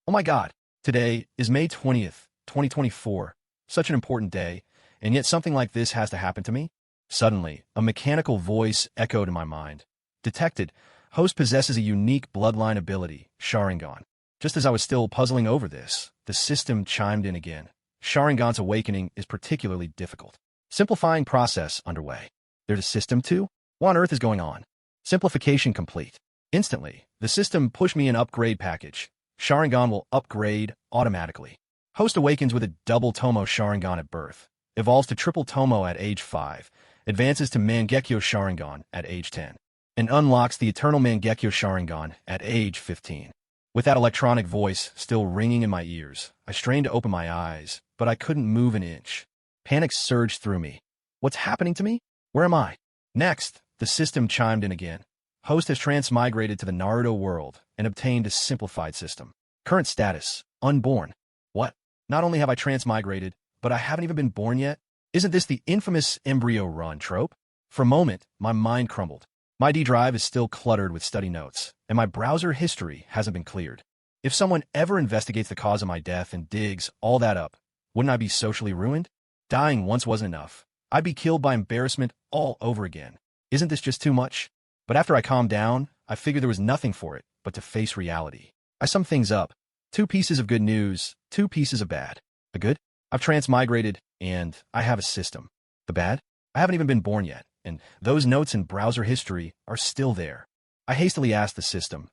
Oh my God, today is May 20th, 2024. Such an important day, and yet something like this has to happen to me? Suddenly, a mechanical voice echoed in my mind. Detected, host possesses a unique bloodline ability, Sharingan. Just as I was still puzzling over this, the system chimed in again. Sharingan's awakening is particularly difficult. Simplifying process underway. There's a system too? What on earth is going on? Simplification complete. Instantly, the system pushed me an upgrade package. Sharingan will upgrade automatically. Host awakens with a double Tomo Sharingan at birth, evolves to triple Tomo at age 5, advances to Mangekyo Sharingan at age 10, and unlocks the eternal Mangekyo Sharingan at age 15. With that electronic voice still ringing in my ears, I strained to open my eyes, but I couldn't move an inch. Panic surged through me. What's happening to me? Where am I? Next, the system chimed in again. Host has transmigrated to the Naruto world and obtained a simplified system. Current status, unborn. What? Not only have I transmigrated, but I haven't even been born yet? Isn't this the infamous embryo run trope? For a moment, my mind crumbled. My D drive is still cluttered with study notes, and my browser history hasn't been cleared. If someone ever investigates the cause of my death and digs all that up, wouldn't I be socially ruined? Dying once wasn't enough. I'd be killed by embarrassment all over again. Isn't this just too much? But after I calmed down, I figured there was nothing for it but to face reality. I summed things up. 2 pieces of good news, 2 pieces of bad. The good? I've transmigrated, and I have a system. The bad? I haven't even been born yet, and those notes in browser history are still there. I hastily asked the system,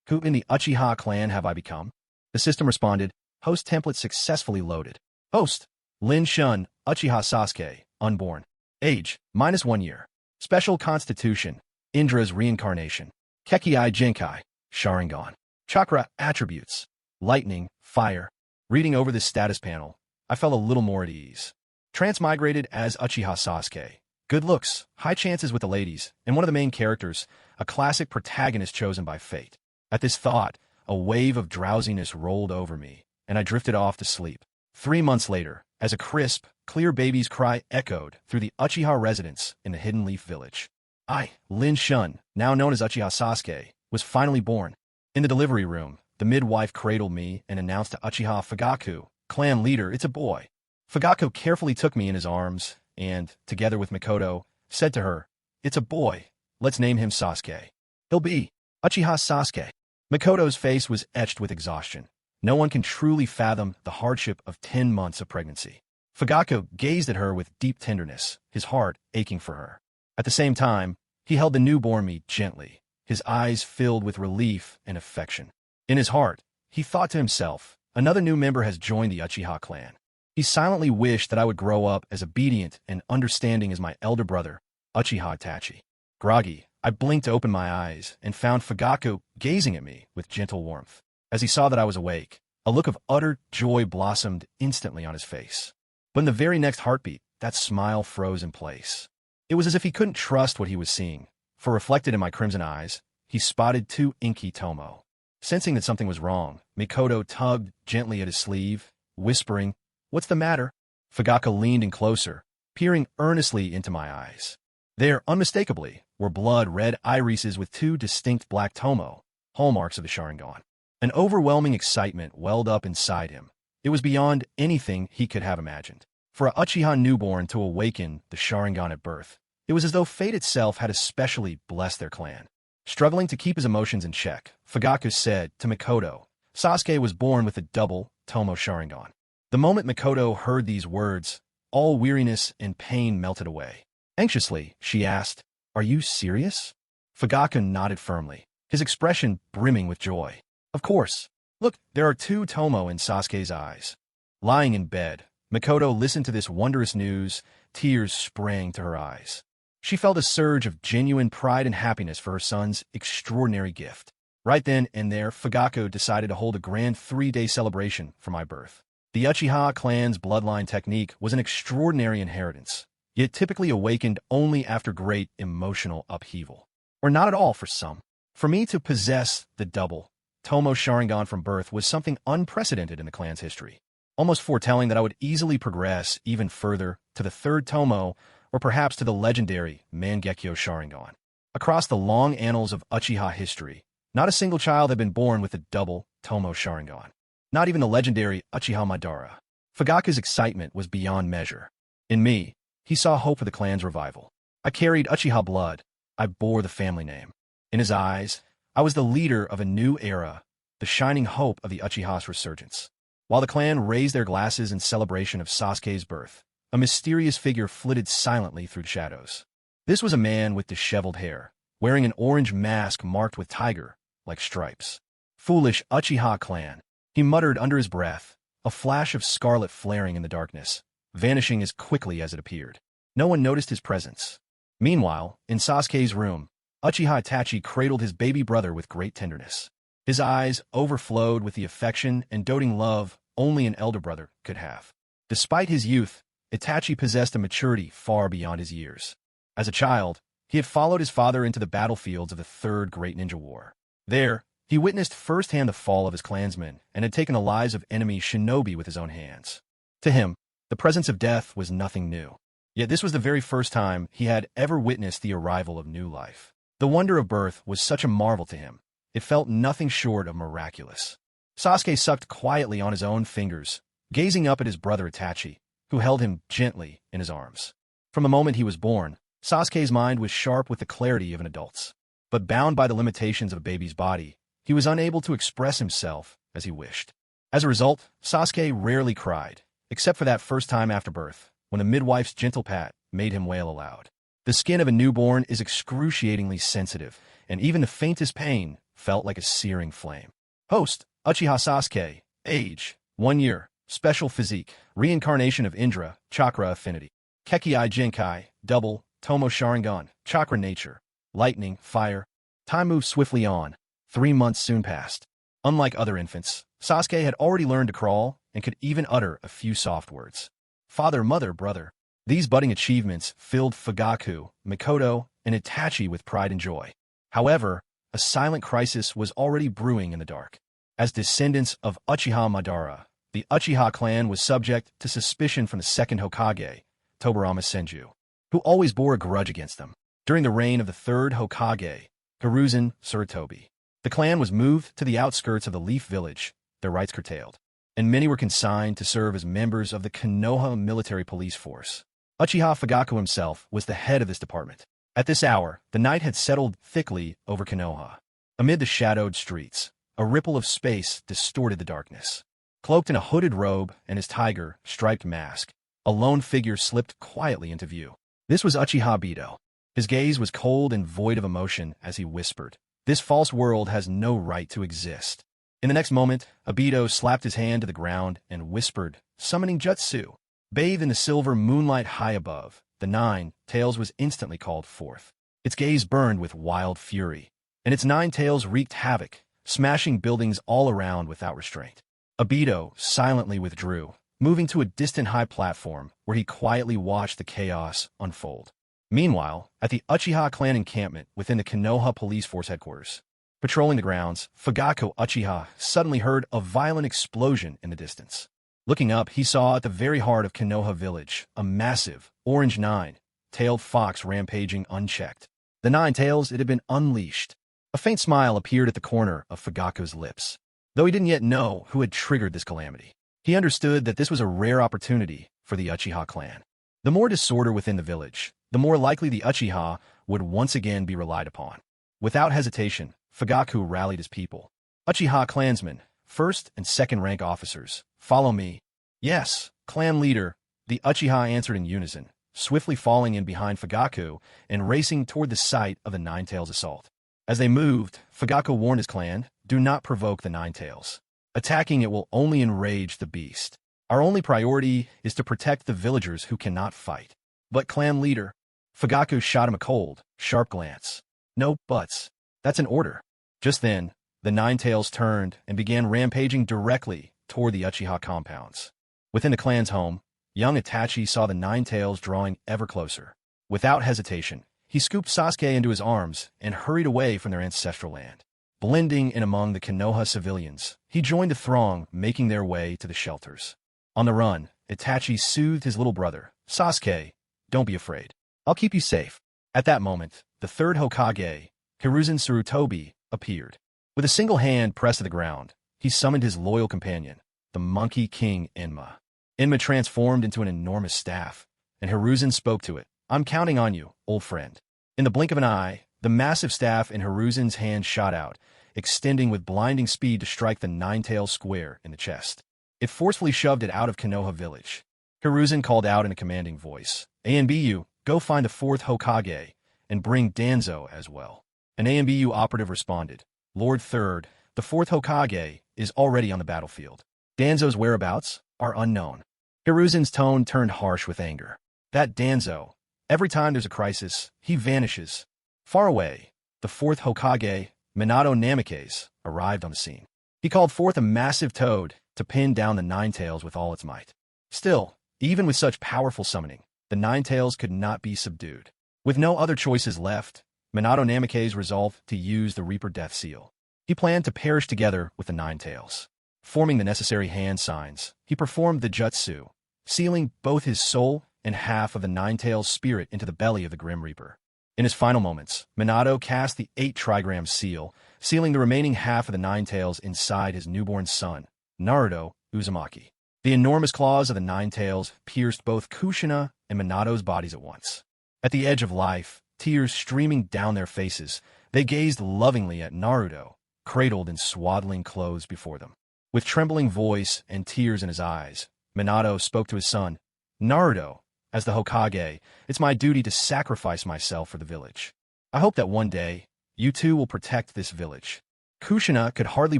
who in the Uchiha clan have I become? The system responded, host template successfully loaded. Host, Lin Shun, Uchiha Sasuke, unborn. Age, -1 year. Special constitution, Indra's reincarnation. Kekkei Genkai, Sharingan. Chakra attributes, lightning, fire. Reading over this status panel, I felt a little more at ease. Transmigrated as Uchiha Sasuke. Good looks, high chances with the ladies, and one of the main characters, a classic protagonist chosen by fate. At this thought, a wave of drowsiness rolled over me, and I drifted off to sleep. 3 months later, as a crisp, clear baby's cry echoed through the Uchiha residence in the Hidden Leaf Village. I, Lin Shun, now known as Uchiha Sasuke, was finally born. In the delivery room, the midwife cradled me and announced to Uchiha Fugaku, clan leader, it's a boy. Fugaku carefully took me in his arms and, together with Mikoto, said to her, it's a boy. Let's name him Sasuke. He'll be Uchiha Sasuke. Mikoto's face was etched with exhaustion. No one can truly fathom the hardship of 10 months of pregnancy. Fugaku gazed at her with deep tenderness, his heart aching for her. At the same time, he held the newborn me gently, his eyes filled with relief and affection. In his heart, he thought to himself, another new member has joined the Uchiha clan. He silently wished that I would grow up as obedient and understanding as my elder brother, Uchiha Itachi. Groggy, I blinked to open my eyes and found Fugaku gazing at me with gentle warmth. As he saw that I was awake, a look of utter joy blossomed instantly on his face. But in the very next heartbeat, that smile froze in place. It was as if he couldn't trust what he was seeing, for reflected in my crimson eyes, he spotted 2 inky Tomo. Sensing that something was wrong, Mikoto tugged gently at his sleeve, whispering, what's the matter? Fugaku leaned in closer, peering earnestly into my eyes. There, unmistakably, were blood-red irises with 2 distinct black Tomo, hallmarks of the Sharingan. An overwhelming excitement welled up inside him. It was beyond anything he could have imagined. For a Uchiha newborn to awaken the Sharingan at birth, it was as though fate itself had especially blessed their clan. Struggling to keep his emotions in check, Fugaku said to Mikoto, Sasuke was born with a double Tomo Sharingan. The moment Mikoto heard these words, all weariness and pain melted away. Anxiously, she asked, are you serious? Fugaku nodded firmly, his expression brimming with joy. Of course. Look, there are 2 Tomo in Sasuke's eyes. Lying in bed, Mikoto listened to this wondrous news, tears sprang to her eyes. She felt a surge of genuine pride and happiness for her son's extraordinary gift. Right then and there, Fugaku decided to hold a grand 3-day celebration for my birth. The Uchiha clan's bloodline technique was an extraordinary inheritance, yet typically awakened only after great emotional upheaval. Or not at all for some. For me to possess the double Tomo Sharingan from birth was something unprecedented in the clan's history, almost foretelling that I would easily progress even further to the 3rd Tomo, or perhaps to the legendary Mangekyo Sharingan. Across the long annals of Uchiha history, not a single child had been born with the double Tomo sharingan. Not even the legendary Uchiha Madara. Fugaku's excitement was beyond measure. In me, he saw hope for the clan's revival. I carried Uchiha blood. I bore the family name. In his eyes, I was the leader of a new era, the shining hope of the Uchiha's resurgence. While the clan raised their glasses in celebration of Sasuke's birth, a mysterious figure flitted silently through the shadows. This was a man with disheveled hair, wearing an orange mask marked with tiger-like stripes. Foolish Uchiha clan, he muttered under his breath, a flash of scarlet flaring in the darkness, vanishing as quickly as it appeared. No one noticed his presence. Meanwhile, in Sasuke's room, Uchiha Itachi cradled his baby brother with great tenderness. His eyes overflowed with the affection and doting love only an elder brother could have. Despite his youth, Itachi possessed a maturity far beyond his years. As a child, he had followed his father into the battlefields of the Third Great Ninja War. There, he witnessed firsthand the fall of his clansmen and had taken the lives of enemy shinobi with his own hands. To him, the presence of death was nothing new. Yet this was the very first time he had ever witnessed the arrival of new life. The wonder of birth was such a marvel to him. It felt nothing short of miraculous. Sasuke sucked quietly on his own fingers, gazing up at his brother Itachi, who held him gently in his arms. From the moment he was born, Sasuke's mind was sharp with the clarity of an adult's. But bound by the limitations of a baby's body, he was unable to express himself as he wished. As a result, Sasuke rarely cried, except for that first time after birth, when a midwife's gentle pat made him wail aloud. The skin of a newborn is excruciatingly sensitive, and even the faintest pain felt like a searing flame. Host, Uchiha Sasuke, age, 1 year, special physique, reincarnation of Indra, chakra affinity. Kekkei Genkai, double, Tomo sharingan, chakra nature, lightning, fire. Time moved swiftly on. 3 months soon passed. Unlike other infants, Sasuke had already learned to crawl and could even utter a few soft words. Father, mother, brother. These budding achievements filled Fugaku, Mikoto, and Itachi with pride and joy. However, a silent crisis was already brewing in the dark. As descendants of Uchiha Madara, the Uchiha clan was subject to suspicion from the second Hokage, Tobirama Senju, who always bore a grudge against them. During the reign of the third Hokage, Hiruzen Tsurutobi, the clan was moved to the outskirts of the Leaf Village, their rights curtailed, and many were consigned to serve as members of the Konoha military police force. Uchiha Fugaku himself was the head of this department. At this hour, the night had settled thickly over Konoha. Amid the shadowed streets, a ripple of space distorted the darkness. Cloaked in a hooded robe and his tiger-striped mask, a lone figure slipped quietly into view. This was Uchiha Obito. His gaze was cold and void of emotion as he whispered, "This false world has no right to exist." In the next moment, Obito slapped his hand to the ground and whispered, summoning jutsu. Bathed in the silver moonlight high above, the Nine Tails was instantly called forth. Its gaze burned with wild fury, and its 9 tails wreaked havoc, smashing buildings all around without restraint. Obito silently withdrew, moving to a distant high platform where he quietly watched the chaos unfold. Meanwhile, at the Uchiha clan encampment within the Konoha police force headquarters, patrolling the grounds, Fugaku Uchiha suddenly heard a violent explosion in the distance. Looking up, he saw at the very heart of Konoha village a massive, orange 9-tailed fox rampaging unchecked. The 9 tails, it had been unleashed. A faint smile appeared at the corner of Fugaku's lips. Though he didn't yet know who had triggered this calamity, he understood that this was a rare opportunity for the Uchiha clan. The more disorder within the village, the more likely the Uchiha would once again be relied upon. Without hesitation, Fugaku rallied his people. Uchiha clansmen, first and second rank officers, follow me. Yes, clan leader, the Uchiha answered in unison, swiftly falling in behind Fugaku and racing toward the site of the 9 tails assault. As they moved, Fugaku warned his clan, "Do not provoke the 9 tails. Attacking it will only enrage the beast. Our only priority is to protect the villagers who cannot fight." "But clan leader," Fugaku shot him a cold, sharp glance. "No buts. That's an order." Just then, the 9 tails turned and began rampaging directly toward the Uchiha compounds. Within the clan's home, young Itachi saw the 9 tails drawing ever closer. Without hesitation, he scooped Sasuke into his arms and hurried away from their ancestral land. Blending in among the Konoha civilians, he joined the throng making their way to the shelters. On the run, Itachi soothed his little brother, "Sasuke, don't be afraid. I'll keep you safe." At that moment, the third Hokage, Hiruzen Tsurutobi, appeared. With a single hand pressed to the ground, he summoned his loyal companion, the Monkey King Enma. Enma transformed into an enormous staff, and Hiruzen spoke to it. I'm counting on you, old friend. In the blink of an eye, the massive staff in Hiruzen's hand shot out, extending with blinding speed to strike the Nine-Tails square in the chest. It forcefully shoved it out of Konoha village. Hiruzen called out in a commanding voice, ANBU, go find the fourth Hokage, and bring Danzo as well. An ANBU operative responded, Lord Third, the fourth Hokage is already on the battlefield. Danzo's whereabouts are unknown. Hiruzen's tone turned harsh with anger. That Danzo, every time there's a crisis, he vanishes. Far away, the fourth Hokage, Minato Namikaze, arrived on the scene. He called forth a massive toad to pin down the Nine-Tails with all its might. Still, even with such powerful summoning, the Nine-Tails could not be subdued. With no other choices left, Minato Namikaze resolved to use the Reaper Death Seal. He planned to perish together with the Nine-Tails. Forming the necessary hand signs, he performed the jutsu, sealing both his soul and half of the Nine-Tails spirit into the belly of the Grim Reaper. In his final moments, Minato cast the 8-trigram seal, sealing the remaining half of the Nine-Tails inside his newborn son, Naruto Uzumaki. The enormous claws of the Nine-Tails pierced both Kushina and Minato's bodies at once. At the edge of life, tears streaming down their faces, they gazed lovingly at Naruto, cradled in swaddling clothes before them. With trembling voice and tears in his eyes, Minato spoke to his son, Naruto, as the Hokage, it's my duty to sacrifice myself for the village. I hope that one day, you two will protect this village. Kushina could hardly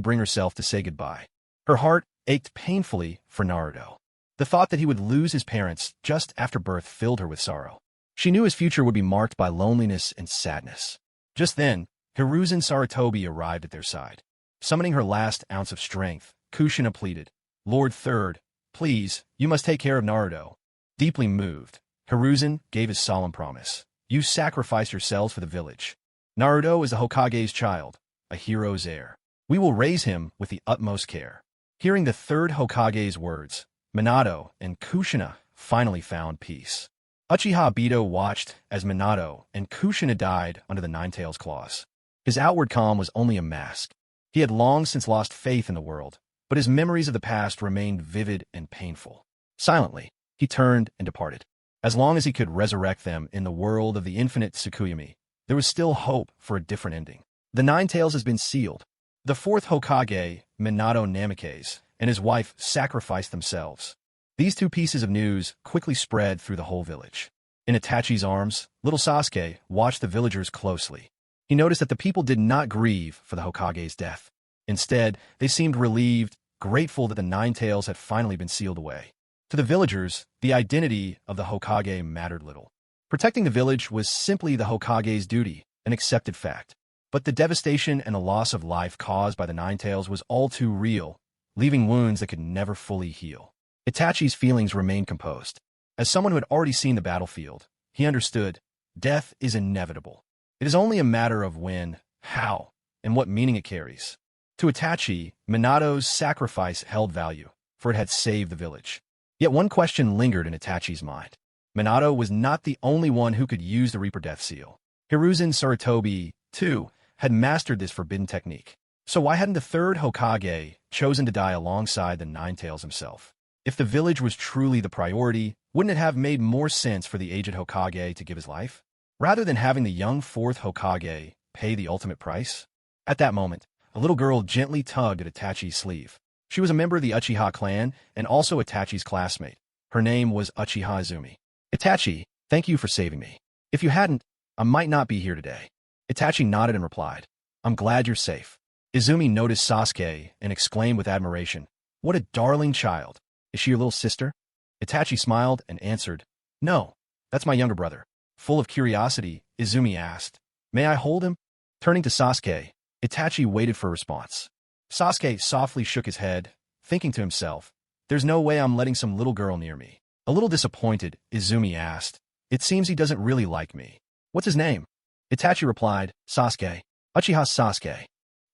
bring herself to say goodbye. Her heart ached painfully for Naruto. The thought that he would lose his parents just after birth filled her with sorrow. She knew his future would be marked by loneliness and sadness. Just then, Hiruzen Sarutobi arrived at their side. Summoning her last ounce of strength, Kushina pleaded, Lord Third, please, you must take care of Naruto. Deeply moved, Hiruzen gave his solemn promise. You sacrifice yourselves for the village. Naruto is the Hokage's child, a hero's heir. We will raise him with the utmost care. Hearing the third Hokage's words, Minato and Kushina finally found peace. Uchiha Obito watched as Minato and Kushina died under the Nine-Tails claws. His outward calm was only a mask. He had long since lost faith in the world, but his memories of the past remained vivid and painful. Silently, he turned and departed. As long as he could resurrect them in the world of the infinite Tsukuyomi, there was still hope for a different ending. The Nine-Tails has been sealed. The fourth Hokage, Minato Namikaze, and his wife sacrificed themselves. These two pieces of news quickly spread through the whole village. In Itachi's arms, little Sasuke watched the villagers closely. He noticed that the people did not grieve for the Hokage's death. Instead, they seemed relieved, grateful that the Nine-Tails had finally been sealed away. To the villagers, the identity of the Hokage mattered little. Protecting the village was simply the Hokage's duty, an accepted fact. But the devastation and the loss of life caused by the Nine-Tails was all too real, leaving wounds that could never fully heal. Itachi's feelings remained composed. As someone who had already seen the battlefield, he understood, death is inevitable. It is only a matter of when, how, and what meaning it carries. To Itachi, Minato's sacrifice held value, for it had saved the village. Yet one question lingered in Itachi's mind. Minato was not the only one who could use the Reaper Death Seal. Hiruzen Sarutobi, too, had mastered this forbidden technique. So why hadn't the third Hokage chosen to die alongside the Nine-Tails himself? If the village was truly the priority, wouldn't it have made more sense for the aged Hokage to give his life, rather than having the young fourth Hokage pay the ultimate price? At that moment, a little girl gently tugged at Itachi's sleeve. She was a member of the Uchiha clan and also Itachi's classmate. Her name was Uchiha Izumi. Itachi, thank you for saving me. If you hadn't, I might not be here today. Itachi nodded and replied, I'm glad you're safe. Izumi noticed Sasuke and exclaimed with admiration, what a darling child. Is she your little sister? Itachi smiled and answered, no, that's my younger brother. Full of curiosity, Izumi asked, may I hold him? Turning to Sasuke, Itachi waited for a response. Sasuke softly shook his head, thinking to himself, there's no way I'm letting some little girl near me. A little disappointed, Izumi asked, it seems he doesn't really like me. What's his name? Itachi replied, Sasuke. Uchiha Sasuke.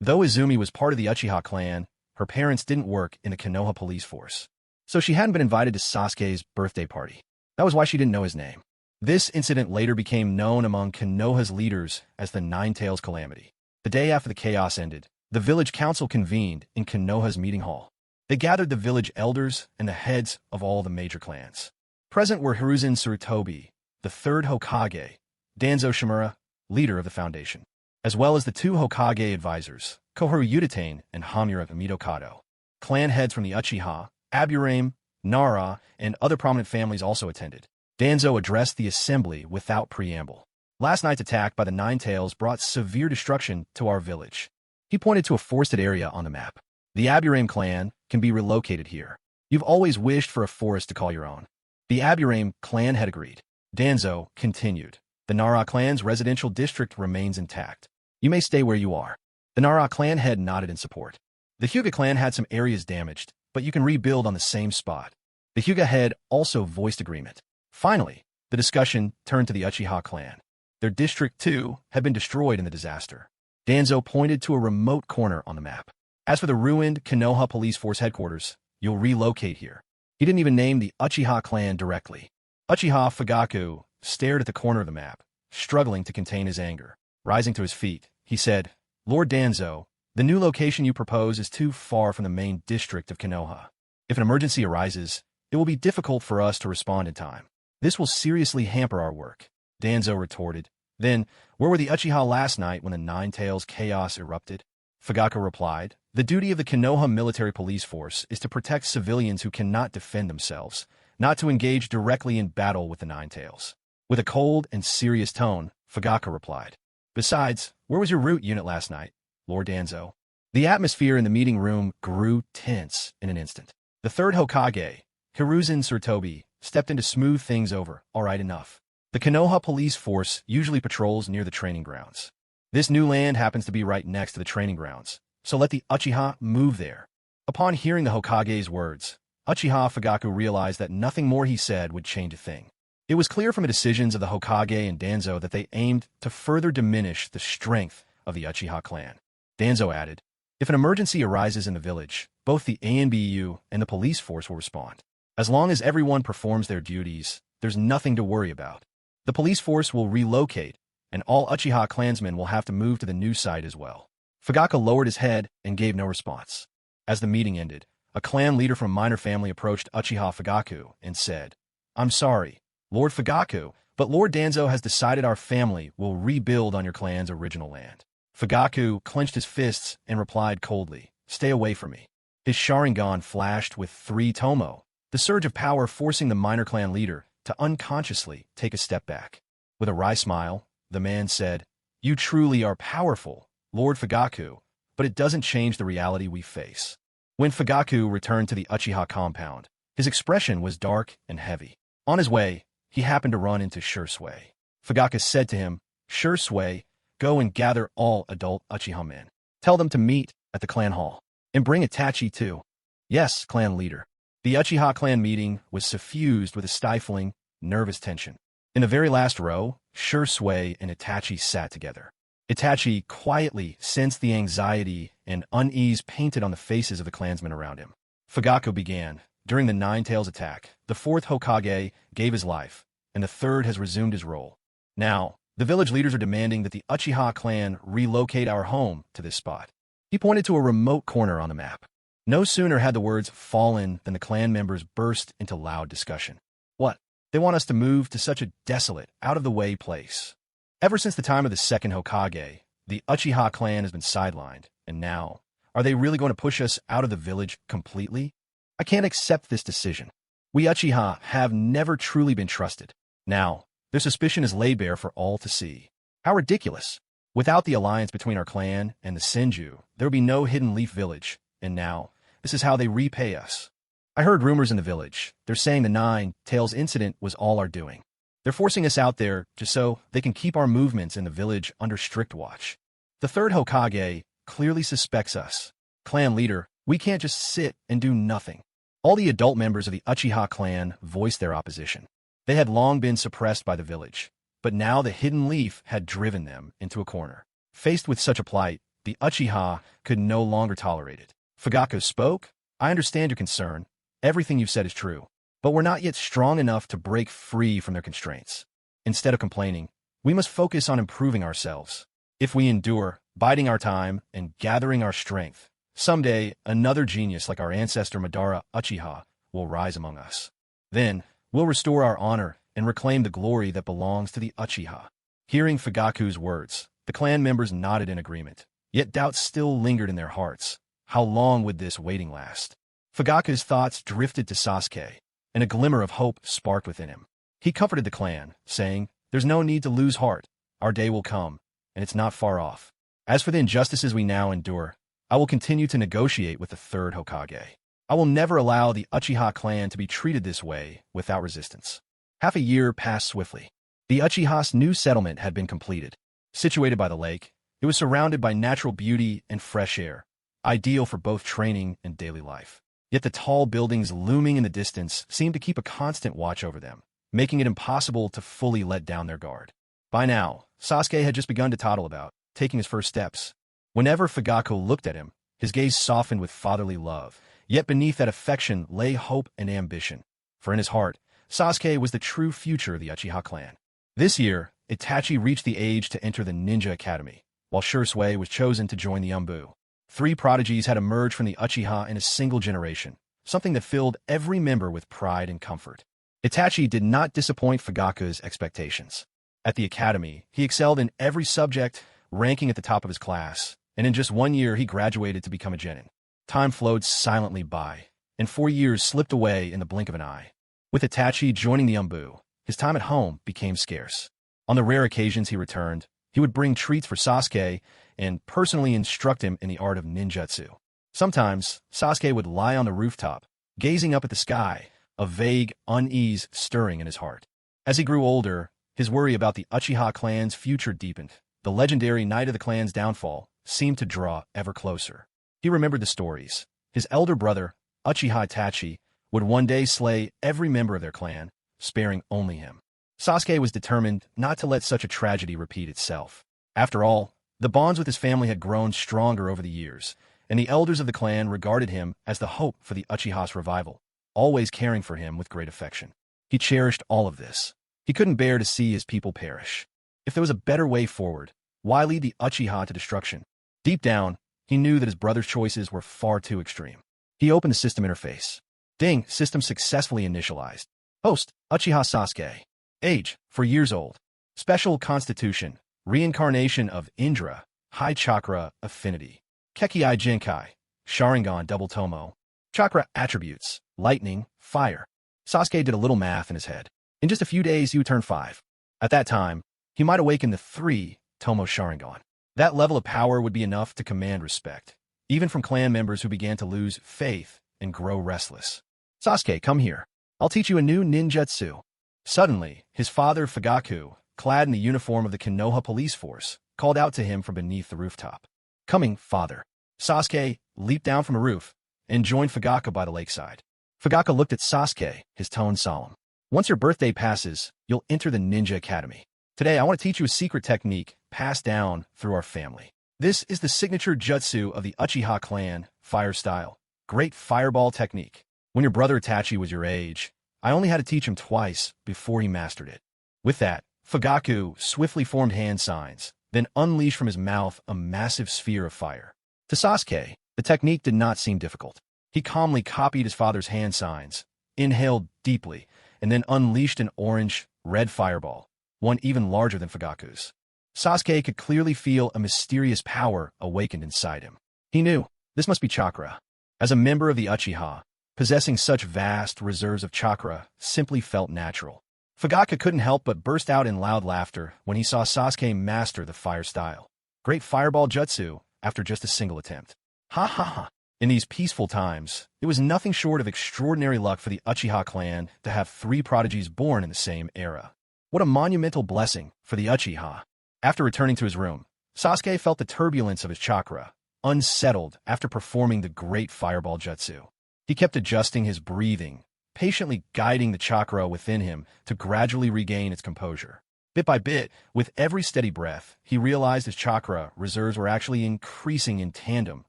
Though Izumi was part of the Uchiha clan, her parents didn't work in the Konoha police force. So she hadn't been invited to Sasuke's birthday party. That was why she didn't know his name. This incident later became known among Konoha's leaders as the Nine-Tails Calamity. The day after the chaos ended, the village council convened in Konoha's meeting hall. They gathered the village elders and the heads of all the major clans. Present were Hiruzen Sarutobi, the third Hokage, Danzo Shimura, leader of the foundation, as well as the two Hokage advisors, Koharu Udatane and Hamura Midokado. Clan heads from the Uchiha, Aburame, Nara, and other prominent families also attended. Danzo addressed the assembly without preamble. Last night's attack by the Nine Tails brought severe destruction to our village. He pointed to a forested area on the map. The Aburame clan can be relocated here. You've always wished for a forest to call your own. The Aburame clan had agreed. Danzo continued. The Nara clan's residential district remains intact. You may stay where you are. The Nara clan head nodded in support. The Hyuga clan had some areas damaged, but you can rebuild on the same spot. The Hyuga head also voiced agreement. Finally, the discussion turned to the Uchiha clan. Their district, too, had been destroyed in the disaster. Danzo pointed to a remote corner on the map. As for the ruined Konoha Police Force headquarters, you'll relocate here. He didn't even name the Uchiha clan directly. Uchiha Fugaku stared at the corner of the map, struggling to contain his anger. Rising to his feet, he said, Lord Danzo, the new location you propose is too far from the main district of Konoha. If an emergency arises, it will be difficult for us to respond in time. This will seriously hamper our work. Danzo retorted. Then, where were the Uchiha last night when the Nine Tails chaos erupted? Fugaku replied, the duty of the Konoha military police force is to protect civilians who cannot defend themselves, not to engage directly in battle with the Nine Tails. With a cold and serious tone, Fugaku replied. Besides, where was your root unit last night, Lord Danzo? The atmosphere in the meeting room grew tense in an instant. The third Hokage, Hiruzen Sarutobi, stepped in to smooth things over. All right, enough. The Konoha police force usually patrols near the training grounds. This new land happens to be right next to the training grounds, so let the Uchiha move there. Upon hearing the Hokage's words, Uchiha Fugaku realized that nothing more he said would change a thing. It was clear from the decisions of the Hokage and Danzo that they aimed to further diminish the strength of the Uchiha clan. Danzo added, if an emergency arises in the village, both the ANBU and the police force will respond. As long as everyone performs their duties, there's nothing to worry about. The police force will relocate, and all Uchiha clansmen will have to move to the new site as well. Fugaku lowered his head and gave no response. As the meeting ended, a clan leader from a minor family approached Uchiha Fugaku and said, I'm sorry, Lord Fugaku, but Lord Danzo has decided our family will rebuild on your clan's original land. Fugaku clenched his fists and replied coldly, stay away from me. His sharingan flashed with 3 tomo, the surge of power forcing the minor clan leader to unconsciously take a step back. With a wry smile, the man said, you truly are powerful, Lord Fugaku, but it doesn't change the reality we face. When Fugaku returned to the Uchiha compound, his expression was dark and heavy. On his way, he happened to run into Shisui. Fugaku said to him, Shisui, go and gather all adult Uchiha men. Tell them to meet at the clan hall. And bring Itachi too. Yes, clan leader. The Uchiha clan meeting was suffused with a stifling, nervous tension. In the very last row, Shisui and Itachi sat together. Itachi quietly sensed the anxiety and unease painted on the faces of the clansmen around him. Fugaku began. During the Nine Tails attack, the 4th Hokage gave his life, and the 3rd has resumed his role. Now, the village leaders are demanding that the Uchiha clan relocate our home to this spot. He pointed to a remote corner on the map. No sooner had the words fallen than the clan members burst into loud discussion. What? They want us to move to such a desolate, out-of-the-way place. Ever since the time of the 2nd Hokage, the Uchiha clan has been sidelined, and now, are they really going to push us out of the village completely? I can't accept this decision. We Uchiha have never truly been trusted. Now, their suspicion is laid bare for all to see. How ridiculous. Without the alliance between our clan and the Senju, there would be no Hidden Leaf Village, and now, this is how they repay us. I heard rumors in the village. They're saying the Nine Tails incident was all our doing. They're forcing us out there just so they can keep our movements in the village under strict watch. The 3rd Hokage clearly suspects us. Clan leader, we can't just sit and do nothing. All the adult members of the Uchiha clan voiced their opposition. They had long been suppressed by the village, but now the Hidden Leaf had driven them into a corner. Faced with such a plight, the Uchiha could no longer tolerate it. Fugaku spoke, I understand your concern. Everything you've said is true, but we're not yet strong enough to break free from their constraints. Instead of complaining, we must focus on improving ourselves. If we endure, biding our time and gathering our strength. Someday, another genius like our ancestor Madara Uchiha will rise among us. Then, we'll restore our honor and reclaim the glory that belongs to the Uchiha. Hearing Fugaku's words, the clan members nodded in agreement, yet doubts still lingered in their hearts. How long would this waiting last? Fugaku's thoughts drifted to Sasuke, and a glimmer of hope sparked within him. He comforted the clan, saying, "There's no need to lose heart. Our day will come, and it's not far off. As for the injustices we now endure, I will continue to negotiate with the third Hokage. I will never allow the Uchiha clan to be treated this way without resistance." Half a year passed swiftly. The Uchiha's new settlement had been completed. Situated by the lake, it was surrounded by natural beauty and fresh air, ideal for both training and daily life. Yet the tall buildings looming in the distance seemed to keep a constant watch over them, making it impossible to fully let down their guard. By now, Sasuke had just begun to toddle about, taking his first steps. Whenever Fugaku looked at him, his gaze softened with fatherly love, yet beneath that affection lay hope and ambition. For in his heart, Sasuke was the true future of the Uchiha clan. This year, Itachi reached the age to enter the Ninja Academy, while Shisui was chosen to join the Umbu. 3 prodigies had emerged from the Uchiha in a single generation, something that filled every member with pride and comfort. Itachi did not disappoint Fugaku's expectations. At the academy, he excelled in every subject, ranking at the top of his class, and in just 1 year he graduated to become a genin. Time flowed silently by, and 4 years slipped away in the blink of an eye. With Itachi joining the Umbu, his time at home became scarce. On the rare occasions he returned, he would bring treats for Sasuke and personally instruct him in the art of ninjutsu. Sometimes, Sasuke would lie on the rooftop, gazing up at the sky, a vague unease stirring in his heart. As he grew older, his worry about the Uchiha clan's future deepened. The legendary night of the clan's downfall seemed to draw ever closer. He remembered the stories. His elder brother, Uchiha Itachi, would one day slay every member of their clan, sparing only him. Sasuke was determined not to let such a tragedy repeat itself. After all, the bonds with his family had grown stronger over the years, and the elders of the clan regarded him as the hope for the Uchiha's revival, always caring for him with great affection. He cherished all of this. He couldn't bear to see his people perish. If there was a better way forward, why lead the Uchiha to destruction? Deep down, he knew that his brother's choices were far too extreme. He opened the system interface. Ding, system successfully initialized. Host, Uchiha Sasuke. Age, 4 years old. Special constitution, reincarnation of Indra, high chakra affinity. Kekkei Jinkai, Sharingan double tomo. Chakra attributes, lightning, fire. Sasuke did a little math in his head. In just a few days, he would turn 5. At that time, he might awaken the 3 Tomo Sharingan. That level of power would be enough to command respect, even from clan members who began to lose faith and grow restless. Sasuke, come here. I'll teach you a new ninjutsu. Suddenly, his father Fugaku, clad in the uniform of the Konoha police force, called out to him from beneath the rooftop. Coming, father. Sasuke leaped down from a roof and joined Fugaku by the lakeside. Fugaku looked at Sasuke, his tone solemn. Once your birthday passes, you'll enter the Ninja Academy. Today, I want to teach you a secret technique passed down through our family. This is the signature jutsu of the Uchiha clan, fire style. Great fireball technique. When your brother Itachi was your age, I only had to teach him twice before he mastered it. With that, Fugaku swiftly formed hand signs, then unleashed from his mouth a massive sphere of fire. To Sasuke, the technique did not seem difficult. He calmly copied his father's hand signs, inhaled deeply, and then unleashed an orange-red fireball, one even larger than Fugaku's. Sasuke could clearly feel a mysterious power awakened inside him. He knew this must be chakra. As a member of the Uchiha, possessing such vast reserves of chakra simply felt natural. Fugaku couldn't help but burst out in loud laughter when he saw Sasuke master the fire style. Great fireball jutsu after just a single attempt. Ha ha ha. In these peaceful times, it was nothing short of extraordinary luck for the Uchiha clan to have 3 prodigies born in the same era. What a monumental blessing for the Uchiha. After returning to his room, Sasuke felt the turbulence of his chakra, unsettled after performing the great fireball jutsu. He kept adjusting his breathing, patiently guiding the chakra within him to gradually regain its composure. Bit by bit, with every steady breath, he realized his chakra reserves were actually increasing in tandem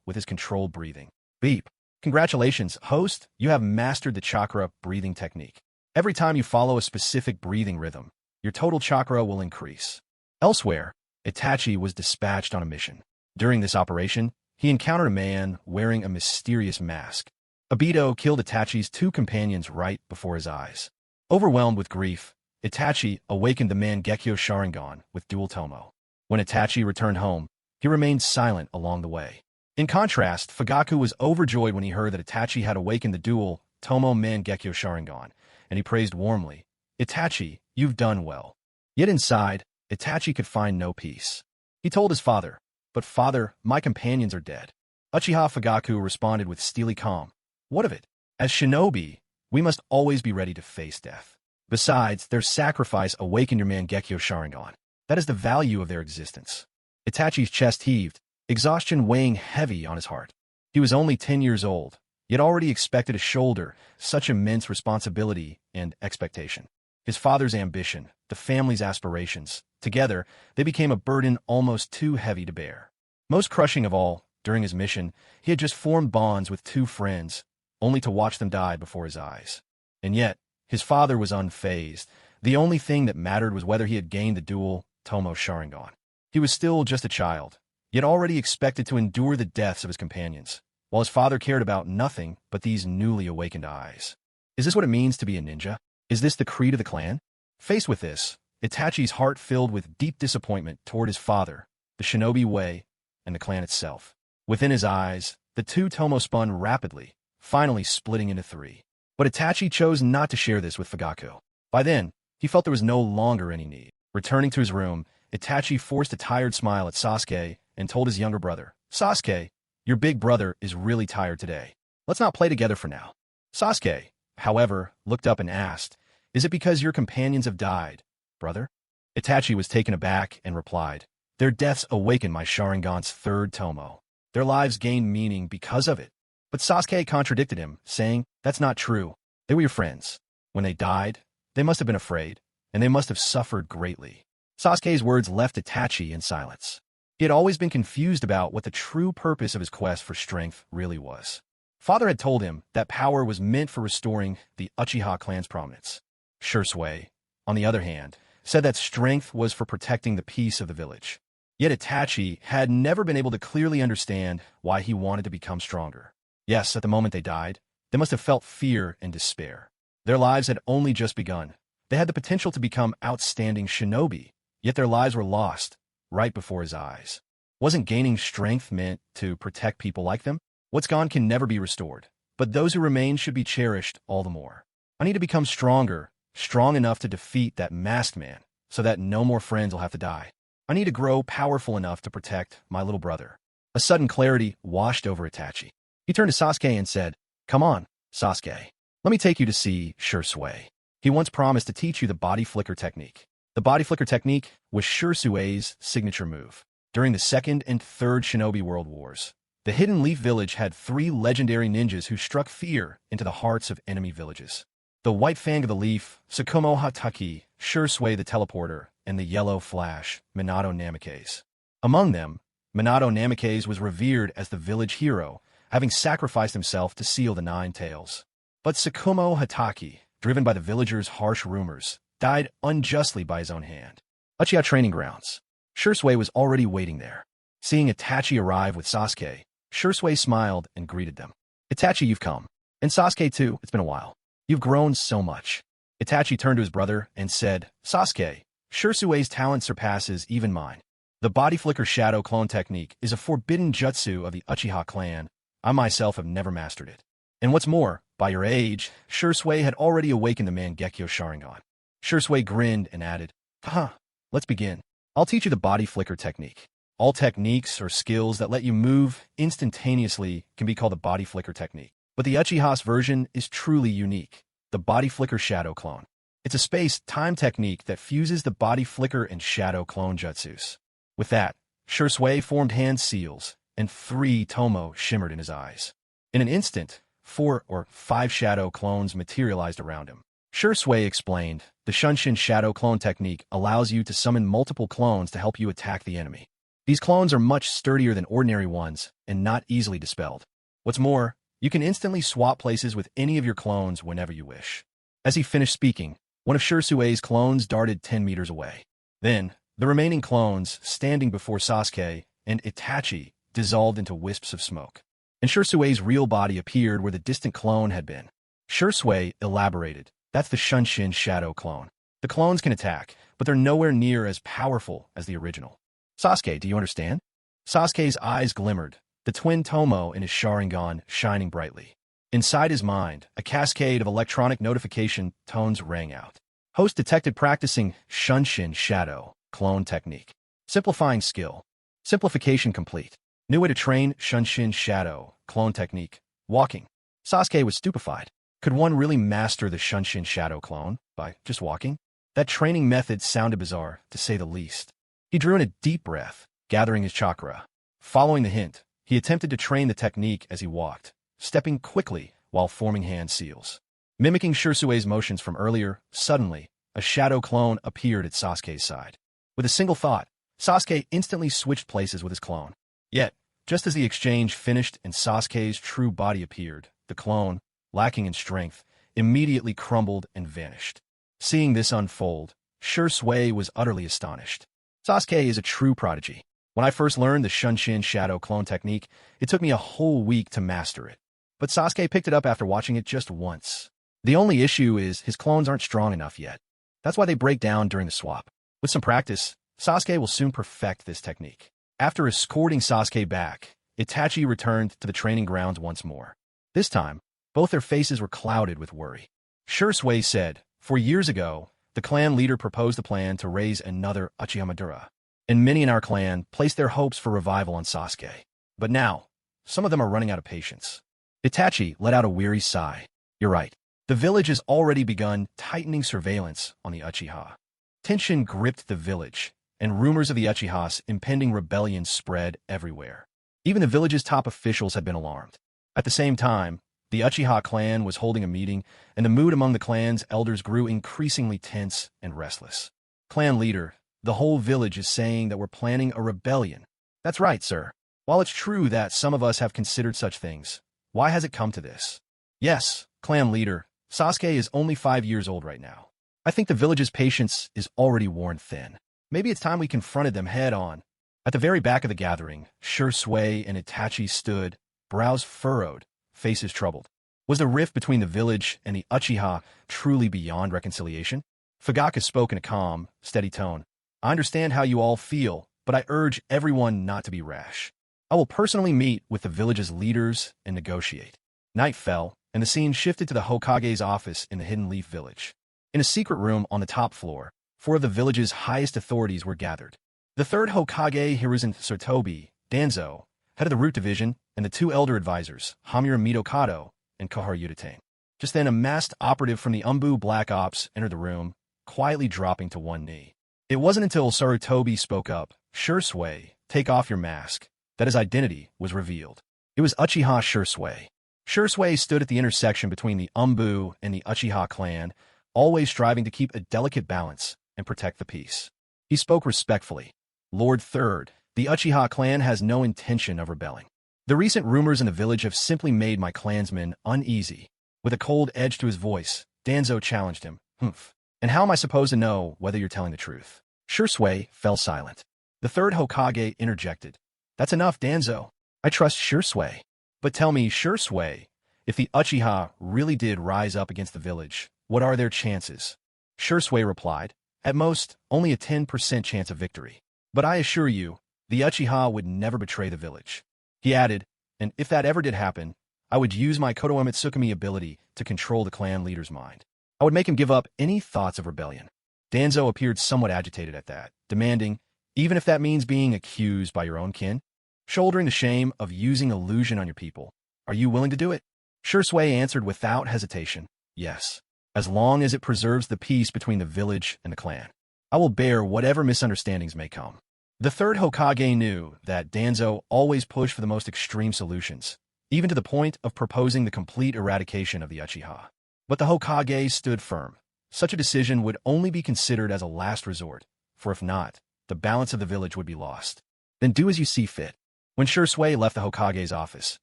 with his controlled breathing. Beep. Congratulations, host, you have mastered the chakra breathing technique. Every time you follow a specific breathing rhythm, your total chakra will increase. Elsewhere, Itachi was dispatched on a mission. During this operation, he encountered a man wearing a mysterious mask. Obito killed Itachi's two companions right before his eyes. Overwhelmed with grief, Itachi awakened the Mangekyo Sharingan with dual tomo. When Itachi returned home, he remained silent along the way. In contrast, Fugaku was overjoyed when he heard that Itachi had awakened the dual tomo Mangekyo Sharingan, and he praised warmly, "Itachi, you've done well." Yet inside, Itachi could find no peace. He told his father, "But father, my companions are dead." Uchiha Fugaku responded with steely calm, "What of it? As shinobi, we must always be ready to face death. Besides, their sacrifice awakened your Mangekyo Sharingan. That is the value of their existence." Itachi's chest heaved, exhaustion weighing heavy on his heart. He was only 10 years old, yet already expected to shoulder such immense responsibility and expectation. His father's ambition, the family's aspirations, together, they became a burden almost too heavy to bear. Most crushing of all, during his mission, he had just formed bonds with two friends, only to watch them die before his eyes. And yet, his father was unfazed. The only thing that mattered was whether he had gained the dual Tomo Sharingan. He was still just a child, yet already expected to endure the deaths of his companions, while his father cared about nothing but these newly awakened eyes. Is this what it means to be a ninja? Is this the creed of the clan? Faced with this, Itachi's heart filled with deep disappointment toward his father, the shinobi way, and the clan itself. Within his eyes, the two tomo spun rapidly, finally splitting into three. But Itachi chose not to share this with Fugaku. By then, he felt there was no longer any need. Returning to his room, Itachi forced a tired smile at Sasuke and told his younger brother, "Sasuke, your big brother is really tired today. Let's not play together for now." Sasuke, however, looked up and asked, "Is it because your companions have died, brother?" Itachi was taken aback and replied, "Their deaths awakened my Sharingan's third tomo. Their lives gained meaning because of it." But Sasuke contradicted him, saying, "That's not true. They were your friends. When they died, they must have been afraid, and they must have suffered greatly." Sasuke's words left Itachi in silence. He had always been confused about what the true purpose of his quest for strength really was. Father had told him that power was meant for restoring the Uchiha clan's prominence. Shisui, on the other hand, said that strength was for protecting the peace of the village. Yet Itachi had never been able to clearly understand why he wanted to become stronger. Yes, at the moment they died, they must have felt fear and despair. Their lives had only just begun. They had the potential to become outstanding shinobi, yet their lives were lost right before his eyes. Wasn't gaining strength meant to protect people like them? What's gone can never be restored, but those who remain should be cherished all the more. I need to become stronger, strong enough to defeat that masked man, so that no more friends will have to die. I need to grow powerful enough to protect my little brother. A sudden clarity washed over Itachi. He turned to Sasuke and said, "Come on, Sasuke. Let me take you to see Shisui. He once promised to teach you the body flicker technique." The body flicker technique was Shisui's signature move. During the Second and Third Shinobi World Wars, the Hidden Leaf Village had three legendary ninjas who struck fear into the hearts of enemy villages. The White Fang of the Leaf, Tsukumo Hatake, Shisui the Teleporter, and the Yellow Flash, Minato Namikaze. Among them, Minato Namikaze was revered as the village hero, having sacrificed himself to seal the Nine Tails. But Tsukumo Hatake, driven by the villagers' harsh rumors, died unjustly by his own hand. Uchiha Training Grounds. Shisui was already waiting there. Seeing Itachi arrive with Sasuke, Shisui smiled and greeted them. "Itachi, you've come. And Sasuke too, it's been a while. You've grown so much." Itachi turned to his brother and said, "Sasuke, Shisui's talent surpasses even mine. The body flicker shadow clone technique is a forbidden jutsu of the Uchiha clan. I myself have never mastered it. And what's more, by your age, Shisui had already awakened the Mangekyo Sharingan." Shisui grinned and added, "Haha, let's begin. I'll teach you the body flicker technique. All techniques or skills that let you move instantaneously can be called the body flicker technique. But the Uchiha's version is truly unique, the body flicker shadow clone. It's a space-time technique that fuses the body flicker and shadow clone jutsus." With that, Shisui formed hand seals, and 3 tomo shimmered in his eyes. In an instant, 4 or 5 shadow clones materialized around him. Shisui explained, "The Shunshin shadow clone technique allows you to summon multiple clones to help you attack the enemy. These clones are much sturdier than ordinary ones and not easily dispelled. What's more, you can instantly swap places with any of your clones whenever you wish." As he finished speaking, one of Shisui's clones darted 10 meters away. Then, the remaining clones, standing before Sasuke, and Itachi dissolved into wisps of smoke. And Shisui's real body appeared where the distant clone had been. Shisui elaborated, "That's the Shunshin shadow clone. The clones can attack, but they're nowhere near as powerful as the original." "Sasuke, do you understand?" Sasuke's eyes glimmered, the twin tomo in his sharingan shining brightly. Inside his mind, a cascade of electronic notification tones rang out. Host detected practicing Shunshin shadow clone technique. Simplifying skill. Simplification complete. New way to train Shunshin shadow clone technique. Walking. Sasuke was stupefied. Could one really master the Shunshin shadow clone by just walking? That training method sounded bizarre, to say the least. He drew in a deep breath, gathering his chakra. Following the hint, he attempted to train the technique as he walked, stepping quickly while forming hand seals. Mimicking Shisui's motions from earlier, suddenly, a shadow clone appeared at Sasuke's side. With a single thought, Sasuke instantly switched places with his clone. Yet, just as the exchange finished and Sasuke's true body appeared, the clone, lacking in strength, immediately crumbled and vanished. Seeing this unfold, Shisui was utterly astonished. Sasuke is a true prodigy. When I first learned the Shunshin shadow clone technique, it took me a whole week to master it. But Sasuke picked it up after watching it just once. The only issue is his clones aren't strong enough yet. That's why they break down during the swap. With some practice, Sasuke will soon perfect this technique. After escorting Sasuke back, Itachi returned to the training grounds once more. This time, both their faces were clouded with worry. Shisui said, 4 years ago, the clan leader proposed a plan to raise another Uchiha Madara, and many in our clan placed their hopes for revival on Sasuke. But now, some of them are running out of patience. Itachi let out a weary sigh. You're right. The village has already begun tightening surveillance on the Uchiha. Tension gripped the village, and rumors of the Uchiha's impending rebellion spread everywhere. Even the village's top officials had been alarmed. At the same time, the Uchiha clan was holding a meeting, and the mood among the clan's elders grew increasingly tense and restless. Clan leader, the whole village is saying that we're planning a rebellion. That's right, sir. While it's true that some of us have considered such things, why has it come to this? Yes, clan leader, Sasuke is only 5 years old right now. I think the village's patience is already worn thin. Maybe it's time we confronted them head-on. At the very back of the gathering, Shisui and Itachi stood, brows furrowed, faces troubled. Was the rift between the village and the Uchiha truly beyond reconciliation? Fugaka spoke in a calm, steady tone. I understand how you all feel, but I urge everyone not to be rash. I will personally meet with the village's leaders and negotiate. Night fell, and the scene shifted to the Hokage's office in the Hidden Leaf Village. In a secret room on the top floor, 4 of the village's highest authorities were gathered. The 3rd Hokage Hiruzen Sotobi, Danzo, head of the Root Division, and the 2 elder advisors, Hamura Mitokado and Koharu Yutane. Just then, a masked operative from the Umbu Black Ops entered the room, quietly dropping to one knee. It wasn't until Sarutobi spoke up, Shisui, take off your mask, that his identity was revealed. It was Uchiha Shisui. Shisui stood at the intersection between the Umbu and the Uchiha clan, always striving to keep a delicate balance and protect the peace. He spoke respectfully. Lord Third, the Uchiha clan has no intention of rebelling. The recent rumors in the village have simply made my clansmen uneasy. With a cold edge to his voice, Danzo challenged him. Humph. And how am I supposed to know whether you're telling the truth? Shisui fell silent. The 3rd Hokage interjected. That's enough, Danzo. I trust Shisui. But tell me, Shisui, if the Uchiha really did rise up against the village, what are their chances? Shisui replied, at most, only a 10% chance of victory. But I assure you, the Uchiha would never betray the village. He added, and if that ever did happen, I would use my Kodoa Mitsukumi ability to control the clan leader's mind. I would make him give up any thoughts of rebellion. Danzo appeared somewhat agitated at that, demanding, even if that means being accused by your own kin? Shouldering the shame of using illusion on your people, are you willing to do it? Shisui answered without hesitation, yes, as long as it preserves the peace between the village and the clan. I will bear whatever misunderstandings may come. The 3rd Hokage knew that Danzo always pushed for the most extreme solutions, even to the point of proposing the complete eradication of the Uchiha. But the Hokage stood firm. Such a decision would only be considered as a last resort, for if not, the balance of the village would be lost. Then do as you see fit. When Shisui left the Hokage's office,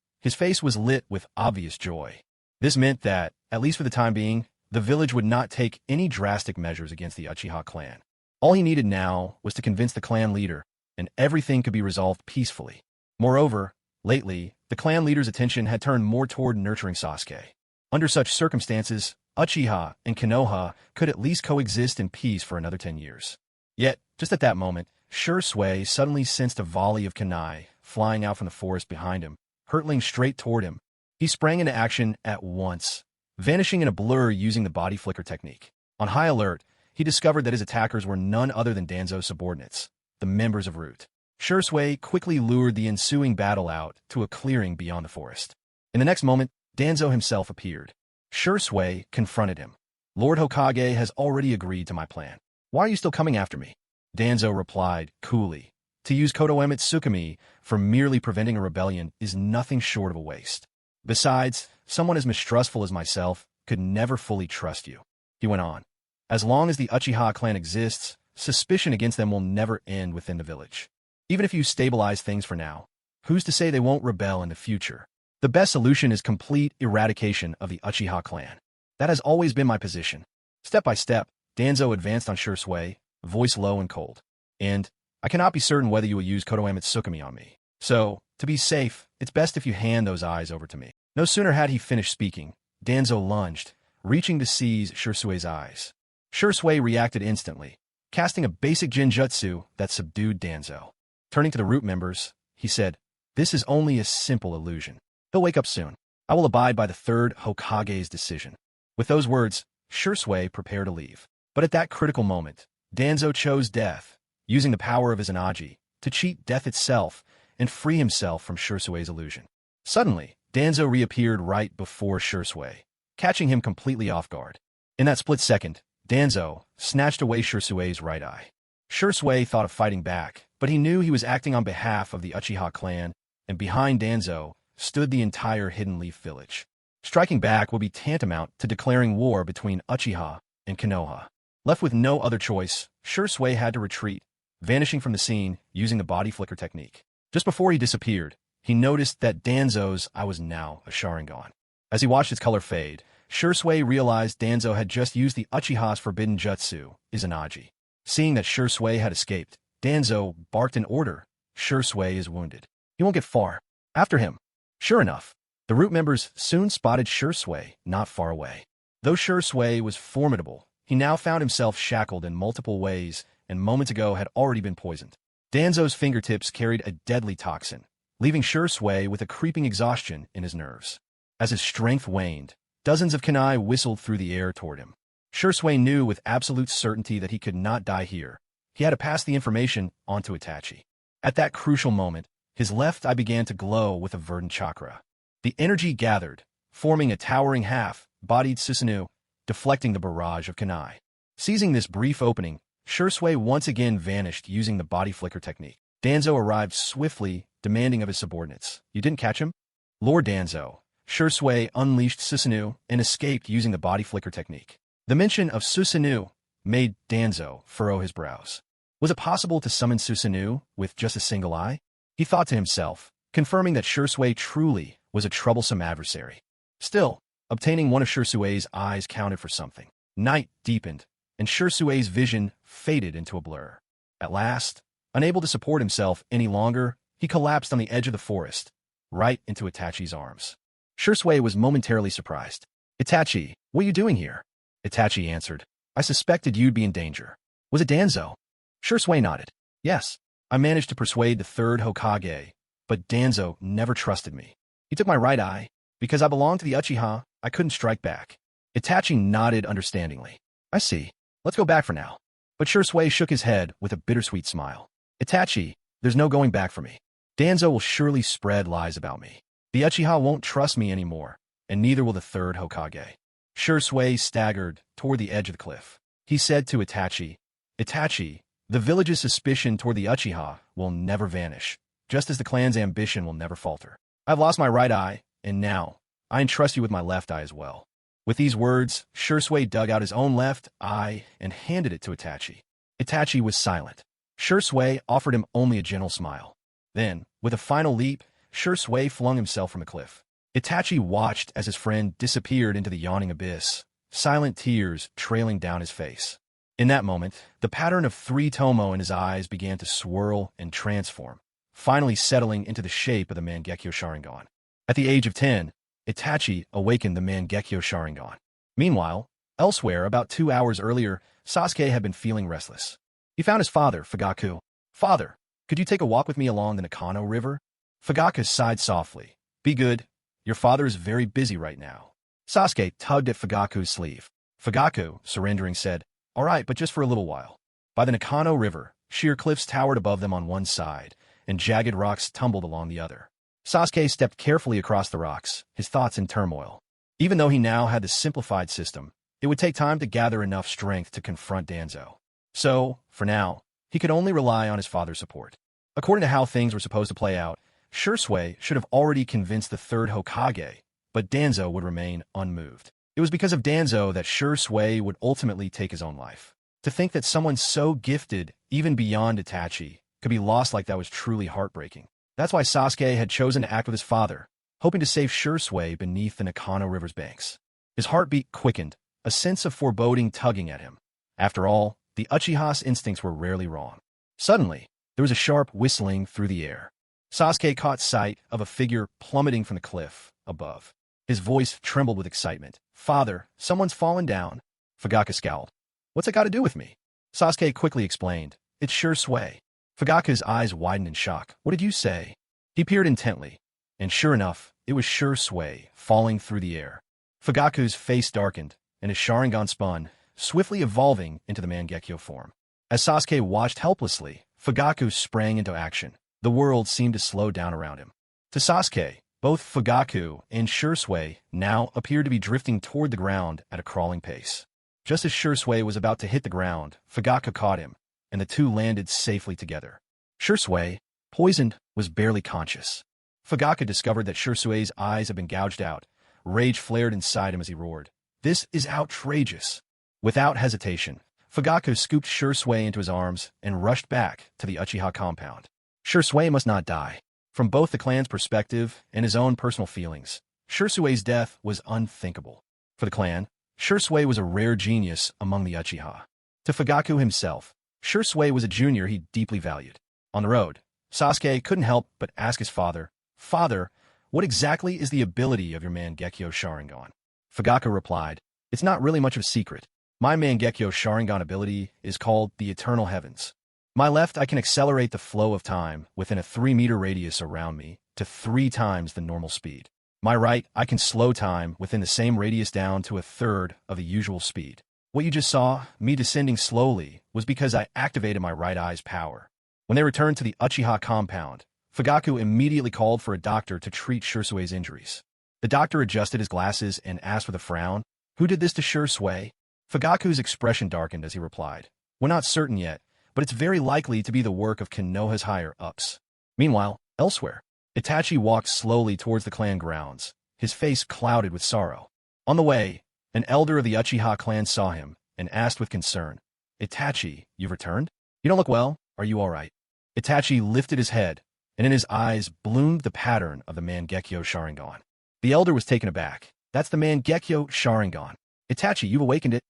his face was lit with obvious joy. This meant that, at least for the time being, the village would not take any drastic measures against the Uchiha clan. All he needed now was to convince the clan leader and everything could be resolved peacefully. Moreover, lately, the clan leader's attention had turned more toward nurturing Sasuke. Under such circumstances, Uchiha and Konoha could at least coexist in peace for another 10 years. Yet, just at that moment, Shisui suddenly sensed a volley of kunai flying out from the forest behind him, hurtling straight toward him. He sprang into action at once, vanishing in a blur using the body flicker technique. On high alert, he discovered that his attackers were none other than Danzo's subordinates, the members of Root. Shisui quickly lured the ensuing battle out to a clearing beyond the forest. In the next moment, Danzo himself appeared. Shisui confronted him. Lord Hokage has already agreed to my plan. Why are you still coming after me? Danzo replied coolly. To use Kodoeme Tsukumi for merely preventing a rebellion is nothing short of a waste. Besides, someone as mistrustful as myself could never fully trust you. He went on. As long as the Uchiha clan exists, suspicion against them will never end within the village. Even if you stabilize things for now, who's to say they won't rebel in the future? The best solution is complete eradication of the Uchiha clan. That has always been my position. Step by step, Danzo advanced on Shisui, voice low and cold. And I cannot be certain whether you will use Kodoeme Tsukumi on me. So, to be safe, it's best if you hand those eyes over to me. No sooner had he finished speaking, Danzo lunged, reaching to seize Shisui's eyes. Shisui reacted instantly, casting a basic genjutsu that subdued Danzo. Turning to the Root members, he said, "This is only a simple illusion. He'll wake up soon. I will abide by the third Hokage's decision." With those words, Shisui prepared to leave. But at that critical moment, Danzo chose death, using the power of his Anaji to cheat death itself and free himself from Shisui's illusion. Suddenly, Danzo reappeared right before Shisui, catching him completely off guard. In that split second, Danzo snatched away Shisui's right eye. Shisui thought of fighting back, but he knew he was acting on behalf of the Uchiha clan, and behind Danzo stood the entire Hidden Leaf village. Striking back would be tantamount to declaring war between Uchiha and Konoha. Left with no other choice, Shisui had to retreat, vanishing from the scene using the body flicker technique. Just before he disappeared, he noticed that Danzo's eye was now a sharingan. As he watched its color fade, Shisui realized Danzo had just used the Uchiha's forbidden jutsu, Izanaji. Seeing that Shisui had escaped, Danzo barked an order. Shisui is wounded. He won't get far. After him. Sure enough, the Root members soon spotted Shisui not far away. Though Shisui was formidable, he now found himself shackled in multiple ways and moments ago had already been poisoned. Danzo's fingertips carried a deadly toxin, leaving Shisui with a creeping exhaustion in his nerves. As his strength waned, dozens of kunai whistled through the air toward him. Shisui knew with absolute certainty that he could not die here. He had to pass the information on to Itachi. At that crucial moment, his left eye began to glow with a verdant chakra. The energy gathered, forming a towering half-bodied Susanoo, deflecting the barrage of kunai. Seizing this brief opening, Shisui once again vanished using the body flicker technique. Danzo arrived swiftly, demanding of his subordinates. "You didn't catch him?" "Lord Danzo." Shisui unleashed Susanoo and escaped using the body flicker technique. The mention of Susanoo made Danzo furrow his brows. Was it possible to summon Susanoo with just a single eye? He thought to himself, confirming that Shisui truly was a troublesome adversary. Still, obtaining one of Shisui's eyes counted for something. Night deepened, and Shisui's vision faded into a blur. At last, unable to support himself any longer, he collapsed on the edge of the forest, right into Itachi's arms. Shisui was momentarily surprised. "Itachi, what are you doing here?" Itachi answered, "I suspected you'd be in danger." "Was it Danzo?" Shisui nodded. "Yes, I managed to persuade the third Hokage, but Danzo never trusted me. He took my right eye. Because I belonged to the Uchiha, I couldn't strike back." Itachi nodded understandingly. "I see. Let's go back for now." But Shisui shook his head with a bittersweet smile. "Itachi, there's no going back for me. Danzo will surely spread lies about me. The Uchiha won't trust me anymore, and neither will the third Hokage." Shisui staggered toward the edge of the cliff. He said to Itachi, "Itachi, the village's suspicion toward the Uchiha will never vanish, just as the clan's ambition will never falter. I've lost my right eye, and now, I entrust you with my left eye as well." With these words, Shisui dug out his own left eye and handed it to Itachi. Itachi was silent. Shisui offered him only a gentle smile. Then, with a final leap, Shisui flung himself from the cliff. Itachi watched as his friend disappeared into the yawning abyss, silent tears trailing down his face. In that moment, the pattern of 3 tomo in his eyes began to swirl and transform, finally settling into the shape of the Mangekyo Sharingan. At the age of 10, Itachi awakened the Mangekyo Sharingan. Meanwhile, elsewhere, about 2 hours earlier, Sasuke had been feeling restless. He found his father, Fugaku. "Father, could you take a walk with me along the Nakano River?" Fugaku sighed softly. "Be good. Your father is very busy right now." Sasuke tugged at Fugaku's sleeve. Fugaku, surrendering, said, "All right, but just for a little while." By the Nakano River, sheer cliffs towered above them on one side, and jagged rocks tumbled along the other. Sasuke stepped carefully across the rocks, his thoughts in turmoil. Even though he now had the simplified system, it would take time to gather enough strength to confront Danzo. So, for now, he could only rely on his father's support. According to how things were supposed to play out, Shisui should have already convinced the third Hokage, but Danzo would remain unmoved. It was because of Danzo that Shisui would ultimately take his own life. To think that someone so gifted, even beyond Itachi, could be lost like that was truly heartbreaking. That's why Sasuke had chosen to act with his father, hoping to save Shisui beneath the Nakano River's banks. His heartbeat quickened, a sense of foreboding tugging at him. After all, the Uchiha's instincts were rarely wrong. Suddenly, there was a sharp whistling through the air. Sasuke caught sight of a figure plummeting from the cliff above. His voice trembled with excitement. "Father, someone's fallen down." Fugaku scowled. "What's it got to do with me?" Sasuke quickly explained. "It's Shisui." Fugaku's eyes widened in shock. "What did you say?" He peered intently, and sure enough, it was Shisui falling through the air. Fugaku's face darkened, and his Sharingan spun, swiftly evolving into the Mangekyo form. As Sasuke watched helplessly, Fugaku sprang into action. The world seemed to slow down around him. To Sasuke, both Fugaku and Shisui now appeared to be drifting toward the ground at a crawling pace. Just as Shisui was about to hit the ground, Fugaku caught him, and the two landed safely together. Shisui, poisoned, was barely conscious. Fugaku discovered that Shisui's eyes had been gouged out. Rage flared inside him as he roared. "This is outrageous!" Without hesitation, Fugaku scooped Shisui into his arms and rushed back to the Uchiha compound. Shisui must not die. From both the clan's perspective and his own personal feelings, Shisui's death was unthinkable. For the clan, Shisui was a rare genius among the Uchiha. To Fugaku himself, Shisui was a junior he deeply valued. On the road, Sasuke couldn't help but ask his father, "Father, what exactly is the ability of your Mangekyo Sharingan?" Fugaku replied, "It's not really much of a secret. My Mangekyo Sharingan ability is called the Eternal Heavens. My left, I can accelerate the flow of time within a 3-meter radius around me to 3 times the normal speed. My right, I can slow time within the same radius down to 1/3 of the usual speed. What you just saw, me descending slowly, was because I activated my right eye's power." When they returned to the Uchiha compound, Fugaku immediately called for a doctor to treat Shisui's injuries. The doctor adjusted his glasses and asked with a frown, "Who did this to Shisui?" Fugaku's expression darkened as he replied, "We're not certain yet, but it's very likely to be the work of Konoha's higher-ups." Meanwhile, elsewhere, Itachi walked slowly towards the clan grounds, his face clouded with sorrow. On the way, an elder of the Uchiha clan saw him and asked with concern, "Itachi, you've returned? You don't look well. Are you all right?" Itachi lifted his head, and in his eyes bloomed the pattern of the Mangekyo Sharingan. The elder was taken aback. "That's the Mangekyo Sharingan. Itachi, you've awakened it."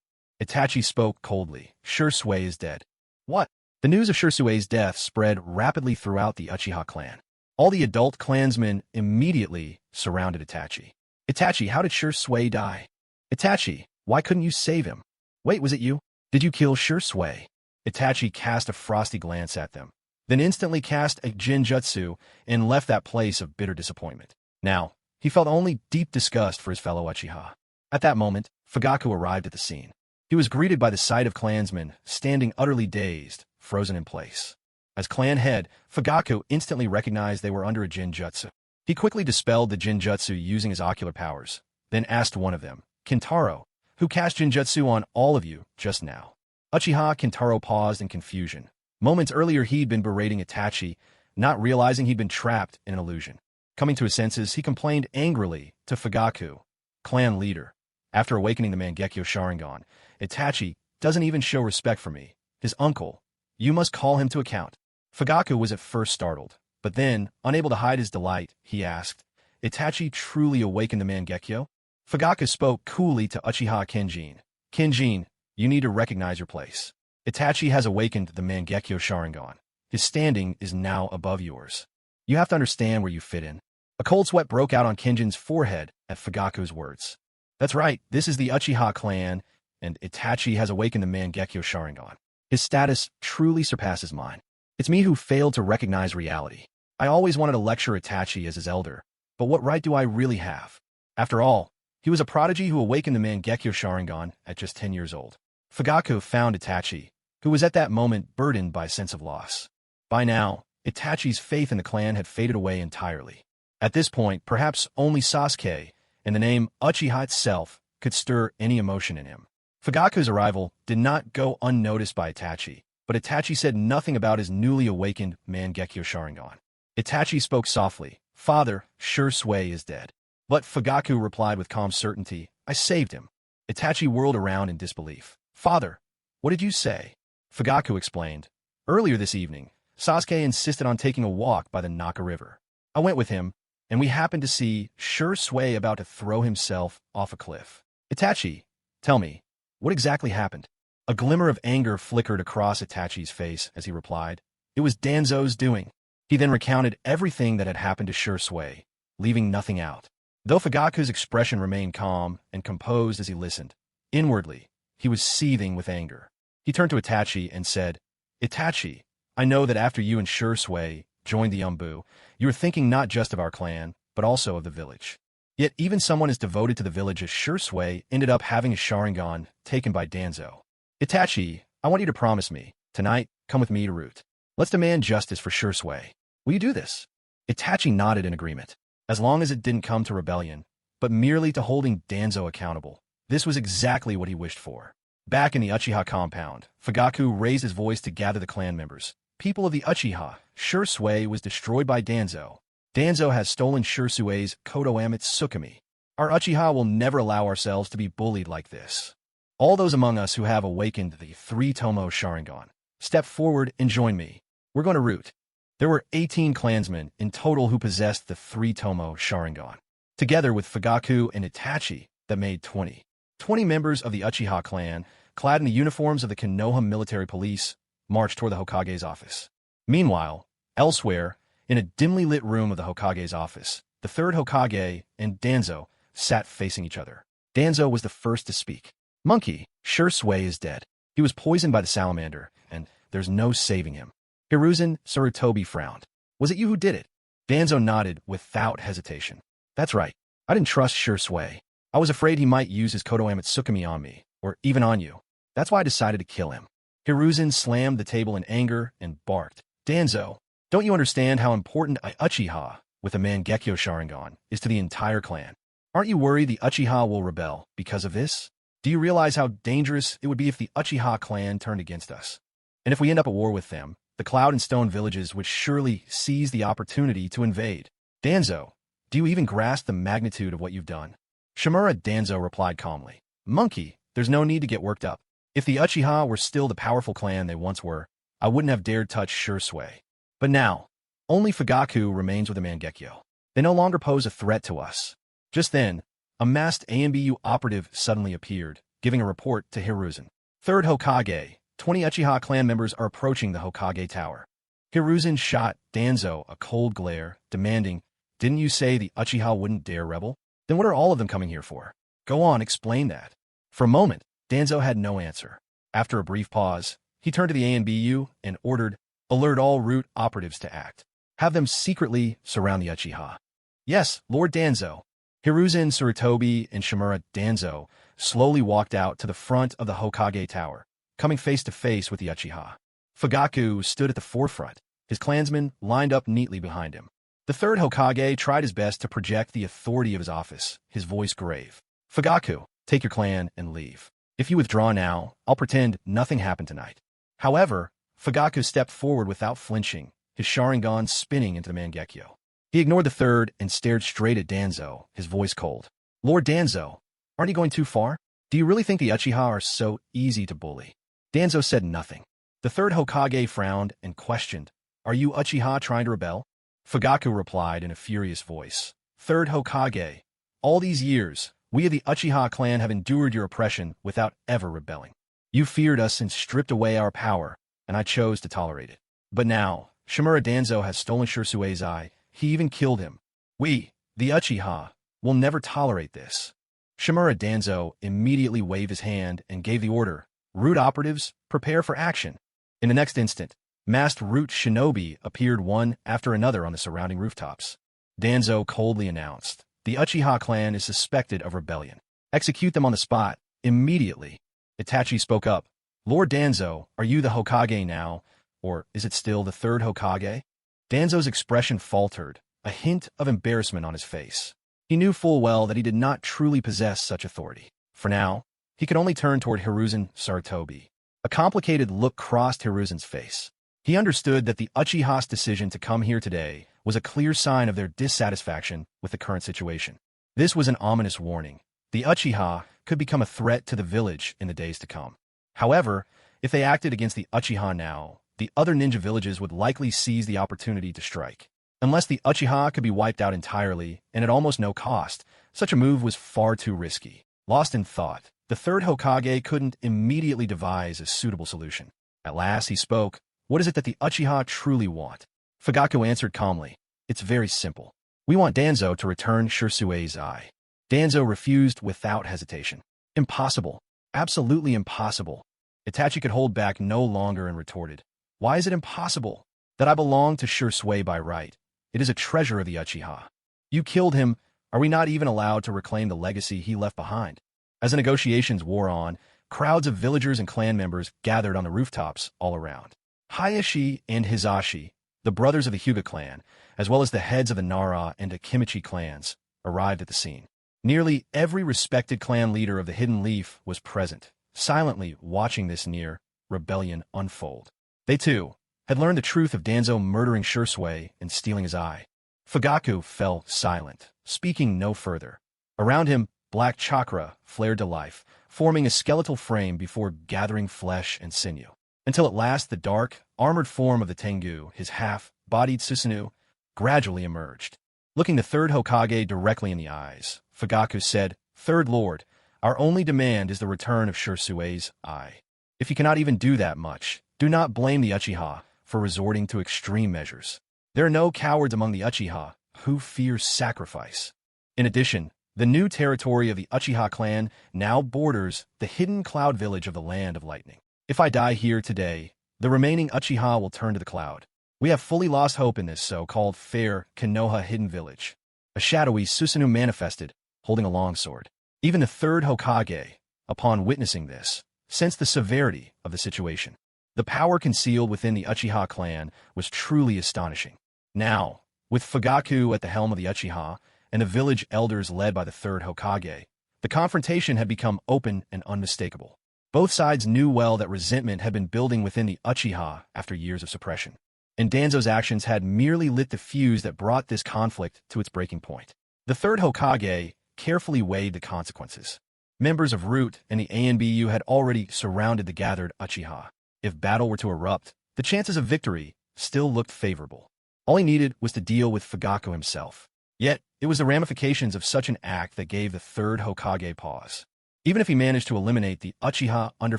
Itachi spoke coldly. "Shisui is dead." "What?" The news of Shisui's death spread rapidly throughout the Uchiha clan. All the adult clansmen immediately surrounded Itachi. "Itachi, how did Shisui die?" "Itachi, why couldn't you save him?" "Wait, was it you? Did you kill Shisui?" Itachi cast a frosty glance at them, then instantly cast a genjutsu and left that place of bitter disappointment. Now, he felt only deep disgust for his fellow Uchiha. At that moment, Fugaku arrived at the scene. He was greeted by the sight of clansmen standing utterly dazed, frozen in place. As clan head, Fugaku instantly recognized they were under a genjutsu. He quickly dispelled the genjutsu using his ocular powers, then asked one of them, "Kintaro, who cast genjutsu on all of you just now?" Uchiha Kintaro paused in confusion. Moments earlier he'd been berating Itachi, not realizing he'd been trapped in an illusion. Coming to his senses, he complained angrily to Fugaku, clan leader. "After awakening the Mangekyo Sharingan, Itachi doesn't even show respect for me, his uncle. You must call him to account." Fugaku was at first startled, but then, unable to hide his delight, he asked, "Itachi truly awakened the Mangekyo?" Fugaku spoke coolly to Uchiha Kenjin. "Kenjin, You need to recognize your place. Itachi has awakened the Mangekyo Sharingan. His standing is now above yours. You have to understand where you fit in. A cold sweat broke out on Kinjin's forehead at Fugaku's words. That's right, this is the Uchiha clan, and Itachi has awakened the Mangekyo Sharingan. His status truly surpasses mine. It's me who failed to recognize reality. I always wanted to lecture Itachi as his elder, but what right do I really have? After all, he was a prodigy who awakened the Mangekyo Sharingan at just 10 years old. Fugaku found Itachi, who was at that moment burdened by a sense of loss. By now, Itachi's faith in the clan had faded away entirely. At this point, perhaps only Sasuke, and the name Uchiha itself, could stir any emotion in him. Fugaku's arrival did not go unnoticed by Itachi, but Itachi said nothing about his newly awakened Mangekyo Sharingan. Itachi spoke softly, "Father, Shisui is dead." But Fugaku replied with calm certainty, "I saved him." Itachi whirled around in disbelief. "Father, what did you say?" Fugaku explained. "Earlier this evening, Sasuke insisted on taking a walk by the Naka River. I went with him, and we happened to see Shisui about to throw himself off a cliff. Itachi, tell me, what exactly happened?" A glimmer of anger flickered across Itachi's face as he replied, "It was Danzo's doing." He then recounted everything that had happened to Shisui, leaving nothing out. Though Fugaku's expression remained calm and composed as he listened, inwardly, he was seething with anger. He turned to Itachi and said, "Itachi, I know that after you and Shisui joined the Umbu, you were thinking not just of our clan, but also of the village. Yet even someone as devoted to the village as Shisui ended up having a Sharingan taken by Danzo. Itachi, I want you to promise me, tonight, come with me to Root. Let's demand justice for Shisui. Will you do this?" Itachi nodded in agreement. As long as it didn't come to rebellion, but merely to holding Danzo accountable, this was exactly what he wished for. Back in the Uchiha compound, Fugaku raised his voice to gather the clan members. "People of the Uchiha, Shisui was destroyed by Danzo. Danzo has stolen Shisui's Konoha Tsukumi. Our Uchiha will never allow ourselves to be bullied like this. All those among us who have awakened the three-tomo Sharingan, step forward and join me. We're going to Root." There were 18 clansmen in total who possessed the three-tomo Sharingan. Together with Fugaku and Itachi, that made 20. 20 members of the Uchiha clan, clad in the uniforms of the Konoha military police, marched toward the Hokage's office. Meanwhile, elsewhere, in a dimly lit room of the Hokage's office, the third Hokage and Danzo sat facing each other. Danzo was the first to speak. "Monkey, Shisui is dead. He was poisoned by the salamander, and there's no saving him." Hiruzen Sarutobi frowned. "Was it you who did it?" Danzo nodded without hesitation. "That's right. I didn't trust Shisui. I was afraid he might use his Konoha Tsukumi on me, or even on you. That's why I decided to kill him." Hiruzen slammed the table in anger and barked, "Danzo, don't you understand how important a Uchiha, with a Mangekyo Sharingan, is to the entire clan? Aren't you worried the Uchiha will rebel because of this? Do you realize how dangerous it would be if the Uchiha clan turned against us? And if we end up at war with them, the Cloud and Stone villages would surely seize the opportunity to invade. Danzo, do you even grasp the magnitude of what you've done?" Shimura Danzo replied calmly, "Monkey, there's no need to get worked up. If the Uchiha were still the powerful clan they once were, I wouldn't have dared touch Shisui. But now, only Fugaku remains with the Mangekyo. They no longer pose a threat to us." Just then, a masked AMBU operative suddenly appeared, giving a report to Hiruzen. "Third Hokage, 20 Uchiha clan members are approaching the Hokage Tower." Hiruzen shot Danzo a cold glare, demanding, "Didn't you say the Uchiha wouldn't dare rebel? Then what are all of them coming here for? Go on, explain that." For a moment, Danzo had no answer. After a brief pause, he turned to the ANBU and ordered, "Alert all Root operatives to act. Have them secretly surround the Uchiha." "Yes, Lord Danzo." Hiruzen Sarutobi and Shimura Danzo slowly walked out to the front of the Hokage Tower, coming face to face with the Uchiha. Fugaku stood at the forefront, his clansmen lined up neatly behind him. The third Hokage tried his best to project the authority of his office, his voice grave. "Fugaku, take your clan and leave. If you withdraw now, I'll pretend nothing happened tonight." However, Fugaku stepped forward without flinching, his Sharingan spinning into the Mangekyo. He ignored the third and stared straight at Danzo, his voice cold. "Lord Danzo, aren't you going too far? Do you really think the Uchiha are so easy to bully?" Danzo said nothing. The third Hokage frowned and questioned, "Are you Uchiha trying to rebel?" Fugaku replied in a furious voice, "Third Hokage, all these years, we of the Uchiha clan have endured your oppression without ever rebelling. You feared us and stripped away our power, and I chose to tolerate it. But now, Shimura Danzo has stolen Shisui's eye. He even killed him. We, the Uchiha, will never tolerate this. Shimura Danzo immediately waved his hand and gave the order, "Root operatives, prepare for action." In the next instant, masked root shinobi appeared one after another on the surrounding rooftops. Danzo coldly announced, "The Uchiha clan is suspected of rebellion. Execute them on the spot, immediately." Itachi spoke up, "Lord Danzo, are you the Hokage now, or is it still the third Hokage?" Danzo's expression faltered, a hint of embarrassment on his face. He knew full well that he did not truly possess such authority. For now, he could only turn toward Hiruzen Sarutobi. A complicated look crossed Hiruzen's face. He understood that the Uchiha's decision to come here today was a clear sign of their dissatisfaction with the current situation. This was an ominous warning. The Uchiha could become a threat to the village in the days to come. However, if they acted against the Uchiha now, the other ninja villages would likely seize the opportunity to strike. Unless the Uchiha could be wiped out entirely, and at almost no cost, such a move was far too risky. Lost in thought, the third Hokage couldn't immediately devise a suitable solution. At last he spoke, "What is it that the Uchiha truly want?" Fugaku answered calmly, "It's very simple. We want Danzo to return Shisui's eye." Danzo refused without hesitation. "Impossible. Absolutely impossible." Itachi could hold back no longer and retorted, "Why is it impossible? That I belong to Shisui by right. It is a treasure of the Uchiha. You killed him. Are we not even allowed to reclaim the legacy he left behind?" As the negotiations wore on, crowds of villagers and clan members gathered on the rooftops all around. Hayashi and Hisashi, the brothers of the Hyuga clan, as well as the heads of the Nara and Akimichi clans, arrived at the scene. Nearly every respected clan leader of the Hidden Leaf was present, silently watching this near rebellion unfold. They, too, had learned the truth of Danzo murdering Shisui and stealing his eye. Fugaku fell silent, speaking no further. Around him, black chakra flared to life, forming a skeletal frame before gathering flesh and sinew. Until at last the dark, armored form of the Tengu, his half-bodied Susanoo, gradually emerged. Looking the third Hokage directly in the eyes, Fugaku said, "Third Lord, our only demand is the return of Shisui's eye. If you cannot even do that much, do not blame the Uchiha for resorting to extreme measures. There are no cowards among the Uchiha who fear sacrifice." In addition, the new territory of the Uchiha clan now borders the hidden cloud village of the Land of Lightning. "If I die here today, the remaining Uchiha will turn to the cloud. We have fully lost hope in this so-called fair Konoha hidden village." A shadowy Susanoo manifested, holding a longsword. Even the third Hokage, upon witnessing this, sensed the severity of the situation. The power concealed within the Uchiha clan was truly astonishing. Now, with Fugaku at the helm of the Uchiha and the village elders led by the third Hokage, the confrontation had become open and unmistakable. Both sides knew well that resentment had been building within the Uchiha after years of suppression, and Danzo's actions had merely lit the fuse that brought this conflict to its breaking point. The third Hokage carefully weighed the consequences. Members of Root and the ANBU had already surrounded the gathered Uchiha. If battle were to erupt, the chances of victory still looked favorable. All he needed was to deal with Fugaku himself. Yet, it was the ramifications of such an act that gave the third Hokage pause. Even if he managed to eliminate the Uchiha under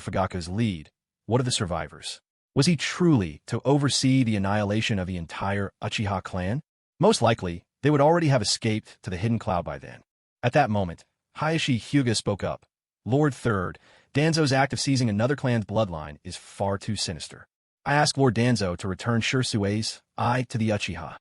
Fugaku's lead, what of the survivors? Was he truly to oversee the annihilation of the entire Uchiha clan? Most likely, they would already have escaped to the hidden cloud by then. At that moment, Hayashi Hyuga spoke up. "Lord Third, Danzo's act of seizing another clan's bloodline is far too sinister. I ask Lord Danzo to return Shisui's eye to the Uchiha."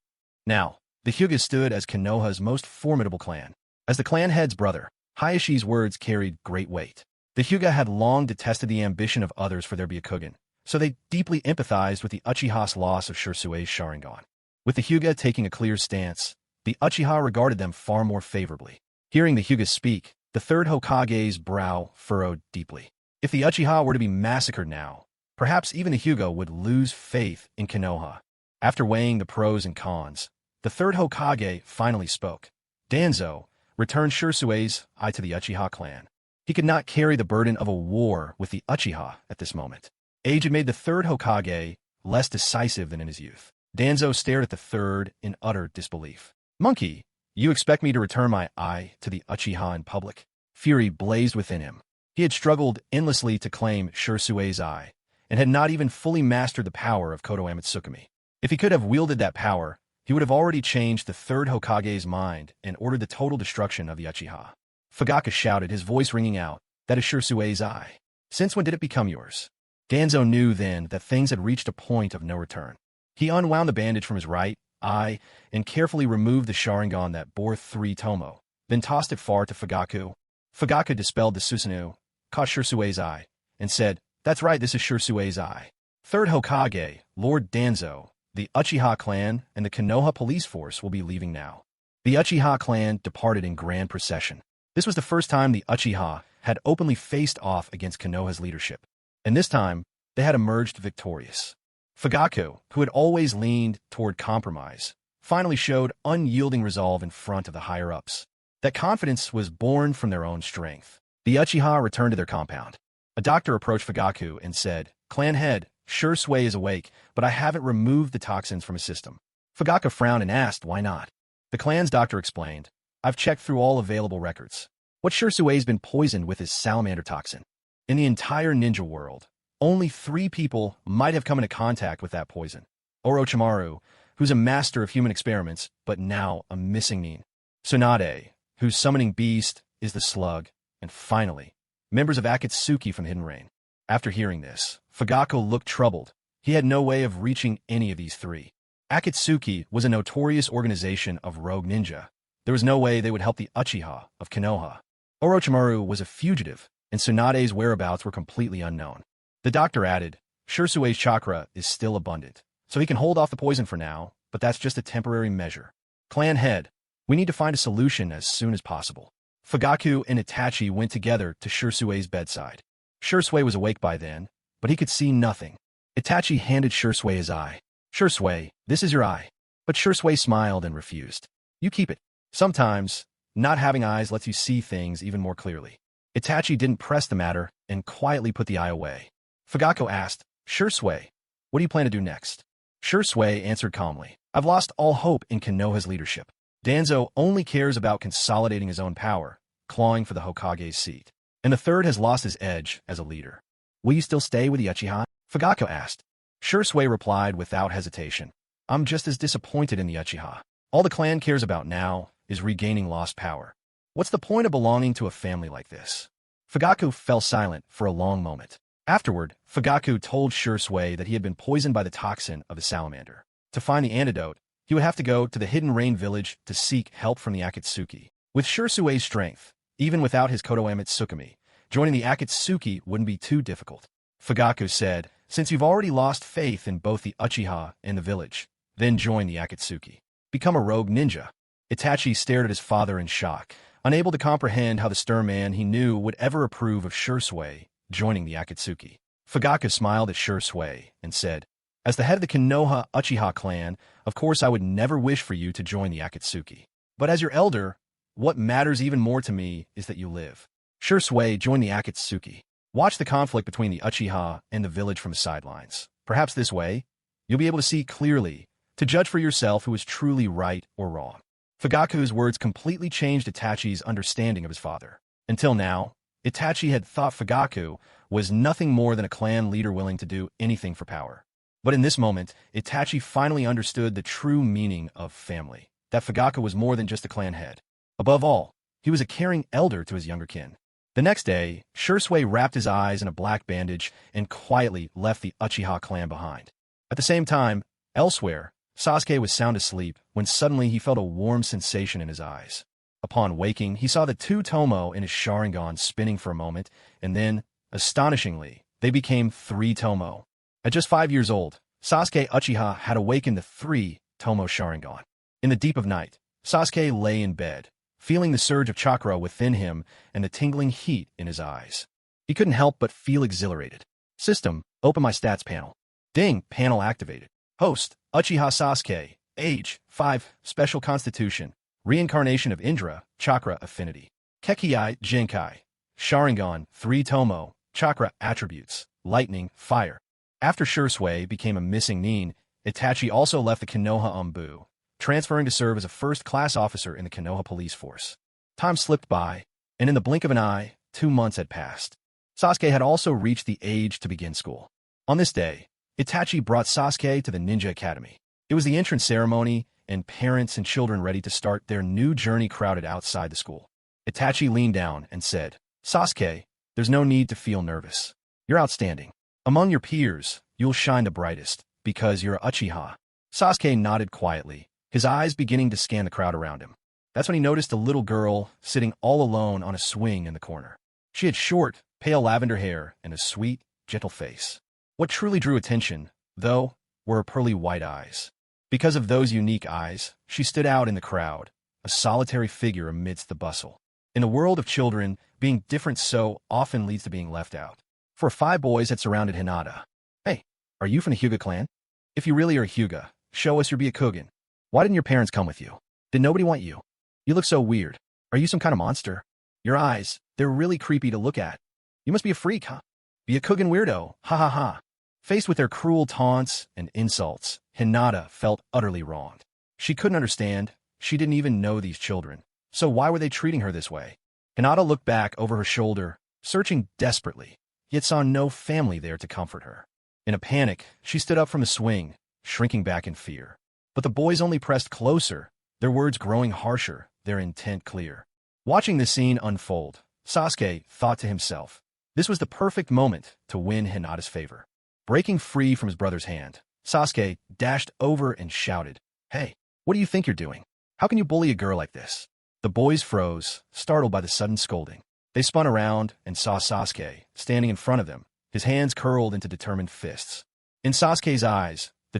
Now, the Hyugas stood as Konoha's most formidable clan. As the clan head's brother, Hayashi's words carried great weight. The Hyuga had long detested the ambition of others for their Byakugan, so they deeply empathized with the Uchiha's loss of Shisui's sharingan. With the Hyuga taking a clear stance, the Uchiha regarded them far more favorably. Hearing the Hyugas speak, the third Hokage's brow furrowed deeply. If the Uchiha were to be massacred now, perhaps even the Hyuga would lose faith in Konoha. After weighing the pros and cons, the third Hokage finally spoke. "Danzo, return Shisui's eye to the Uchiha clan." He could not carry the burden of a war with the Uchiha at this moment. Age had made the third Hokage less decisive than in his youth. Danzo stared at the third in utter disbelief. "Monkey, you expect me to return my eye to the Uchiha in public?" Fury blazed within him. He had struggled endlessly to claim Shisui's eye, and had not even fully mastered the power of Konoha Tsukumi. If he could have wielded that power, he would have already changed the third Hokage's mind and ordered the total destruction of the Uchiha. Fugaku shouted, his voice ringing out, "That is Shisui's eye. Since when did it become yours?" Danzo knew then that things had reached a point of no return. He unwound the bandage from his right eye and carefully removed the sharingan that bore 3 tomo, then tossed it far to Fugaku. Fugaku dispelled the Susanoo, caught Shisui's eye, and said, "That's right, this is Shisui's eye." Third Hokage, Lord Danzo, the Uchiha clan, and the Konoha police force will be leaving now. The Uchiha clan departed in grand procession. This was the first time the Uchiha had openly faced off against Konoha's leadership, and this time they had emerged victorious. Fugaku, who had always leaned toward compromise, finally showed unyielding resolve in front of the higher-ups. That confidence was born from their own strength. The Uchiha returned to their compound. A doctor approached Fugaku and said, "Clan head, Shisui is awake, but I haven't removed the toxins from his system." Fugaku frowned and asked, "Why not?" The clan's doctor explained, "I've checked through all available records. What Shisui's been poisoned with is salamander toxin. In the entire ninja world, only 3 people might have come into contact with that poison. Orochimaru, who's a master of human experiments, but now a missing nin. Tsunade, whose summoning beast is the slug. And finally, members of Akatsuki from the Hidden Rain." After hearing this, Fugaku looked troubled. He had no way of reaching any of these 3. Akatsuki was a notorious organization of rogue ninja. There was no way they would help the Uchiha of Konoha. Orochimaru was a fugitive, and Tsunade's whereabouts were completely unknown. The doctor added, "Shisui's chakra is still abundant, so he can hold off the poison for now, but that's just a temporary measure. Clan head, we need to find a solution as soon as possible." Fugaku and Itachi went together to Shisui's bedside. Shisui was awake by then, but he could see nothing. Itachi handed Shisui his eye. "Shisui, this is your eye." But Shisui smiled and refused. "You keep it. Sometimes, not having eyes lets you see things even more clearly." Itachi didn't press the matter and quietly put the eye away. Fugaku asked, "Shisui, what do you plan to do next?" Shisui answered calmly, "I've lost all hope in Konoha's leadership. Danzo only cares about consolidating his own power, clawing for the Hokage's seat. And the third has lost his edge as a leader. Will you still stay with the Uchiha?" Fugaku asked. Shisui replied without hesitation, "I'm just as disappointed in the Uchiha. All the clan cares about now is regaining lost power. What's the point of belonging to a family like this?" Fugaku fell silent for a long moment. Afterward, Fugaku told Shisui that he had been poisoned by the toxin of the salamander. To find the antidote, he would have to go to the Hidden Rain village to seek help from the Akatsuki. With Shisui's strength, even without his Konoha Tsukumi, joining the Akatsuki wouldn't be too difficult. Fugaku said, "Since you've already lost faith in both the Uchiha and the village, then join the Akatsuki. Become a rogue ninja." Itachi stared at his father in shock, unable to comprehend how the stern man he knew would ever approve of Shisui joining the Akatsuki. Fugaku smiled at Shisui and said, "As the head of the Konoha Uchiha clan, of course I would never wish for you to join the Akatsuki. But as your elder, what matters even more to me is that you live. Shisui, join the Akatsuki. Watch the conflict between the Uchiha and the village from the sidelines. Perhaps this way, you'll be able to see clearly, to judge for yourself who is truly right or wrong." Fugaku's words completely changed Itachi's understanding of his father. Until now, Itachi had thought Fugaku was nothing more than a clan leader willing to do anything for power. But in this moment, Itachi finally understood the true meaning of family, that Fugaku was more than just a clan head. Above all, he was a caring elder to his younger kin. The next day, Shisui wrapped his eyes in a black bandage and quietly left the Uchiha clan behind. At the same time, elsewhere, Sasuke was sound asleep when suddenly he felt a warm sensation in his eyes. Upon waking, he saw the 2 tomo in his sharingan spinning for a moment, and then, astonishingly, they became 3 tomo. At just 5 years old, Sasuke Uchiha had awakened the 3 tomo sharingan. In the deep of night, Sasuke lay in bed, feeling the surge of chakra within him and the tingling heat in his eyes. He couldn't help but feel exhilarated. System, open my stats panel. Ding, panel activated. Host, Uchiha Sasuke. Age, 5, special constitution. Reincarnation of Indra, chakra affinity. Kekkei Jinkai. Sharingan, 3 tomo, chakra attributes, lightning, fire. After Shisui became a missing nin, Itachi also left the Konoha Umbu, transferring to serve as a first-class officer in the Konoha police force. Time slipped by, and in the blink of an eye, 2 months had passed. Sasuke had also reached the age to begin school. On this day, Itachi brought Sasuke to the Ninja Academy. It was the entrance ceremony, and parents and children ready to start their new journey crowded outside the school. Itachi leaned down and said, "Sasuke, there's no need to feel nervous. You're outstanding. Among your peers, you'll shine the brightest, because you're Uchiha." Sasuke nodded quietly, his eyes beginning to scan the crowd around him. That's when he noticed a little girl sitting all alone on a swing in the corner. She had short, pale lavender hair and a sweet, gentle face. What truly drew attention, though, were her pearly white eyes. Because of those unique eyes, she stood out in the crowd, a solitary figure amidst the bustle. In the world of children, being different so often leads to being left out. For 5 boys had surrounded Hinata. "Hey, are you from the Hyuga clan? If you really are a Hyuga, show us your Byakugan. Why didn't your parents come with you? Did nobody want you? You look so weird. Are you some kind of monster? Your eyes, they're really creepy to look at. You must be a freak, huh? Byakugan weirdo, ha ha ha." Faced with their cruel taunts and insults, Hinata felt utterly wronged. She couldn't understand. She didn't even know these children. So why were they treating her this way? Hinata looked back over her shoulder, searching desperately, yet saw no family there to comfort her. In a panic, she stood up from the swing, shrinking back in fear. But the boys only pressed closer, their words growing harsher, their intent clear. Watching this scene unfold, Sasuke thought to himself, this was the perfect moment to win Hinata's favor. Breaking free from his brother's hand, Sasuke dashed over and shouted, "Hey, what do you think you're doing? How can you bully a girl like this?" The boys froze, startled by the sudden scolding. They spun around and saw Sasuke standing in front of them, his hands curled into determined fists. In Sasuke's eyes, the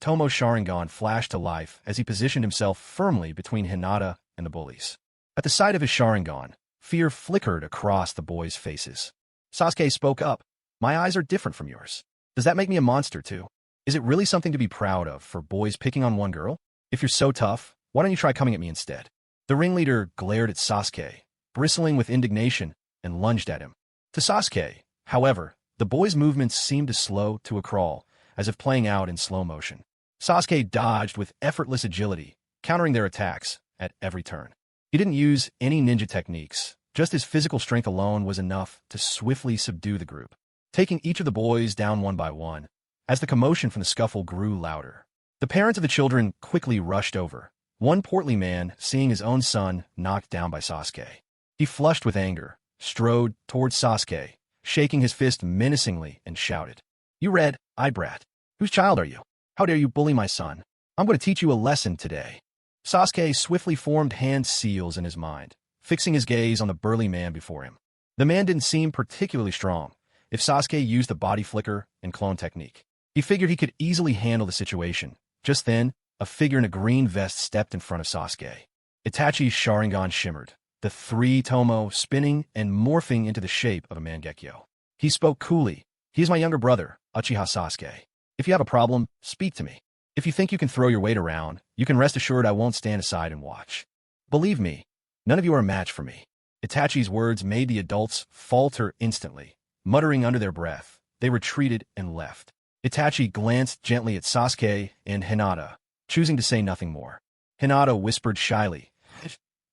Tomo Sharingan flashed to life as he positioned himself firmly between Hinata and the bullies. At the sight of his Sharingan, fear flickered across the boys' faces. Sasuke spoke up, "My eyes are different from yours. Does that make me a monster too? Is it really something to be proud of for boys picking on one girl? If you're so tough, why don't you try coming at me instead?" The ringleader glared at Sasuke, bristling with indignation, and lunged at him. To Sasuke, however, the boy's movements seemed to slow to a crawl, as if playing out in slow motion. Sasuke dodged with effortless agility, countering their attacks at every turn. He didn't use any ninja techniques, just his physical strength alone was enough to swiftly subdue the group, taking each of the boys down one by one. As the commotion from the scuffle grew louder, the parents of the children quickly rushed over, one portly man seeing his own son knocked down by Sasuke. He flushed with anger, strode towards Sasuke, shaking his fist menacingly, and shouted, "You red-eyed brat! Whose child are you? How dare you bully my son? I'm going to teach you a lesson today." Sasuke swiftly formed hand seals in his mind, fixing his gaze on the burly man before him. The man didn't seem particularly strong. If Sasuke used the body flicker and clone technique, he figured he could easily handle the situation. Just then, a figure in a green vest stepped in front of Sasuke. Itachi's Sharingan shimmered, the 3 Tomo spinning and morphing into the shape of a Mangekyo. He spoke coolly, "He is my younger brother, Uchiha Sasuke. If you have a problem, speak to me. If you think you can throw your weight around, you can rest assured I won't stand aside and watch. Believe me, none of you are a match for me." Itachi's words made the adults falter instantly. Muttering under their breath, they retreated and left. Itachi glanced gently at Sasuke and Hinata, choosing to say nothing more. Hinata whispered shyly,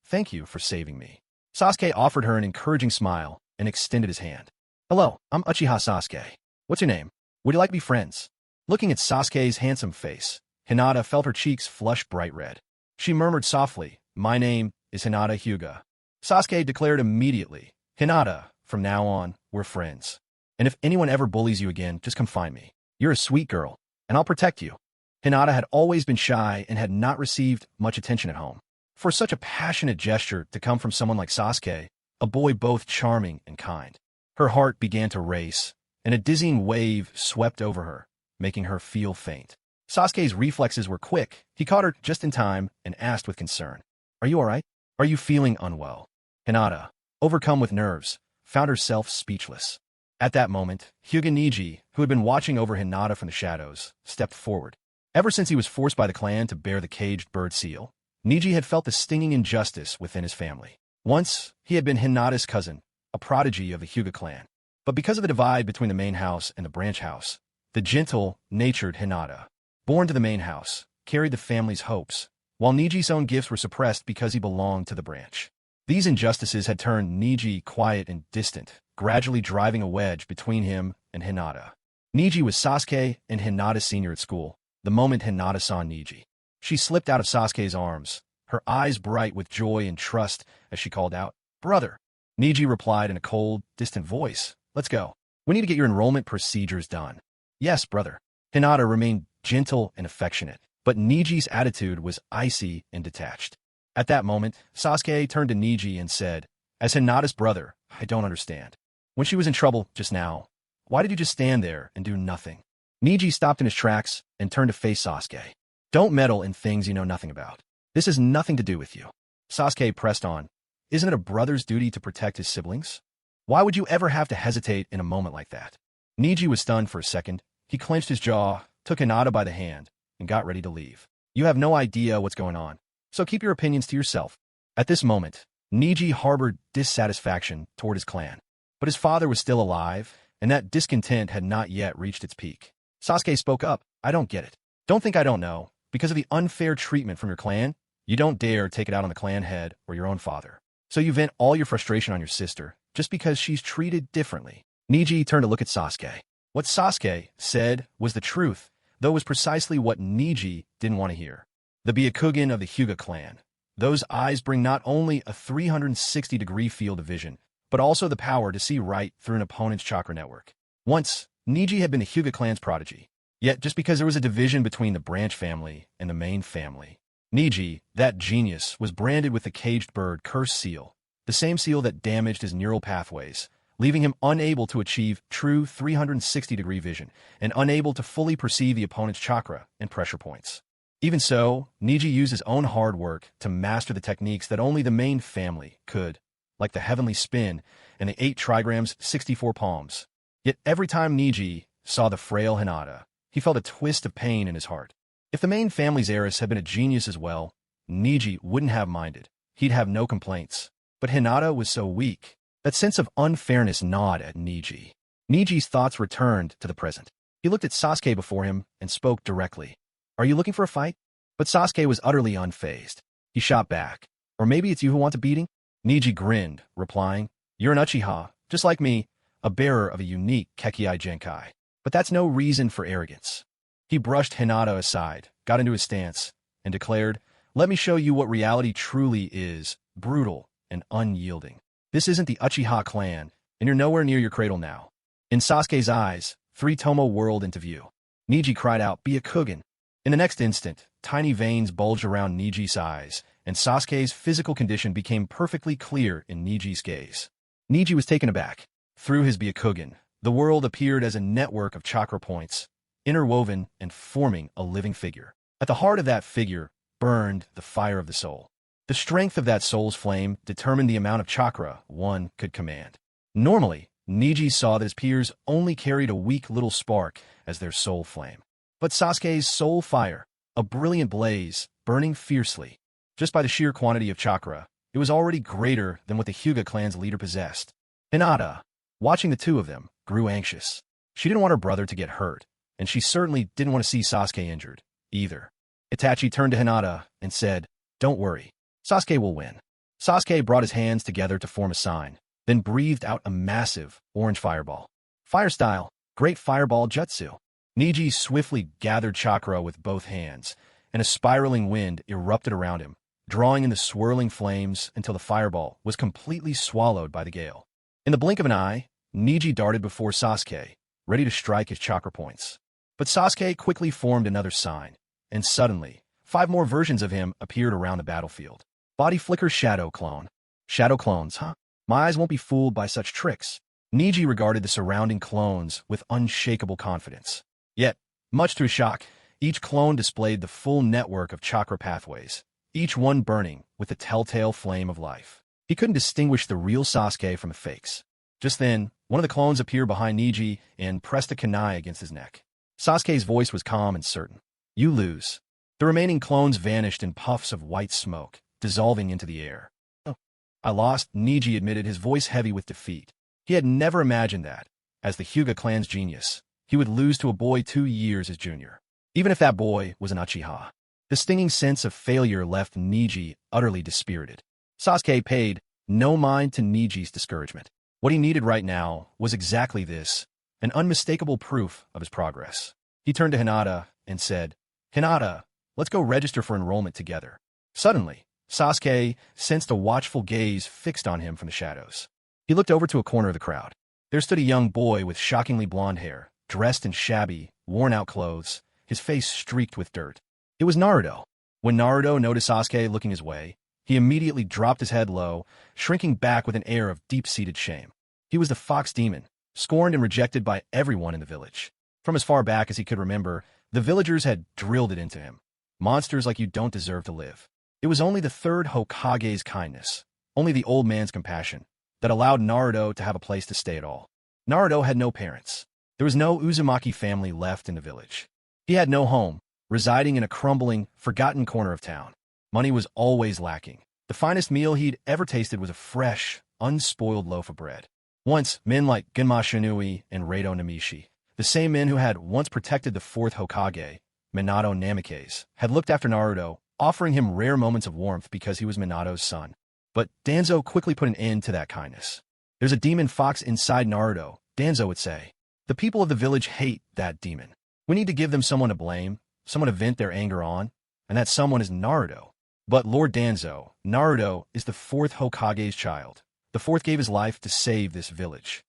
"Thank you for saving me." Sasuke offered her an encouraging smile and extended his hand. "Hello, I'm Uchiha Sasuke. What's your name? Would you like to be friends?" Looking at Sasuke's handsome face, Hinata felt her cheeks flush bright red. She murmured softly, "My name is Hinata Hyuga." Sasuke declared immediately, "Hinata, from now on, we're friends. And if anyone ever bullies you again, just come find me. You're a sweet girl, and I'll protect you." Hinata had always been shy and had not received much attention at home. For such a passionate gesture to come from someone like Sasuke, a boy both charming and kind, her heart began to race, and a dizzying wave swept over her, making her feel faint. Sasuke's reflexes were quick. He caught her just in time and asked with concern, "Are you all right? Are you feeling unwell?" Hinata, overcome with nerves, found herself speechless. At that moment, Hyuga Niji, who had been watching over Hinata from the shadows, stepped forward. Ever since he was forced by the clan to bear the caged bird seal, Niji had felt the stinging injustice within his family. Once, he had been Hinata's cousin, a prodigy of the Hyuga clan. But because of the divide between the main house and the branch house, the gentle-natured Hinata, born to the main house, carried the family's hopes, while Niji's own gifts were suppressed because he belonged to the branch. These injustices had turned Niji quiet and distant, gradually driving a wedge between him and Hinata. Niji was Sasuke and Hinata's senior at school. The moment Hinata saw Niji, she slipped out of Sasuke's arms, her eyes bright with joy and trust as she called out, "Brother." Niji replied in a cold, distant voice, "Let's go. We need to get your enrollment procedures done." "Yes, brother." Hinata remained gentle and affectionate, but Niji's attitude was icy and detached. At that moment, Sasuke turned to Niji and said, "As Hinata's brother, I don't understand. When she was in trouble just now, why did you just stand there and do nothing?" Niji stopped in his tracks and turned to face Sasuke. "Don't meddle in things you know nothing about. This has nothing to do with you." Sasuke pressed on. "Isn't it a brother's duty to protect his siblings? Why would you ever have to hesitate in a moment like that?" Niji was stunned for a second. He clenched his jaw, took Hinata by the hand, and got ready to leave. "You have no idea what's going on, so keep your opinions to yourself." At this moment, Niji harbored dissatisfaction toward his clan. But his father was still alive, and that discontent had not yet reached its peak. Sasuke spoke up, "I don't get it. Don't think I don't know. Because of the unfair treatment from your clan, you don't dare take it out on the clan head or your own father. So you vent all your frustration on your sister, just because she's treated differently." Niji turned to look at Sasuke. What Sasuke said was the truth, though it was precisely what Niji didn't want to hear. The Byakugan of the Hyuga clan. Those eyes bring not only a 360-degree field of vision, but also the power to see right through an opponent's chakra network. Once, Niji had been the Hyuga clan's prodigy. Yet, just because there was a division between the branch family and the main family, Niji, that genius, was branded with the caged bird curse seal, the same seal that damaged his neural pathways, leaving him unable to achieve true 360-degree vision and unable to fully perceive the opponent's chakra and pressure points. Even so, Niji used his own hard work to master the techniques that only the main family could, like the heavenly spin and the 8 trigrams 64 palms. Yet every time Niji saw the frail Hinata, he felt a twist of pain in his heart. If the main family's heiress had been a genius as well, Niji wouldn't have minded. He'd have no complaints. But Hinata was so weak. That sense of unfairness gnawed at Niji. Niji's thoughts returned to the present. He looked at Sasuke before him and spoke directly. "Are you looking for a fight?" But Sasuke was utterly unfazed. He shot back. "Or maybe it's you who want a beating?" Niji grinned, replying, "You're an Uchiha, just like me, a bearer of a unique Kekkei Genkai. But that's no reason for arrogance." He brushed Hinata aside, got into his stance, and declared, "Let me show you what reality truly is, brutal and unyielding. This isn't the Uchiha clan, and you're nowhere near your cradle now." In Sasuke's eyes, 3 Tomo whirled into view. Niji cried out, "Byakugan." In the next instant, tiny veins bulged around Niji's eyes, and Sasuke's physical condition became perfectly clear in Niji's gaze. Niji was taken aback. Through his Byakugan, the world appeared as a network of chakra points, interwoven and forming a living figure. At the heart of that figure burned the fire of the soul. The strength of that soul's flame determined the amount of chakra one could command. Normally, Niji saw that his peers only carried a weak little spark as their soul flame. But Sasuke's soul fire, a brilliant blaze, burning fiercely. Just by the sheer quantity of chakra, it was already greater than what the Hyuga clan's leader possessed. Hinata, watching the two of them, grew anxious. She didn't want her brother to get hurt, and she certainly didn't want to see Sasuke injured, either. Itachi turned to Hinata and said, "Don't worry. Sasuke will win." Sasuke brought his hands together to form a sign, then breathed out a massive orange fireball. Fire style, great fireball jutsu. Niji swiftly gathered chakra with both hands, and a spiraling wind erupted around him, drawing in the swirling flames until the fireball was completely swallowed by the gale. In the blink of an eye, Niji darted before Sasuke, ready to strike his chakra points. But Sasuke quickly formed another sign, and suddenly, 5 more versions of him appeared around the battlefield. Body flicker shadow clone. Shadow clones, huh? My eyes won't be fooled by such tricks. Niji regarded the surrounding clones with unshakable confidence. Yet, much to his shock, each clone displayed the full network of chakra pathways, each one burning with the telltale flame of life. He couldn't distinguish the real Sasuke from the fakes. Just then, one of the clones appeared behind Niji and pressed a kunai against his neck. Sasuke's voice was calm and certain. "You lose." The remaining clones vanished in puffs of white smoke, dissolving into the air. "Oh, I lost," Niji admitted, his voice heavy with defeat. He had never imagined that, as the Hyuga clan's genius, he would lose to a boy 2 years his junior. Even if that boy was an Uchiha. The stinging sense of failure left Niji utterly dispirited. Sasuke paid no mind to Niji's discouragement. What he needed right now was exactly this, an unmistakable proof of his progress. He turned to Hinata and said, "Hinata, let's go register for enrollment together." Suddenly, Sasuke sensed a watchful gaze fixed on him from the shadows. He looked over to a corner of the crowd. There stood a young boy with shockingly blonde hair, dressed in shabby, worn-out clothes, his face streaked with dirt. It was Naruto. When Naruto noticed Sasuke looking his way, he immediately dropped his head low, shrinking back with an air of deep-seated shame. He was the fox demon, scorned and rejected by everyone in the village. From as far back as he could remember, the villagers had drilled it into him. Monsters like you don't deserve to live. It was only the third Hokage's kindness, only the old man's compassion, that allowed Naruto to have a place to stay at all. Naruto had no parents. There was no Uzumaki family left in the village. He had no home, residing in a crumbling, forgotten corner of town. Money was always lacking. The finest meal he'd ever tasted was a fresh, unspoiled loaf of bread. Once, men like Genma Shinui and Reito Namishi, the same men who had once protected the fourth Hokage, Minato Namikaze, had looked after Naruto, offering him rare moments of warmth because he was Minato's son. But Danzo quickly put an end to that kindness. "There's a demon fox inside Naruto," Danzo would say. "The people of the village hate that demon. We need to give them someone to blame, someone to vent their anger on, and that someone is Naruto." But Lord Danzo, Naruto is the fourth Hokage's child. The fourth gave his life to save this village.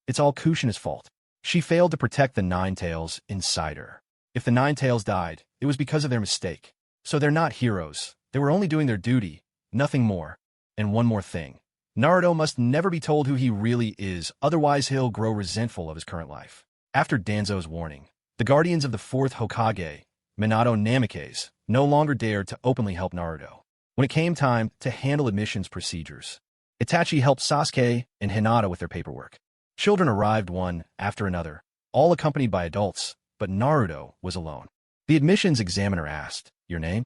It's all Kushina's fault. She failed to protect the Nine Tails inside her. If the Nine Tails died, it was because of their mistake. So they're not heroes. They were only doing their duty, nothing more. And one more thing. Naruto must never be told who he really is, otherwise he'll grow resentful of his current life. After Danzo's warning, the guardians of the fourth Hokage, Minato Namikaze, no longer dared to openly help Naruto. When it came time to handle admissions procedures, Itachi helped Sasuke and Hinata with their paperwork. Children arrived one after another, all accompanied by adults, but Naruto was alone. The admissions examiner asked, "Your name?"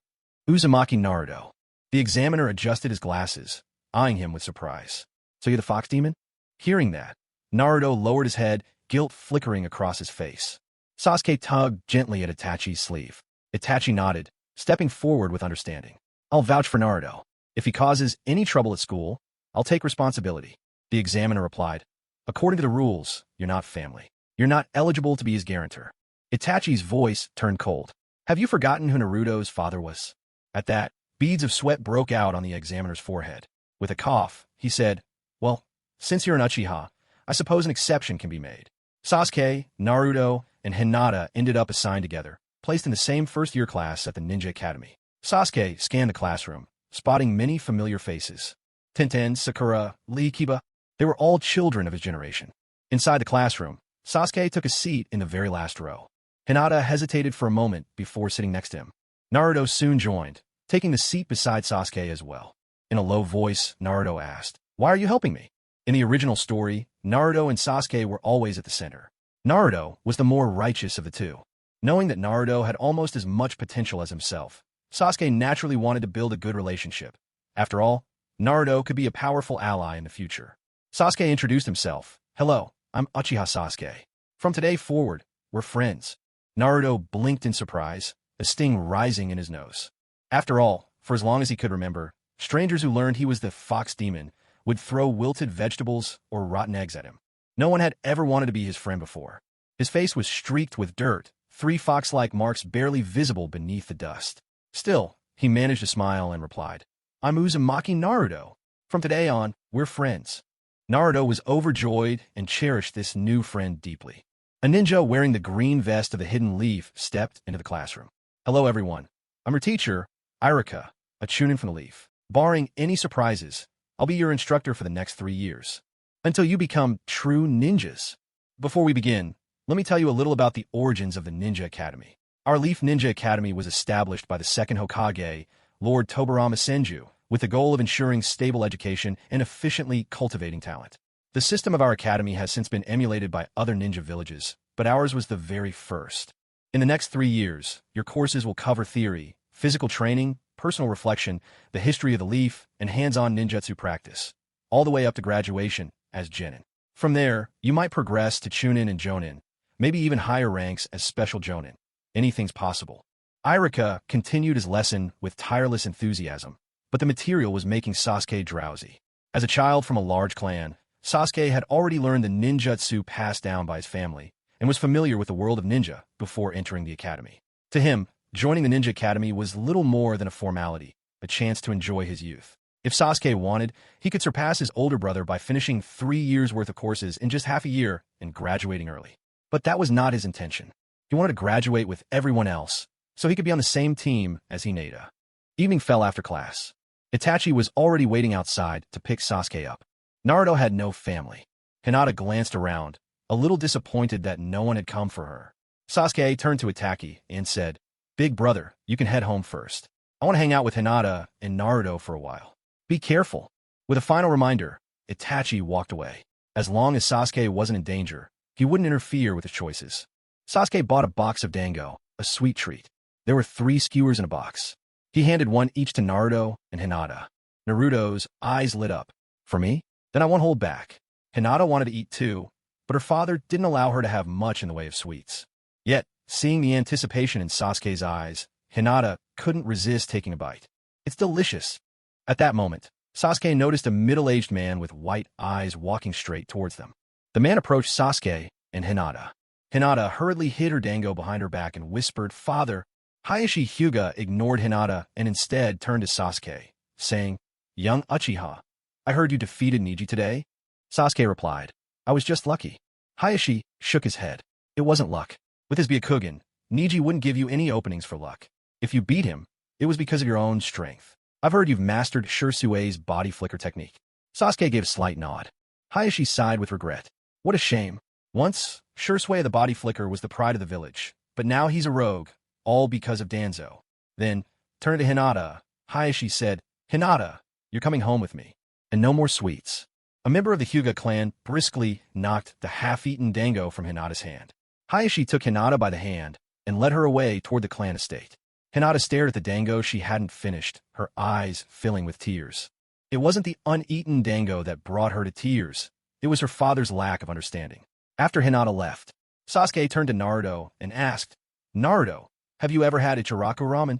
"Uzumaki Naruto." The examiner adjusted his glasses, eyeing him with surprise. "So you're the fox demon?" Hearing that, Naruto lowered his head, guilt flickering across his face. Sasuke tugged gently at Itachi's sleeve. Itachi nodded, stepping forward with understanding. "I'll vouch for Naruto. If he causes any trouble at school, I'll take responsibility." The examiner replied, "According to the rules, you're not family. You're not eligible to be his guarantor." Itachi's voice turned cold. "Have you forgotten who Naruto's father was?" At that, beads of sweat broke out on the examiner's forehead. With a cough, he said, "Well, since you're an Uchiha, I suppose an exception can be made." Sasuke, Naruto, and Hinata ended up assigned together, placed in the same first-year class at the Ninja Academy. Sasuke scanned the classroom, spotting many familiar faces. Tenten, Sakura, Lee Kiba, they were all children of his generation. Inside the classroom, Sasuke took a seat in the very last row. Hinata hesitated for a moment before sitting next to him. Naruto soon joined, taking the seat beside Sasuke as well. In a low voice, Naruto asked, "Why are you helping me?" In the original story, Naruto and Sasuke were always at the center. Naruto was the more righteous of the two. Knowing that Naruto had almost as much potential as himself, Sasuke naturally wanted to build a good relationship. After all, Naruto could be a powerful ally in the future. Sasuke introduced himself. "Hello, I'm Uchiha Sasuke. From today forward, we're friends." Naruto blinked in surprise, a sting rising in his nose. After all, for as long as he could remember, strangers who learned he was the fox demon would throw wilted vegetables or rotten eggs at him. No one had ever wanted to be his friend before. His face was streaked with dirt, 3 fox-like marks barely visible beneath the dust. Still, he managed to smile and replied, "I'm Uzumaki Naruto. From today on, we're friends." Naruto was overjoyed and cherished this new friend deeply. A ninja wearing the green vest of the hidden leaf stepped into the classroom. "Hello, everyone. I'm your teacher, Irika, a chunin from the leaf. Barring any surprises, I'll be your instructor for the next 3 years, until you become true ninjas." Before we begin, let me tell you a little about the origins of the Ninja Academy. Our Leaf Ninja Academy was established by the second Hokage, Lord Tobarama Senju, with the goal of ensuring stable education and efficiently cultivating talent. The system of our academy has since been emulated by other ninja villages, but ours was the very first. In the next 3 years, your courses will cover theory, physical training, personal reflection, the history of the leaf, and hands-on ninjutsu practice, all the way up to graduation as Genin. From there, you might progress to chunin and jonin, maybe even higher ranks as special jonin. Anything's possible. Irika continued his lesson with tireless enthusiasm, but the material was making Sasuke drowsy. As a child from a large clan, Sasuke had already learned the ninjutsu passed down by his family and was familiar with the world of ninja before entering the academy. To him, joining the ninja academy was little more than a formality, a chance to enjoy his youth. If Sasuke wanted, he could surpass his older brother by finishing 3 years' worth of courses in just half a year and graduating early. But that was not his intention. He wanted to graduate with everyone else, so he could be on the same team as Hinata. Evening fell after class. Itachi was already waiting outside to pick Sasuke up. Naruto had no family. Hinata glanced around, a little disappointed that no one had come for her. Sasuke turned to Itachi and said, "Big brother, you can head home first. I want to hang out with Hinata and Naruto for a while. Be careful." With a final reminder, Itachi walked away. As long as Sasuke wasn't in danger, he wouldn't interfere with his choices. Sasuke bought a box of dango, a sweet treat. There were 3 skewers in a box. He handed one each to Naruto and Hinata. Naruto's eyes lit up. "For me? Then I won't hold back." Hinata wanted to eat too, but her father didn't allow her to have much in the way of sweets. Yet, seeing the anticipation in Sasuke's eyes, Hinata couldn't resist taking a bite. "It's delicious." At that moment, Sasuke noticed a middle-aged man with white eyes walking straight towards them. The man approached Sasuke and Hinata. Hinata hurriedly hid her dango behind her back and whispered, "Father." Hayashi Hyuga ignored Hinata and instead turned to Sasuke, saying, "Young Uchiha, I heard you defeated Niji today?" Sasuke replied, "I was just lucky." Hayashi shook his head. "It wasn't luck. With his Byakugan, Niji wouldn't give you any openings for luck. If you beat him, it was because of your own strength. I've heard you've mastered Shisui's body flicker technique." Sasuke gave a slight nod. Hayashi sighed with regret. "What a shame. Once, Shisui the body flicker was the pride of the village, but now he's a rogue, all because of Danzo." Then, turning to Hinata, Hayashi said, "Hinata, you're coming home with me. And no more sweets." A member of the Hyuga clan briskly knocked the half-eaten dango from Hinata's hand. Hayashi took Hinata by the hand and led her away toward the clan estate. Hinata stared at the dango she hadn't finished, her eyes filling with tears. It wasn't the uneaten dango that brought her to tears. It was her father's lack of understanding. After Hinata left, Sasuke turned to Naruto and asked, "Naruto, have you ever had Ichiraku ramen?"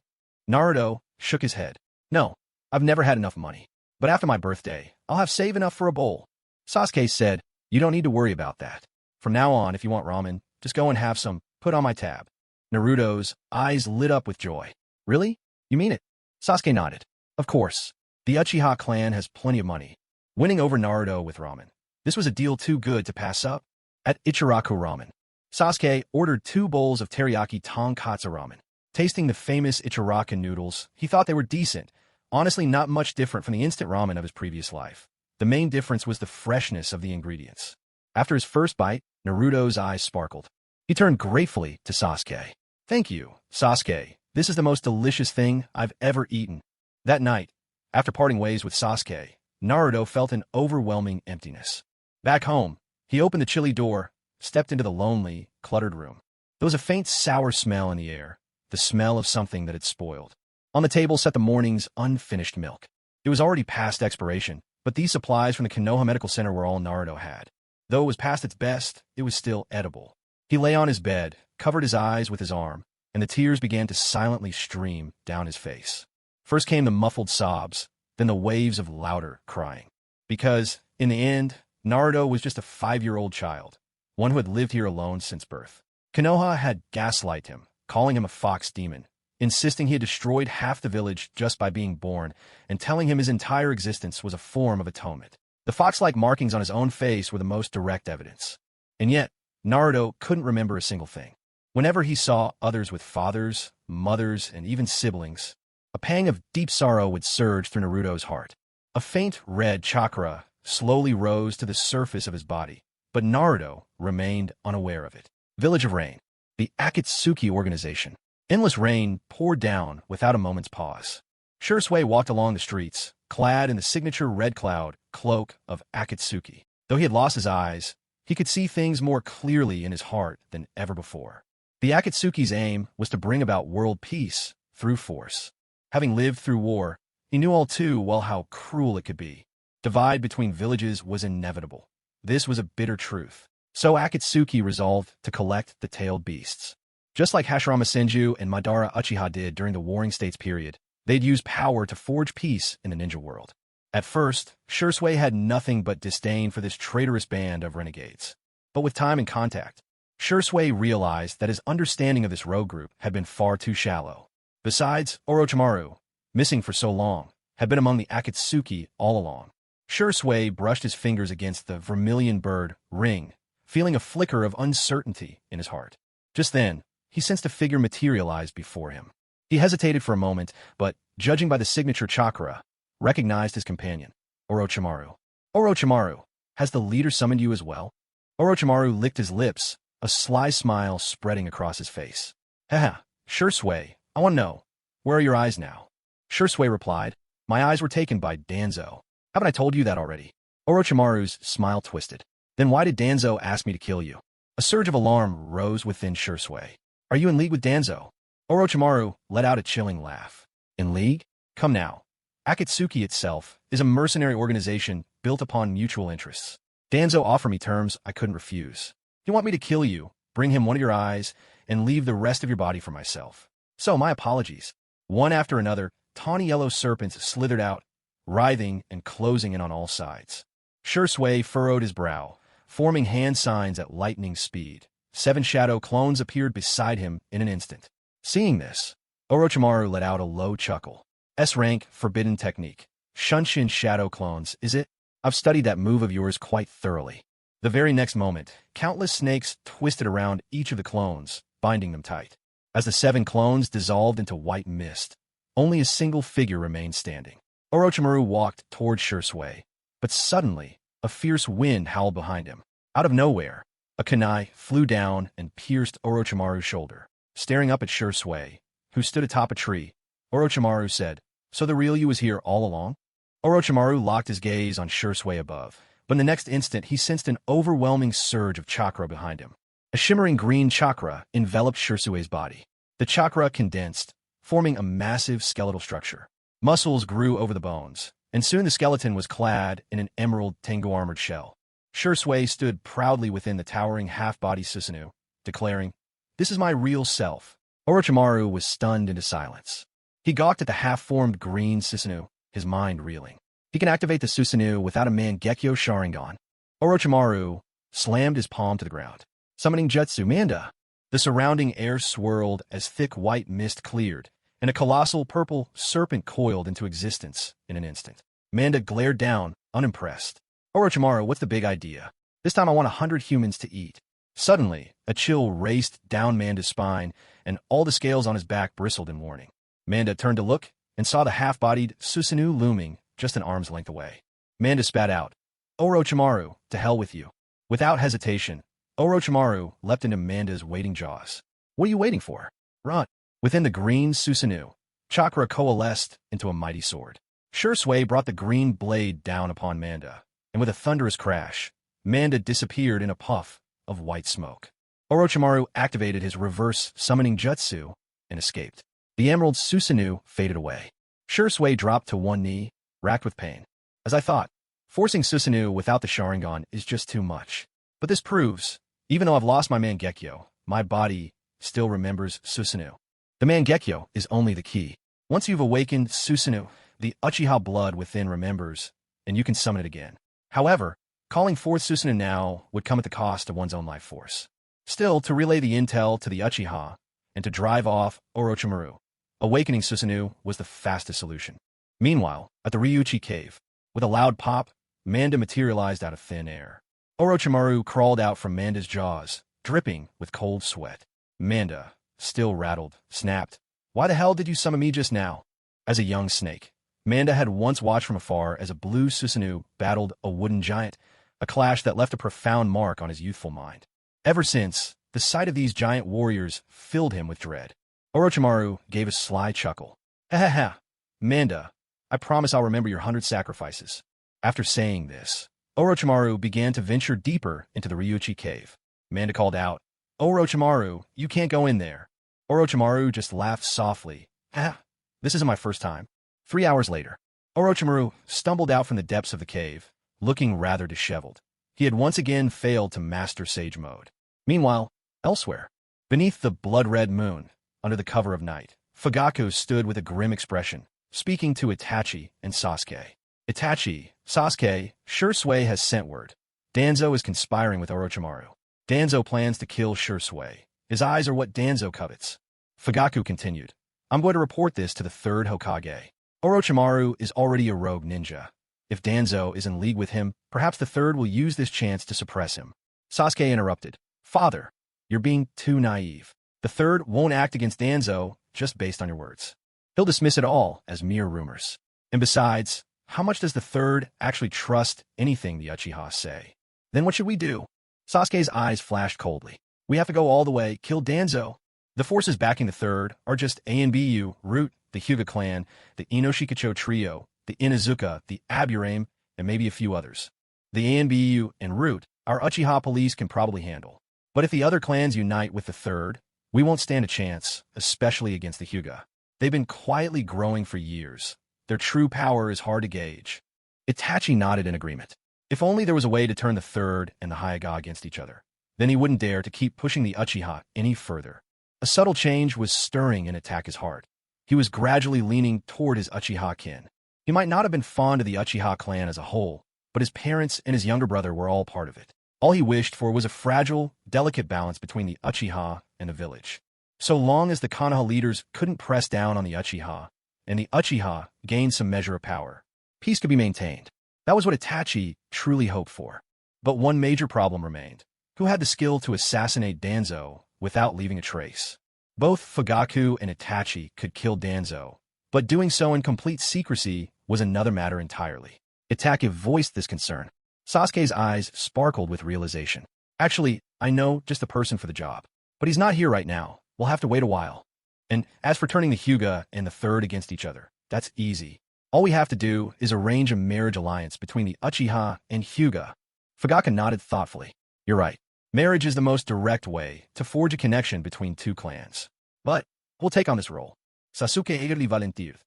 Naruto shook his head. "No, I've never had enough money. But after my birthday, I'll have saved enough for a bowl." Sasuke said, "You don't need to worry about that. From now on, if you want ramen, just go and have some put on my tab." Naruto's eyes lit up with joy. "Really? You mean it?" Sasuke nodded. "Of course. The Uchiha clan has plenty of money. Winning over Naruto with ramen. This was a deal too good to pass up." At Ichiraku Ramen, Sasuke ordered 2 bowls of teriyaki tonkatsu ramen. Tasting the famous Ichiraku noodles, he thought they were decent, honestly not much different from the instant ramen of his previous life. The main difference was the freshness of the ingredients. After his first bite, Naruto's eyes sparkled. He turned gratefully to Sasuke. "Thank you, Sasuke. This is the most delicious thing I've ever eaten." That night, after parting ways with Sasuke, Naruto felt an overwhelming emptiness. Back home, he opened the chilly door, stepped into the lonely, cluttered room. There was a faint sour smell in the air, the smell of something that had spoiled. On the table sat the morning's unfinished milk. It was already past expiration, but these supplies from the Konoha Medical Center were all Naruto had. Though it was past its best, it was still edible. He lay on his bed, covered his eyes with his arm, and the tears began to silently stream down his face. First came the muffled sobs, then the waves of louder crying. Because, in the end, Naruto was just a 5-year-old child, one who had lived here alone since birth. Konoha had gaslighted him, calling him a fox demon, insisting he had destroyed half the village just by being born, and telling him his entire existence was a form of atonement. The fox-like markings on his own face were the most direct evidence. And yet, Naruto couldn't remember a single thing. Whenever he saw others with fathers, mothers, and even siblings, a pang of deep sorrow would surge through Naruto's heart. A faint red chakra slowly rose to the surface of his body, but Naruto remained unaware of it. Village of Rain. The Akatsuki organization. Endless rain poured down without a moment's pause. Shisui walked along the streets, clad in the signature red cloud cloak of Akatsuki. Though he had lost his eyes, he could see things more clearly in his heart than ever before. The Akatsuki's aim was to bring about world peace through force. Having lived through war, he knew all too well how cruel it could be. Divide between villages was inevitable. This was a bitter truth. So Akatsuki resolved to collect the tailed beasts. Just like Hashirama Senju and Madara Uchiha did during the Warring States period, they'd use power to forge peace in the ninja world. At first, Shisui had nothing but disdain for this traitorous band of renegades. But with time and contact, Shisui realized that his understanding of this rogue group had been far too shallow. Besides, Orochimaru, missing for so long, had been among the Akatsuki all along. Shisui brushed his fingers against the vermilion bird ring, feeling a flicker of uncertainty in his heart. Just then, he sensed a figure materialize before him. He hesitated for a moment, but, judging by the signature chakra, recognized his companion, Orochimaru. Orochimaru, has the leader summoned you as well? Orochimaru licked his lips, a sly smile spreading across his face. Haha, Shisui, I want to know, where are your eyes now? Shisui replied, my eyes were taken by Danzo. Haven't I told you that already? Orochimaru's smile twisted. Then why did Danzo ask me to kill you? A surge of alarm rose within Shisui. Are you in league with Danzo? Orochimaru let out a chilling laugh. In league? Come now. Akatsuki itself is a mercenary organization built upon mutual interests. Danzo offered me terms I couldn't refuse. You want me to kill you, bring him one of your eyes, and leave the rest of your body for myself. So my apologies. One after another, tawny yellow serpents slithered out, writhing and closing in on all sides. Shisui furrowed his brow, forming hand signs at lightning speed. 7 shadow clones appeared beside him in an instant. Seeing this, Orochimaru let out a low chuckle. S-rank, forbidden technique. Shunshin shadow clones, is it? I've studied that move of yours quite thoroughly. The very next moment, countless snakes twisted around each of the clones, binding them tight. As the 7 clones dissolved into white mist, only a single figure remained standing. Orochimaru walked toward Shisui, but suddenly, a fierce wind howled behind him. Out of nowhere, a kunai flew down and pierced Orochimaru's shoulder. Staring up at Shisui, who stood atop a tree, Orochimaru said, so the real you was here all along? Orochimaru locked his gaze on Shisui above, but in the next instant he sensed an overwhelming surge of chakra behind him. A shimmering green chakra enveloped Shisui's body. The chakra condensed, forming a massive skeletal structure. Muscles grew over the bones, and soon the skeleton was clad in an emerald Tengu-armored shell. Shisui stood proudly within the towering half-body Susanoo, declaring, this is my real self. Orochimaru was stunned into silence. He gawked at the half-formed green Susanoo, his mind reeling. He can activate the Susanoo without a Mangekyo Sharingan. Orochimaru slammed his palm to the ground. Summoning Jutsu Manda. The surrounding air swirled as thick white mist cleared, and a colossal purple serpent coiled into existence in an instant. Manda glared down, unimpressed. Orochimaru, what's the big idea? This time I want 100 humans to eat. Suddenly, a chill raced down Manda's spine, and all the scales on his back bristled in warning. Manda turned to look and saw the half-bodied Susanoo looming just an arm's length away. Manda spat out, Orochimaru, to hell with you. Without hesitation, Orochimaru leapt into Manda's waiting jaws. What are you waiting for? Run. Within the green Susanoo, chakra coalesced into a mighty sword. Shisui brought the green blade down upon Manda, and with a thunderous crash, Manda disappeared in a puff of white smoke. Orochimaru activated his reverse summoning jutsu and escaped. The emerald Susanoo faded away. Shisui dropped to one knee, racked with pain. As I thought, forcing Susanoo without the Sharingan is just too much. But this proves, even though I've lost my Mangekyo, my body still remembers Susanoo. The Mangekyo is only the key. Once you've awakened Susanoo, the Uchiha blood within remembers, and you can summon it again. However, calling forth Susanoo now would come at the cost of one's own life force. Still, to relay the intel to the Uchiha, and to drive off Orochimaru, awakening Susanoo was the fastest solution. Meanwhile, at the Ryuchi cave, with a loud pop, Manda materialized out of thin air. Orochimaru crawled out from Manda's jaws, dripping with cold sweat. Manda, still rattled, snapped, why the hell did you summon me just now? As a young snake, Manda had once watched from afar as a blue Susanoo battled a wooden giant, a clash that left a profound mark on his youthful mind. Ever since, the sight of these giant warriors filled him with dread. Orochimaru gave a sly chuckle. Ha ha ha, Manda, I promise I'll remember your 100 sacrifices. After saying this, Orochimaru began to venture deeper into the Ryuchi cave. Manda called out, Orochimaru, you can't go in there. Orochimaru just laughed softly. Ha, this isn't my first time. 3 hours later, Orochimaru stumbled out from the depths of the cave, looking rather disheveled. He had once again failed to master Sage Mode. Meanwhile, elsewhere, beneath the blood-red moon, under the cover of night, Fugaku stood with a grim expression, speaking to Itachi and Sasuke. Itachi, Sasuke, Shisui has sent word. Danzo is conspiring with Orochimaru. Danzo plans to kill Shisui. His eyes are what Danzo covets. Fugaku continued. I'm going to report this to the third Hokage. Orochimaru is already a rogue ninja. If Danzo is in league with him, perhaps the third will use this chance to suppress him. Sasuke interrupted. Father, you're being too naive. The third won't act against Danzo just based on your words. He'll dismiss it all as mere rumors. And besides, how much does the third actually trust anything the Uchiha say? Then what should we do? Sasuke's eyes flashed coldly. We have to go all the way, kill Danzo. The forces backing the third are just ANBU, Root, the Hyuga clan, the Inoshikacho trio, the Inuzuka, the Aburame, and maybe a few others. The ANBU and Root, our Uchiha police can probably handle. But if the other clans unite with the third, we won't stand a chance, especially against the Hyuga. They've been quietly growing for years. Their true power is hard to gauge. Itachi nodded in agreement. If only there was a way to turn the third and the Hyuga against each other. Then he wouldn't dare to keep pushing the Uchiha any further. A subtle change was stirring in Itachi's heart. He was gradually leaning toward his Uchiha kin. He might not have been fond of the Uchiha clan as a whole, but his parents and his younger brother were all part of it. All he wished for was a fragile, delicate balance between the Uchiha and the village. So long as the Konoha leaders couldn't press down on the Uchiha, and the Uchiha gained some measure of power, peace could be maintained. That was what Itachi truly hoped for. But one major problem remained. Who had the skill to assassinate Danzo without leaving a trace? Both Fugaku and Itachi could kill Danzo, but doing so in complete secrecy was another matter entirely. Itachi voiced this concern. Sasuke's eyes sparkled with realization. Actually, I know just the person for the job. But he's not here right now. We'll have to wait a while. And as for turning the Hyuga and the third against each other, that's easy. All we have to do is arrange a marriage alliance between the Uchiha and Hyuga. Fugaku nodded thoughtfully. You're right. Marriage is the most direct way to forge a connection between two clans. But we'll take on this role. Sasuke eagerly volunteered.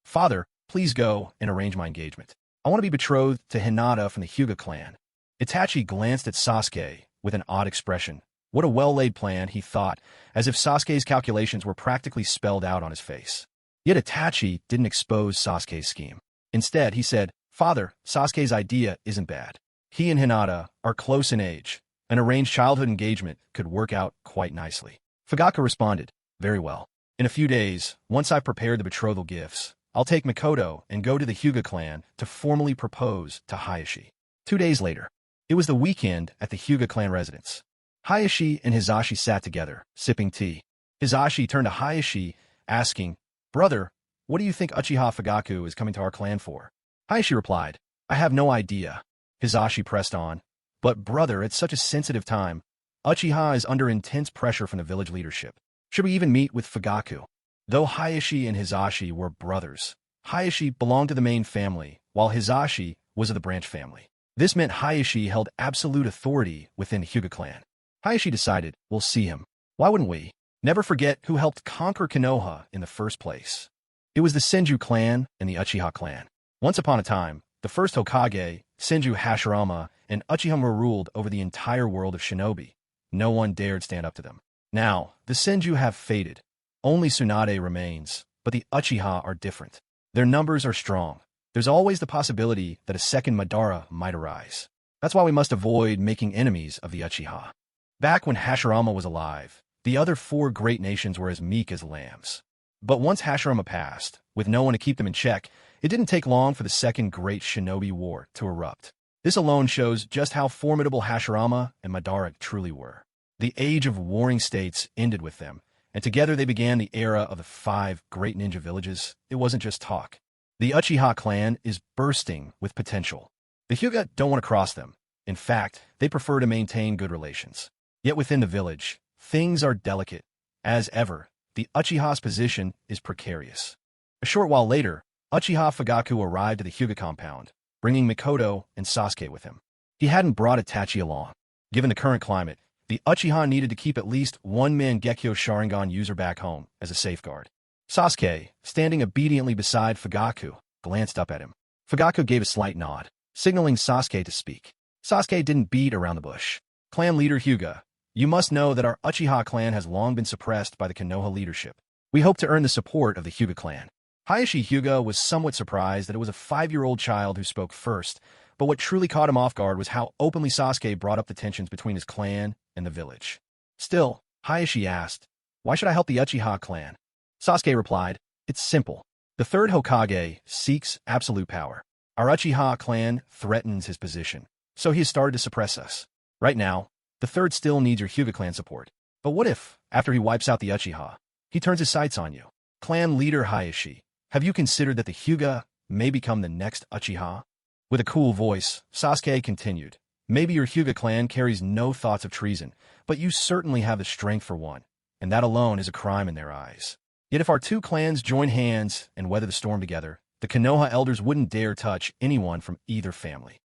Father, please go and arrange my engagement. I want to be betrothed to Hinata from the Hyuga clan. Itachi glanced at Sasuke with an odd expression. What a well-laid plan, he thought, as if Sasuke's calculations were practically spelled out on his face. Yet Itachi didn't expose Sasuke's scheme. Instead, he said, Father, Sasuke's idea isn't bad. He and Hinata are close in age. An arranged childhood engagement could work out quite nicely. Fugaku responded, Very well. In a few days, once I've prepared the betrothal gifts, I'll take Mikoto and go to the Hyuga clan to formally propose to Hayashi. 2 days later, it was the weekend at the Hyuga clan residence. Hayashi and Hisashi sat together, sipping tea. Hisashi turned to Hayashi, asking, Brother, what do you think Uchiha Fugaku is coming to our clan for? Hayashi replied, I have no idea. Hisashi pressed on, But brother, it's such a sensitive time. Uchiha is under intense pressure from the village leadership. Should we even meet with Fugaku? Though Hayashi and Hisashi were brothers, Hayashi belonged to the main family, while Hisashi was of the branch family. This meant Hayashi held absolute authority within the Hyuga clan. Hayashi decided, we'll see him. Why wouldn't we? Never forget who helped conquer Konoha in the first place. It was the Senju clan and the Uchiha clan. Once upon a time, the first Hokage, Senju Hashirama, and Uchiha ruled over the entire world of shinobi. No one dared stand up to them. Now, the Senju have faded. Only Tsunade remains, but the Uchiha are different. Their numbers are strong. There's always the possibility that a second Madara might arise. That's why we must avoid making enemies of the Uchiha. Back when Hashirama was alive, the other 4 great nations were as meek as lambs. But once Hashirama passed, with no one to keep them in check, it didn't take long for the second great shinobi war to erupt. This alone shows just how formidable Hashirama and Madara truly were. The age of warring states ended with them, and together they began the era of the 5 great ninja villages. It wasn't just talk. The Uchiha clan is bursting with potential. The Hyuga don't want to cross them. In fact, they prefer to maintain good relations. Yet within the village, things are delicate. As ever, the Uchiha's position is precarious. A short while later, Uchiha Fugaku arrived at the Hyuga compound, bringing Mikoto and Sasuke with him. He hadn't brought Itachi along. Given the current climate, the Uchiha needed to keep at least one Mangekyo Sharingan user back home as a safeguard. Sasuke, standing obediently beside Fugaku, glanced up at him. Fugaku gave a slight nod, signaling Sasuke to speak. Sasuke didn't beat around the bush. Clan leader Hyuga, you must know that our Uchiha clan has long been suppressed by the Konoha leadership. We hope to earn the support of the Hyuga clan. Hayashi Hyuga was somewhat surprised that it was a 5-year-old child who spoke first, but what truly caught him off guard was how openly Sasuke brought up the tensions between his clan and the village. Still, Hayashi asked, "Why should I help the Uchiha clan?" Sasuke replied, "It's simple. The third Hokage seeks absolute power. Our Uchiha clan threatens his position, so he has started to suppress us. Right now, the third still needs your Hyuga clan support. But what if, after he wipes out the Uchiha, he turns his sights on you? Clan leader Hayashi, have you considered that the Hyuga may become the next Uchiha?" With a cool voice, Sasuke continued, "Maybe your Hyuga clan carries no thoughts of treason, but you certainly have the strength for one, and that alone is a crime in their eyes. Yet if our two clans join hands and weather the storm together, the Konoha elders wouldn't dare touch anyone from either family."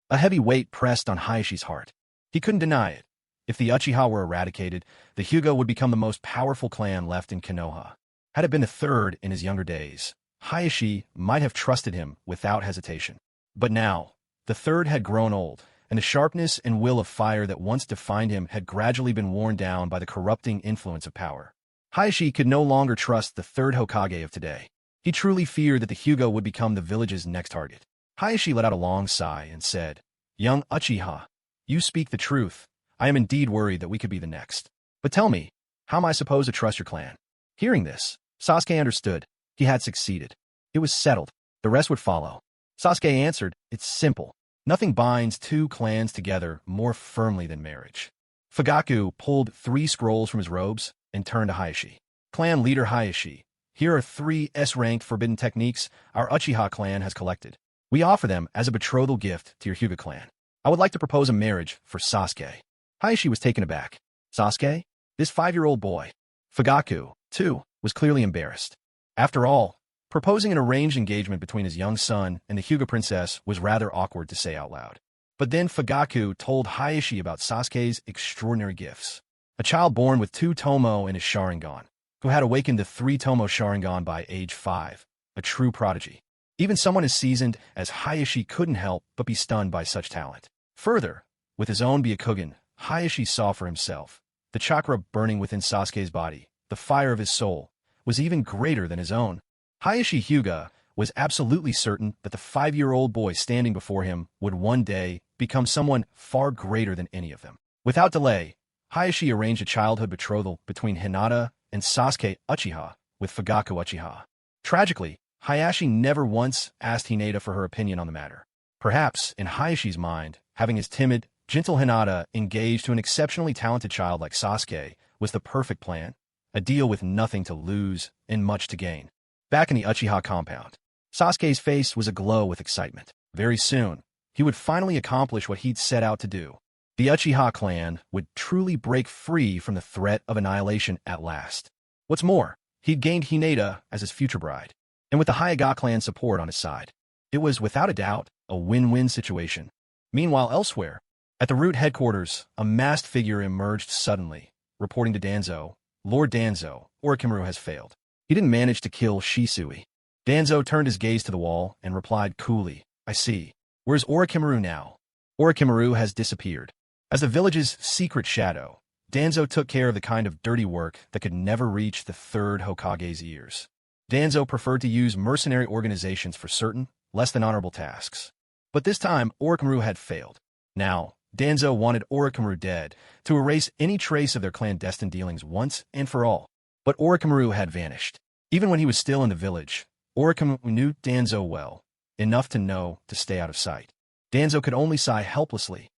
A heavy weight pressed on Hayashi's heart. He couldn't deny it. If the Uchiha were eradicated, the Hyuga would become the most powerful clan left in Konoha. Had it been the third in his younger days, Hayashi might have trusted him without hesitation. But now, the third had grown old, and the sharpness and will of fire that once defined him had gradually been worn down by the corrupting influence of power. Hayashi could no longer trust the third Hokage of today. He truly feared that the Hyuga would become the village's next target. Hayashi let out a long sigh and said, "Young Uchiha, you speak the truth. I am indeed worried that we could be the next. But tell me, how am I supposed to trust your clan?" Hearing this, Sasuke understood. He had succeeded. It was settled. The rest would follow. Sasuke answered, "It's simple. Nothing binds two clans together more firmly than marriage." Fugaku pulled 3 scrolls from his robes and turned to Hayashi. "Clan leader Hayashi, here are 3 S-ranked forbidden techniques our Uchiha clan has collected. We offer them as a betrothal gift to your Hyuga clan. I would like to propose a marriage for Sasuke." Hayashi was taken aback. Sasuke? This 5-year-old boy. Fugaku, too, was clearly embarrassed. After all, proposing an arranged engagement between his young son and the Hyuga princess was rather awkward to say out loud. But then Fugaku told Hayashi about Sasuke's extraordinary gifts. A child born with 2 tomo in his sharingan, who had awakened the 3 tomo sharingan by age 5, a true prodigy. Even someone as seasoned as Hayashi couldn't help but be stunned by such talent. Further, with his own Byakugan, Hayashi saw for himself. The chakra burning within Sasuke's body, the fire of his soul, was even greater than his own. Hayashi Hyuga was absolutely certain that the 5-year-old boy standing before him would one day become someone far greater than any of them. Without delay, Hayashi arranged a childhood betrothal between Hinata and Sasuke Uchiha with Fugaku Uchiha. Tragically, Hayashi never once asked Hinata for her opinion on the matter. Perhaps, in Hayashi's mind, having his timid, gentle Hinata engaged to an exceptionally talented child like Sasuke was the perfect plan, a deal with nothing to lose and much to gain. Back in the Uchiha compound, Sasuke's face was aglow with excitement. Very soon, he would finally accomplish what he'd set out to do. The Uchiha clan would truly break free from the threat of annihilation at last. What's more, he'd gained Hinata as his future bride, and with the Hyuga clan support on his side, it was without a doubt a win-win situation. Meanwhile, elsewhere, at the root headquarters, a masked figure emerged suddenly, reporting to Danzo, "Lord Danzo, Orochimaru has failed. He didn't manage to kill Shisui." Danzo turned his gaze to the wall and replied coolly, "I see. Where's Orochimaru now?" Orochimaru has disappeared. As the village's secret shadow, Danzo took care of the kind of dirty work that could never reach the third Hokage's ears. Danzo preferred to use mercenary organizations for certain, less than honorable tasks. But this time, Orochimaru had failed. Now, Danzo wanted Orochimaru dead to erase any trace of their clandestine dealings once and for all. But Orochimaru had vanished. Even when he was still in the village, Orochimaru knew Danzo well, enough to know to stay out of sight. Danzo could only sigh helplessly.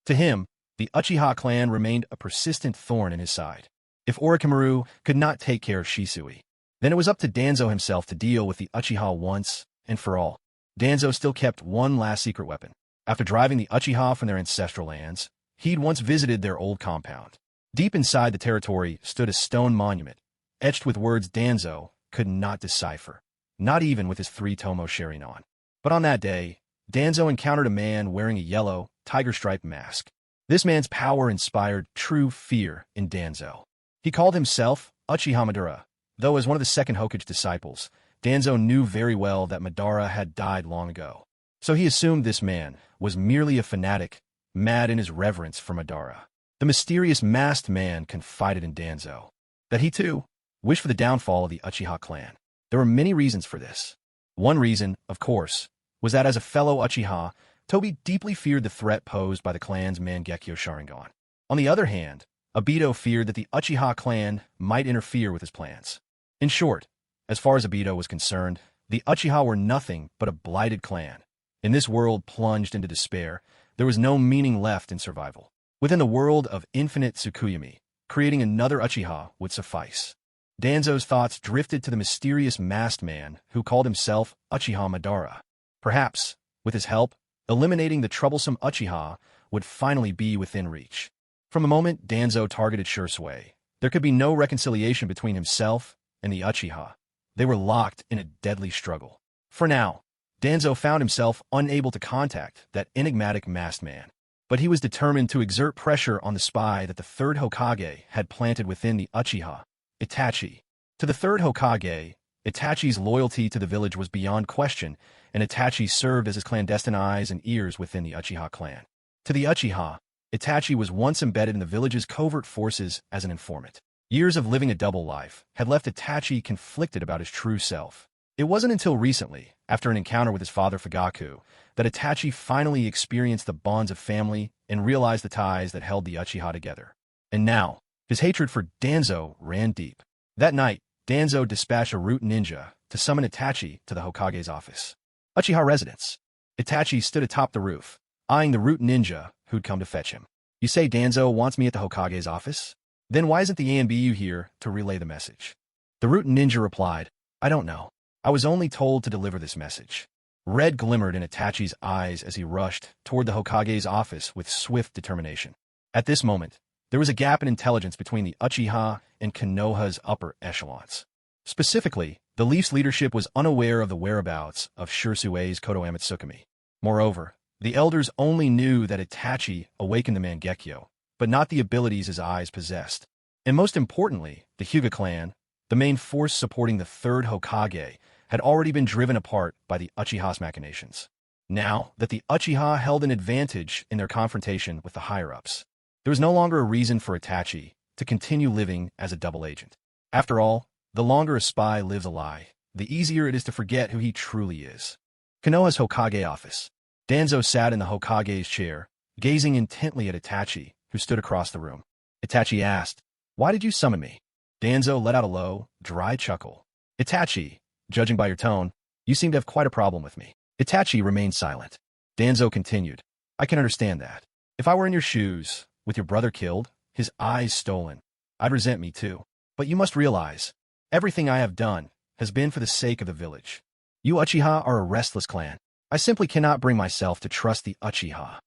To him, the Uchiha clan remained a persistent thorn in his side. If Orochimaru could not take care of Shisui, then it was up to Danzo himself to deal with the Uchiha once and for all. Danzo still kept one last secret weapon. After driving the Uchiha from their ancestral lands, he'd once visited their old compound. Deep inside the territory stood a stone monument, etched with words Danzo could not decipher, not even with his 3 tomo sharingan. But on that day, Danzo encountered a man wearing a yellow, tiger-striped mask. This man's power inspired true fear in Danzo. He called himself Uchiha Madara, though as one of the second Hokage disciples, Danzo knew very well that Madara had died long ago. So he assumed this man was merely a fanatic, mad in his reverence for Madara. The mysterious masked man confided in Danzo that he, too, wished for the downfall of the Uchiha clan. There were many reasons for this. One reason, of course, was that as a fellow Uchiha, Tobi deeply feared the threat posed by the clan's Mangekyo Sharingan. On the other hand, Obito feared that the Uchiha clan might interfere with his plans. In short, as far as Obito was concerned, the Uchiha were nothing but a blighted clan. In this world plunged into despair, there was no meaning left in survival. Within the world of infinite Tsukuyomi, creating another Uchiha would suffice. Danzo's thoughts drifted to the mysterious masked man who called himself Uchiha Madara. Perhaps, with his help, eliminating the troublesome Uchiha would finally be within reach. From the moment Danzo targeted Shisui, there could be no reconciliation between himself and the Uchiha. They were locked in a deadly struggle. For now, Danzo found himself unable to contact that enigmatic masked man. But he was determined to exert pressure on the spy that the third Hokage had planted within the Uchiha, Itachi. To the third Hokage, Itachi's loyalty to the village was beyond question, and Itachi served as his clandestine eyes and ears within the Uchiha clan. To the Uchiha, Itachi was once embedded in the village's covert forces as an informant. Years of living a double life had left Itachi conflicted about his true self. It wasn't until recently, after an encounter with his father Fugaku, that Itachi finally experienced the bonds of family and realized the ties that held the Uchiha together. And now, his hatred for Danzo ran deep. That night, Danzo dispatched a root ninja to summon Itachi to the Hokage's office. Uchiha residence. Itachi stood atop the roof, eyeing the root ninja who'd come to fetch him. You say Danzo wants me at the Hokage's office? Then why isn't the ANBU here to relay the message? The root ninja replied, I don't know. I was only told to deliver this message. Red glimmered in Itachi's eyes as he rushed toward the Hokage's office with swift determination. At this moment, there was a gap in intelligence between the Uchiha and Konoha's upper echelons. Specifically, the Leaf's leadership was unaware of the whereabouts of Shisui's Kodo Amatsukami. Moreover, the elders only knew that Itachi awakened the Mangekyo, but not the abilities his eyes possessed. And most importantly, the Hyuga clan, the main force supporting the third Hokage, had already been driven apart by the Uchiha's machinations. Now that the Uchiha held an advantage in their confrontation with the higher-ups, there was no longer a reason for Itachi to continue living as a double agent. After all, the longer a spy lives a lie, the easier it is to forget who he truly is. Konoha's Hokage office. Danzo sat in the Hokage's chair, gazing intently at Itachi, who stood across the room. Itachi asked, Why did you summon me? Danzo let out a low, dry chuckle. Itachi, judging by your tone, you seem to have quite a problem with me. Itachi remained silent. Danzo continued, I can understand that. If I were in your shoes, with your brother killed, his eyes stolen, I'd resent me too. But you must realize, everything I have done has been for the sake of the village. You Uchiha are a restless clan. I simply cannot bring myself to trust the Uchiha.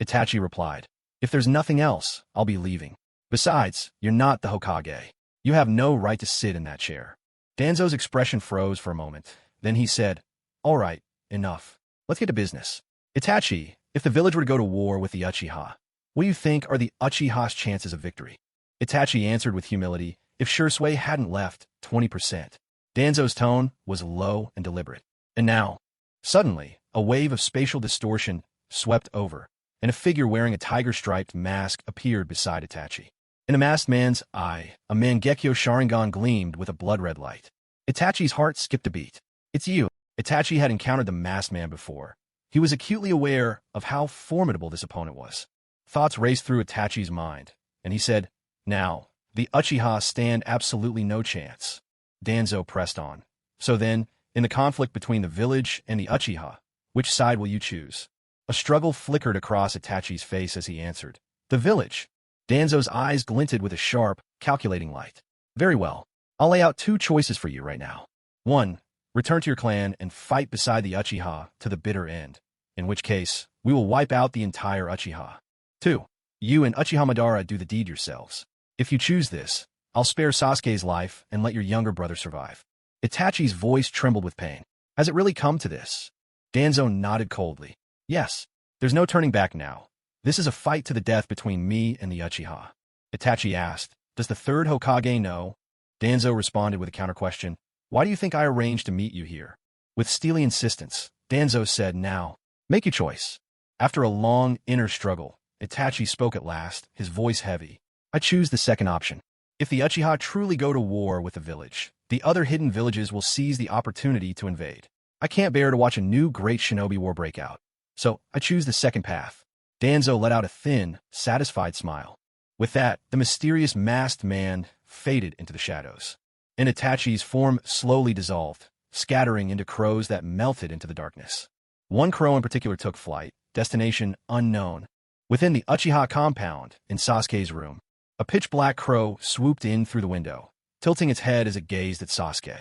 Itachi replied, If there's nothing else, I'll be leaving. Besides, you're not the Hokage. You have no right to sit in that chair. Danzo's expression froze for a moment. Then he said, All right, enough. Let's get to business. Itachi, if the village were to go to war with the Uchiha, what do you think are the Uchiha's chances of victory? Itachi answered with humility, If Shisui hadn't left, 20%. Danzo's tone was low and deliberate. And now, suddenly, a wave of spatial distortion swept over, and a figure wearing a tiger-striped mask appeared beside Itachi. In a masked man's eye, a Mangekyo Sharingan gleamed with a blood-red light. Itachi's heart skipped a beat. It's you. Itachi had encountered the masked man before. He was acutely aware of how formidable this opponent was. Thoughts raced through Itachi's mind, and he said, Now, the Uchiha stand absolutely no chance. Danzo pressed on. So then, in the conflict between the village and the Uchiha, which side will you choose? A struggle flickered across Itachi's face as he answered, The village. Danzo's eyes glinted with a sharp, calculating light. Very well. I'll lay out two choices for you right now. 1. Return to your clan and fight beside the Uchiha to the bitter end, in which case, we will wipe out the entire Uchiha. 2. You and Uchiha Madara do the deed yourselves. If you choose this, I'll spare Sasuke's life and let your younger brother survive. Itachi's voice trembled with pain. Has it really come to this? Danzo nodded coldly. Yes. There's no turning back now. This is a fight to the death between me and the Uchiha. Itachi asked, Does the third Hokage know? Danzo responded with a counter-question. Why do you think I arranged to meet you here? With steely insistence, Danzo said, Now, make your choice. After a long inner struggle, Itachi spoke at last, his voice heavy. I choose the second option. If the Uchiha truly go to war with the village, The other hidden villages will seize the opportunity to invade. I can't bear to watch a new great shinobi war break out. So, I choose the second path. Danzo let out a thin, satisfied smile. With that, the mysterious masked man faded into the shadows. And Itachi's form slowly dissolved, scattering into crows that melted into the darkness. One crow in particular took flight, destination unknown. Within the Uchiha compound, in Sasuke's room, a pitch-black crow swooped in through the window, tilting its head as it gazed at Sasuke.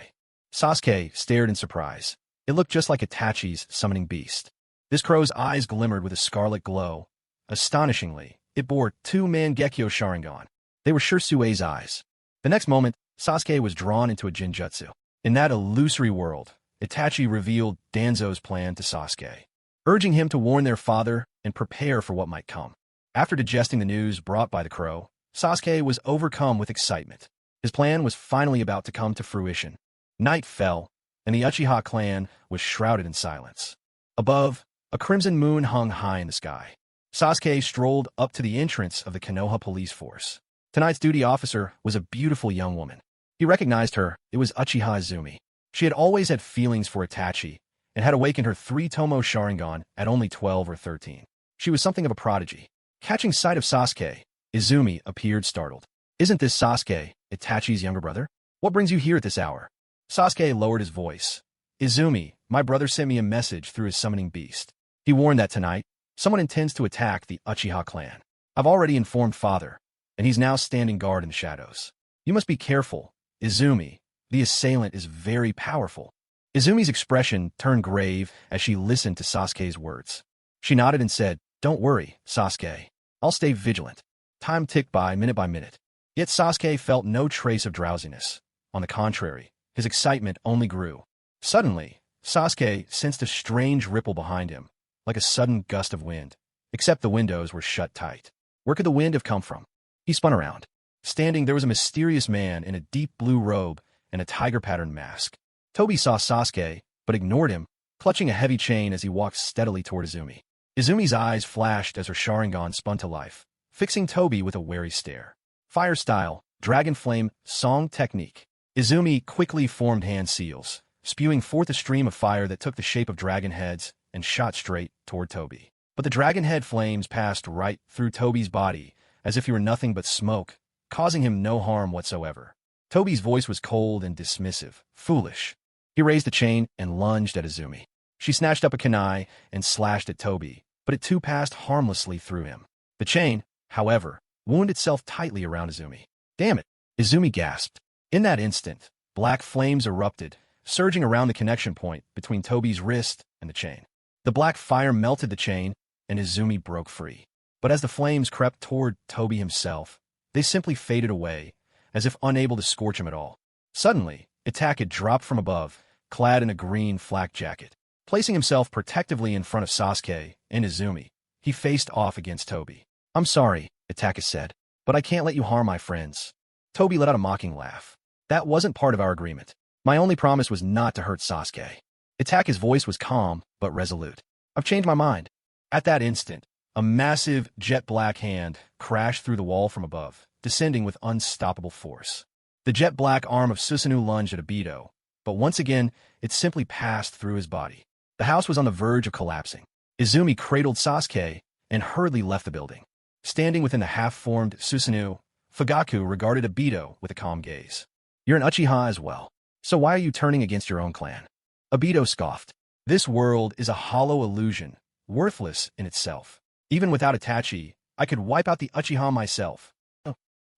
Sasuke stared in surprise. It looked just like Itachi's summoning beast. This crow's eyes glimmered with a scarlet glow. Astonishingly, it bore two Mangekyo sharingan. They were Shisui eyes. The next moment, Sasuke was drawn into a jinjutsu. In that illusory world, Itachi revealed Danzo's plan to Sasuke, urging him to warn their father and prepare for what might come. After digesting the news brought by the crow, Sasuke was overcome with excitement. His plan was finally about to come to fruition. Night fell, and the Uchiha clan was shrouded in silence. Above, a crimson moon hung high in the sky. Sasuke strolled up to the entrance of the Konoha police force. Tonight's duty officer was a beautiful young woman. He recognized her. It was Uchiha Izumi. She had always had feelings for Itachi and had awakened her 3-tomo sharingan at only 12 or 13. She was something of a prodigy. Catching sight of Sasuke, Izumi appeared startled. "Isn't this Sasuke, Itachi's younger brother? What brings you here at this hour?" Sasuke lowered his voice. "Izumi, my brother sent me a message through his summoning beast. He warned that tonight, someone intends to attack the Uchiha clan. I've already informed father, and he's now standing guard in the shadows. You must be careful, Izumi. The assailant is very powerful." Izumi's expression turned grave as she listened to Sasuke's words. She nodded and said, "Don't worry, Sasuke. I'll stay vigilant." Time ticked by minute. Yet Sasuke felt no trace of drowsiness. On the contrary, his excitement only grew. Suddenly, Sasuke sensed a strange ripple behind him, like a sudden gust of wind, except the windows were shut tight. Where could the wind have come from? He spun around. Standing, there was a mysterious man in a deep blue robe and a tiger-patterned mask. Tobi saw Sasuke, but ignored him, clutching a heavy chain as he walked steadily toward Izumi. Izumi's eyes flashed as her sharingan spun to life, fixing Tobi with a wary stare. Fire style, dragon flame, song technique. Izumi quickly formed hand seals, spewing forth a stream of fire that took the shape of dragon heads and shot straight toward Tobi. But the dragon head flames passed right through Tobi's body, as if he were nothing but smoke, causing him no harm whatsoever. Tobi's voice was cold and dismissive. "Foolish." He raised the chain and lunged at Izumi. She snatched up a kunai and slashed at Tobi, but it too passed harmlessly through him. The chain, however, wound itself tightly around Izumi. "Damn it!" Izumi gasped. In that instant, black flames erupted, surging around the connection point between Tobi's wrist and the chain. The black fire melted the chain, and Izumi broke free. But as the flames crept toward Tobi himself, they simply faded away, as if unable to scorch him at all. Suddenly, Itachi dropped from above, clad in a green flak jacket. Placing himself protectively in front of Sasuke and Izumi, he faced off against Tobi. "I'm sorry," Itachi said, "but I can't let you harm my friends." Tobi let out a mocking laugh. "That wasn't part of our agreement. My only promise was not to hurt Sasuke." Itachi's voice was calm, but resolute. "I've changed my mind." At that instant, a massive jet-black hand crashed through the wall from above, descending with unstoppable force. The jet-black arm of Susanoo lunged at Obito, but once again, it simply passed through his body. The house was on the verge of collapsing. Izumi cradled Sasuke and hurriedly left the building. Standing within the half-formed Susanoo, Fugaku regarded Obito with a calm gaze. "You're an Uchiha as well. So why are you turning against your own clan?" Obito scoffed. "This world is a hollow illusion, worthless in itself. Even without Itachi, I could wipe out the Uchiha myself."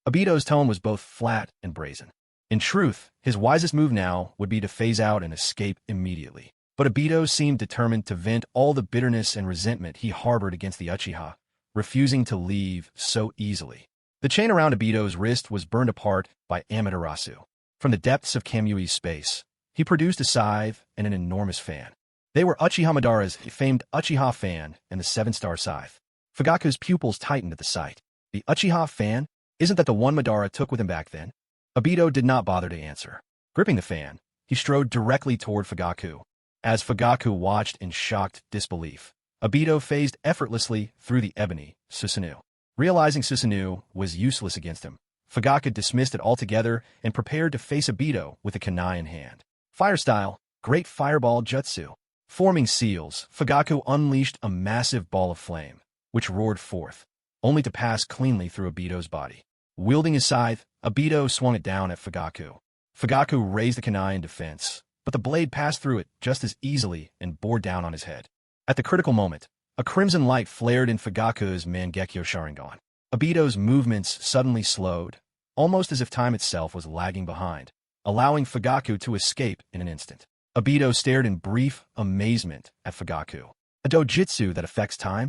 Obito's tone was both flat and brazen. In truth, his wisest move now would be to phase out and escape immediately. But Obito seemed determined to vent all the bitterness and resentment he harbored against the Uchiha, refusing to leave so easily. The chain around Obito's wrist was burned apart by Amaterasu. From the depths of Kamui's space, he produced a scythe and an enormous fan. They were Uchiha Madara's famed Uchiha fan and the 7-star scythe. Fugaku's pupils tightened at the sight. "The Uchiha fan? Isn't that the one Madara took with him back then?" Obito did not bother to answer. Gripping the fan, he strode directly toward Fugaku. As Fugaku watched in shocked disbelief, Obito phased effortlessly through the ebony Susanoo. Realizing Susanoo was useless against him, Fugaku dismissed it altogether and prepared to face Obito with a kunai in hand. Fire style, great fireball jutsu. Forming seals, Fugaku unleashed a massive ball of flame, which roared forth, only to pass cleanly through Obito's body. Wielding his scythe, Obito swung it down at Fugaku. Fugaku raised the kunai in defense, but the blade passed through it just as easily and bore down on his head. At the critical moment, a crimson light flared in Fugaku's Mangekyo Sharingan. Obito's movements suddenly slowed, almost as if time itself was lagging behind, allowing Fugaku to escape in an instant. Obito stared in brief amazement at Fugaku. A dojutsu that affects time?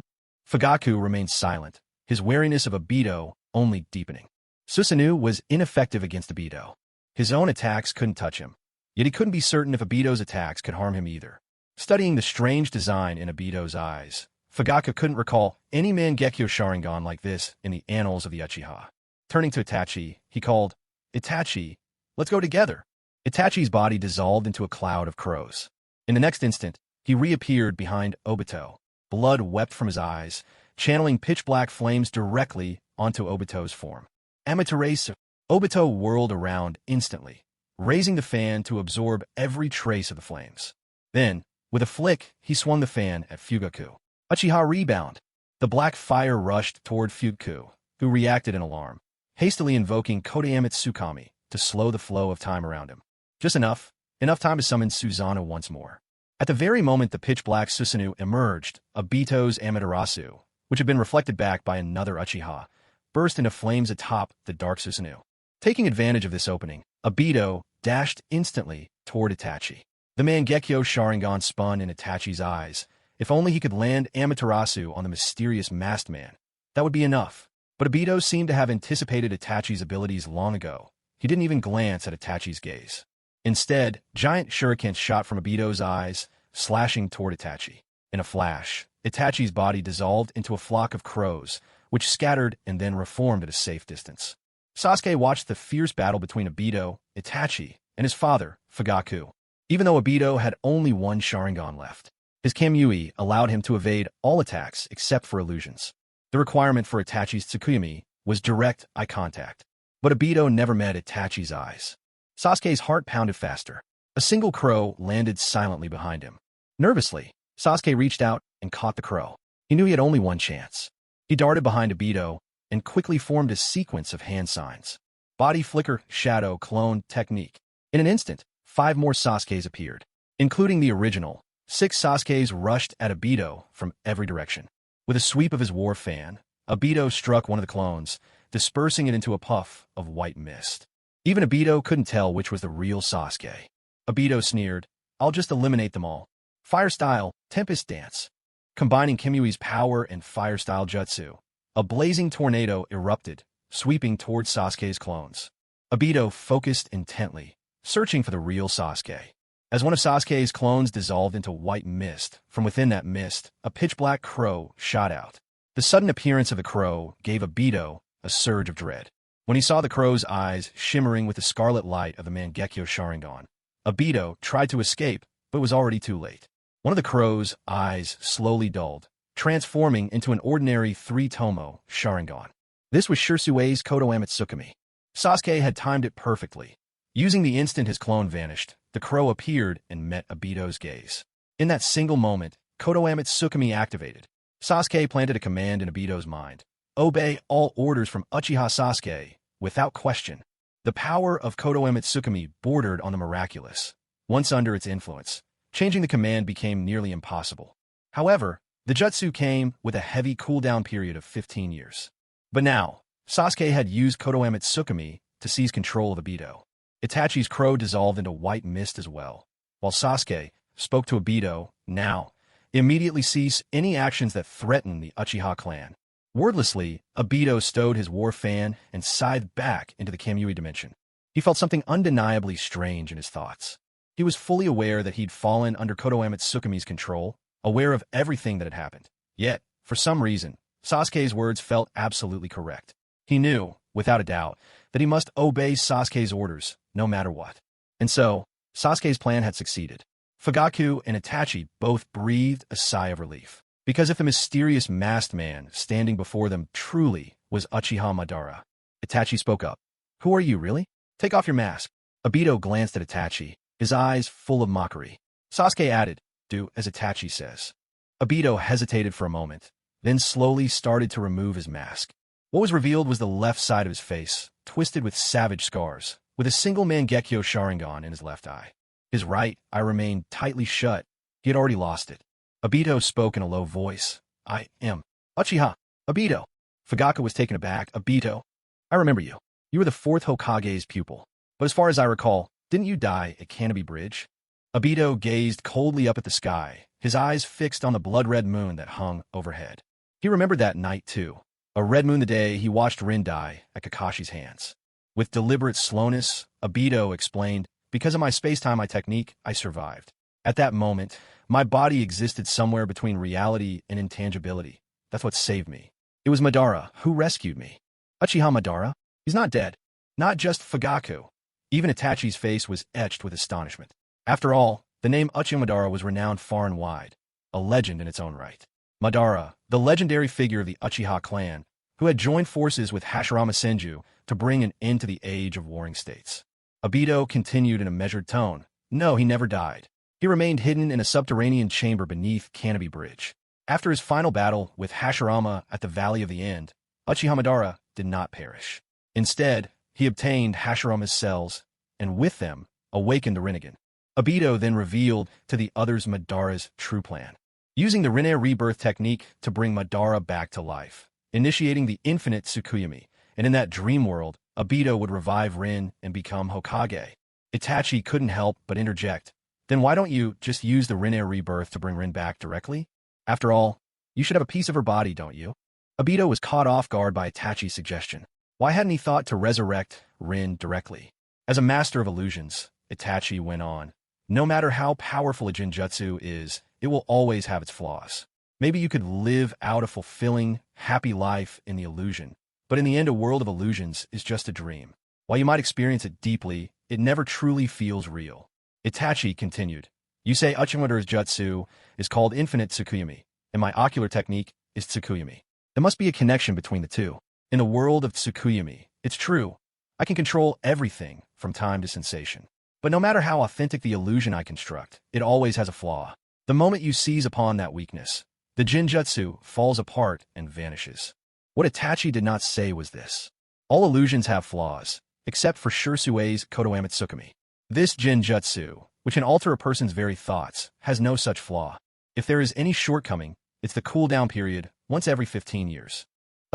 Fugaku remained silent, his wariness of Obito only deepening. Susanoo was ineffective against Obito. His own attacks couldn't touch him, yet he couldn't be certain if Obito's attacks could harm him either. Studying the strange design in Obito's eyes, Fugaku couldn't recall any Mangekyo Sharingan like this in the annals of the Uchiha. Turning to Itachi, he called, "Itachi, let's go together." Itachi's body dissolved into a cloud of crows. In the next instant, he reappeared behind Obito. Blood wept from his eyes, channeling pitch-black flames directly onto Obito's form. Amaterasu. Obito whirled around instantly, raising the fan to absorb every trace of the flames. Then, with a flick, he swung the fan at Fugaku. Uchiha rebound. The black fire rushed toward Fugaku, who reacted in alarm, hastily invoking Kodayamatsu to slow the flow of time around him. Just enough time to summon Susanoo once more. At the very moment the pitch-black Susanoo emerged, Obito's Amaterasu, which had been reflected back by another Uchiha, burst into flames atop the dark Susanoo. Taking advantage of this opening, Obito dashed instantly toward Itachi. The Mangekyo Sharingan spun in Itachi's eyes. If only he could land Amaterasu on the mysterious masked man. That would be enough. But Obito seemed to have anticipated Itachi's abilities long ago. He didn't even glance at Itachi's gaze. Instead, giant shurikens shot from Obito's eyes, slashing toward Itachi. In a flash, Itachi's body dissolved into a flock of crows, which scattered and then reformed at a safe distance. Sasuke watched the fierce battle between Obito, Itachi, and his father, Fugaku. Even though Obito had only one Sharingan left, his Kamui allowed him to evade all attacks except for illusions. The requirement for Itachi's Tsukuyami was direct eye contact, but Obito never met Itachi's eyes. Sasuke's heart pounded faster. A single crow landed silently behind him. Nervously, Sasuke reached out and caught the crow. He knew he had only one chance. He darted behind Obito and quickly formed a sequence of hand signs. Body flicker, shadow, clone, technique. In an instant, 5 more Sasukes appeared. Including the original, 6 Sasukes rushed at Obito from every direction. With a sweep of his war fan, Obito struck one of the clones, dispersing it into a puff of white mist. Even Obito couldn't tell which was the real Sasuke. Obito sneered, "I'll just eliminate them all." Fire style, Tempest Dance. Combining Kimui's power and fire style jutsu, a blazing tornado erupted, sweeping towards Sasuke's clones. Obito focused intently, searching for the real Sasuke. As one of Sasuke's clones dissolved into white mist, from within that mist, a pitch-black crow shot out. The sudden appearance of the crow gave Obito a surge of dread. When he saw the crow's eyes shimmering with the scarlet light of the Mangekyo Sharingan, Obito tried to escape, but was already too late. One of the crow's eyes slowly dulled, transforming into an ordinary 3-tomo Sharingan. This was Shisui's Kodoamatsukami. Sasuke had timed it perfectly. Using the instant his clone vanished, the crow appeared and met Obito's gaze. In that single moment, Kodoamatsukami activated. Sasuke planted a command in Obito's mind. Obey all orders from Uchiha Sasuke, without question. The power of Kodoamatsukami bordered on the miraculous. Once under its influence, changing the command became nearly impossible. However, the jutsu came with a heavy cooldown period of 15 years. But now, Sasuke had used Kodoamatsukami to seize control of Obito. Itachi's crow dissolved into white mist as well, while Sasuke spoke to Obito, "Now, immediately cease any actions that threaten the Uchiha clan." Wordlessly, Obito stowed his war fan and scythed back into the Kamui dimension. He felt something undeniably strange in his thoughts. He was fully aware that he'd fallen under Kodoamatsukami's control, aware of everything that had happened. Yet, for some reason, Sasuke's words felt absolutely correct. He knew, without a doubt, that he must obey Sasuke's orders, no matter what. And so, Sasuke's plan had succeeded. Fugaku and Itachi both breathed a sigh of relief. Because if the mysterious masked man standing before them truly was Uchiha Madara, Itachi spoke up. Who are you, really? Take off your mask. Obito glanced at Itachi, his eyes full of mockery. Sasuke added, do as Itachi says. Obito hesitated for a moment, then slowly started to remove his mask. What was revealed was the left side of his face, twisted with savage scars, with a single Mangekyo Sharingan in his left eye. His right eye remained tightly shut. He had already lost it. Obito spoke in a low voice. I am Uchiha. Obito. Fugaku was taken aback. Obito. I remember you. You were the fourth Hokage's pupil. But as far as I recall, didn't you die at Canopy Bridge? Obito gazed coldly up at the sky, his eyes fixed on the blood-red moon that hung overhead. He remembered that night, too. A red moon the day he watched Rin die at Kakashi's hands. With deliberate slowness, Obito explained, because of my space-time technique, I survived. At that moment, my body existed somewhere between reality and intangibility. That's what saved me. It was Madara who rescued me. Uchiha Madara? He's not dead. Not just Fugaku. Even Itachi's face was etched with astonishment. After all, the name Uchiha Madara was renowned far and wide, a legend in its own right. Madara, the legendary figure of the Uchiha clan, who had joined forces with Hashirama Senju to bring an end to the age of warring states. Obito continued in a measured tone. No, he never died. He remained hidden in a subterranean chamber beneath Canopy Bridge. After his final battle with Hashirama at the Valley of the End, Uchiha Madara did not perish. Instead, he obtained Hashirama's cells, and with them, awakened the Rinnegan. Obito then revealed to the others Madara's true plan, using the Rinne rebirth technique to bring Madara back to life, initiating the infinite Tsukuyomi, and in that dream world, Obito would revive Rin and become Hokage. Itachi couldn't help but interject. Then why don't you just use the Rinne rebirth to bring Rin back directly? After all, you should have a piece of her body, don't you? Obito was caught off guard by Itachi's suggestion. Why hadn't he thought to resurrect Rin directly? As a master of illusions, Itachi went on, no matter how powerful a Jinjutsu is, it will always have its flaws. Maybe you could live out a fulfilling, happy life in the illusion, but in the end a world of illusions is just a dream. While you might experience it deeply, it never truly feels real. Itachi continued, you say Uchiha jutsu is called infinite Tsukuyomi, and my ocular technique is Tsukuyomi. There must be a connection between the two. In the world of Tsukuyomi, it's true. I can control everything from time to sensation. But no matter how authentic the illusion I construct, it always has a flaw. The moment you seize upon that weakness, the Jinjutsu falls apart and vanishes. What Itachi did not say was this. All illusions have flaws, except for Shursui's Kodoama Tsukumi. This Jinjutsu, which can alter a person's very thoughts, has no such flaw. If there is any shortcoming, it's the cooldown period, once every 15 years.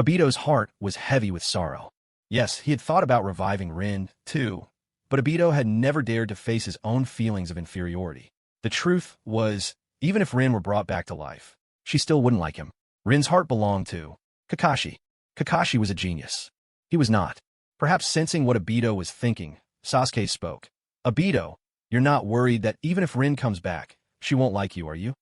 Obito's heart was heavy with sorrow. Yes, he had thought about reviving Rin, too, but Obito had never dared to face his own feelings of inferiority. The truth was, even if Rin were brought back to life, she still wouldn't like him. Rin's heart belonged to Kakashi. Kakashi was a genius. He was not. Perhaps sensing what Obito was thinking, Sasuke spoke. Obito, you're not worried that even if Rin comes back, she won't like you, are you?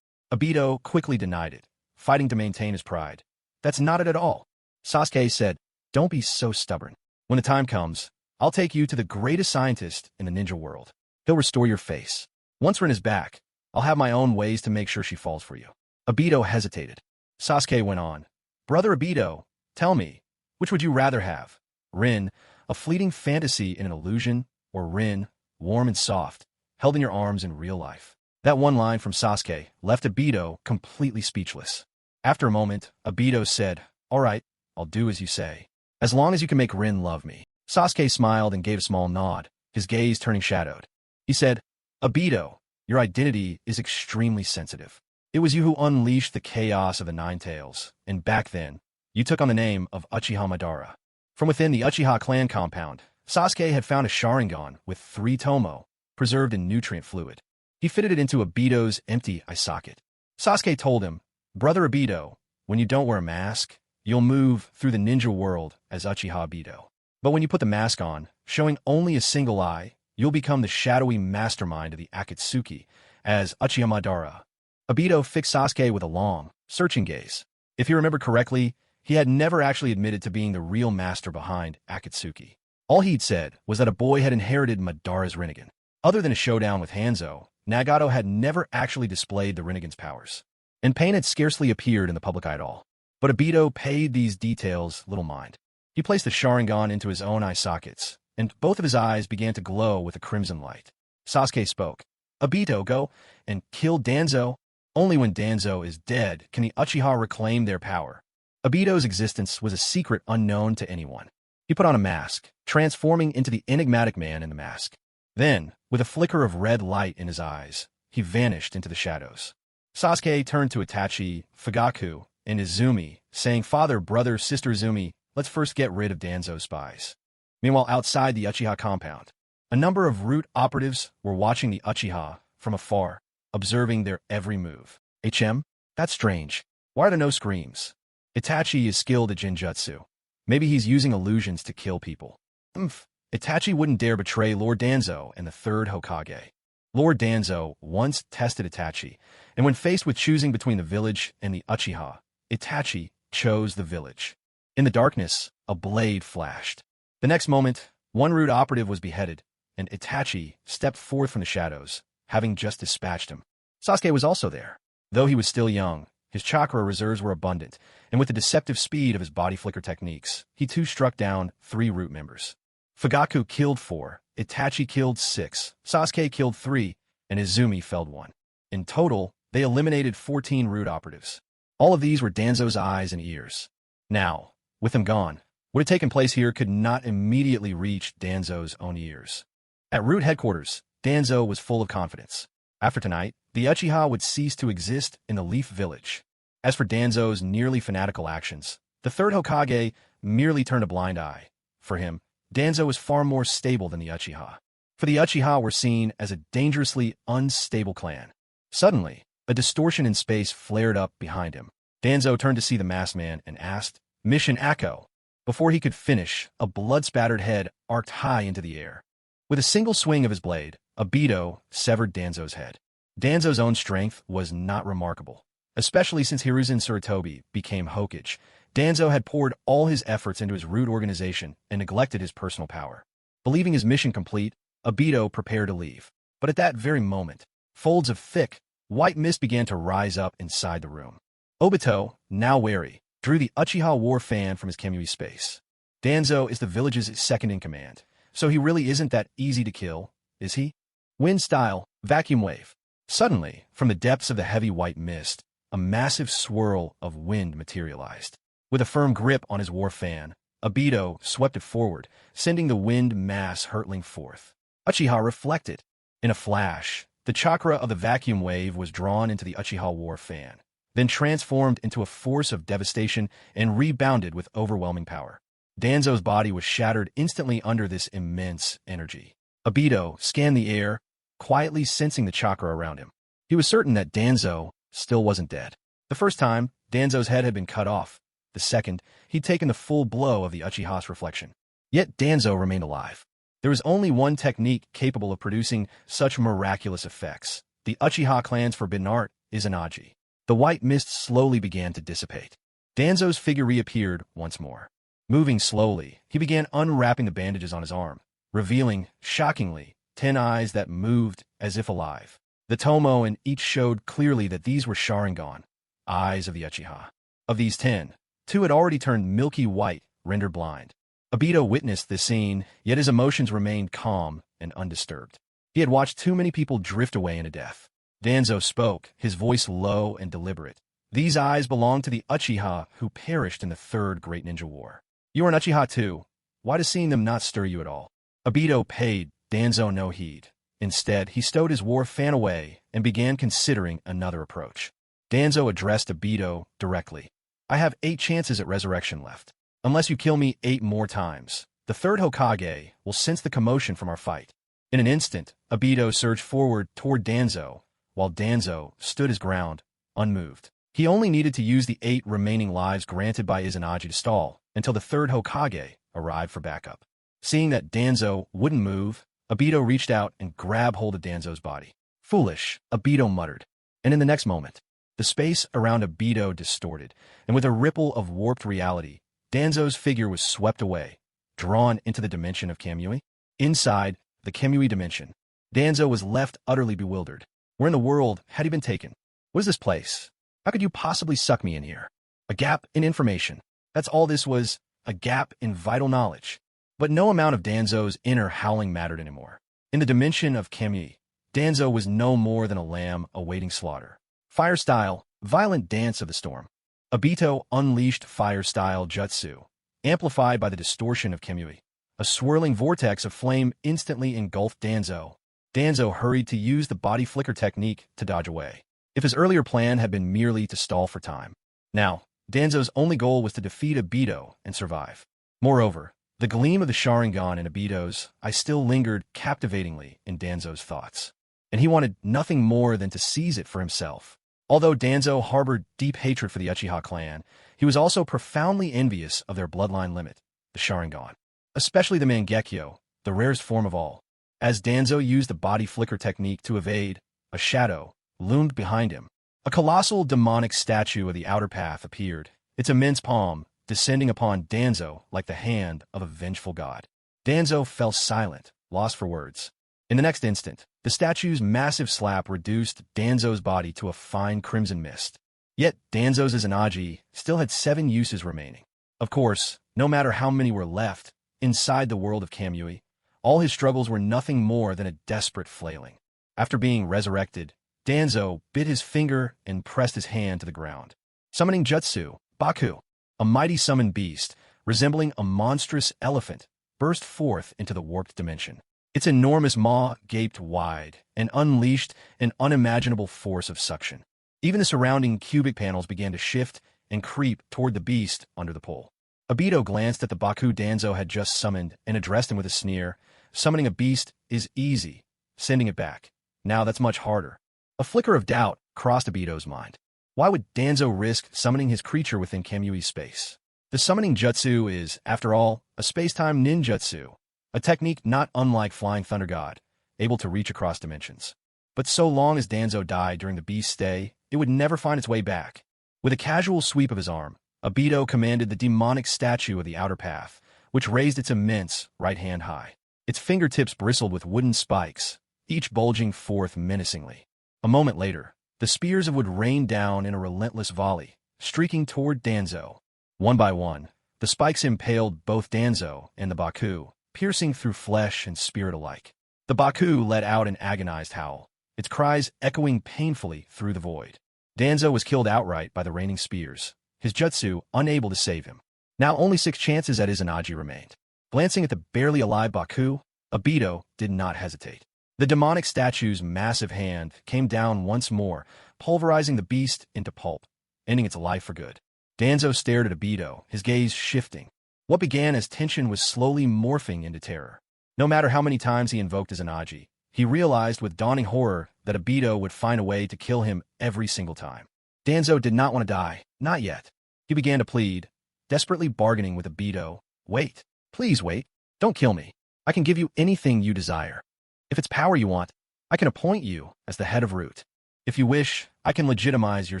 Obito quickly denied it, fighting to maintain his pride. That's not it at all. Sasuke said, don't be so stubborn. When the time comes, I'll take you to the greatest scientist in the ninja world. He'll restore your face. Once Rin is back, I'll have my own ways to make sure she falls for you. Obito hesitated. Sasuke went on. Brother Obito, tell me, which would you rather have? Rin, a fleeting fantasy in an illusion, or Rin, warm and soft, held in your arms in real life? That one line from Sasuke left Obito completely speechless. After a moment, Obito said, all right, I'll do as you say. As long as you can make Rin love me. Sasuke smiled and gave a small nod, his gaze turning shadowed. He said, Obito, your identity is extremely sensitive. It was you who unleashed the chaos of the Nine Tails, and back then, you took on the name of Uchiha Madara. From within the Uchiha clan compound, Sasuke had found a sharingan with 3 tomo, preserved in nutrient fluid. He fitted it into Obito's empty eye socket. Sasuke told him, Brother Obito, when you don't wear a mask, you'll move through the ninja world as Uchiha Obito. But when you put the mask on, showing only a single eye, you'll become the shadowy mastermind of the Akatsuki as Uchiha Madara. Obito fixed Sasuke with a long, searching gaze. If he remembered correctly, he had never actually admitted to being the real master behind Akatsuki. All he'd said was that a boy had inherited Madara's Rinnegan. Other than a showdown with Hanzo, Nagato had never actually displayed the Rinnegan's powers, and pain had scarcely appeared in the public eye at all. But Obito paid these details little mind. He placed the sharingan into his own eye sockets, and both of his eyes began to glow with a crimson light. Sasuke spoke. Obito, go and kill Danzo. Only when Danzo is dead can the Uchiha reclaim their power. Obito's existence was a secret unknown to anyone. He put on a mask, transforming into the enigmatic man in the mask. Then, with a flicker of red light in his eyes, he vanished into the shadows. Sasuke turned to Itachi, Fugaku, and Izumi, saying, "Father, brother, sister Izumi, let's first get rid of Danzo's spies." Meanwhile, outside the Uchiha compound, a number of root operatives were watching the Uchiha from afar, observing their every move. That's strange. Why are there no screams? Itachi is skilled at Jinjutsu. Maybe he's using illusions to kill people. Itachi wouldn't dare betray Lord Danzo and the third Hokage. Lord Danzo once tested Itachi, and when faced with choosing between the village and the Uchiha, Itachi chose the village. In the darkness, a blade flashed. The next moment, one root operative was beheaded, and Itachi stepped forth from the shadows, having just dispatched him. Sasuke was also there. Though he was still young, his chakra reserves were abundant, and with the deceptive speed of his body flicker techniques, he too struck down 3 root members. Fugaku killed 4, Itachi killed 6, Sasuke killed 3, and Izumi felled 1. In total, they eliminated 14 root operatives. All of these were Danzo's eyes and ears. Now, with them gone, what had taken place here could not immediately reach Danzo's own ears. At root headquarters, Danzo was full of confidence. After tonight, the Uchiha would cease to exist in the Leaf Village. As for Danzo's nearly fanatical actions, the third Hokage merely turned a blind eye. For him, Danzo was far more stable than the Uchiha. For the Uchiha were seen as a dangerously unstable clan. Suddenly, a distortion in space flared up behind him. Danzo turned to see the masked man and asked, "Mission Akko." Before he could finish, a blood-spattered head arced high into the air. With a single swing of his blade, Obito severed Danzo's head. Danzo's own strength was not remarkable. Especially since Hiruzen Tsurutobi became Hokage, Danzo had poured all his efforts into his root organization and neglected his personal power. Believing his mission complete, Obito prepared to leave. But at that very moment, folds of thick, white mist began to rise up inside the room. Obito, now wary, drew the Uchiha war fan from his Kamui space. Danzo is the village's second-in-command, so he really isn't that easy to kill, is he? Wind style, vacuum wave. Suddenly, from the depths of the heavy white mist, a massive swirl of wind materialized. With a firm grip on his war fan, Obito swept it forward, sending the wind mass hurtling forth. Uchiha reflected. In a flash, the chakra of the vacuum wave was drawn into the Uchiha war fan, then transformed into a force of devastation and rebounded with overwhelming power. Danzo's body was shattered instantly under this immense energy. Obito scanned the air, quietly sensing the chakra around him. He was certain that Danzo still wasn't dead. The first time, Danzo's head had been cut off. The second, he'd taken the full blow of the Uchiha's reflection. Yet Danzo remained alive. There was only one technique capable of producing such miraculous effects. The Uchiha clan's forbidden art, Izanagi. The white mist slowly began to dissipate. Danzo's figure reappeared once more. Moving slowly, he began unwrapping the bandages on his arm, revealing, shockingly, 10 eyes that moved as if alive. The tomo in each showed clearly that these were sharingan, eyes of the Uchiha. Of these 10, 2 had already turned milky white, rendered blind. Obito witnessed this scene, yet his emotions remained calm and undisturbed. He had watched too many people drift away into death. Danzo spoke, his voice low and deliberate. These eyes belong to the Uchiha who perished in the Third Great Ninja War. You are an Uchiha too. Why does seeing them not stir you at all? Obito paid Danzo no heed. Instead, he stowed his war fan away and began considering another approach. Danzo addressed Obito directly. I have 8 chances at resurrection left. Unless you kill me 8 more times, the third Hokage will sense the commotion from our fight. In an instant, Obito surged forward toward Danzo, while Danzo stood his ground, unmoved. He only needed to use the 8 remaining lives granted by Izanagi to stall until the third Hokage arrived for backup. Seeing that Danzo wouldn't move, Obito reached out and grabbed hold of Danzo's body. Foolish, Obito muttered. And in the next moment, the space around Obito distorted, and with a ripple of warped reality, Danzo's figure was swept away, drawn into the dimension of Kamui. Inside the Kamui dimension, Danzo was left utterly bewildered. Where in the world had he been taken? What is this place? How could you possibly suck me in here? A gap in information. That's all this was, a gap in vital knowledge. But no amount of Danzo's inner howling mattered anymore. In the dimension of Kamui, Danzo was no more than a lamb awaiting slaughter. Fire style, violent dance of the storm. Obito unleashed fire style jutsu, amplified by the distortion of Kamui. A swirling vortex of flame instantly engulfed Danzo. Danzo hurried to use the body flicker technique to dodge away. If his earlier plan had been merely to stall for time. Now, Danzo's only goal was to defeat Obito and survive. Moreover, the gleam of the sharingan in Obito's eye still lingered captivatingly in Danzo's thoughts. And he wanted nothing more than to seize it for himself. Although Danzo harbored deep hatred for the Uchiha clan, he was also profoundly envious of their bloodline limit, the sharingan. Especially the Mangekyo, the rarest form of all. As Danzo used the body flicker technique to evade, a shadow loomed behind him. A colossal demonic statue of the outer path appeared, its immense palm descending upon Danzo like the hand of a vengeful god. Danzo fell silent, lost for words. In the next instant, the statue's massive slap reduced Danzo's body to a fine crimson mist. Yet Danzo's Izanagi still had 7 uses remaining. Of course, no matter how many were left, inside the world of Kamui, all his struggles were nothing more than a desperate flailing. After being resurrected, Danzo bit his finger and pressed his hand to the ground. Summoning jutsu, Baku, a mighty summoned beast, resembling a monstrous elephant, burst forth into the warped dimension. Its enormous maw gaped wide and unleashed an unimaginable force of suction. Even the surrounding cubic panels began to shift and creep toward the beast under the pull. Obito glanced at the Baku Danzo had just summoned and addressed him with a sneer. Summoning a beast is easy. Sending it back. Now that's much harder. A flicker of doubt crossed Obito's mind. Why would Danzo risk summoning his creature within Kamui's space? The summoning jutsu is, after all, a space-time ninjutsu, a technique not unlike Flying Thunder God, able to reach across dimensions. But so long as Danzo died during the beast's stay, it would never find its way back. With a casual sweep of his arm, Obito commanded the demonic statue of the outer path, which raised its immense right hand high. Its fingertips bristled with wooden spikes, each bulging forth menacingly. A moment later, the spears of wood rained down in a relentless volley, streaking toward Danzo. One by one, the spikes impaled both Danzo and the Baku, piercing through flesh and spirit alike. The Baku let out an agonized howl, its cries echoing painfully through the void. Danzo was killed outright by the raining spears, his jutsu unable to save him. Now only 6 chances at Izanagi remained. Glancing at the barely alive Baku, Obito did not hesitate. The demonic statue's massive hand came down once more, pulverizing the beast into pulp, ending its life for good. Danzo stared at Obito, his gaze shifting. What began as tension was slowly morphing into terror. No matter how many times he invoked Izanagi, he realized with dawning horror that Obito would find a way to kill him every single time. Danzo did not want to die, not yet. He began to plead, desperately bargaining with Obito. Wait, please wait, don't kill me. I can give you anything you desire. If it's power you want, I can appoint you as the head of Root. If you wish, I can legitimize your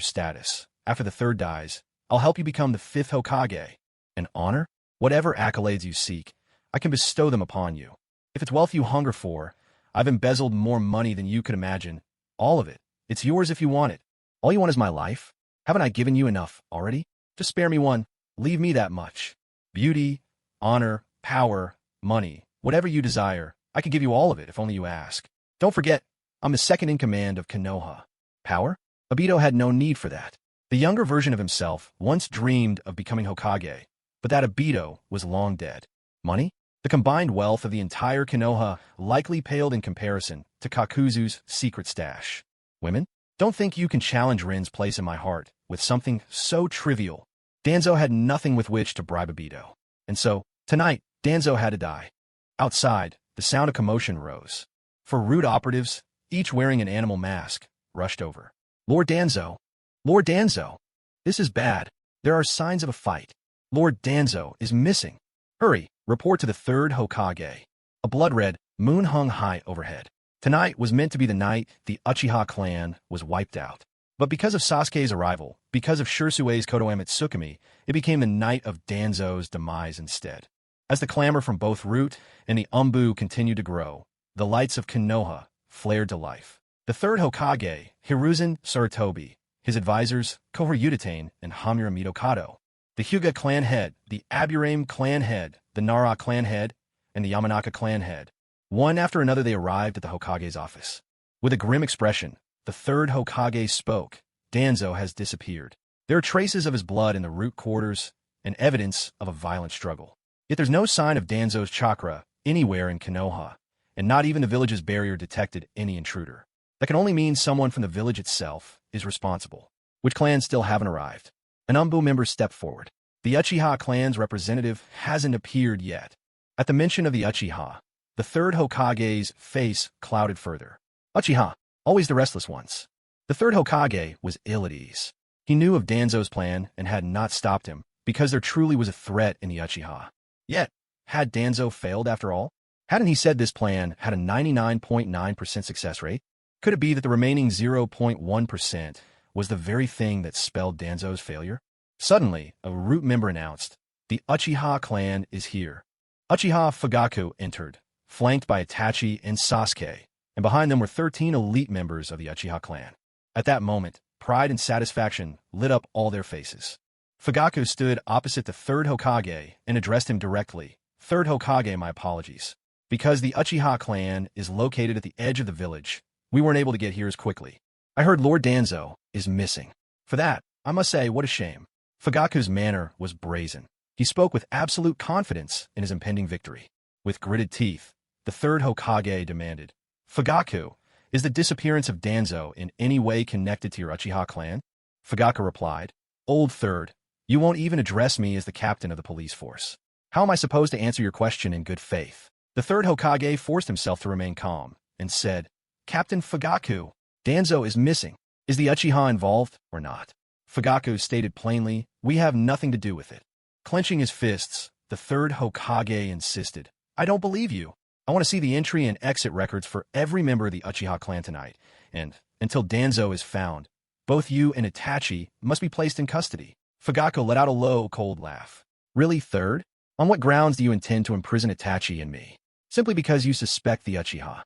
status. After the 3rd dies, I'll help you become the 5th Hokage. And honor? Whatever accolades you seek, I can bestow them upon you. If it's wealth you hunger for, I've embezzled more money than you could imagine. All of it. It's yours if you want it. All you want is my life? Haven't I given you enough already? Just spare me one. Leave me that much. Beauty, honor, power, money, whatever you desire, I could give you all of it if only you ask. Don't forget, I'm the 2nd in command of Konoha. Power? Obito had no need for that. The younger version of himself once dreamed of becoming Hokage, but that Obito was long dead. Money? The combined wealth of the entire Konoha likely paled in comparison to Kakuzu's secret stash. Women? Don't think you can challenge Rin's place in my heart with something so trivial. Danzo had nothing with which to bribe Obito. And so, tonight, Danzo had to die. Outside, the sound of commotion rose. 4 Root operatives, each wearing an animal mask, rushed over. Lord Danzo! Lord Danzo! This is bad. There are signs of a fight. Lord Danzo is missing. Hurry, report to the 3rd Hokage. A blood-red moon hung high overhead. Tonight was meant to be the night the Uchiha clan was wiped out. But because of Sasuke's arrival, because of Shirsue's Kodoame Tsukumi, it became the night of Danzo's demise instead. As the clamor from both Root and the Umbu continued to grow, the lights of Konoha flared to life. The 3rd Hokage, Hiruzen Sarutobi, his advisors, Kohor Udatane and Hamura Mitokado, the Hyuga clan head, the Aburame clan head, the Nara clan head, and the Yamanaka clan head. One after another they arrived at the Hokage's office. With a grim expression, the third Hokage spoke. Danzo has disappeared. There are traces of his blood in the root quarters and evidence of a violent struggle. Yet there's no sign of Danzo's chakra anywhere in Konoha, and not even the village's barrier detected any intruder. That can only mean someone from the village itself is responsible. Which clans still haven't arrived? An Umbu member stepped forward. The Uchiha clan's representative hasn't appeared yet. At the mention of the Uchiha, the third Hokage's face clouded further. Uchiha, always the restless ones. The third Hokage was ill at ease. He knew of Danzo's plan and had not stopped him because there truly was a threat in the Uchiha. Yet, had Danzo failed after all? Hadn't he said this plan had a 99.9% success rate? Could it be that the remaining 0.1% was the very thing that spelled Danzo's failure? Suddenly, a root member announced, "The Uchiha clan is here." Uchiha Fugaku entered, flanked by Itachi and Sasuke, and behind them were 13 elite members of the Uchiha clan. At that moment, pride and satisfaction lit up all their faces. Fugaku stood opposite the third Hokage and addressed him directly. "Third Hokage, my apologies. Because the Uchiha clan is located at the edge of the village, we weren't able to get here as quickly. I heard Lord Danzo is missing. For that, I must say, what a shame." Fugaku's manner was brazen. He spoke with absolute confidence in his impending victory. With gritted teeth, the third Hokage demanded, "Fugaku, is the disappearance of Danzo in any way connected to your Uchiha clan?" Fugaku replied, "Old third, you won't even address me as the captain of the police force. How am I supposed to answer your question in good faith?" The third Hokage forced himself to remain calm and said, "Captain Fugaku, Danzo is missing. Is the Uchiha involved or not?" Fugaku stated plainly, "We have nothing to do with it." Clenching his fists, the third Hokage insisted, "I don't believe you. I want to see the entry and exit records for every member of the Uchiha clan tonight, and until Danzo is found, both you and Itachi must be placed in custody." Fugaku let out a low, cold laugh. "Really, third? On what grounds do you intend to imprison Itachi and me? Simply because you suspect the Uchiha?"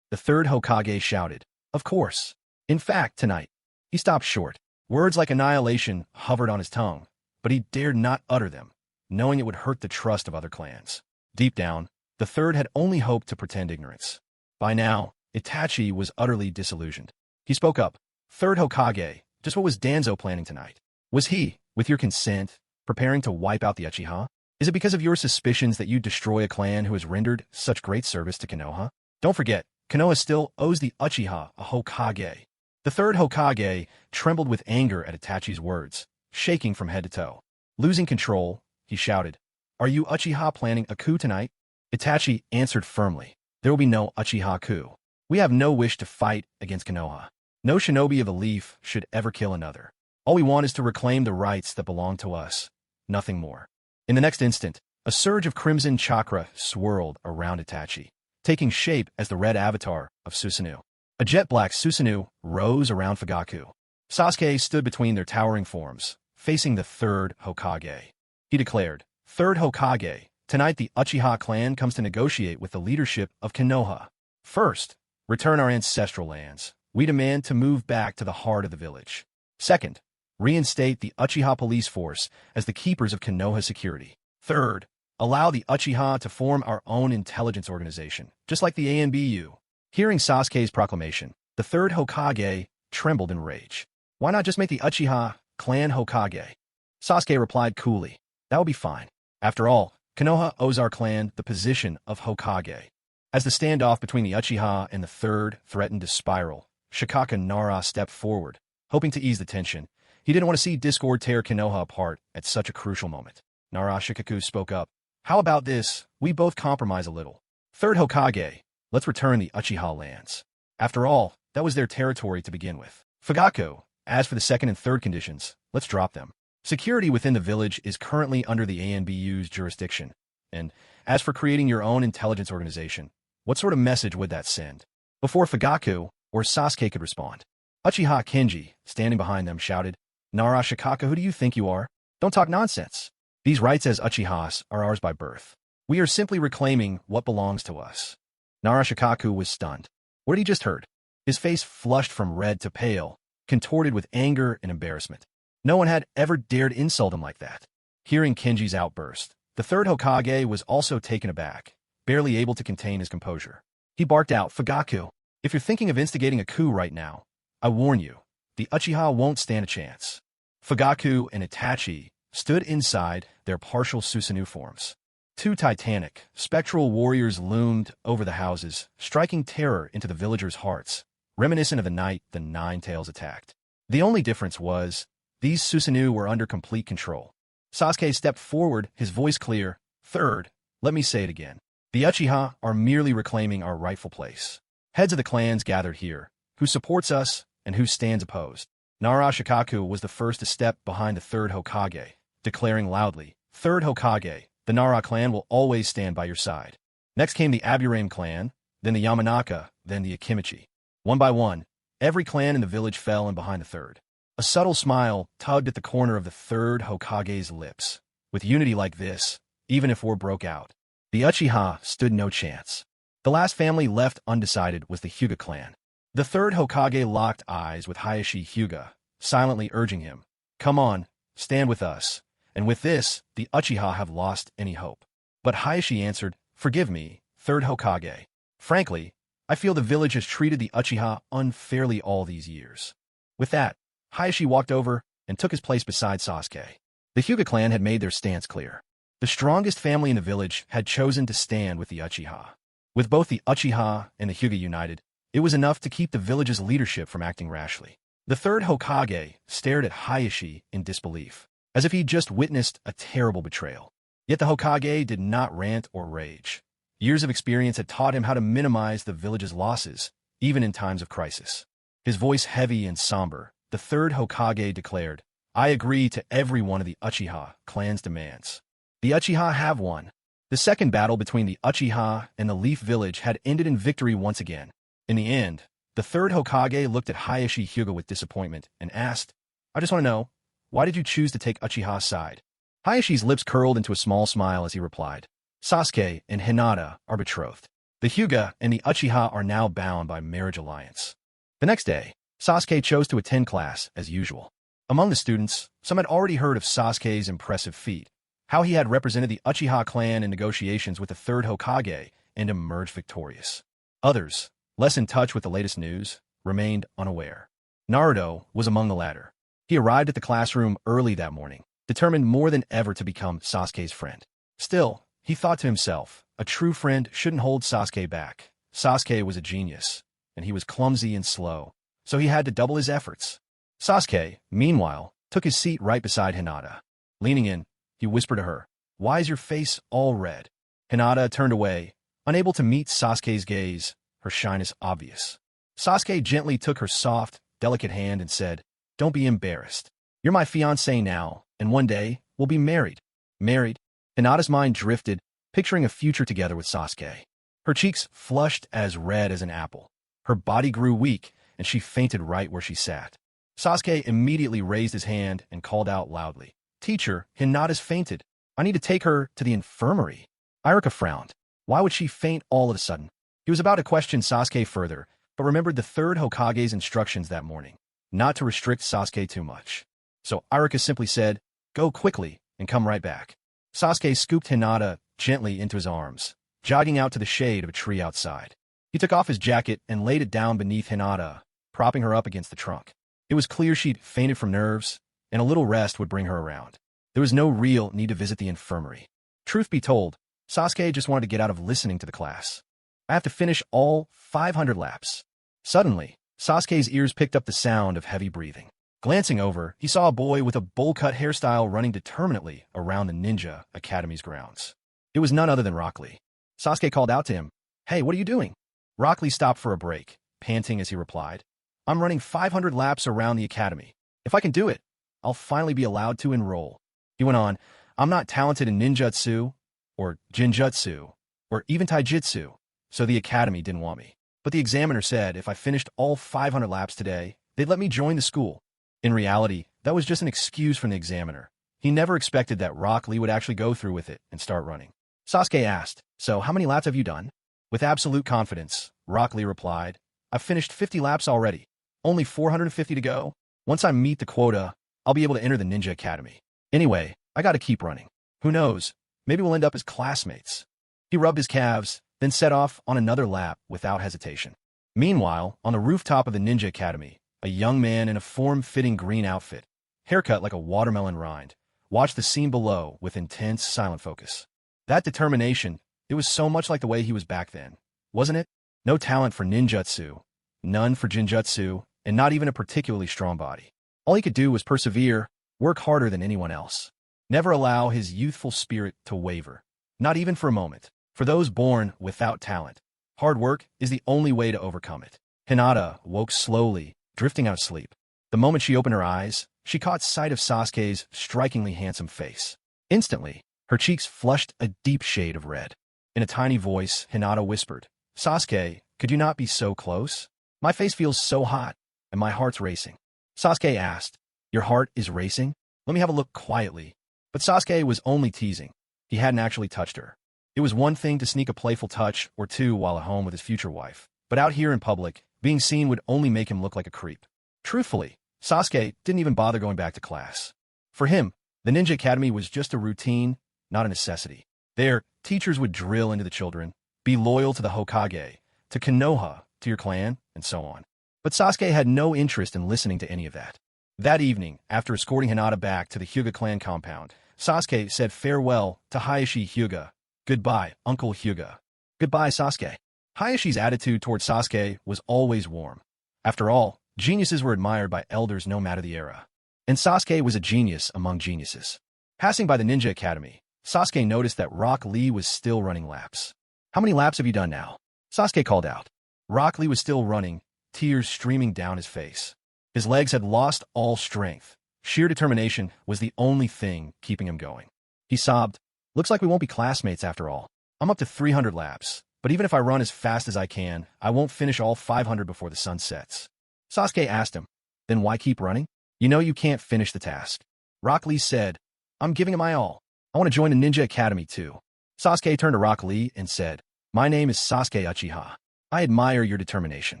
The third Hokage shouted, "Of course. In fact, tonight." He stopped short. Words like annihilation hovered on his tongue, but he dared not utter them, knowing it would hurt the trust of other clans. Deep down, the third had only hoped to pretend ignorance. By now, Itachi was utterly disillusioned. He spoke up, "Third Hokage, just what was Danzo planning tonight? Was he, with your consent, preparing to wipe out the Uchiha? Is it because of your suspicions that you destroy a clan who has rendered such great service to Konoha? Don't forget, Konoha still owes the Uchiha a Hokage." The third Hokage trembled with anger at Itachi's words, shaking from head to toe. Losing control, he shouted, "Are you Uchiha planning a coup tonight?" Itachi answered firmly, "There will be no Uchiha coup. We have no wish to fight against Konoha. No shinobi of the leaf should ever kill another. All we want is to reclaim the rights that belong to us, nothing more." In the next instant, a surge of crimson chakra swirled around Itachi, taking shape as the red avatar of Susanoo. A jet-black Susanoo rose around Fugaku. Sasuke stood between their towering forms, facing the third Hokage. He declared, "Third Hokage, tonight the Uchiha clan comes to negotiate with the leadership of Konoha. First, return our ancestral lands. We demand to move back to the heart of the village. Second, reinstate the Uchiha police force as the keepers of Konoha security. Third, allow the Uchiha to form our own intelligence organization, just like the ANBU." Hearing Sasuke's proclamation, the third Hokage trembled in rage. "Why not just make the Uchiha clan Hokage?" Sasuke replied coolly, "That would be fine. After all, Konoha owes our clan the position of Hokage." As the standoff between the Uchiha and the third threatened to spiral, Shikaka Nara stepped forward, hoping to ease the tension. He didn't want to see discord tear Konoha apart at such a crucial moment. Nara Shikaku spoke up, "How about this? We both compromise a little. Third Hokage, let's return the Uchiha lands. After all, that was their territory to begin with. Fugaku, as for the second and third conditions, let's drop them. Security within the village is currently under the ANBU's jurisdiction. And as for creating your own intelligence organization, what sort of message would that send?" Before Fugaku or Sasuke could respond, Uchiha Kenji, standing behind them, shouted, "Nara Shikaka, who do you think you are? Don't talk nonsense. These rights as Uchihas are ours by birth. We are simply reclaiming what belongs to us." Nara Shikaku was stunned. What had he just heard? His face flushed from red to pale, contorted with anger and embarrassment. No one had ever dared insult him like that. Hearing Kenji's outburst, the third Hokage was also taken aback, barely able to contain his composure. He barked out, "Fugaku, if you're thinking of instigating a coup right now, I warn you, the Uchiha won't stand a chance." Fugaku and Itachi stood inside their partial Susanoo forms. Two titanic, spectral warriors loomed over the houses, striking terror into the villagers' hearts, reminiscent of the night the Nine Tails attacked. The only difference was, these Susanoo were under complete control. Sasuke stepped forward, his voice clear. "Third, let me say it again. The Uchiha are merely reclaiming our rightful place. Heads of the clans gathered here, who supports us and who stands opposed." Nara was the first to step behind the third Hokage, declaring loudly, "Third Hokage, the Nara clan will always stand by your side." Next came the Aburame clan, then the Yamanaka, then the Akimichi. One by one, every clan in the village fell in behind the third. A subtle smile tugged at the corner of the third Hokage's lips. With unity like this, even if war broke out, the Uchiha stood no chance. The last family left undecided was the Hyuga clan. The third Hokage locked eyes with Hayashi Hyuga, silently urging him, "Come on, stand with us." And with this, the Uchiha have lost any hope. But Hayashi answered, "Forgive me, third Hokage. Frankly, I feel the village has treated the Uchiha unfairly all these years." With that, Hayashi walked over and took his place beside Sasuke. The Hyuga clan had made their stance clear. The strongest family in the village had chosen to stand with the Uchiha. With both the Uchiha and the Hyuga united, it was enough to keep the village's leadership from acting rashly. The third Hokage stared at Hayashi in disbelief, as if he'd just witnessed a terrible betrayal. Yet the Hokage did not rant or rage. Years of experience had taught him how to minimize the village's losses, even in times of crisis. His voice heavy and somber, the third Hokage declared, "I agree to every one of the Uchiha clan's demands." The Uchiha have won. The second battle between the Uchiha and the Leaf Village had ended in victory once again. In the end, the third Hokage looked at Hayashi Hyuga with disappointment and asked, "I just want to know, why did you choose to take Uchiha's side?" Hayashi's lips curled into a small smile as he replied, "Sasuke and Hinata are betrothed. The Hyuga and the Uchiha are now bound by marriage alliance." The next day, Sasuke chose to attend class as usual. Among the students, some had already heard of Sasuke's impressive feat, how he had represented the Uchiha clan in negotiations with the third Hokage and emerged victorious. Others, less in touch with the latest news, remained unaware. Naruto was among the latter. He arrived at the classroom early that morning, determined more than ever to become Sasuke's friend. Still, he thought to himself, a true friend shouldn't hold Sasuke back. Sasuke was a genius, and he was clumsy and slow, so he had to double his efforts. Sasuke, meanwhile, took his seat right beside Hinata. Leaning in, he whispered to her, "Why is your face all red?" Hinata turned away, unable to meet Sasuke's gaze, her shyness obvious. Sasuke gently took her soft, delicate hand and said, "Don't be embarrassed. You're my fiancé now, and one day, we'll be married." Married? Hinata's mind drifted, picturing a future together with Sasuke. Her cheeks flushed as red as an apple. Her body grew weak, and she fainted right where she sat. Sasuke immediately raised his hand and called out loudly, "Teacher, Hinata's fainted. I need to take her to the infirmary." Irika frowned. Why would she faint all of a sudden? He was about to question Sasuke further, but remembered the third Hokage's instructions that morning, not to restrict Sasuke too much. So Irika simply said, "Go quickly and come right back." Sasuke scooped Hinata gently into his arms, jogging out to the shade of a tree outside. He took off his jacket and laid it down beneath Hinata, propping her up against the trunk. It was clear she'd fainted from nerves, and a little rest would bring her around. There was no real need to visit the infirmary. Truth be told, Sasuke just wanted to get out of listening to the class. "I have to finish all 500 laps." Suddenly, Sasuke's ears picked up the sound of heavy breathing. Glancing over, he saw a boy with a bowl-cut hairstyle running determinedly around the Ninja Academy's grounds. It was none other than Rock Lee. Sasuke called out to him, "Hey, what are you doing?" Rock Lee stopped for a break, panting as he replied, "I'm running 500 laps around the academy. If I can do it, I'll finally be allowed to enroll." He went on, "I'm not talented in ninjutsu, or jinjutsu, or even taijutsu, so the academy didn't want me. But the examiner said if I finished all 500 laps today, they'd let me join the school." In reality, that was just an excuse from the examiner. He never expected that Rock Lee would actually go through with it and start running. Sasuke asked, "So how many laps have you done?" With absolute confidence, Rock Lee replied, "I've finished 50 laps already. Only 450 to go. Once I meet the quota, I'll be able to enter the Ninja Academy. Anyway, I gotta keep running. Who knows, maybe we'll end up as classmates." He rubbed his calves, then set off on another lap without hesitation. Meanwhile, on the rooftop of the Ninja Academy, a young man in a form-fitting green outfit, haircut like a watermelon rind, watched the scene below with intense, silent focus. That determination, it was so much like the way he was back then, wasn't it? No talent for ninjutsu, none for jinjutsu, and not even a particularly strong body. All he could do was persevere, work harder than anyone else. Never allow his youthful spirit to waver, not even for a moment. For those born without talent, hard work is the only way to overcome it. Hinata woke slowly, drifting out of sleep. The moment she opened her eyes, she caught sight of Sasuke's strikingly handsome face. Instantly, her cheeks flushed a deep shade of red. In a tiny voice, Hinata whispered, "Sasuke, could you not be so close? My face feels so hot, and my heart's racing." Sasuke asked, "Your heart is racing? Let me have a look quietly." But Sasuke was only teasing. He hadn't actually touched her. It was one thing to sneak a playful touch or two while at home with his future wife, but out here in public, being seen would only make him look like a creep. Truthfully, Sasuke didn't even bother going back to class. For him, the Ninja Academy was just a routine, not a necessity. There, teachers would drill into the children, be loyal to the Hokage, to Konoha, to your clan, and so on. But Sasuke had no interest in listening to any of that. That evening, after escorting Hinata back to the Hyuga clan compound, Sasuke said farewell to Hayashi Hyuga. "Goodbye, Uncle Hyuga." "Goodbye, Sasuke." Hayashi's attitude toward Sasuke was always warm. After all, geniuses were admired by elders no matter the era. And Sasuke was a genius among geniuses. Passing by the Ninja Academy, Sasuke noticed that Rock Lee was still running laps. "How many laps have you done now?" Sasuke called out. Rock Lee was still running, tears streaming down his face. His legs had lost all strength. Sheer determination was the only thing keeping him going. He sobbed, "Looks like we won't be classmates after all. I'm up to 300 laps, but even if I run as fast as I can, I won't finish all 500 before the sun sets." Sasuke asked him, "Then why keep running? You know you can't finish the task." Rock Lee said, "I'm giving it my all. I want to join the Ninja Academy too." Sasuke turned to Rock Lee and said, "My name is Sasuke Uchiha. I admire your determination.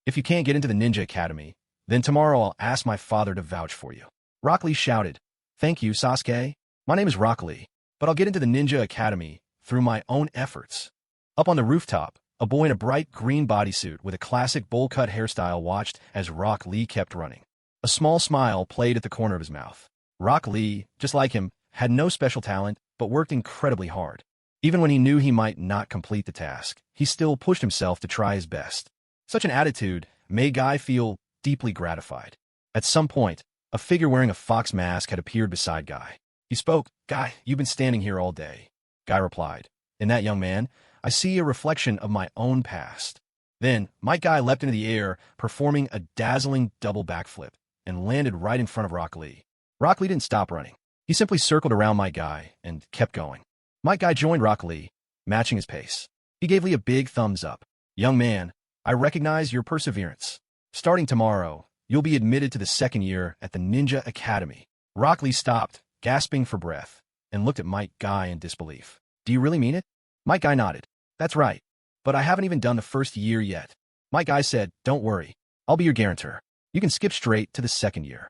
If you can't get into the Ninja Academy, then tomorrow I'll ask my father to vouch for you." Rock Lee shouted, "Thank you, Sasuke. My name is Rock Lee, but I'll get into the Ninja Academy through my own efforts." Up on the rooftop, a boy in a bright green bodysuit with a classic bowl-cut hairstyle watched as Rock Lee kept running. A small smile played at the corner of his mouth. Rock Lee, just like him, had no special talent, but worked incredibly hard. Even when he knew he might not complete the task, he still pushed himself to try his best. Such an attitude made Guy feel deeply gratified. At some point, a figure wearing a fox mask had appeared beside Guy. He spoke, "Guy, you've been standing here all day." Guy replied, "In that young man, I see a reflection of my own past." Then, Might Guy leapt into the air, performing a dazzling double backflip, and landed right in front of Rock Lee. Rock Lee didn't stop running. He simply circled around Might Guy and kept going. Might Guy joined Rock Lee, matching his pace. He gave Lee a big thumbs up. "Young man, I recognize your perseverance. Starting tomorrow, you'll be admitted to the second year at the Ninja Academy." Rock Lee stopped, gasping for breath, and looked at Might Guy in disbelief. "Do you really mean it?" Might Guy nodded. "That's right, but I haven't even done the first year yet." Might Guy said, "Don't worry, I'll be your guarantor. You can skip straight to the second year."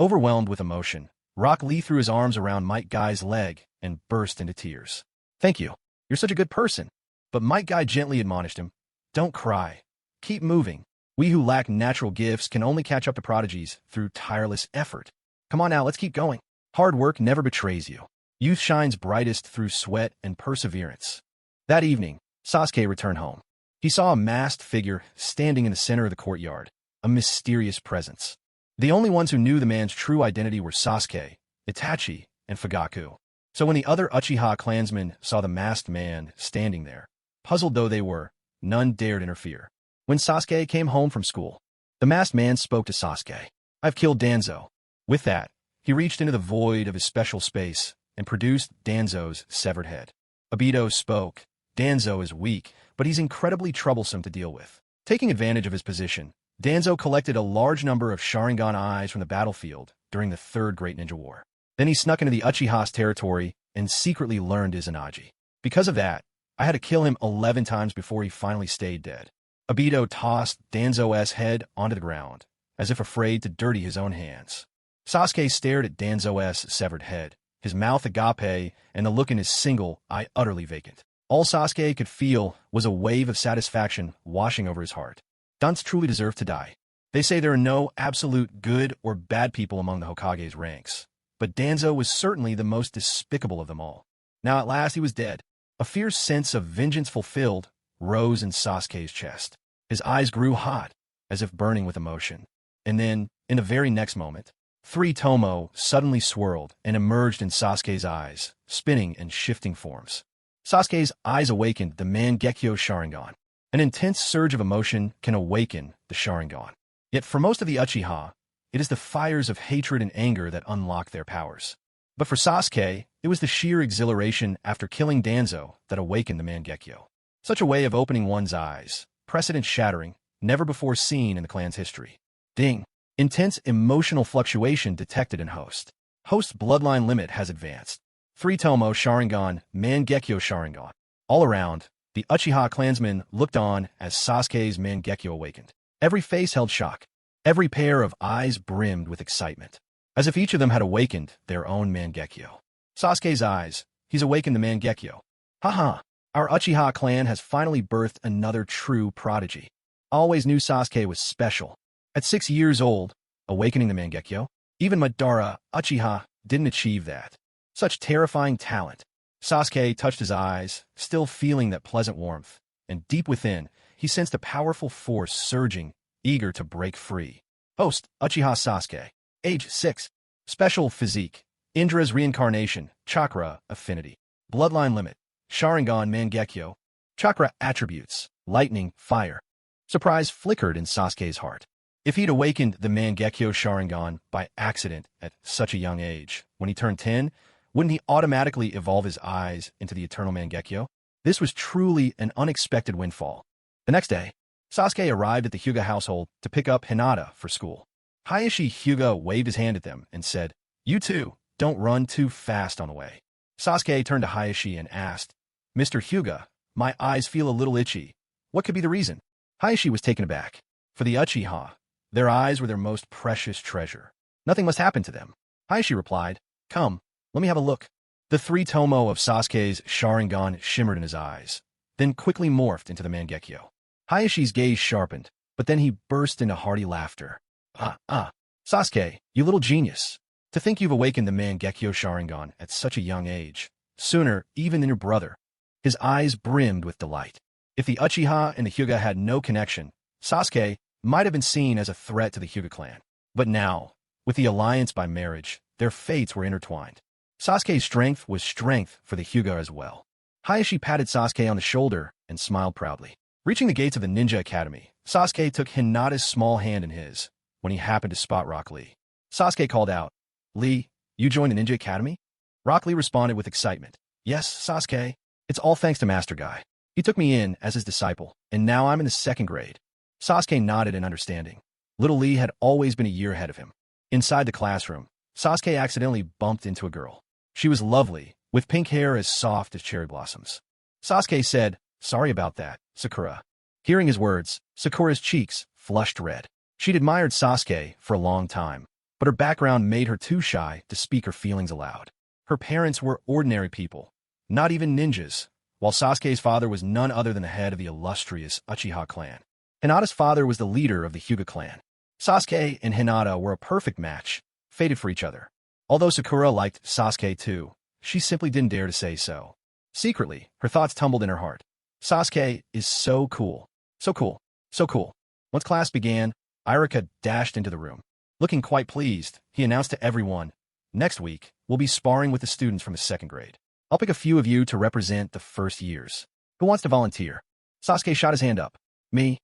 Overwhelmed with emotion, Rock Lee threw his arms around Might Guy's leg and burst into tears. "Thank you. You're such a good person." But Might Guy gently admonished him, "Don't cry. Keep moving. We who lack natural gifts can only catch up to prodigies through tireless effort. Come on now, let's keep going. Hard work never betrays you. Youth shines brightest through sweat and perseverance." That evening, Sasuke returned home. He saw a masked figure standing in the center of the courtyard, a mysterious presence. The only ones who knew the man's true identity were Sasuke, Itachi, and Fugaku. So when the other Uchiha clansmen saw the masked man standing there, puzzled though they were, none dared interfere. When Sasuke came home from school, the masked man spoke to Sasuke. "I've killed Danzo." With that, he reached into the void of his special space and produced Danzo's severed head. Obito spoke, "Danzo is weak, but he's incredibly troublesome to deal with." Taking advantage of his position, Danzo collected a large number of Sharingan eyes from the battlefield during the Third Great Ninja War. Then he snuck into the Uchiha's territory and secretly learned Izanaji. Because of that, I had to kill him 11 times before he finally stayed dead. Obito tossed Danzo's head onto the ground, as if afraid to dirty his own hands. Sasuke stared at Danzo's severed head, his mouth agape and the look in his single eye utterly vacant. All Sasuke could feel was a wave of satisfaction washing over his heart. Danzo truly deserved to die. They say there are no absolute good or bad people among the Hokage's ranks, but Danzo was certainly the most despicable of them all. Now at last he was dead. A fierce sense of vengeance fulfilled rose in Sasuke's chest. His eyes grew hot, as if burning with emotion. And then, in the very next moment, three Tomo suddenly swirled and emerged in Sasuke's eyes, spinning in shifting forms. Sasuke's eyes awakened the Mangekyo Sharingan. An intense surge of emotion can awaken the Sharingan. Yet for most of the Uchiha, it is the fires of hatred and anger that unlock their powers. But for Sasuke, it was the sheer exhilaration after killing Danzo that awakened the Mangekyo. Such a way of opening one's eyes, precedent-shattering, never before seen in the clan's history. Ding! Intense emotional fluctuation detected in Host. Host's bloodline limit has advanced. 3 Tomo Sharingan, Mangekyo Sharingan. All around, the Uchiha clansmen looked on as Sasuke's Mangekyo awakened. Every face held shock. Every pair of eyes brimmed with excitement, as if each of them had awakened their own Mangekyo. Sasuke's eyes. He's awakened the Mangekyo. Haha, our Uchiha clan has finally birthed another true prodigy. I always knew Sasuke was special. At 6 years old, awakening the Mangekyo, even Madara Uchiha didn't achieve that. Such terrifying talent. Sasuke touched his eyes, still feeling that pleasant warmth, and deep within, he sensed a powerful force surging, eager to break free. Host, Uchiha Sasuke. Age 6. Special physique. Indra's reincarnation. Chakra affinity. Bloodline limit. Sharingan Mangekyo. Chakra attributes. Lightning, fire. Surprise flickered in Sasuke's heart. If he'd awakened the Mangekyo Sharingan by accident at such a young age, when he turned 10, wouldn't he automatically evolve his eyes into the eternal Mangekyo? This was truly an unexpected windfall. The next day, Sasuke arrived at the Hyuga household to pick up Hinata for school. Hayashi Hyuga waved his hand at them and said, "You two, don't run too fast on the way." Sasuke turned to Hayashi and asked, "Mr. Hyuga, my eyes feel a little itchy. What could be the reason?" Hayashi was taken aback. For the Uchiha, their eyes were their most precious treasure. Nothing must happen to them. Hayashi replied, "Come, let me have a look." The 3 Tomo of Sasuke's Sharingan shimmered in his eyes, then quickly morphed into the Mangekyo. Hayashi's gaze sharpened, but then he burst into hearty laughter. Sasuke, you little genius. To think you've awakened the Mangekyo Sharingan at such a young age, sooner even than your brother." His eyes brimmed with delight. If the Uchiha and the Hyuga had no connection, Sasuke might have been seen as a threat to the Hyuga clan. But now, with the alliance by marriage, their fates were intertwined. Sasuke's strength was strength for the Hyuga as well. Hayashi patted Sasuke on the shoulder and smiled proudly. Reaching the gates of the Ninja Academy, Sasuke took Hinata's small hand in his when he happened to spot Rock Lee. Sasuke called out, "Lee, you joined the Ninja Academy?" Rock Lee responded with excitement. "Yes, Sasuke. It's all thanks to Master Guy. He took me in as his disciple, and now I'm in the 2nd grade." Sasuke nodded in understanding. Little Lee had always been a year ahead of him. Inside the classroom, Sasuke accidentally bumped into a girl. She was lovely, with pink hair as soft as cherry blossoms. Sasuke said, "Sorry about that, Sakura." Hearing his words, Sakura's cheeks flushed red. She'd admired Sasuke for a long time, but her background made her too shy to speak her feelings aloud. Her parents were ordinary people, not even ninjas, while Sasuke's father was none other than the head of the illustrious Uchiha clan. Hinata's father was the leader of the Hyuga clan. Sasuke and Hinata were a perfect match, fated for each other. Although Sakura liked Sasuke too, she simply didn't dare to say so. Secretly, her thoughts tumbled in her heart. Sasuke is so cool. So cool. So cool. Once class began, Irika dashed into the room. Looking quite pleased, he announced to everyone, "Next week, we'll be sparring with the students from the 2nd grade. I'll pick a few of you to represent the first years. Who wants to volunteer?" Sasuke shot his hand up. Me.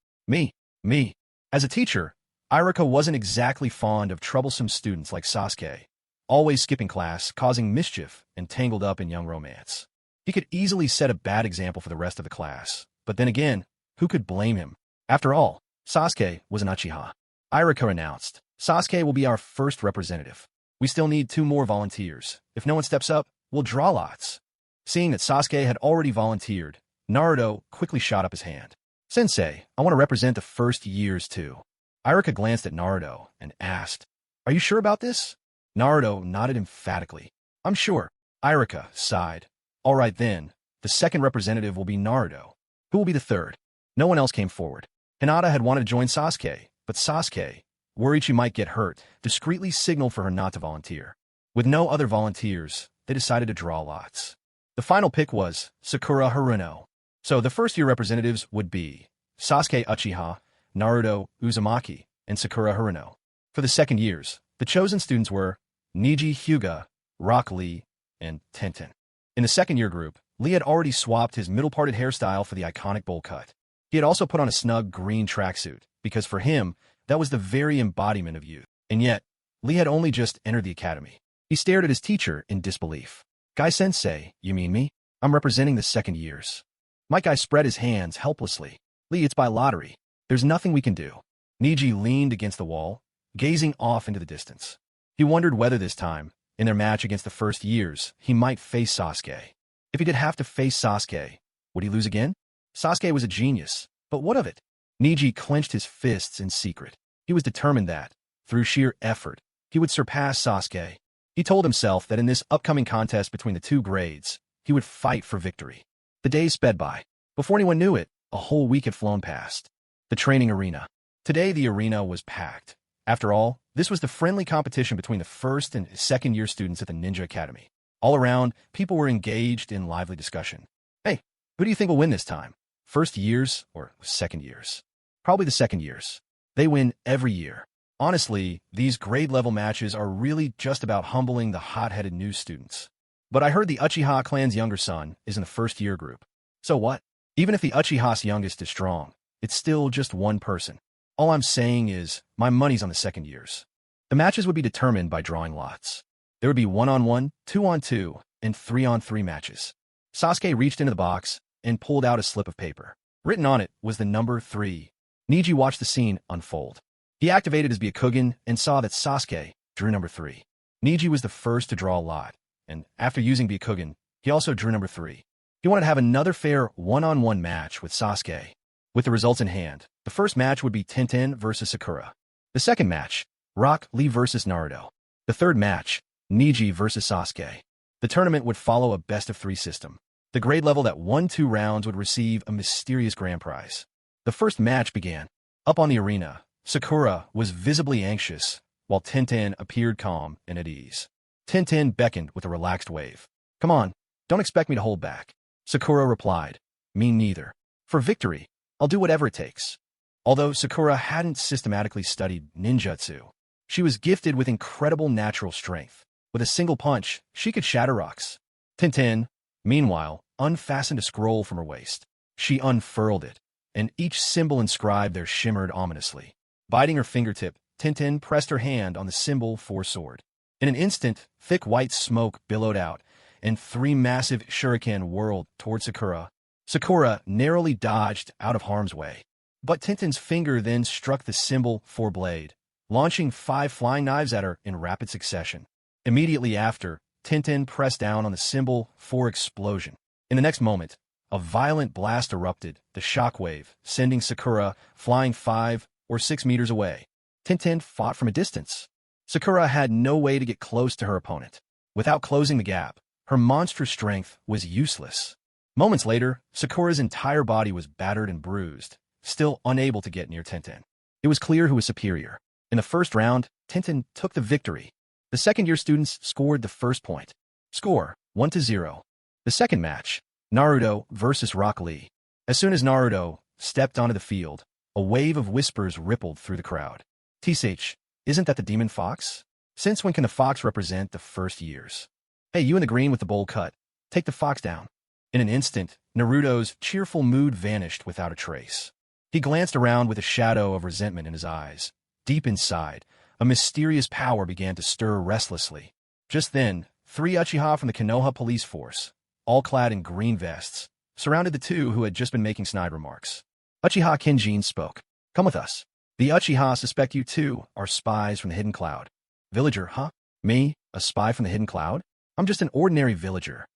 As a teacher, Irika wasn't exactly fond of troublesome students like Sasuke, always skipping class, causing mischief, and tangled up in young romance. He could easily set a bad example for the rest of the class, but then again, who could blame him? After all, Sasuke was an Uchiha. Irika announced, "Sasuke will be our first representative. We still need 2 more volunteers. If no one steps up, we'll draw lots." Seeing that Sasuke had already volunteered, Naruto quickly shot up his hand. "Sensei, I want to represent the first years too." Irika glanced at Naruto and asked, "Are you sure about this?" Naruto nodded emphatically. "I'm sure." Irika sighed. "All right then, The second representative will be Naruto. Who will be the third? No one else came forward. Hinata had wanted to join Sasuke, but Sasuke, worried she might get hurt, discreetly signaled for her not to volunteer. With no other volunteers, they decided to draw lots. The final pick was Sakura Haruno. So the first-year representatives would be Sasuke Uchiha, Naruto Uzumaki, and Sakura Haruno. For the second years, the chosen students were Neji Hyuga, Rock Lee, and Tenten. In the second-year group, Lee had already swapped his middle-parted hairstyle for the iconic bowl cut. He had also put on a snug green tracksuit, because for him, that was the very embodiment of youth. And yet, Lee had only just entered the academy. He stared at his teacher in disbelief. "Guy-sensei, you mean me? I'm representing the second years." My guy spread his hands helplessly. "Lee, it's by lottery. There's nothing we can do." Niji leaned against the wall, gazing off into the distance. He wondered whether this time, in their match against the first years, he might face Sasuke. If he did have to face Sasuke, would he lose again? Sasuke was a genius, but what of it? Niji clenched his fists in secret. He was determined that, through sheer effort, he would surpass Sasuke. He told himself that in this upcoming contest between the two grades, he would fight for victory. The days sped by. Before anyone knew it, a whole week had flown past. The training arena. Today the arena was packed. After all, this was the friendly competition between the first and second-year students at the Ninja Academy. All around, people were engaged in lively discussion. "Hey, who do you think will win this time? First years or second years?" "Probably the second years. They win every year." Honestly, these grade-level matches are really just about humbling the hot-headed new students. But I heard the Uchiha clan's younger son is in the first-year group. So what? Even if the Uchiha's youngest is strong, it's still just one person. All I'm saying is, my money's on the second years. The matches would be determined by drawing lots. There would be 1-on-1, 2-on-2, and 3-on-3 matches. Sasuke reached into the box and pulled out a slip of paper. Written on it was the number 3. Niji watched the scene unfold. He activated his Byakugan and saw that Sasuke drew number 3. Niji was the first to draw a lot, and after using Byakugan, he also drew number 3. He wanted to have another fair 1-on-1 match with Sasuke. With the results in hand, the first match would be Tenten versus Sakura. The second match, Rock Lee versus Naruto. The third match, Niji versus Sasuke. The tournament would follow a best-of-3 system. The grade level that won 2 rounds would receive a mysterious grand prize. The first match began. Up on the arena, Sakura was visibly anxious, while Tenten appeared calm and at ease. Tenten beckoned with a relaxed wave. "Come on, don't expect me to hold back." Sakura replied, "Me neither. For victory, I'll do whatever it takes." Although Sakura hadn't systematically studied ninjutsu, she was gifted with incredible natural strength. With a single punch, she could shatter rocks. Tenten, meanwhile, unfastened a scroll from her waist. She unfurled it, and each symbol inscribed there shimmered ominously. Biting her fingertip, Tenten pressed her hand on the symbol for sword. In an instant, thick white smoke billowed out, and 3 massive shuriken whirled toward Sakura. Sakura narrowly dodged out of harm's way. But Tenten's finger then struck the symbol for blade, launching 5 flying knives at her in rapid succession. Immediately after, Tenten pressed down on the symbol for explosion. In the next moment, a violent blast erupted, the shockwave, sending Sakura flying 5 or 6 meters away. Tenten fought from a distance. Sakura had no way to get close to her opponent. Without closing the gap, her monstrous strength was useless. Moments later, Sakura's entire body was battered and bruised, still unable to get near Tenten. It was clear who was superior. In the first round, Tenten took the victory. The second-year students scored the first point. Score, 1-0. The second match, Naruto versus Rock Lee. As soon as Naruto stepped onto the field, a wave of whispers rippled through the crowd. "Tsh, isn't that the demon fox? Since when can the fox represent the first years? Hey, you in the green with the bowl cut, take the fox down." In an instant, Naruto's cheerful mood vanished without a trace. He glanced around with a shadow of resentment in his eyes. Deep inside, a mysterious power began to stir restlessly. Just then, 3 Uchiha from the Konoha police force, all clad in green vests, surrounded the 2 who had just been making snide remarks. Uchiha Kenjin spoke. "Come with us. The Uchiha suspect you 2 are spies from the Hidden Cloud." "Villager, huh? Me, a spy from the Hidden Cloud? I'm just an ordinary villager."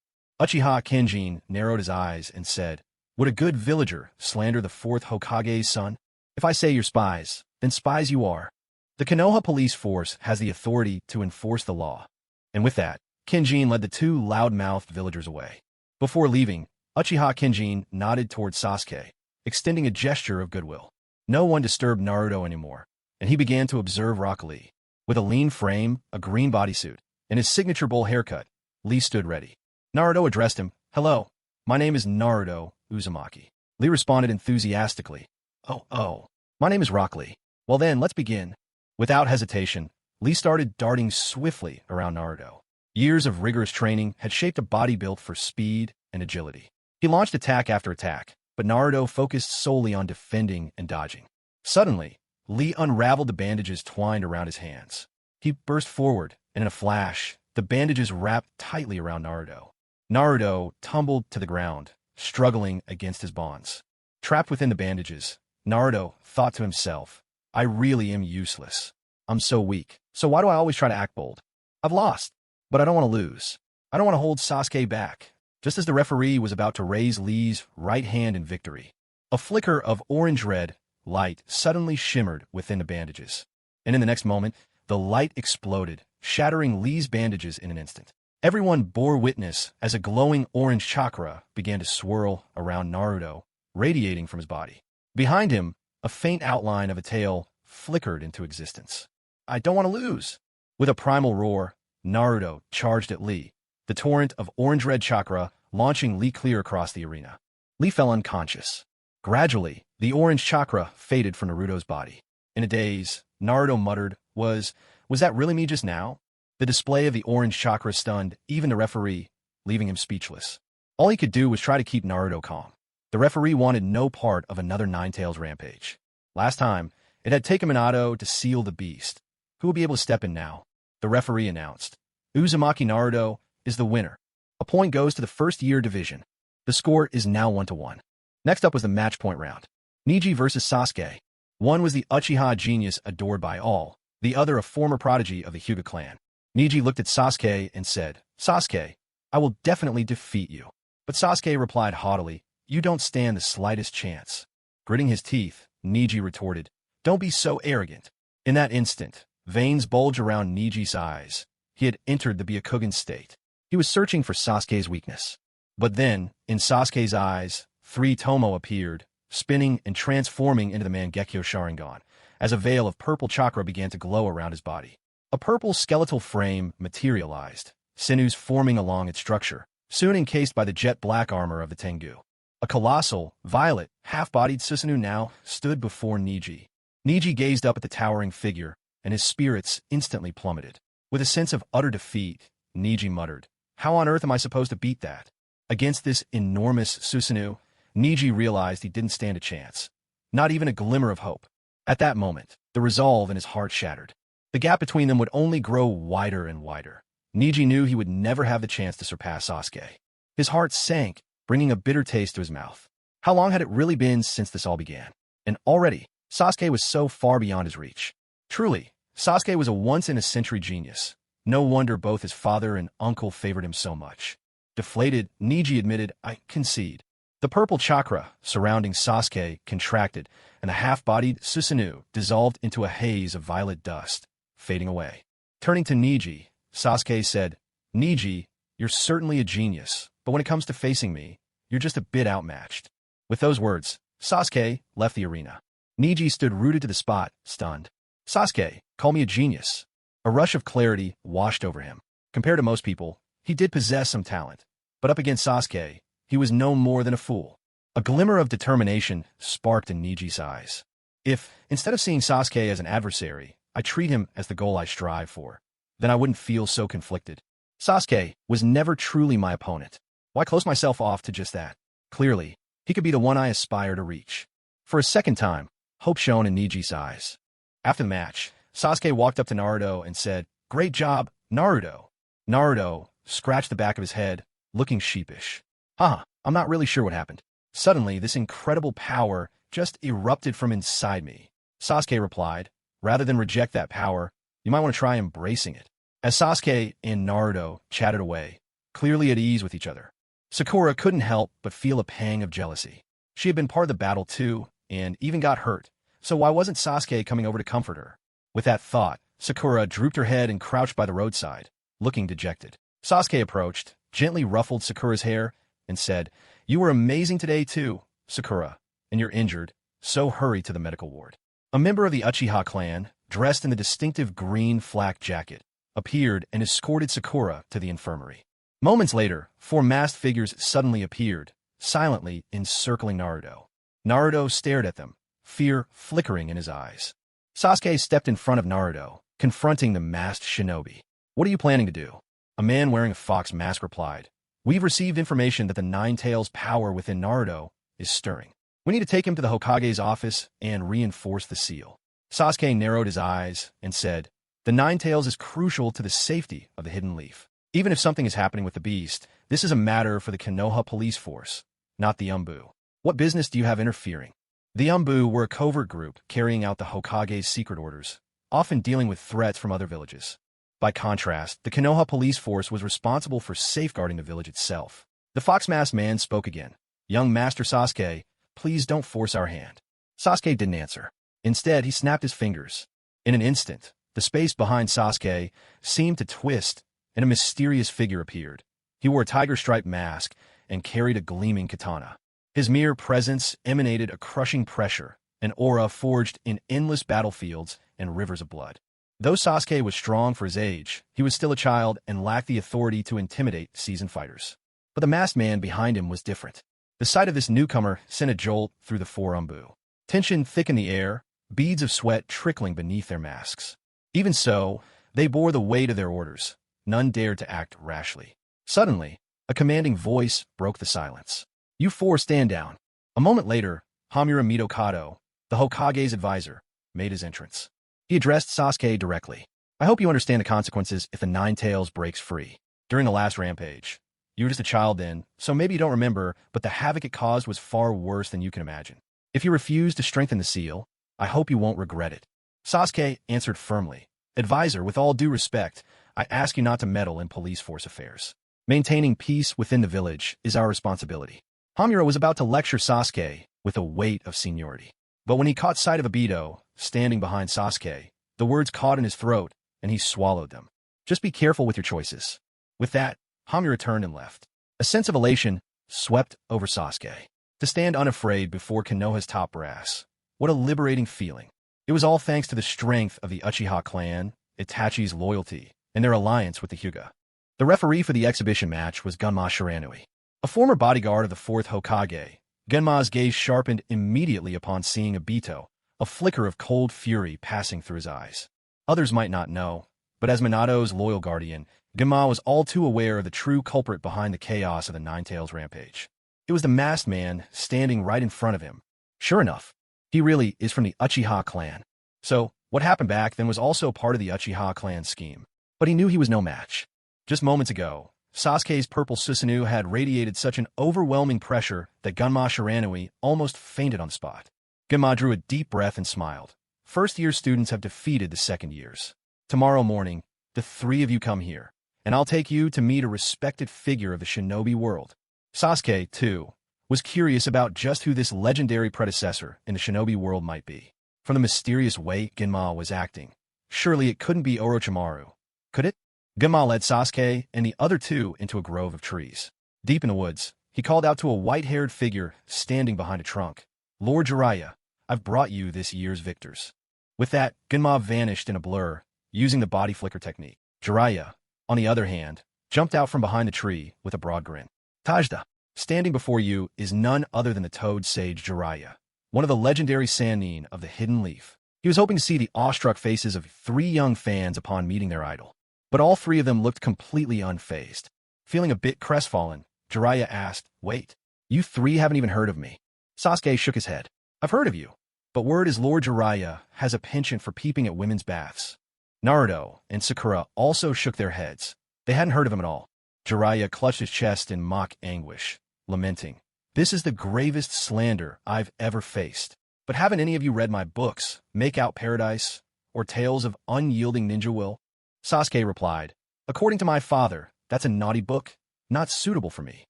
Uchiha Kenjin narrowed his eyes and said, "Would a good villager slander the 4th Hokage's son? If I say you're spies, then spies you are. The Konoha police force has the authority to enforce the law." And with that, Kenjin led the 2 loud-mouthed villagers away. Before leaving, Uchiha Kenjin nodded toward Sasuke, extending a gesture of goodwill. No one disturbed Naruto anymore, and he began to observe Rock Lee. With a lean frame, a green bodysuit, and his signature bowl haircut, Lee stood ready. Naruto addressed him. "Hello, my name is Naruto Uzumaki." Lee responded enthusiastically. Oh, my name is Rock Lee. Well then, let's begin." Without hesitation, Lee started darting swiftly around Naruto. Years of rigorous training had shaped a body built for speed and agility. He launched attack after attack, but Naruto focused solely on defending and dodging. Suddenly, Lee unraveled the bandages twined around his hands. He burst forward, and in a flash, the bandages wrapped tightly around Naruto. Naruto tumbled to the ground, struggling against his bonds. Trapped within the bandages, Naruto thought to himself, "I really am useless. I'm so weak. So why do I always try to act bold? I've lost, but I don't want to lose. I don't want to hold Sasuke back." Just as the referee was about to raise Lee's right hand in victory, a flicker of orange-red light suddenly shimmered within the bandages. And in the next moment, the light exploded, shattering Lee's bandages in an instant. Everyone bore witness as a glowing orange chakra began to swirl around Naruto, radiating from his body. Behind him, a faint outline of a tail flickered into existence. "I don't want to lose." With a primal roar, Naruto charged at Lee, the torrent of orange-red chakra launching Lee clear across the arena. Lee fell unconscious. Gradually, the orange chakra faded from Naruto's body. In a daze, Naruto muttered, Was that really me just now?" The display of the orange chakra stunned even the referee, leaving him speechless. All he could do was try to keep Naruto calm. The referee wanted no part of another Ninetales rampage. Last time, it had taken Minato to seal the beast. Who will be able to step in now? The referee announced. Uzumaki Naruto is the winner. A point goes to the first-year division. The score is now 1-1. Next up was the match point round. Niji versus Sasuke. One was the Uchiha genius adored by all, the other a former prodigy of the Hyuga clan. Niji looked at Sasuke and said, "Sasuke, I will definitely defeat you." But Sasuke replied haughtily, "You don't stand the slightest chance." Gritting his teeth, Niji retorted, "Don't be so arrogant." In that instant, veins bulged around Niji's eyes. He had entered the Byakugan state. He was searching for Sasuke's weakness. But then, in Sasuke's eyes, 3 Tomo appeared, spinning and transforming into the Mangekyo Sharingan, as a veil of purple chakra began to glow around his body. A purple skeletal frame materialized, sinews forming along its structure, soon encased by the jet-black armor of the Tengu. A colossal, violet, half-bodied Susanoo now stood before Niji. Niji gazed up at the towering figure, and his spirits instantly plummeted. With a sense of utter defeat, Niji muttered, "How on earth am I supposed to beat that?" Against this enormous Susanoo, Niji realized he didn't stand a chance. Not even a glimmer of hope. At that moment, the resolve in his heart shattered. The gap between them would only grow wider and wider. Niji knew he would never have the chance to surpass Sasuke. His heart sank, bringing a bitter taste to his mouth. How long had it really been since this all began? And already, Sasuke was so far beyond his reach. Truly, Sasuke was a once-in-a-century genius. No wonder both his father and uncle favored him so much. Deflated, Niji admitted, "I concede." The purple chakra surrounding Sasuke contracted, and the half-bodied Susanoo dissolved into a haze of violet dust, fading away. Turning to Niji, Sasuke said, "Niji, you're certainly a genius, but when it comes to facing me, you're just a bit outmatched." With those words, Sasuke left the arena. Niji stood rooted to the spot, stunned. "Sasuke, call me a genius." A rush of clarity washed over him. Compared to most people, he did possess some talent, but up against Sasuke, he was no more than a fool. A glimmer of determination sparked in Niji's eyes. If, instead of seeing Sasuke as an adversary, I treat him as the goal I strive for, then I wouldn't feel so conflicted. Sasuke was never truly my opponent. Why close myself off to just that? Clearly, he could be the one I aspire to reach. For a second time, hope shone in Niji's eyes. After the match, Sasuke walked up to Naruto and said, "Great job, Naruto." Naruto scratched the back of his head, looking sheepish. I'm not really sure what happened. Suddenly, this incredible power just erupted from inside me. Sasuke replied, "Rather than reject that power, you might want to try embracing it." As Sasuke and Naruto chatted away, clearly at ease with each other, Sakura couldn't help but feel a pang of jealousy. She had been part of the battle too, and even got hurt, so why wasn't Sasuke coming over to comfort her? With that thought, Sakura drooped her head and crouched by the roadside, looking dejected. Sasuke approached, gently ruffled Sakura's hair, and said, You were amazing today too, Sakura, and you're injured, so hurry to the medical ward. A member of the Uchiha clan, dressed in the distinctive green flak jacket, appeared and escorted Sakura to the infirmary. Moments later, 4 masked figures suddenly appeared, silently encircling Naruto. Naruto stared at them, fear flickering in his eyes. Sasuke stepped in front of Naruto, confronting the masked shinobi. What are you planning to do? A man wearing a fox mask replied. We've received information that the Nine Tails' power within Naruto is stirring. We need to take him to the Hokage's office and reinforce the seal. Sasuke narrowed his eyes and said, the Nine Tails is crucial to the safety of the Hidden Leaf. Even if something is happening with the beast, this is a matter for the Konoha police force, not the Umbu. What business do you have interfering? The Umbu were a covert group carrying out the Hokage's secret orders, often dealing with threats from other villages. By contrast, the Konoha police force was responsible for safeguarding the village itself. The fox-masked man spoke again. Young Master Sasuke, please don't force our hand. Sasuke didn't answer. Instead, he snapped his fingers. In an instant, the space behind Sasuke seemed to twist, and a mysterious figure appeared. He wore a tiger-striped mask and carried a gleaming katana. His mere presence emanated a crushing pressure, an aura forged in endless battlefields and rivers of blood. Though Sasuke was strong for his age, he was still a child and lacked the authority to intimidate seasoned fighters. But the masked man behind him was different. The sight of this newcomer sent a jolt through the 4 Umbu. Tension thickened the air, beads of sweat trickling beneath their masks. Even so, they bore the weight of their orders. None dared to act rashly. Suddenly, a commanding voice broke the silence. You 4 stand down. A moment later, Hamura Mitokado, the Hokage's advisor, made his entrance. He addressed Sasuke directly. I hope you understand the consequences if the Nine Tails breaks free. During the last rampage, you were just a child then, so maybe you don't remember, but the havoc it caused was far worse than you can imagine. If you refuse to strengthen the seal, I hope you won't regret it. Sasuke answered firmly. Advisor, with all due respect, I ask you not to meddle in police force affairs. Maintaining peace within the village is our responsibility. Hamura was about to lecture Sasuke with a weight of seniority. But when he caught sight of Obito, standing behind Sasuke, the words caught in his throat, and he swallowed them. Just be careful with your choices. With that, Hamura turned and left. A sense of elation swept over Sasuke. To stand unafraid before Konoha's top brass. What a liberating feeling. It was all thanks to the strength of the Uchiha clan, Itachi's loyalty, and their alliance with the Hyuga. The referee for the exhibition match was Gunma Shiranui. A former bodyguard of the 4th Hokage, Gunma's gaze sharpened immediately upon seeing Obito, a flicker of cold fury passing through his eyes. Others might not know, but as Minato's loyal guardian, Gunma was all too aware of the true culprit behind the chaos of the Nine Tails rampage. It was the masked man standing right in front of him. Sure enough, he really is from the Uchiha clan. So, what happened back then was also part of the Uchiha clan scheme. But he knew he was no match. Just moments ago, Sasuke's purple Susanoo had radiated such an overwhelming pressure that Gunma Shiranui almost fainted on the spot. Gunma drew a deep breath and smiled. First-year students have defeated the second years. Tomorrow morning, the 3 of you come here, and I'll take you to meet a respected figure of the shinobi world. Sasuke, too, was curious about just who this legendary predecessor in the shinobi world might be. From the mysterious way Gunma was acting, surely it couldn't be Orochimaru. Could it? Gunma led Sasuke and the other 2 into a grove of trees. Deep in the woods, he called out to a white-haired figure standing behind a trunk. Lord Jiraiya, I've brought you this year's victors. With that, Gunma vanished in a blur, using the body flicker technique. Jiraiya, on the other hand, jumped out from behind the tree with a broad grin. Tajda, standing before you is none other than the Toad Sage Jiraiya, one of the legendary Sannin of the Hidden Leaf. He was hoping to see the awestruck faces of 3 young fans upon meeting their idol. But all 3 of them looked completely unfazed. Feeling a bit crestfallen, Jiraiya asked, Wait, you 3 haven't even heard of me? Sasuke shook his head. I've heard of you. But word is Lord Jiraiya has a penchant for peeping at women's baths. Naruto and Sakura also shook their heads. They hadn't heard of him at all. Jiraiya clutched his chest in mock anguish, lamenting, This is the gravest slander I've ever faced. But haven't any of you read my books, Make Out Paradise, or Tales of Unyielding Ninja Will? Sasuke replied, According to my father, that's a naughty book, not suitable for me.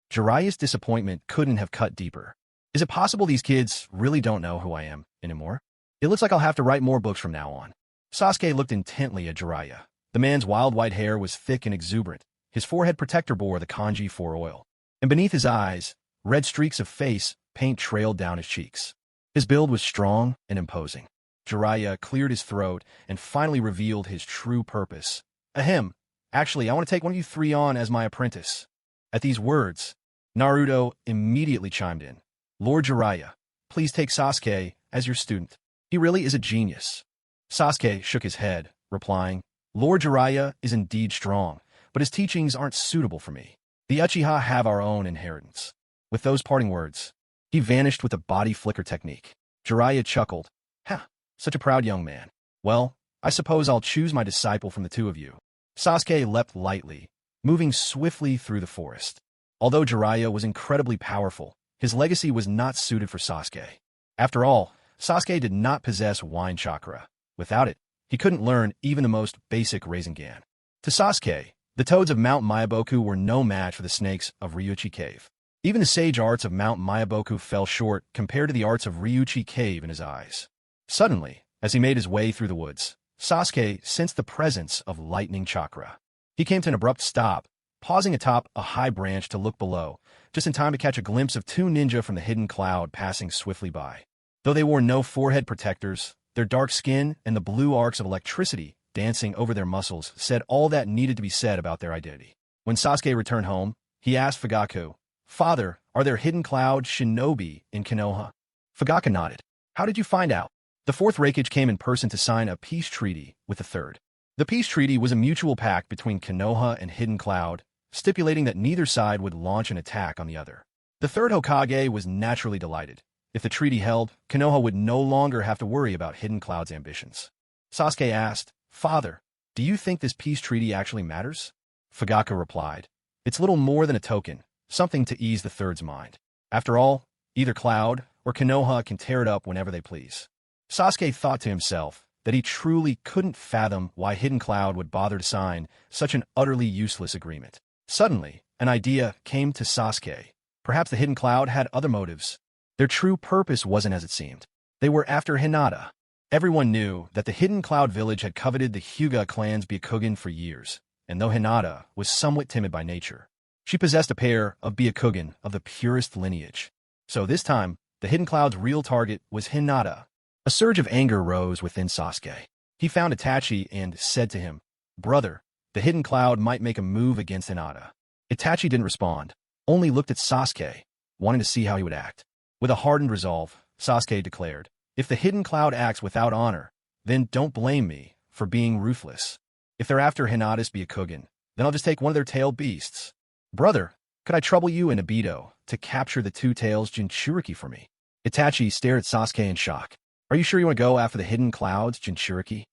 Jiraiya's disappointment couldn't have cut deeper. Is it possible these kids really don't know who I am anymore? It looks like I'll have to write more books from now on. Sasuke looked intently at Jiraiya. The man's wild white hair was thick and exuberant. His forehead protector bore the kanji for oil. And beneath his eyes, Red streaks of face paint trailed down his cheeks. His build was strong and imposing. Jiraiya cleared his throat and finally revealed his true purpose. Ahem. Actually, I want to take one of you three on as my apprentice. At these words, Naruto immediately chimed in. Lord Jiraiya, please take Sasuke as your student. He really is a genius. Sasuke shook his head, replying, Lord Jiraiya is indeed strong, but his teachings aren't suitable for me. The Uchiha have our own inheritance. With those parting words, he vanished with a body flicker technique. Jiraiya chuckled. Ha, such a proud young man. Well, I suppose I'll choose my disciple from the two of you. Sasuke leapt lightly, moving swiftly through the forest. Although Jiraiya was incredibly powerful, his legacy was not suited for Sasuke. After all, Sasuke did not possess wine chakra. Without it, he couldn't learn even the most basic Rasengan. To Sasuke, the toads of Mount Myaboku were no match for the snakes of Ryuchi Cave. Even the sage arts of Mount Myaboku fell short compared to the arts of Ryuchi Cave in his eyes. Suddenly, as he made his way through the woods, Sasuke sensed the presence of lightning chakra. He came to an abrupt stop, pausing atop a high branch to look below, just in time to catch a glimpse of two ninja from the hidden cloud passing swiftly by. Though they wore no forehead protectors, their dark skin and the blue arcs of electricity dancing over their muscles said all that needed to be said about their identity. When Sasuke returned home, he asked Fugaku, Father, are there hidden cloud shinobi in Konoha? Fugaku nodded. How did you find out? The fourth Raikage came in person to sign a peace treaty with the third. The peace treaty was a mutual pact between Konoha and Hidden Cloud, stipulating that neither side would launch an attack on the other. The third Hokage was naturally delighted. If the treaty held, Konoha would no longer have to worry about Hidden Cloud's ambitions. Sasuke asked, Father, do you think this peace treaty actually matters? Fugaku replied, It's little more than a token, something to ease the third's mind. After all, either Cloud or Konoha can tear it up whenever they please. Sasuke thought to himself that he truly couldn't fathom why Hidden Cloud would bother to sign such an utterly useless agreement. Suddenly, an idea came to Sasuke. Perhaps the Hidden Cloud had other motives. Their true purpose wasn't as it seemed. They were after Hinata. Everyone knew that the Hidden Cloud village had coveted the Hyuga clan's Byakugan for years, and though Hinata was somewhat timid by nature, she possessed a pair of Byakugan of the purest lineage. So this time, the Hidden Cloud's real target was Hinata. A surge of anger rose within Sasuke. He found Itachi and said to him, Brother, the Hidden Cloud might make a move against Hinata. Itachi didn't respond, only looked at Sasuke, wanting to see how he would act. With a hardened resolve, Sasuke declared, If the Hidden Cloud acts without honor, then don't blame me for being ruthless. If they're after Hinata's Byakugan, then I'll just take one of their tailed beasts. Brother, could I trouble you and Obito to capture the two tails Jinchuriki for me? Itachi stared at Sasuke in shock. Are you sure you want to go after the Hidden Cloud's Jinchuriki?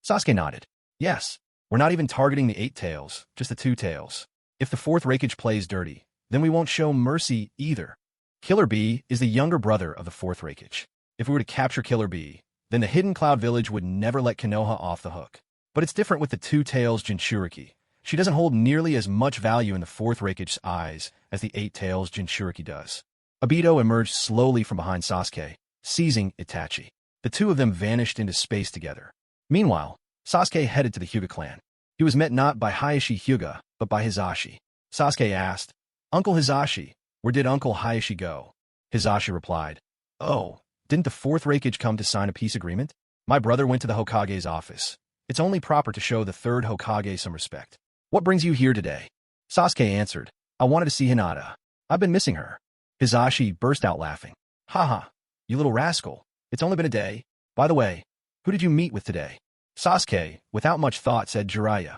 Sasuke nodded. Yes, we're not even targeting the 8 tails, just the 2 tails. If the fourth Raikage plays dirty, then we won't show mercy either. Killer Bee is the younger brother of the fourth Raikage. If we were to capture Killer Bee, then the Hidden Cloud village would never let Konoha off the hook. But it's different with the 2 tails Jinchuriki. She doesn't hold nearly as much value in the fourth Raikage's eyes as the 8 tails Jinchuriki does. Obito emerged slowly from behind Sasuke, seizing Itachi. The two of them vanished into space together. Meanwhile, Sasuke headed to the Hyuga clan. He was met not by Hiashi Hyuga, but by Hisashi. Sasuke asked, Uncle Hisashi, where did Uncle Hiashi go? Hisashi replied, Oh, didn't the fourth Raikage come to sign a peace agreement? My brother went to the Hokage's office. It's only proper to show the third Hokage some respect. What brings you here today? Sasuke answered, I wanted to see Hinata. I've been missing her. Hisashi burst out laughing. Haha, you little rascal. It's only been a day. By the way, who did you meet with today? Sasuke, without much thought, said Jiraiya.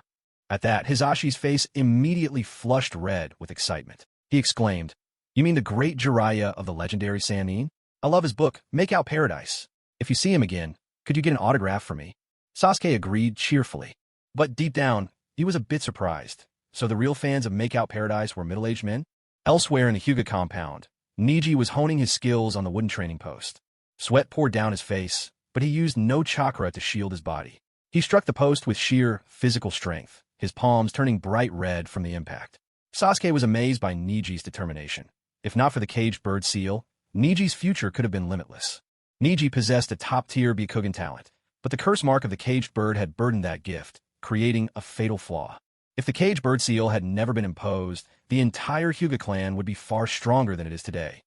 At that, Hisashi's face immediately flushed red with excitement. He exclaimed, You mean the great Jiraiya of the legendary Sannin? I love his book, Make Out Paradise. If you see him again, could you get an autograph for me? Sasuke agreed cheerfully. But deep down, he was a bit surprised. So the real fans of Make Out Paradise were middle-aged men? Elsewhere in the Hyuga compound, Niji was honing his skills on the wooden training post. Sweat poured down his face, but he used no chakra to shield his body. He struck the post with sheer physical strength, his palms turning bright red from the impact. Sasuke was amazed by Niji's determination. If not for the caged bird seal, Niji's future could have been limitless. Niji possessed a top-tier Byakugan talent, but the curse mark of the caged bird had burdened that gift, creating a fatal flaw. If the cage bird seal had never been imposed, the entire Hyuga clan would be far stronger than it is today.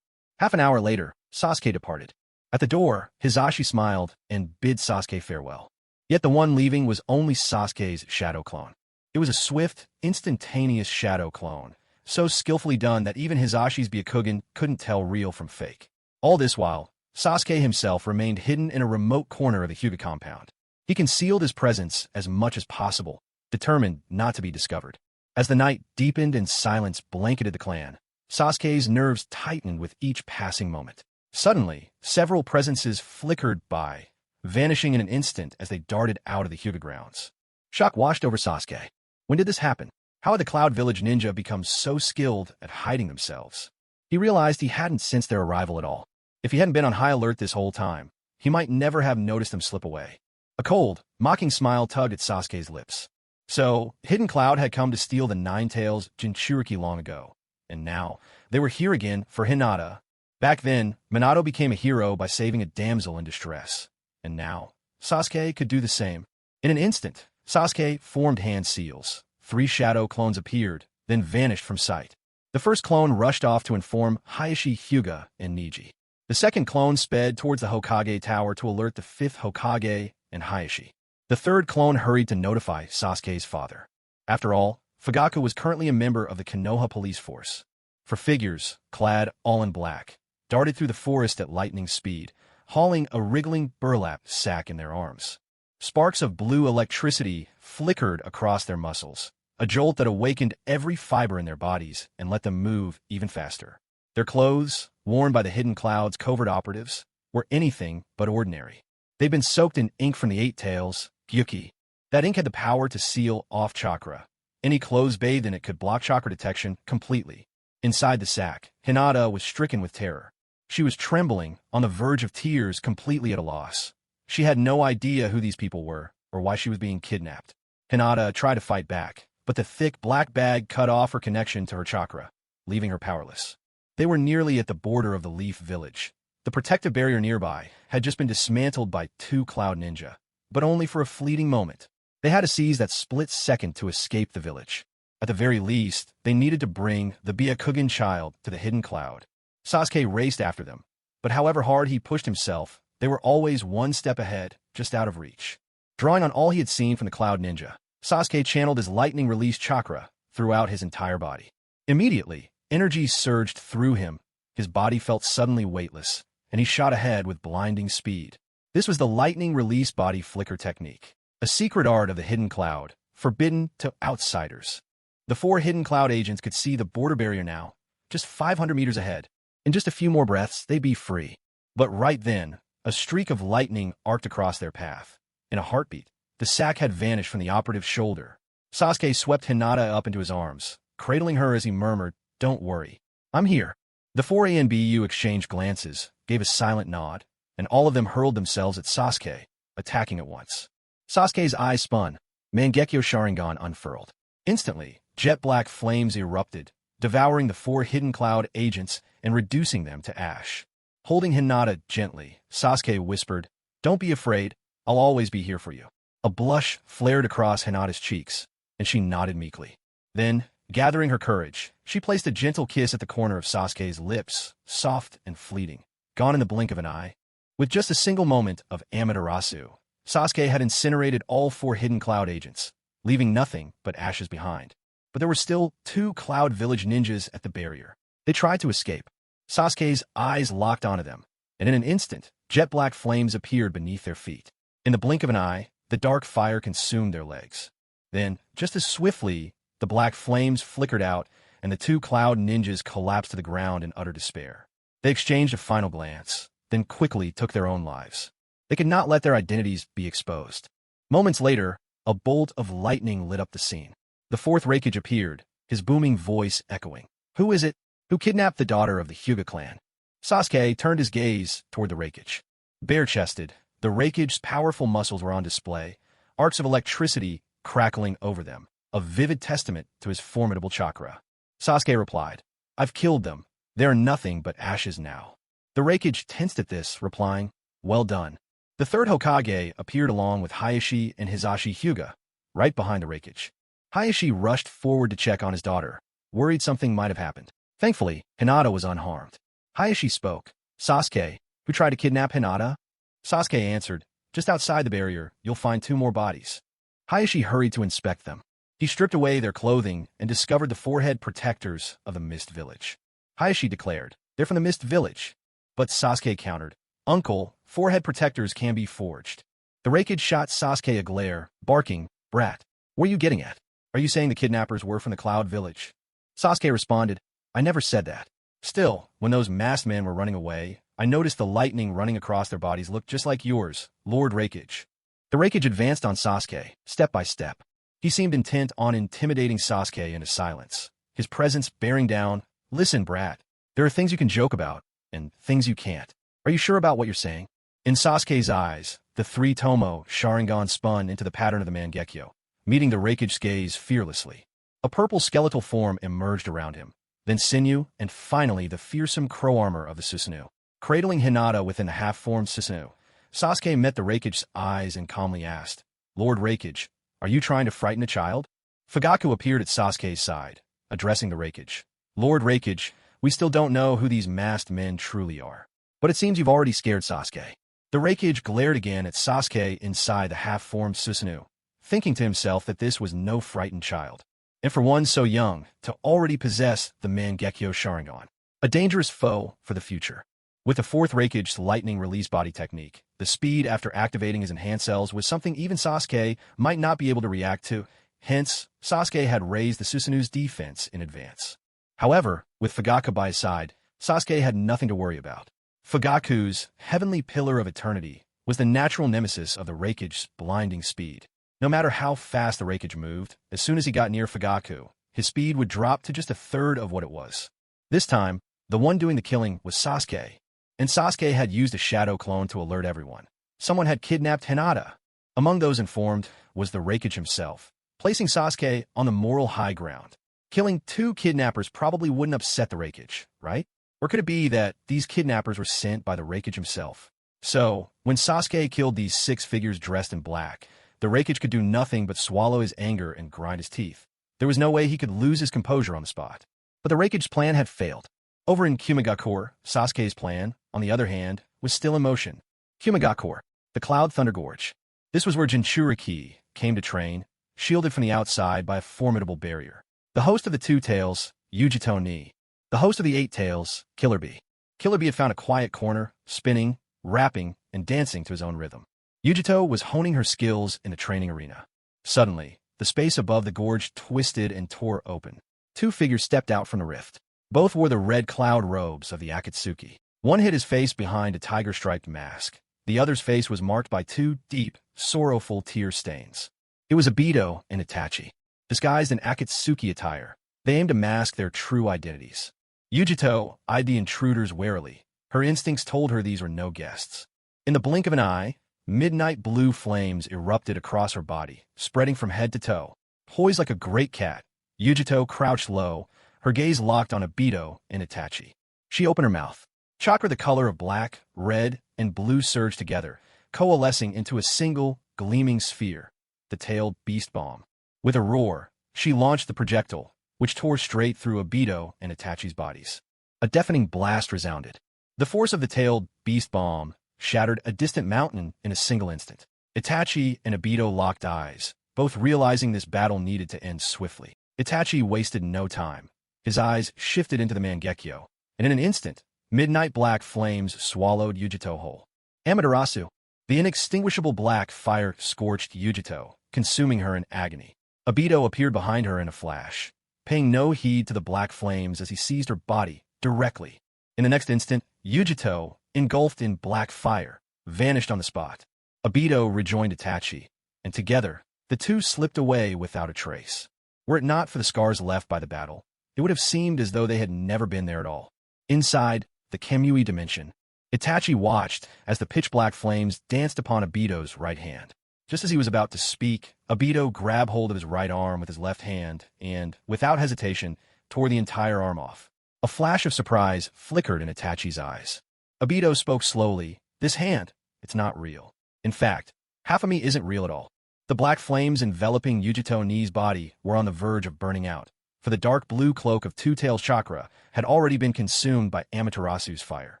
Half an hour later, Sasuke departed. At the door, Hisashi smiled and bid Sasuke farewell. Yet the one leaving was only Sasuke's shadow clone. It was a swift, instantaneous shadow clone, so skillfully done that even Hisashi's Byakugan couldn't tell real from fake. All this while, Sasuke himself remained hidden in a remote corner of the Hyuga compound. He concealed his presence as much as possible, determined not to be discovered. As the night deepened and silence blanketed the clan, Sasuke's nerves tightened with each passing moment. Suddenly, several presences flickered by, vanishing in an instant as they darted out of the Hyuga grounds. Shock washed over Sasuke. When did this happen? How had the Cloud Village ninja become so skilled at hiding themselves? He realized he hadn't sensed their arrival at all. If he hadn't been on high alert this whole time, he might never have noticed them slip away. A cold, mocking smile tugged at Sasuke's lips. So, Hidden Cloud had come to steal the Nine-Tails Jinchuriki long ago, and now they were here again for Hinata. Back then, Minato became a hero by saving a damsel in distress, and now Sasuke could do the same. In an instant, Sasuke formed hand seals. 3 shadow clones appeared, then vanished from sight. The first clone rushed off to inform Hayashi, Hyuga, and Niji. The second clone sped towards the Hokage Tower to alert the 5th Hokage and Hayashi. The third clone hurried to notify Sasuke's father. After all, Fugaku was currently a member of the Konoha police force. For figures, clad all in black, darted through the forest at lightning speed, hauling a wriggling burlap sack in their arms. Sparks of blue electricity flickered across their muscles, a jolt that awakened every fiber in their bodies and let them move even faster. Their clothes, worn by the Hidden Cloud's covert operatives, were anything but ordinary. They'd been soaked in ink from the Eight Tails, Gyuki. That ink had the power to seal off chakra. Any clothes bathed in it could block chakra detection completely. Inside the sack, Hinata was stricken with terror. She was trembling, on the verge of tears, completely at a loss. She had no idea who these people were, or why she was being kidnapped. Hinata tried to fight back, but the thick black bag cut off her connection to her chakra, leaving her powerless. They were nearly at the border of the Leaf Village. The protective barrier nearby had just been dismantled by 2 Cloud Ninja, but only for a fleeting moment. They had to seize that split second to escape the village. At the very least, they needed to bring the Byakugan child to the Hidden Cloud. Sasuke raced after them, but however hard he pushed himself, they were always one step ahead, just out of reach. Drawing on all he had seen from the Cloud Ninja, Sasuke channeled his lightning-release chakra throughout his entire body. Immediately, energy surged through him, his body felt suddenly weightless, and he shot ahead with blinding speed. This was the lightning-release body flicker technique, a secret art of the Hidden Cloud, forbidden to outsiders. The 4 Hidden Cloud agents could see the border barrier now, just 500 meters ahead. In just a few more breaths, they'd be free. But right then, a streak of lightning arced across their path. In a heartbeat, the sack had vanished from the operative's shoulder. Sasuke swept Hinata up into his arms, cradling her as he murmured, "Don't worry. I'm here." The 4 A and BU exchanged glances, gave a silent nod, and all of them hurled themselves at Sasuke, attacking at once. Sasuke's eyes spun, Mangekyo Sharingan unfurled. Instantly, jet-black flames erupted, devouring the 4 Hidden Cloud agents and reducing them to ash. Holding Hinata gently, Sasuke whispered, "Don't be afraid, I'll always be here for you." A blush flared across Hinata's cheeks, and she nodded meekly. Then, gathering her courage, she placed a gentle kiss at the corner of Sasuke's lips, soft and fleeting, gone in the blink of an eye. With just a single moment of Amaterasu, Sasuke had incinerated all 4 Hidden Cloud agents, leaving nothing but ashes behind. But there were still 2 Cloud Village ninjas at the barrier. They tried to escape. Sasuke's eyes locked onto them, and in an instant, jet-black flames appeared beneath their feet. In the blink of an eye, the dark fire consumed their legs. Then, just as swiftly, the black flames flickered out, and the 2 Cloud ninjas collapsed to the ground in utter despair. They exchanged a final glance, then quickly took their own lives. They could not let their identities be exposed. Moments later, a bolt of lightning lit up the scene. The 4th Raikage appeared, his booming voice echoing. "Who is it? Who kidnapped the daughter of the Hyuga clan?" Sasuke turned his gaze toward the Raikage. Bare-chested, the Raikage's powerful muscles were on display, arcs of electricity crackling over them, a vivid testament to his formidable chakra. Sasuke replied, "I've killed them. They are nothing but ashes now." The Raikage tensed at this, replying, "Well done." The 3rd Hokage appeared along with Hayashi and Hisashi Hyuga, right behind the Raikage. Hayashi rushed forward to check on his daughter, worried something might have happened. Thankfully, Hinata was unharmed. Hayashi spoke. Sasuke, who tried to kidnap Hinata? Sasuke answered, just outside the barrier, you'll find 2 more bodies. Hayashi hurried to inspect them. He stripped away their clothing and discovered the forehead protectors of the Mist Village. Hayashi declared, they're from the Mist Village. But Sasuke countered, Uncle, forehead protectors can be forged. The Raikage shot Sasuke a glare, barking, Brat, what are you getting at? Are you saying the kidnappers were from the Cloud Village? Sasuke responded, I never said that. Still, when those masked men were running away, I noticed the lightning running across their bodies looked just like yours, Lord Raikage. The Raikage advanced on Sasuke, step by step. He seemed intent on intimidating Sasuke into silence, his presence bearing down, listen, Brat, there are things you can joke about, and things you can't. Are you sure about what you're saying? In Sasuke's eyes, the 3-tomo sharingan spun into the pattern of the Mangekyo, meeting the Raikage's gaze fearlessly. A purple skeletal form emerged around him, then sinew, and finally the fearsome crow armor of the Susanoo. Cradling Hinata within the half-formed Susanoo, Sasuke met the Raikage's eyes and calmly asked, Lord Raikage, are you trying to frighten a child? Fugaku appeared at Sasuke's side, addressing the Raikage. Lord Raikage, we still don't know who these masked men truly are. But it seems you've already scared Sasuke. The Raikage glared again at Sasuke inside the half-formed Susanoo, thinking to himself that this was no frightened child. And for one so young, to already possess the Mangekyo Sharingan. A dangerous foe for the future. With the 4th Raikage's lightning release body technique, the speed after activating his enhanced cells was something even Sasuke might not be able to react to. Hence, Sasuke had raised the Susanoo's defense in advance. However, with Fugaku by his side, Sasuke had nothing to worry about. Fugaku's heavenly pillar of eternity was the natural nemesis of the Raikage's blinding speed. No matter how fast the Raikage moved, as soon as he got near Fugaku, his speed would drop to just a third of what it was. This time, the one doing the killing was Sasuke. And Sasuke had used a shadow clone to alert everyone. Someone had kidnapped Hinata. Among those informed was the Raikage himself, placing Sasuke on the moral high ground. Killing 2 kidnappers probably wouldn't upset the Raikage, right? Or could it be that these kidnappers were sent by the Raikage himself? So, when Sasuke killed these 6 figures dressed in black, the Raikage could do nothing but swallow his anger and grind his teeth. There was no way he could lose his composure on the spot. But the Raikage's plan had failed. Over in Kumigakure, Sasuke's plan, on the other hand, was still in motion. Kumigakure, the Cloud Thunder Gorge. This was where Jinchuriki came to train, shielded from the outside by a formidable barrier. The host of the 2 tails, Ujito Ni. The host of the 8 tails, Killer Bee. Killer Bee had found a quiet corner, spinning, rapping, and dancing to his own rhythm. Ujito was honing her skills in the training arena. Suddenly, the space above the gorge twisted and tore open. 2 figures stepped out from the rift. Both wore the red cloud robes of the Akatsuki. One hid his face behind a tiger-striped mask. The other's face was marked by 2 deep, sorrowful tear stains. It was Obito and Itachi. Disguised in Akatsuki attire, they aimed to mask their true identities. Ujito eyed the intruders warily. Her instincts told her these were no guests. In the blink of an eye, midnight blue flames erupted across her body, spreading from head to toe. Poised like a great cat, Ujito crouched low, her gaze locked on Obito and Itachi. She opened her mouth. Chakra the color of black, red, and blue surged together, coalescing into a single, gleaming sphere, the tailed beast bomb. With a roar, she launched the projectile, which tore straight through Obito and Itachi's bodies. A deafening blast resounded. The force of the tailed beast bomb shattered a distant mountain in a single instant. Itachi and Obito locked eyes, both realizing this battle needed to end swiftly. Itachi wasted no time. His eyes shifted into the Mangekyo, and in an instant, midnight black flames swallowed Ujito whole. Amaterasu. The inextinguishable black fire scorched Ujito, consuming her in agony. Obito appeared behind her in a flash, paying no heed to the black flames as he seized her body directly. In the next instant, Ujito, engulfed in black fire, vanished on the spot. Obito rejoined Itachi, and together, the 2 slipped away without a trace. Were it not for the scars left by the battle, it would have seemed as though they had never been there at all. Inside the Kamui dimension, Itachi watched as the pitch-black flames danced upon Obito's right hand. Just as he was about to speak, Obito grabbed hold of his right arm with his left hand and, without hesitation, tore the entire arm off. A flash of surprise flickered in Itachi's eyes. Obito spoke slowly, "This hand, it's not real. In fact, half of me isn't real at all. The black flames enveloping Ni's body were on the verge of burning out, for the dark blue cloak of Two-Tails chakra had already been consumed by Amaterasu's fire.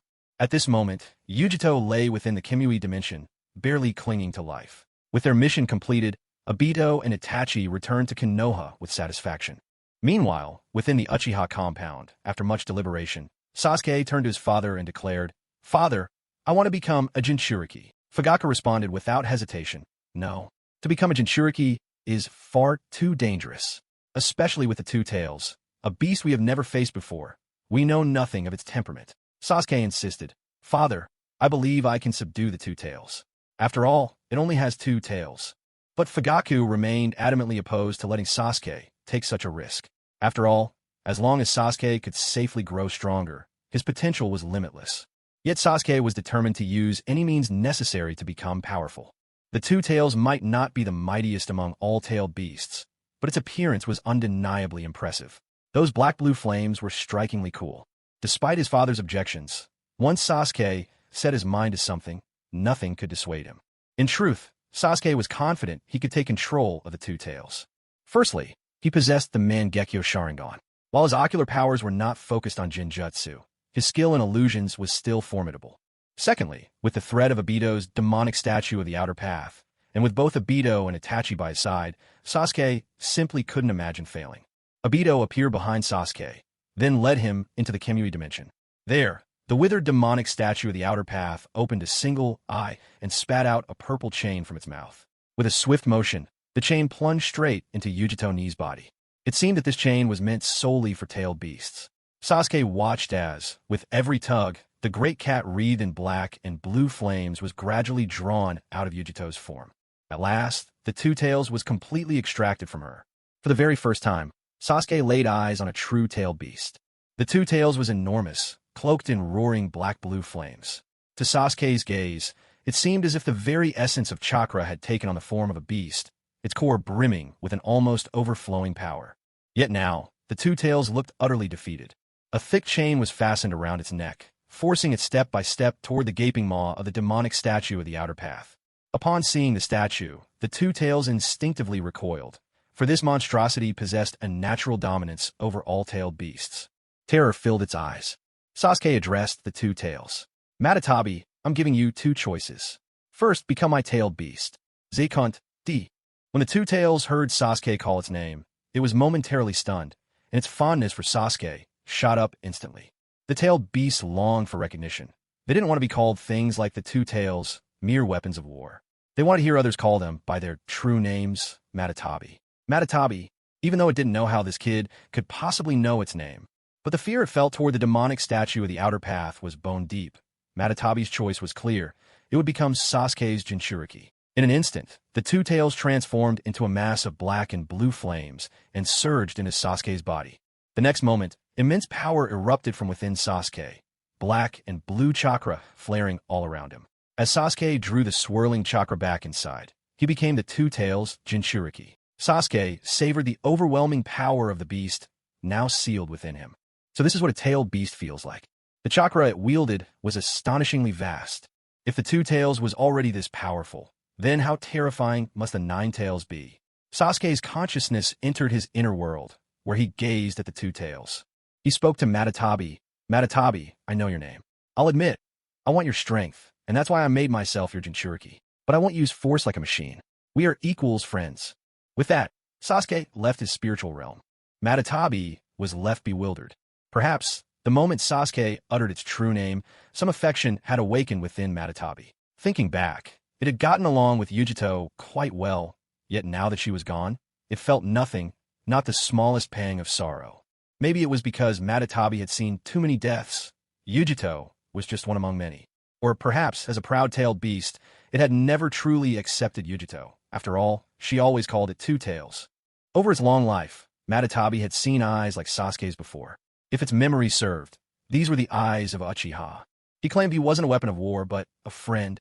At this moment, lay within the Kimui dimension, barely clinging to life. With their mission completed, Obito and Itachi returned to Konoha with satisfaction. Meanwhile, within the Uchiha compound, after much deliberation, Sasuke turned to his father and declared, "Father, I want to become a Jinchuriki." Fugaku responded without hesitation, "No. To become a Jinchuriki is far too dangerous, especially with the Two-Tails, a beast we have never faced before. We know nothing of its temperament." Sasuke insisted, "Father, I believe I can subdue the Two-Tails. After all, it only has two tails." But Fugaku remained adamantly opposed to letting Sasuke take such a risk. After all, as long as Sasuke could safely grow stronger, his potential was limitless. Yet Sasuke was determined to use any means necessary to become powerful. The Two-Tails might not be the mightiest among all-tailed beasts, but its appearance was undeniably impressive. Those black-blue flames were strikingly cool. Despite his father's objections, once Sasuke set his mind to something, nothing could dissuade him. In truth, Sasuke was confident he could take control of the Two-Tails. Firstly, he possessed the Mangekyo Sharingan. While his ocular powers were not focused on Jinjutsu, his skill in illusions was still formidable. Secondly, with the threat of Obito's demonic statue of the Outer Path, and with both Obito and Itachi by his side, Sasuke simply couldn't imagine failing. Obito appeared behind Sasuke, then led him into the Kimui dimension. There, the withered demonic statue of the Outer Path opened a single eye and spat out a purple chain from its mouth. With a swift motion, the chain plunged straight into Ni's body. It seemed that this chain was meant solely for tailed beasts. Sasuke watched as, with every tug, the great cat wreathed in black and blue flames was gradually drawn out of Yujito's form. At last, the Two-Tails was completely extracted from her. For the very first time, Sasuke laid eyes on a true tailed beast. The Two-Tails was enormous, cloaked in roaring black-blue flames. To Sasuke's gaze, it seemed as if the very essence of chakra had taken on the form of a beast, its core brimming with an almost overflowing power. Yet now, the Two-Tails looked utterly defeated. A thick chain was fastened around its neck, forcing it step by step toward the gaping maw of the demonic statue of the Outer Path. Upon seeing the statue, the Two-Tails instinctively recoiled, for this monstrosity possessed a natural dominance over all tailed beasts. Terror filled its eyes. Sasuke addressed the Two-Tails. "Matatabi, I'm giving you two choices. First, become my tailed beast. Zekont, D." When the Two-Tails heard Sasuke call its name, it was momentarily stunned, and its fondness for Sasuke shot up instantly. The tailed beasts longed for recognition. They didn't want to be called things like the Two-Tails, mere weapons of war. They wanted to hear others call them by their true names, Matatabi. Matatabi, even though it didn't know how this kid could possibly know its name. But the fear it felt toward the demonic statue of the Outer Path was bone deep. Matatabi's choice was clear. It would become Sasuke's Jinchuriki. In an instant, the Two-Tails transformed into a mass of black and blue flames and surged into Sasuke's body. The next moment, immense power erupted from within Sasuke, black and blue chakra flaring all around him. As Sasuke drew the swirling chakra back inside, he became the Two-Tails Jinchuriki. Sasuke savored the overwhelming power of the beast, now sealed within him. So this is what a tailed beast feels like. The chakra it wielded was astonishingly vast. If the Two-Tails was already this powerful, then how terrifying must the Nine-Tails be? Sasuke's consciousness entered his inner world, where he gazed at the Two-Tails. He spoke to Matatabi. "Matatabi, I know your name. I'll admit, I want your strength, and that's why I made myself your Jinchuriki. But I won't use force like a machine. We are equals friends." With that, Sasuke left his spiritual realm. Matatabi was left bewildered. Perhaps, the moment Sasuke uttered its true name, some affection had awakened within Matatabi. Thinking back, it had gotten along with Yujito quite well, yet now that she was gone, it felt nothing, not the smallest pang of sorrow. Maybe it was because Matatabi had seen too many deaths. Yujito was just one among many. Or perhaps, as a proud-tailed beast, it had never truly accepted Yujito. After all, she always called it Two-Tails. Over its long life, Matatabi had seen eyes like Sasuke's before. If its memory served, these were the eyes of Uchiha. He claimed he wasn't a weapon of war, but a friend.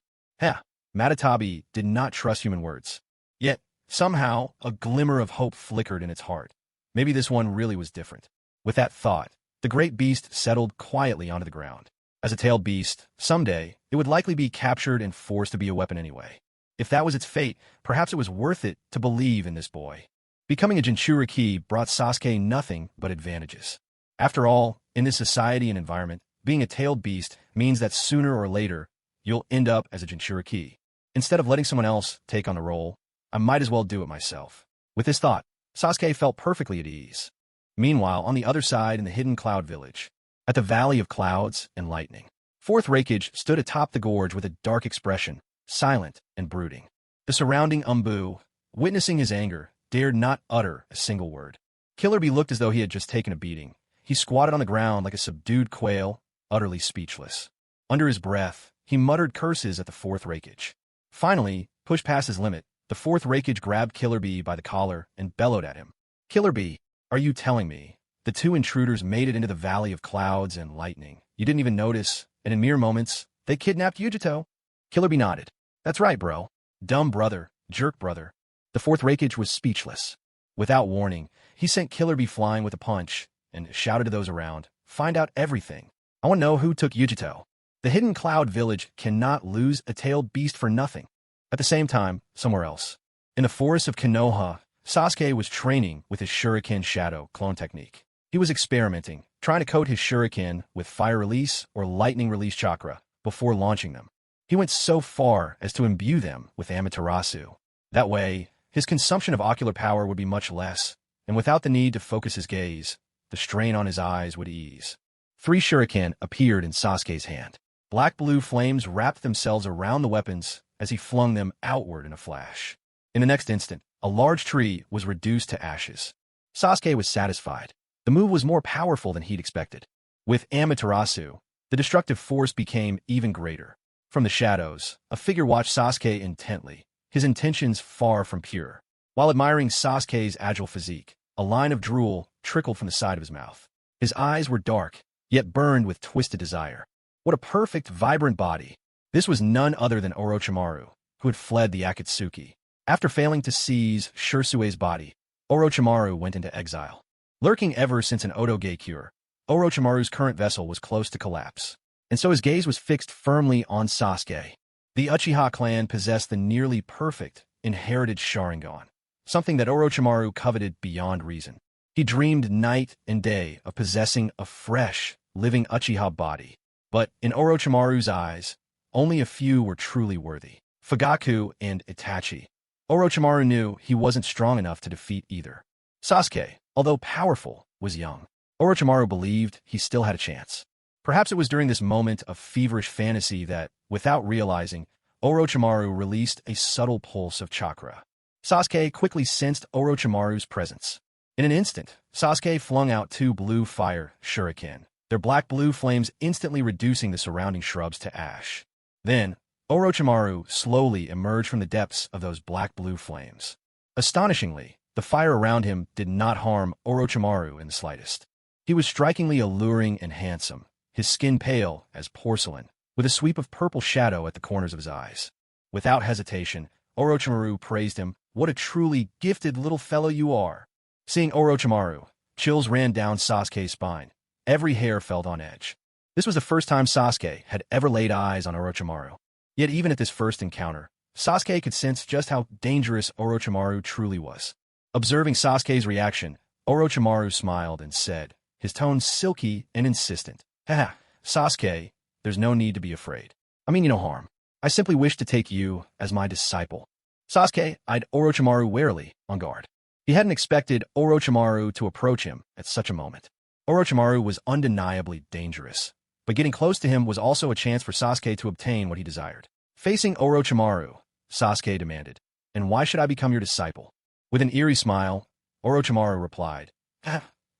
Matatabi did not trust human words. Yet, somehow, a glimmer of hope flickered in its heart. Maybe this one really was different. With that thought, the great beast settled quietly onto the ground. As a tailed beast, someday, it would likely be captured and forced to be a weapon anyway. If that was its fate, perhaps it was worth it to believe in this boy. Becoming a Jinchuriki brought Sasuke nothing but advantages. After all, in this society and environment, being a tailed beast means that sooner or later, you'll end up as a Jinchuriki. Instead of letting someone else take on the role, I might as well do it myself. With this thought, Sasuke felt perfectly at ease. Meanwhile, on the other side in the hidden cloud village, at the Valley of Clouds and Lightning, Fourth Raikage stood atop the gorge with a dark expression, silent and brooding. The surrounding Umbu, witnessing his anger, dared not utter a single word. Killer Bee looked as though he had just taken a beating. He squatted on the ground like a subdued quail, utterly speechless. Under his breath, he muttered curses at the Fourth Raikage. Finally, pushed past his limit, the Fourth Raikage grabbed Killer Bee by the collar and bellowed at him. Killer Bee, are you telling me the two intruders made it into the Valley of Clouds and Lightning? You didn't even notice, and in mere moments, they kidnapped Yujito? Killer Bee nodded. That's right, bro. Dumb brother, jerk brother. The Fourth Raikage was speechless. Without warning, he sent Killer Bee flying with a punch and shouted to those around, find out everything. I want to know who took Yujito. The hidden cloud village cannot lose a tailed beast for nothing. At the same time, somewhere else, in the forest of Konoha, Sasuke was training with his shuriken shadow clone technique. He was experimenting, trying to coat his shuriken with fire release or lightning release chakra before launching them. He went so far as to imbue them with Amaterasu. That way, his consumption of ocular power would be much less, and without the need to focus his gaze, the strain on his eyes would ease. 3 shuriken appeared in Sasuke's hand. Black-blue flames wrapped themselves around the weapons as he flung them outward in a flash. In the next instant, a large tree was reduced to ashes. Sasuke was satisfied. The move was more powerful than he'd expected. With Amaterasu, the destructive force became even greater. From the shadows, a figure watched Sasuke intently, his intentions far from pure. While admiring Sasuke's agile physique, a line of drool trickled from the side of his mouth. His eyes were dark, yet burned with twisted desire. What a perfect, vibrant body. This was none other than Orochimaru, who had fled the Akatsuki. After failing to seize Shisui's body, Orochimaru went into exile. Lurking ever since an Otoge cure, Orochimaru's current vessel was close to collapse, and so his gaze was fixed firmly on Sasuke. The Uchiha clan possessed the nearly perfect, inherited sharingan, something that Orochimaru coveted beyond reason. He dreamed night and day of possessing a fresh, living Uchiha body. But in Orochimaru's eyes, only a few were truly worthy. Fugaku and Itachi. Orochimaru knew he wasn't strong enough to defeat either. Sasuke, although powerful, was young. Orochimaru believed he still had a chance. Perhaps it was during this moment of feverish fantasy that, without realizing, Orochimaru released a subtle pulse of chakra. Sasuke quickly sensed Orochimaru's presence. In an instant, Sasuke flung out 2 blue fire shuriken, their black-blue flames instantly reducing the surrounding shrubs to ash. Then, Orochimaru slowly emerged from the depths of those black-blue flames. Astonishingly, the fire around him did not harm Orochimaru in the slightest. He was strikingly alluring and handsome, his skin pale as porcelain, with a sweep of purple shadow at the corners of his eyes. Without hesitation, Orochimaru praised him. What a truly gifted little fellow you are. Seeing Orochimaru, chills ran down Sasuke's spine. Every hair felt on edge. This was the first time Sasuke had ever laid eyes on Orochimaru. Yet even at this first encounter, Sasuke could sense just how dangerous Orochimaru truly was. Observing Sasuke's reaction, Orochimaru smiled and said, his tone silky and insistent, "Haha, Sasuke, there's no need to be afraid. I mean you no harm. I simply wish to take you as my disciple." Sasuke eyed Orochimaru warily, on guard. He hadn't expected Orochimaru to approach him at such a moment. Orochimaru was undeniably dangerous, but getting close to him was also a chance for Sasuke to obtain what he desired. Facing Orochimaru, Sasuke demanded, "And why should I become your disciple?" With an eerie smile, Orochimaru replied,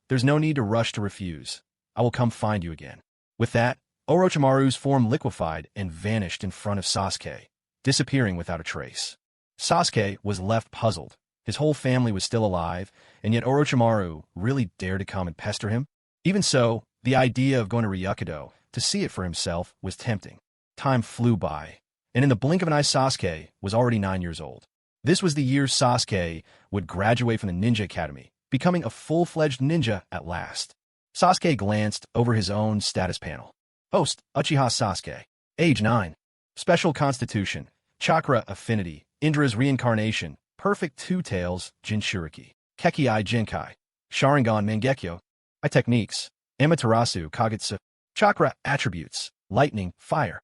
"There's no need to rush to refuse. I will come find you again." With that, Orochimaru's form liquefied and vanished in front of Sasuke, disappearing without a trace. Sasuke was left puzzled. His whole family was still alive, and yet Orochimaru really dared to come and pester him? Even so, the idea of going to Ryukido to see it for himself was tempting. Time flew by, and in the blink of an eye Sasuke was already 9 years old. This was the year Sasuke would graduate from the Ninja Academy, becoming a full-fledged ninja at last. Sasuke glanced over his own status panel. Post, Uchiha Sasuke. Age 9. Special Constitution, chakra affinity, Indra's reincarnation, perfect two tails, Jinchuriki, Kekki Jinkai, Sharingan Mangekyo, I techniques, Amaterasu Kagutsu, chakra attributes, lightning, fire.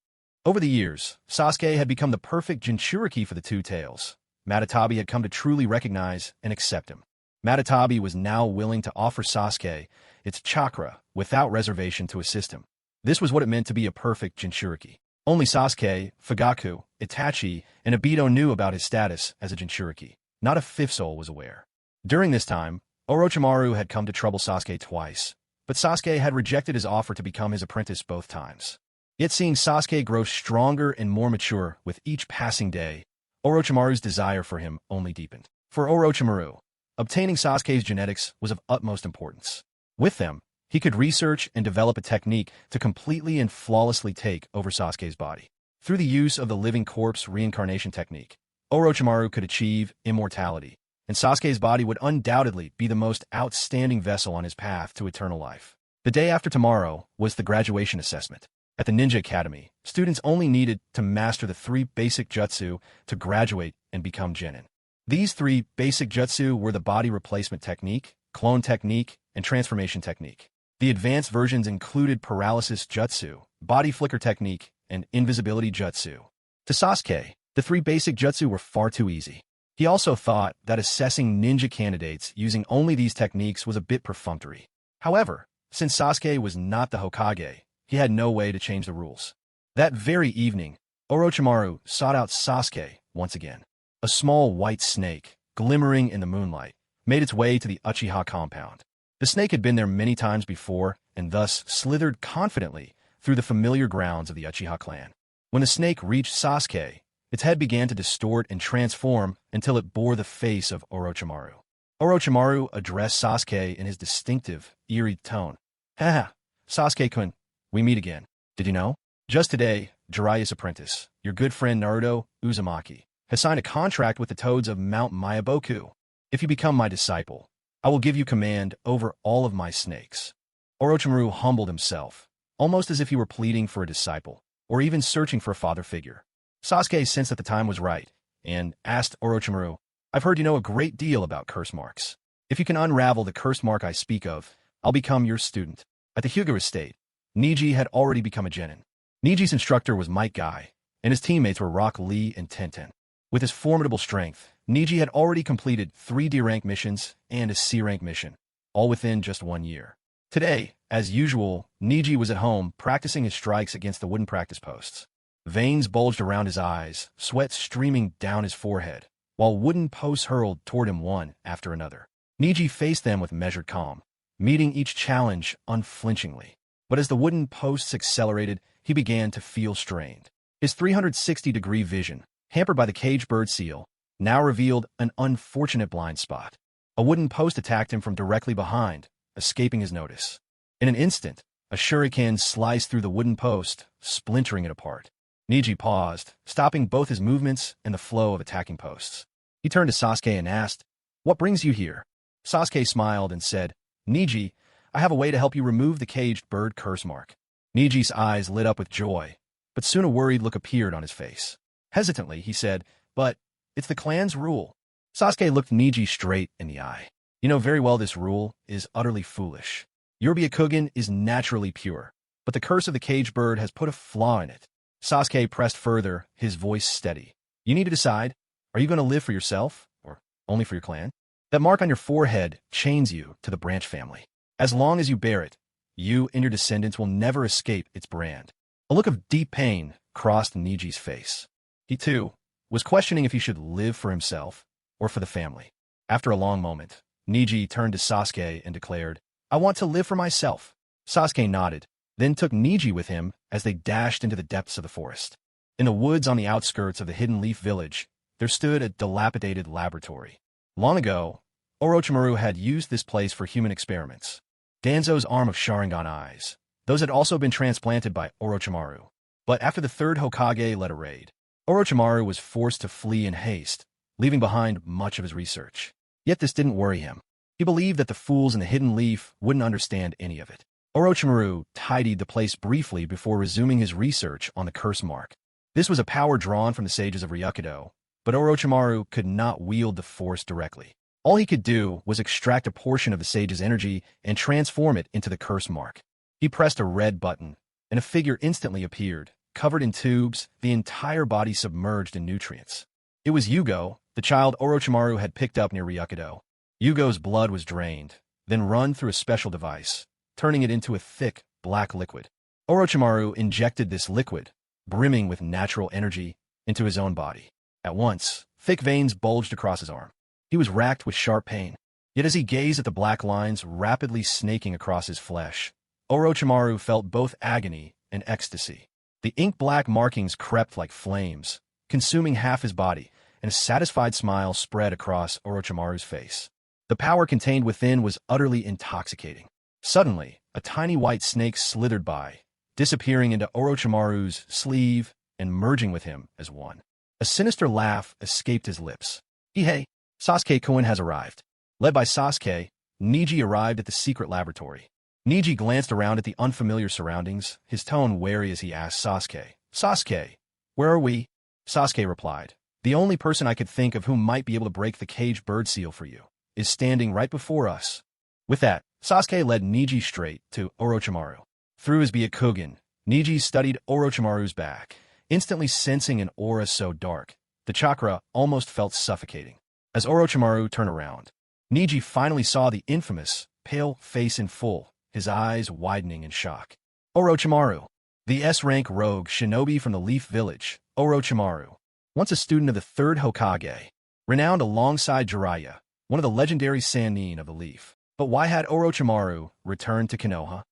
Over the years, Sasuke had become the perfect Jinchuriki for the two tails. Matatabi had come to truly recognize and accept him. Matatabi was now willing to offer Sasuke its chakra without reservation to assist him. This was what it meant to be a perfect Jinchuriki. Only Sasuke, Fugaku, Itachi, and Obito knew about his status as a Jinchuriki. Not a fifth soul was aware. During this time, Orochimaru had come to trouble Sasuke twice, but Sasuke had rejected his offer to become his apprentice both times. Yet seeing Sasuke grow stronger and more mature with each passing day, Orochimaru's desire for him only deepened. For Orochimaru, obtaining Sasuke's genetics was of utmost importance. With them, he could research and develop a technique to completely and flawlessly take over Sasuke's body. Through the use of the living corpse reincarnation technique, Orochimaru could achieve immortality, and Sasuke's body would undoubtedly be the most outstanding vessel on his path to eternal life. The day after tomorrow was the graduation assessment. At the Ninja Academy, students only needed to master the 3 basic jutsu to graduate and become genin. These 3 basic jutsu were the body replacement technique, clone technique, and transformation technique. The advanced versions included paralysis jutsu, body flicker technique, and invisibility jutsu. To Sasuke, the 3 basic jutsu were far too easy. He also thought that assessing ninja candidates using only these techniques was a bit perfunctory. However, since Sasuke was not the Hokage, he had no way to change the rules. That very evening, Orochimaru sought out Sasuke once again. A small white snake, glimmering in the moonlight, made its way to the Uchiha compound. The snake had been there many times before and thus slithered confidently through the familiar grounds of the Uchiha clan. When the snake reached Sasuke, its head began to distort and transform until it bore the face of Orochimaru. Orochimaru addressed Sasuke in his distinctive, eerie tone. "Haha, Sasuke-kun, we meet again. Did you know? Just today, Jiraiya's apprentice, your good friend Naruto Uzumaki, has signed a contract with the Toads of Mount Mayaboku. If you become my disciple, I will give you command over all of my snakes." Orochimaru humbled himself, almost as if he were pleading for a disciple, or even searching for a father figure. Sasuke sensed that the time was right, and asked Orochimaru, "I've heard you know a great deal about curse marks. If you can unravel the curse mark I speak of, I'll become your student." At the Hyuga estate, Niji had already become a genin. Niji's instructor was Might Guy, and his teammates were Rock Lee and Tenten. With his formidable strength, Niji had already completed 3 D-rank missions and a C-rank mission, all within just 1 year. Today, as usual, Niji was at home practicing his strikes against the wooden practice posts. Veins bulged around his eyes, sweat streaming down his forehead, while wooden posts hurled toward him one after another. Niji faced them with measured calm, meeting each challenge unflinchingly. But as the wooden posts accelerated, he began to feel strained. His 360-degree vision, hampered by the caged bird seal, now revealed an unfortunate blind spot. A wooden post attacked him from directly behind, escaping his notice. In an instant, a shuriken sliced through the wooden post, splintering it apart. Niji paused, stopping both his movements and the flow of attacking posts. He turned to Sasuke and asked, "What brings you here?" Sasuke smiled and said, "Niji, I have a way to help you remove the caged bird curse mark." Niji's eyes lit up with joy, but soon a worried look appeared on his face. Hesitantly, he said, "But it's the clan's rule." Sasuke looked Niji straight in the eye. "You know very well this rule is utterly foolish. Your Byakugan is naturally pure, but the curse of the caged bird has put a flaw in it." Sasuke pressed further, his voice steady. "You need to decide, are you going to live for yourself, or only for your clan? That mark on your forehead chains you to the branch family. As long as you bear it, you and your descendants will never escape its brand." A look of deep pain crossed Niji's face. He, too, was questioning if he should live for himself or for the family. After a long moment, Niji turned to Sasuke and declared, "I want to live for myself." Sasuke nodded, then took Niji with him as they dashed into the depths of the forest. In the woods on the outskirts of the Hidden Leaf village, there stood a dilapidated laboratory. Long ago, Orochimaru had used this place for human experiments. Danzo's arm of Sharingan eyes, those had also been transplanted by Orochimaru. But after the 3rd Hokage led a raid, Orochimaru was forced to flee in haste, leaving behind much of his research. Yet this didn't worry him. He believed that the fools in the Hidden Leaf wouldn't understand any of it. Orochimaru tidied the place briefly before resuming his research on the curse mark. This was a power drawn from the sages of Ryukido, but Orochimaru could not wield the force directly. All he could do was extract a portion of the sage's energy and transform it into the curse mark. He pressed a red button, and a figure instantly appeared, covered in tubes, the entire body submerged in nutrients. It was Yugo, the child Orochimaru had picked up near Ryukido. Yugo's blood was drained, then run through a special device, turning it into a thick, black liquid. Orochimaru injected this liquid, brimming with natural energy, into his own body. At once, thick veins bulged across his arm. He was racked with sharp pain. Yet as he gazed at the black lines rapidly snaking across his flesh, Orochimaru felt both agony and ecstasy. The ink-black markings crept like flames, consuming half his body, and a satisfied smile spread across Orochimaru's face. The power contained within was utterly intoxicating. Suddenly, a tiny white snake slithered by, disappearing into Orochimaru's sleeve and merging with him as one. A sinister laugh escaped his lips. Hey, Sasuke-kun has arrived. Led by Sasuke, Niji arrived at the secret laboratory. Niji glanced around at the unfamiliar surroundings, his tone wary as he asked Sasuke, "Sasuke, where are we?" Sasuke replied, "The only person I could think of who might be able to break the caged bird seal for you is standing right before us." With that, Sasuke led Niji straight to Orochimaru. Through his Byakugan, Niji studied Orochimaru's back, instantly sensing an aura so dark, the chakra almost felt suffocating. As Orochimaru turned around, Niji finally saw the infamous, pale face in full, his eyes widening in shock. Orochimaru, the S-rank rogue shinobi from the Leaf Village, Orochimaru, once a student of the third Hokage, renowned alongside Jiraiya, one of the legendary Sannin of the Leaf. But why had Orochimaru returned to Konoha?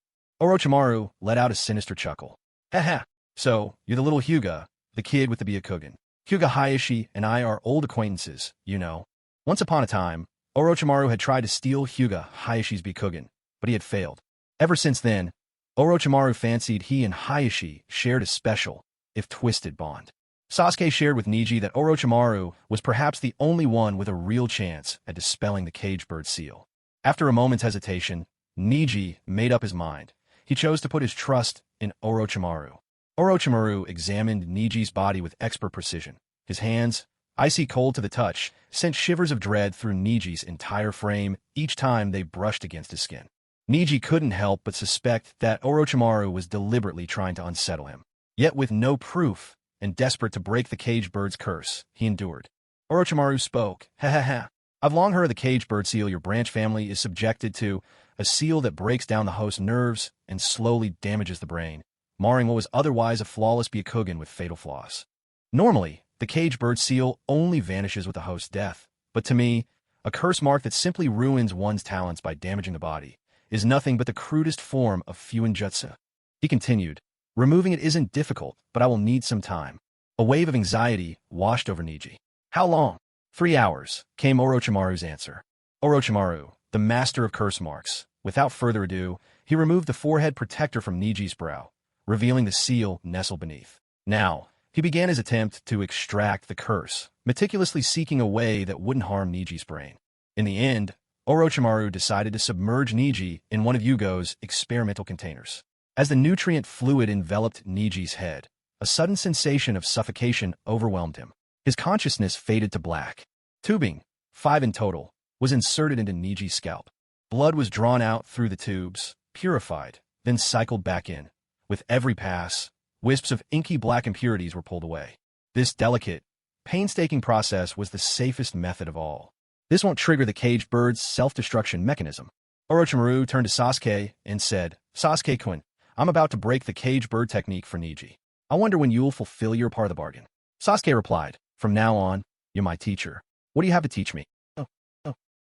Orochimaru let out a sinister chuckle. Haha, so you're the little Hyuga, the kid with the Byakugan. Hyuga Hayashi and I are old acquaintances, you know. Once upon a time, Orochimaru had tried to steal Hyuga Hayashi's Byakugan, but he had failed. Ever since then, Orochimaru fancied he and Hayashi shared a special, if twisted, bond. Sasuke shared with Niji that Orochimaru was perhaps the only one with a real chance at dispelling the caged bird seal. After a moment's hesitation, Niji made up his mind. He chose to put his trust in Orochimaru. Orochimaru examined Niji's body with expert precision. His hands, icy cold to the touch, sent shivers of dread through Niji's entire frame each time they brushed against his skin. Niji couldn't help but suspect that Orochimaru was deliberately trying to unsettle him. Yet with no proof, and desperate to break the caged bird's curse, he endured. Orochimaru spoke, "Ha ha ha. I've long heard of the caged bird seal your branch family is subjected to, a seal that breaks down the host's nerves and slowly damages the brain, marring what was otherwise a flawless Byakugan with fatal flaws. Normally, the caged bird seal only vanishes with the host's death, but to me, a curse mark that simply ruins one's talents by damaging the body is nothing but the crudest form of Fuin jutsu." He continued, "Removing it isn't difficult, but I will need some time." A wave of anxiety washed over Niji. "How long?" 3 hours, came Orochimaru's answer. Orochimaru, the master of curse marks, without further ado, he removed the forehead protector from Niji's brow, revealing the seal nestled beneath. Now, he began his attempt to extract the curse, meticulously seeking a way that wouldn't harm Niji's brain. In the end, Orochimaru decided to submerge Niji in one of Yugo's experimental containers. As the nutrient fluid enveloped Niji's head, a sudden sensation of suffocation overwhelmed him. His consciousness faded to black. Tubing, 5 in total, was inserted into Niji's scalp. Blood was drawn out through the tubes, purified, then cycled back in. With every pass, wisps of inky black impurities were pulled away. This delicate, painstaking process was the safest method of all. This won't trigger the caged bird's self-destruction mechanism. Orochimaru turned to Sasuke and said, "Sasuke-kun, I'm about to break the caged bird technique for Niji. I wonder when you'll fulfill your part of the bargain." Sasuke replied, "From now on, you're my teacher. What do you have to teach me?" Oh.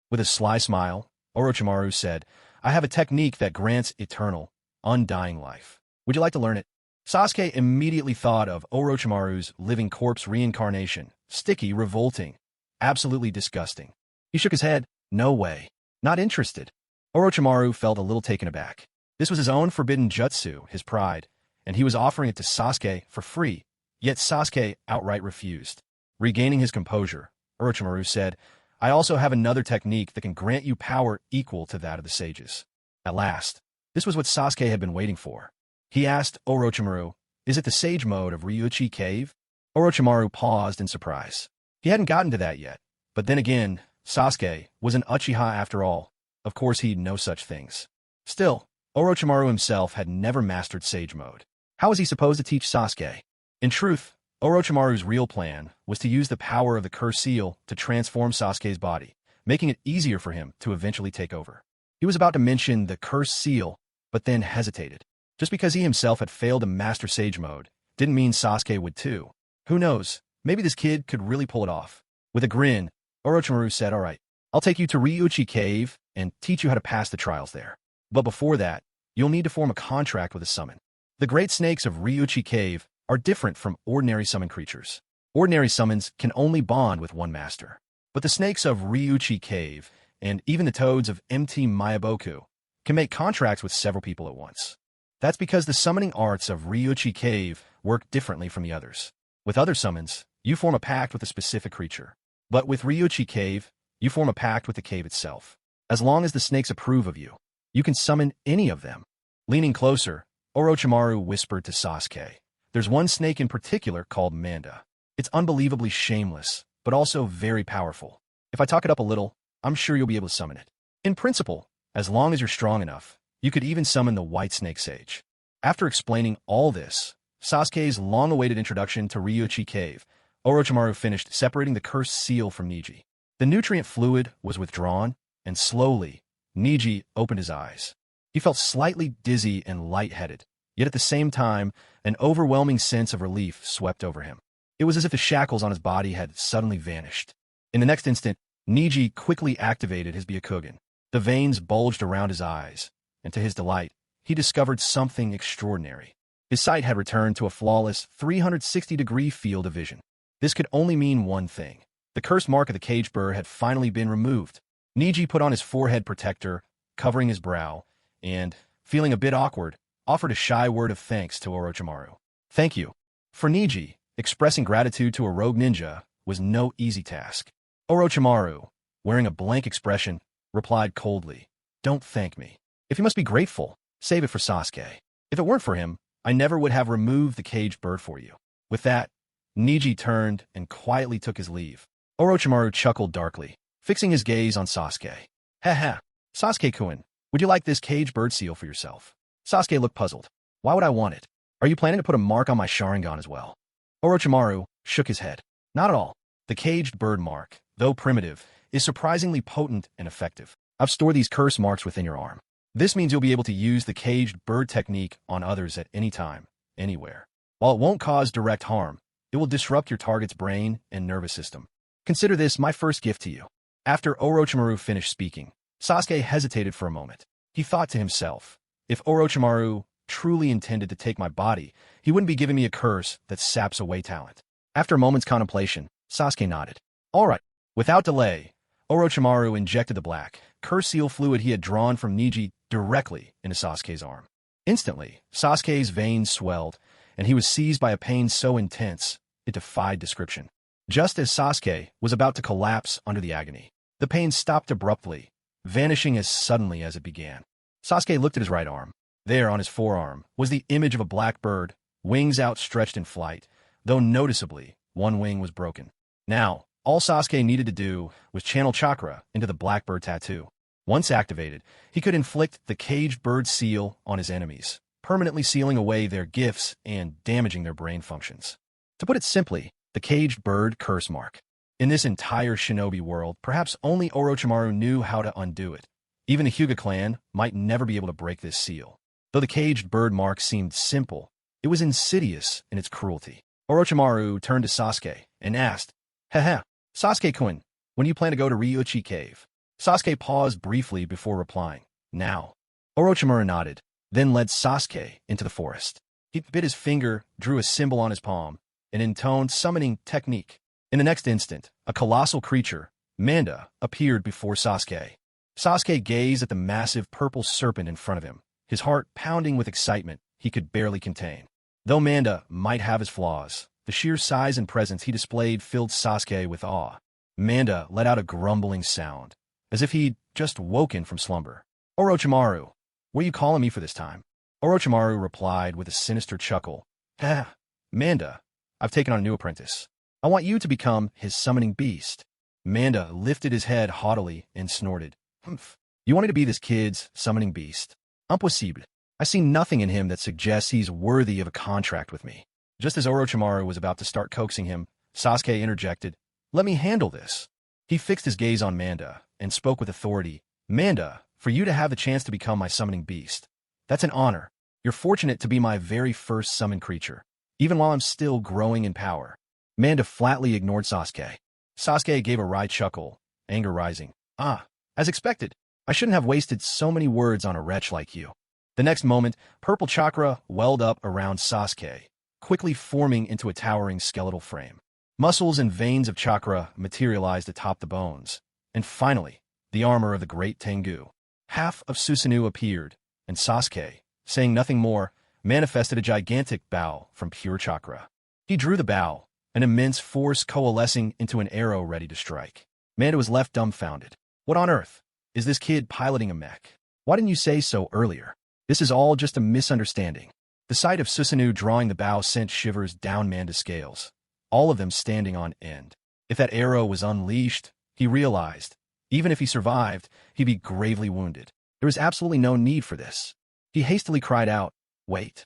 With a sly smile, Orochimaru said, "I have a technique that grants eternal, undying life. Would you like to learn it?" Sasuke immediately thought of Orochimaru's living corpse reincarnation, sticky, revolting, absolutely disgusting. He shook his head, "No way. Not interested." Orochimaru felt a little taken aback. This was his own forbidden jutsu, his pride, and he was offering it to Sasuke for free, yet Sasuke outright refused. Regaining his composure, Orochimaru said, "I also have another technique that can grant you power equal to that of the sages." At last, this was what Sasuke had been waiting for. He asked Orochimaru, "Is it the sage mode of Ryuchi Cave?" Orochimaru paused in surprise. He hadn't gotten to that yet. But then again, Sasuke was an Uchiha after all. Of course he'd know such things. Still, Orochimaru himself had never mastered Sage Mode. How was he supposed to teach Sasuke? In truth, Orochimaru's real plan was to use the power of the Curse Seal to transform Sasuke's body, making it easier for him to eventually take over. He was about to mention the Curse Seal, but then hesitated. Just because he himself had failed to master Sage Mode didn't mean Sasuke would too. Who knows, maybe this kid could really pull it off. With a grin, Orochimaru said, "All right, I'll take you to Ryuchi Cave and teach you how to pass the trials there. But before that, you'll need to form a contract with a summon. The great snakes of Ryuchi Cave are different from ordinary summon creatures. Ordinary summons can only bond with one master. But the snakes of Ryuchi Cave, and even the toads of MT Mayaboku, can make contracts with several people at once. That's because the summoning arts of Ryuchi Cave work differently from the others. With other summons, you form a pact with a specific creature. But with Ryuchi Cave, you form a pact with the cave itself. As long as the snakes approve of you, you can summon any of them." Leaning closer, Orochimaru whispered to Sasuke, "There's one snake in particular called Manda. It's unbelievably shameless, but also very powerful. If I talk it up a little, I'm sure you'll be able to summon it. In principle, as long as you're strong enough, you could even summon the White Snake Sage." After explaining all this, Sasuke's long-awaited introduction to Ryuchi Cave, Orochimaru finished separating the cursed seal from Niji. The nutrient fluid was withdrawn, and slowly, Niji opened his eyes. He felt slightly dizzy and lightheaded, yet at the same time, an overwhelming sense of relief swept over him. It was as if the shackles on his body had suddenly vanished. In the next instant, Niji quickly activated his Byakugan. The veins bulged around his eyes, and to his delight, he discovered something extraordinary. His sight had returned to a flawless 360-degree field of vision. This could only mean one thing. The cursed mark of the cage bird had finally been removed. Niji put on his forehead protector, covering his brow, and, feeling a bit awkward, offered a shy word of thanks to Orochimaru. "Thank you." For Niji, expressing gratitude to a rogue ninja was no easy task. Orochimaru, wearing a blank expression, replied coldly, "Don't thank me. If you must be grateful, save it for Sasuke. If it weren't for him, I never would have removed the caged bird for you." With that, Niji turned and quietly took his leave. Orochimaru chuckled darkly, fixing his gaze on Sasuke. "Ha, Sasuke-kun, would you like this caged bird seal for yourself?" Sasuke looked puzzled. "Why would I want it? Are you planning to put a mark on my sharingan as well?" Orochimaru shook his head. "Not at all. The caged bird mark, though primitive, is surprisingly potent and effective. I've stored these curse marks within your arm. This means you'll be able to use the caged bird technique on others at any time, anywhere. While it won't cause direct harm, it will disrupt your target's brain and nervous system. Consider this my first gift to you." After Orochimaru finished speaking, Sasuke hesitated for a moment. He thought to himself, if Orochimaru truly intended to take my body, he wouldn't be giving me a curse that saps away talent. After a moment's contemplation, Sasuke nodded. All right. Without delay, Orochimaru injected the black, curse seal fluid he had drawn from Niji directly into Sasuke's arm. Instantly, Sasuke's veins swelled, and he was seized by a pain so intense it defied description. Just as Sasuke was about to collapse under the agony, the pain stopped abruptly, vanishing as suddenly as it began. Sasuke looked at his right arm. There, on his forearm, was the image of a black bird, wings outstretched in flight, though noticeably, one wing was broken. Now, all Sasuke needed to do was channel chakra into the blackbird tattoo. Once activated, he could inflict the caged bird seal on his enemies, permanently sealing away their gifts and damaging their brain functions. To put it simply, the caged bird curse mark. In this entire shinobi world, perhaps only Orochimaru knew how to undo it. Even the Hyuga clan might never be able to break this seal. Though the caged bird mark seemed simple, it was insidious in its cruelty. Orochimaru turned to Sasuke and asked, Haha, Sasuke-kun, when do you plan to go to Ryuchi Cave? Sasuke paused briefly before replying, Now. Orochimaru nodded, then led Sasuke into the forest. He bit his finger, drew a symbol on his palm, and intoned summoning technique. In the next instant, a colossal creature, Manda, appeared before Sasuke. Sasuke gazed at the massive purple serpent in front of him, his heart pounding with excitement he could barely contain. Though Manda might have his flaws, the sheer size and presence he displayed filled Sasuke with awe. Manda let out a grumbling sound, as if he'd just woken from slumber. Orochimaru, what are you calling me for this time? Orochimaru replied with a sinister chuckle. Ah, Manda, I've taken on a new apprentice. I want you to become his summoning beast. Manda lifted his head haughtily and snorted. Humph. You want me to be this kid's summoning beast? Impossible. I see nothing in him that suggests he's worthy of a contract with me. Just as Orochimaru was about to start coaxing him, Sasuke interjected, Let me handle this. He fixed his gaze on Manda and spoke with authority. Manda, for you to have the chance to become my summoning beast. That's an honor. You're fortunate to be my very first summoned creature, even while I'm still growing in power. Manda flatly ignored Sasuke. Sasuke gave a wry chuckle, anger rising. As expected. I shouldn't have wasted so many words on a wretch like you. The next moment, purple chakra welled up around Sasuke, quickly forming into a towering skeletal frame. Muscles and veins of chakra materialized atop the bones. And finally, the armor of the great Tengu. Half of Susanoo appeared, and Sasuke, saying nothing more, manifested a gigantic bow from pure chakra. He drew the bow, an immense force coalescing into an arrow ready to strike. Manda was left dumbfounded. What on earth? Is this kid piloting a mech? Why didn't you say so earlier? This is all just a misunderstanding. The sight of Susanoo drawing the bow sent shivers down Manda's scales, all of them standing on end. If that arrow was unleashed, he realized, even if he survived, he'd be gravely wounded. There was absolutely no need for this. He hastily cried out, Wait,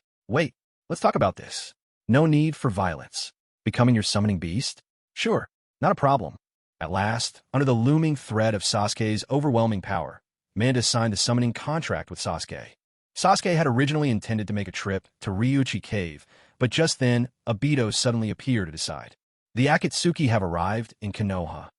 let's talk about this. No need for violence. Becoming your summoning beast? Sure, not a problem. At last, under the looming threat of Sasuke's overwhelming power, Manda signed the summoning contract with Sasuke. Sasuke had originally intended to make a trip to Ryuchi Cave, but just then, Obito suddenly appeared to decide. The Akatsuki have arrived in Konoha.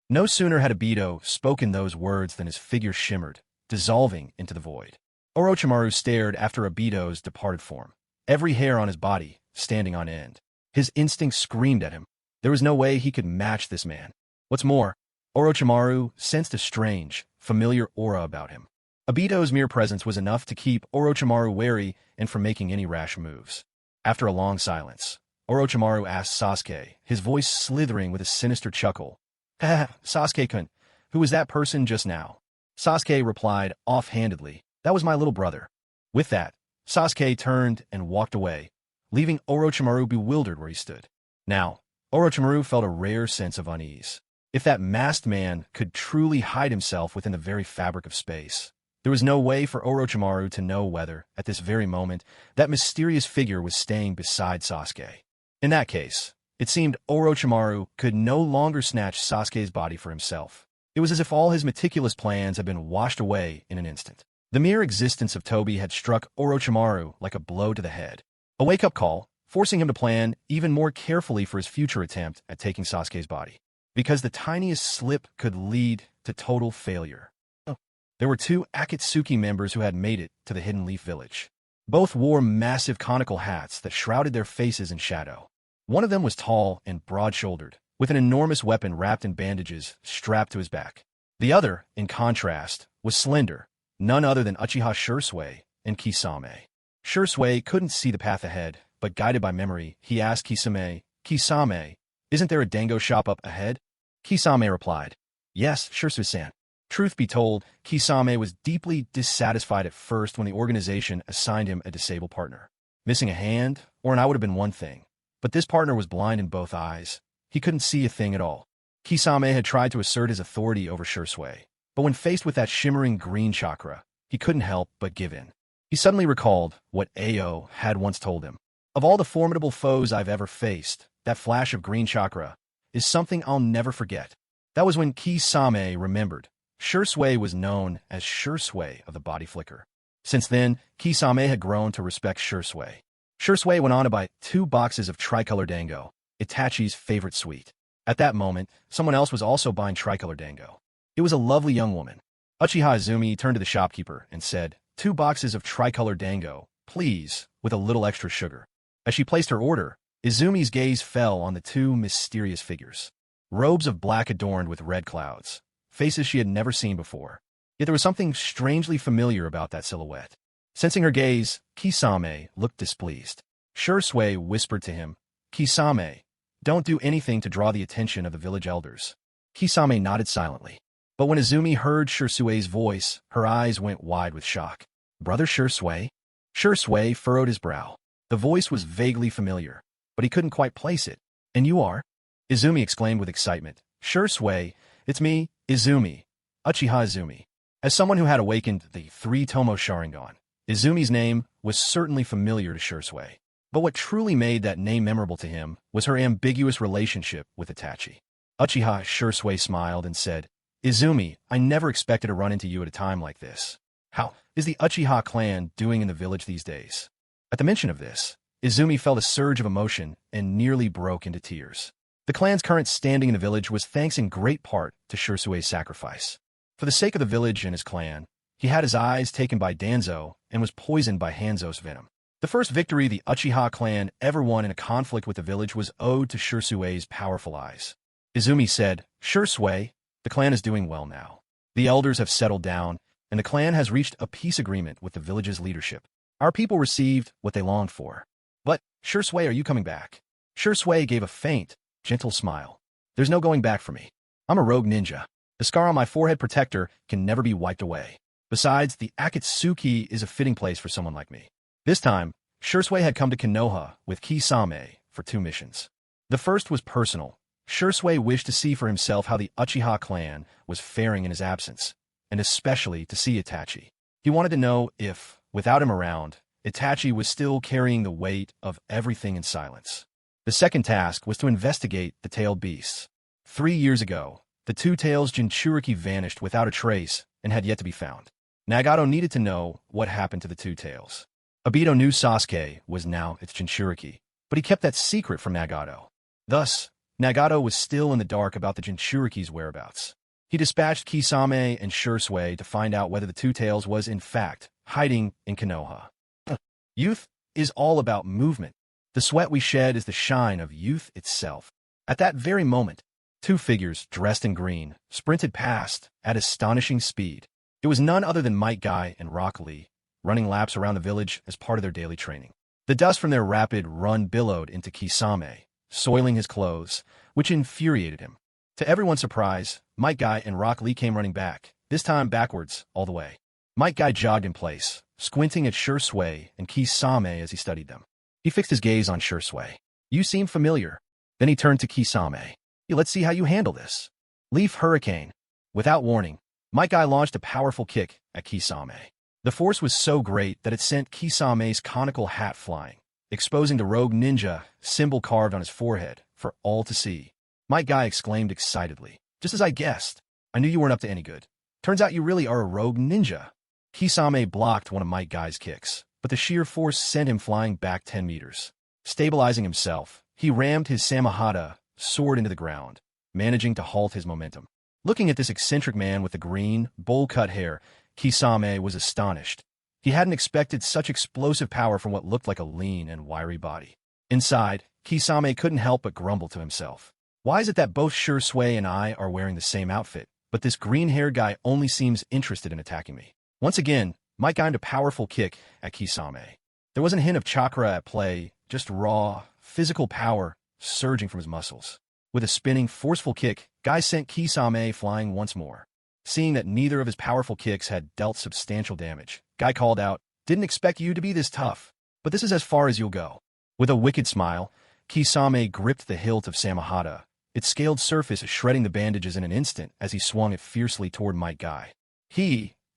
No sooner had Obito spoken those words than his figure shimmered, dissolving into the void. Orochimaru stared after Obito's departed form, every hair on his body standing on end. His instincts screamed at him. There was no way he could match this man. What's more, Orochimaru sensed a strange, familiar aura about him. Obito's mere presence was enough to keep Orochimaru wary and from making any rash moves. After a long silence, Orochimaru asked Sasuke, his voice slithering with a sinister chuckle. Sasuke-kun, who was that person just now? Sasuke replied offhandedly, That was my little brother. With that, Sasuke turned and walked away, leaving Orochimaru bewildered where he stood. Now, Orochimaru felt a rare sense of unease. If that masked man could truly hide himself within the very fabric of space, there was no way for Orochimaru to know whether, at this very moment, that mysterious figure was staying beside Sasuke. In that case, it seemed Orochimaru could no longer snatch Sasuke's body for himself. It was as if all his meticulous plans had been washed away in an instant. The mere existence of Tobi had struck Orochimaru like a blow to the head. A wake-up call, forcing him to plan even more carefully for his future attempt at taking Sasuke's body. Because the tiniest slip could lead to total failure. There were two Akatsuki members who had made it to the Hidden Leaf Village. Both wore massive conical hats that shrouded their faces in shadow. One of them was tall and broad-shouldered, with an enormous weapon wrapped in bandages strapped to his back. The other, in contrast, was slender, none other than Uchiha Shisui and Kisame. Shisui couldn't see the path ahead, but guided by memory, he asked Kisame, isn't there a dango shop up ahead? Kisame replied, Yes, Shisui-san. Truth be told, Kisame was deeply dissatisfied at first when the organization assigned him a disabled partner. Missing a hand or an eye would have been one thing, but this partner was blind in both eyes. He couldn't see a thing at all. Kisame had tried to assert his authority over Shisui, but when faced with that shimmering green chakra, he couldn't help but give in. He suddenly recalled what Ao had once told him. Of all the formidable foes I've ever faced, that flash of green chakra is something I'll never forget. That was when Kisame remembered. Shisui was known as Shisui of the body flicker. Since then, Kisame had grown to respect Shisui. Shisui went on to buy 2 boxes of tricolor dango, Itachi's favorite sweet. At that moment, someone else was also buying tricolor dango. It was a lovely young woman. Uchiha Izumi turned to the shopkeeper and said, 2 boxes of tricolor dango, please, with a little extra sugar. As she placed her order, Izumi's gaze fell on the 2 mysterious figures. Robes of black adorned with red clouds. Faces she had never seen before. Yet there was something strangely familiar about that silhouette. Sensing her gaze, Kisame looked displeased. Shisui whispered to him, Kisame, don't do anything to draw the attention of the village elders. Kisame nodded silently. But when Izumi heard Shisui's voice, her eyes went wide with shock. Brother Shisui? Shisui furrowed his brow. The voice was vaguely familiar, but he couldn't quite place it. "And you are?" Izumi exclaimed with excitement. "Sure, Sway. It's me, Izumi. Uchiha Izumi." As someone who had awakened the three-tomo sharingan, Izumi's name was certainly familiar to Shisui. But what truly made that name memorable to him was her ambiguous relationship with Itachi. Uchiha Shisui smiled and said, "Izumi, I never expected to run into you at a time like this. How is the Uchiha clan doing in the village these days?" At the mention of this, Izumi felt a surge of emotion and nearly broke into tears. The clan's current standing in the village was thanks in great part to Shisui's sacrifice. For the sake of the village and his clan, he had his eyes taken by Danzo and was poisoned by Hanzo's venom. The first victory the Uchiha clan ever won in a conflict with the village was owed to Shisui's powerful eyes. Izumi said, "Shisui, the clan is doing well now. The elders have settled down, and the clan has reached a peace agreement with the village's leadership. Our people received what they longed for. But, Shisui, are you coming back?" Shisui gave a faint, gentle smile. "There's no going back for me. I'm a rogue ninja. The scar on my forehead protector can never be wiped away. Besides, the Akatsuki is a fitting place for someone like me." This time, Shisui had come to Konoha with Kisame for 2 missions. The first was personal. Shisui wished to see for himself how the Uchiha clan was faring in his absence, and especially to see Itachi. He wanted to know if, without him around, Itachi was still carrying the weight of everything in silence. The second task was to investigate the tailed beasts. 3 years ago, the 2 tails Jinchuriki vanished without a trace and had yet to be found. Nagato needed to know what happened to the 2 tails. Obito knew Sasuke was now its Jinchuriki, but he kept that secret from Nagato. Thus, Nagato was still in the dark about the Jinchuriki's whereabouts. He dispatched Kisame and Shisui to find out whether the 2 tails was, in fact, hiding in Konoha. Youth is all about movement. The sweat we shed is the shine of youth itself. At that very moment, 2 figures dressed in green sprinted past at astonishing speed. It was none other than Might Guy and Rock Lee, running laps around the village as part of their daily training. The dust from their rapid run billowed into Kisame, soiling his clothes, which infuriated him. To everyone's surprise, Might Guy and Rock Lee came running back, this time backwards, all the way. Might Guy jogged in place, squinting at Shisui and Kisame as he studied them. He fixed his gaze on Shisui. "You seem familiar." Then he turned to Kisame. "Let's see how you handle this." Leaf Hurricane. Without warning, Might Guy launched a powerful kick at Kisame. The force was so great that it sent Kisame's conical hat flying, exposing the rogue ninja symbol carved on his forehead for all to see. Might Guy exclaimed excitedly, "Just as I guessed. I knew you weren't up to any good. Turns out you really are a rogue ninja." Kisame blocked one of Might Guy's kicks, but the sheer force sent him flying back 10 meters. Stabilizing himself, he rammed his Samahata sword into the ground, managing to halt his momentum. Looking at this eccentric man with the green, bowl-cut hair, Kisame was astonished. He hadn't expected such explosive power from what looked like a lean and wiry body. Inside, Kisame couldn't help but grumble to himself. "Why is it that both Shisui and I are wearing the same outfit, but this green-haired guy only seems interested in attacking me?" Once again, Might Guy a powerful kick at Kisame. There wasn't a hint of chakra at play, just raw, physical power surging from his muscles. With a spinning, forceful kick, Guy sent Kisame flying once more. Seeing that neither of his powerful kicks had dealt substantial damage, Guy called out, "Didn't expect you to be this tough, but this is as far as you'll go." With a wicked smile, Kisame gripped the hilt of Samahata, its scaled surface shredding the bandages in an instant as he swung it fiercely toward Might Guy.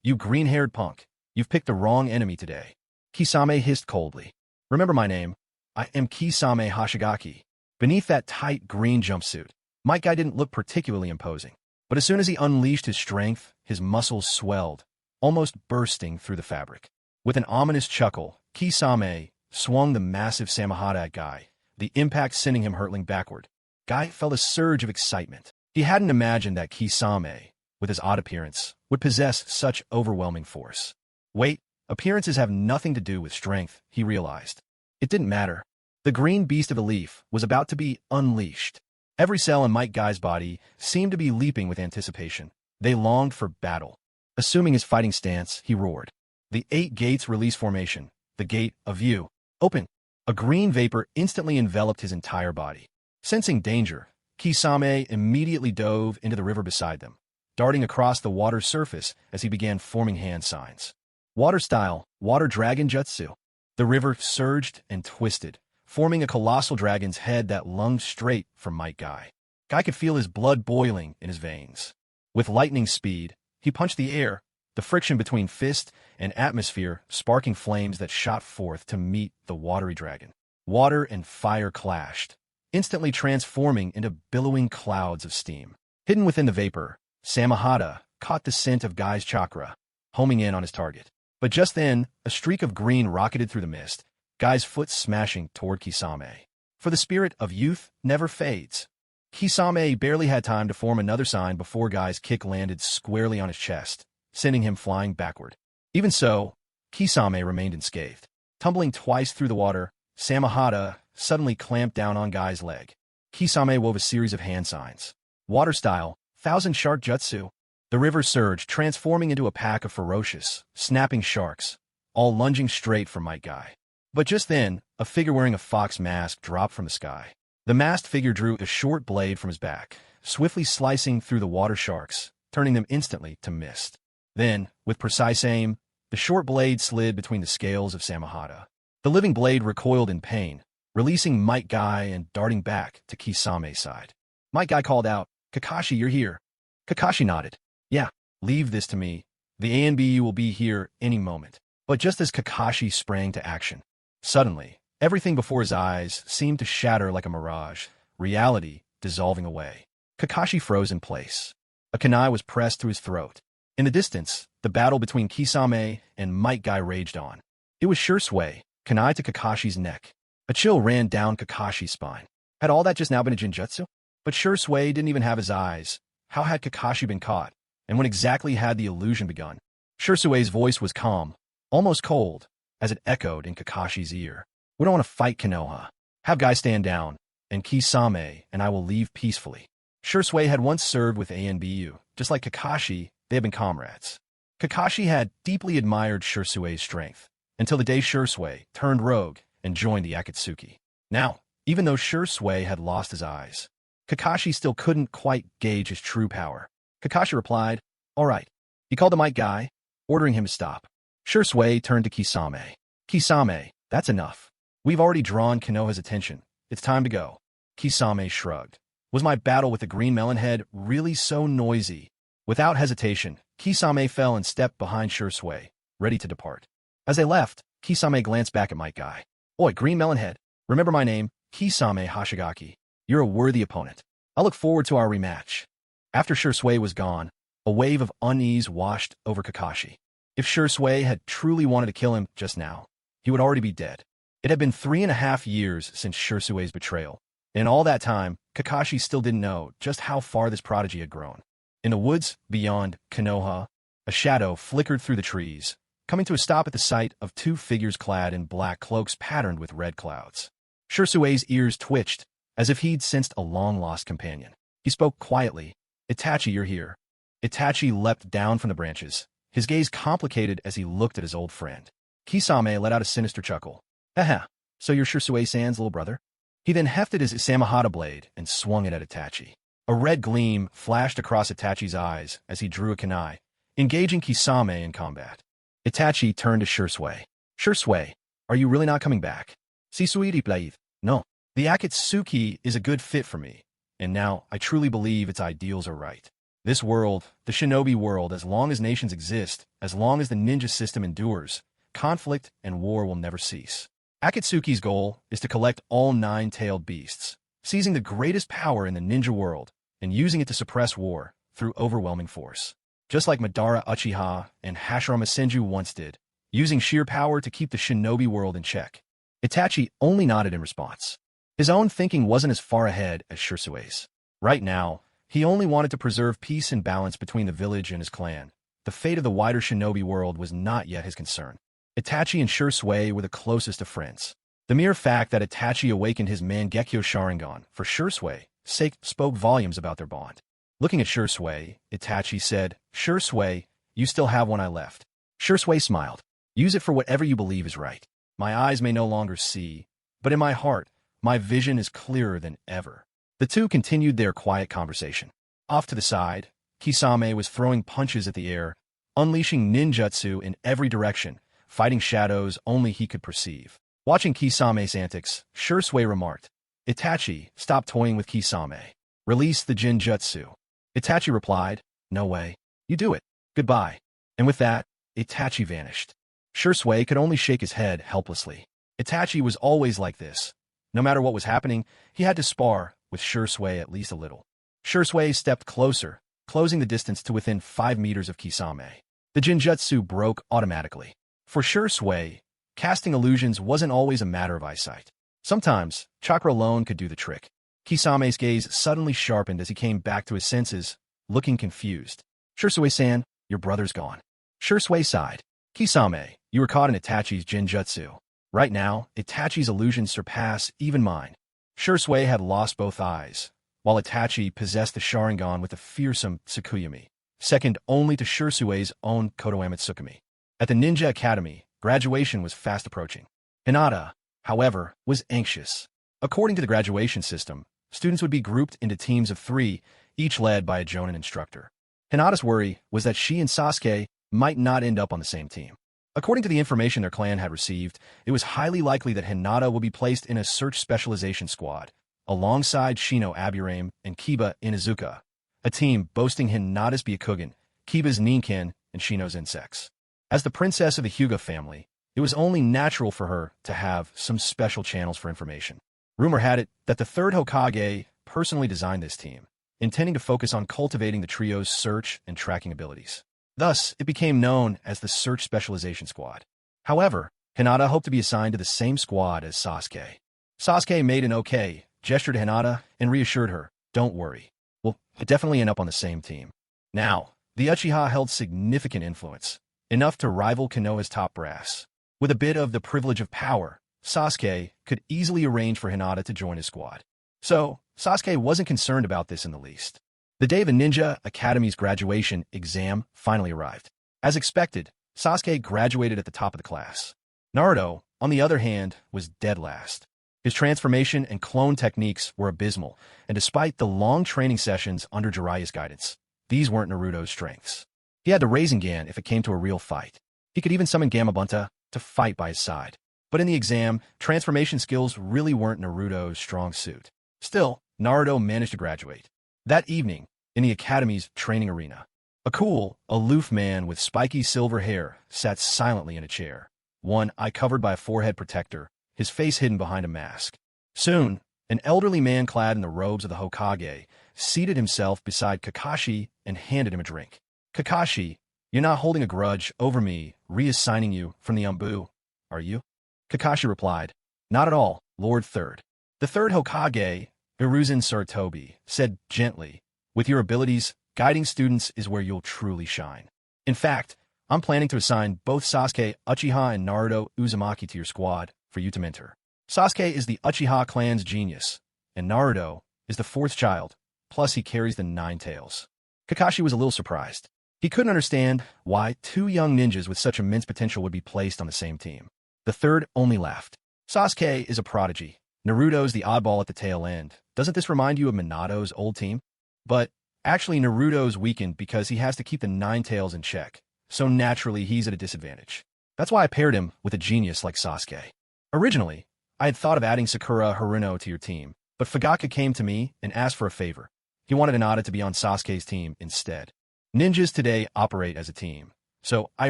"You green-haired punk, you've picked the wrong enemy today." Kisame hissed coldly. "Remember my name. I am Kisame Hashigaki." Beneath that tight green jumpsuit, Might Guy didn't look particularly imposing. But as soon as he unleashed his strength, his muscles swelled, almost bursting through the fabric. With an ominous chuckle, Kisame swung the massive Samahata at Guy, the impact sending him hurtling backward. Guy felt a surge of excitement. He hadn't imagined that Kisame, with his odd appearance, would possess such overwhelming force. Wait, appearances have nothing to do with strength, he realized. It didn't matter. The green beast of the leaf was about to be unleashed. Every cell in Might Guy's body seemed to be leaping with anticipation. They longed for battle. Assuming his fighting stance, he roared. The 8 gates release formation. The gate of view. Open. A green vapor instantly enveloped his entire body. Sensing danger, Kisame immediately dove into the river beside them, darting across the water's surface as he began forming hand signs. Water style, water dragon jutsu. The river surged and twisted, forming a colossal dragon's head that lunged straight for Might Guy. Guy could feel his blood boiling in his veins. With lightning speed, he punched the air, the friction between fist and atmosphere sparking flames that shot forth to meet the watery dragon. Water and fire clashed, instantly transforming into billowing clouds of steam. Hidden within the vapor, Samahata caught the scent of Guy's chakra, homing in on his target. But just then, a streak of green rocketed through the mist, Guy's foot smashing toward Kisame. For the spirit of youth never fades. Kisame barely had time to form another sign before Guy's kick landed squarely on his chest, sending him flying backward. Even so, Kisame remained unscathed. Tumbling twice through the water, Samahata suddenly clamped down on Guy's leg. Kisame wove a series of hand signs. Water style, thousand shark jutsu. The river surged, transforming into a pack of ferocious, snapping sharks, all lunging straight for Might Guy. But just then, a figure wearing a fox mask dropped from the sky. The masked figure drew a short blade from his back, swiftly slicing through the water sharks, turning them instantly to mist. Then, with precise aim, the short blade slid between the scales of Samahata. The living blade recoiled in pain, releasing Might Guy and darting back to Kisame's side. Might Guy called out, "Kakashi, you're here." Kakashi nodded. "Yeah, leave this to me. The ANBU will be here any moment." But just as Kakashi sprang to action, suddenly, everything before his eyes seemed to shatter like a mirage, reality dissolving away. Kakashi froze in place. A kunai was pressed through his throat. In the distance, the battle between Kisame and Might Guy raged on. It was Shisui, kunai to Kakashi's neck. A chill ran down Kakashi's spine. Had all that just now been a jinjutsu? But Shisui didn't even have his eyes. How had Kakashi been caught? And when exactly had the illusion begun? Shisui's voice was calm, almost cold, as it echoed in Kakashi's ear. "We don't want to fight Konoha. Have Guy stand down, and Kisame and I will leave peacefully." Shisui had once served with ANBU. Just like Kakashi, they had been comrades. Kakashi had deeply admired Shisui's strength, until the day Shisui turned rogue and joined the Akatsuki. Now, even though Shisui had lost his eyes, Kakashi still couldn't quite gauge his true power. Kakashi replied, "All right." He called the Might Guy, ordering him to stop. Shisui turned to Kisame. "Kisame, that's enough. We've already drawn Konoha's attention. It's time to go." Kisame shrugged. Was my battle with the green melon head really so noisy? Without hesitation, Kisame fell and stepped behind Shisui, ready to depart. As they left, Kisame glanced back at Might Guy. "Oi, green melon head. Remember my name, Kisame Hashigaki. You're a worthy opponent. I look forward to our rematch." After Shisui was gone, a wave of unease washed over Kakashi. If Shisui had truly wanted to kill him just now, he would already be dead. It had been 3.5 years since Shisui's betrayal. In all that time, Kakashi still didn't know just how far this prodigy had grown. In the woods beyond Konoha, a shadow flickered through the trees, coming to a stop at the sight of two figures clad in black cloaks patterned with red clouds. Shisui's ears twitched, as if he'd sensed a long-lost companion. He spoke quietly. "Itachi, you're here." Itachi leapt down from the branches, his gaze complicated as he looked at his old friend. Kisame let out a sinister chuckle. "Haha, so you're Shisui-san's little brother?" He then hefted his Samahata blade and swung it at Itachi. A red gleam flashed across Itachi's eyes as he drew a kunai, engaging Kisame in combat. Itachi turned to Shisui. "Shisui, are you really not coming back?" "Shisui plight. No. The Akatsuki is a good fit for me, and now I truly believe its ideals are right. This world, the shinobi world, as long as nations exist, as long as the ninja system endures, conflict and war will never cease. Akatsuki's goal is to collect all 9-tailed beasts, seizing the greatest power in the ninja world and using it to suppress war through overwhelming force. Just like Madara Uchiha and Hashirama Senju once did, using sheer power to keep the shinobi world in check." Itachi only nodded in response. His own thinking wasn't as far ahead as Shisui's. Right now, he only wanted to preserve peace and balance between the village and his clan. The fate of the wider shinobi world was not yet his concern. Itachi and Shisui were the closest of friends. The mere fact that Itachi awakened his Mangekyo Sharingan for Shisui's sake spoke volumes about their bond. Looking at Shisui, Itachi said, "Shisui, you still have one eye left." Shisui smiled. "Use it for whatever you believe is right. My eyes may no longer see, but in my heart, my vision is clearer than ever." The two continued their quiet conversation. Off to the side, Kisame was throwing punches at the air, unleashing ninjutsu in every direction, fighting shadows only he could perceive. Watching Kisame's antics, Shisui remarked, "Itachi, stop toying with Kisame. Release the Jinjutsu." Itachi replied, "No way. You do it. Goodbye." And with that, Itachi vanished. Shisui could only shake his head helplessly. Itachi was always like this. No matter what was happening, he had to spar with Shisui at least a little. Shisui stepped closer, closing the distance to within 5 meters of Kisame. The Jinjutsu broke automatically. For Shisui, casting illusions wasn't always a matter of eyesight. Sometimes, chakra alone could do the trick. Kisame's gaze suddenly sharpened as he came back to his senses, looking confused. "Shisui-san, your brother's gone." Shisui sighed. "Kisame, you were caught in Itachi's Jinjutsu. Right now, Itachi's illusions surpass even mine." Shisui had lost both eyes, while Itachi possessed the sharingan with a fearsome Tsukuyami, second only to Shisui's own Kodohama Tsukumi. At the Ninja Academy, graduation was fast approaching. Hinata, however, was anxious. According to the graduation system, students would be grouped into teams of 3, each led by a Jonin instructor. Hinata's worry was that she and Sasuke might not end up on the same team. According to the information their clan had received, it was highly likely that Hinata will be placed in a search specialization squad, alongside Shino Aburame and Kiba Inuzuka, a team boasting Hinata's Byakugan, Kiba's Ninken, and Shino's insects. As the princess of the Hyuga family, it was only natural for her to have some special channels for information. Rumor had it that the third Hokage personally designed this team, intending to focus on cultivating the trio's search and tracking abilities. Thus, it became known as the Search Specialization Squad. However, Hinata hoped to be assigned to the same squad as Sasuke. Sasuke made an okay gesture to Hinata and reassured her, "Don't worry. We'll definitely end up on the same team." Now, the Uchiha held significant influence, enough to rival Konoha's top brass. With a bit of the privilege of power, Sasuke could easily arrange for Hinata to join his squad. So, Sasuke wasn't concerned about this in the least. The day of the Ninja Academy's graduation exam finally arrived. As expected, Sasuke graduated at the top of the class. Naruto, on the other hand, was dead last. His transformation and clone techniques were abysmal, and despite the long training sessions under Jiraiya's guidance, these weren't Naruto's strengths. He had the Rasengan if it came to a real fight. He could even summon Gamabunta to fight by his side. But in the exam, transformation skills really weren't Naruto's strong suit. Still, Naruto managed to graduate. That evening, in the Academy's training arena, a cool, aloof man with spiky silver hair sat silently in a chair, one eye covered by a forehead protector, his face hidden behind a mask. Soon, an elderly man clad in the robes of the Hokage seated himself beside Kakashi and handed him a drink. "Kakashi, you're not holding a grudge over me reassigning you from the Umbu, are you?" Kakashi replied, "Not at all, Lord Third." The third Hokage, Hiruzen Sarutobi, said gently, "With your abilities, guiding students is where you'll truly shine. In fact, I'm planning to assign both Sasuke Uchiha and Naruto Uzumaki to your squad for you to mentor. Sasuke is the Uchiha clan's genius, and Naruto is the 4th child, plus he carries the 9 tails." Kakashi was a little surprised. He couldn't understand why 2 young ninjas with such immense potential would be placed on the same team. The third only laughed. "Sasuke is a prodigy. Naruto's the oddball at the tail end. Doesn't this remind you of Minato's old team? But actually Naruto's weakened because he has to keep the 9 tails in check, so naturally he's at a disadvantage. That's why I paired him with a genius like Sasuke. Originally, I had thought of adding Sakura Haruno to your team, but Fugaka came to me and asked for a favor. He wanted Hinata to be on Sasuke's team instead. Ninjas today operate as a team, so I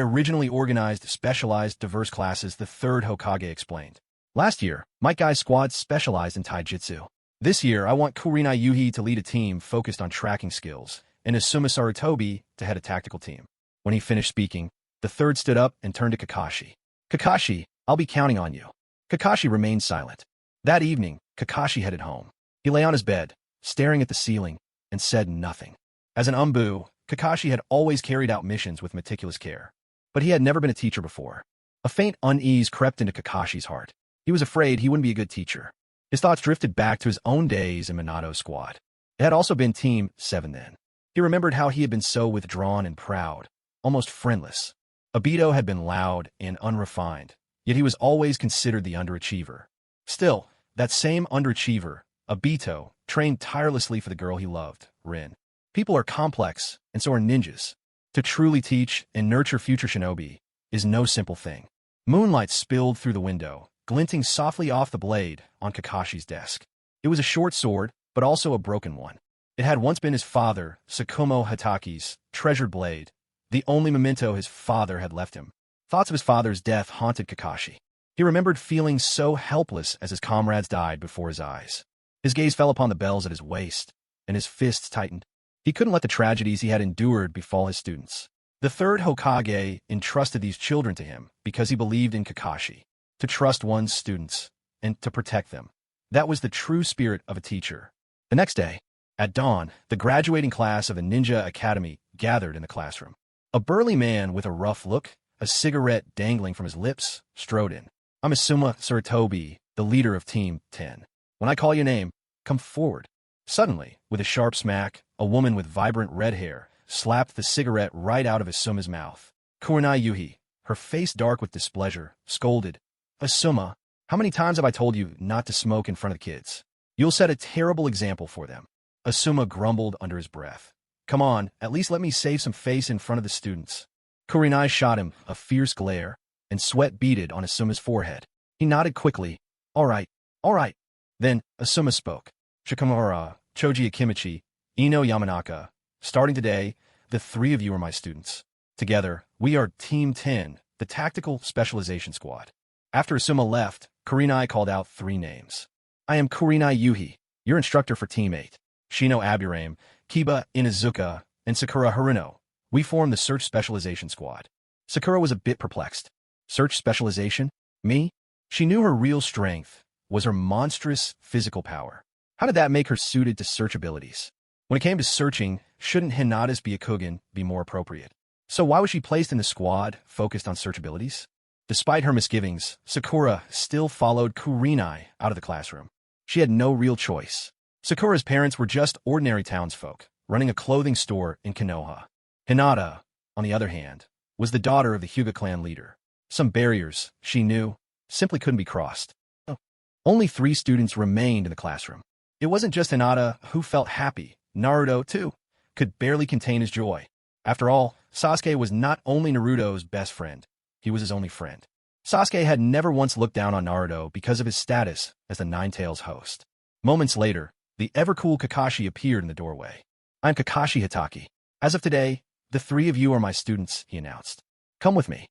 originally organized specialized diverse classes," the third Hokage explained. "Last year, my guy's squad specialized in taijutsu. This year, I want Kurinai Yuhi to lead a team focused on tracking skills, and Asuma Sarutobi to head a tactical team." When he finished speaking, the third stood up and turned to Kakashi. "Kakashi, I'll be counting on you." Kakashi remained silent. That evening, Kakashi headed home. He lay on his bed, staring at the ceiling, and said nothing. As an Umbu, Kakashi had always carried out missions with meticulous care, but he had never been a teacher before. A faint unease crept into Kakashi's heart. He was afraid he wouldn't be a good teacher. His thoughts drifted back to his own days in Minato's squad. It had also been Team 7 then. He remembered how he had been so withdrawn and proud, almost friendless. Obito had been loud and unrefined, yet he was always considered the underachiever. Still, that same underachiever, Obito, trained tirelessly for the girl he loved, Rin. People are complex, and so are ninjas. To truly teach and nurture future shinobi is no simple thing. Moonlight spilled through the window, glinting softly off the blade on Kakashi's desk. It was a short sword, but also a broken one. It had once been his father, Tsukumo Hataki's, treasured blade, the only memento his father had left him. Thoughts of his father's death haunted Kakashi. He remembered feeling so helpless as his comrades died before his eyes. His gaze fell upon the bells at his waist, and his fists tightened. He couldn't let the tragedies he had endured befall his students. The third Hokage entrusted these children to him because he believed in Kakashi, to trust one's students, and to protect them. That was the true spirit of a teacher. The next day, at dawn, the graduating class of the Ninja Academy gathered in the classroom. A burly man with a rough look, a cigarette dangling from his lips, strode in. I'm Asuma Sarutobi, the leader of Team 10. When I call your name, come forward. Suddenly, with a sharp smack, a woman with vibrant red hair slapped the cigarette right out of Asuma's mouth. Kurenai Yuhi, her face dark with displeasure, scolded, Asuma, how many times have I told you not to smoke in front of the kids? You'll set a terrible example for them. Asuma grumbled under his breath. Come on, at least let me save some face in front of the students. Kurenai shot him a fierce glare, and sweat beaded on Asuma's forehead. He nodded quickly. All right. Then, Asuma spoke. Shikamaru, Choji Akimichi, Ino Yamanaka. Starting today, the three of you are my students. Together, we are Team 10, the Tactical Specialization Squad. After Asuma left, Kurenai called out three names. I am Kurenai Yuhi, your instructor for Team 8. Shino Aburame, Kiba Inazuka, and Sakura Haruno. We form the Search Specialization Squad. Sakura was a bit perplexed. Search Specialization? Me? She knew her real strength was her monstrous physical power. How did that make her suited to search abilities? When it came to searching, shouldn't Hinata's Byakugan be more appropriate? So why was she placed in the squad focused on search abilities? Despite her misgivings, Sakura still followed Kurenai out of the classroom. She had no real choice. Sakura's parents were just ordinary townsfolk, running a clothing store in Konoha. Hinata, on the other hand, was the daughter of the Hyuga clan leader. Some barriers, she knew, simply couldn't be crossed. Only 3 students remained in the classroom. It wasn't just Hinata who felt happy. Naruto, too, could barely contain his joy. After all, Sasuke was not only Naruto's best friend, he was his only friend. Sasuke had never once looked down on Naruto because of his status as the Nine-Tails host. Moments later, the ever-cool Kakashi appeared in the doorway. I'm Kakashi Hatake. As of today, the 3 of you are my students, he announced. Come with me.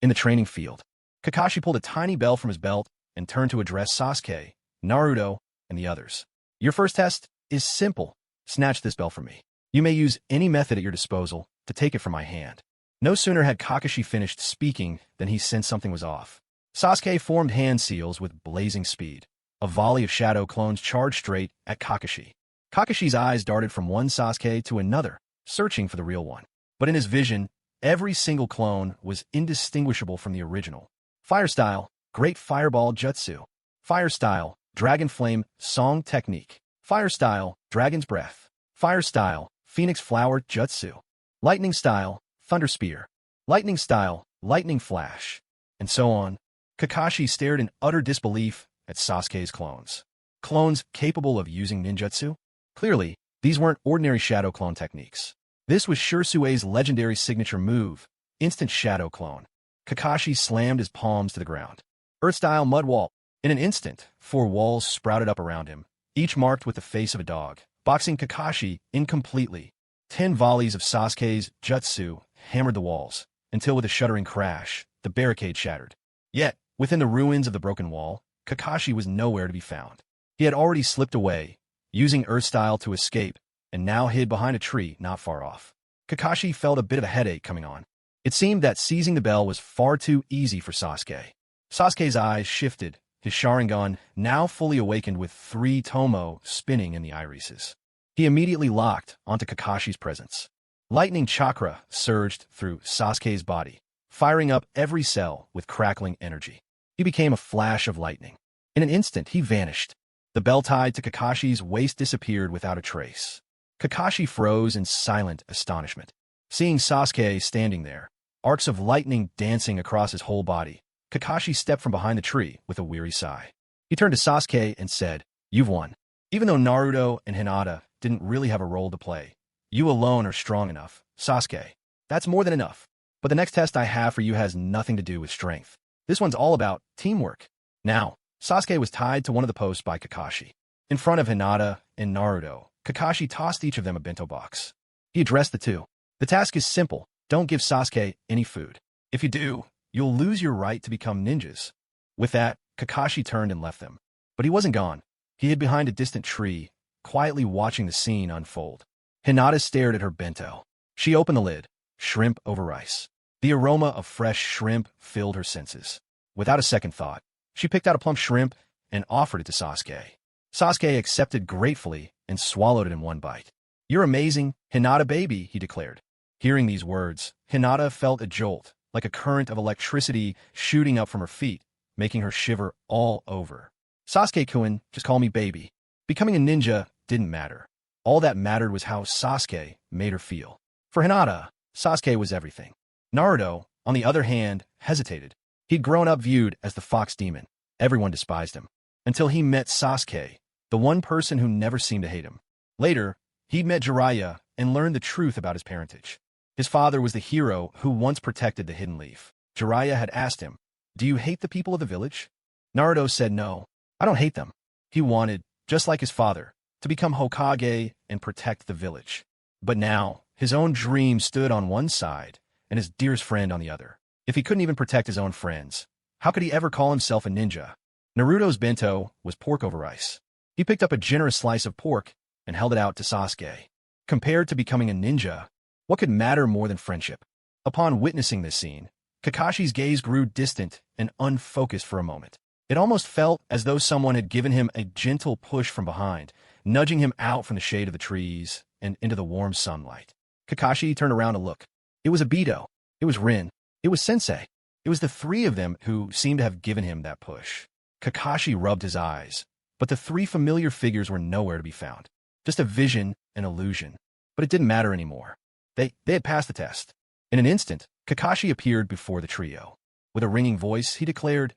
In the training field, Kakashi pulled a tiny bell from his belt and turned to address Sasuke, Naruto, and the others. Your first test is simple. Snatch this bell from me. You may use any method at your disposal to take it from my hand. No sooner had Kakashi finished speaking than he sensed something was off. Sasuke formed hand seals with blazing speed. A volley of shadow clones charged straight at Kakashi. Kakashi's eyes darted from one Sasuke to another, searching for the real one. But in his vision, every single clone was indistinguishable from the original. Fire style, Great Fireball Jutsu. Fire style, Dragon Flame Song Technique. Fire style, Dragon's Breath. Fire style, Phoenix Flower Jutsu. Lightning style, Thunder Spear. Lightning style, Lightning Flash. And so on. Kakashi stared in utter disbelief at Sasuke's clones. Clones capable of using ninjutsu? Clearly, these weren't ordinary shadow clone techniques. This was Shisui's legendary signature move, Instant Shadow Clone. Kakashi slammed his palms to the ground. Earth-style Mud Wall. In an instant, 4 walls sprouted up around him, each marked with the face of a dog, boxing Kakashi incompletely. 10 volleys of Sasuke's jutsu hammered the walls, until with a shuddering crash, the barricade shattered. Yet, within the ruins of the broken wall, Kakashi was nowhere to be found. He had already slipped away, using Earth-style to escape, and now hid behind a tree not far off. Kakashi felt a bit of a headache coming on. It seemed that seizing the bell was far too easy for Sasuke. Sasuke's eyes shifted, his sharingan now fully awakened with 3 tomo spinning in the irises. He immediately locked onto Kakashi's presence. Lightning chakra surged through Sasuke's body, firing up every cell with crackling energy. He became a flash of lightning. In an instant, he vanished. The bell tied to Kakashi's waist disappeared without a trace. Kakashi froze in silent astonishment. Seeing Sasuke standing there, arcs of lightning dancing across his whole body, Kakashi stepped from behind the tree with a weary sigh. He turned to Sasuke and said, You've won. Even though Naruto and Hinata didn't really have a role to play, you alone are strong enough, Sasuke. That's more than enough. But the next test I have for you has nothing to do with strength. This one's all about teamwork. Now, Sasuke was tied to one of the posts by Kakashi. In front of Hinata and Naruto, Kakashi tossed each of them a bento box. He addressed the two. The task is simple. Don't give Sasuke any food. If you do, you'll lose your right to become ninjas. With that, Kakashi turned and left them. But he wasn't gone. He hid behind a distant tree, quietly watching the scene unfold. Hinata stared at her bento. She opened the lid. Shrimp over rice. The aroma of fresh shrimp filled her senses. Without a second thought, she picked out a plump shrimp and offered it to Sasuke. Sasuke accepted gratefully and swallowed it in one bite. "You're amazing, Hinata baby," he declared. Hearing these words, Hinata felt a jolt, like a current of electricity shooting up from her feet, making her shiver all over. "Sasuke-kun, just call me baby." Becoming a ninja didn't matter. All that mattered was how Sasuke made her feel. For Hinata, Sasuke was everything. Naruto, on the other hand, hesitated. He'd grown up viewed as the fox demon. Everyone despised him. Until he met Sasuke, the one person who never seemed to hate him. Later, he'd met Jiraiya and learned the truth about his parentage. His father was the hero who once protected the Hidden Leaf. Jiraiya had asked him, "Do you hate the people of the village?" Naruto said no. "I don't hate them." He wanted, just like his father, to become Hokage and protect the village. But now, his own dream stood on one side and his dearest friend on the other. If he couldn't even protect his own friends, how could he ever call himself a ninja? Naruto's bento was pork over rice. He picked up a generous slice of pork and held it out to Sasuke. Compared to becoming a ninja, what could matter more than friendship? Upon witnessing this scene, Kakashi's gaze grew distant and unfocused for a moment. It almost felt as though someone had given him a gentle push from behind, nudging him out from the shade of the trees and into the warm sunlight. Kakashi turned around to look. It was Obito. It was Rin. It was Sensei. It was the three of them who seemed to have given him that push. Kakashi rubbed his eyes, but the three familiar figures were nowhere to be found. Just a vision, an illusion. But it didn't matter anymore. They had passed the test. In an instant, Kakashi appeared before the trio. With a ringing voice, he declared,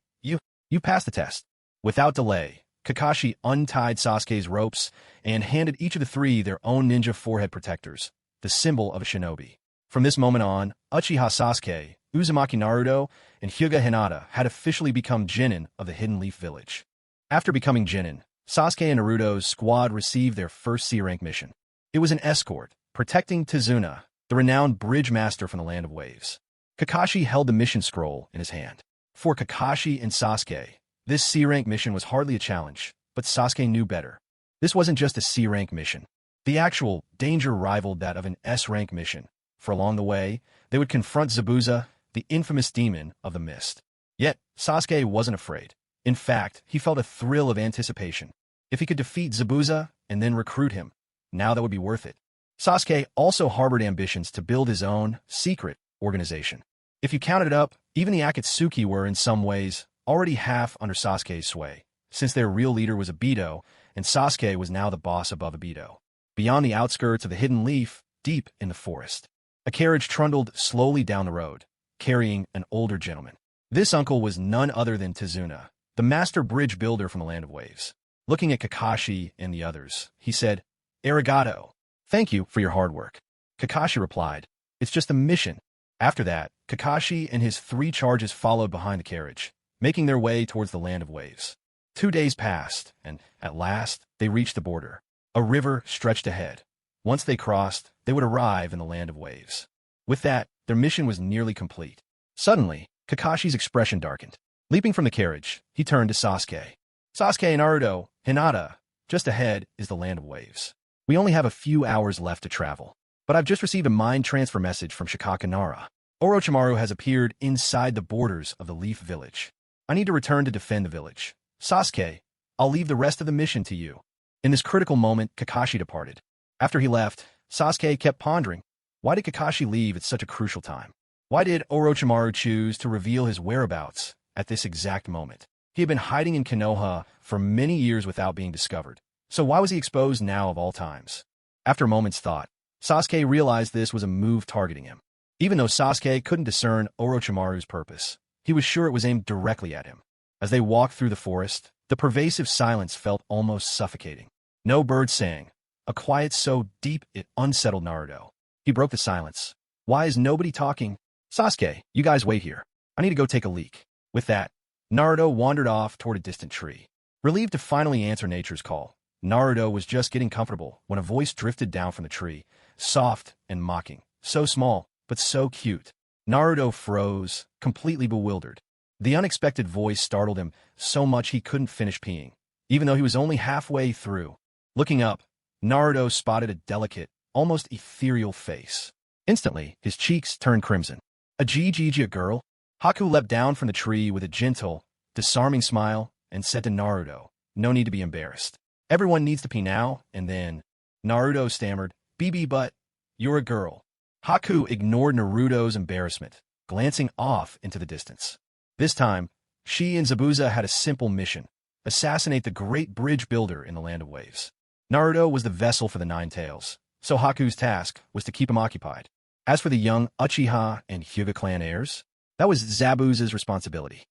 You passed the test." Without delay, Kakashi untied Sasuke's ropes and handed each of the three their own ninja forehead protectors, the symbol of a shinobi. From this moment on, Uchiha Sasuke, Uzumaki Naruto, and Hyuga Hinata had officially become Genin of the Hidden Leaf Village. After becoming Genin, Sasuke and Naruto's squad received their first C-rank mission. It was an escort, protecting Tazuna, the renowned bridge master from the Land of Waves. Kakashi held the mission scroll in his hand. For Kakashi and Sasuke, this C-rank mission was hardly a challenge, but Sasuke knew better. This wasn't just a C-rank mission. The actual danger rivaled that of an S-rank mission, for along the way, they would confront Zabuza, the infamous demon of the mist. Yet, Sasuke wasn't afraid. In fact, he felt a thrill of anticipation. If he could defeat Zabuza and then recruit him, now that would be worth it. Sasuke also harbored ambitions to build his own secret organization. If you counted it up, even the Akatsuki were, in some ways, already half under Sasuke's sway, since their real leader was Obito, and Sasuke was now the boss above Obito. Beyond the outskirts of the Hidden Leaf, deep in the forest, a carriage trundled slowly down the road, carrying an older gentleman. This uncle was none other than Tazuna, the master bridge builder from the Land of Waves. Looking at Kakashi and the others, he said, "Arigato. Thank you for your hard work." Kakashi replied, "It's just a mission." After that, Kakashi and his three charges followed behind the carriage, making their way towards the Land of Waves. 2 days passed, and at last, they reached the border. A river stretched ahead. Once they crossed, they would arrive in the Land of Waves. With that, their mission was nearly complete. Suddenly, Kakashi's expression darkened. Leaping from the carriage, he turned to Sasuke. "Sasuke and Naruto, Hinata, just ahead is the Land of Waves. We only have a few hours left to travel. But I've just received a mind transfer message from Shikakanara. Orochimaru has appeared inside the borders of the Leaf Village. I need to return to defend the village. Sasuke, I'll leave the rest of the mission to you." In this critical moment, Kakashi departed. After he left, Sasuke kept pondering. Why did Kakashi leave at such a crucial time? Why did Orochimaru choose to reveal his whereabouts at this exact moment? He had been hiding in Konoha for many years without being discovered. So why was he exposed now of all times? After a moment's thought, Sasuke realized this was a move targeting him. Even though Sasuke couldn't discern Orochimaru's purpose, he was sure it was aimed directly at him. As they walked through the forest, the pervasive silence felt almost suffocating. No birds sang, a quiet so deep it unsettled Naruto. He broke the silence. "Why is nobody talking?" "Sasuke, you guys wait here. I need to go take a leak." With that, Naruto wandered off toward a distant tree. Relieved to finally answer nature's call, Naruto was just getting comfortable when a voice drifted down from the tree, soft and mocking, so small, but so cute. Naruto froze, completely bewildered. The unexpected voice startled him so much he couldn't finish peeing, even though he was only halfway through. Looking up, Naruto spotted a delicate, almost ethereal face. Instantly, his cheeks turned crimson. A girl? Haku leapt down from the tree with a gentle, disarming smile and said to Naruto, "No need to be embarrassed. Everyone needs to pee now and then." Naruto stammered, "BB, but you're a girl." Haku ignored Naruto's embarrassment, glancing off into the distance. This time, she and Zabuza had a simple mission: assassinate the great bridge builder in the Land of Waves. Naruto was the vessel for the Nine Tails, so Haku's task was to keep him occupied. As for the young Uchiha and Hyuga clan heirs, that was Zabuza's responsibility.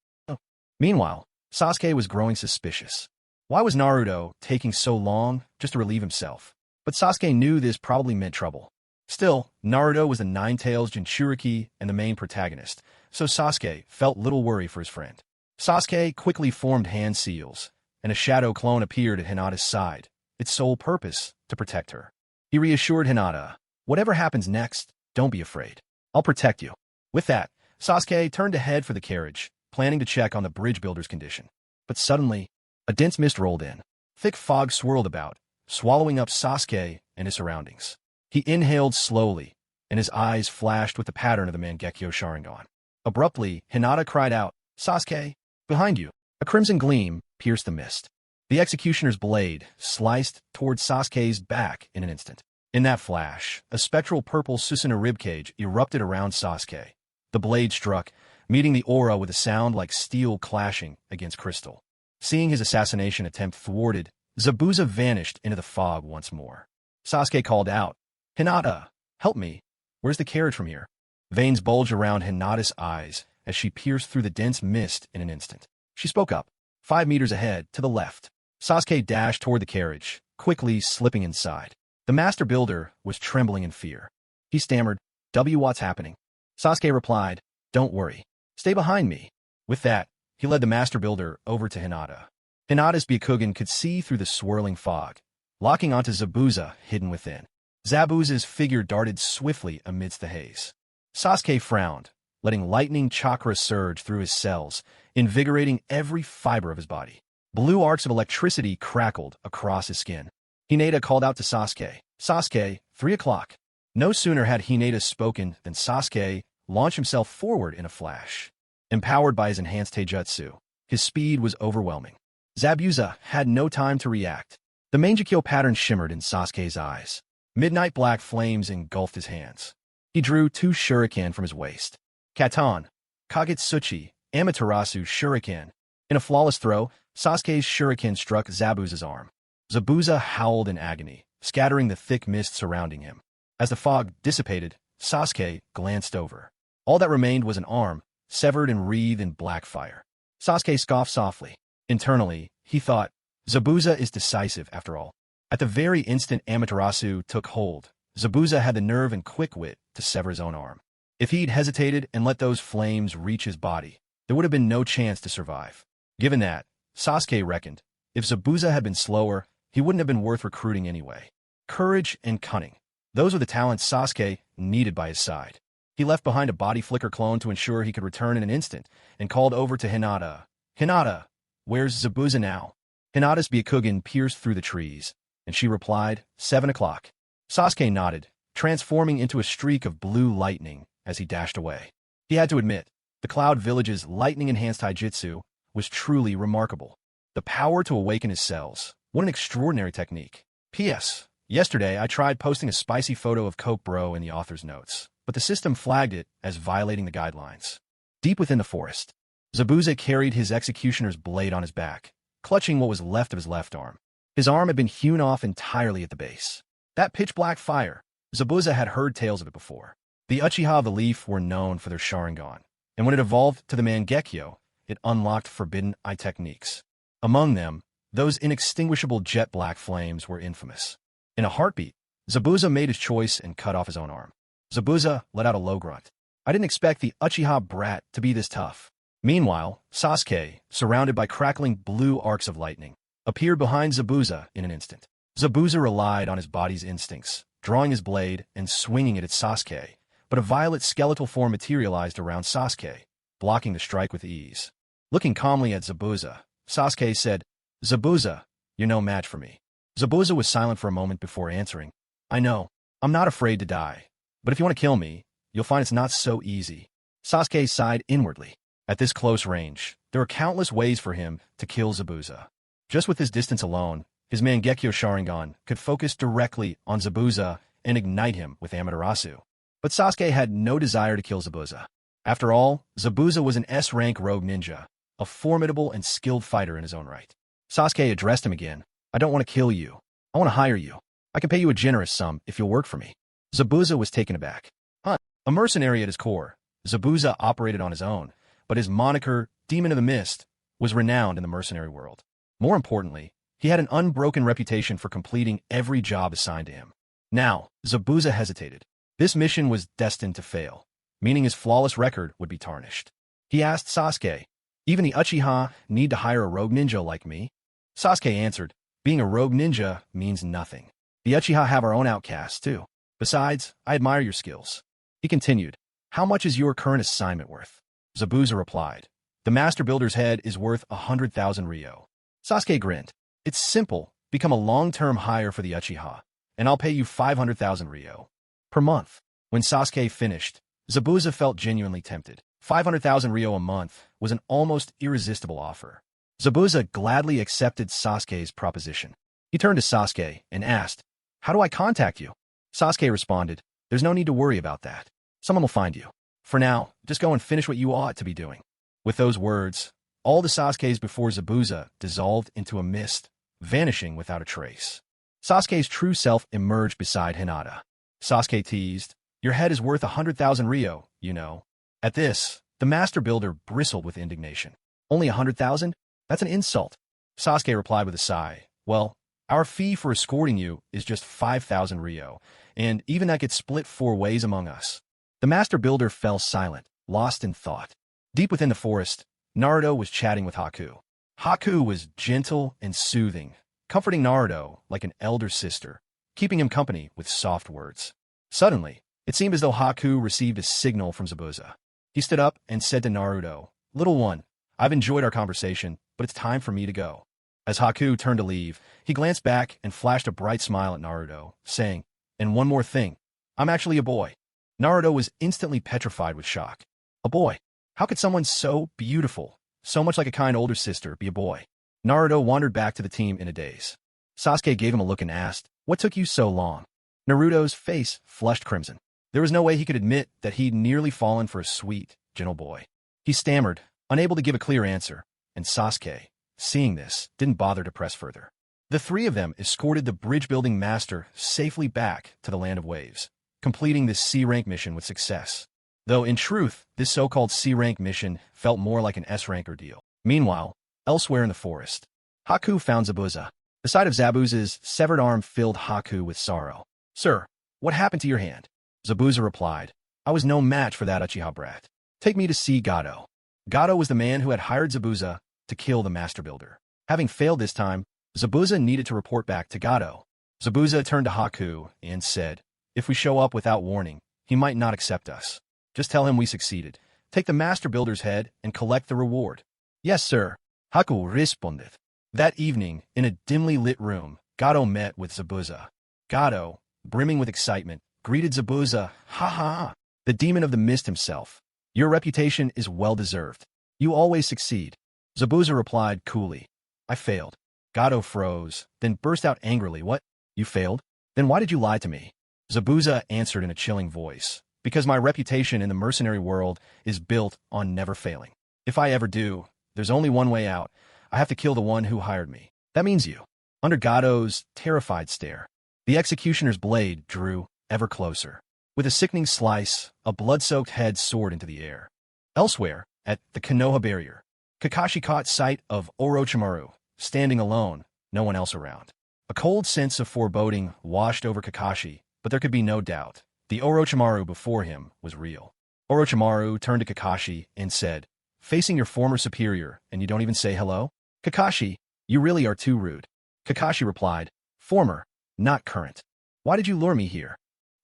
Meanwhile, Sasuke was growing suspicious. Why was Naruto taking so long just to relieve himself? But Sasuke knew this probably meant trouble. Still, Naruto was the Nine Tails Jinchuriki and the main protagonist, so Sasuke felt little worry for his friend. Sasuke quickly formed hand seals, and a shadow clone appeared at Hinata's side, its sole purpose to protect her. He reassured Hinata, "Whatever happens next, don't be afraid. I'll protect you." With that, Sasuke turned to head for the carriage, planning to check on the bridge builder's condition. But suddenly, a dense mist rolled in. Thick fog swirled about, swallowing up Sasuke and his surroundings. He inhaled slowly, and his eyes flashed with the pattern of the Mangekyo Sharingan. Abruptly, Hinata cried out, "Sasuke, behind you!" A crimson gleam pierced the mist. The executioner's blade sliced towards Sasuke's back in an instant. In that flash, a spectral purple Susanoo ribcage erupted around Sasuke. The blade struck, meeting the aura with a sound like steel clashing against crystal. Seeing his assassination attempt thwarted, Zabuza vanished into the fog once more. Sasuke called out, "Hinata, help me. Where's the carriage from here?" Veins bulged around Hinata's eyes as she pierced through the dense mist in an instant. She spoke up, 5 meters ahead, to the left. Sasuke dashed toward the carriage, quickly slipping inside. The master builder was trembling in fear. He stammered, "What's happening?" Sasuke replied, "Don't worry. Stay behind me." With that, he led the master builder over to Hinata. Hinata's Byakugan could see through the swirling fog, locking onto Zabuza hidden within. Zabuza's figure darted swiftly amidst the haze. Sasuke frowned, letting lightning chakra surge through his cells, invigorating every fiber of his body. Blue arcs of electricity crackled across his skin. Hinata called out to Sasuke, "Sasuke, 3 o'clock." No sooner had Hinata spoken than Sasuke launched himself forward in a flash. Empowered by his enhanced taijutsu, his speed was overwhelming. Zabuza had no time to react. The Mangekyo pattern shimmered in Sasuke's eyes. Midnight black flames engulfed his hands. He drew 2 shuriken from his waist. Katon, Kagutsuchi, Amaterasu shuriken. In a flawless throw, Sasuke's shuriken struck Zabuza's arm. Zabuza howled in agony, scattering the thick mist surrounding him. As the fog dissipated, Sasuke glanced over. All that remained was an arm, severed and wreathed in black fire. Sasuke scoffed softly. Internally, he thought, Zabuza is decisive after all. At the very instant Amaterasu took hold, Zabuza had the nerve and quick wit to sever his own arm. If he'd hesitated and let those flames reach his body, there would have been no chance to survive. Given that, Sasuke reckoned, if Zabuza had been slower, he wouldn't have been worth recruiting anyway. Courage and cunning. Those were the talents Sasuke needed by his side. He left behind a body flicker clone to ensure he could return in an instant, and called over to Hinata. "Hinata, where's Zabuza now?" Hinata's Byakugan pierced through the trees, and she replied, 7 o'clock. Sasuke nodded, transforming into a streak of blue lightning as he dashed away. He had to admit, the Cloud Village's lightning-enhanced taijutsu was truly remarkable. The power to awaken his cells. What an extraordinary technique. P.S. Yesterday, I tried posting a spicy photo of Coke Bro in the author's notes, but the system flagged it as violating the guidelines. Deep within the forest, Zabuza carried his executioner's blade on his back, clutching what was left of his left arm. His arm had been hewn off entirely at the base. That pitch-black fire, Zabuza had heard tales of it before. The Uchiha of the Leaf were known for their sharingan, and when it evolved to the Mangekyo, it unlocked forbidden eye techniques. Among them, those inextinguishable jet-black flames were infamous. In a heartbeat, Zabuza made his choice and cut off his own arm. Zabuza let out a low grunt. "I didn't expect the Uchiha brat to be this tough." Meanwhile, Sasuke, surrounded by crackling blue arcs of lightning, appeared behind Zabuza in an instant. Zabuza relied on his body's instincts, drawing his blade and swinging it at Sasuke, but a violet skeletal form materialized around Sasuke, blocking the strike with ease. Looking calmly at Zabuza, Sasuke said, "Zabuza, you're no match for me." Zabuza was silent for a moment before answering, "I know, I'm not afraid to die, but if you want to kill me, you'll find it's not so easy." Sasuke sighed inwardly. At this close range, there are countless ways for him to kill Zabuza. Just with this distance alone, his Mangekyo Sharingan could focus directly on Zabuza and ignite him with Amaterasu. But Sasuke had no desire to kill Zabuza. After all, Zabuza was an S-rank rogue ninja, a formidable and skilled fighter in his own right. Sasuke addressed him again. "I don't want to kill you. I want to hire you. I can pay you a generous sum if you'll work for me." Zabuza was taken aback. A mercenary at his core, Zabuza operated on his own, but his moniker, Demon of the Mist, was renowned in the mercenary world. More importantly, he had an unbroken reputation for completing every job assigned to him. Now, Zabuza hesitated. This mission was destined to fail, meaning his flawless record would be tarnished. He asked Sasuke, "Even the Uchiha need to hire a rogue ninja like me?" Sasuke answered, "Being a rogue ninja means nothing. The Uchiha have our own outcasts, too. Besides, I admire your skills." He continued, "How much is your current assignment worth?" Zabuza replied, "The Master Builder's head is worth 100,000 Ryo." Sasuke grinned. "It's simple. Become a long-term hire for the Uchiha, and I'll pay you 500,000 Ryo per month." When Sasuke finished, Zabuza felt genuinely tempted. 500,000 Ryo a month was an almost irresistible offer. Zabuza gladly accepted Sasuke's proposition. He turned to Sasuke and asked, "How do I contact you?" Sasuke responded, "There's no need to worry about that. Someone will find you. For now, just go and finish what you ought to be doing." With those words, all the Sasukes before Zabuza dissolved into a mist, vanishing without a trace. Sasuke's true self emerged beside Hinata. Sasuke teased, "Your head is worth 100,000 Ryo, you know." At this, the Master Builder bristled with indignation. "Only 100,000? That's an insult." Sasuke replied with a sigh, "Well, our fee for escorting you is just 5,000 Ryo, and even that gets split 4 ways among us." The Master Builder fell silent, lost in thought. Deep within the forest, Naruto was chatting with Haku. Haku was gentle and soothing, comforting Naruto like an elder sister, keeping him company with soft words. Suddenly, it seemed as though Haku received a signal from Zabuza. He stood up and said to Naruto, "Little one, I've enjoyed our conversation, but it's time for me to go." As Haku turned to leave, he glanced back and flashed a bright smile at Naruto, saying, "And one more thing, I'm actually a boy." Naruto was instantly petrified with shock. A boy? How could someone so beautiful, so much like a kind older sister, be a boy? Naruto wandered back to the team in a daze. Sasuke gave him a look and asked, "What took you so long?" Naruto's face flushed crimson. There was no way he could admit that he'd nearly fallen for a sweet, gentle boy. He stammered, unable to give a clear answer, and Sasuke, seeing this, didn't bother to press further. The 3 of them escorted the bridge-building master safely back to the Land of Waves, completing this C-rank mission with success. Though, in truth, this so-called C-rank mission felt more like an S-rank ordeal. Meanwhile, elsewhere in the forest, Haku found Zabuza. The sight of Zabuza's severed arm filled Haku with sorrow. "Sir, what happened to your hand?" Zabuza replied, "I was no match for that Uchiha brat. Take me to see Gato." Gato was the man who had hired Zabuza to kill the Master Builder. Having failed this time, Zabuza needed to report back to Gato. Zabuza turned to Haku and said, "If we show up without warning, he might not accept us. Just tell him we succeeded. Take the Master Builder's head and collect the reward." "Yes, sir," Haku responded. That evening, in a dimly lit room, Gato met with Zabuza. Gato, brimming with excitement, greeted Zabuza, "Ha ha! The Demon of the Mist himself. Your reputation is well-deserved. You always succeed." Zabuza replied coolly, "I failed." Gato froze, then burst out angrily, "What? You failed? Then why did you lie to me?" Zabuza answered in a chilling voice, "Because my reputation in the mercenary world is built on never failing. If I ever do, there's only one way out. I have to kill the one who hired me. That means you." Under Gato's terrified stare, the executioner's blade drew ever closer. With a sickening slice, a blood-soaked head soared into the air. Elsewhere, at the Konoha barrier, Kakashi caught sight of Orochimaru, standing alone, no one else around. A cold sense of foreboding washed over Kakashi, but there could be no doubt. The Orochimaru before him was real. Orochimaru turned to Kakashi and said, facing your former superior, and you don't even say hello? Kakashi, you really are too rude. Kakashi replied, former, not current. Why did you lure me here?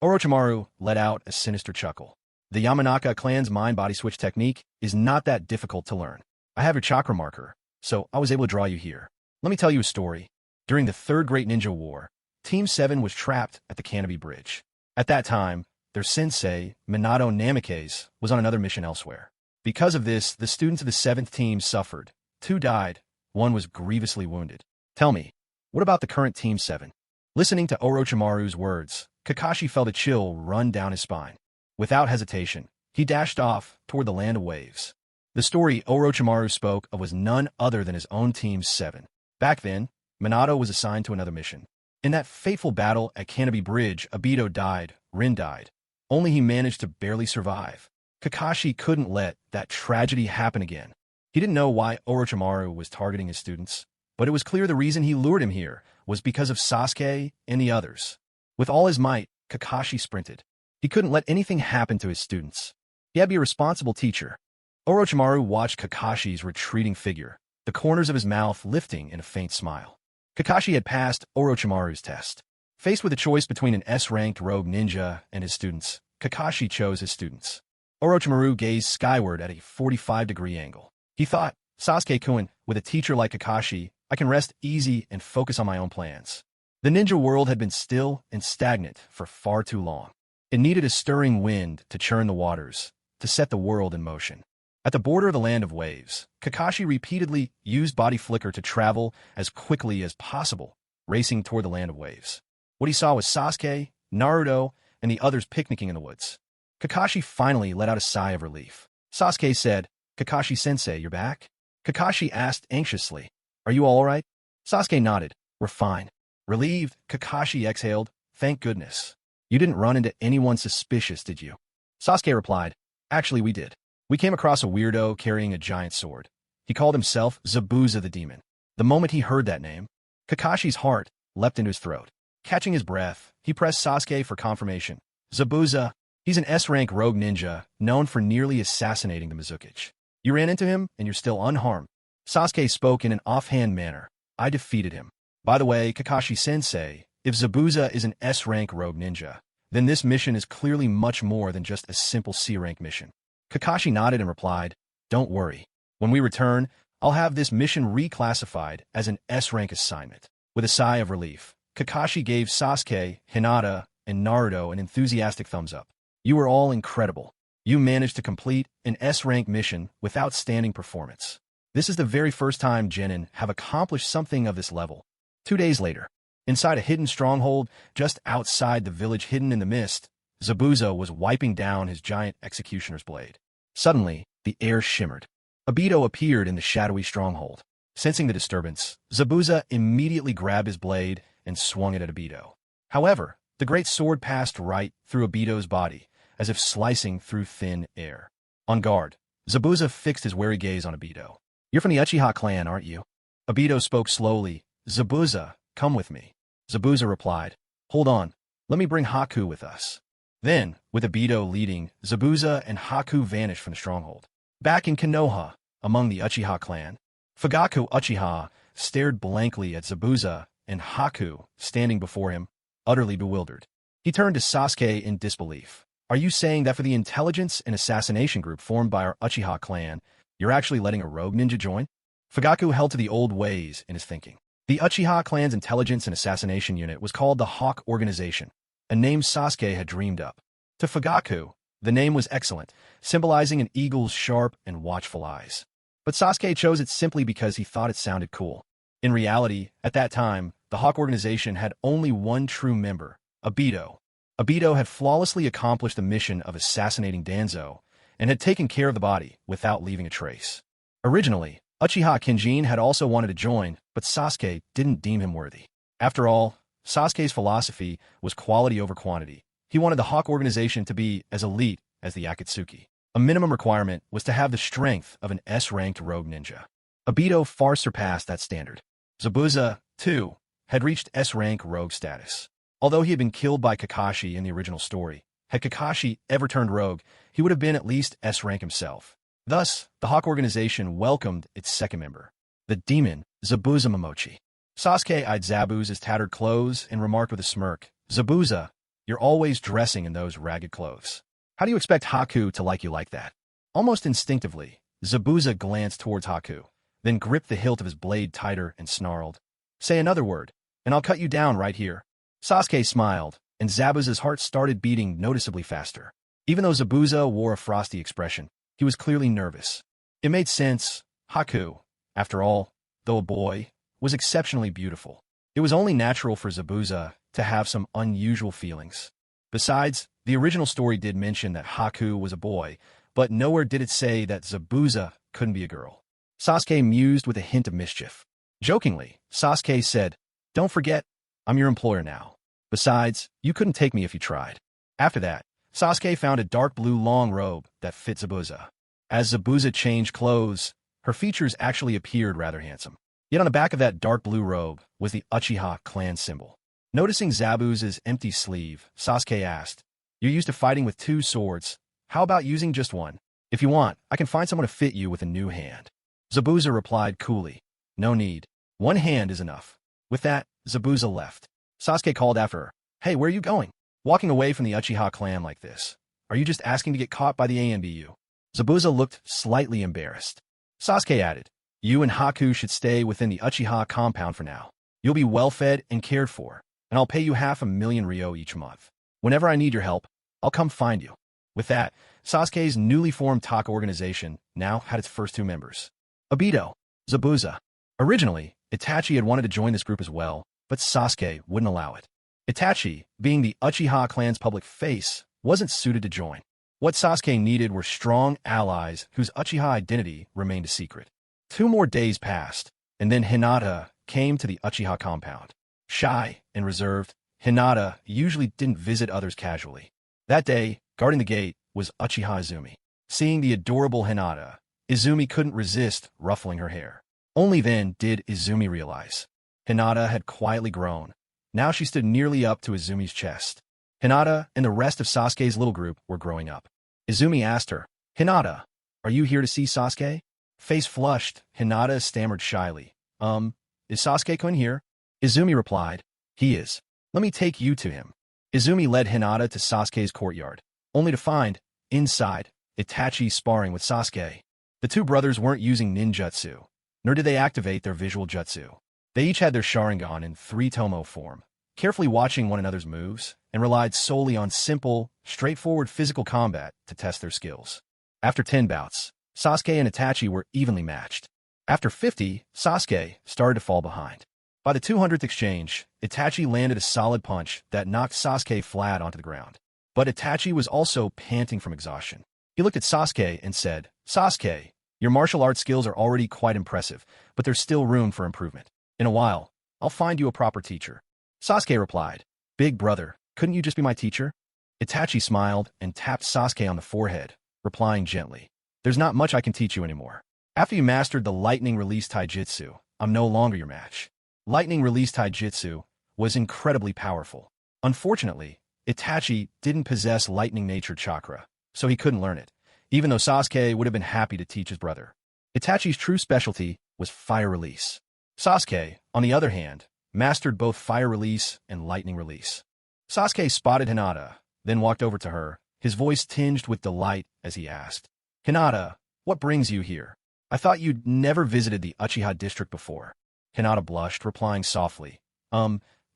Orochimaru let out a sinister chuckle. The Yamanaka clan's mind-body switch technique is not that difficult to learn. I have your chakra marker, so I was able to draw you here. Let me tell you a story. During the Third Great Ninja War, Team 7 was trapped at the Canopy Bridge. At that time, their sensei, Minato Namikaze, was on another mission elsewhere. Because of this, the students of the 7th team suffered. 2 died, 1 was grievously wounded. Tell me, what about the current Team 7? Listening to Orochimaru's words, Kakashi felt a chill run down his spine. Without hesitation, he dashed off toward the land of waves. The story Orochimaru spoke of was none other than his own Team 7. Back then, Minato was assigned to another mission. In that fateful battle at Canopy Bridge, Obito died, Rin died. Only he managed to barely survive. Kakashi couldn't let that tragedy happen again. He didn't know why Orochimaru was targeting his students, but it was clear the reason he lured him here was because of Sasuke and the others. With all his might, Kakashi sprinted. He couldn't let anything happen to his students. He had to be a responsible teacher. Orochimaru watched Kakashi's retreating figure, the corners of his mouth lifting in a faint smile. Kakashi had passed Orochimaru's test. Faced with a choice between an S-ranked rogue ninja and his students, Kakashi chose his students. Orochimaru gazed skyward at a 45-degree angle. He thought, Sasuke-kun, with a teacher like Kakashi, I can rest easy and focus on my own plans. The ninja world had been still and stagnant for far too long. It needed a stirring wind to churn the waters, to set the world in motion. At the border of the land of waves, Kakashi repeatedly used body flicker to travel as quickly as possible, racing toward the land of waves. What he saw was Sasuke, Naruto, and the others picnicking in the woods. Kakashi finally let out a sigh of relief. Sasuke said, Kakashi-sensei, you're back? Kakashi asked anxiously, are you all right? Sasuke nodded, we're fine. Relieved, Kakashi exhaled, thank goodness. You didn't run into anyone suspicious, did you? Sasuke replied, actually we did. We came across a weirdo carrying a giant sword. He called himself Zabuza the Demon. The moment he heard that name, Kakashi's heart leapt into his throat. Catching his breath, he pressed Sasuke for confirmation. Zabuza, he's an S-rank rogue ninja, known for nearly assassinating the Mizukichi. You ran into him, and you're still unharmed. Sasuke spoke in an offhand manner. I defeated him. By the way, Kakashi-sensei, if Zabuza is an S-rank rogue ninja, then this mission is clearly much more than just a simple C-rank mission. Kakashi nodded and replied, don't worry. When we return, I'll have this mission reclassified as an S-rank assignment. With a sigh of relief, Kakashi gave Sasuke, Hinata, and Naruto an enthusiastic thumbs up. You were all incredible. You managed to complete an S-rank mission with outstanding performance. This is the very first time genin have accomplished something of this level. 2 days later, inside a hidden stronghold just outside the village hidden in the mist, Zabuza was wiping down his giant executioner's blade. Suddenly, the air shimmered. Obito appeared in the shadowy stronghold. Sensing the disturbance, Zabuza immediately grabbed his blade and swung it at Obito. However, the great sword passed right through Obito's body, as if slicing through thin air. On guard, Zabuza fixed his wary gaze on Obito. You're from the Uchiha clan, aren't you? Obito spoke slowly. Zabuza, come with me. Zabuza replied, hold on, let me bring Haku with us. Then, with Obito leading, Zabuza and Haku vanished from the stronghold. Back in Konoha, among the Uchiha clan, Fugaku Uchiha stared blankly at Zabuza and Haku standing before him, utterly bewildered. He turned to Sasuke in disbelief. Are you saying that for the intelligence and assassination group formed by our Uchiha clan, you're actually letting a rogue ninja join? Fugaku held to the old ways in his thinking. The Uchiha clan's intelligence and assassination unit was called the Hawk Organization, a name Sasuke had dreamed up. To Fugaku, the name was excellent, symbolizing an eagle's sharp and watchful eyes. But Sasuke chose it simply because he thought it sounded cool. In reality, at that time, the Hawk Organization had only one true member, Obito. Obito had flawlessly accomplished the mission of assassinating Danzo, and had taken care of the body without leaving a trace. Originally, Uchiha Kenjin had also wanted to join, but Sasuke didn't deem him worthy. After all, Sasuke's philosophy was quality over quantity. He wanted the Hawk Organization to be as elite as the Akatsuki. A minimum requirement was to have the strength of an S-ranked rogue ninja. Obito far surpassed that standard. Zabuza, too, had reached S-rank rogue status. Although he had been killed by Kakashi in the original story, had Kakashi ever turned rogue, he would have been at least S-rank himself. Thus, the Hawk organization welcomed its second member, the demon Zabuza Momochi. Sasuke eyed Zabuza's tattered clothes and remarked with a smirk, "Zabuza, you're always dressing in those ragged clothes. How do you expect Haku to like you like that?" Almost instinctively, Zabuza glanced towards Haku, then gripped the hilt of his blade tighter and snarled, "Say another word, and I'll cut you down right here." Sasuke smiled, and Zabuza's heart started beating noticeably faster. Even though Zabuza wore a frosty expression, he was clearly nervous. It made sense. Haku, after all, though a boy, was exceptionally beautiful. It was only natural for Zabuza to have some unusual feelings. Besides, the original story did mention that Haku was a boy, but nowhere did it say that Zabuza couldn't be a girl. Sasuke mused with a hint of mischief. Jokingly, Sasuke said, "Don't forget, I'm your employer now. Besides, you couldn't take me if you tried." After that, Sasuke found a dark blue long robe that fit Zabuza. As Zabuza changed clothes, her features actually appeared rather handsome. Yet on the back of that dark blue robe was the Uchiha clan symbol. Noticing Zabuza's empty sleeve, Sasuke asked, "You're used to fighting with 2 swords. How about using just one? If you want, I can find someone to fit you with a new hand." Zabuza replied coolly, "No need. One hand is enough." With that, Zabuza left. Sasuke called after her, "Hey, where are you going? Walking away from the Uchiha clan like this? Are you just asking to get caught by the ANBU?" Zabuza looked slightly embarrassed. Sasuke added, "You and Haku should stay within the Uchiha compound for now. You'll be well-fed and cared for, and I'll pay you 500,000 ryo each month. Whenever I need your help, I'll come find you." With that, Sasuke's newly formed Taka organization now had its first 2 members. Obito, Zabuza. Originally, Itachi had wanted to join this group as well, but Sasuke wouldn't allow it. Itachi, being the Uchiha clan's public face, wasn't suited to join. What Sasuke needed were strong allies whose Uchiha identity remained a secret. 2 more days passed, and then Hinata came to the Uchiha compound. Shy and reserved, Hinata usually didn't visit others casually. That day, guarding the gate, was Uchiha Izumi. Seeing the adorable Hinata, Izumi couldn't resist ruffling her hair. Only then did Izumi realize. Hinata had quietly grown. Now she stood nearly up to Izumi's chest. Hinata and the rest of Sasuke's little group were growing up. Izumi asked her, "Hinata, are you here to see Sasuke?" Face flushed, Hinata stammered shyly, Is Sasuke-kun here?" Izumi replied, "He is. Let me take you to him." Izumi led Hinata to Sasuke's courtyard, only to find, inside, Itachi sparring with Sasuke. The 2 brothers weren't using ninjutsu, nor did they activate their visual jutsu. They each had their sharingan in 3-tomo form, carefully watching one another's moves, and relied solely on simple, straightforward physical combat to test their skills. After 10 bouts, Sasuke and Itachi were evenly matched. After 50, Sasuke started to fall behind. By the 200th exchange, Itachi landed a solid punch that knocked Sasuke flat onto the ground. But Itachi was also panting from exhaustion. He looked at Sasuke and said, "Sasuke, your martial arts skills are already quite impressive, but there's still room for improvement. In a while, I'll find you a proper teacher." Sasuke replied, "Big brother, couldn't you just be my teacher?" Itachi smiled and tapped Sasuke on the forehead, replying gently, "There's not much I can teach you anymore. After you mastered the lightning release taijutsu, I'm no longer your match." Lightning release taijutsu was incredibly powerful. Unfortunately, Itachi didn't possess lightning nature chakra, so he couldn't learn it, even though Sasuke would have been happy to teach his brother. Itachi's true specialty was fire release. Sasuke, on the other hand, mastered both fire release and lightning release. Sasuke spotted Hinata, then walked over to her, his voice tinged with delight as he asked, "Hinata, what brings you here? I thought you'd never visited the Uchiha district before." Hinata blushed, replying softly,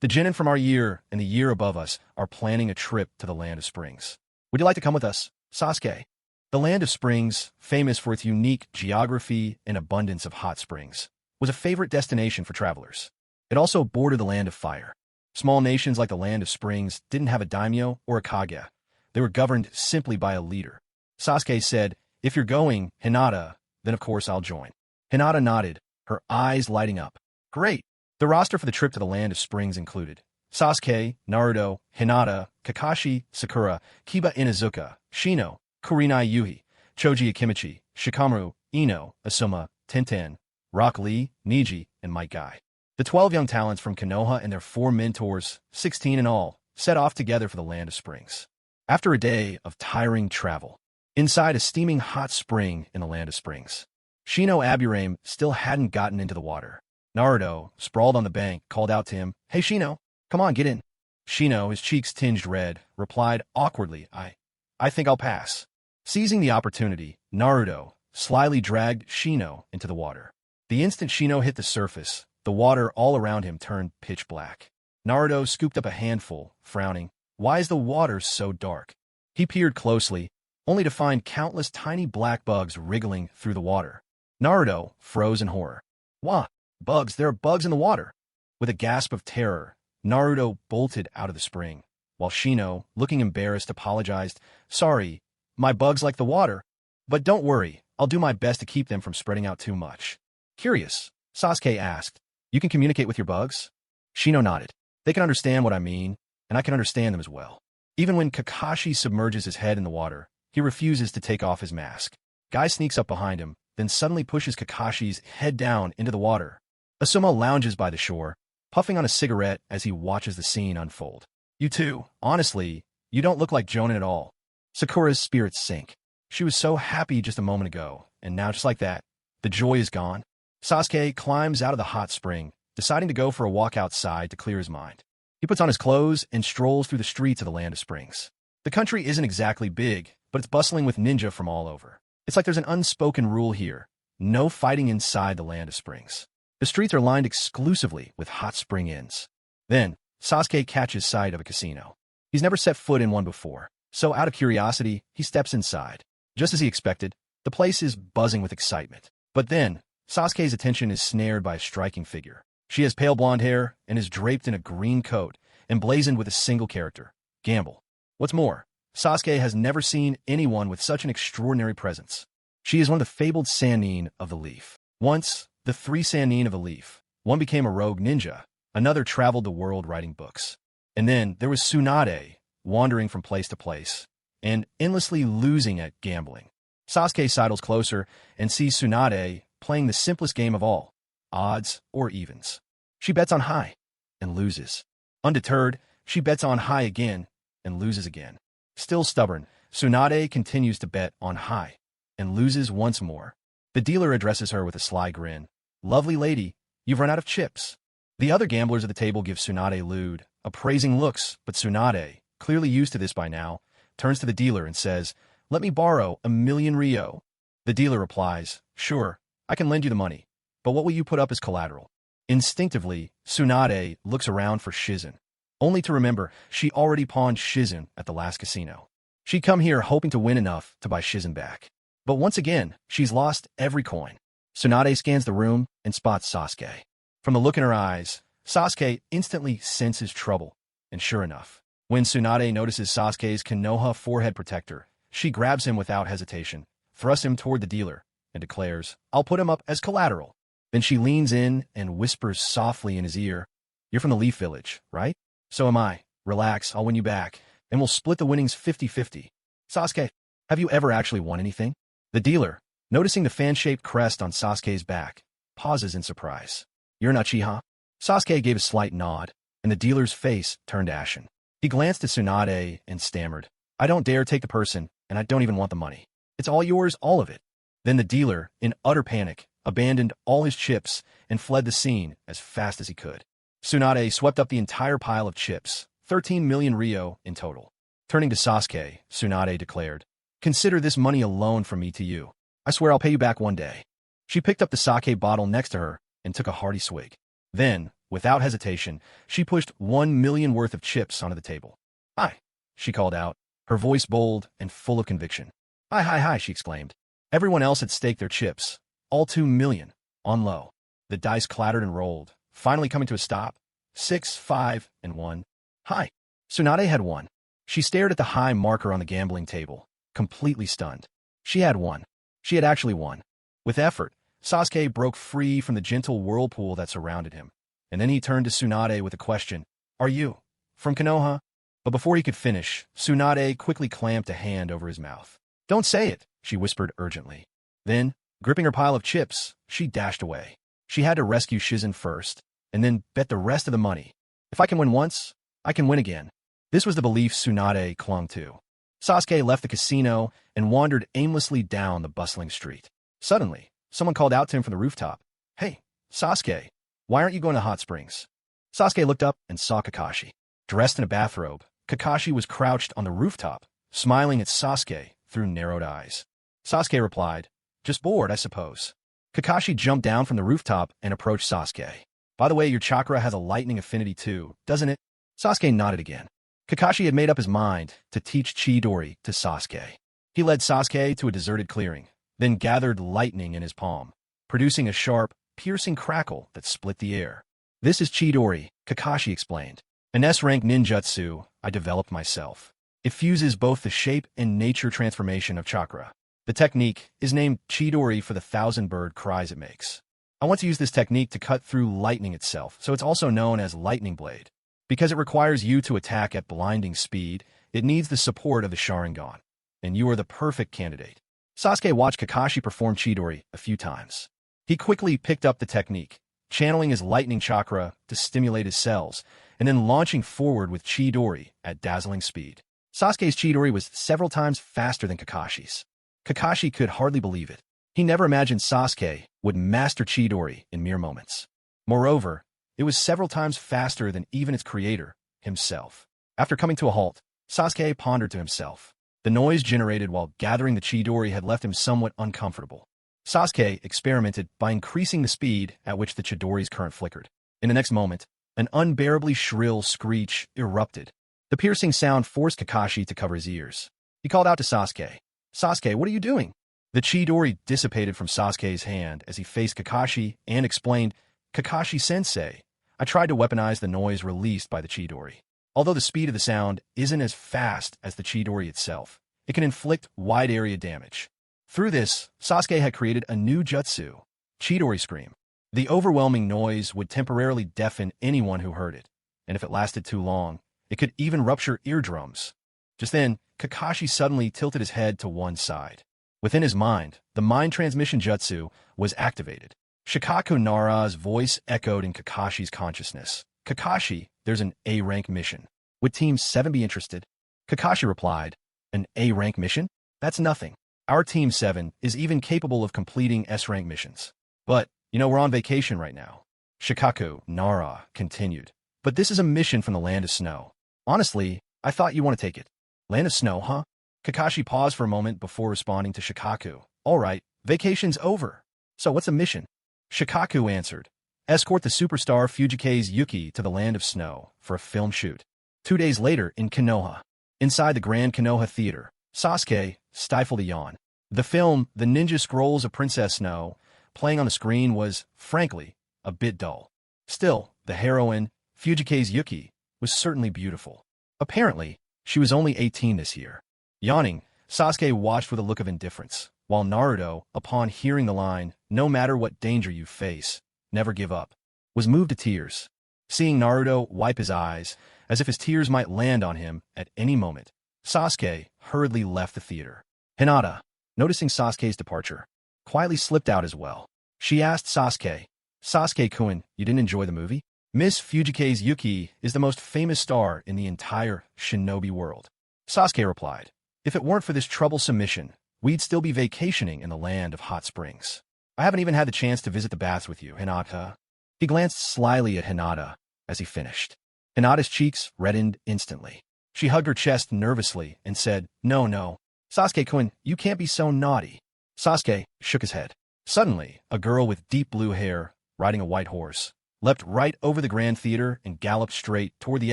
The genin from our year and the year above us are planning a trip to the Land of Springs. Would you like to come with us, Sasuke?" The Land of Springs, famous for its unique geography and abundance of hot springs, was a favorite destination for travelers. It also bordered the Land of Fire. Small nations like the Land of Springs didn't have a daimyo or a kage. They were governed simply by a leader. Sasuke said, "If you're going, Hinata, then of course I'll join." Hinata nodded, her eyes lighting up. "Great." The roster for the trip to the Land of Springs included Sasuke, Naruto, Hinata, Kakashi, Sakura, Kiba Inuzuka, Shino, Kurenai Yuhi, Choji Akimichi, Shikamaru, Ino, Asuma, Tenten, Rock Lee, Niji, and Might Guy. The 12 young talents from Konoha and their 4 mentors, 16 in all, set off together for the Land of Springs. After a day of tiring travel, inside a steaming hot spring in the land of springs. Shino Aburame still hadn't gotten into the water. Naruto, sprawled on the bank, called out to him, "Hey Shino, come on, get in." Shino, his cheeks tinged red, replied awkwardly, I think I'll pass." Seizing the opportunity, Naruto slyly dragged Shino into the water. The instant Shino hit the surface, the water all around him turned pitch black. Naruto scooped up a handful, frowning. Why is the water so dark? He peered closely, only to find countless tiny black bugs wriggling through the water. Naruto froze in horror. "Wah! Bugs, there are bugs in the water!" With a gasp of terror, Naruto bolted out of the spring, while Shino, looking embarrassed, apologized. "Sorry, my bugs like the water, but don't worry, I'll do my best to keep them from spreading out too much." Curious, Sasuke asked, "You can communicate with your bugs?" Shino nodded. "They can understand what I mean, and I can understand them as well." Even when Kakashi submerges his head in the water, he refuses to take off his mask. Guy sneaks up behind him, then suddenly pushes Kakashi's head down into the water. Asuma lounges by the shore, puffing on a cigarette as he watches the scene unfold. "You two, honestly, you don't look like Jonin at all." Sakura's spirits sink. She was so happy just a moment ago, and now just like that, the joy is gone. Sasuke climbs out of the hot spring, deciding to go for a walk outside to clear his mind. He puts on his clothes and strolls through the streets of the Land of Springs. The country isn't exactly big, but it's bustling with ninja from all over. It's like there's an unspoken rule here: no fighting inside the Land of Springs. The streets are lined exclusively with hot spring inns. Then, Sasuke catches sight of a casino. He's never set foot in one before, so out of curiosity, he steps inside. Just as he expected, the place is buzzing with excitement. But then, Sasuke's attention is snared by a striking figure. She has pale blonde hair and is draped in a green coat, emblazoned with a single character: Gamble. What's more, Sasuke has never seen anyone with such an extraordinary presence. She is one of the fabled Sannin of the Leaf. Once, the three Sannin of the Leaf. One became a rogue ninja, another traveled the world writing books. And then there was Tsunade, wandering from place to place, and endlessly losing at gambling. Sasuke sidles closer and sees Tsunade playing the simplest game of all: odds or evens. She bets on high and loses. Undeterred, she bets on high again and loses again. Still stubborn, Tsunade continues to bet on high and loses once more. The dealer addresses her with a sly grin. "Lovely lady, you've run out of chips." The other gamblers at the table give Tsunade lewd, appraising looks, but Tsunade, clearly used to this by now, turns to the dealer and says, "Let me borrow 1,000,000 Ryo." The dealer replies, "Sure, I can lend you the money, but what will you put up as collateral?" Instinctively, Tsunade looks around for Shizen, only to remember she already pawned Shizen at the last casino. She'd come here hoping to win enough to buy Shizen back. But once again, she's lost every coin. Tsunade scans the room and spots Sasuke. From the look in her eyes, Sasuke instantly senses trouble. And sure enough, when Tsunade notices Sasuke's Konoha forehead protector, she grabs him without hesitation, thrusts him toward the dealer, and declares, "I'll put him up as collateral." Then she leans in and whispers softly in his ear, "You're from the Leaf Village, right? So am I. Relax, I'll win you back, and we'll split the winnings 50-50. Sasuke, have you ever actually won anything?" The dealer, noticing the fan-shaped crest on Sasuke's back, pauses in surprise. "You're an Uchiha?" Sasuke gave a slight nod, and the dealer's face turned ashen. He glanced at Tsunade and stammered, "I don't dare take the person, and I don't even want the money. It's all yours, all of it." Then the dealer, in utter panic, abandoned all his chips and fled the scene as fast as he could. Tsunade swept up the entire pile of chips, 13,000,000 Ryo in total. Turning to Sasuke, Tsunade declared, "Consider this money a loan from me to you. I swear I'll pay you back one day." She picked up the sake bottle next to her and took a hearty swig. Then, without hesitation, she pushed 1,000,000 worth of chips onto the table. "Hi," she called out, her voice bold and full of conviction. "Hi, hi, hi," she exclaimed. Everyone else had staked their chips, all 2,000,000, on low. The dice clattered and rolled, finally coming to a stop. 6, 5, and 1. "Hi." Tsunade had won. She stared at the high marker on the gambling table, completely stunned. She had won. She had actually won. With effort, Sasuke broke free from the gentle whirlpool that surrounded him, and then he turned to Tsunade with a question. "Are you from Konoha?" But before he could finish, Tsunade quickly clamped a hand over his mouth. "Don't say it," she whispered urgently. Then, gripping her pile of chips, she dashed away. She had to rescue Shizen first, and then bet the rest of the money. If I can win once, I can win again. This was the belief Tsunade clung to. Sasuke left the casino and wandered aimlessly down the bustling street. Suddenly, someone called out to him from the rooftop. "Hey, Sasuke, why aren't you going to hot springs?" Sasuke looked up and saw Kakashi. Dressed in a bathrobe, Kakashi was crouched on the rooftop, smiling at Sasuke through narrowed eyes. Sasuke replied, "Just bored, I suppose." Kakashi jumped down from the rooftop and approached Sasuke. "By the way, your chakra has a lightning affinity too, doesn't it?" Sasuke nodded again. Kakashi had made up his mind to teach Chidori to Sasuke. He led Sasuke to a deserted clearing, then gathered lightning in his palm, producing a sharp, piercing crackle that split the air. "This is Chidori," Kakashi explained. "An S-rank ninjutsu I developed myself. It fuses both the shape and nature transformation of chakra. The technique is named Chidori for the 1,000-bird cries it makes. I want to use this technique to cut through lightning itself, so it's also known as lightning blade. Because it requires you to attack at blinding speed, it needs the support of the sharingan, and you are the perfect candidate." Sasuke watched Kakashi perform Chidori a few times. He quickly picked up the technique, channeling his lightning chakra to stimulate his cells, and then launching forward with Chidori at dazzling speed. Sasuke's Chidori was several times faster than Kakashi's. Kakashi could hardly believe it. He never imagined Sasuke would master Chidori in mere moments. Moreover, it was several times faster than even its creator, himself. After coming to a halt, Sasuke pondered to himself. The noise generated while gathering the Chidori had left him somewhat uncomfortable. Sasuke experimented by increasing the speed at which the Chidori's current flickered. In the next moment, an unbearably shrill screech erupted. The piercing sound forced Kakashi to cover his ears. He called out to Sasuke. "Sasuke, what are you doing?" The Chidori dissipated from Sasuke's hand as he faced Kakashi and explained, "Kakashi-sensei, I tried to weaponize the noise released by the Chidori. Although the speed of the sound isn't as fast as the Chidori itself, it can inflict wide-area damage. Through this, Sasuke had created a new jutsu, Chidori Scream. The overwhelming noise would temporarily deafen anyone who heard it, and if it lasted too long, it could even rupture eardrums." Just then, Kakashi suddenly tilted his head to one side. Within his mind, the mind transmission jutsu was activated. Shikaku Nara's voice echoed in Kakashi's consciousness. "Kakashi, there's an A-rank mission. Would Team 7 be interested?" Kakashi replied, "An A-rank mission? That's nothing. Our Team 7 is even capable of completing S-rank missions. But, we're on vacation right now." Shikaku Nara continued, "But this is a mission from the Land of Snow. Honestly, I thought you want to take it." "Land of Snow, huh?" Kakashi paused for a moment before responding to Shikaku. "All right, vacation's over. So what's the mission?" Shikaku answered, "Escort the superstar Fujike's Yuki to the Land of Snow for a film shoot." 2 days later in Konoha. Inside the Grand Konoha Theater, Sasuke stifled a yawn. The film, The Ninja Scrolls of Princess Snow, playing on the screen was, frankly, a bit dull. Still, the heroine, Fujike's Yuki, was certainly beautiful. Apparently, she was only 18 this year. Yawning, Sasuke watched with a look of indifference, while Naruto, upon hearing the line, "No matter what danger you face, never give up," was moved to tears. Seeing Naruto wipe his eyes, as if his tears might land on him at any moment, Sasuke hurriedly left the theater. Hinata, noticing Sasuke's departure, quietly slipped out as well. She asked Sasuke, "Sasuke-kun, you didn't enjoy the movie?" Miss Fujike's Yuki is the most famous star in the entire shinobi world. Sasuke replied, "If it weren't for this troublesome mission, we'd still be vacationing in the land of hot springs. I haven't even had the chance to visit the baths with you, Hinata." He glanced slyly at Hinata as he finished. Hinata's cheeks reddened instantly. She hugged her chest nervously and said, No, Sasuke-kun, you can't be so naughty." Sasuke shook his head. Suddenly, a girl with deep blue hair, riding a white horse, leapt right over the Grand Theater and galloped straight toward the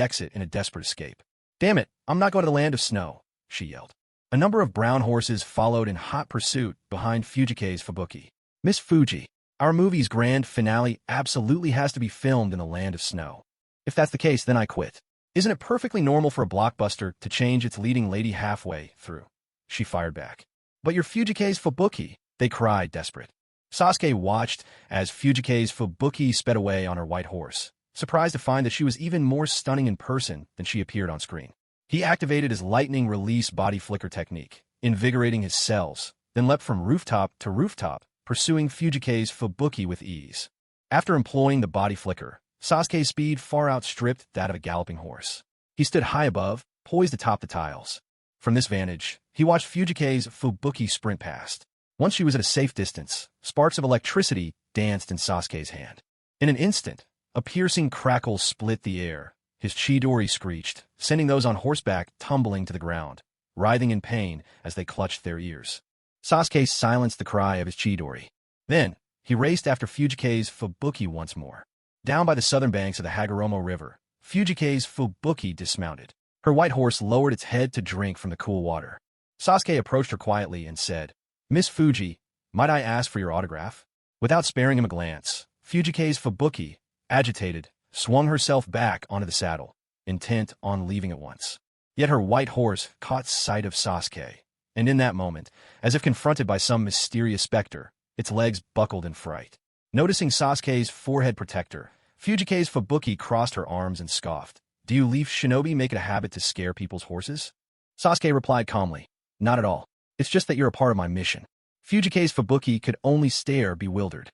exit in a desperate escape. "Damn it, I'm not going to the Land of Snow," she yelled. A number of brown horses followed in hot pursuit behind Fujike's Fubuki. "Miss Fuji, our movie's grand finale absolutely has to be filmed in the Land of Snow. If that's the case, then I quit. Isn't it perfectly normal for a blockbuster to change its leading lady halfway through?" She fired back. "But you're Fujike's Fubuki," they cried, desperate. Sasuke watched as Fujike's Fubuki sped away on her white horse, surprised to find that she was even more stunning in person than she appeared on screen. He activated his lightning release body flicker technique, invigorating his cells, then leapt from rooftop to rooftop, pursuing Fujike's Fubuki with ease. After employing the body flicker, Sasuke's speed far outstripped that of a galloping horse. He stood high above, poised atop the tiles. From this vantage, he watched Fujike's Fubuki sprint past. Once she was at a safe distance, sparks of electricity danced in Sasuke's hand. In an instant, a piercing crackle split the air. His Chidori screeched, sending those on horseback tumbling to the ground, writhing in pain as they clutched their ears. Sasuke silenced the cry of his Chidori. Then, he raced after Fujike's Fubuki once more. Down by the southern banks of the Hagoromo River, Fujike's Fubuki dismounted. Her white horse lowered its head to drink from the cool water. Sasuke approached her quietly and said, "Miss Fuji, might I ask for your autograph?" Without sparing him a glance, Fujike's Fubuki, agitated, swung herself back onto the saddle, intent on leaving at once. Yet her white horse caught sight of Sasuke, and in that moment, as if confronted by some mysterious specter, its legs buckled in fright. Noticing Sasuke's forehead protector, Fujike's Fubuki crossed her arms and scoffed. "Do you leaf shinobi make it a habit to scare people's horses?" Sasuke replied calmly, "Not at all. It's just that you're a part of my mission." Fujike's Fubuki could only stare, bewildered.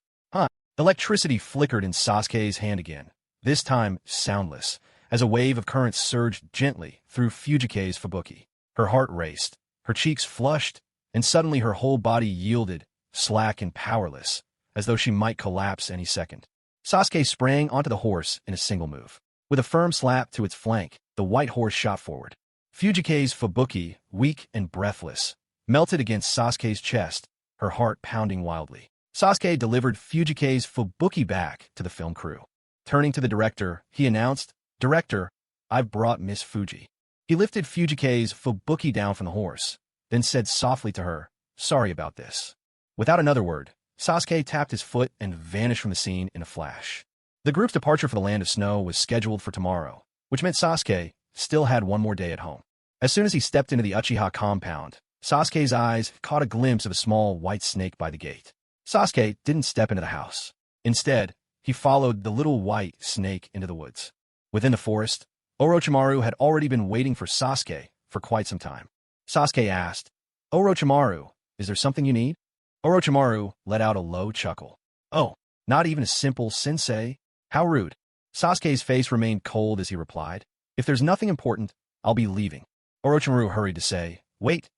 Electricity flickered in Sasuke's hand again, this time soundless, as a wave of current surged gently through Fujike's Fubuki. Her heart raced, her cheeks flushed, and suddenly her whole body yielded, slack and powerless, as though she might collapse any second. Sasuke sprang onto the horse in a single move. With a firm slap to its flank, the white horse shot forward. Fujike's Fubuki, weak and breathless, melted against Sasuke's chest, her heart pounding wildly. Sasuke delivered Fujike's Fubuki back to the film crew. Turning to the director, he announced, "Director, I've brought Miss Fuji." He lifted Fujike's Fubuki down from the horse, then said softly to her, "Sorry about this." Without another word, Sasuke tapped his foot and vanished from the scene in a flash. The group's departure for the Land of Snow was scheduled for tomorrow, which meant Sasuke still had one more day at home. As soon as he stepped into the Uchiha compound, Sasuke's eyes caught a glimpse of a small white snake by the gate. Sasuke didn't step into the house. Instead, he followed the little white snake into the woods. Within the forest, Orochimaru had already been waiting for Sasuke for quite some time. Sasuke asked, "Orochimaru, is there something you need?" Orochimaru let out a low chuckle. "Oh, not even a simple sensei? How rude." Sasuke's face remained cold as he replied, "If there's nothing important, I'll be leaving." Orochimaru hurried to say, Wait,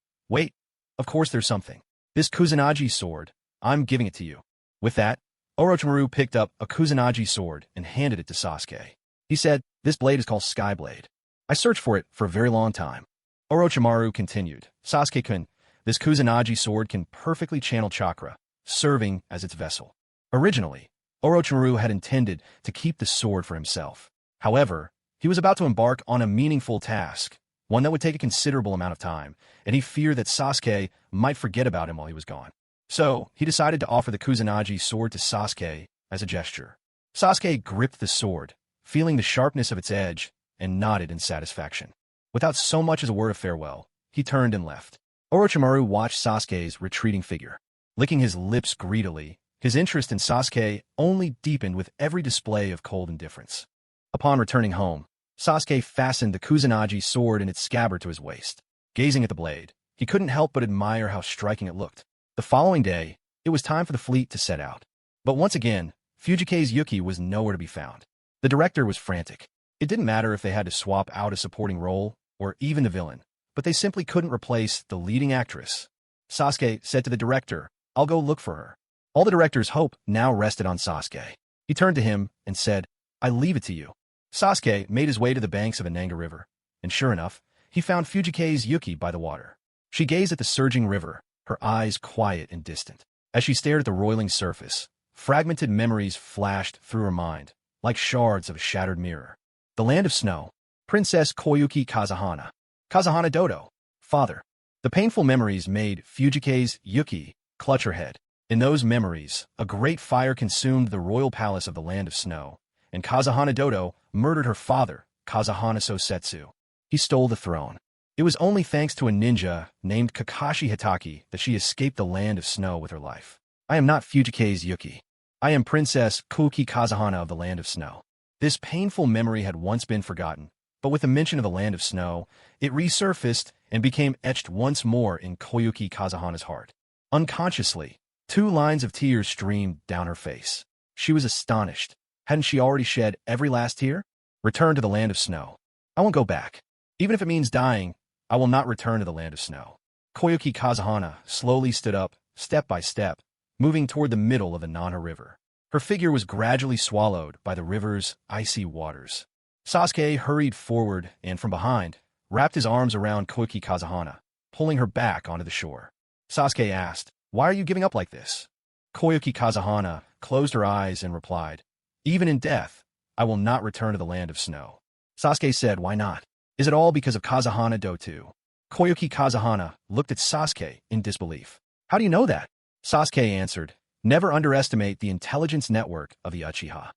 of course there's something. This Kusanagi sword, I'm giving it to you." With that, Orochimaru picked up a Kusanagi sword and handed it to Sasuke. He said, "This blade is called Skyblade. I searched for it for a very long time." Orochimaru continued, "Sasuke-kun, this Kusanagi sword can perfectly channel chakra, serving as its vessel." Originally, Orochimaru had intended to keep the sword for himself. However, he was about to embark on a meaningful task, one that would take a considerable amount of time, and he feared that Sasuke might forget about him while he was gone. So, he decided to offer the Kusanagi sword to Sasuke as a gesture. Sasuke gripped the sword, feeling the sharpness of its edge, and nodded in satisfaction. Without so much as a word of farewell, he turned and left. Orochimaru watched Sasuke's retreating figure. Licking his lips greedily, his interest in Sasuke only deepened with every display of cold indifference. Upon returning home, Sasuke fastened the Kusanagi sword in its scabbard to his waist. Gazing at the blade, he couldn't help but admire how striking it looked. The following day, it was time for the fleet to set out. But once again, Fujike's Yuki was nowhere to be found. The director was frantic. It didn't matter if they had to swap out a supporting role, or even the villain, but they simply couldn't replace the leading actress. Sasuke said to the director, "I'll go look for her." All the director's hope now rested on Sasuke. He turned to him and said, "I leave it to you." Sasuke made his way to the banks of Ananga River, and sure enough, he found Fujike's Yuki by the water. She gazed at the surging river, her eyes quiet and distant. As she stared at the roiling surface, fragmented memories flashed through her mind, like shards of a shattered mirror. The Land of Snow, Princess Koyuki Kazahana, Kazahana Dodo, father. The painful memories made Fujike's Yuki clutch her head. In those memories, a great fire consumed the royal palace of the Land of Snow, and Kazahana Dodo murdered her father, Kazahana Sosetsu. He stole the throne. It was only thanks to a ninja named Kakashi Hitaki that she escaped the Land of Snow with her life. I am not Fujike's Yuki. I am Princess Koyuki Kazahana of the Land of Snow. This painful memory had once been forgotten, but with the mention of the Land of Snow, it resurfaced and became etched once more in Koyuki Kazahana's heart. Unconsciously, 2 lines of tears streamed down her face. She was astonished. Hadn't she already shed every last tear? Return to the Land of Snow. I won't go back. Even if it means dying, I will not return to the land of snow. Koyuki Kazahana slowly stood up, step by step, moving toward the middle of the Nana River. Her figure was gradually swallowed by the river's icy waters. Sasuke hurried forward and, from behind, wrapped his arms around Koyuki Kazahana, pulling her back onto the shore. Sasuke asked, "Why are you giving up like this?" Koyuki Kazahana closed her eyes and replied, "Even in death, I will not return to the land of snow." Sasuke said, "Why not? Is it all because of Kazahana Dotu?" Koyuki Kazahana looked at Sasuke in disbelief. "How do you know that?" Sasuke answered, "Never underestimate the intelligence network of the Uchiha."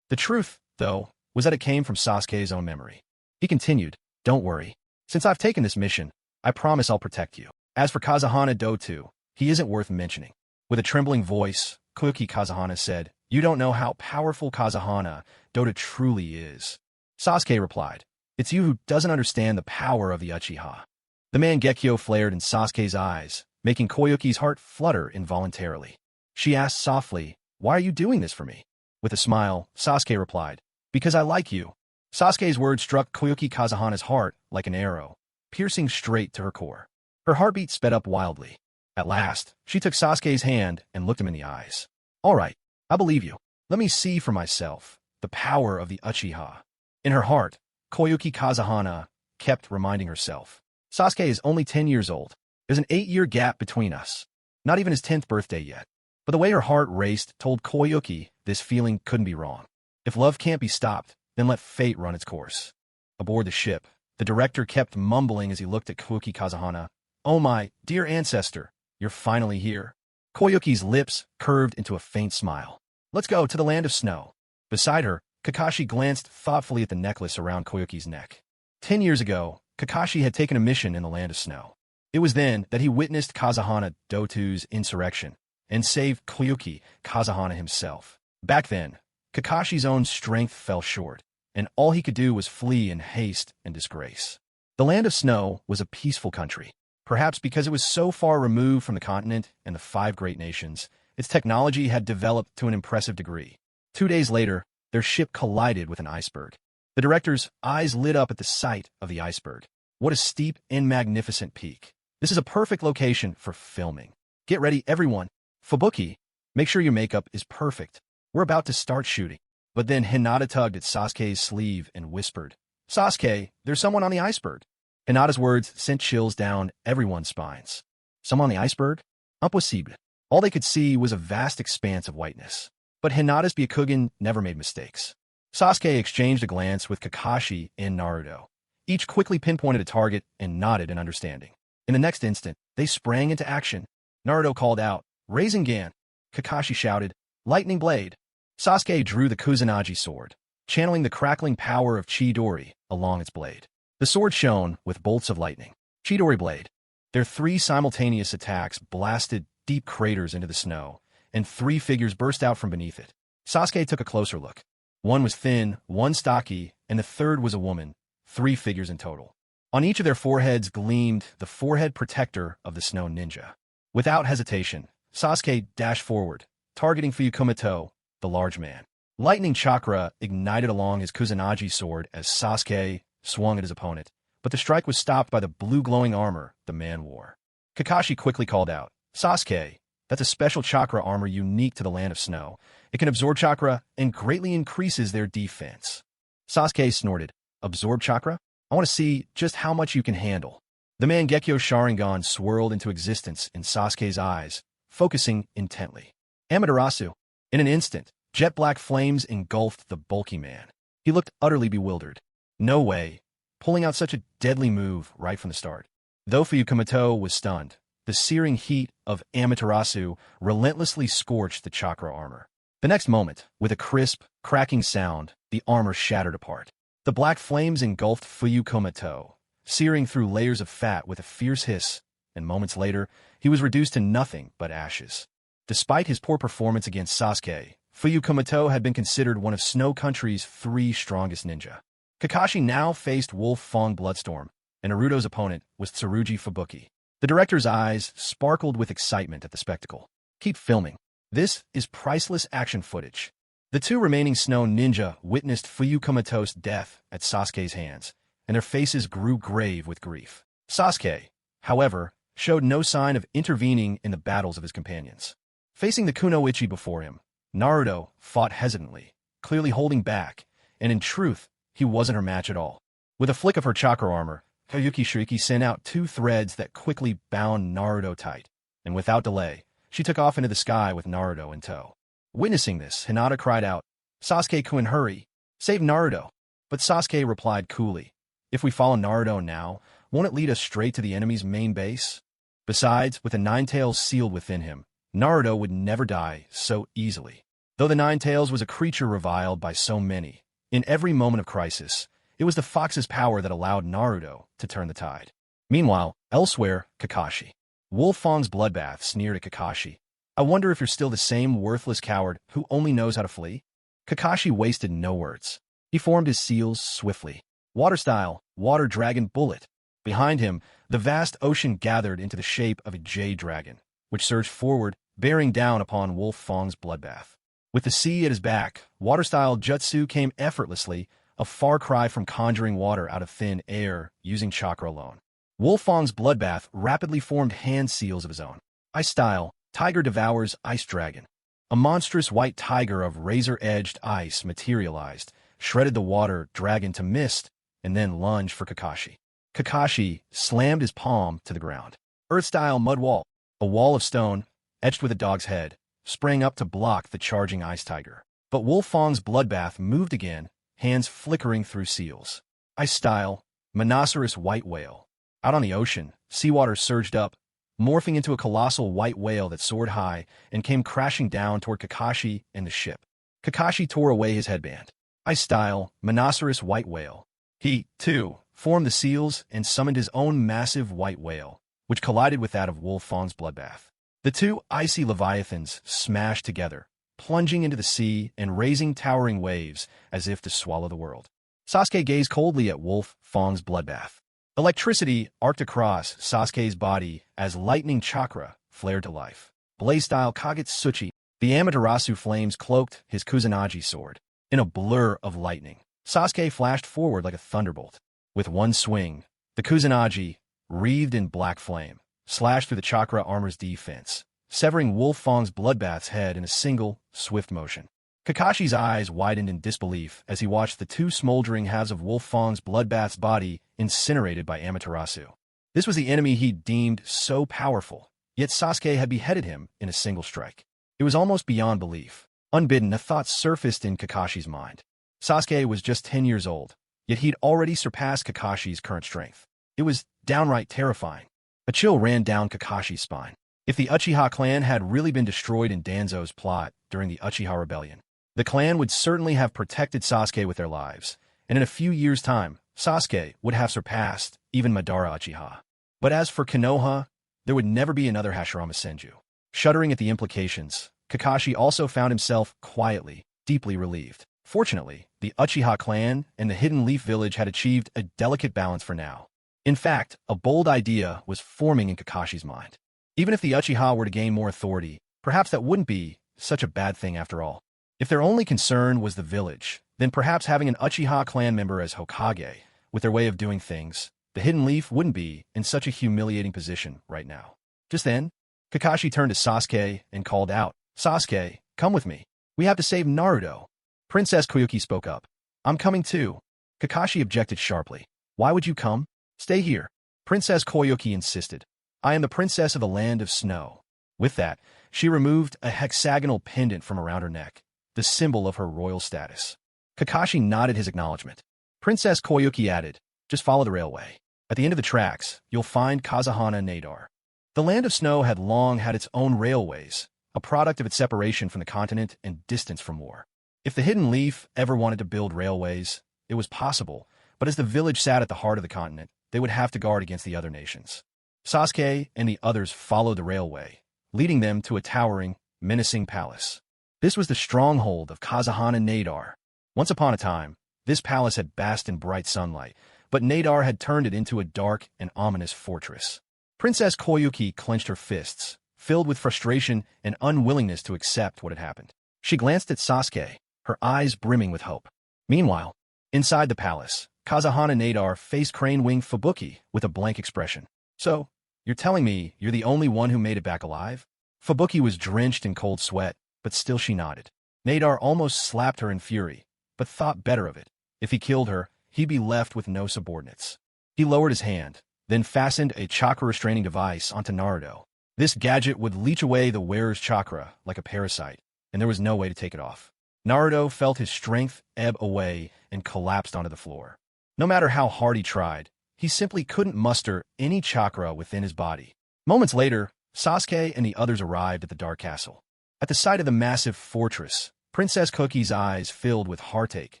The truth, though, was that it came from Sasuke's own memory. He continued, "Don't worry. Since I've taken this mission, I promise I'll protect you. As for Kazahana Dotu, he isn't worth mentioning." With a trembling voice, Koyuki Kazahana said, "You don't know how powerful Kazahana Dotu truly is." Sasuke replied, "It's you who doesn't understand the power of the Uchiha." The Mangekyo flared in Sasuke's eyes, making Koyuki's heart flutter involuntarily. She asked softly, "Why are you doing this for me?" With a smile, Sasuke replied, "Because I like you." Sasuke's words struck Koyuki Kazahana's heart like an arrow, piercing straight to her core. Her heartbeat sped up wildly. At last, she took Sasuke's hand and looked him in the eyes. "All right, I believe you. Let me see for myself the power of the Uchiha." In her heart, Koyuki Kazahana kept reminding herself, "Sasuke is only 10 years old. There's an 8-year gap between us. Not even his 10th birthday yet." But the way her heart raced told Koyuki this feeling couldn't be wrong. If love can't be stopped, then let fate run its course. Aboard the ship, the director kept mumbling as he looked at Koyuki Kazahana, "Oh my, dear ancestor, you're finally here." Koyuki's lips curved into a faint smile. "Let's go to the land of snow." Beside her, Kakashi glanced thoughtfully at the necklace around Koyuki's neck. 10 years ago, Kakashi had taken a mission in the land of snow. It was then that he witnessed Kazahana Dotu's insurrection and saved Koyuki Kazahana himself. Back then, Kakashi's own strength fell short, and all he could do was flee in haste and disgrace. The land of snow was a peaceful country. Perhaps because it was so far removed from the continent and the 5 great nations, its technology had developed to an impressive degree. 2 days later, their ship collided with an iceberg. The director's eyes lit up at the sight of the iceberg. What a steep and magnificent peak. This is a perfect location for filming. Get ready, everyone. Fubuki, make sure your makeup is perfect. We're about to start shooting. But then Hinata tugged at Sasuke's sleeve and whispered, "Sasuke, there's someone on the iceberg." Hinata's words sent chills down everyone's spines. Someone on the iceberg? Impossible. All they could see was a vast expanse of whiteness. But Hinata's Byakugan never made mistakes. Sasuke exchanged a glance with Kakashi and Naruto. Each quickly pinpointed a target and nodded in understanding. In the next instant, they sprang into action. Naruto called out, "Rasengan!" Kakashi shouted, "Lightning Blade!" Sasuke drew the Kusanagi sword, channeling the crackling power of Chidori along its blade. The sword shone with bolts of lightning. Chidori Blade. Their 3 simultaneous attacks blasted deep craters into the snow, and 3 figures burst out from beneath it. Sasuke took a closer look. One was thin, one stocky, and the third was a woman, 3 figures in total. On each of their foreheads gleamed the forehead protector of the snow ninja. Without hesitation, Sasuke dashed forward, targeting Fuyukumato, the large man. Lightning chakra ignited along his Kusanagi sword as Sasuke swung at his opponent, but the strike was stopped by the blue glowing armor the man wore. Kakashi quickly called out, "Sasuke, that's a special chakra armor unique to the land of snow. It can absorb chakra and greatly increases their defense." Sasuke snorted, "Absorb chakra? I want to see just how much you can handle." The Mangekyo Sharingan swirled into existence in Sasuke's eyes, focusing intently. Amaterasu. In an instant, jet-black flames engulfed the bulky man. He looked utterly bewildered. No way, pulling out such a deadly move right from the start. Though Fuyukumato was stunned, the searing heat of Amaterasu relentlessly scorched the chakra armor. The next moment, with a crisp, cracking sound, the armor shattered apart. The black flames engulfed Fuyukumato, searing through layers of fat with a fierce hiss, and moments later, he was reduced to nothing but ashes. Despite his poor performance against Sasuke, Fuyukumato had been considered one of Snow Country's 3 strongest ninja. Kakashi now faced Wolf Fong Bloodstorm, and Naruto's opponent was Tsurugi Fubuki. The director's eyes sparkled with excitement at the spectacle. "Keep filming. This is priceless action footage." The 2 remaining snow ninja witnessed Fuyukumato's death at Sasuke's hands, and their faces grew grave with grief. Sasuke, however, showed no sign of intervening in the battles of his companions. Facing the kunoichi before him, Naruto fought hesitantly, clearly holding back, and in truth, he wasn't her match at all. With a flick of her chakra armor, Koyuki Shiriki sent out 2 threads that quickly bound Naruto tight, and without delay, she took off into the sky with Naruto in tow. Witnessing this, Hinata cried out, "Sasuke-kun, hurry! Save Naruto!" But Sasuke replied coolly, "If we follow Naruto now, won't it lead us straight to the enemy's main base? Besides, with the 9 tails sealed within him, Naruto would never die so easily." Though the 9 tails was a creature reviled by so many, in every moment of crisis, it was the fox's power that allowed Naruto to turn the tide. Meanwhile, elsewhere, Kakashi. Wolf Fong's bloodbath sneered at Kakashi. "I wonder if you're still the same worthless coward who only knows how to flee?" Kakashi wasted no words. He formed his seals swiftly. Water style, water dragon bullet. Behind him, the vast ocean gathered into the shape of a jade dragon, which surged forward, bearing down upon Wolf Fong's bloodbath. With the sea at his back, water-style jutsu came effortlessly, a far cry from conjuring water out of thin air using chakra alone. Wolf Fong's bloodbath rapidly formed hand seals of his own. Ice style, tiger devours ice dragon. A monstrous white tiger of razor-edged ice materialized, shredded the water dragon to mist, and then lunged for Kakashi. Kakashi slammed his palm to the ground. Earth-style mud wall, a wall of stone, etched with a dog's head, sprang up to block the charging ice tiger. But Wolf Fong's bloodbath moved again, hands flickering through seals. Ice-style, monoceros white whale. Out on the ocean, seawater surged up, morphing into a colossal white whale that soared high and came crashing down toward Kakashi and the ship. Kakashi tore away his headband. Ice-style, monoceros white whale. He, too, formed the seals and summoned his own massive white whale, which collided with that of Wolf Fong's bloodbath. The 2 icy leviathans smashed together, plunging into the sea and raising towering waves as if to swallow the world. Sasuke gazed coldly at Wolf Fong's bloodbath. Electricity arced across Sasuke's body as lightning chakra flared to life. Blaze-style Kagetsuchi, the Amaterasu flames cloaked his Kusanagi sword. In a blur of lightning, Sasuke flashed forward like a thunderbolt. With one swing, the Kusanagi, wreathed in black flame, slashed through the chakra armor's defense, severing Wolf Fong's bloodbath's head in a single, swift motion. Kakashi's eyes widened in disbelief as he watched the 2 smoldering halves of Wolf Fong's bloodbath's body incinerated by Amaterasu. This was the enemy he deemed so powerful, yet Sasuke had beheaded him in a single strike. It was almost beyond belief. Unbidden, a thought surfaced in Kakashi's mind. Sasuke was just 10 years old, yet he'd already surpassed Kakashi's current strength. It was downright terrifying. A chill ran down Kakashi's spine. If the Uchiha clan had really been destroyed in Danzo's plot during the Uchiha rebellion, the clan would certainly have protected Sasuke with their lives, and in a few years' time, Sasuke would have surpassed even Madara Uchiha. But as for Konoha, there would never be another Hashirama Senju. Shuddering at the implications, Kakashi also found himself quietly, deeply relieved. Fortunately, the Uchiha clan and the Hidden Leaf Village had achieved a delicate balance for now. In fact, a bold idea was forming in Kakashi's mind. Even if the Uchiha were to gain more authority, perhaps that wouldn't be such a bad thing after all. If their only concern was the village, then perhaps having an Uchiha clan member as Hokage, with their way of doing things, the Hidden Leaf wouldn't be in such a humiliating position right now. Just then, Kakashi turned to Sasuke and called out, "Sasuke, come with me. We have to save Naruto." Princess Koyuki spoke up. "I'm coming too." Kakashi objected sharply. "Why would you come? Stay here." Princess Koyuki insisted. "I am the princess of the land of snow." With that, she removed a hexagonal pendant from around her neck, the symbol of her royal status. Kakashi nodded his acknowledgement. Princess Koyuki added, "Just follow the railway. At the end of the tracks, you'll find Kazuhana Nadar." The land of snow had long had its own railways, a product of its separation from the continent and distance from war. If the Hidden Leaf ever wanted to build railways, it was possible, but as the village sat at the heart of the continent, they would have to guard against the other nations. Sasuke and the others followed the railway, leading them to a towering, menacing palace. This was the stronghold of Kazuhana Nadar. Once upon a time, this palace had basked in bright sunlight, but Nadar had turned it into a dark and ominous fortress. Princess Koyuki clenched her fists, filled with frustration and unwillingness to accept what had happened. She glanced at Sasuke, her eyes brimming with hope. Meanwhile, inside the palace, Kazahana Nadar faced Crane Wing Fubuki with a blank expression. So, you're telling me you're the only one who made it back alive? Fubuki was drenched in cold sweat, but still she nodded. Nadar almost slapped her in fury, but thought better of it. If he killed her, he'd be left with no subordinates. He lowered his hand, then fastened a chakra restraining device onto Naruto. This gadget would leech away the wearer's chakra like a parasite, and there was no way to take it off. Naruto felt his strength ebb away and collapsed onto the floor. No matter how hard he tried, he simply couldn't muster any chakra within his body. Moments later, Sasuke and the others arrived at the Dark Castle. At the sight of the massive fortress, Princess Cookie's eyes filled with heartache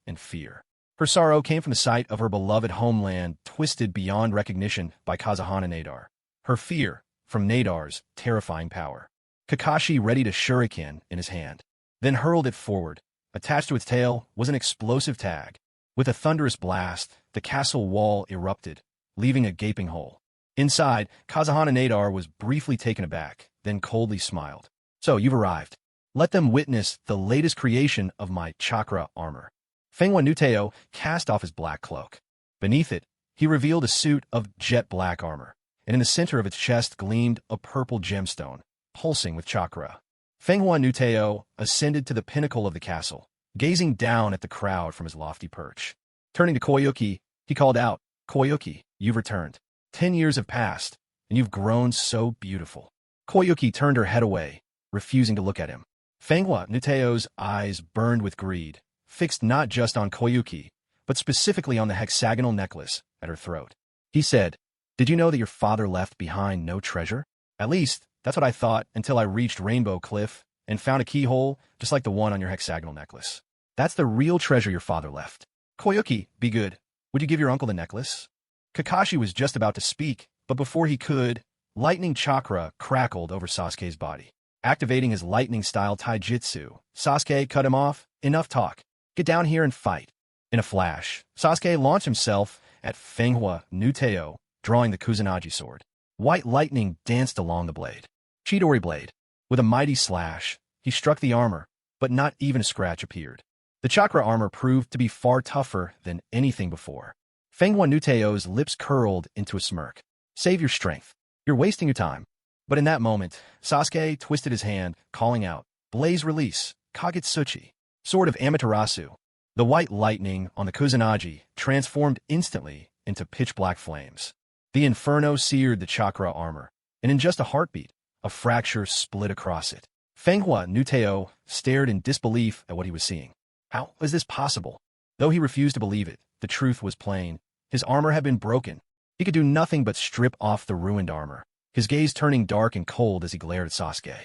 and fear. Her sorrow came from the sight of her beloved homeland twisted beyond recognition by Kazahana Nadar. Her fear from Nadar's terrifying power. Kakashi readied a shuriken in his hand, then hurled it forward. Attached to its tail was an explosive tag. With a thunderous blast, the castle wall erupted, leaving a gaping hole. Inside, Kazahana Nadar was briefly taken aback, then coldly smiled. So, you've arrived. Let them witness the latest creation of my chakra armor. Fenghua Nuteo cast off his black cloak. Beneath it, he revealed a suit of jet black armor, and in the center of its chest gleamed a purple gemstone, pulsing with chakra. Fenghua Nuteo ascended to the pinnacle of the castle, gazing down at the crowd from his lofty perch. Turning to Koyuki, he called out, Koyuki, you've returned. 10 years have passed, and you've grown so beautiful. Koyuki turned her head away, refusing to look at him. Fenghua Nuteo's eyes burned with greed, fixed not just on Koyuki, but specifically on the hexagonal necklace at her throat. He said, Did you know that your father left behind no treasure? At least, that's what I thought until I reached Rainbow Cliff and found a keyhole just like the one on your hexagonal necklace. That's the real treasure your father left. Koyuki, be good. Would you give your uncle the necklace? Kakashi was just about to speak, but before he could, lightning chakra crackled over Sasuke's body. Activating his lightning-style taijutsu, Sasuke cut him off. Enough talk. Get down here and fight. In a flash, Sasuke launched himself at Fenghua Nuteo, drawing the Kusanagi sword. White lightning danced along the blade. Chidori blade. With a mighty slash, he struck the armor, but not even a scratch appeared. The chakra armor proved to be far tougher than anything before. Fenghua Nuteo's lips curled into a smirk. Save your strength. You're wasting your time. But in that moment, Sasuke twisted his hand, calling out, Blaze release, Kagutsuchi, sword of Amaterasu. The white lightning on the Kusanagi transformed instantly into pitch-black flames. The inferno seared the chakra armor, and in just a heartbeat, a fracture split across it. Fenghua Nuteo stared in disbelief at what he was seeing. How was this possible? Though he refused to believe it, the truth was plain. His armor had been broken. He could do nothing but strip off the ruined armor, his gaze turning dark and cold as he glared at Sasuke.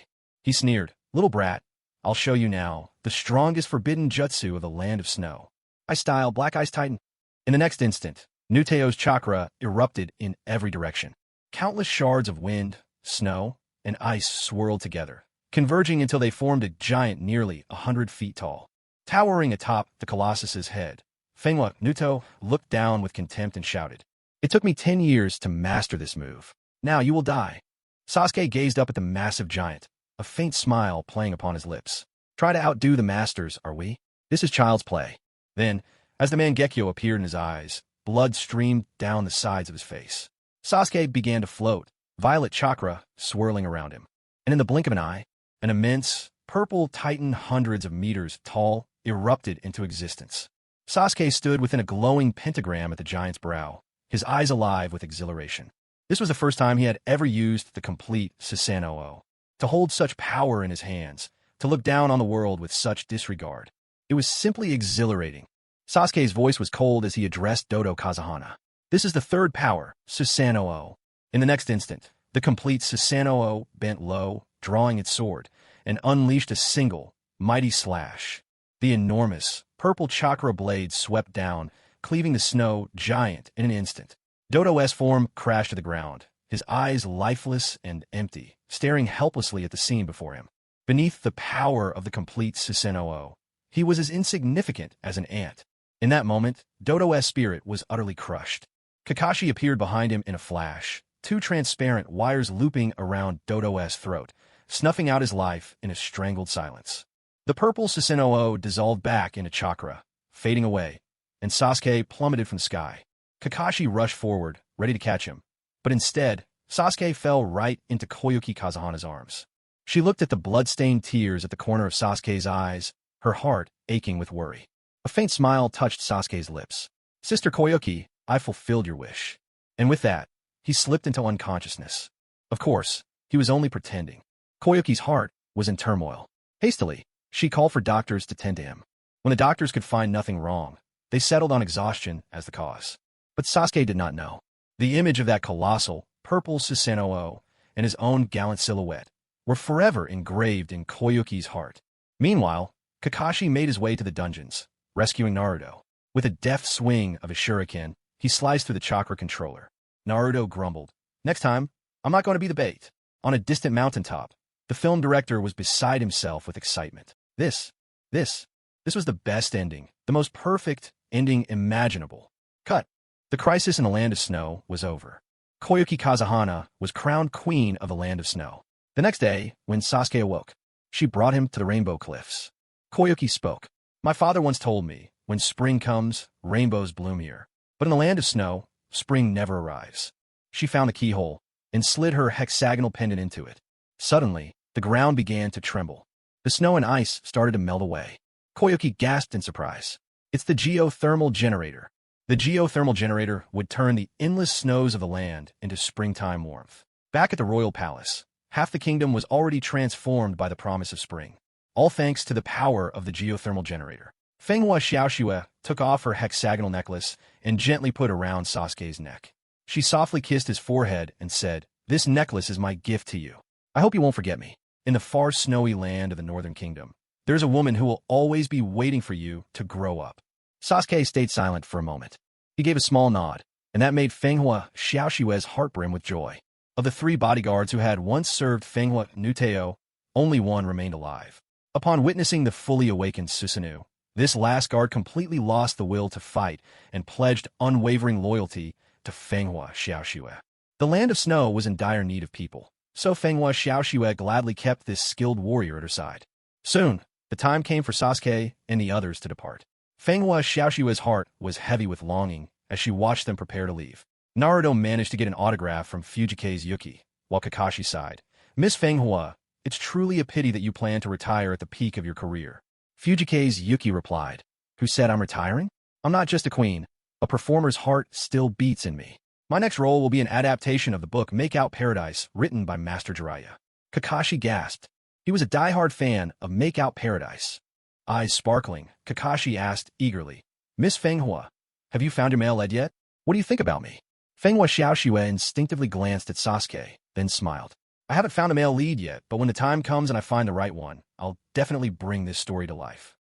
He sneered, Little brat, I'll show you now, the strongest forbidden jutsu of the land of snow. I style Black Ice Titan. In the next instant, Nuteo's chakra erupted in every direction. Countless shards of wind, snow, and ice swirled together, converging until they formed a giant nearly 100 feet tall. Towering atop the Colossus's head, Fenghua Nuteo looked down with contempt and shouted, It took me 10 years to master this move. Now you will die. Sasuke gazed up at the massive giant, a faint smile playing upon his lips. Try to outdo the masters, are we? This is child's play. Then, as the Mangekyo appeared in his eyes, blood streamed down the sides of his face. Sasuke began to float, violet chakra swirling around him. And in the blink of an eye, an immense, purple titan hundreds of meters tall erupted into existence. Sasuke stood within a glowing pentagram at the giant's brow, his eyes alive with exhilaration. This was the first time he had ever used the complete Susanoo. To hold such power in his hands, to look down on the world with such disregard. It was simply exhilarating. Sasuke's voice was cold as he addressed Dodo Kazahana. This is the third power, Susanoo. In the next instant, the complete Susanoo bent low, drawing its sword, and unleashed a single, mighty slash. The enormous, purple chakra blade swept down, cleaving the snow giant in an instant. Dodo's form crashed to the ground, his eyes lifeless and empty, staring helplessly at the scene before him. Beneath the power of the complete Susanoo, he was as insignificant as an ant. In that moment, Dodo's spirit was utterly crushed. Kakashi appeared behind him in a flash, two transparent wires looping around Dodo's throat, snuffing out his life in a strangled silence. The purple Susanoo dissolved back into chakra, fading away, and Sasuke plummeted from the sky. Kakashi rushed forward, ready to catch him. But instead, Sasuke fell right into Koyuki Kazahana's arms. She looked at the blood-stained tears at the corner of Sasuke's eyes, her heart aching with worry. A faint smile touched Sasuke's lips. "Sister Koyuki, I fulfilled your wish." And with that, he slipped into unconsciousness. Of course, he was only pretending. Koyuki's heart was in turmoil. Hastily, she called for doctors to tend to him. When the doctors could find nothing wrong, they settled on exhaustion as the cause. But Sasuke did not know. The image of that colossal, purple Susanoo and his own gallant silhouette were forever engraved in Koyuki's heart. Meanwhile, Kakashi made his way to the dungeons, rescuing Naruto. With a deft swing of his shuriken, he sliced through the chakra controller. Naruto grumbled, "Next time, I'm not going to be the bait." On a distant mountaintop, the film director was beside himself with excitement. This was the best ending, the most perfect ending imaginable. Cut. The crisis in the Land of Snow was over. Koyuki Kazahana was crowned queen of the Land of Snow. The next day, when Sasuke awoke, she brought him to the Rainbow Cliffs. Koyuki spoke. "My father once told me, when spring comes, rainbows bloom here. But in the Land of Snow, spring never arrives." She found the keyhole and slid her hexagonal pendant into it. Suddenly, the ground began to tremble. The snow and ice started to melt away. Koyuki gasped in surprise. "It's the geothermal generator." The geothermal generator would turn the endless snows of the land into springtime warmth. Back at the royal palace, half the kingdom was already transformed by the promise of spring. All thanks to the power of the geothermal generator. Fenghua Xiaoxue took off her hexagonal necklace and gently put it around Sasuke's neck. She softly kissed his forehead and said, "This necklace is my gift to you. I hope you won't forget me. In the far snowy land of the Northern Kingdom, there's a woman who will always be waiting for you to grow up." Sasuke stayed silent for a moment. He gave a small nod, and that made Fenghua Xiaoxue's heart brim with joy. Of the 3 bodyguards who had once served Fenghua Nuteo, only one remained alive. Upon witnessing the fully awakened Susanoo, this last guard completely lost the will to fight and pledged unwavering loyalty to Fenghua Xiaoxue. The Land of Snow was in dire need of people, so Fenghua Xiaoxue gladly kept this skilled warrior at her side. Soon, the time came for Sasuke and the others to depart. Fenghua Xiaoxue's heart was heavy with longing as she watched them prepare to leave. Naruto managed to get an autograph from Fujike's Yuki, while Kakashi sighed. "Miss Fenghua, it's truly a pity that you plan to retire at the peak of your career." Fujike's Yuki replied, "Who said I'm retiring? I'm not just a queen. A performer's heart still beats in me. My next role will be an adaptation of the book Make Out Paradise, written by Master Jiraiya." Kakashi gasped. He was a die-hard fan of Make Out Paradise. Eyes sparkling, Kakashi asked eagerly, "Miss Fenghua, have you found your male lead yet? What do you think about me?" Fenghua Xiaoxue instinctively glanced at Sasuke, then smiled. "I haven't found a male lead yet, but when the time comes and I find the right one, I'll definitely bring this story to life."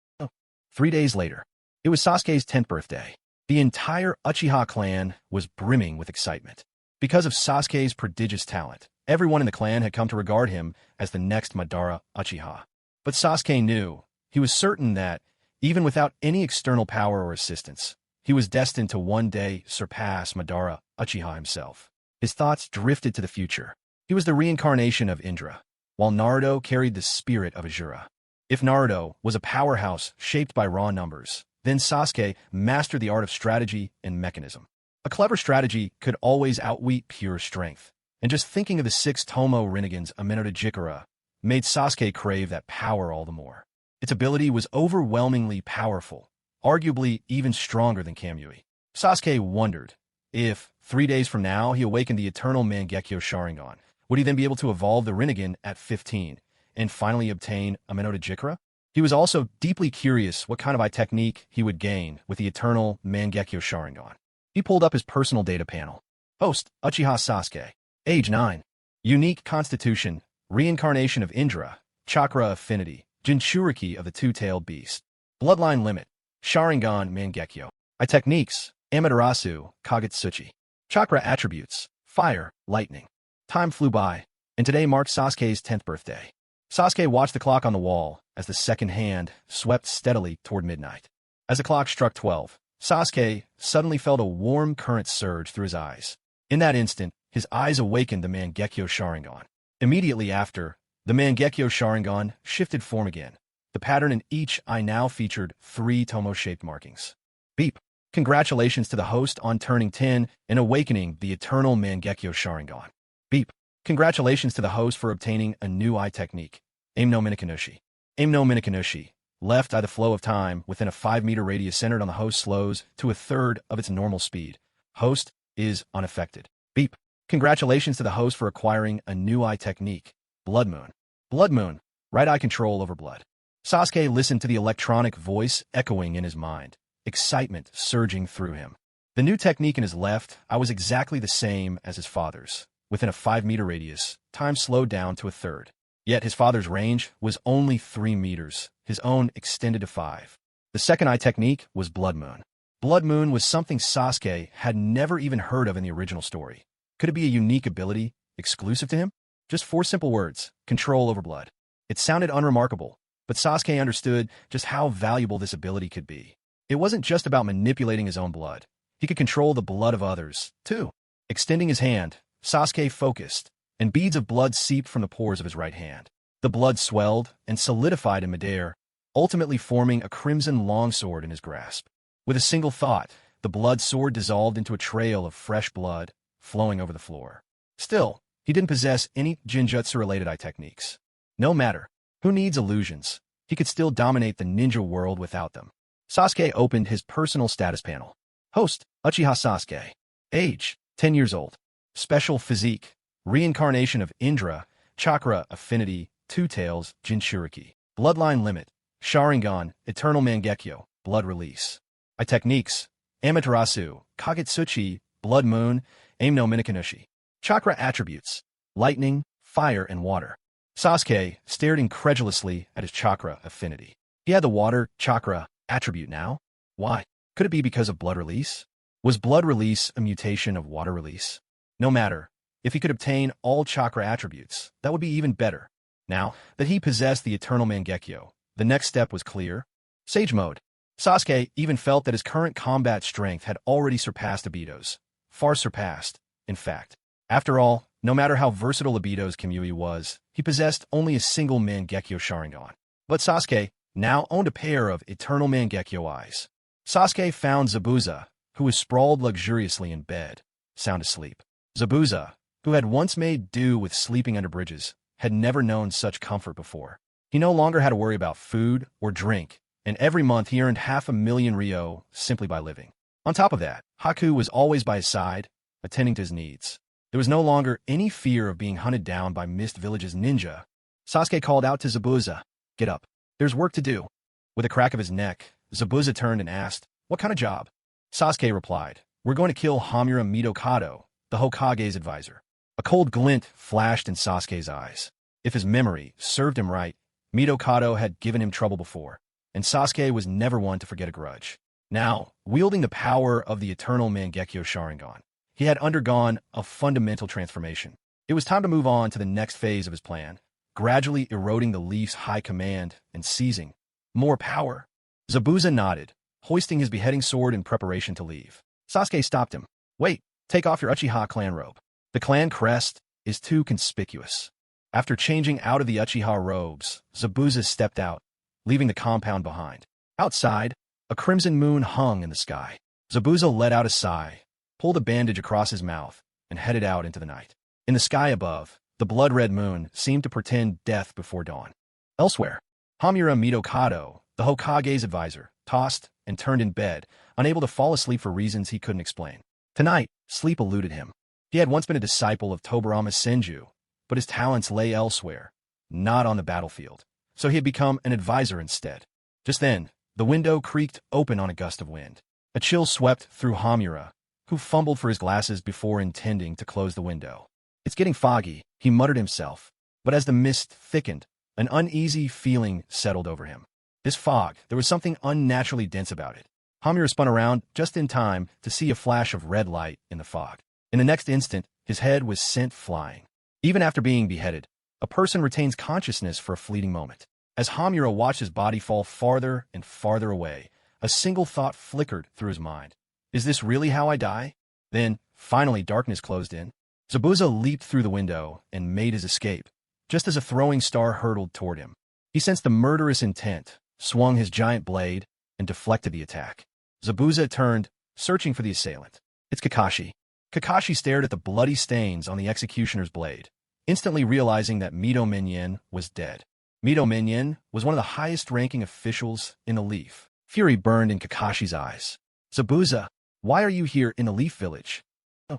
3 days later, it was Sasuke's 10th birthday. The entire Uchiha clan was brimming with excitement. Because of Sasuke's prodigious talent, everyone in the clan had come to regard him as the next Madara Uchiha. But Sasuke knew, he was certain that, even without any external power or assistance, he was destined to one day surpass Madara Uchiha himself. His thoughts drifted to the future. He was the reincarnation of Indra, while Naruto carried the spirit of Asura. If Naruto was a powerhouse shaped by raw numbers, then Sasuke mastered the art of strategy and mechanism. A clever strategy could always outwit pure strength. And just thinking of the 6 Tomo Rinnegan's Minato Jikara made Sasuke crave that power all the more. Its ability was overwhelmingly powerful, arguably even stronger than Kamui. Sasuke wondered if, 3 days from now, he awakened the eternal Mangekyo Sharingan, would he then be able to evolve the Rinnegan at 15 and finally obtain a Minato Jikara? He was also deeply curious what kind of eye technique he would gain with the eternal Mangekyo Sharingan. He pulled up his personal data panel. Host, Uchiha Sasuke. Age 9. Unique constitution, reincarnation of Indra, chakra affinity, Jinchuriki of the two-tailed beast. Bloodline limit, Sharingan Mangekyo. Eye techniques, Amaterasu, Kagutsuchi. Chakra attributes, fire, lightning. Time flew by, and today marked Sasuke's 10th birthday. Sasuke watched the clock on the wall as the second hand swept steadily toward midnight. As the clock struck 12, Sasuke suddenly felt a warm current surge through his eyes. In that instant, his eyes awakened the Mangekyo Sharingan. Immediately after, the Mangekyo Sharingan shifted form again. The pattern in each eye now featured 3 Tomo-shaped markings. Beep. Congratulations to the host on turning 10 and awakening the eternal Mangekyo Sharingan. Beep. Congratulations to the host for obtaining a new eye technique. Aim no Minakanushi. Aim no Minakanushi. Left eye the flow of time within a 5-meter radius centered on the host slows to a third of its normal speed. Host is unaffected. Beep. Congratulations to the host for acquiring a new eye technique. Blood Moon. Blood Moon. Right eye control over blood. Sasuke listened to the electronic voice echoing in his mind, excitement surging through him. The new technique in his left eye was exactly the same as his father's. Within a 5-meter radius, time slowed down to a third. Yet his father's range was only 3 meters, his own extended to 5. The second eye technique was Blood Moon. Blood Moon was something Sasuke had never even heard of in the original story. Could it be a unique ability, exclusive to him? Just 4 simple words: control over blood. It sounded unremarkable, but Sasuke understood just how valuable this ability could be. It wasn't just about manipulating his own blood. He could control the blood of others, too. Extending his hand, Sasuke focused, and beads of blood seeped from the pores of his right hand. The blood swelled and solidified in midair, ultimately forming a crimson longsword in his grasp. With a single thought, the blood sword dissolved into a trail of fresh blood flowing over the floor. Still, he didn't possess any Jinjutsu-related eye techniques. No matter. Who needs illusions? He could still dominate the ninja world without them. Sasuke opened his personal status panel. Host, Uchiha Sasuke. Age, 10 years old. Special physique, reincarnation of Indra, chakra affinity, 2 tails, Jinchuriki. Bloodline limit, Sharingan, eternal Mangekyo, blood release. Eye techniques, Amaterasu, Kagutsuchi, blood moon, aim no Minakanushi. Chakra attributes, lightning, fire, and water. Sasuke stared incredulously at his chakra affinity. He had the water chakra attribute now? Why? Could it be because of blood release? Was blood release a mutation of water release? No matter. If he could obtain all chakra attributes, that would be even better. Now that he possessed the eternal Mangekyo, the next step was clear. Sage mode. Sasuke even felt that his current combat strength had already surpassed Obito's. Far surpassed, in fact. After all, no matter how versatile Obito's Kamui was, he possessed only a single Mangekyo Sharingan. But Sasuke now owned a pair of eternal Mangekyo eyes. Sasuke found Zabuza, who was sprawled luxuriously in bed, sound asleep. Zabuza, who had once made do with sleeping under bridges, had never known such comfort before. He no longer had to worry about food or drink, and every month he earned 500,000 ryo simply by living. On top of that, Haku was always by his side, attending to his needs. There was no longer any fear of being hunted down by Mist Village's ninja. Sasuke called out to Zabuza, "Get up. There's work to do." With a crack of his neck, Zabuza turned and asked, "What kind of job?" Sasuke replied, "We're going to kill Hamura Mitokado, the Hokage's advisor." A cold glint flashed in Sasuke's eyes. If his memory served him right, Mitokado had given him trouble before, and Sasuke was never one to forget a grudge. Now, wielding the power of the eternal Mangekyo Sharingan, he had undergone a fundamental transformation. It was time to move on to the next phase of his plan, gradually eroding the Leaf's high command and seizing more power. Zabuza nodded, hoisting his beheading sword in preparation to leave. Sasuke stopped him. "Wait, take off your Uchiha clan robe. The clan crest is too conspicuous." After changing out of the Uchiha robes, Zabuza stepped out, leaving the compound behind. Outside, a crimson moon hung in the sky. Zabuza let out a sigh, pulled a bandage across his mouth, and headed out into the night. In the sky above, the blood-red moon seemed to portend death before dawn. Elsewhere, Hamura Mitokado, the Hokage's advisor, tossed and turned in bed, unable to fall asleep for reasons he couldn't explain. Tonight, sleep eluded him. He had once been a disciple of Tobirama Senju, but his talents lay elsewhere, not on the battlefield, so he had become an advisor instead. Just then, the window creaked open on a gust of wind. A chill swept through Hamura, who fumbled for his glasses before intending to close the window. "It's getting foggy," he muttered himself, but as the mist thickened, an uneasy feeling settled over him. This fog, there was something unnaturally dense about it. Hamura spun around just in time to see a flash of red light in the fog. In the next instant, his head was sent flying. Even after being beheaded, a person retains consciousness for a fleeting moment. As Hamura watched his body fall farther and farther away, a single thought flickered through his mind. Is this really how I die? Then, finally, darkness closed in. Zabuza leaped through the window and made his escape, just as a throwing star hurtled toward him. He sensed the murderous intent, swung his giant blade, and deflected the attack. Zabuza turned, searching for the assailant. It's Kakashi. Kakashi stared at the bloody stains on the executioner's blade, instantly realizing that Mito Minyin was dead. Mito Minyin was one of the highest-ranking officials in the Leaf. Fury burned in Kakashi's eyes. Zabuza, why are you here in the Leaf Village? Oh.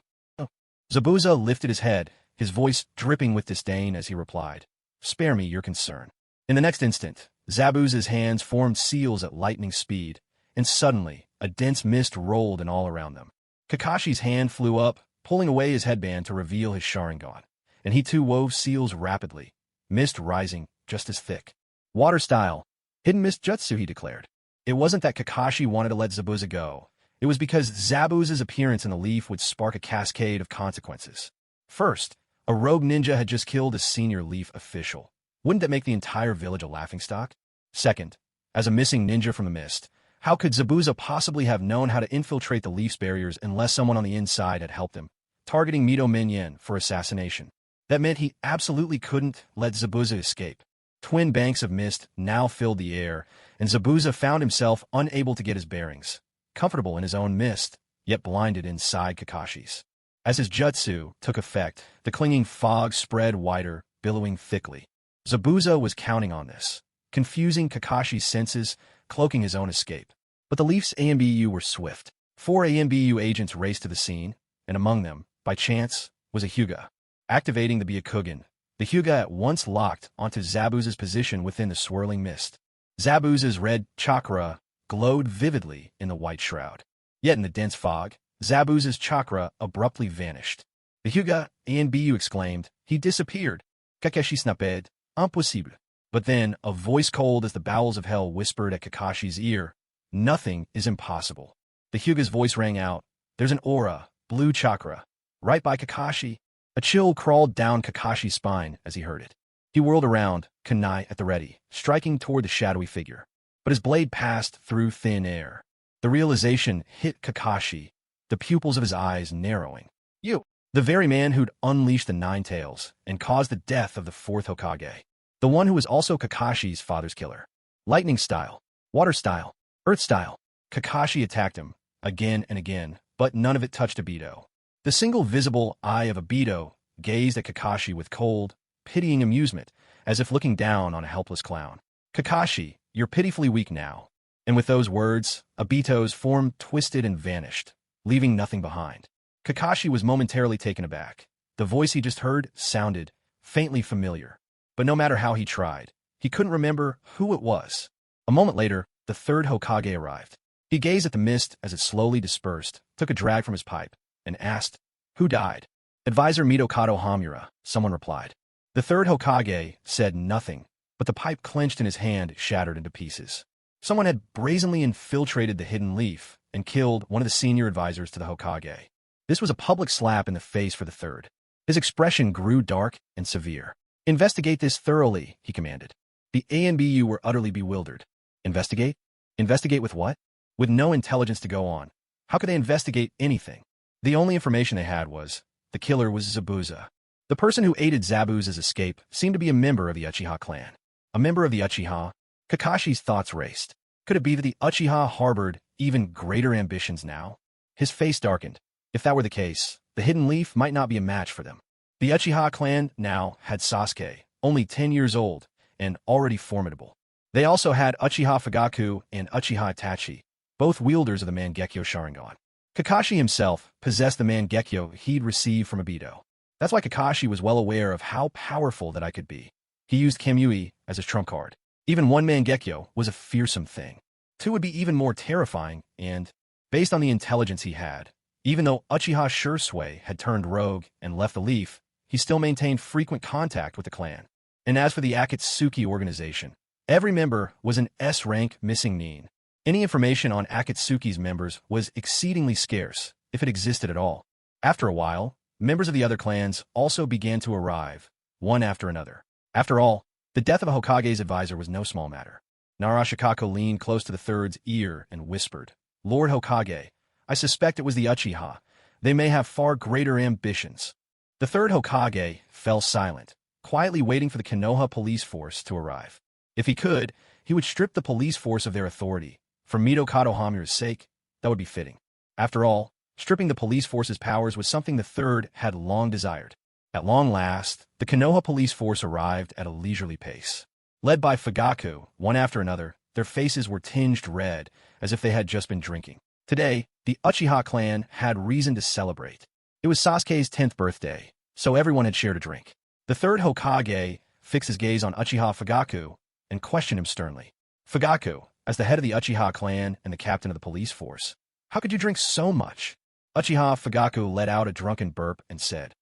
Zabuza lifted his head, his voice dripping with disdain as he replied, "Spare me your concern." In the next instant, Zabuza's hands formed seals at lightning speed, and suddenly, a dense mist rolled in all around them. Kakashi's hand flew up, pulling away his headband to reveal his sharingan, and he too wove seals rapidly, mist rising just as thick. Water style, hidden mist jutsu, he declared. It wasn't that Kakashi wanted to let Zabuza go. It was because Zabuza's appearance in the Leaf would spark a cascade of consequences. First, a rogue ninja had just killed a senior Leaf official. Wouldn't that make the entire village a laughingstock? Second, as a missing ninja from the mist, how could Zabuza possibly have known how to infiltrate the Leaf's barriers unless someone on the inside had helped him, targeting Mito Minyin for assassination? That meant he absolutely couldn't let Zabuza escape. Twin banks of mist now filled the air, and Zabuza found himself unable to get his bearings, comfortable in his own mist, yet blinded inside Kakashi's. As his jutsu took effect, the clinging fog spread wider, billowing thickly. Zabuza was counting on this, confusing Kakashi's senses, cloaking his own escape. But the Leaf's AMBU were swift. 4 AMBU agents raced to the scene, and among them, by chance, was a Hyuga. Activating the Byakugan, the Hyuga at once locked onto Zabuza's position within the swirling mist. Zabuza's red chakra glowed vividly in the white shroud. Yet in the dense fog, Zabuza's chakra abruptly vanished. The Hyuga AMBU exclaimed, "He disappeared. Kakashi snapped, impossible." But then, a voice cold as the bowels of hell whispered at Kakashi's ear, "Nothing is impossible." The Hyuga's voice rang out, "There's an aura, blue chakra, right by Kakashi." A chill crawled down Kakashi's spine as he heard it. He whirled around, kunai at the ready, striking toward the shadowy figure. But his blade passed through thin air. The realization hit Kakashi, the pupils of his eyes narrowing. "You, the very man who'd unleashed the Nine Tails and caused the death of the fourth Hokage. The one who was also Kakashi's father's killer. Lightning style, water style, earth style." Kakashi attacked him, again and again, but none of it touched Obito. The single visible eye of Obito gazed at Kakashi with cold, pitying amusement, as if looking down on a helpless clown. "Kakashi, you're pitifully weak now." And with those words, Obito's form twisted and vanished, leaving nothing behind. Kakashi was momentarily taken aback. The voice he just heard sounded faintly familiar. But no matter how he tried, he couldn't remember who it was. A moment later, the third Hokage arrived. He gazed at the mist as it slowly dispersed, took a drag from his pipe, and asked, "Who died?" "Advisor Mitokado Hamura," someone replied. The third Hokage said nothing, but the pipe clenched in his hand shattered into pieces. Someone had brazenly infiltrated the Hidden Leaf and killed one of the senior advisors to the Hokage. This was a public slap in the face for the third. His expression grew dark and severe. "Investigate this thoroughly," he commanded. The ANBU were utterly bewildered. Investigate? Investigate with what? With no intelligence to go on. How could they investigate anything? The only information they had was, the killer was Zabuza. The person who aided Zabuza's escape seemed to be a member of the Uchiha clan. A member of the Uchiha? Kakashi's thoughts raced. Could it be that the Uchiha harbored even greater ambitions now? His face darkened. If that were the case, the Hidden Leaf might not be a match for them. The Uchiha clan now had Sasuke, only 10 years old, and already formidable. They also had Uchiha Fugaku and Uchiha Itachi, both wielders of the Mangekyo Sharingan. Kakashi himself possessed the Mangekyo he'd received from Obito. That's why Kakashi was well aware of how powerful that I could be. He used Kamui as his trump card. Even one Mangekyo was a fearsome thing. Two would be even more terrifying, and, based on the intelligence he had, even though Uchiha Shisui had turned rogue and left the Leaf, he still maintained frequent contact with the clan. And as for the Akatsuki organization, every member was an S-rank missing nin. Any information on Akatsuki's members was exceedingly scarce, if it existed at all. After a while, members of the other clans also began to arrive, one after another. After all, the death of a Hokage's advisor was no small matter. Narashikako leaned close to the third's ear and whispered, "Lord Hokage, I suspect it was the Uchiha. They may have far greater ambitions." The third Hokage fell silent, quietly waiting for the Konoha police force to arrive. If he could, he would strip the police force of their authority. For Mitokado Hamura's sake, that would be fitting. After all, stripping the police force's powers was something the Third had long desired. At long last, the Konoha police force arrived at a leisurely pace. Led by Fugaku, one after another, their faces were tinged red, as if they had just been drinking. Today, the Uchiha clan had reason to celebrate. It was Sasuke's 10th birthday, so everyone had shared a drink. The third Hokage fixed his gaze on Uchiha Fugaku and questioned him sternly. Fugaku, as the head of the Uchiha clan and the captain of the police force, how could you drink so much? Uchiha Fugaku let out a drunken burp and said,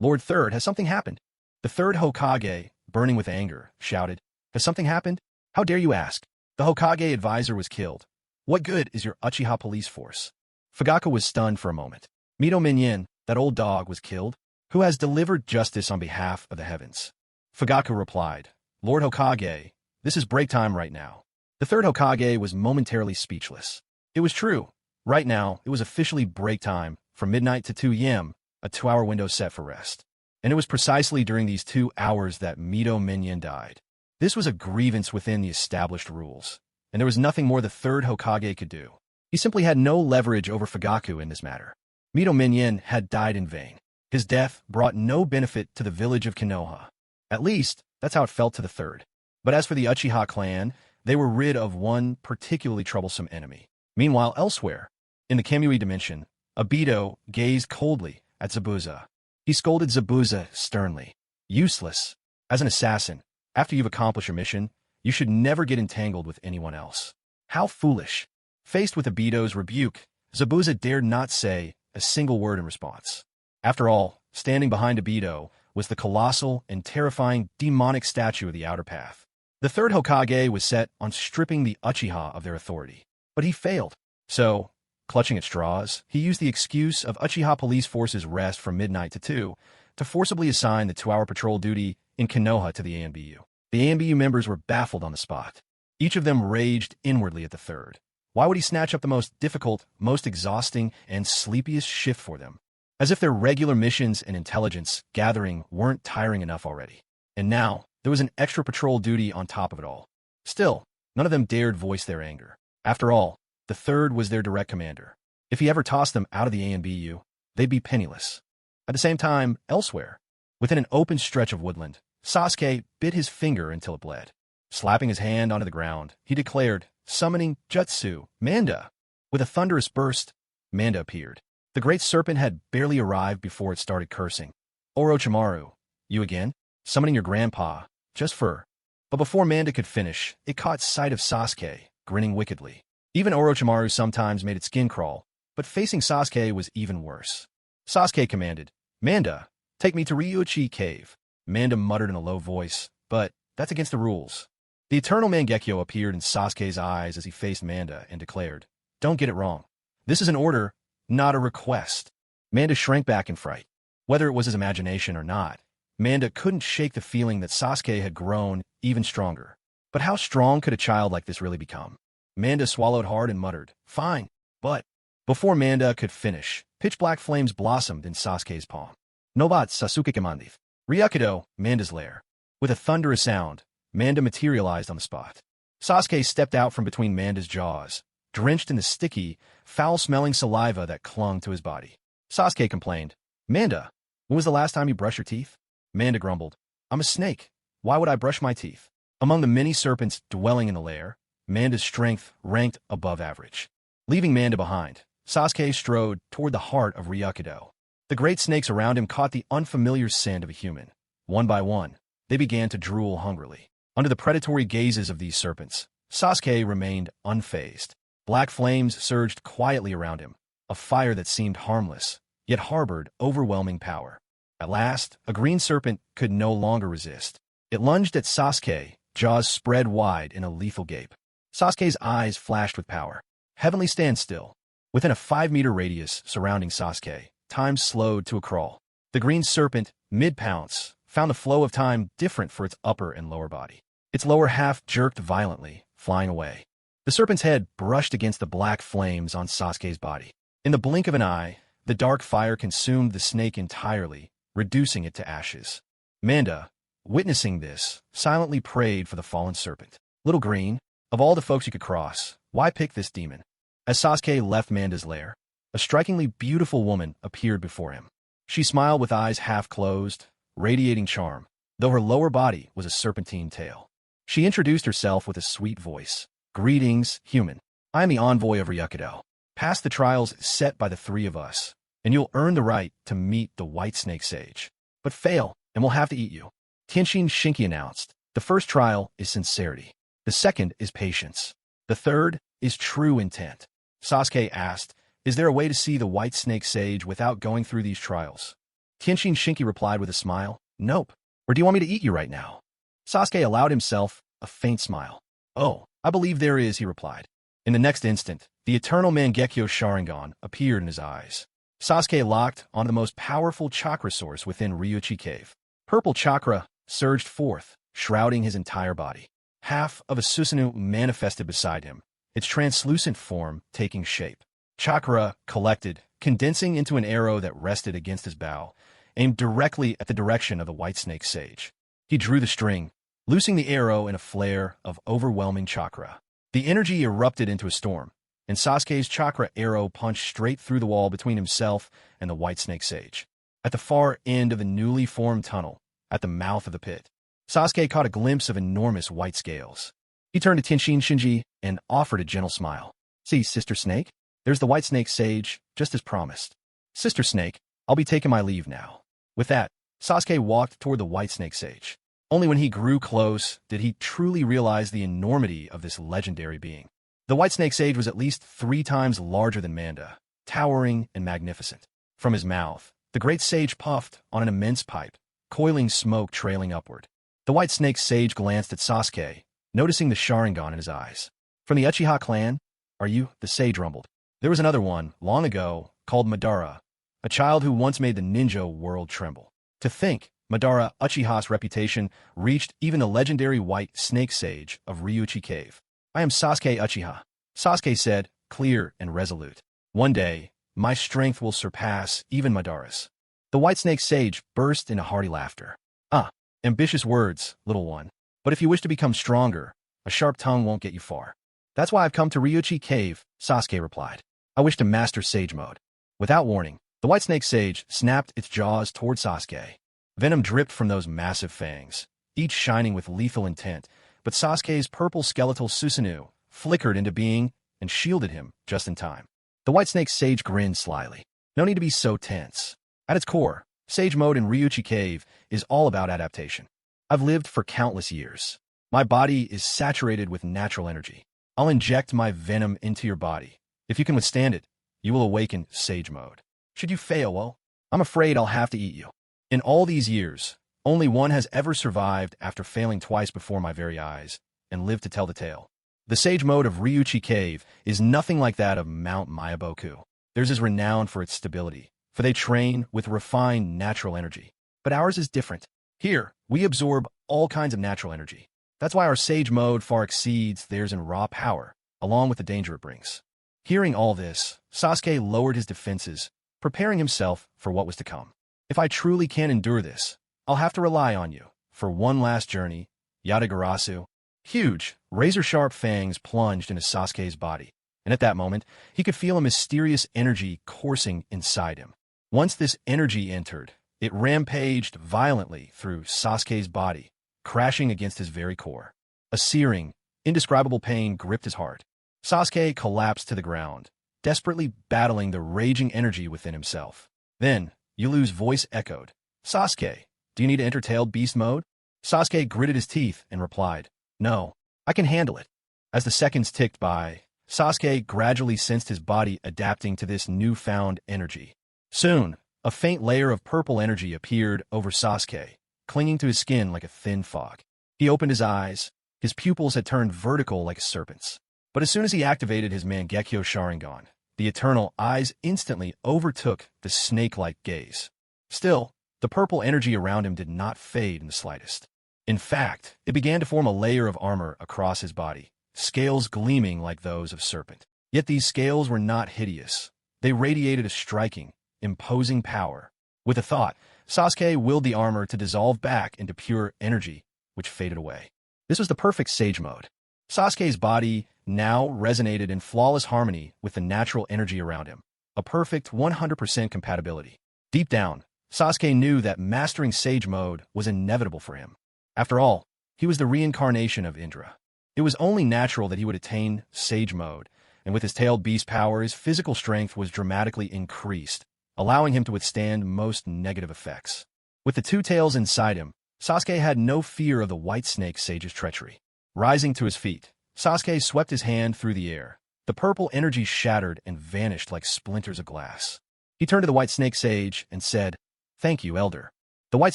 Lord Third, has something happened? The third Hokage, burning with anger, shouted, Has something happened? How dare you ask? The Hokage advisor was killed. What good is your Uchiha police force? Fugaku was stunned for a moment. Mito Minyin, that old dog, was killed? Who has delivered justice on behalf of the heavens? Fugaku replied, Lord Hokage, this is break time right now. The third Hokage was momentarily speechless. It was true. Right now, it was officially break time, from midnight to 2 a.m., a 2-hour window set for rest. And it was precisely during these 2 hours that Mito Minyin died. This was a grievance within the established rules, and there was nothing more the third Hokage could do. He simply had no leverage over Fugaku in this matter. Mito Minyin had died in vain. His death brought no benefit to the village of Konoha. At least, that's how it felt to the third. But as for the Uchiha clan, they were rid of one particularly troublesome enemy. Meanwhile, elsewhere, in the Kamui dimension, Obito gazed coldly at Zabuza. He scolded Zabuza sternly. Useless. As an assassin, after you've accomplished your mission, you should never get entangled with anyone else. How foolish. Faced with Obito's rebuke, Zabuza dared not say a single word in response. After all, standing behind Obito was the colossal and terrifying demonic statue of the Outer Path. The third Hokage was set on stripping the Uchiha of their authority. But he failed. So, clutching at straws, he used the excuse of Uchiha police force's rest from midnight to 2 to forcibly assign the 2-hour patrol duty in Konoha to the ANBU. The ANBU members were baffled on the spot. Each of them raged inwardly at the third. Why would he snatch up the most difficult, most exhausting, and sleepiest shift for them? As if their regular missions and intelligence gathering weren't tiring enough already. And now, there was an extra patrol duty on top of it all. Still, none of them dared voice their anger. After all, the third was their direct commander. If he ever tossed them out of the ANBU, they'd be penniless. At the same time, elsewhere, within an open stretch of woodland, Sasuke bit his finger until it bled. Slapping his hand onto the ground, he declared, summoning jutsu, Manda. With a thunderous burst, Manda appeared. The great serpent had barely arrived before it started cursing. Orochimaru, you again? Summoning your grandpa, just for... But before Manda could finish, it caught sight of Sasuke, grinning wickedly. Even Orochimaru sometimes made its skin crawl, but facing Sasuke was even worse. Sasuke commanded, Manda, take me to Ryuchi Cave. Manda muttered in a low voice, but that's against the rules. The eternal Mangekyo appeared in Sasuke's eyes as he faced Manda and declared, don't get it wrong. This is an order, not a request. Manda shrank back in fright. Whether it was his imagination or not, Manda couldn't shake the feeling that Sasuke had grown even stronger. But how strong could a child like this really become? Manda swallowed hard and muttered, fine, but... Before Manda could finish, pitch-black flames blossomed in Sasuke's palm. Nobat Sasuke Kamandith. Ryakudo, Manda's lair. With a thunderous sound, Manda materialized on the spot. Sasuke stepped out from between Manda's jaws, drenched in the sticky, foul-smelling saliva that clung to his body. Sasuke complained, Manda, when was the last time you brushed your teeth? Manda grumbled, I'm a snake. Why would I brush my teeth? Among the many serpents dwelling in the lair, Manda's strength ranked above average. Leaving Manda behind, Sasuke strode toward the heart of Ryakudo. The great snakes around him caught the unfamiliar scent of a human. One by one, they began to drool hungrily. Under the predatory gazes of these serpents, Sasuke remained unfazed. Black flames surged quietly around him, a fire that seemed harmless, yet harbored overwhelming power. At last, a green serpent could no longer resist. It lunged at Sasuke, jaws spread wide in a lethal gape. Sasuke's eyes flashed with power. Heavenly standstill. Within a 5-meter radius surrounding Sasuke, time slowed to a crawl. The green serpent, mid-pounce, found the flow of time different for its upper and lower body. Its lower half jerked violently, flying away. The serpent's head brushed against the black flames on Sasuke's body. In the blink of an eye, the dark fire consumed the snake entirely, reducing it to ashes. Manda, witnessing this, silently prayed for the fallen serpent. Little Green, of all the folks you could cross, why pick this demon? As Sasuke left Manda's lair, a strikingly beautiful woman appeared before him. She smiled with eyes half closed, radiating charm, though her lower body was a serpentine tail. She introduced herself with a sweet voice. Greetings, human. I am the envoy of Ryukido. Pass the trials set by the three of us, and you'll earn the right to meet the White Snake Sage. But fail, and we'll have to eat you. Kenshin Shinki announced. The first trial is sincerity. The second is patience. The third is true intent. Sasuke asked, is there a way to see the White Snake Sage without going through these trials? Kenshin Shinki replied with a smile, nope. Or do you want me to eat you right now? Sasuke allowed himself a faint smile. Oh, I believe there is, he replied. In the next instant, the eternal Mangekyo Sharingan appeared in his eyes. Sasuke locked onto the most powerful chakra source within Ryuchi Cave. Purple chakra surged forth, shrouding his entire body. Half of a Susanoo manifested beside him, its translucent form taking shape. Chakra collected, condensing into an arrow that rested against his bow, aimed directly at the direction of the White Snake Sage. He drew the string, loosing the arrow in a flare of overwhelming chakra. The energy erupted into a storm, and Sasuke's chakra arrow punched straight through the wall between himself and the White Snake Sage. At the far end of the newly formed tunnel, at the mouth of the pit, Sasuke caught a glimpse of enormous white scales. He turned to Kenshin Shinji and offered a gentle smile. See, Sister Snake? There's the White Snake Sage, just as promised. Sister Snake, I'll be taking my leave now. With that, Sasuke walked toward the White Snake Sage. Only when he grew close did he truly realize the enormity of this legendary being. The White Snake Sage was at least 3 times larger than Manda, towering and magnificent. From his mouth, the great sage puffed on an immense pipe, coiling smoke trailing upward. The White Snake Sage glanced at Sasuke, noticing the Sharingan in his eyes. From the Uchiha clan? Are you? The sage rumbled. There was another one, long ago, called Madara, a child who once made the ninja world tremble. To think, Madara Uchiha's reputation reached even the legendary White Snake Sage of Ryuchi Cave. I am Sasuke Uchiha, Sasuke said, clear and resolute. One day, my strength will surpass even Madara's. The White Snake Sage burst into hearty laughter. Ah, ambitious words, little one. But if you wish to become stronger, a sharp tongue won't get you far. That's why I've come to Ryuchi Cave, Sasuke replied. I wish to master Sage Mode. Without warning, the White Snake Sage snapped its jaws toward Sasuke. Venom dripped from those massive fangs, each shining with lethal intent, but Sasuke's purple skeletal Susanoo flickered into being and shielded him just in time. The White Snake Sage grinned slyly. No need to be so tense. At its core, Sage Mode in Ryuchi Cave is all about adaptation. I've lived for countless years. My body is saturated with natural energy. I'll inject my venom into your body. If you can withstand it, you will awaken Sage Mode. Should you fail, well, I'm afraid I'll have to eat you. In all these years, only one has ever survived after failing twice before my very eyes, and lived to tell the tale. The Sage Mode of Ryuchi Cave is nothing like that of Mount Mayaboku. Theirs is renowned for its stability, for they train with refined natural energy. But ours is different. Here, we absorb all kinds of natural energy. That's why our Sage Mode far exceeds theirs in raw power, along with the danger it brings. Hearing all this, Sasuke lowered his defenses, preparing himself for what was to come. If I truly can endure this, I'll have to rely on you. For one last journey, Yatagarasu. Huge, razor-sharp fangs plunged into Sasuke's body, and at that moment, he could feel a mysterious energy coursing inside him. Once this energy entered, it rampaged violently through Sasuke's body, crashing against his very core. A searing, indescribable pain gripped his heart. Sasuke collapsed to the ground, desperately battling the raging energy within himself. Then, Yulu's voice echoed. Sasuke, do you need to enter Tailed Beast Mode? Sasuke gritted his teeth and replied, no, I can handle it. As the seconds ticked by, Sasuke gradually sensed his body adapting to this newfound energy. Soon, a faint layer of purple energy appeared over Sasuke, clinging to his skin like a thin fog. He opened his eyes. His pupils had turned vertical like a serpent's. But as soon as he activated his Mangekyo Sharingan, the eternal eyes instantly overtook the snake-like gaze. Still, the purple energy around him did not fade in the slightest. In fact, it began to form a layer of armor across his body, scales gleaming like those of serpent. Yet these scales were not hideous. They radiated a striking, imposing power. With a thought, Sasuke willed the armor to dissolve back into pure energy, which faded away. This was the perfect Sage Mode. Sasuke's body now resonated in flawless harmony with the natural energy around him. A perfect 100% compatibility. Deep down, Sasuke knew that mastering Sage Mode was inevitable for him. After all, he was the reincarnation of Indra. It was only natural that he would attain Sage Mode, and with his tailed beast power, his physical strength was dramatically increased, allowing him to withstand most negative effects. With the two tails inside him, Sasuke had no fear of the White Snake Sage's treachery. Rising to his feet, Sasuke swept his hand through the air. The purple energy shattered and vanished like splinters of glass. He turned to the White Snake Sage and said, "Thank you, Elder." The White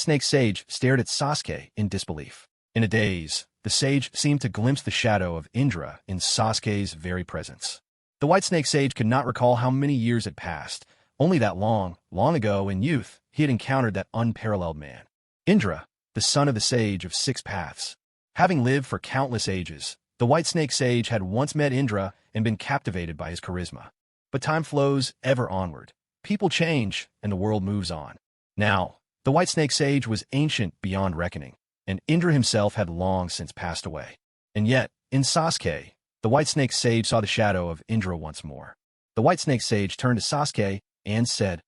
Snake Sage stared at Sasuke in disbelief. In a daze, the sage seemed to glimpse the shadow of Indra in Sasuke's very presence. The White Snake Sage could not recall how many years had passed. Only that long ago in youth, he had encountered that unparalleled man. Indra, the son of the Sage of Six Paths. Having lived for countless ages, the White Snake Sage had once met Indra and been captivated by his charisma. But time flows ever onward. People change, and the world moves on. Now, the White Snake Sage was ancient beyond reckoning, and Indra himself had long since passed away. And yet, in Sasuke, the White Snake Sage saw the shadow of Indra once more. The White Snake Sage turned to Sasuke and said,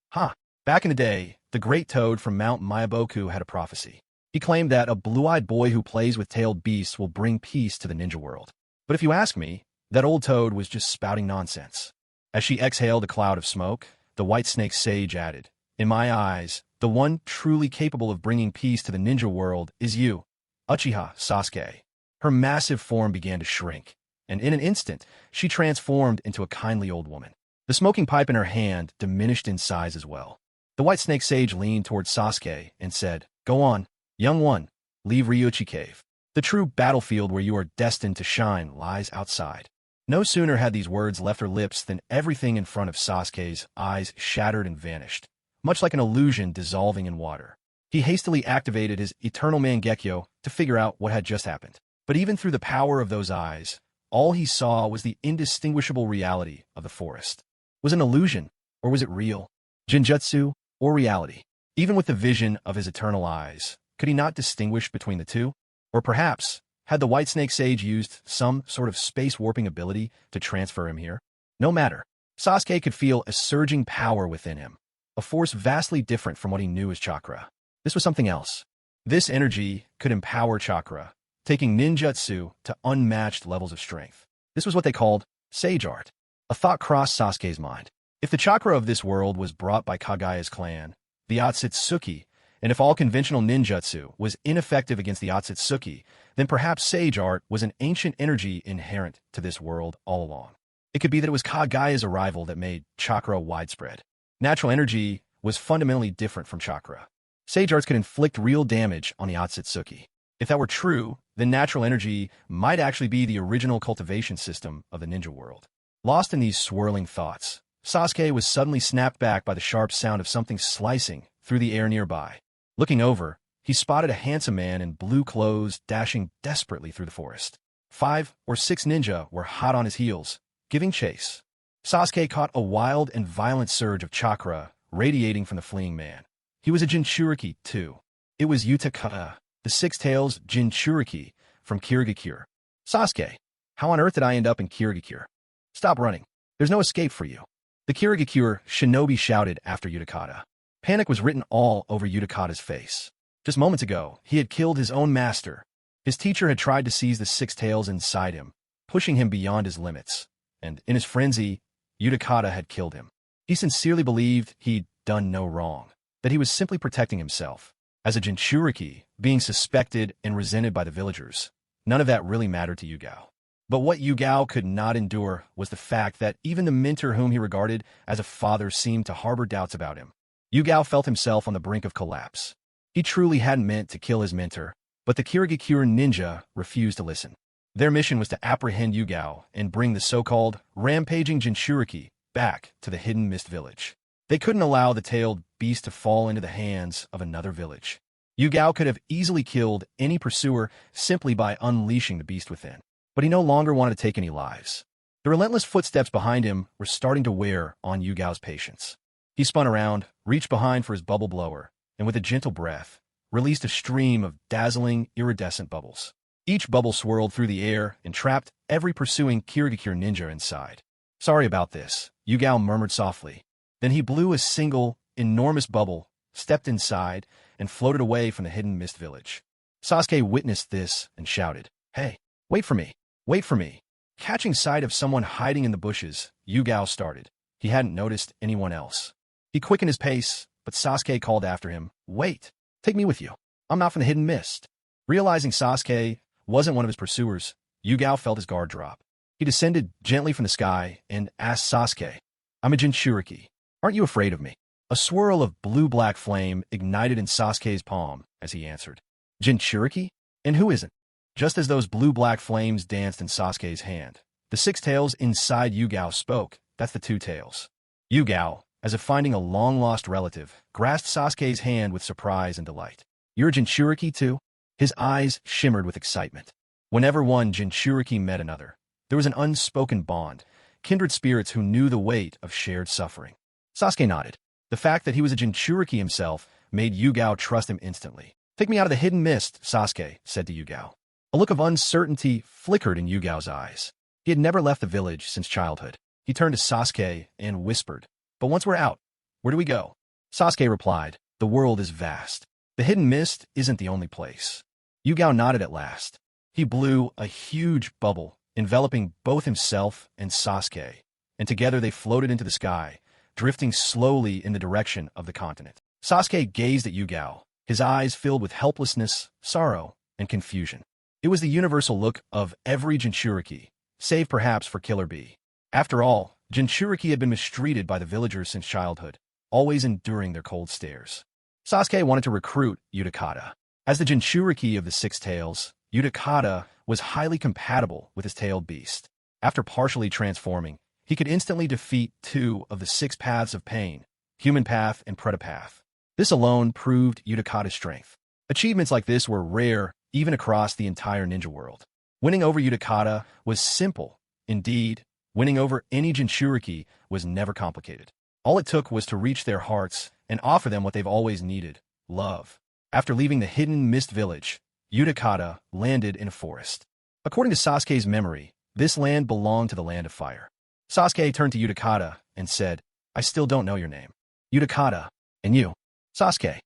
Back in the day, the Great Toad from Mount Myaboku had a prophecy. He claimed that a blue-eyed boy who plays with tailed beasts will bring peace to the ninja world. But if you ask me, that old toad was just spouting nonsense." As she exhaled a cloud of smoke, the White Snake Sage added, "In my eyes, the one truly capable of bringing peace to the ninja world is you, Uchiha Sasuke." Her massive form began to shrink, and in an instant, she transformed into a kindly old woman. The smoking pipe in her hand diminished in size as well. The White Snake Sage leaned towards Sasuke and said, "Go on, young one, leave Ryuchi Cave. The true battlefield where you are destined to shine lies outside." No sooner had these words left her lips than everything in front of Sasuke's eyes shattered and vanished, much like an illusion dissolving in water. He hastily activated his Eternal Mangekyo to figure out what had just happened. But even through the power of those eyes, all he saw was the indistinguishable reality of the forest. Was it an illusion, or was it real? Genjutsu, or reality? Even with the vision of his eternal eyes, could he not distinguish between the two? Or perhaps, had the White Snake Sage used some sort of space-warping ability to transfer him here? No matter. Sasuke could feel a surging power within him, a force vastly different from what he knew as chakra. This was something else. This energy could empower chakra, taking ninjutsu to unmatched levels of strength. This was what they called Sage Art. A thought crossed Sasuke's mind. If the chakra of this world was brought by Kagaya's clan, the Akatsuki, and if all conventional ninjutsu was ineffective against the Akatsuki, then perhaps Sage Art was an ancient energy inherent to this world all along. It could be that it was Kagaya's arrival that made chakra widespread. Natural energy was fundamentally different from chakra. Sage Arts could inflict real damage on the Akatsuki. If that were true, then natural energy might actually be the original cultivation system of the ninja world. Lost in these swirling thoughts, Sasuke was suddenly snapped back by the sharp sound of something slicing through the air nearby. Looking over, he spotted a handsome man in blue clothes dashing desperately through the forest. 5 or 6 ninja were hot on his heels, giving chase. Sasuke caught a wild and violent surge of chakra radiating from the fleeing man. He was a Jinchuriki, too. It was Uchiha, the Six-Tails Jinchuriki from Kirigakure. "Sasuke, how on earth did I end up in Kirigakure? Stop running. There's no escape for you." The Kirigakure shinobi shouted after Uchiha. Panic was written all over Uchiha's face. Just moments ago, he had killed his own master. His teacher had tried to seize the Six Tails inside him, pushing him beyond his limits. And in his frenzy, Uchiha had killed him. He sincerely believed he'd done no wrong, that he was simply protecting himself. As a Jinchuriki, being suspected and resented by the villagers, none of that really mattered to Yugao. But what Yugao could not endure was the fact that even the mentor whom he regarded as a father seemed to harbor doubts about him. Yugao felt himself on the brink of collapse. He truly hadn't meant to kill his mentor, but the Kirigakure ninja refused to listen. Their mission was to apprehend Yugao and bring the so-called rampaging Jinchuriki back to the hidden mist village. They couldn't allow the tailed beast to fall into the hands of another village. Yugao could have easily killed any pursuer simply by unleashing the beast within, but he no longer wanted to take any lives. The relentless footsteps behind him were starting to wear on Yugao's patience. He spun around, reached behind for his bubble blower, and with a gentle breath, released a stream of dazzling, iridescent bubbles. Each bubble swirled through the air and trapped every pursuing Kirigakure ninja inside. "Sorry about this," Yugao murmured softly. Then he blew a single, enormous bubble, stepped inside, and floated away from the hidden mist village. Sasuke witnessed this and shouted, "Hey, wait for me! Wait for me!" Catching sight of someone hiding in the bushes, Yugao started. He hadn't noticed anyone else. He quickened his pace, but Sasuke called after him, "Wait! Take me with you. I'm not from the hidden mist." Realizing Sasuke wasn't one of his pursuers, Yugao felt his guard drop. He descended gently from the sky and asked Sasuke, "I'm a Jinchuriki. Aren't you afraid of me?" A swirl of blue-black flame ignited in Sasuke's palm as he answered, "Jinchuriki? And who isn't?" Just as those blue-black flames danced in Sasuke's hand, the six tails inside Yugao spoke. That's the two tails. Yugao, as if finding a long-lost relative, grasped Sasuke's hand with surprise and delight. "You're a Jinchuriki too?" His eyes shimmered with excitement. Whenever one Jinchuriki met another, there was an unspoken bond, kindred spirits who knew the weight of shared suffering. Sasuke nodded. The fact that he was a Jinchuriki himself made Yugao trust him instantly. "Take me out of the hidden mist," Sasuke said to Yugao. A look of uncertainty flickered in Yugao's eyes. He had never left the village since childhood. He turned to Sasuke and whispered, "But once we're out, where do we go?" Sasuke replied, "The world is vast. The hidden mist isn't the only place." Yugao nodded at last. He blew a huge bubble, enveloping both himself and Sasuke, and together they floated into the sky, drifting slowly in the direction of the continent. Sasuke gazed at Yugao, his eyes filled with helplessness, sorrow, and confusion. It was the universal look of every Jinchuriki, save perhaps for Killer Bee. After all, Jinchuriki had been mistreated by the villagers since childhood, always enduring their cold stares. Sasuke wanted to recruit Uchiha. As the Jinchuriki of the Six Tails, Uchiha was highly compatible with his tailed beast. After partially transforming, he could instantly defeat two of the six paths of pain, human path and predapath. This alone proved Uchiha's strength. Achievements like this were rare even across the entire ninja world. Winning over Uchiha was simple. Indeed, winning over any Jinchuriki was never complicated. All it took was to reach their hearts and offer them what they've always needed, love. After leaving the hidden mist village, Uchiha landed in a forest. According to Sasuke's memory, this land belonged to the Land of Fire. Sasuke turned to Uchiha and said, "I still don't know your name." "Uchiha. And you?" "Sasuke."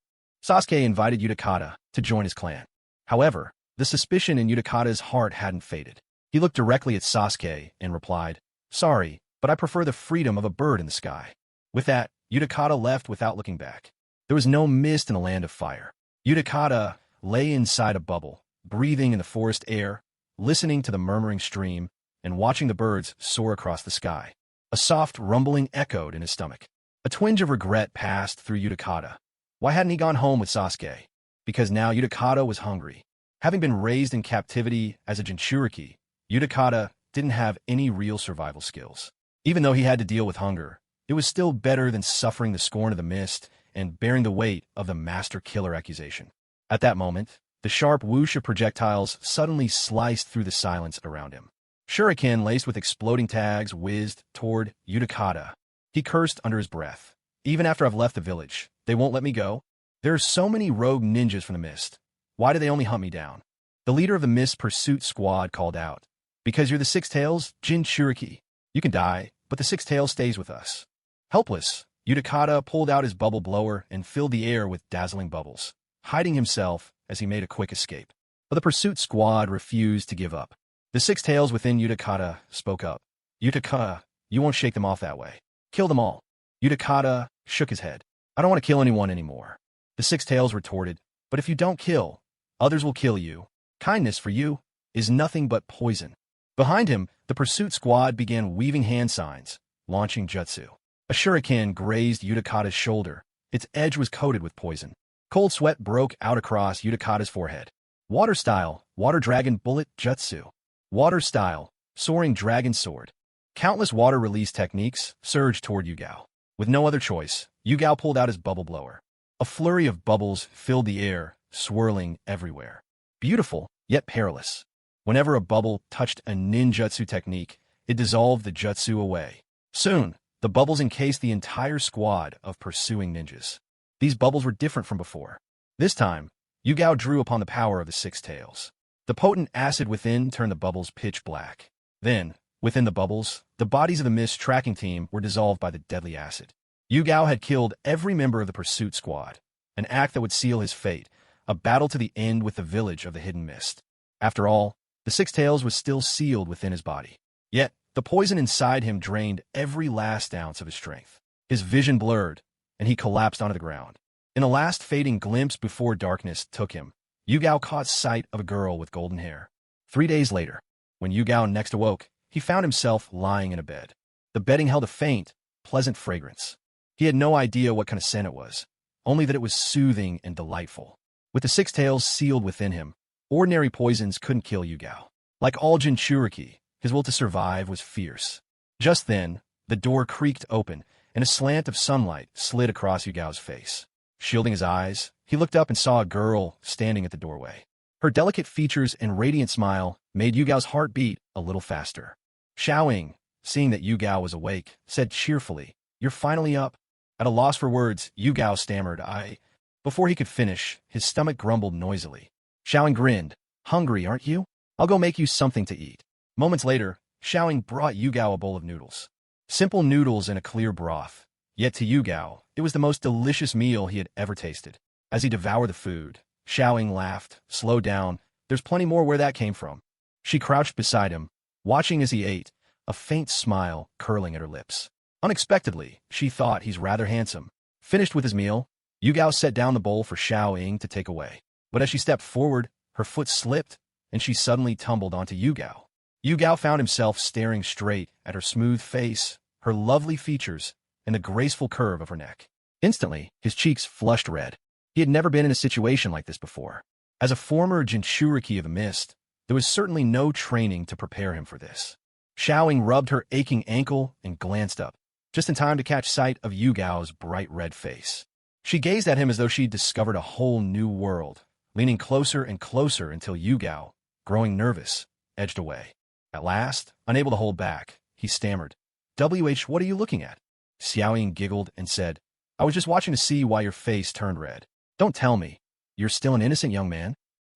Sasuke invited Uchiha to join his clan. However, the suspicion in Uchiha's heart hadn't faded. He looked directly at Sasuke and replied, "Sorry, but I prefer the freedom of a bird in the sky." With that, Uchiha left without looking back. There was no mist in the Land of Fire. Uchiha lay inside a bubble, breathing in the forest air, listening to the murmuring stream, and watching the birds soar across the sky. A soft rumbling echoed in his stomach. A twinge of regret passed through Uchiha. Why hadn't he gone home with Sasuke? Because now Uchiha was hungry. Having been raised in captivity as a Jinchuriki, Uchiha didn't have any real survival skills. Even though he had to deal with hunger, it was still better than suffering the scorn of the mist and bearing the weight of the Master Killer accusation. At that moment, the sharp whoosh of projectiles suddenly sliced through the silence around him. Shuriken laced with exploding tags whizzed toward Uchiha. He cursed under his breath. "Even after I've left the village, they won't let me go? There are so many rogue ninjas from the mist. Why do they only hunt me down?" The leader of the mist pursuit squad called out, "Because you're the Six Tails, Jinchuriki. You can die, but the Six Tails stays with us." Helpless, Uchiha pulled out his bubble blower and filled the air with dazzling bubbles, hiding himself as he made a quick escape. But the pursuit squad refused to give up. The Six Tails within Uchiha spoke up. "Uchiha, you won't shake them off that way. Kill them all." Uchiha shook his head. "I don't want to kill anyone anymore." The Six Tails retorted, "But if you don't kill, others will kill you. Kindness for you is nothing but poison." Behind him, the pursuit squad began weaving hand signs, launching jutsu. A shuriken grazed Uchiha's shoulder. Its edge was coated with poison. Cold sweat broke out across Uchiha's forehead. Water style, water dragon bullet jutsu. Water style, soaring dragon sword. Countless water release techniques surged toward Yugao. With no other choice, Yugao pulled out his bubble blower. A flurry of bubbles filled the air, swirling everywhere. Beautiful, yet perilous. Whenever a bubble touched a ninjutsu technique, it dissolved the jutsu away. Soon, the bubbles encased the entire squad of pursuing ninjas. These bubbles were different from before. This time, Yugao drew upon the power of the Six Tails. The potent acid within turned the bubbles pitch black. Then, within the bubbles, the bodies of the mist tracking team were dissolved by the deadly acid. Yugao had killed every member of the pursuit squad, an act that would seal his fate, a battle to the end with the village of the Hidden Mist. After all, the Six Tails was still sealed within his body. Yet, the poison inside him drained every last ounce of his strength. His vision blurred, and he collapsed onto the ground. In a last fading glimpse before darkness took him, Yugao caught sight of a girl with golden hair. 3 days later, when Yugao next awoke, he found himself lying in a bed. The bedding held a faint, pleasant fragrance. He had no idea what kind of scent it was, only that it was soothing and delightful. With the Six Tails sealed within him, ordinary poisons couldn't kill Yugao. Like all Jinchuriki, his will to survive was fierce. Just then, the door creaked open, and a slant of sunlight slid across Yugao's face. Shielding his eyes, he looked up and saw a girl standing at the doorway. Her delicate features and radiant smile made Yugao's heart beat a little faster. Xiaoying, seeing that Yugao was awake, said cheerfully, "You're finally up." At a loss for words, Yugao stammered, "I—" Before he could finish, his stomach grumbled noisily. Xiaoying grinned, "Hungry, aren't you? I'll go make you something to eat." Moments later, Xiaoying brought Yugao a bowl of noodles. Simple noodles in a clear broth. Yet to Yugao, it was the most delicious meal he had ever tasted. As he devoured the food, Xiaoying laughed, "Slow down, there's plenty more where that came from." She crouched beside him, watching as he ate, a faint smile curling at her lips. Unexpectedly, she thought he's rather handsome. Finished with his meal, Yugao set down the bowl for Xiaoying to take away. But as she stepped forward, her foot slipped, and she suddenly tumbled onto Yugao. Yugao found himself staring straight at her smooth face, her lovely features, and the graceful curve of her neck. Instantly, his cheeks flushed red. He had never been in a situation like this before. As a former Jinchuriki of the Mist, there was certainly no training to prepare him for this. Xiaoying rubbed her aching ankle and glanced up, just in time to catch sight of Yugao's bright red face. She gazed at him as though she'd discovered a whole new world, leaning closer and closer until Yugao, growing nervous, edged away. At last, unable to hold back, he stammered, what are you looking at?" Xiaoying giggled and said, "I was just watching to see why your face turned red." "Don't tell me. You're still an innocent young man?"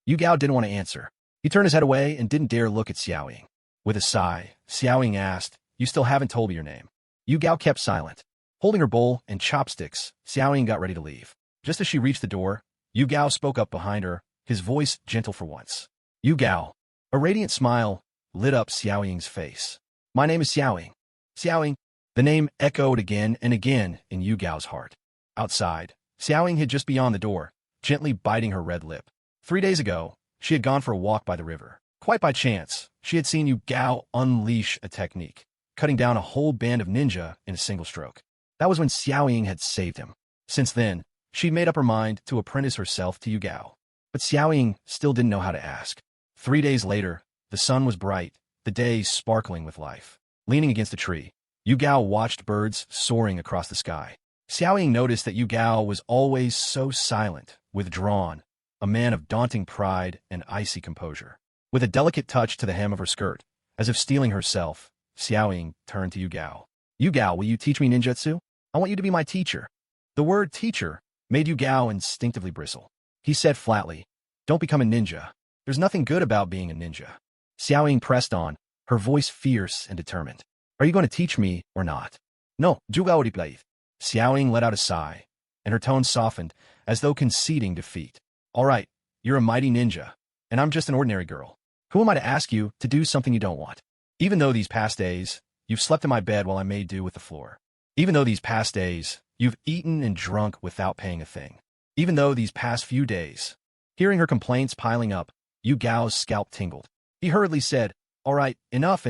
Yugao didn't want to answer. He turned his head away and didn't dare look at Xiaoying. With a sigh, Xiaoying asked, "You still haven't told me your name?" Yugao kept silent. Holding her bowl and chopsticks, Xiaoying got ready to leave. Just as she reached the door, Yugao spoke up behind her, his voice gentle for once. "Yugao." A radiant smile lit up Xiaoying's face. "My name is Xiaoying." "Xiaoying." The name echoed again and again in Yugao's heart. Outside, Xiaoying hid just beyond the door, gently biting her red lip. 3 days ago, she had gone for a walk by the river. Quite by chance, she had seen Yugao unleash a technique, cutting down a whole band of ninja in a single stroke. That was when Xiaoying had saved him. Since then, she'd made up her mind to apprentice herself to Yugao. But Xiaoying still didn't know how to ask. 3 days later, the sun was bright, the day sparkling with life. Leaning against a tree, Yugao watched birds soaring across the sky. Xiaoying noticed that Yugao was always so silent, withdrawn, a man of daunting pride and icy composure. With a delicate touch to the hem of her skirt, as if steeling herself, Xiaoying turned to Yugao. "Yugao, will you teach me ninjutsu? I want you to be my teacher." The word teacher made Yugao instinctively bristle. He said flatly, "Don't become a ninja. There's nothing good about being a ninja." Xiaoying pressed on, her voice fierce and determined. "Are you going to teach me or not?" "No, Yugao replied." Xiaoying let out a sigh, and her tone softened, as though conceding defeat. "All right, you're a mighty ninja, and I'm just an ordinary girl. Who am I to ask you to do something you don't want? Even though these past days, you've slept in my bed while I made do with the floor. Even though these past days, you've eaten and drunk without paying a thing. Even though these past few days..." Hearing her complaints piling up, Yugao's scalp tingled. He hurriedly said, "All right, enough.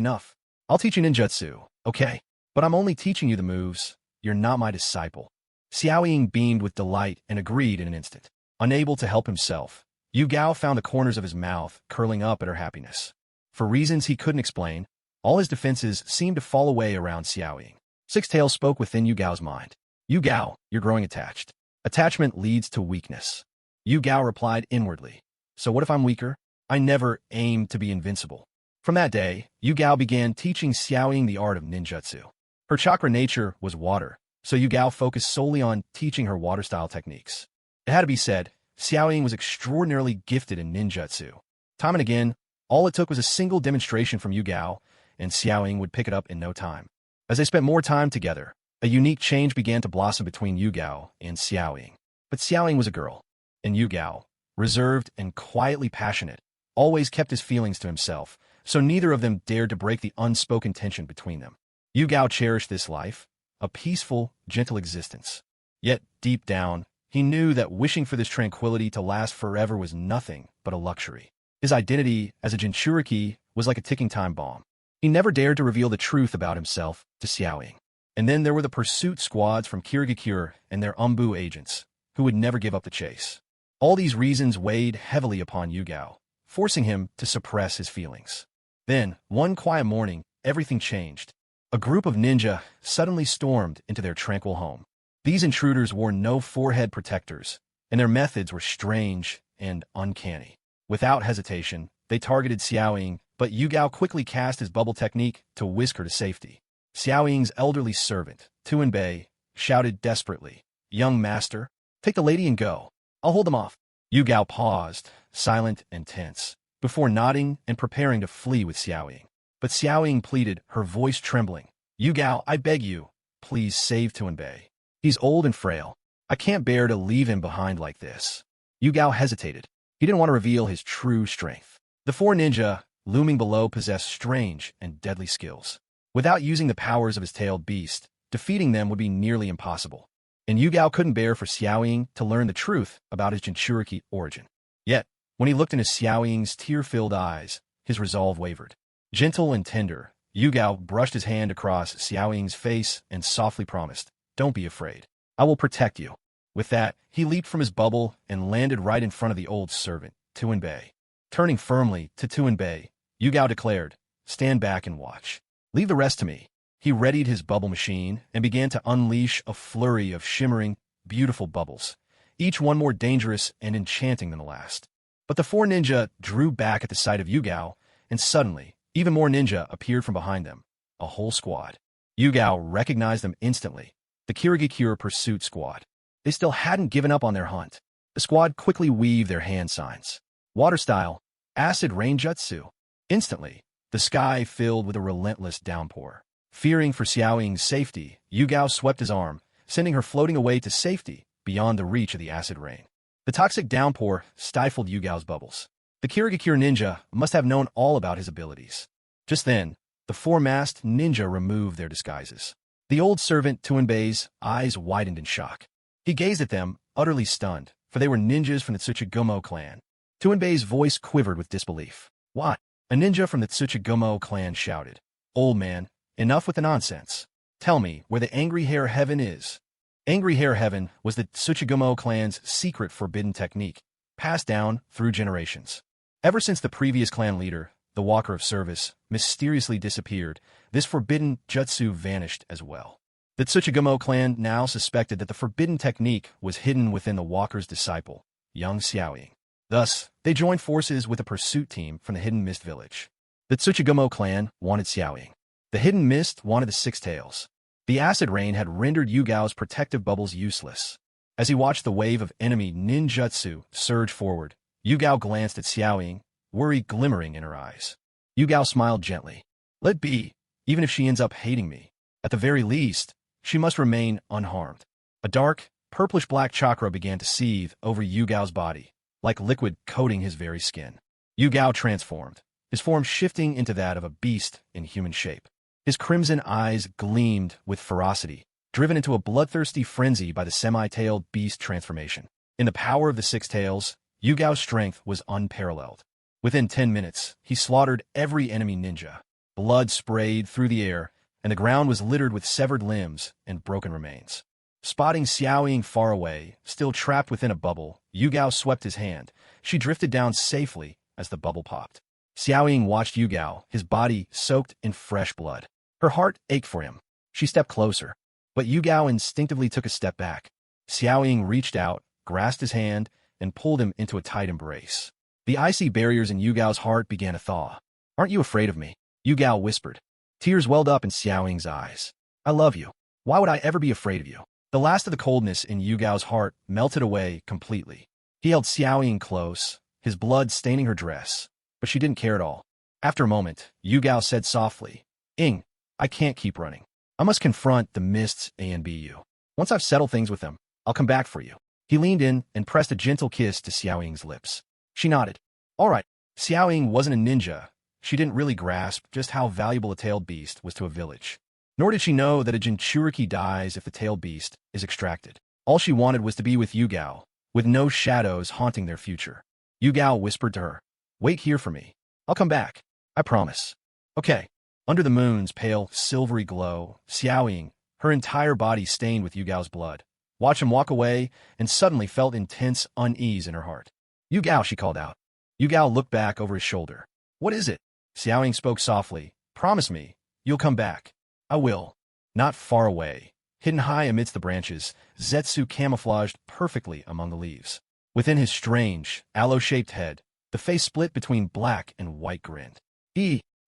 I'll teach you ninjutsu, okay? But I'm only teaching you the moves. You're not my disciple." Xiaoying beamed with delight and agreed in an instant. Unable to help himself, Yugao found the corners of his mouth curling up at her happiness. For reasons he couldn't explain, all his defenses seemed to fall away around Xiaoying. Six Tails spoke within Yugao's mind. "Yugao, you're growing attached. Attachment leads to weakness." Yugao replied inwardly, "So what if I'm weaker? I never aimed to be invincible." From that day, Yugao began teaching Xiaoying the art of ninjutsu. Her chakra nature was water, so Yugao focused solely on teaching her water-style techniques. It had to be said, Xiaoying was extraordinarily gifted in ninjutsu. Time and again, all it took was a single demonstration from Yugao, and Xiaoying would pick it up in no time. As they spent more time together, A unique change began to blossom between Yugao and Xiaoying. But Xiaoying was a girl, and Yugao, reserved and quietly passionate, always kept his feelings to himself, so neither of them dared to break the unspoken tension between them. Yugao cherished this life, a peaceful, gentle existence. Yet, deep down, he knew that wishing for this tranquility to last forever was nothing but a luxury. His identity as a Jinchuriki was like a ticking time bomb. He never dared to reveal the truth about himself to Xiaoying. And then there were the pursuit squads from Kirigakure and their Umbu agents, who would never give up the chase. All these reasons weighed heavily upon Yugao, forcing him to suppress his feelings. Then, one quiet morning, everything changed. A group of ninja suddenly stormed into their tranquil home. These intruders wore no forehead protectors, and their methods were strange and uncanny. Without hesitation, they targeted Xiaoying, but Yugao quickly cast his bubble technique to whisk her to safety. Xiaoying's elderly servant, Tuanbei, shouted desperately, "Young master, take the lady and go. I'll hold them off." Yugao paused, silent and tense, before nodding and preparing to flee with Xiaoying. But Xiaoying pleaded, her voice trembling, "Yugao, I beg you, please save Tuanbei. He's old and frail. I can't bear to leave him behind like this." Yugao hesitated. He didn't want to reveal his true strength. The four ninja, looming below, possessed strange and deadly skills. Without using the powers of his tailed beast, defeating them would be nearly impossible. And Yugao couldn't bear for Xiaoying to learn the truth about his Jinchuriki origin. Yet, when he looked into Xiaoying's tear-filled eyes, his resolve wavered. Gentle and tender, Yugao brushed his hand across Xiaoying's face and softly promised, "Don't be afraid. I will protect you." With that, he leaped from his bubble and landed right in front of the old servant, Tuanbei. Turning firmly to Tuanbei, Yugao declared, "Stand back and watch. Leave the rest to me." He readied his bubble machine and began to unleash a flurry of shimmering, beautiful bubbles, each one more dangerous and enchanting than the last. But the four ninja drew back at the sight of Yugao, and suddenly, even more ninja appeared from behind them, a whole squad. Yugao recognized them instantly, the Kirigakure pursuit squad. They still hadn't given up on their hunt. The squad quickly weaved their hand signs. Water style, acid rain jutsu. Instantly, the sky filled with a relentless downpour. Fearing for Xiaoying's safety, Yugao swept his arm, sending her floating away to safety beyond the reach of the acid rain. The toxic downpour stifled Yugao's bubbles. The Kirigakure ninja must have known all about his abilities. Just then, the four-masked ninja removed their disguises. The old servant Tuanbei's eyes widened in shock. He gazed at them, utterly stunned, for they were ninjas from the Tsuchigumo clan. Tuanbei's voice quivered with disbelief. "What?" A ninja from the Tsuchigumo clan shouted. "Old man, enough with the nonsense. Tell me where the Angry Hair Heaven is." Angry Hair Heaven was the Tsuchigumo clan's secret forbidden technique, passed down through generations. Ever since the previous clan leader, the Walker of Service, mysteriously disappeared, this forbidden jutsu vanished as well. The Tsuchigumo clan now suspected that the forbidden technique was hidden within the Walker's disciple, young Xiaoying. Thus, they joined forces with a pursuit team from the Hidden Mist village. The Tsuchigumo clan wanted Xiaoying. The Hidden Mist wanted the Six Tails. The acid rain had rendered Yugao's protective bubbles useless. As he watched the wave of enemy ninjutsu surge forward, Yugao glanced at Xiaoying, worry glimmering in her eyes. Yugao smiled gently. "Let be, even if she ends up hating me. At the very least, she must remain unharmed." A dark, purplish-black chakra began to seethe over Yugao's body, like liquid coating his very skin. Yugao transformed, his form shifting into that of a beast in human shape. His crimson eyes gleamed with ferocity, driven into a bloodthirsty frenzy by the semi-tailed beast transformation. In the power of the Six Tails, Yugao's strength was unparalleled. Within 10 minutes, he slaughtered every enemy ninja. Blood sprayed through the air, and the ground was littered with severed limbs and broken remains. Spotting Xiaoying far away, still trapped within a bubble, Yugao swept his hand. She drifted down safely as the bubble popped. Xiaoying watched Yugao, his body soaked in fresh blood. Her heart ached for him. She stepped closer, but Yugao instinctively took a step back. Xiaoying reached out, grasped his hand, and pulled him into a tight embrace. The icy barriers in Yugao's heart began to thaw. "Aren't you afraid of me?" Yugao whispered. Tears welled up in Xiaoying's eyes. "I love you. Why would I ever be afraid of you?" The last of the coldness in Yugao's heart melted away completely. He held Xiaoying close, his blood staining her dress, but she didn't care at all. After a moment, Yugao said softly, "Ing, I can't keep running. I must confront the mists A and BU. Once I've settled things with them, I'll come back for you. He leaned in and pressed a gentle kiss to Xiaoying's lips. She nodded. All right. Xiaoying wasn't a ninja. She didn't really grasp just how valuable a tailed beast was to a village. Nor did she know that a Jinchuriki dies if the tailed beast is extracted. All she wanted was to be with Yugao, with no shadows haunting their future. Yugao whispered to her, "Wait here for me. I'll come back. I promise." Okay. Under the moon's pale, silvery glow, Xiaoying, her entire body stained with Yugao's blood, watched him walk away and suddenly felt intense unease in her heart. "Yugao," she called out. Yugao looked back over his shoulder. "What is it?" Xiaoying spoke softly. "Promise me, you'll come back." "I will." Not far away, hidden high amidst the branches, Zetsu camouflaged perfectly among the leaves. Within his strange, aloe-shaped head, the face split between black and white grinned.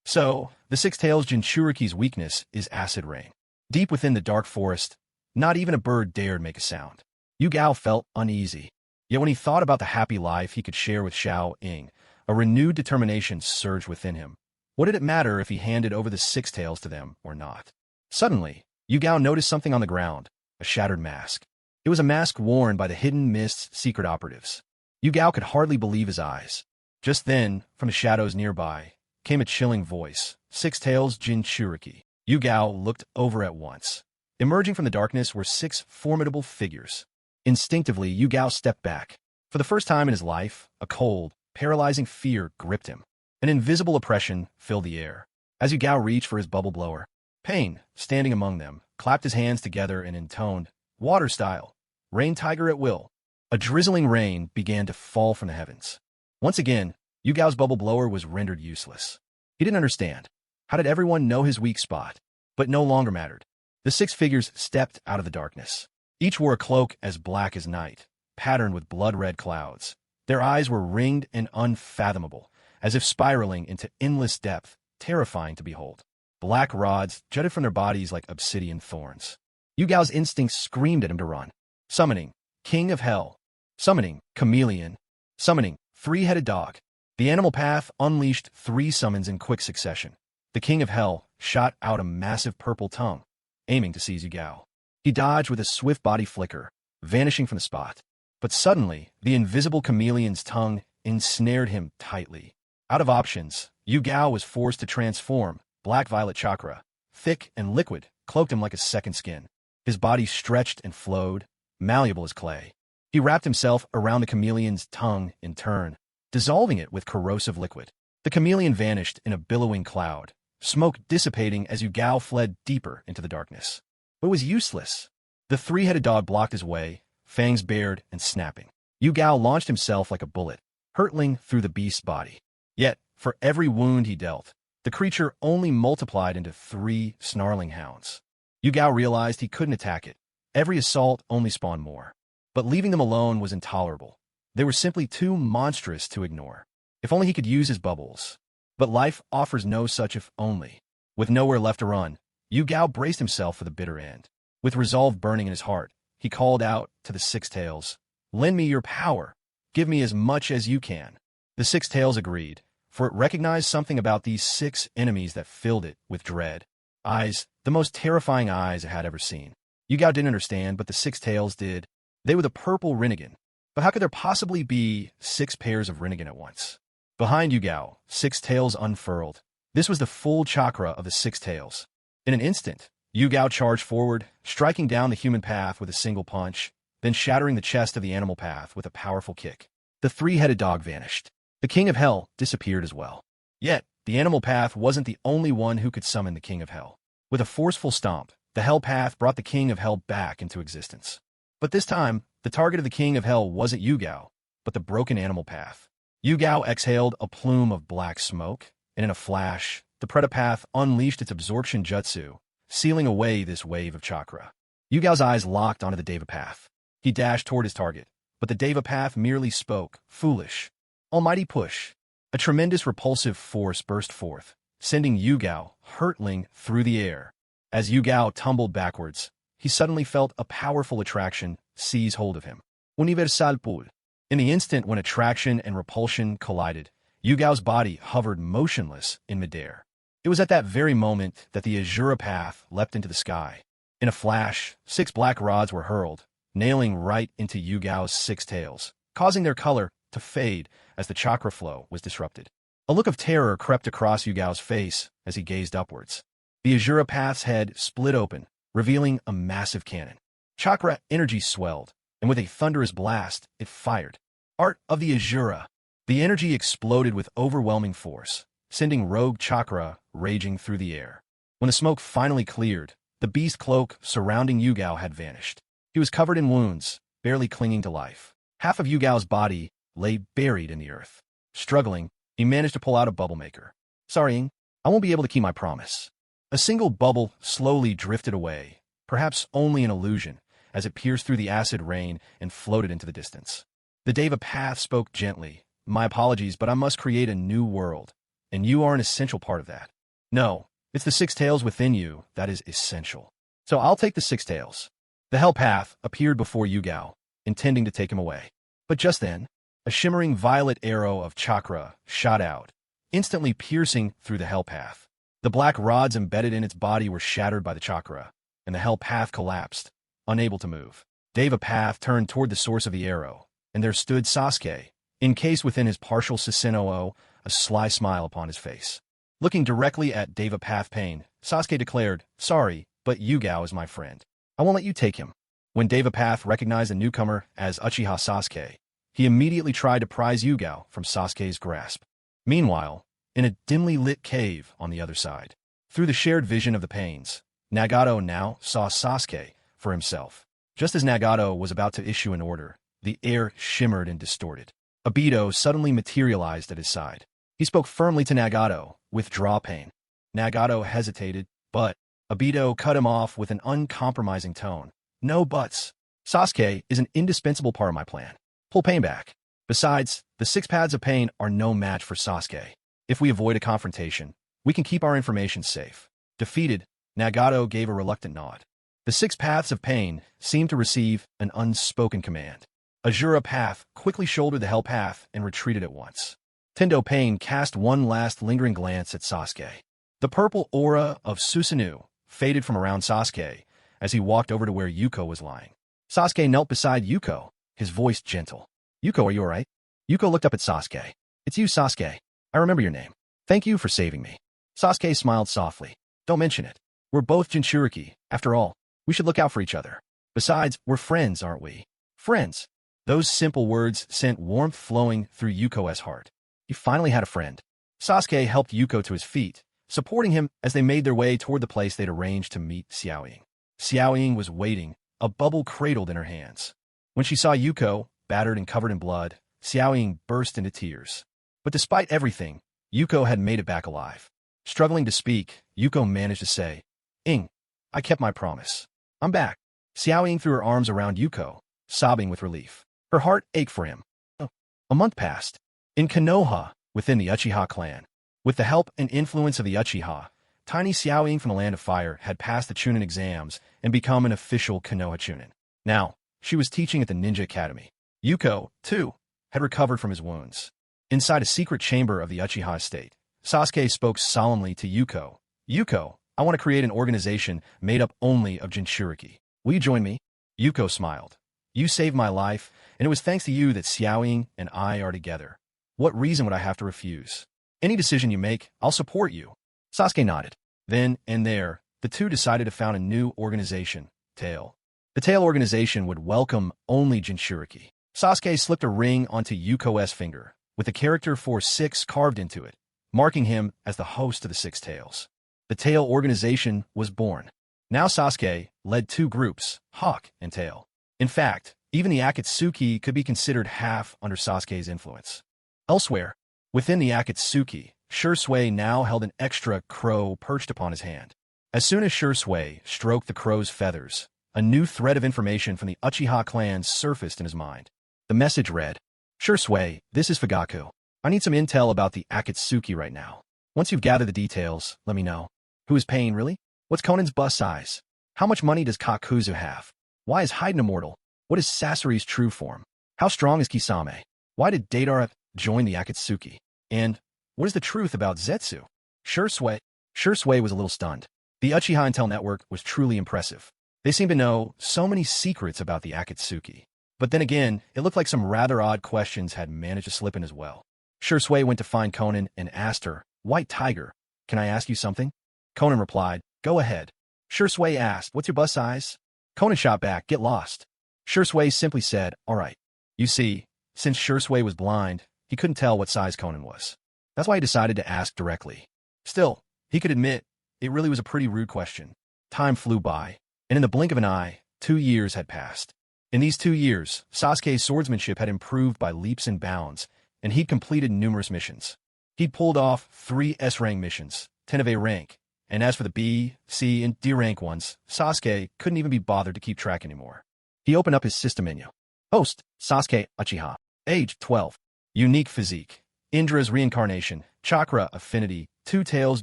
So, the Six-Tails Jinchuriki's weakness is acid rain. Deep within the dark forest, not even a bird dared make a sound. Yugao felt uneasy. Yet when he thought about the happy life he could share with Xiaoying, a renewed determination surged within him. What did it matter if he handed over the Six-Tails to them or not? Suddenly, Yugao noticed something on the ground, a shattered mask. It was a mask worn by the Hidden Mist's secret operatives. Yugao could hardly believe his eyes. Just then, from the shadows nearby, came a chilling voice, "Six-Tails Jinchuriki." Yugao looked over at once. Emerging from the darkness were 6 formidable figures. Instinctively, Yugao stepped back. For the first time in his life, a cold, paralyzing fear gripped him. An invisible oppression filled the air. As Yugao reached for his bubble blower, Pain, standing among them, clapped his hands together and intoned, water style, "Rain Tiger at will." A drizzling rain began to fall from the heavens. Once again, Yugao's bubble blower was rendered useless. He didn't understand. How did everyone know his weak spot? But no longer mattered. The 6 figures stepped out of the darkness. Each wore a cloak as black as night, patterned with blood-red clouds. Their eyes were ringed and unfathomable, as if spiraling into endless depth, terrifying to behold. Black rods jutted from their bodies like obsidian thorns. Yugao's instincts screamed at him to run. Summoning, King of Hell. Summoning, Chameleon. Summoning, Three-Headed Dog. The animal path unleashed 3 summons in quick succession. The King of Hell shot out a massive purple tongue, aiming to seize Yugao. He dodged with a swift body flicker, vanishing from the spot. But suddenly, the invisible chameleon's tongue ensnared him tightly. Out of options, Yugao was forced to transform. Black-violet chakra, thick and liquid, cloaked him like a second skin. His body stretched and flowed, malleable as clay. He wrapped himself around the chameleon's tongue in turn, dissolving it with corrosive liquid. The chameleon vanished in a billowing cloud, smoke dissipating as Yugao fled deeper into the darkness. But it was useless. The 3-headed dog blocked his way, fangs bared and snapping. Yugao launched himself like a bullet, hurtling through the beast's body. Yet, for every wound he dealt, the creature only multiplied into 3 snarling hounds. Yugao realized he couldn't attack it. Every assault only spawned more. But leaving them alone was intolerable. They were simply too monstrous to ignore. If only he could use his bubbles. But life offers no such if only. With nowhere left to run, Yugao braced himself for the bitter end. With resolve burning in his heart, he called out to the 6 tails, "Lend me your power. Give me as much as you can." The 6 tails agreed, for it recognized something about these 6 enemies that filled it with dread. Eyes, the most terrifying eyes it had ever seen. Yugao didn't understand, but the 6 tails did. They were the purple Rinnegan. But how could there possibly be 6 pairs of Rinnegan at once? Behind Yugao, 6 tails unfurled. This was the full chakra of the 6 tails. In an instant, Yugao charged forward, striking down the human path with a single punch, then shattering the chest of the animal path with a powerful kick. The 3-headed dog vanished. The King of Hell disappeared as well. Yet, the animal path wasn't the only one who could summon the King of Hell. With a forceful stomp, the Hell path brought the King of Hell back into existence. But this time, the target of the King of Hell wasn't Yugao, but the broken animal path. Yugao exhaled a plume of black smoke, and in a flash, the Predapath unleashed its absorption jutsu, sealing away this wave of chakra. Yugao's eyes locked onto the Deva path. He dashed toward his target, but the Deva path merely spoke, "Foolish." Almighty push. A tremendous repulsive force burst forth, sending Yugao hurtling through the air. As Yugao tumbled backwards, he suddenly felt a powerful attraction seize hold of him. Universal pull. In the instant when attraction and repulsion collided, Yugao's body hovered motionless in midair. It was at that very moment that the Azura path leapt into the sky. In a flash, 6 black rods were hurled, nailing right into Yugao's 6 tails, causing their color to fade as the chakra flow was disrupted. A look of terror crept across Yugao's face as he gazed upwards. The Azura path's head split open, revealing a massive cannon. Chakra energy swelled, and with a thunderous blast, it fired. Art of the Azura. The energy exploded with overwhelming force, sending rogue chakra raging through the air. When the smoke finally cleared, the beast cloak surrounding Yugao had vanished. He was covered in wounds, barely clinging to life. Half of Yugao's body lay buried in the earth. Struggling, he managed to pull out a bubble maker. Sorry, I won't be able to keep my promise. A single bubble slowly drifted away, perhaps only an illusion, as it pierced through the acid rain and floated into the distance. The Deva Path spoke gently. My apologies, but I must create a new world, and you are an essential part of that. No, it's the 6 tails within you that is essential. So I'll take the 6 tails. The Hell Path appeared before Yugao, intending to take him away. But just then, a shimmering violet arrow of chakra shot out, instantly piercing through the Hell Path. The black rods embedded in its body were shattered by the chakra, and the Hell Path collapsed, unable to move. Deva Path turned toward the source of the arrow, and there stood Sasuke, encased within his partial Susanoo, a sly smile upon his face. Looking directly at Deva Path Pain, Sasuke declared, "Sorry, but Yugao is my friend. I won't let you take him." When Deva Path recognized the newcomer as Uchiha Sasuke, he immediately tried to prise Yugao from Sasuke's grasp. Meanwhile, in a dimly lit cave on the other side, through the shared vision of the Pains, Nagato now saw Sasuke for himself. Just as Nagato was about to issue an order, the air shimmered and distorted. Obito suddenly materialized at his side. He spoke firmly to Nagato, "Withdraw Pain." Nagato hesitated, but Obito cut him off with an uncompromising tone. "No buts. Sasuke is an indispensable part of my plan. Pull Pain back. Besides, the 6 paths of Pain are no match for Sasuke. If we avoid a confrontation, we can keep our information safe." Defeated, Nagato gave a reluctant nod. The 6 paths of Pain seemed to receive an unspoken command. Azura Path quickly shouldered the Hell Path and retreated at once. Tendo Pain cast one last lingering glance at Sasuke. The purple aura of Susanoo faded from around Sasuke as he walked over to where Yuko was lying. Sasuke knelt beside Yuko, his voice gentle. "Yuko, are you alright?" Yuko looked up at Sasuke. "It's you, Sasuke. I remember your name. Thank you for saving me." Sasuke smiled softly. "Don't mention it. We're both Jinchuriki. After all, we should look out for each other. Besides, we're friends, aren't we?" Friends. Those simple words sent warmth flowing through Yuko's heart. He finally had a friend. Sasuke helped Yuko to his feet, supporting him as they made their way toward the place they'd arranged to meet Xiaoying. Xiaoying was waiting, a bubble cradled in her hands. When she saw Yuko, battered and covered in blood, Xiaoying burst into tears. But despite everything, Yuko had made it back alive. Struggling to speak, Yuko managed to say, "Ing, I kept my promise. I'm back." Xiaoying threw her arms around Yuko, sobbing with relief. Her heart ached for him. A month passed. In Konoha, within the Uchiha clan, with the help and influence of the Uchiha, tiny Xiaoying from the Land of Fire had passed the chunin exams and become an official Konoha chunin. Now, she was teaching at the Ninja Academy. Yuko, too, had recovered from his wounds. Inside a secret chamber of the Uchiha estate, Sasuke spoke solemnly to Yuko. "Yuko, I want to create an organization made up only of Jinchuriki. Will you join me?" Yuko smiled. "You saved my life, and it was thanks to you that Xiaoying and I are together. What reason would I have to refuse? Any decision you make, I'll support you." Sasuke nodded. Then and there, the two decided to found a new organization, Tail. The Tail organization would welcome only Jinchuriki. Sasuke slipped a ring onto Yuko's finger, with the character for 6 carved into it, marking him as the host of the 6 Tails. The Tail organization was born. Now Sasuke led 2 groups, Hawk and Tail. In fact, even the Akatsuki could be considered half under Sasuke's influence. Elsewhere, within the Akatsuki, Shisui now held an extra crow perched upon his hand. As soon as Shisui stroked the crow's feathers, a new thread of information from the Uchiha clan surfaced in his mind. The message read, "Shisui, this is Fugaku. I need some intel about the Akatsuki right now. Once you've gathered the details, let me know. Who is Pain, really? What's Konan's bust size? How much money does Kakuzu have? Why is Haiden immortal? What is Sasori's true form? How strong is Kisame? Why did Deidara join the Akatsuki? And what is the truth about Zetsu?" Shisui Shisui was a little stunned. The Uchiha Intel network was truly impressive. They seemed to know so many secrets about the Akatsuki. But then again, it looked like some rather odd questions had managed to slip in as well. Shisui went to find Conan and asked her, "White Tiger, can I ask you something?" Conan replied, "Go ahead." Shisui asked, "What's your bus size?" Conan shot back, "Get lost." Shisui simply said, "All right." You see, since Shisui was blind, he couldn't tell what size Conan was. That's why he decided to ask directly. Still, he could admit, it really was a pretty rude question. Time flew by, and in the blink of an eye, 2 years had passed. In these 2 years, Sasuke's swordsmanship had improved by leaps and bounds, and he'd completed numerous missions. He'd pulled off 3 S-rank missions, 10 of A rank, and as for the B, C, and D rank ones, Sasuke couldn't even be bothered to keep track anymore. He opened up his system menu. Host, Sasuke Uchiha. Age, 12. Unique physique. Indra's reincarnation. Chakra affinity. Two Tails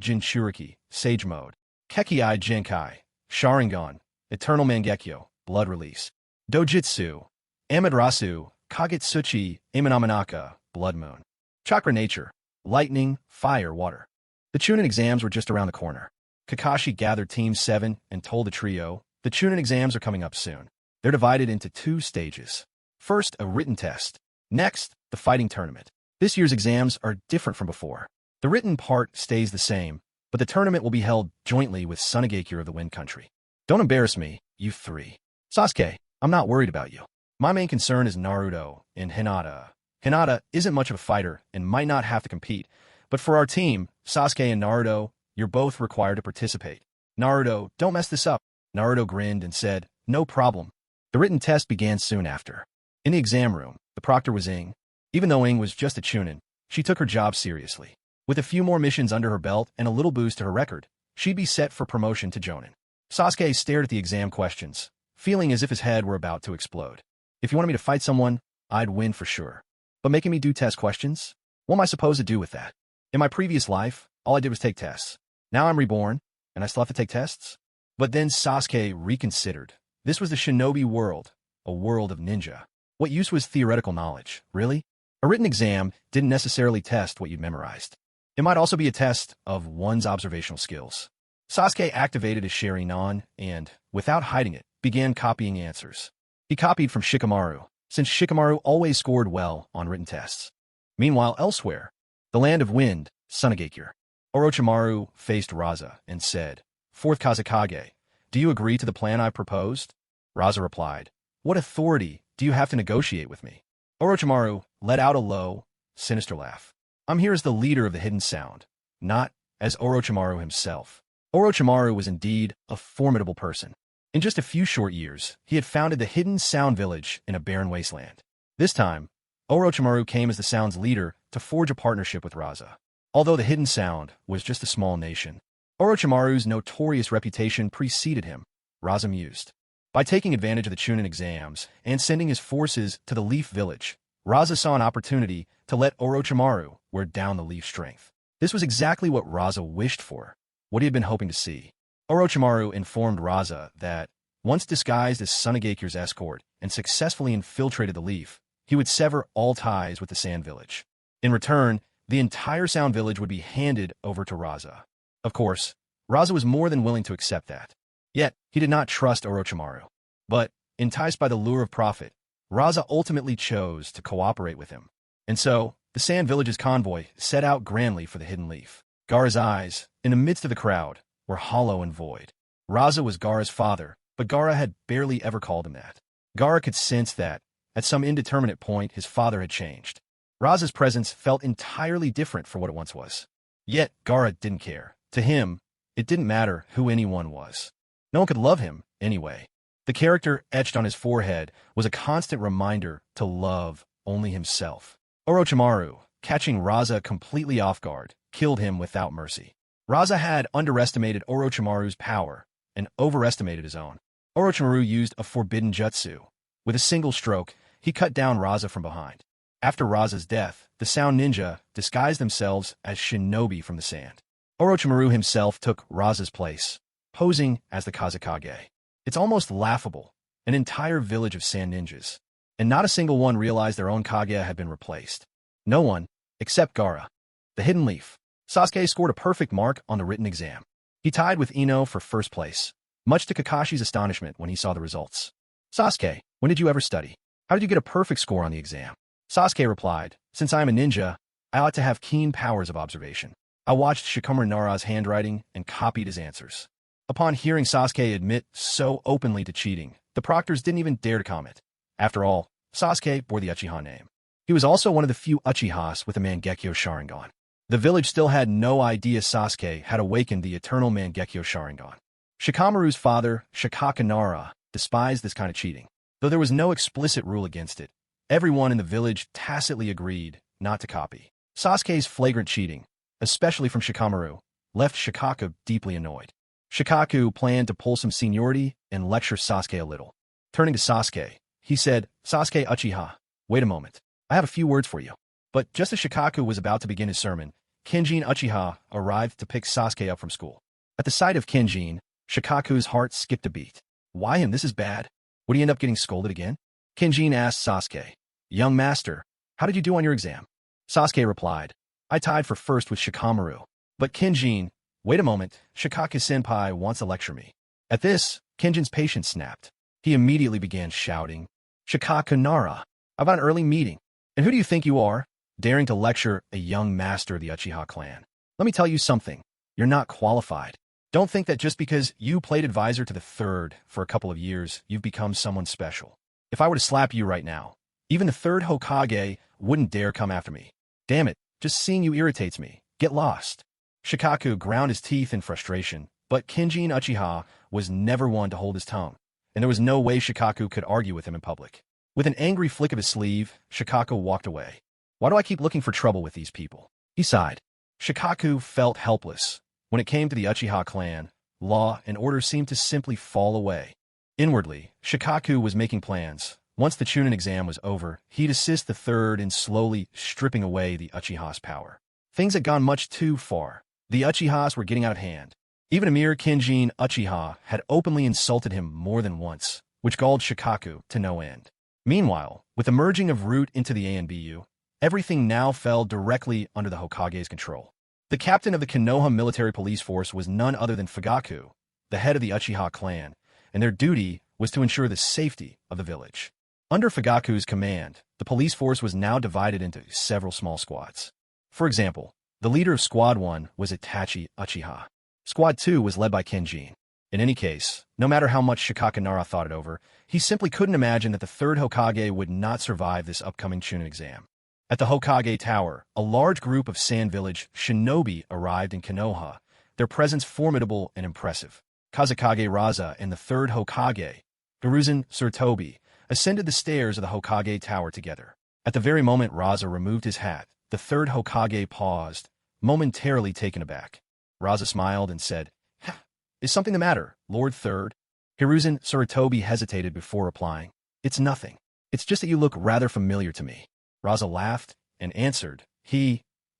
Jinchuriki. Sage mode. Kekkei Genkai. Sharingan. Eternal Mangekyo. Blood release. Dojutsu. Amaterasu. Kagutsuchi. Amanamanaka. Blood moon. Chakra nature. Lightning, fire, water. The chunin exams were just around the corner. Kakashi gathered Team 7 and told the trio, the chunin exams are coming up soon. They're divided into 2 stages. First, a written test. Next, the fighting tournament. This year's exams are different from before. The written part stays the same, but the tournament will be held jointly with Sunagakure of the Wind Country. Don't embarrass me, you 3. Sasuke, I'm not worried about you. My main concern is Naruto and Hinata. Hinata isn't much of a fighter and might not have to compete, but for our team, Sasuke and Naruto, you're both required to participate. Naruto, don't mess this up. Naruto grinned and said, no problem. The written test began soon after. In the exam room, the proctor was Ing. Even though Ing was just a chunin, she took her job seriously. With a few more missions under her belt and a little boost to her record, she'd be set for promotion to jonin. Sasuke stared at the exam questions, feeling as if his head were about to explode. If you wanted me to fight someone, I'd win for sure. But making me do test questions? What am I supposed to do with that? In my previous life, all I did was take tests. Now I'm reborn, and I still have to take tests? But then Sasuke reconsidered. This was the shinobi world, a world of ninja. What use was theoretical knowledge, really? A written exam didn't necessarily test what you'd memorized. It might also be a test of one's observational skills. Sasuke activated his sharingan and, without hiding it, began copying answers. He copied from Shikamaru, since Shikamaru always scored well on written tests. Meanwhile, elsewhere, the land of wind, Sunagakure, Orochimaru faced Raza and said, "Fourth Kazekage, do you agree to the plan I proposed?" Raza replied, "What authority do you have to negotiate with me?" Orochimaru let out a low, sinister laugh. "I'm here as the leader of the hidden sound, not as Orochimaru himself." Orochimaru was indeed a formidable person. In just a few short years, he had founded the hidden sound village in a barren wasteland. This time, Orochimaru came as the sound's leader to forge a partnership with Raza. Although the hidden sound was just a small nation, Orochimaru's notorious reputation preceded him, Raza mused. By taking advantage of the chunin exams and sending his forces to the Leaf Village, Raza saw an opportunity to let Orochimaru wear down the Leaf strength. This was exactly what Raza wished for, what he had been hoping to see. Orochimaru informed Raza that, once disguised as Sunagakure's escort and successfully infiltrated the Leaf, he would sever all ties with the Sand Village. In return, the entire Sound Village would be handed over to Raza. Of course, Raza was more than willing to accept that. Yet, he did not trust Orochimaru. But, enticed by the lure of profit, Raza ultimately chose to cooperate with him. And so, the Sand Village's convoy set out grandly for the Hidden Leaf. Gaara's eyes, in the midst of the crowd, were hollow and void. Raza was Gaara's father, but Gaara had barely ever called him that. Gaara could sense that, at some indeterminate point, his father had changed. Raza's presence felt entirely different from what it once was. Yet, Gaara didn't care. To him, it didn't matter who anyone was. No one could love him, anyway. The character etched on his forehead was a constant reminder to love only himself. Orochimaru, catching Raza completely off guard, killed him without mercy. Raza had underestimated Orochimaru's power and overestimated his own. Orochimaru used a forbidden jutsu. With a single stroke, he cut down Raza from behind. After Raza's death, the Sound Ninja disguised themselves as shinobi from the sand. Orochimaru himself took Raza's place, posing as the Kazekage. It's almost laughable, an entire village of sand ninjas, and not a single one realized their own Kage had been replaced. No one, except Gaara. The Hidden Leaf. Sasuke scored a perfect mark on the written exam. He tied with Ino for first place, much to Kakashi's astonishment when he saw the results. Sasuke, when did you ever study? How did you get a perfect score on the exam? Sasuke replied, since I am a ninja, I ought to have keen powers of observation. I watched Shikamaru Nara's handwriting and copied his answers. Upon hearing Sasuke admit so openly to cheating, the proctors didn't even dare to comment. After all, Sasuke bore the Uchiha name. He was also one of the few Uchihas with a Mangekyo Sharingan. The village still had no idea Sasuke had awakened the eternal Mangekyo Sharingan. Shikamaru's father, Shikaka Nara, despised this kind of cheating. Though there was no explicit rule against it, everyone in the village tacitly agreed not to copy. Sasuke's flagrant cheating, especially from Shikamaru, left Shikaka deeply annoyed. Shikaku planned to pull some seniority and lecture Sasuke a little. Turning to Sasuke, he said, Sasuke Uchiha, wait a moment. I have a few words for you. But just as Shikaku was about to begin his sermon, Kenjin Uchiha arrived to pick Sasuke up from school. At the sight of Kenjin, Shikaku's heart skipped a beat. Why him? This is bad. Would he end up getting scolded again? Kenjin asked Sasuke, young master, how did you do on your exam? Sasuke replied, I tied for first with Shikamaru. But Kenjin, wait a moment, Shikaka-senpai wants to lecture me. At this, Kenjin's patience snapped. He immediately began shouting, Shikaka Nara, I've got an early meeting. And who do you think you are, daring to lecture a young master of the Uchiha clan? Let me tell you something. You're not qualified. Don't think that just because you played advisor to the third for a couple of years, you've become someone special. If I were to slap you right now, even the third Hokage wouldn't dare come after me. Damn it, just seeing you irritates me. Get lost. Shikaku ground his teeth in frustration, but Kenjin Uchiha was never one to hold his tongue, and there was no way Shikaku could argue with him in public. With an angry flick of his sleeve, Shikaku walked away. Why do I keep looking for trouble with these people? He sighed. Shikaku felt helpless. When it came to the Uchiha clan, law and order seemed to simply fall away. Inwardly, Shikaku was making plans. Once the chunin exam was over, he'd assist the third in slowly stripping away the Uchiha's power. Things had gone much too far. The Uchihas were getting out of hand. Even Emir Kenjin Uchiha had openly insulted him more than once, which galled Shikaku to no end. Meanwhile, with the merging of Root into the ANBU, everything now fell directly under the Hokage's control. The captain of the Konoha military police force was none other than Fugaku, the head of the Uchiha clan, and their duty was to ensure the safety of the village. Under Fugaku's command, the police force was now divided into several small squads. For example, the leader of Squad 1 was Itachi Uchiha. Squad 2 was led by Kenjin. In any case, no matter how much Shikaka Nara thought it over, he simply couldn't imagine that the third Hokage would not survive this upcoming chunin exam. At the Hokage Tower, a large group of Sand Village shinobi arrived in Konoha, their presence formidable and impressive. Kazekage Raza and the third Hokage, Hiruzen Tsurutobi, ascended the stairs of the Hokage Tower together. At the very moment Raza removed his hat, the third Hokage paused, momentarily taken aback. Raza smiled and said, Is something the matter, Lord Third? Hiruzen Tsurutobi hesitated before replying, It's nothing. It's just that you look rather familiar to me. Raza laughed and answered,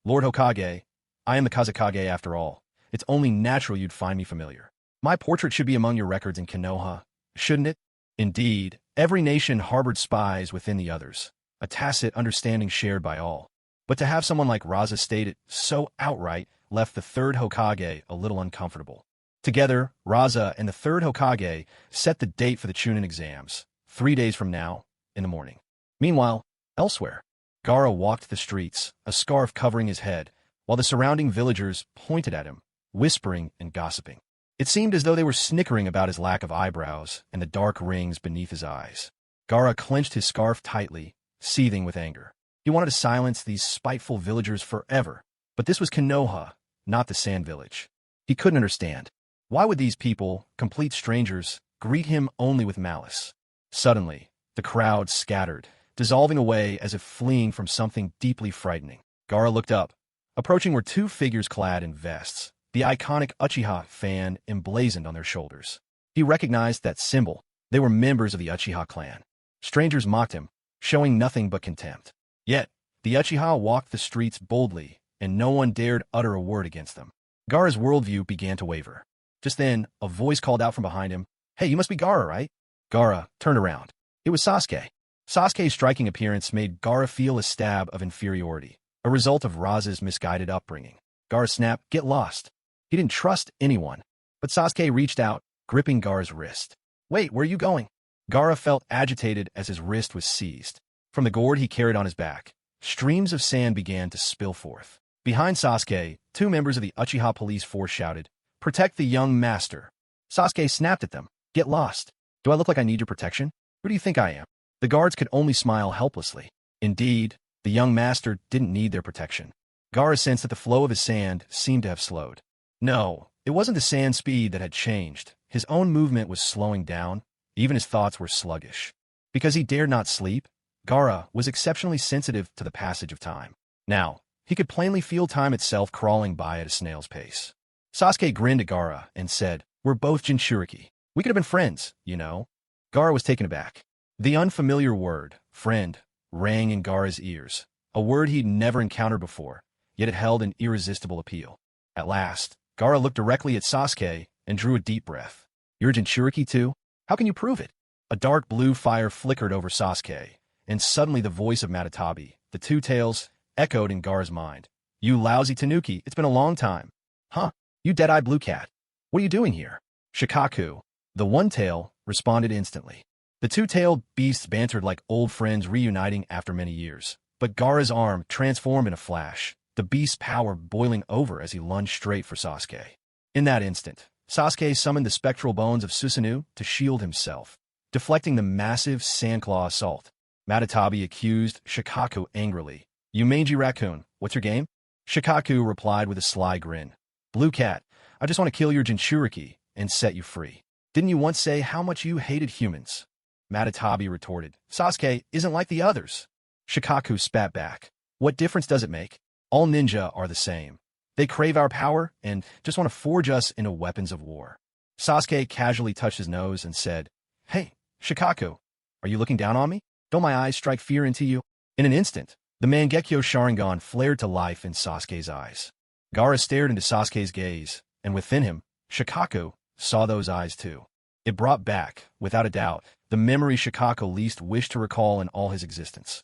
Lord Hokage, I am the Kazekage after all. It's only natural you'd find me familiar. My portrait should be among your records in Konoha, shouldn't it? Indeed, every nation harbored spies within the others, a tacit understanding shared by all. But to have someone like Raza state it so outright left the third Hokage a little uncomfortable. Together, Raza and the third Hokage set the date for the chunin exams, 3 days from now, in the morning. Meanwhile, elsewhere, Gaara walked the streets, a scarf covering his head, while the surrounding villagers pointed at him, whispering and gossiping. It seemed as though they were snickering about his lack of eyebrows and the dark rings beneath his eyes. Gaara clenched his scarf tightly, seething with anger. He wanted to silence these spiteful villagers forever, but this was Konoha, not the Sand Village. He couldn't understand. Why would these people, complete strangers, greet him only with malice? Suddenly, the crowd scattered, dissolving away as if fleeing from something deeply frightening. Gaara looked up. Approaching were two figures clad in vests, the iconic Uchiha fan emblazoned on their shoulders. He recognized that symbol. They were members of the Uchiha clan. Strangers mocked him, showing nothing but contempt. Yet, the Uchiha walked the streets boldly, and no one dared utter a word against them. Gaara's worldview began to waver. Just then, a voice called out from behind him, Hey, you must be Gaara, right? Gaara turned around. It was Sasuke. Sasuke's striking appearance made Gaara feel a stab of inferiority, a result of Raza's misguided upbringing. Gaara snapped, "Get lost." He didn't trust anyone. But Sasuke reached out, gripping Gaara's wrist. "Wait, where are you going?" Gaara felt agitated as his wrist was seized. From the gourd he carried on his back, streams of sand began to spill forth. Behind Sasuke, two members of the Uchiha police force shouted, "Protect the young master." Sasuke snapped at them, "Get lost. Do I look like I need your protection? Who do you think I am?" The guards could only smile helplessly. Indeed, the young master didn't need their protection. Gaara sensed that the flow of his sand seemed to have slowed. No, it wasn't the sand speed that had changed. His own movement was slowing down. Even his thoughts were sluggish. Because he dared not sleep, Gaara was exceptionally sensitive to the passage of time. Now, he could plainly feel time itself crawling by at a snail's pace. Sasuke grinned at Gaara and said, "We're both Jinchuriki. We could have been friends, you know." Gaara was taken aback. The unfamiliar word, friend, rang in Gaara's ears, a word he'd never encountered before, yet it held an irresistible appeal. At last, Gaara looked directly at Sasuke and drew a deep breath. "You're a Jinchuriki too? How can you prove it?" A dark blue fire flickered over Sasuke, and suddenly the voice of Matatabi, the Two Tails, echoed in Gaara's mind. "You lousy Tanuki, it's been a long time." "Huh, you dead-eyed blue cat. What are you doing here?" Shikaku, the One Tail, responded instantly. The two-tailed beasts bantered like old friends reuniting after many years. But Gaara's arm transformed in a flash, the beast's power boiling over as he lunged straight for Sasuke. In that instant, Sasuke summoned the spectral bones of Susanoo to shield himself, deflecting the massive Sandclaw assault. Matatabi accused Shikaku angrily. "You mangy raccoon, what's your game?" Shikaku replied with a sly grin. "Blue cat, I just want to kill your Jinchuriki and set you free. Didn't you once say how much you hated humans?" Matatabi retorted, "Sasuke isn't like the others." Shikaku spat back. "What difference does it make? All ninja are the same. They crave our power and just want to forge us into weapons of war." Sasuke casually touched his nose and said, "Hey, Shikaku, are you looking down on me? Don't my eyes strike fear into you?" In an instant, the Mangekyo Sharingan flared to life in Sasuke's eyes. Gaara stared into Sasuke's gaze, and within him, Shikaku saw those eyes too. It brought back, without a doubt, the memory Shikaku least wished to recall in all his existence.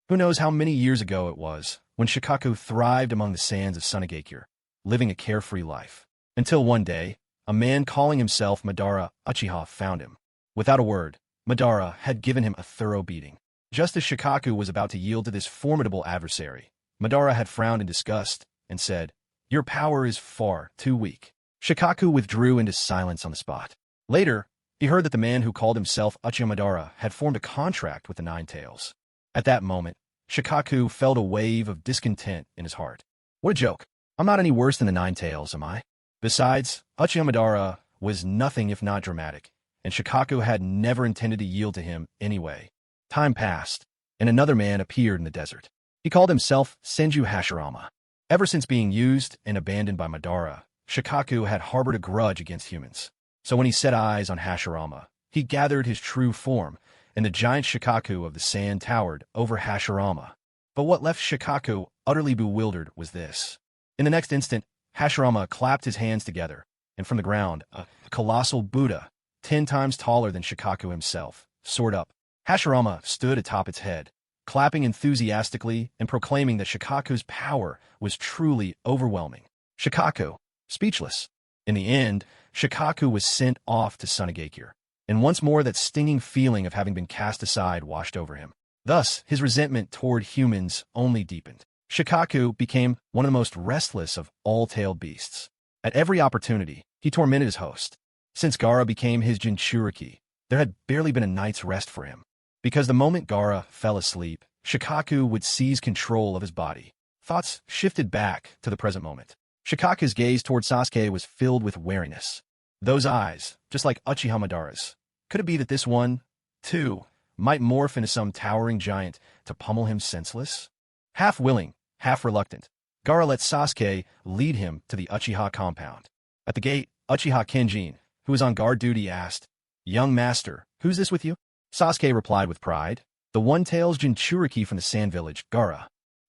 Who knows how many years ago it was, when Shikaku thrived among the sands of Sunagakure, living a carefree life. Until one day, a man calling himself Madara Uchiha found him. Without a word, Madara had given him a thorough beating. Just as Shikaku was about to yield to this formidable adversary, Madara had frowned in disgust and said, "Your power is far too weak." Shikaku withdrew into silence on the spot. Later, he heard that the man who called himself Uchiha Madara had formed a contract with the Nine Tails. At that moment, Shikaku felt a wave of discontent in his heart. What a joke. I'm not any worse than the Nine Tails, am I? Besides, Uchiha Madara was nothing if not dramatic, and Shikaku had never intended to yield to him anyway. Time passed, and another man appeared in the desert. He called himself Senju Hashirama. Ever since being used and abandoned by Madara, Shikaku had harbored a grudge against humans. So when he set eyes on Hashirama, he gathered his true form, and the giant Shikaku of the sand towered over Hashirama. But what left Shikaku utterly bewildered was this. In the next instant, Hashirama clapped his hands together, and from the ground, a colossal Buddha, 10 times taller than Shikaku himself, soared up. Hashirama stood atop its head, clapping enthusiastically and proclaiming that Shikaku's power was truly overwhelming. Shikaku, speechless. In the end, Shikaku was sent off to Sunagakure, and once more that stinging feeling of having been cast aside washed over him. Thus, his resentment toward humans only deepened. Shikaku became one of the most restless of all tailed beasts. At every opportunity, he tormented his host. Since Gaara became his Jinchuriki, there had barely been a night's rest for him. Because the moment Gaara fell asleep, Shikaku would seize control of his body. Thoughts shifted back to the present moment. Shikaku's gaze toward Sasuke was filled with wariness. Those eyes, just like Uchiha Madara's. Could it be that this one, too, might morph into some towering giant to pummel him senseless? Half willing, half reluctant, Gaara let Sasuke lead him to the Uchiha compound. At the gate, Uchiha Kenjin, who was on guard duty, asked, "Young master, who's this with you?" Sasuke replied with pride, "The One-Tails Jinchuriki from the Sand Village, Gaara."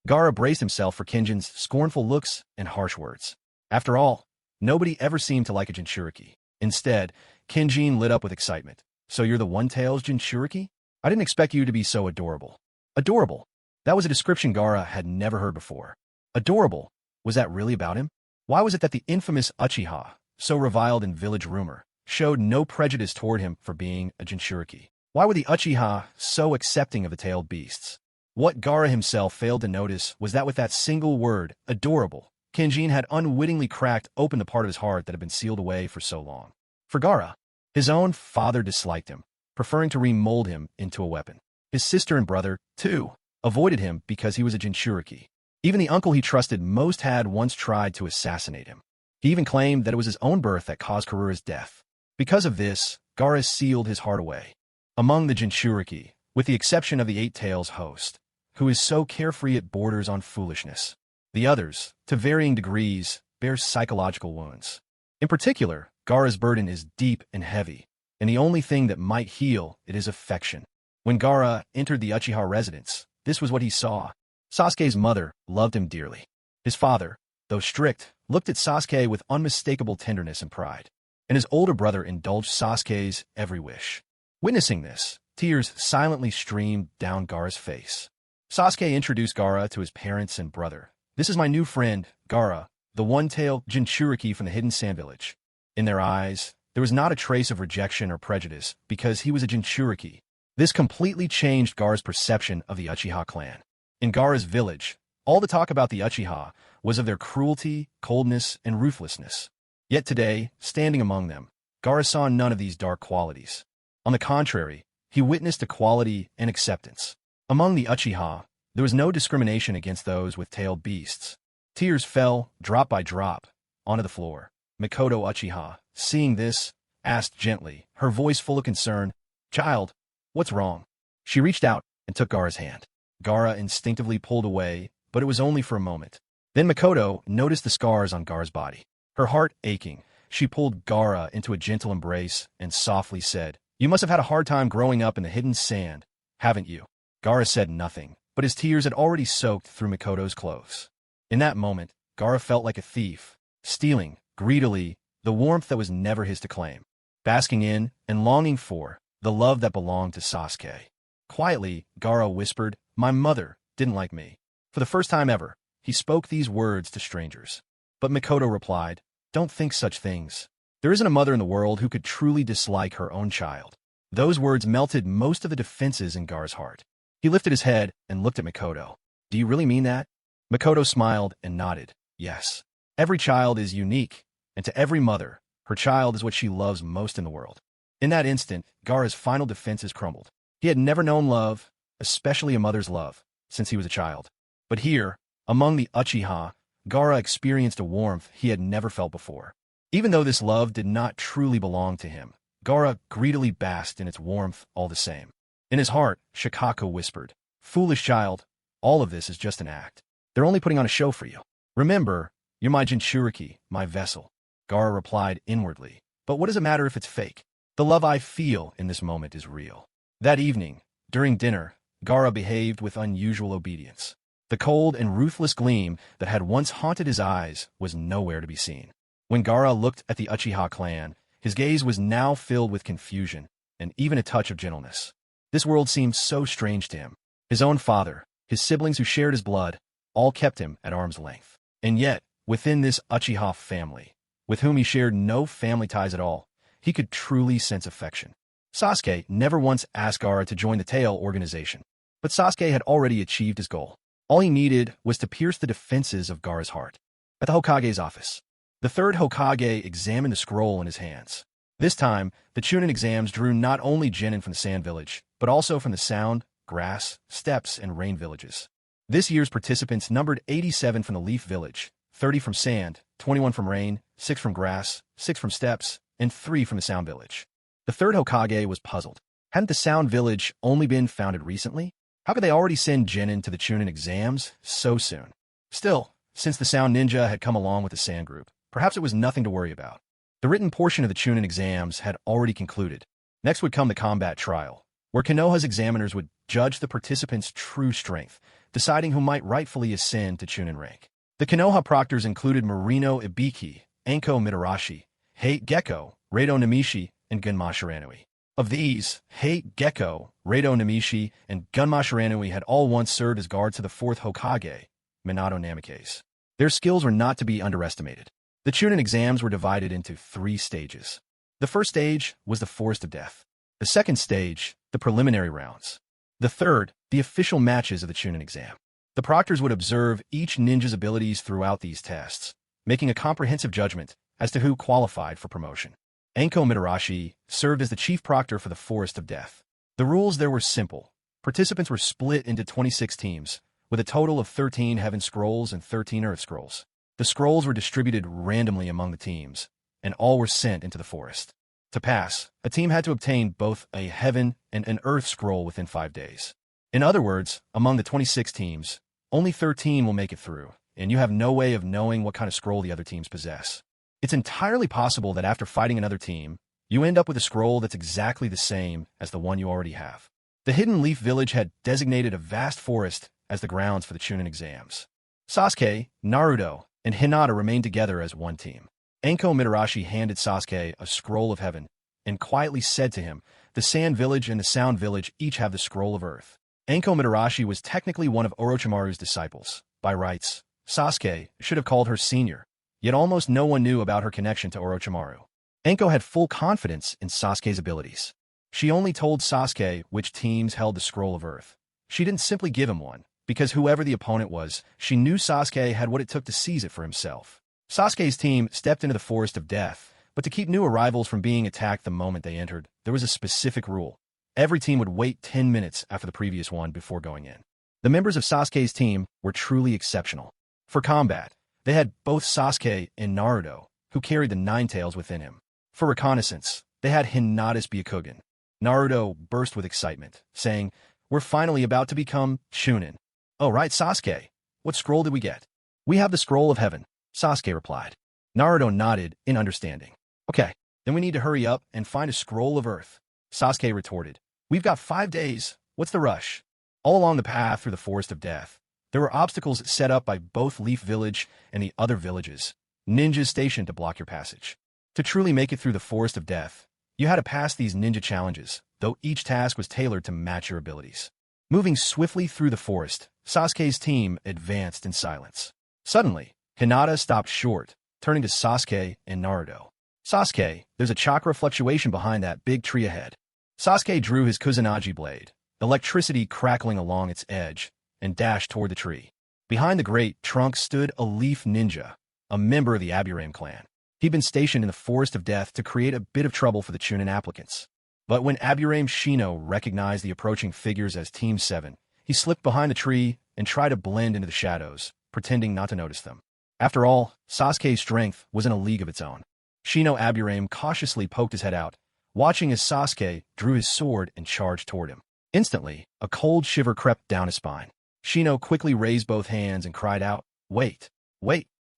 Gaara braced himself for Kenjin's scornful looks and harsh words. After all, nobody ever seemed to like a Jinchuriki. Instead, Kenjin lit up with excitement. "So you're the One-Tails Jinchuriki? I didn't expect you to be so adorable." Adorable. That was a description Gaara had never heard before. Adorable. Was that really about him? Why was it that the infamous Uchiha, so reviled in village rumor, showed no prejudice toward him for being a Jinchuriki? Why were the Uchiha so accepting of the tailed beasts? What Gaara himself failed to notice was that with that single word, adorable, Kenjin had unwittingly cracked open the part of his heart that had been sealed away for so long. For Gaara, his own father disliked him, preferring to remold him into a weapon. His sister and brother, too, avoided him because he was a Jinchuriki. Even the uncle he trusted most had once tried to assassinate him. He even claimed that it was his own birth that caused Karura's death. Because of this, Gaara sealed his heart away. Among the Jinchuriki, with the exception of the Eight Tails host, who is so carefree it borders on foolishness. The others, to varying degrees, bear psychological wounds. In particular, Gaara's burden is deep and heavy, and the only thing that might heal it is affection. When Gaara entered the Uchiha residence, this was what he saw. Sasuke's mother loved him dearly. His father, though strict, looked at Sasuke with unmistakable tenderness and pride, and his older brother indulged Sasuke's every wish. Witnessing this, tears silently streamed down Gaara's face. Sasuke introduced Gaara to his parents and brother. "This is my new friend, Gaara, the one-tailed Jinchuriki from the hidden sand village." In their eyes, there was not a trace of rejection or prejudice because he was a Jinchuriki. This completely changed Gaara's perception of the Uchiha clan. In Gaara's village, all the talk about the Uchiha was of their cruelty, coldness, and ruthlessness. Yet today, standing among them, Gaara saw none of these dark qualities. On the contrary, he witnessed equality and acceptance. Among the Uchiha, there was no discrimination against those with tailed beasts. Tears fell, drop by drop, onto the floor. Mikoto Uchiha, seeing this, asked gently, her voice full of concern, "Child, what's wrong?" She reached out and took Gaara's hand. Gaara instinctively pulled away, but it was only for a moment. Then Mikoto noticed the scars on Gaara's body. Her heart aching, she pulled Gaara into a gentle embrace and softly said, "You must have had a hard time growing up in the hidden sand, haven't you?" Gaara said nothing, but his tears had already soaked through Mikoto's clothes. In that moment, Gaara felt like a thief, stealing, greedily, the warmth that was never his to claim, basking in and longing for the love that belonged to Sasuke. Quietly, Gaara whispered, "My mother didn't like me." For the first time ever, he spoke these words to strangers. But Mikoto replied, "Don't think such things. There isn't a mother in the world who could truly dislike her own child." Those words melted most of the defenses in Gaara's heart. He lifted his head and looked at Mikoto. "Do you really mean that?" Mikoto smiled and nodded. "Yes. Every child is unique, and to every mother, her child is what she loves most in the world." In that instant, Gaara's final defenses crumbled. He had never known love, especially a mother's love, since he was a child. But here, among the Uchiha, Gaara experienced a warmth he had never felt before. Even though this love did not truly belong to him, Gaara greedily basked in its warmth all the same. In his heart, Shikako whispered, "Foolish child, all of this is just an act. They're only putting on a show for you. Remember, you're my Jinchuriki, my vessel." Gaara replied inwardly, "But what does it matter if it's fake? The love I feel in this moment is real." That evening, during dinner, Gaara behaved with unusual obedience. The cold and ruthless gleam that had once haunted his eyes was nowhere to be seen. When Gaara looked at the Uchiha clan, his gaze was now filled with confusion and even a touch of gentleness. This world seemed so strange to him. His own father, his siblings who shared his blood, all kept him at arm's length. And yet, within this Uchiha family, with whom he shared no family ties at all, he could truly sense affection. Sasuke never once asked Gaara to join the Tail organization, but Sasuke had already achieved his goal. All he needed was to pierce the defenses of Gaara's heart. At the Hokage's office, the third Hokage examined the scroll in his hands. This time, the chunin exams drew not only genin from the Sand Village, but also from the Sound, Grass, Steppes, and Rain villages. This year's participants numbered 87 from the Leaf Village, 30 from Sand, 21 from Rain, 6 from Grass, 6 from Steppes, and 3 from the Sound Village. The third Hokage was puzzled. Hadn't the Sound Village only been founded recently? How could they already send genin to the chunin exams so soon? Still, since the Sound Ninja had come along with the Sand Group, perhaps it was nothing to worry about. The written portion of the chunin exams had already concluded. Next would come the combat trial, where Konoha's examiners would judge the participants' true strength, deciding who might rightfully ascend to chunin rank. The Konoha proctors included Marino Ibiki, Anko Mitarashi, Hate Gecko, Rado Namishi, and Gunma Shiranui. Of these, Hate Gecko, Rado Namishi, and Gunma Shiranui had all once served as guards to the fourth Hokage, Minato Namikaze. Their skills were not to be underestimated. The chunin exams were divided into 3 stages. The first stage was the Forest of Death. The second stage, the preliminary rounds. The third, the official matches of the chunin exam. The proctors would observe each ninja's abilities throughout these tests, making a comprehensive judgment as to who qualified for promotion. Anko Mitarashi served as the chief proctor for the Forest of Death. The rules there were simple. Participants were split into 26 teams, with a total of 13 Heaven Scrolls and 13 Earth Scrolls. The scrolls were distributed randomly among the teams, and all were sent into the forest. To pass, a team had to obtain both a Heaven and an Earth Scroll within 5 days. In other words, among the 26 teams, only 13 will make it through, and you have no way of knowing what kind of scroll the other teams possess. It's entirely possible that after fighting another team, you end up with a scroll that's exactly the same as the one you already have. The Hidden Leaf Village had designated a vast forest as the grounds for the chunin exams. Sasuke, Naruto, and Hinata remained together as one team. Anko Mitarashi handed Sasuke a scroll of heaven and quietly said to him, "The Sand Village and the Sound Village each have the scroll of earth." Anko Mitarashi was technically one of Orochimaru's disciples. By rights, Sasuke should have called her senior, yet almost no one knew about her connection to Orochimaru. Anko had full confidence in Sasuke's abilities. She only told Sasuke which teams held the scroll of earth. She didn't simply give him one, because whoever the opponent was, she knew Sasuke had what it took to seize it for himself. Sasuke's team stepped into the Forest of Death, but to keep new arrivals from being attacked the moment they entered, there was a specific rule. Every team would wait 10 minutes after the previous one before going in. The members of Sasuke's team were truly exceptional. For combat, they had both Sasuke and Naruto, who carried the Nine Tails within him. For reconnaissance, they had Hinata's Byakugan. Naruto burst with excitement, saying, "We're finally about to become chunin." "Oh right, Sasuke. What scroll did we get?" "We have the Scroll of Heaven," Sasuke replied. Naruto nodded in understanding. "Okay, then we need to hurry up and find a Scroll of Earth," Sasuke retorted. "We've got 5 days. What's the rush?" All along the path through the Forest of Death, there were obstacles set up by both Leaf Village and the other villages, ninjas stationed to block your passage. To truly make it through the Forest of Death, you had to pass these ninja challenges, though each task was tailored to match your abilities. Moving swiftly through the forest, Sasuke's team advanced in silence. Suddenly, Hinata stopped short, turning to Sasuke and Naruto. "Sasuke, there's a chakra fluctuation behind that big tree ahead." Sasuke drew his Kusanagi blade, electricity crackling along its edge, and dashed toward the tree. Behind the great trunk stood a Leaf Ninja, a member of the Aburame clan. He'd been stationed in the Forest of Death to create a bit of trouble for the chunin applicants. But when Aburame Shino recognized the approaching figures as Team 7, he slipped behind the tree and tried to blend into the shadows, pretending not to notice them. After all, Sasuke's strength was in a league of its own. Shino Aburame cautiously poked his head out, watching as Sasuke drew his sword and charged toward him. Instantly, a cold shiver crept down his spine. Shino quickly raised both hands and cried out, Wait,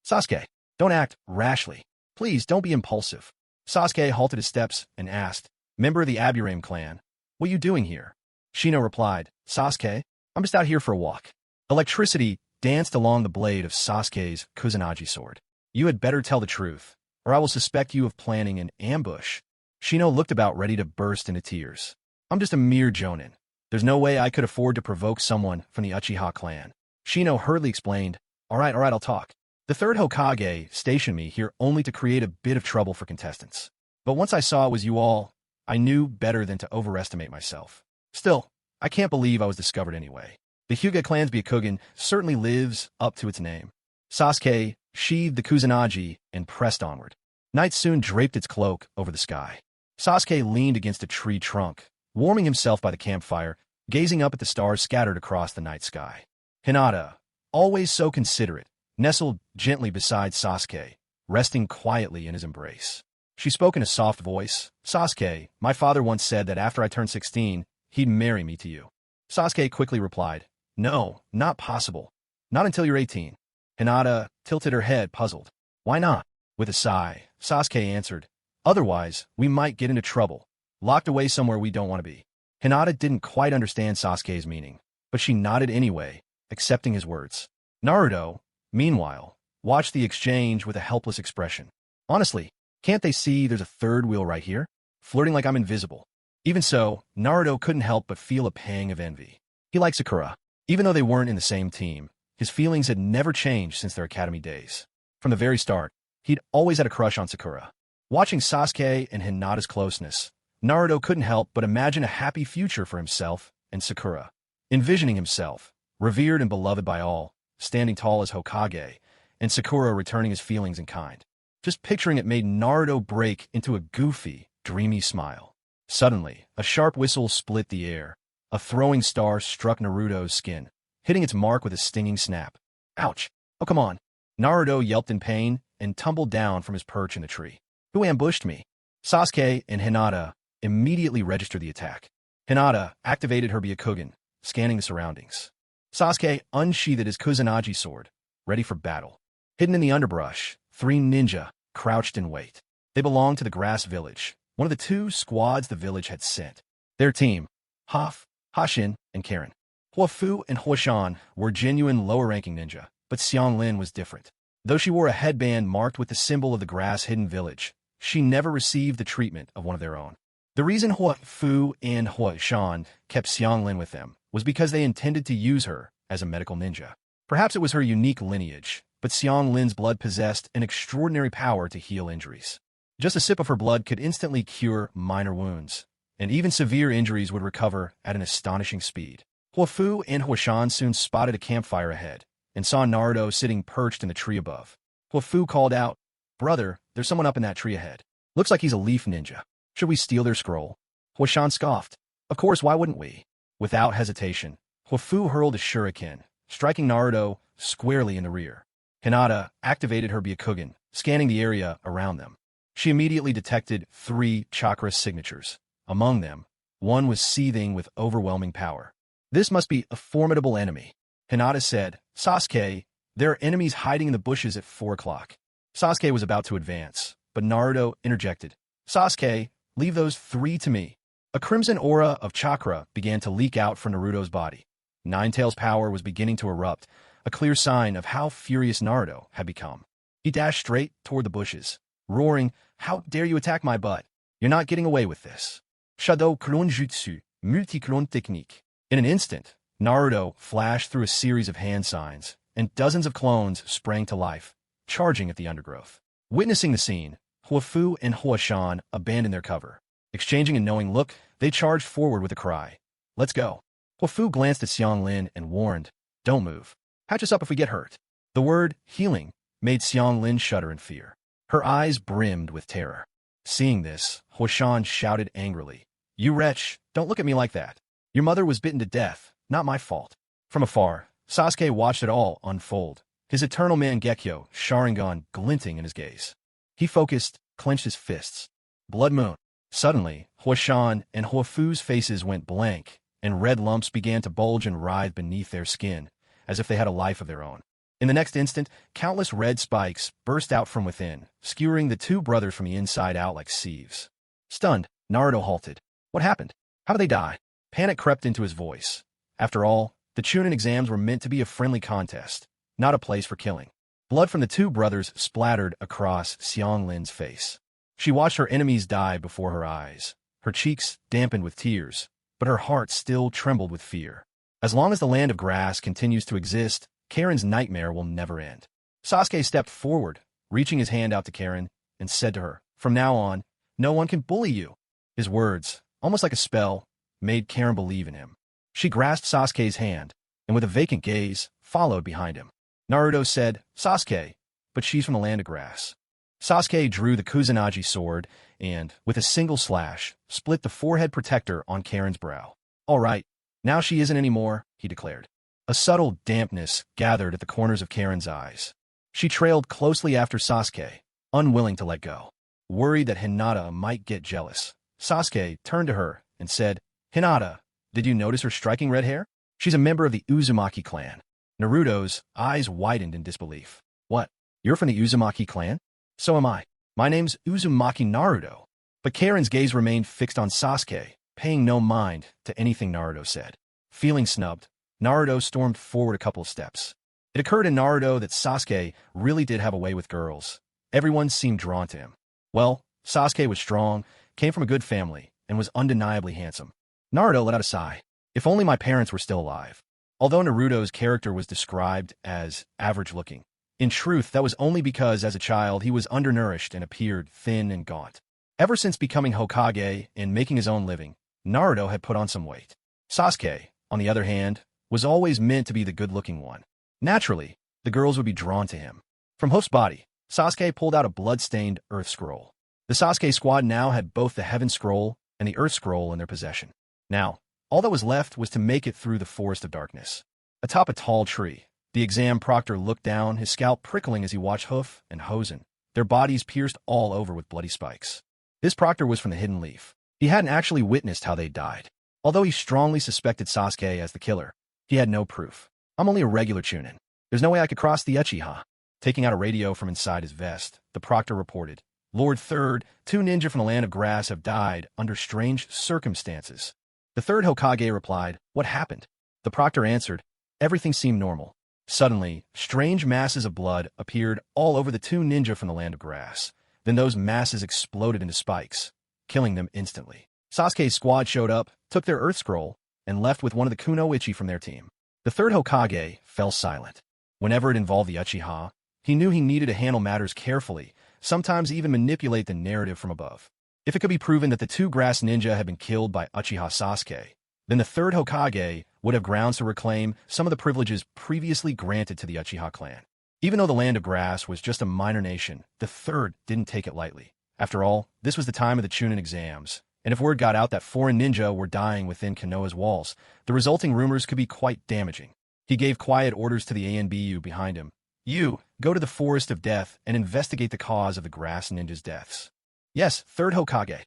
Sasuke, don't act rashly. Please don't be impulsive." Sasuke halted his steps and asked, "Member of the Aburame clan, what are you doing here?" Shino replied, "Sasuke, I'm just out here for a walk." Electricity danced along the blade of Sasuke's Kusanagi sword. "You had better tell the truth, or I will suspect you of planning an ambush." Shino looked about ready to burst into tears. "I'm just a mere jonin. There's no way I could afford to provoke someone from the Uchiha clan." Shino hurriedly explained, All right, I'll talk. The third Hokage stationed me here only to create a bit of trouble for contestants. But once I saw it was you all, I knew better than to overestimate myself. Still, I can't believe I was discovered anyway. The Hyuga clan's Byakugan certainly lives up to its name. Sasuke sheathed the Kusanagi and pressed onward. Night soon draped its cloak over the sky. Sasuke leaned against a tree trunk, warming himself by the campfire, gazing up at the stars scattered across the night sky. Hinata, always so considerate, nestled gently beside Sasuke, resting quietly in his embrace. She spoke in a soft voice, "Sasuke, my father once said that after I turned 16, he'd marry me to you." Sasuke quickly replied, "No, not possible. Not until you're 18. Hinata tilted her head, puzzled. "Why not?" With a sigh, Sasuke answered, "Otherwise, we might get into trouble, locked away somewhere we don't want to be." Hinata didn't quite understand Sasuke's meaning, but she nodded anyway, accepting his words. Naruto, meanwhile, watched the exchange with a helpless expression. Honestly, can't they see there's a third wheel right here? Flirting like I'm invisible. Even so, Naruto couldn't help but feel a pang of envy. He liked Sakura. Even though they weren't in the same team, his His feelings had never changed since their academy days. From the very start, he'd always had a crush on Sakura. Watching Sasuke and Hinata's closeness, Naruto couldn't help but imagine a happy future for himself and Sakura. Envisioning himself, revered and beloved by all, standing tall as Hokage, and Sakura returning his feelings in kind. Just picturing it made Naruto break into a goofy, dreamy smile. Suddenly, a sharp whistle split the air. A throwing star struck Naruto's skin, hitting its mark with a stinging snap. Ouch! Oh, come on! Naruto yelped in pain and tumbled down from his perch in the tree. Who ambushed me? Sasuke and Hinata immediately registered the attack. Hinata activated her Byakugan, scanning the surroundings. Sasuke unsheathed his Kusanagi sword, ready for battle. Hidden in the underbrush, 3 ninja crouched in wait. They belonged to the Grass Village, one of the 2 squads the village had sent. Their team, Hashin, and Karen. Huafu and Huashan were genuine lower-ranking ninja, but Xianglin was different. Though she wore a headband marked with the symbol of the Grass-Hidden Village, she never received the treatment of one of their own. The reason Huafu and Huashan kept Xianglin with them was because they intended to use her as a medical ninja. Perhaps it was her unique lineage, but Xianglin's blood possessed an extraordinary power to heal injuries. Just a sip of her blood could instantly cure minor wounds, and even severe injuries would recover at an astonishing speed. Huafu and Huashan soon spotted a campfire ahead and saw Naruto sitting perched in the tree above. Huafu called out, "Brother, there's someone up in that tree ahead. Looks like he's a leaf ninja. Should we steal their scroll?" Huashan scoffed. Of course, why wouldn't we? Without hesitation, Huafu hurled a shuriken, striking Naruto squarely in the rear. Hinata activated her Byakugan, scanning the area around them. She immediately detected 3 chakra signatures. Among them, one was seething with overwhelming power. This must be a formidable enemy. Hinata said, "Sasuke, there are enemies hiding in the bushes at 4 o'clock." Sasuke was about to advance, but Naruto interjected. "Sasuke, leave those 3 to me." A crimson aura of chakra began to leak out from Naruto's body. Ninetales' power was beginning to erupt, a clear sign of how furious Naruto had become. He dashed straight toward the bushes, roaring, "How dare you attack my butt? You're not getting away with this." Shadow Clone Jutsu, Multi-Clone Technique. In an instant, Naruto flashed through a series of hand signs, and dozens of clones sprang to life, charging at the undergrowth. Witnessing the scene, Huafu and Huashan abandoned their cover. Exchanging a knowing look, they charged forward with a cry. "Let's go." Huafu glanced at Xianglin and warned, "Don't move. Patch us up if we get hurt." The word healing made Xianglin shudder in fear. Her eyes brimmed with terror. Seeing this, Huashan shouted angrily, "You wretch, don't look at me like that. Your mother was bitten to death, not my fault." From afar, Sasuke watched it all unfold, his eternal Mangekyo sharingan glinting in his gaze. He focused, clenched his fists. Blood moon. Suddenly, Huashan and Huafu's faces went blank, and red lumps began to bulge and writhe beneath their skin, as if they had a life of their own. In the next instant, countless red spikes burst out from within, skewering the 2 brothers from the inside out like sieves. Stunned, Naruto halted. What happened? How did they die? Panic crept into his voice. After all, the chunin exams were meant to be a friendly contest, not a place for killing. Blood from the 2 brothers splattered across Xianglin's face. She watched her enemies die before her eyes, her cheeks dampened with tears, but her heart still trembled with fear. As long as the land of grass continues to exist, Karen's nightmare will never end. Sasuke stepped forward, reaching his hand out to Karen, and said to her, "From now on, no one can bully you." His words, almost like a spell, made Karen believe in him. She grasped Sasuke's hand, and with a vacant gaze, followed behind him. Naruto said, "Sasuke, but she's from the land of grass." Sasuke drew the Kusanagi sword and, with a single slash, split the forehead protector on Karen's brow. "All right, now she isn't anymore," he declared. A subtle dampness gathered at the corners of Karen's eyes. She trailed closely after Sasuke, unwilling to let go. Worried that Hinata might get jealous, Sasuke turned to her and said, "Hinata, did you notice her striking red hair? She's a member of the Uzumaki clan." Naruto's eyes widened in disbelief. "What? You're from the Uzumaki clan?" "So am I. My name's Uzumaki Naruto." But Karen's gaze remained fixed on Sasuke, paying no mind to anything Naruto said. Feeling snubbed, Naruto stormed forward a couple of steps. It occurred in Naruto that Sasuke really did have a way with girls. Everyone seemed drawn to him. Well, Sasuke was strong, came from a good family, and was undeniably handsome. Naruto let out a sigh. If only my parents were still alive. Although Naruto's character was described as average-looking, in truth, that was only because as a child he was undernourished and appeared thin and gaunt. Ever since becoming Hokage and making his own living, Naruto had put on some weight. Sasuke, on the other hand, was always meant to be the good-looking one. Naturally, the girls would be drawn to him. From Hoof's body, Sasuke pulled out a blood-stained Earth Scroll. The Sasuke squad now had both the Heaven Scroll and the Earth Scroll in their possession. Now, all that was left was to make it through the Forest of Darkness. Atop a tall tree, the exam proctor looked down, his scalp prickling as he watched Hoof and Hosen, their bodies pierced all over with bloody spikes. This proctor was from the Hidden Leaf. He hadn't actually witnessed how they died. Although he strongly suspected Sasuke as the killer, he had no proof. I'm only a regular chunin. There's no way I could cross the Uchiha. Taking out a radio from inside his vest, the proctor reported, Lord Third, 2 ninja from the Land of Grass have died under strange circumstances. The third Hokage replied, what happened? The proctor answered, everything seemed normal. Suddenly, strange masses of blood appeared all over the 2 ninja from the Land of Grass. Then those masses exploded into spikes, killing them instantly. Sasuke's squad showed up, took their Earth Scroll, and left with one of the Kunoichi from their team. The third Hokage fell silent. Whenever it involved the Uchiha, he knew he needed to handle matters carefully, sometimes even manipulate the narrative from above. If it could be proven that the 2 grass ninja had been killed by Uchiha Sasuke, then the third Hokage would have grounds to reclaim some of the privileges previously granted to the Uchiha clan. Even though the Land of Grass was just a minor nation, the third didn't take it lightly. After all, this was the time of the Chunin exams, and if word got out that foreign ninja were dying within Konoha's walls, the resulting rumors could be quite damaging. He gave quiet orders to the ANBU behind him. You, go to the Forest of Death and investigate the cause of the grass ninjas' deaths. Yes, third Hokage.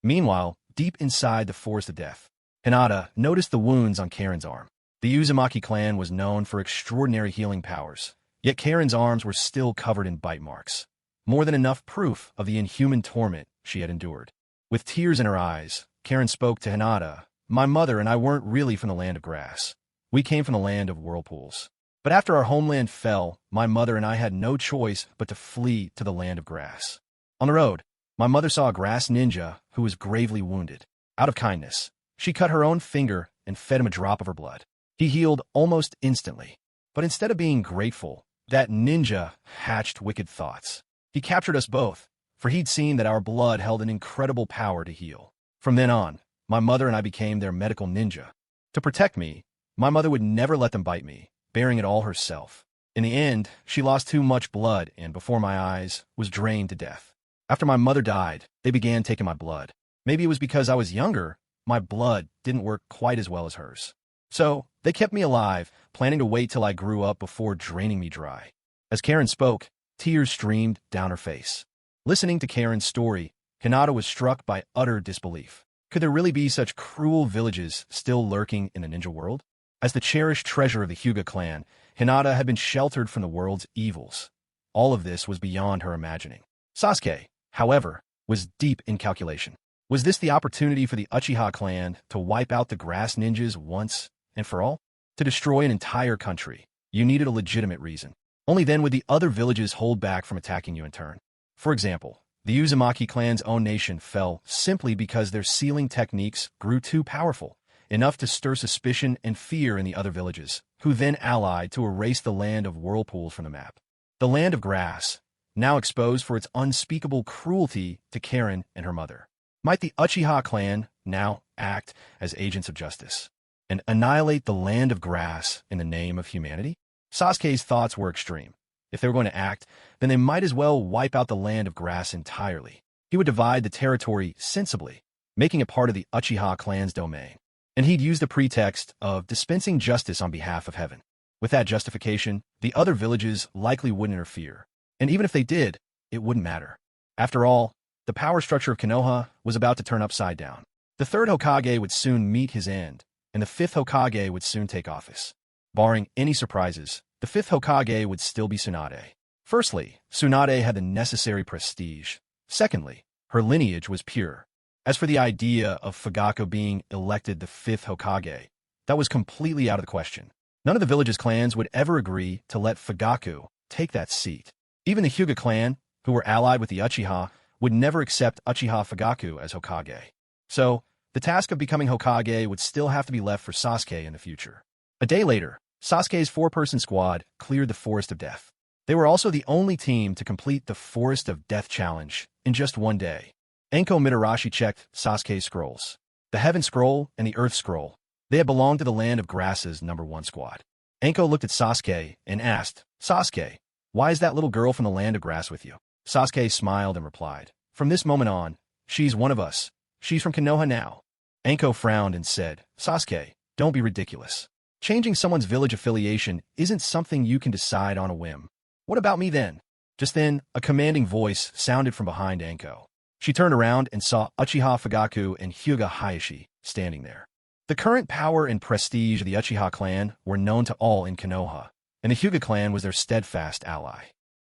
Meanwhile, deep inside the Forest of Death, Hinata noticed the wounds on Karen's arm. The Uzumaki clan was known for extraordinary healing powers, yet Karen's arms were still covered in bite marks. More than enough proof of the inhuman torment she had endured. With tears in her eyes, Karen spoke to Hinata. My mother and I weren't really from the Land of Grass. We came from the Land of Whirlpools. But after our homeland fell, my mother and I had no choice but to flee to the Land of Grass. On the road, my mother saw a grass ninja who was gravely wounded. Out of kindness, she cut her own finger and fed him a drop of her blood. He healed almost instantly. But instead of being grateful, that ninja hatched wicked thoughts. He captured us both, for he'd seen that our blood held an incredible power to heal. From then on, my mother and I became their medical ninja. To protect me, my mother would never let them bite me, bearing it all herself. In the end, she lost too much blood and, before my eyes, was drained to death. After my mother died, they began taking my blood. Maybe it was because I was younger, my blood didn't work quite as well as hers. So, they kept me alive, planning to wait till I grew up before draining me dry. As Karen spoke, tears streamed down her face. Listening to Karen's story, Hinata was struck by utter disbelief. Could there really be such cruel villages still lurking in the ninja world? As the cherished treasure of the Hyuga clan, Hinata had been sheltered from the world's evils. All of this was beyond her imagining. Sasuke, however, was deep in calculation. Was this the opportunity for the Uchiha clan to wipe out the grass ninjas once and for all? To destroy an entire country, you needed a legitimate reason. Only then would the other villages hold back from attacking you in turn. For example, the Uzumaki clan's own nation fell simply because their sealing techniques grew too powerful, enough to stir suspicion and fear in the other villages, who then allied to erase the Land of Whirlpools from the map. The Land of Grass, now exposed for its unspeakable cruelty to Karen and her mother. Might the Uchiha clan now act as agents of justice and annihilate the Land of Grass in the name of humanity? Sasuke's thoughts were extreme. If they were going to act, then they might as well wipe out the Land of Grass entirely. He would divide the territory sensibly, making it part of the Uchiha clan's domain. And he'd use the pretext of dispensing justice on behalf of heaven. With that justification, the other villages likely wouldn't interfere. And even if they did, it wouldn't matter. After all, the power structure of Konoha was about to turn upside down. The third Hokage would soon meet his end, and the fifth Hokage would soon take office. Barring any surprises, the fifth Hokage would still be Tsunade. Firstly, Tsunade had the necessary prestige. Secondly, her lineage was pure. As for the idea of Fugaku being elected the fifth Hokage, that was completely out of the question. None of the village's clans would ever agree to let Fugaku take that seat. Even the Hyuga clan, who were allied with the Uchiha, would never accept Uchiha Fugaku as Hokage. So, the task of becoming Hokage would still have to be left for Sasuke in the future. A day later, Sasuke's four-person squad cleared the Forest of Death. They were also the only team to complete the Forest of Death challenge in just one day. Enko Mitarashi checked Sasuke's scrolls. The Heaven Scroll and the Earth Scroll. They had belonged to the Land of Grass's #1 squad. Enko looked at Sasuke and asked, Sasuke, why is that little girl from the Land of Grass with you? Sasuke smiled and replied, from this moment on, she's one of us. She's from Konoha now. Enko frowned and said, Sasuke, don't be ridiculous. Changing someone's village affiliation isn't something you can decide on a whim. What about me then? Just then, a commanding voice sounded from behind Enko. She turned around and saw Uchiha Fugaku and Hyuga Hayashi standing there. The current power and prestige of the Uchiha clan were known to all in Konoha, and the Hyuga clan was their steadfast ally.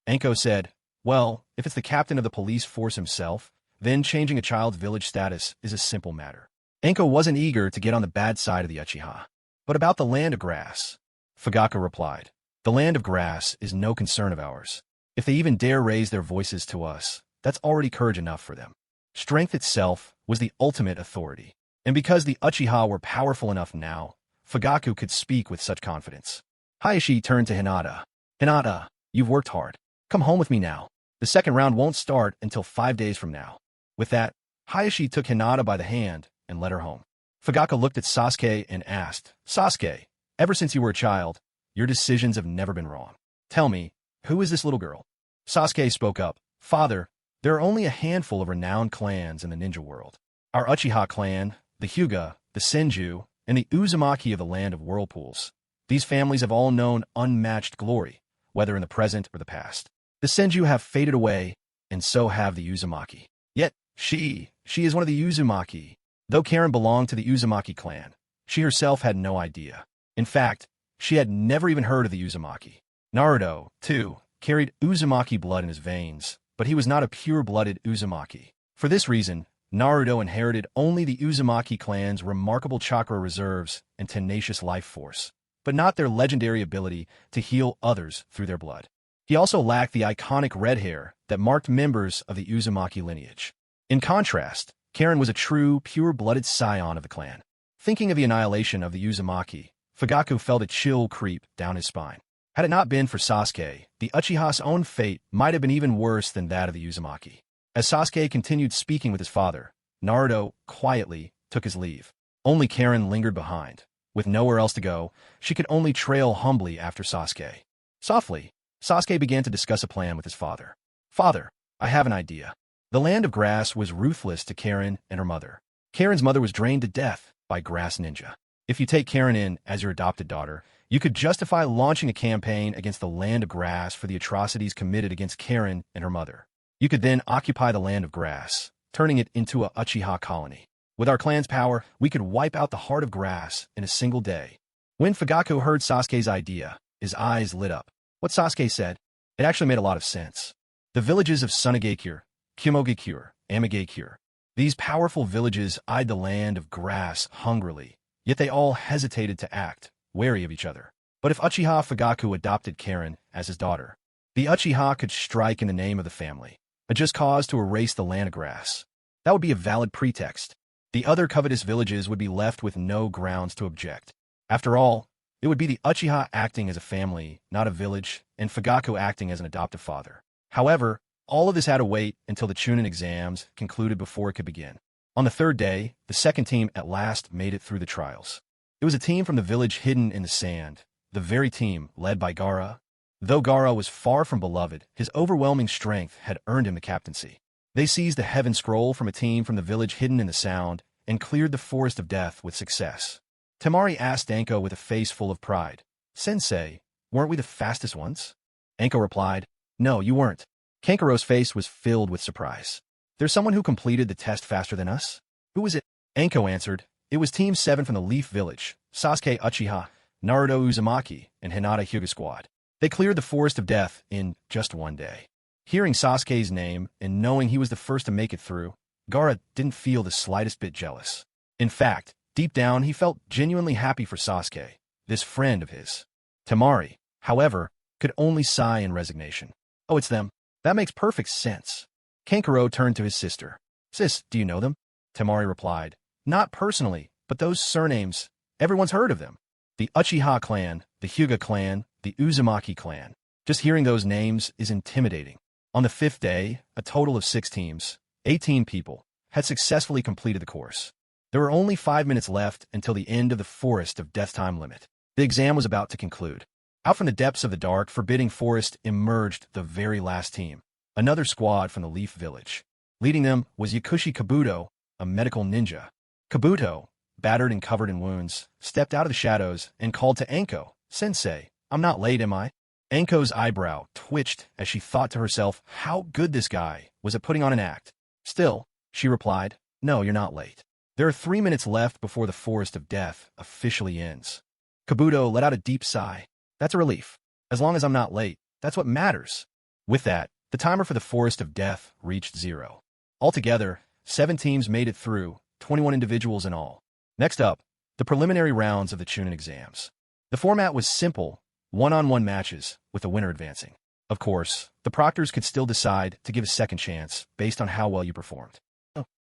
Enko said, well, if it's the captain of the police force himself, then changing a child's village status is a simple matter. Enko wasn't eager to get on the bad side of the Uchiha. But about the Land of Grass? Fugaku replied, the Land of Grass is no concern of ours. If they even dare raise their voices to us, that's already courage enough for them. Strength itself was the ultimate authority. And because the Uchiha were powerful enough now, Fugaku could speak with such confidence. Hayashi turned to Hinata. Hinata, you've worked hard. Come home with me now. The second round won't start until 5 days from now. With that, Hayashi took Hinata by the hand and led her home. Fugaku looked at Sasuke and asked, Sasuke, ever since you were a child, your decisions have never been wrong. Tell me, who is this little girl? Sasuke spoke up, Father, there are only a handful of renowned clans in the ninja world. Our Uchiha clan, the Hyuga, the Senju, and the Uzumaki of the Land of Whirlpools. These families have all known unmatched glory, whether in the present or the past. The Senju have faded away, and so have the Uzumaki. Yet, she is one of the Uzumaki. Though Karen belonged to the Uzumaki clan, she herself had no idea. In fact, she had never even heard of the Uzumaki. Naruto, too, carried Uzumaki blood in his veins, but he was not a pure-blooded Uzumaki. For this reason, Naruto inherited only the Uzumaki clan's remarkable chakra reserves and tenacious life force, but not their legendary ability to heal others through their blood. He also lacked the iconic red hair that marked members of the Uzumaki lineage. In contrast, Karen was a true, pure-blooded scion of the clan. Thinking of the annihilation of the Uzumaki, Fugaku felt a chill creep down his spine. Had it not been for Sasuke, the Uchiha's own fate might have been even worse than that of the Uzumaki. As Sasuke continued speaking with his father, Naruto quietly took his leave. Only Karen lingered behind. With nowhere else to go, she could only trail humbly after Sasuke. Softly, Sasuke began to discuss a plan with his father. Father, I have an idea. The Land of Grass was ruthless to Karen and her mother. Karen's mother was drained to death by Grass Ninja. If you take Karen in as your adopted daughter, you could justify launching a campaign against the Land of Grass for the atrocities committed against Karen and her mother. You could then occupy the Land of Grass, turning it into a Uchiha colony. With our clan's power, we could wipe out the Heart of Grass in a single day. When Fugaku heard Sasuke's idea, his eyes lit up. What Sasuke said, it actually made a lot of sense. The villages of Sunagakure, Kimogakure, Amigakure. These powerful villages eyed the Land of Grass hungrily, yet they all hesitated to act, wary of each other. But if Uchiha Fugaku adopted Karen as his daughter, the Uchiha could strike in the name of the family, a just cause to erase the Land of Grass. That would be a valid pretext. The other covetous villages would be left with no grounds to object. After all, it would be the Uchiha acting as a family, not a village, and Fugaku acting as an adoptive father. However, all of this had to wait until the chunin exams concluded before it could begin. On the third day, the second team at last made it through the trials. It was a team from the village hidden in the sand, the very team led by Gaara. Though Gaara was far from beloved, his overwhelming strength had earned him the captaincy. They seized the Heaven Scroll from a team from the village hidden in the sound and cleared the Forest of Death with success. Temari asked Anko with a face full of pride, Sensei, weren't we the fastest ones? Anko replied, No, you weren't. Kankaro's face was filled with surprise. There's someone who completed the test faster than us? Who was it? Anko answered, It was Team 7 from the Leaf Village, Sasuke Uchiha, Naruto Uzumaki, and Hinata Hyuga squad. They cleared the Forest of Death in just one day. Hearing Sasuke's name and knowing he was the first to make it through, Gaara didn't feel the slightest bit jealous. In fact, deep down he felt genuinely happy for Sasuke, this friend of his. Temari, however, could only sigh in resignation. Oh, it's them. That makes perfect sense. Kankaro turned to his sister. Sis, do you know them? Temari replied. Not personally, but those surnames, everyone's heard of them. The Uchiha clan, the Hyuga clan, the Uzumaki clan. Just hearing those names is intimidating. On the 5th day, a total of 6 teams, 18 people, had successfully completed the course. There were only 5 minutes left until the end of the Forest of Death time limit. The exam was about to conclude. Out from the depths of the dark, forbidding forest emerged the very last team, another squad from the Leaf Village. Leading them was Yakushi Kabuto, a medical ninja. Kabuto, battered and covered in wounds, stepped out of the shadows and called to Anko, "Sensei, I'm not late, am I?" Anko's eyebrow twitched as she thought to herself how good this guy was at putting on an act. Still, she replied, "No, you're not late. There are 3 minutes left before the Forest of Death officially ends." Kabuto let out a deep sigh. That's a relief. As long as I'm not late, that's what matters. With that, the timer for the Forest of Death reached 0. Altogether, 7 teams made it through, 21 individuals in all. Next up, the preliminary rounds of the chunin exams. The format was simple, one-on-one matches, with the winner advancing. Of course, the proctors could still decide to give a second chance based on how well you performed.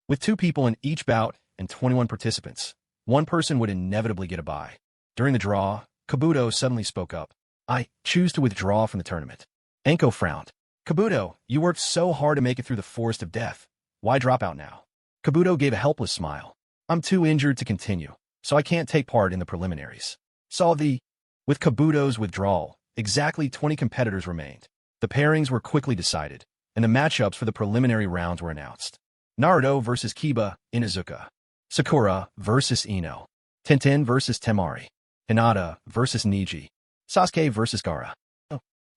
With 2 people in each bout and 21 participants, one person would inevitably get a bye. During the draw, Kabuto suddenly spoke up. "I choose to withdraw from the tournament." Anko frowned. "Kabuto, you worked so hard to make it through the Forest of Death. Why drop out now?" Kabuto gave a helpless smile. "I'm too injured to continue, so I can't take part in the preliminaries." With Kabuto's withdrawal, exactly 20 competitors remained. The pairings were quickly decided, and the matchups for the preliminary rounds were announced. Naruto versus Kiba, Inuzuka. Sakura versus Ino. Tenten versus Temari. Hinata versus Niji. Sasuke versus Gaara.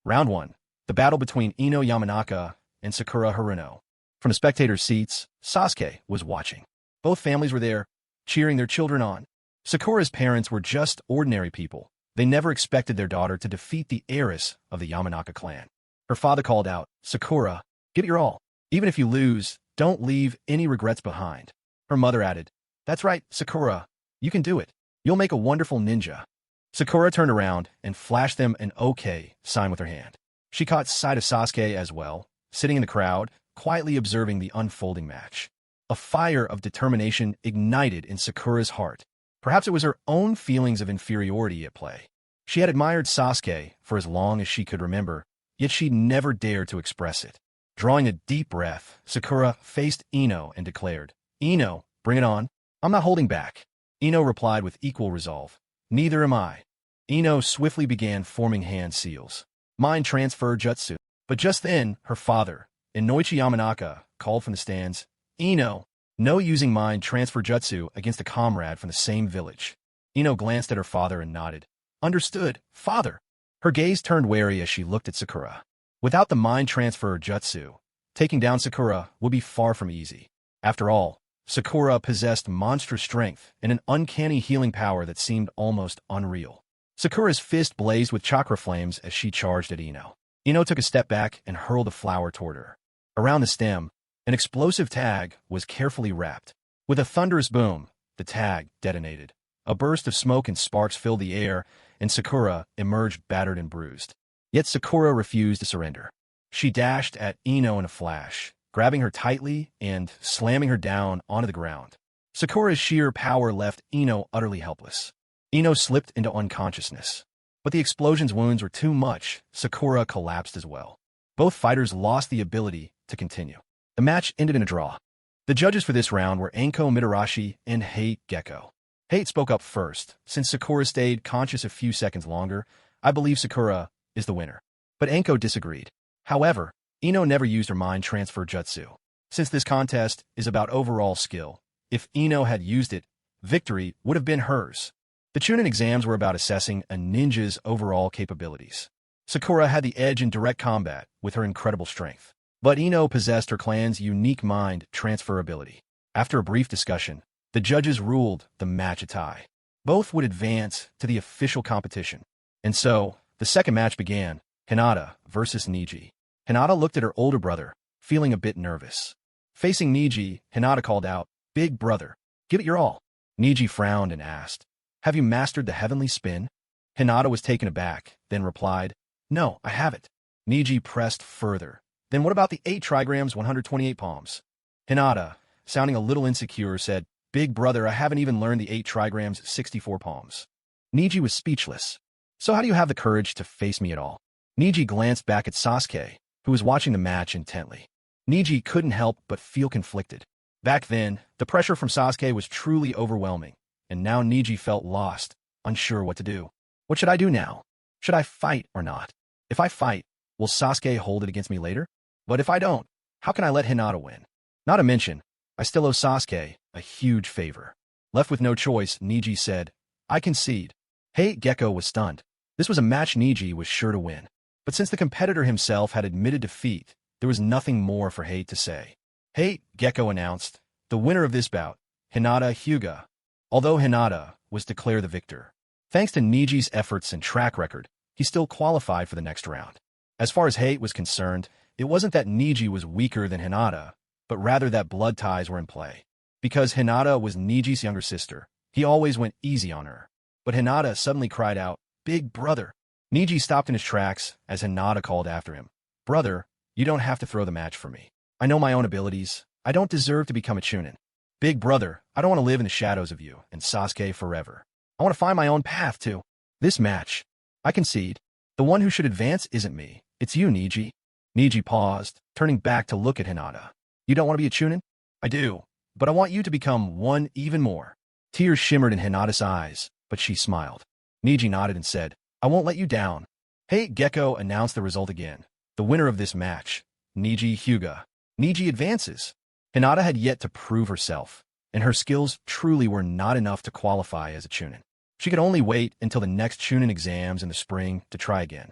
Round 1. The battle between Ino Yamanaka and Sakura Haruno. From the spectator seats, Sasuke was watching. Both families were there, cheering their children on. Sakura's parents were just ordinary people. They never expected their daughter to defeat the heiress of the Yamanaka clan. Her father called out, "Sakura, give it your all. Even if you lose, don't leave any regrets behind." Her mother added, "That's right, Sakura. You can do it. You'll make a wonderful ninja." Sakura turned around and flashed them an OK sign with her hand. She caught sight of Sasuke as well, sitting in the crowd, quietly observing the unfolding match. A fire of determination ignited in Sakura's heart. Perhaps it was her own feelings of inferiority at play. She had admired Sasuke for as long as she could remember, yet she never dared to express it. Drawing a deep breath, Sakura faced Ino and declared, "Ino, bring it on. I'm not holding back." Ino replied with equal resolve, "Neither am I." Ino swiftly began forming hand seals. Mind transfer jutsu. But just then, her father, Inoichi Yamanaka, called from the stands, "Ino, no using mind transfer jutsu against a comrade from the same village." Ino glanced at her father and nodded. "Understood, father." Her gaze turned wary as she looked at Sakura. Without the mind transfer jutsu, taking down Sakura would be far from easy. After all, Sakura possessed monstrous strength and an uncanny healing power that seemed almost unreal. Sakura's fist blazed with chakra flames as she charged at Ino. Ino took a step back and hurled a flower toward her. Around the stem, an explosive tag was carefully wrapped. With a thunderous boom, the tag detonated. A burst of smoke and sparks filled the air, and Sakura emerged battered and bruised. Yet Sakura refused to surrender. She dashed at Ino in a flash, grabbing her tightly and slamming her down onto the ground. Sakura's sheer power left Ino utterly helpless. Ino slipped into unconsciousness. But the explosion's wounds were too much. Sakura collapsed as well. Both fighters lost the ability to continue. The match ended in a draw. The judges for this round were Anko Mitarashi and Hate Gecko. Hate spoke up first. "Since Sakura stayed conscious a few seconds longer, I believe Sakura is the winner." But Anko disagreed. However, Ino never used her mind transfer jutsu. Since this contest is about overall skill, if Ino had used it, victory would have been hers. The chunin exams were about assessing a ninja's overall capabilities. Sakura had the edge in direct combat with her incredible strength, but Ino possessed her clan's unique mind transfer ability. After a brief discussion, the judges ruled the match a tie. Both would advance to the official competition. And so, the second match began, Hinata versus Niji. Hinata looked at her older brother, feeling a bit nervous. Facing Niji, Hinata called out, "Big brother, give it your all." Niji frowned and asked, "Have you mastered the heavenly spin?" Hinata was taken aback, then replied, "No, I haven't." Niji pressed further. "Then what about the 8 trigrams, 128 palms?" Hinata, sounding a little insecure, said, "Big brother, I haven't even learned the 8 trigrams, 64 palms." Niji was speechless. So how do you have the courage to face me at all? Niji glanced back at Sasuke, who was watching the match intently. Niji couldn't help but feel conflicted. Back then, the pressure from Sasuke was truly overwhelming, and now Niji felt lost, unsure what to do. What should I do now? Should I fight or not? If I fight, will Sasuke hold it against me later? But if I don't, how can I let Hinata win? Not to mention, I still owe Sasuke a huge favor. Left with no choice, Niji said, I concede. Hey, Gecko was stunned. This was a match Niji was sure to win. But since the competitor himself had admitted defeat, there was nothing more for Hate to say. Hey, Gecko announced, the winner of this bout, Hinata Hyuga. Although Hinata was declared the victor, thanks to Niji's efforts and track record, he still qualified for the next round. As far as Hate was concerned, it wasn't that Niji was weaker than Hinata, but rather that blood ties were in play. Because Hinata was Niji's younger sister, he always went easy on her. But Hinata suddenly cried out, Big brother. Niji stopped in his tracks as Hinata called after him. Brother, you don't have to throw the match for me. I know my own abilities. I don't deserve to become a chunin. Big brother, I don't want to live in the shadows of you and Sasuke forever. I want to find my own path too. This match, I concede. The one who should advance isn't me. It's you, Niji. Niji paused, turning back to look at Hinata. You don't want to be a chunin? I do, but I want you to become one even more. Tears shimmered in Hinata's eyes, but she smiled. Niji nodded and said, I won't let you down. Hey, Gecko announced the result again. The winner of this match, Niji Hyuga. Niji advances. Hinata had yet to prove herself, and her skills truly were not enough to qualify as a chunin. She could only wait until the next chunin exams in the spring to try again.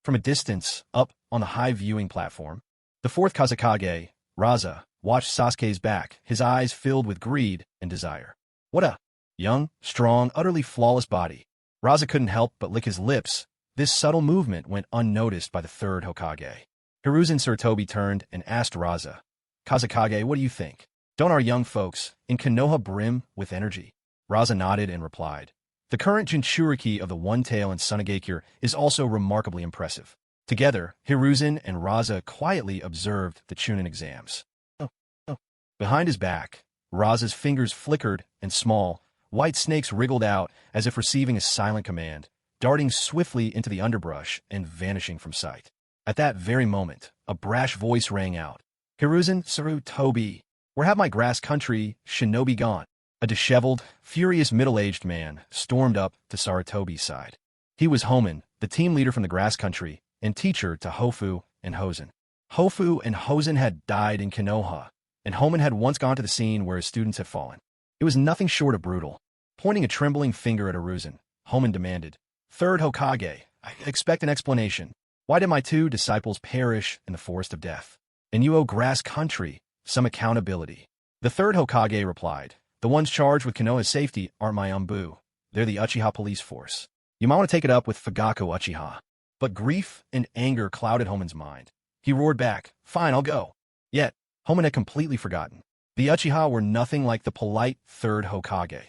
From a distance, up on the high viewing platform, the fourth Kazekage, Raza, watched Sasuke's back, his eyes filled with greed and desire. What a young, strong, utterly flawless body. Raza couldn't help but lick his lips. This subtle movement went unnoticed by the third Hokage. Hiruzen Sarutobi turned and asked Raza, Kazekage, what do you think? Don't our young folks in Konoha brim with energy? Raza nodded and replied, the current Jinchuriki of the One Tail and Sunagakure is also remarkably impressive. Together, Hiruzen and Raza quietly observed the chunin exams. Behind his back, Raza's fingers flickered and small, white snakes wriggled out as if receiving a silent command, darting swiftly into the underbrush and vanishing from sight. At that very moment, a brash voice rang out. Hiruzen Sarutobi, where have my grass country shinobi gone? A disheveled, furious middle-aged man stormed up to Sarutobi's side. He was Homen, the team leader from the grass country, and teacher to Hofu and Hosen. Hofu and Hosen had died in Konoha, and Homen had once gone to the scene where his students had fallen. It was nothing short of brutal. Pointing a trembling finger at Hiruzen, Homen demanded, Third Hokage, I expect an explanation. Why did my two disciples perish in the forest of death? And you owe grass country some accountability. The third Hokage replied, the ones charged with Konoha's safety aren't my Umbu. They're the Uchiha police force. You might want to take it up with Fugaku Uchiha. But grief and anger clouded Homen's mind. He roared back, fine, I'll go. Yet, Homen had completely forgotten. The Uchiha were nothing like the polite third Hokage.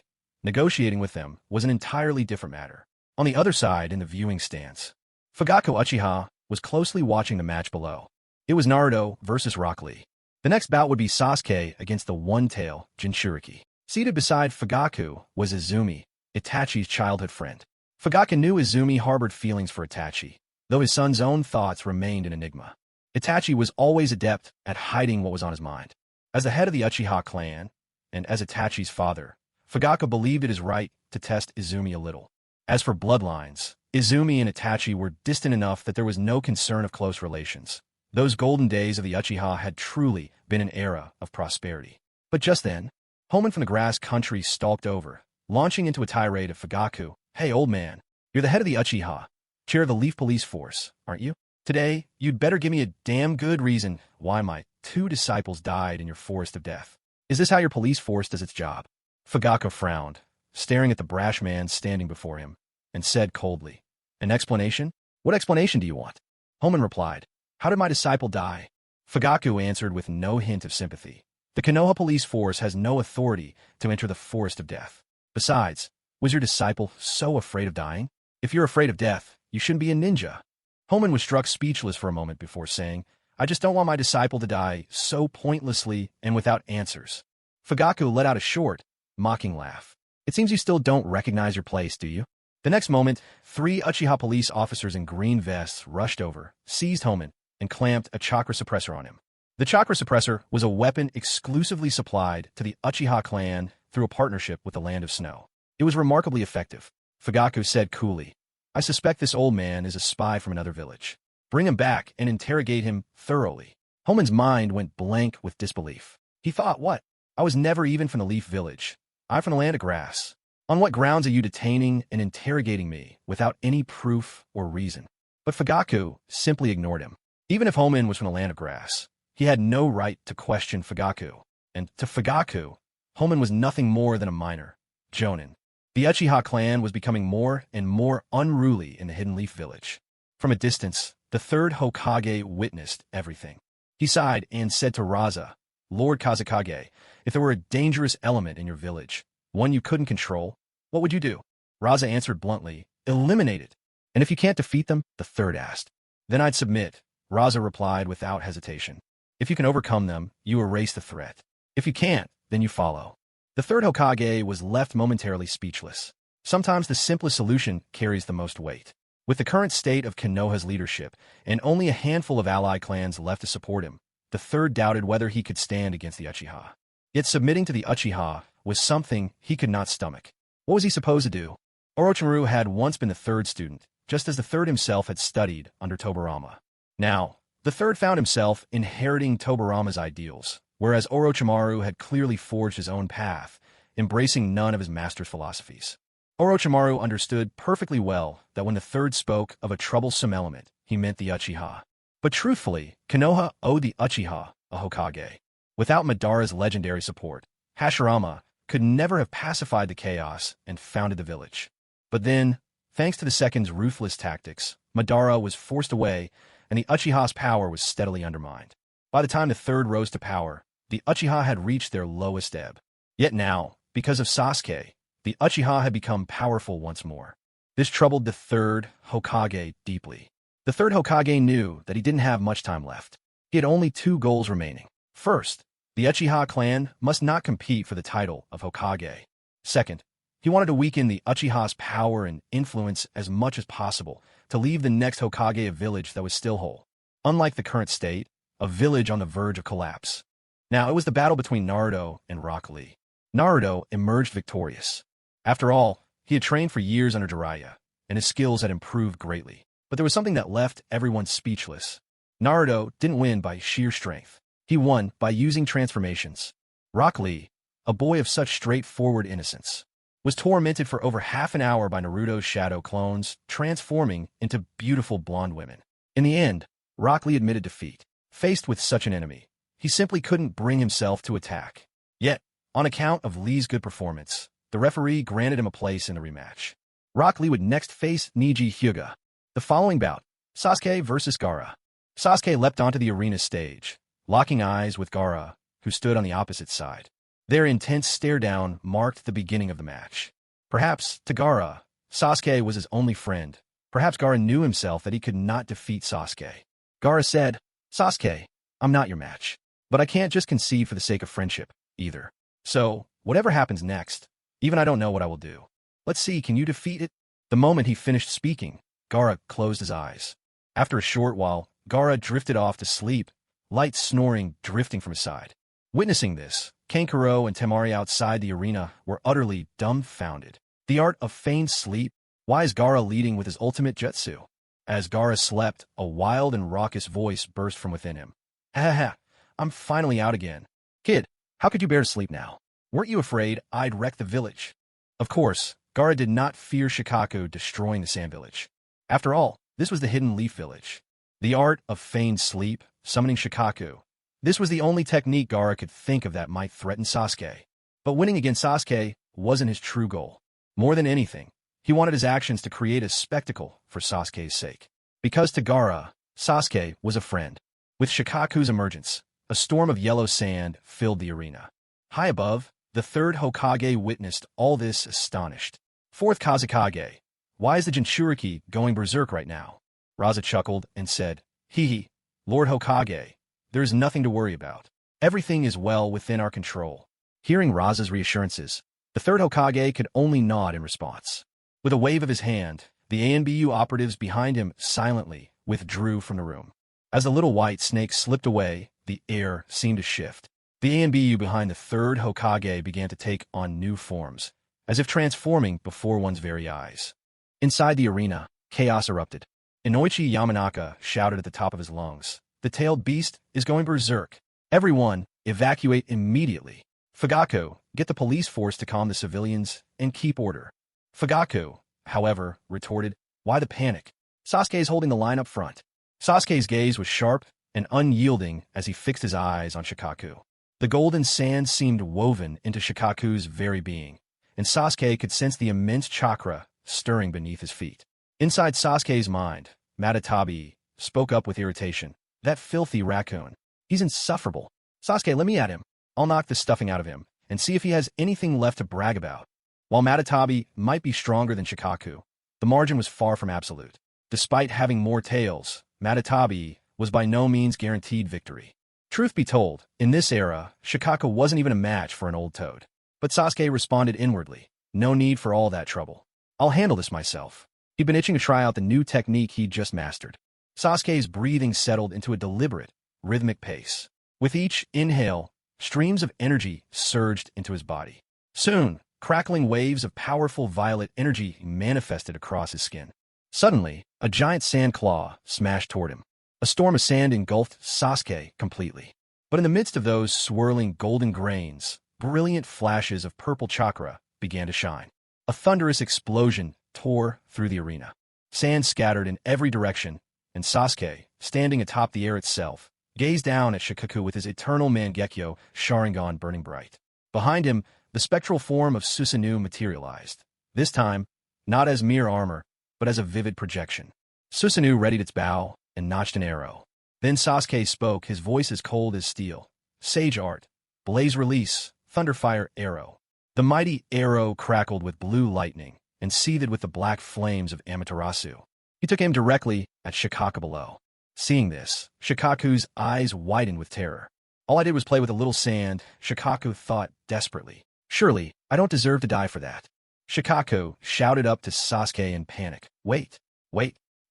Negotiating with them was an entirely different matter. On the other side, in the viewing stance, Fugaku Uchiha was closely watching the match below. It was Naruto versus Rock Lee. The next bout would be Sasuke against the One-Tail Jinchuriki. Seated beside Fugaku was Izumi, Itachi's childhood friend. Fugaku knew Izumi harbored feelings for Itachi, though his son's own thoughts remained an enigma. Itachi was always adept at hiding what was on his mind. As the head of the Uchiha clan, and as Itachi's father, Fugaku believed it is right to test Izumi a little. As for bloodlines, Izumi and Itachi were distant enough that there was no concern of close relations. Those golden days of the Uchiha had truly been an era of prosperity. But just then, Homen from the grass country stalked over, launching into a tirade of Fugaku. Hey, old man, you're the head of the Uchiha, chair of the Leaf Police Force, aren't you? Today, you'd better give me a damn good reason why my two disciples died in your forest of death. Is this how your police force does its job? Fugaku frowned, staring at the brash man standing before him, and said coldly, an explanation? What explanation do you want? Homen replied, how did my disciple die? Fugaku answered with no hint of sympathy. The Konoha police force has no authority to enter the forest of death. Besides, was your disciple so afraid of dying? If you're afraid of death, you shouldn't be a ninja. Homen was struck speechless for a moment before saying, I just don't want my disciple to die so pointlessly and without answers. Fugaku let out a short, mocking laugh. It seems you still don't recognize your place, do you? The next moment, 3 Uchiha police officers in green vests rushed over, seized Homon, and clamped a chakra suppressor on him. The chakra suppressor was a weapon exclusively supplied to the Uchiha clan through a partnership with the Land of Snow. It was remarkably effective. Fugaku said coolly, "I suspect this old man is a spy from another village. Bring him back and interrogate him thoroughly." Homon's mind went blank with disbelief. He thought, what? I was never even from the Leaf Village. I'm from the Land of Grass. On what grounds are you detaining and interrogating me without any proof or reason? But Fugaku simply ignored him. Even if Homon was from the Land of Grass, he had no right to question Fugaku. And to Fugaku, Homon was nothing more than a minor, jonin. The Uchiha clan was becoming more and more unruly in the Hidden Leaf Village. From a distance, the third Hokage witnessed everything. He sighed and said to Raza, "Lord Kazekage, if there were a dangerous element in your village, one you couldn't control, what would you do?" Raza answered bluntly, "Eliminate it." "And if you can't defeat them?" the third asked. "Then I'd submit," Raza replied without hesitation. "If you can overcome them, you erase the threat. If you can't, then you follow." The third Hokage was left momentarily speechless. Sometimes the simplest solution carries the most weight. With the current state of Konoha's leadership and only a handful of ally clans left to support him, the third doubted whether he could stand against the Uchiha. Yet submitting to the Uchiha was something he could not stomach. What was he supposed to do? Orochimaru had once been the third student, just as the third himself had studied under Tobirama. Now, the third found himself inheriting Tobirama's ideals, whereas Orochimaru had clearly forged his own path, embracing none of his master's philosophies. Orochimaru understood perfectly well that when the third spoke of a troublesome element, he meant the Uchiha. But truthfully, Konoha owed the Uchiha a Hokage. Without Madara's legendary support, Hashirama could never have pacified the chaos and founded the village. But then, thanks to the second's ruthless tactics, Madara was forced away, and the Uchiha's power was steadily undermined. By the time the third rose to power, the Uchiha had reached their lowest ebb. Yet now, because of Sasuke, the Uchiha had become powerful once more. This troubled the third Hokage deeply. The third Hokage knew that he didn't have much time left. He had only 2 goals remaining. First, the Uchiha clan must not compete for the title of Hokage. Second, he wanted to weaken the Uchiha's power and influence as much as possible to leave the next Hokage a village that was still whole. Unlike the current state, a village on the verge of collapse. Now, it was the battle between Naruto and Rock Lee. Naruto emerged victorious. After all, he had trained for years under Jiraiya, and his skills had improved greatly. But there was something that left everyone speechless. Naruto didn't win by sheer strength. He won by using transformations. Rock Lee, a boy of such straightforward innocence, was tormented for over half an hour by Naruto's shadow clones, transforming into beautiful blonde women. In the end, Rock Lee admitted defeat. Faced with such an enemy, he simply couldn't bring himself to attack. Yet, on account of Lee's good performance, the referee granted him a place in the rematch. Rock Lee would next face Neji Hyuga. The following bout, Sasuke versus Gaara. Sasuke leapt onto the arena stage, locking eyes with Gaara, who stood on the opposite side. Their intense stare-down marked the beginning of the match. Perhaps, to Gaara, Sasuke was his only friend. Perhaps Gaara knew himself that he could not defeat Sasuke. Gaara said, "Sasuke, I'm not your match. But I can't just concede for the sake of friendship, either. So, whatever happens next, even I don't know what I will do. Let's see, can you defeat it?" The moment he finished speaking, Gaara closed his eyes. After a short while, Gaara drifted off to sleep, light snoring drifting from his side. Witnessing this, Kankuro and Temari outside the arena were utterly dumbfounded. The art of feigned sleep? Why is Gaara leading with his ultimate jutsu? As Gaara slept, a wild and raucous voice burst from within him. "Ha ha, I'm finally out again. Kid, how could you bear to sleep now? Weren't you afraid I'd wreck the village?" Of course, Gaara did not fear Shikaku destroying the Sand Village. After all, this was the Hidden Leaf Village. The art of feigned sleep, summoning Shikaku. This was the only technique Gaara could think of that might threaten Sasuke. But winning against Sasuke wasn't his true goal. More than anything, he wanted his actions to create a spectacle for Sasuke's sake. Because to Gaara, Sasuke was a friend. With Shikaku's emergence, a storm of yellow sand filled the arena. High above, the third Hokage witnessed all this astonished. "Fourth Kazekage, why is the Jinchuriki going berserk right now?" Raza chuckled and said, "Hee, Lord Hokage, there is nothing to worry about. Everything is well within our control." Hearing Raza's reassurances, the third Hokage could only nod in response. With a wave of his hand, the ANBU operatives behind him silently withdrew from the room. As the little white snake slipped away, the air seemed to shift. The ANBU behind the third Hokage began to take on new forms, as if transforming before one's very eyes. Inside the arena, chaos erupted. Inoichi Yamanaka shouted at the top of his lungs, "The tailed beast is going berserk. Everyone, evacuate immediately. Fugaku, get the police force to calm the civilians and keep order." Fugaku, however, retorted, "Why the panic? Sasuke's holding the line up front." Sasuke's gaze was sharp and unyielding as he fixed his eyes on Shikaku. The golden sand seemed woven into Shikaku's very being, and Sasuke could sense the immense chakra stirring beneath his feet. Inside Sasuke's mind, Matatabi spoke up with irritation. "That filthy raccoon. He's insufferable. Sasuke, let me at him. I'll knock the stuffing out of him and see if he has anything left to brag about." While Matatabi might be stronger than Shikaku, the margin was far from absolute. Despite having more tails, Matatabi was by no means guaranteed victory. Truth be told, in this era, Shikaku wasn't even a match for an old toad. But Sasuke responded inwardly, "No need for all that trouble. I'll handle this myself." He'd been itching to try out the new technique he'd just mastered. Sasuke's breathing settled into a deliberate, rhythmic pace. With each inhale, streams of energy surged into his body. Soon, crackling waves of powerful violet energy manifested across his skin. Suddenly, a giant sand claw smashed toward him. A storm of sand engulfed Sasuke completely. But in the midst of those swirling golden grains, brilliant flashes of purple chakra began to shine. A thunderous explosion tore through the arena. Sand scattered in every direction, and Sasuke, standing atop the air itself, gazed down at Shikaku with his eternal Mangekyo sharingan burning bright. Behind him, the spectral form of Susanoo materialized. This time, not as mere armor, but as a vivid projection. Susanoo readied its bow and notched an arrow. Then Sasuke spoke, his voice as cold as steel. "Sage art, blaze release, thunderfire arrow." The mighty arrow crackled with blue lightning and seethed with the black flames of Amaterasu. He took aim directly at Shikaku below. Seeing this, Shikaku's eyes widened with terror. "All I did was play with a little sand," Shikaku thought desperately. "Surely, I don't deserve to die for that." Shikaku shouted up to Sasuke in panic. Wait,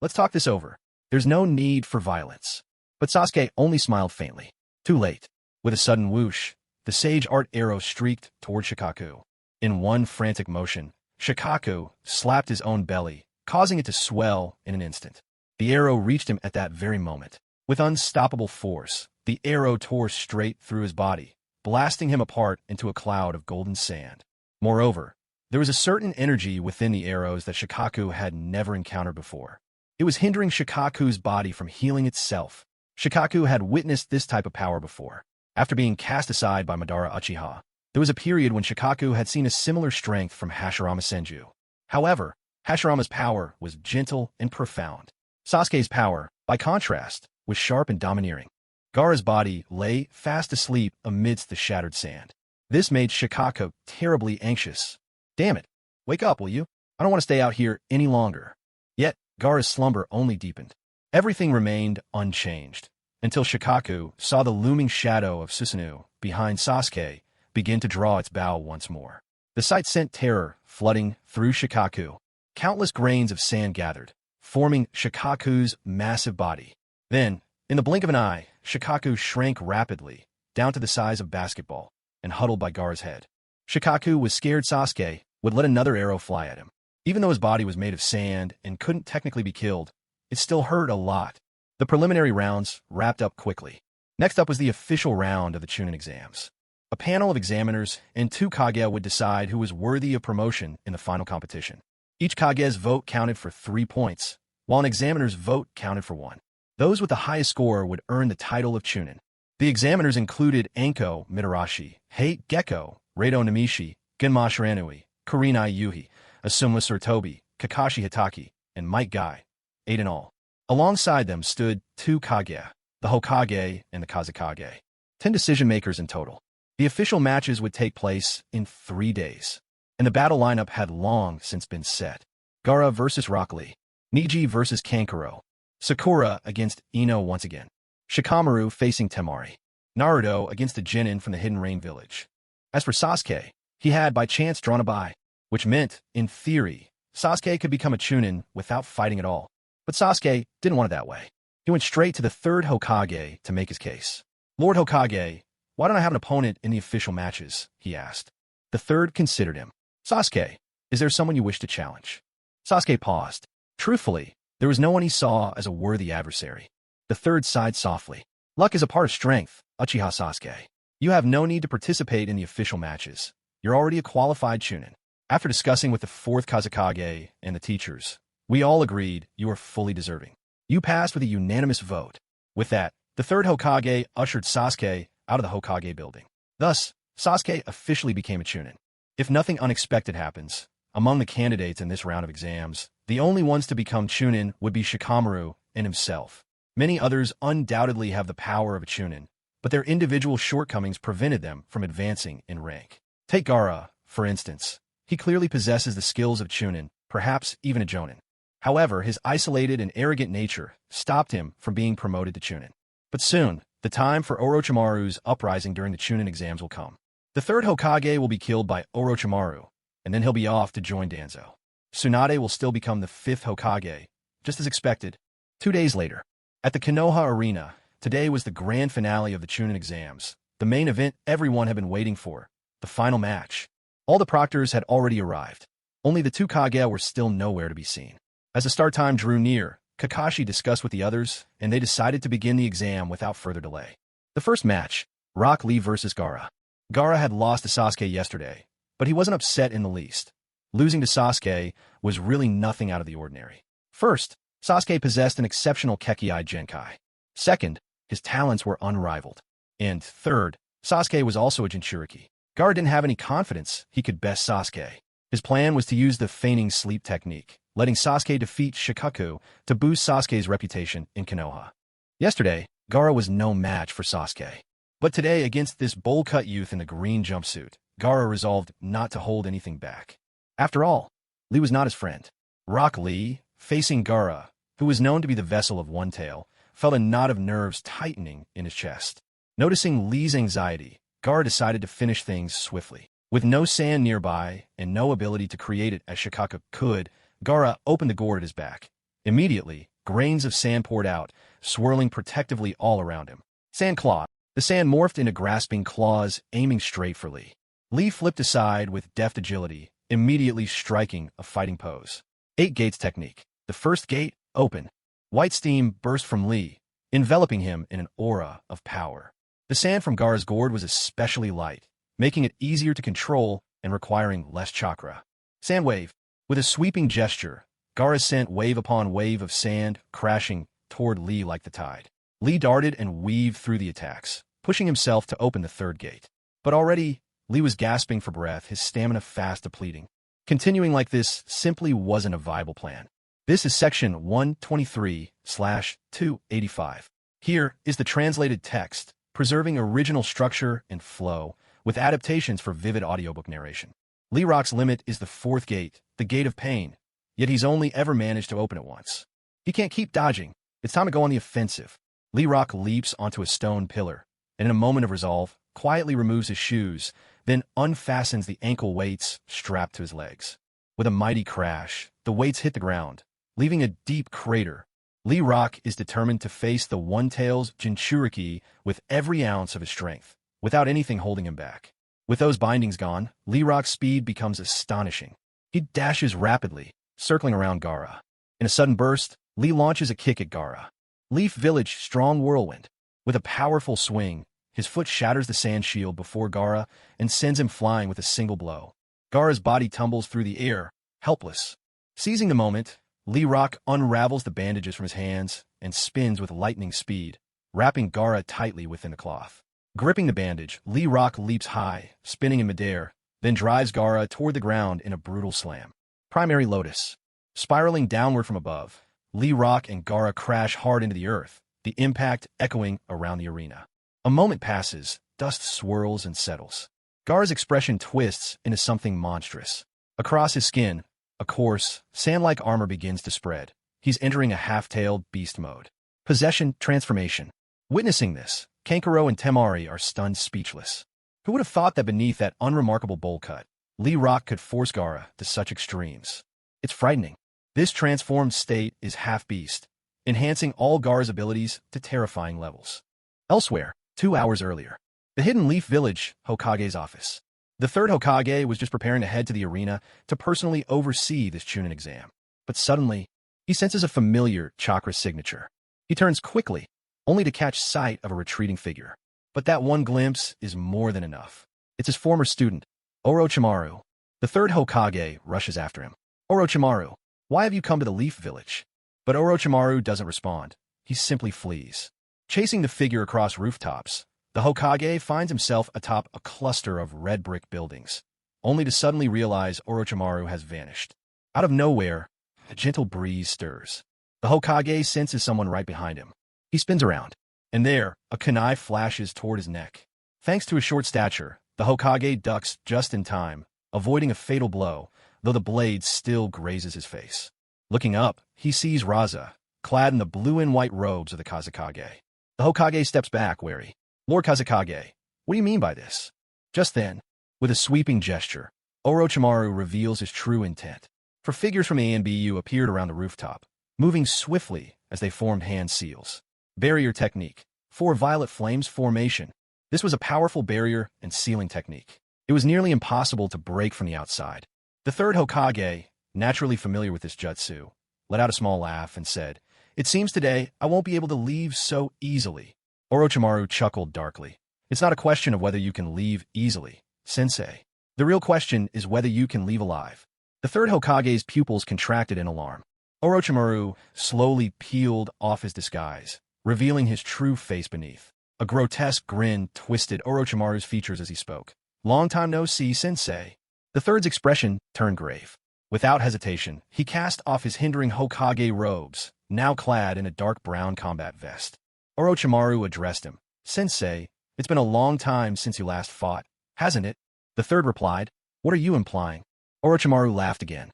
let's talk this over. There's no need for violence." But Sasuke only smiled faintly. Too late. With a sudden whoosh, the sage art arrow streaked toward Shikaku. In one frantic motion, Shikaku slapped his own belly, causing it to swell in an instant. The arrow reached him at that very moment. With unstoppable force, the arrow tore straight through his body, blasting him apart into a cloud of golden sand. Moreover, there was a certain energy within the arrows that Shikaku had never encountered before. It was hindering Shikaku's body from healing itself. Shikaku had witnessed this type of power before. After being cast aside by Madara Uchiha, there was a period when Shikaku had seen a similar strength from Hashirama Senju. However, Hashirama's power was gentle and profound. Sasuke's power, by contrast, was sharp and domineering. Gaara's body lay fast asleep amidst the shattered sand. This made Shikaku terribly anxious. "Damn it, wake up, will you? I don't want to stay out here any longer." Yet, Gaara's slumber only deepened. Everything remained unchanged, until Shikaku saw the looming shadow of Susanoo behind Sasuke begin to draw its bow once more. The sight sent terror flooding through Shikaku. Countless grains of sand gathered, forming Shikaku's massive body. Then, in the blink of an eye, Shikaku shrank rapidly, down to the size of basketball, and huddled by Gaara's head. Shikaku was scared Sasuke would let another arrow fly at him. Even though his body was made of sand and couldn't technically be killed, it still hurt a lot. The preliminary rounds wrapped up quickly. Next up was the official round of the chunin exams. A panel of examiners and 2 Kage would decide who was worthy of promotion in the final competition. Each Kage's vote counted for 3 points, while an examiner's vote counted for 1. Those with the highest score would earn the title of chunin. The examiners included Anko Mitarashi, Hate Gecko, Rado Namishi, Genma Shiranui, Kurinai Yuhi, Asuma Surtobi, Kakashi Hitaki, and Mike Guy, 8 in all. Alongside them stood 2 Kage, the Hokage and the Kazekage, 10 decision-makers in total. The official matches would take place in 3 days, and the battle lineup had long since been set. Gaara versus Rock Lee, Niji versus Kankuro, Sakura against Ino once again, Shikamaru facing Temari, Naruto against the genin from the Hidden Rain Village. As for Sasuke, he had by chance drawn a bye, which meant, in theory, Sasuke could become a chunin without fighting at all. But Sasuke didn't want it that way. He went straight to the third Hokage to make his case. Lord Hokage, why don't I have an opponent in the official matches? He asked. The third considered him. Sasuke, is there someone you wish to challenge? Sasuke paused. Truthfully, there was no one he saw as a worthy adversary. The third sighed softly. Luck is a part of strength, Uchiha Sasuke. You have no need to participate in the official matches. You're already a qualified chunin. After discussing with the fourth Kazekage and the teachers, we all agreed you are fully deserving. You passed with a unanimous vote. With that, the third Hokage ushered Sasuke out of the Hokage building. Thus, Sasuke officially became a chunin. If nothing unexpected happens, among the candidates in this round of exams, the only ones to become chunin would be Shikamaru and himself. Many others undoubtedly have the power of a chunin, but their individual shortcomings prevented them from advancing in rank. Take Gaara, for instance. He clearly possesses the skills of chunin, perhaps even a jonin. However, his isolated and arrogant nature stopped him from being promoted to chunin. But soon, the time for Orochimaru's uprising during the chunin exams will come. The third Hokage will be killed by Orochimaru, and then he'll be off to join Danzo. Tsunade will still become the fifth Hokage, just as expected. 2 days later, at the Konoha arena, today was the grand finale of the chunin exams, the main event everyone had been waiting for, the final match. All the proctors had already arrived. Only the two Kage were still nowhere to be seen. As the start time drew near, Kakashi discussed with the others, and they decided to begin the exam without further delay. The first match, Rock Lee versus Gaara. Gaara had lost to Sasuke yesterday, but he wasn't upset in the least. Losing to Sasuke was really nothing out of the ordinary. First, Sasuke possessed an exceptional Kekkei Genkai. Second, his talents were unrivaled. And third, Sasuke was also a Jinchuriki. Gaara didn't have any confidence he could best Sasuke. His plan was to use the feigning sleep technique, letting Sasuke defeat Shikaku to boost Sasuke's reputation in Konoha. Yesterday, Gaara was no match for Sasuke. But today, against this bowl-cut youth in the green jumpsuit, Gaara resolved not to hold anything back. After all, Lee was not his friend. Rock Lee, facing Gaara, who was known to be the vessel of one tail, felt a knot of nerves tightening in his chest. Noticing Lee's anxiety, Gaara decided to finish things swiftly. With no sand nearby and no ability to create it as Shikaku could, Gaara opened the gourd at his back. Immediately, grains of sand poured out, swirling protectively all around him. Sand claw. The sand morphed into grasping claws, aiming straight for Lee. Lee flipped aside with deft agility, immediately striking a fighting pose. 8 gates technique. The first gate, open. White steam burst from Lee, enveloping him in an aura of power. The sand from Gaara's gourd was especially light, making it easier to control and requiring less chakra. Sand wave. With a sweeping gesture, Gaara sent wave upon wave of sand crashing toward Lee like the tide. Lee darted and weaved through the attacks, pushing himself to open the third gate. But already, Lee was gasping for breath, his stamina fast depleting. Continuing like this simply wasn't a viable plan. This is section 123/285. Here is the translated text, preserving original structure and flow, with adaptations for vivid audiobook narration. Lee Rock's limit is the fourth gate, the gate of pain, yet he's only ever managed to open it once. He can't keep dodging. It's time to go on the offensive. Lee Rock leaps onto a stone pillar, and in a moment of resolve, quietly removes his shoes, then unfastens the ankle weights strapped to his legs. With a mighty crash, the weights hit the ground, leaving a deep crater. Lee Rock is determined to face the One-Tail's Jinchuriki with every ounce of his strength, without anything holding him back. With those bindings gone, Lee Rock's speed becomes astonishing. He dashes rapidly, circling around Gaara. In a sudden burst, Lee launches a kick at Gaara. Leaf Village Strong Whirlwind. With a powerful swing, his foot shatters the sand shield before Gaara and sends him flying with a single blow. Gaara's body tumbles through the air, helpless. Seizing the moment, Lee Rock unravels the bandages from his hands and spins with lightning speed, wrapping Gaara tightly within the cloth. Gripping the bandage, Lee Rock leaps high, spinning in midair, then drives Gaara toward the ground in a brutal slam. Primary Lotus. Spiraling downward from above, Lee Rock and Gaara crash hard into the earth, the impact echoing around the arena. A moment passes, dust swirls and settles. Gaara's expression twists into something monstrous. Across his skin, a coarse, sand-like armor begins to spread. He's entering a half-tailed beast mode. Possession transformation. Witnessing this, Kankuro and Temari are stunned speechless. Who would have thought that beneath that unremarkable bowl cut, Lee Rock could force Gaara to such extremes? It's frightening. This transformed state is half-beast, enhancing all Gar's abilities to terrifying levels. Elsewhere, 2 hours earlier, the Hidden Leaf Village, Hokage's office. The third Hokage was just preparing to head to the arena to personally oversee this chunin exam. But suddenly, he senses a familiar chakra signature. He turns quickly, only to catch sight of a retreating figure. But that one glimpse is more than enough. It's his former student, Orochimaru. The third Hokage rushes after him. Orochimaru, why have you come to the Leaf Village? But Orochimaru doesn't respond. He simply flees. Chasing the figure across rooftops, the Hokage finds himself atop a cluster of red brick buildings, only to suddenly realize Orochimaru has vanished. Out of nowhere, a gentle breeze stirs. The Hokage senses someone right behind him. He spins around, and there, a kunai flashes toward his neck. Thanks to his short stature, the Hokage ducks just in time, avoiding a fatal blow, though the blade still grazes his face. Looking up, he sees Raza, clad in the blue and white robes of the Kazekage. The Hokage steps back, wary. Lord Kazekage, what do you mean by this? Just then, with a sweeping gesture, Orochimaru reveals his true intent. For figures from A and BU appeared around the rooftop, moving swiftly as they formed hand seals. Barrier technique. 4 violet flames formation. This was a powerful barrier and sealing technique. It was nearly impossible to break from the outside. The third Hokage, naturally familiar with this jutsu, let out a small laugh and said, "It seems today I won't be able to leave so easily." Orochimaru chuckled darkly. "It's not a question of whether you can leave easily, sensei. The real question is whether you can leave alive." The third Hokage's pupils contracted in alarm. Orochimaru slowly peeled off his disguise, revealing his true face beneath. A grotesque grin twisted Orochimaru's features as he spoke. "Long time no see, sensei." The third's expression turned grave. Without hesitation, he cast off his hindering Hokage robes, now clad in a dark brown combat vest. Orochimaru addressed him. "Sensei, it's been a long time since you last fought, hasn't it?" The third replied, "What are you implying?" Orochimaru laughed again.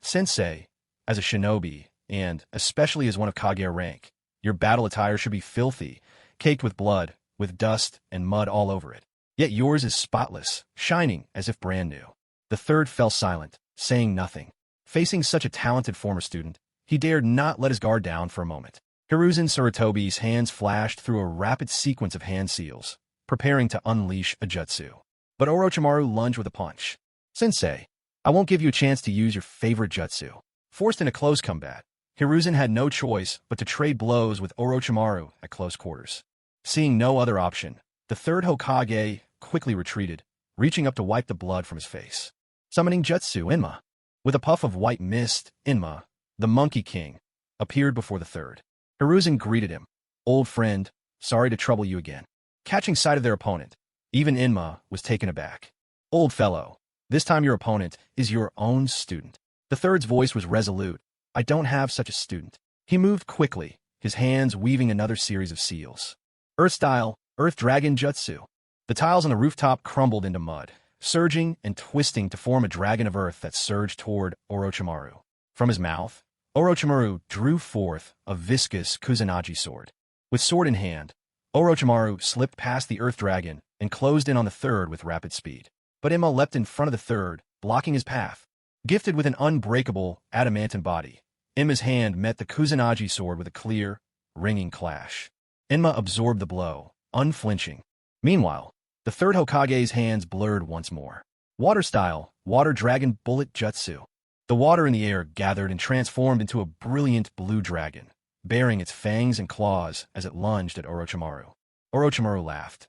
Sensei, as a shinobi, and especially as one of Kage rank, your battle attire should be filthy, caked with blood, with dust and mud all over it. Yet yours is spotless, shining as if brand new." The third fell silent, saying nothing. Facing such a talented former student, he dared not let his guard down for a moment. Hiruzen Sarutobi's hands flashed through a rapid sequence of hand seals, preparing to unleash a jutsu. But Orochimaru lunged with a punch. "Sensei, I won't give you a chance to use your favorite jutsu." Forced into close combat, Hiruzen had no choice but to trade blows with Orochimaru at close quarters. Seeing no other option, the third Hokage quickly retreated, reaching up to wipe the blood from his face. Summoning Jutsu, Inma. With a puff of white mist, Inma, the Monkey King, appeared before the third. Hiruzen greeted him. "Old friend, sorry to trouble you again." Catching sight of their opponent, even Inma was taken aback. "Old fellow, this time your opponent is your own student." The third's voice was resolute. "I don't have such a student." He moved quickly, his hands weaving another series of seals. Earth-style, Earth Dragon Jutsu. The tiles on the rooftop crumbled into mud, surging and twisting to form a dragon of earth that surged toward Orochimaru. From his mouth, Orochimaru drew forth a viscous Kusanagi sword. With sword in hand, Orochimaru slipped past the earth dragon and closed in on the third with rapid speed. But Emma leapt in front of the third, blocking his path. Gifted with an unbreakable adamantine body, Emma's hand met the Kusanagi sword with a clear, ringing clash. Enma absorbed the blow, unflinching. Meanwhile, the third Hokage's hands blurred once more. Water-style, Water Dragon Bullet Jutsu. The water in the air gathered and transformed into a brilliant blue dragon, baring its fangs and claws as it lunged at Orochimaru. Orochimaru laughed.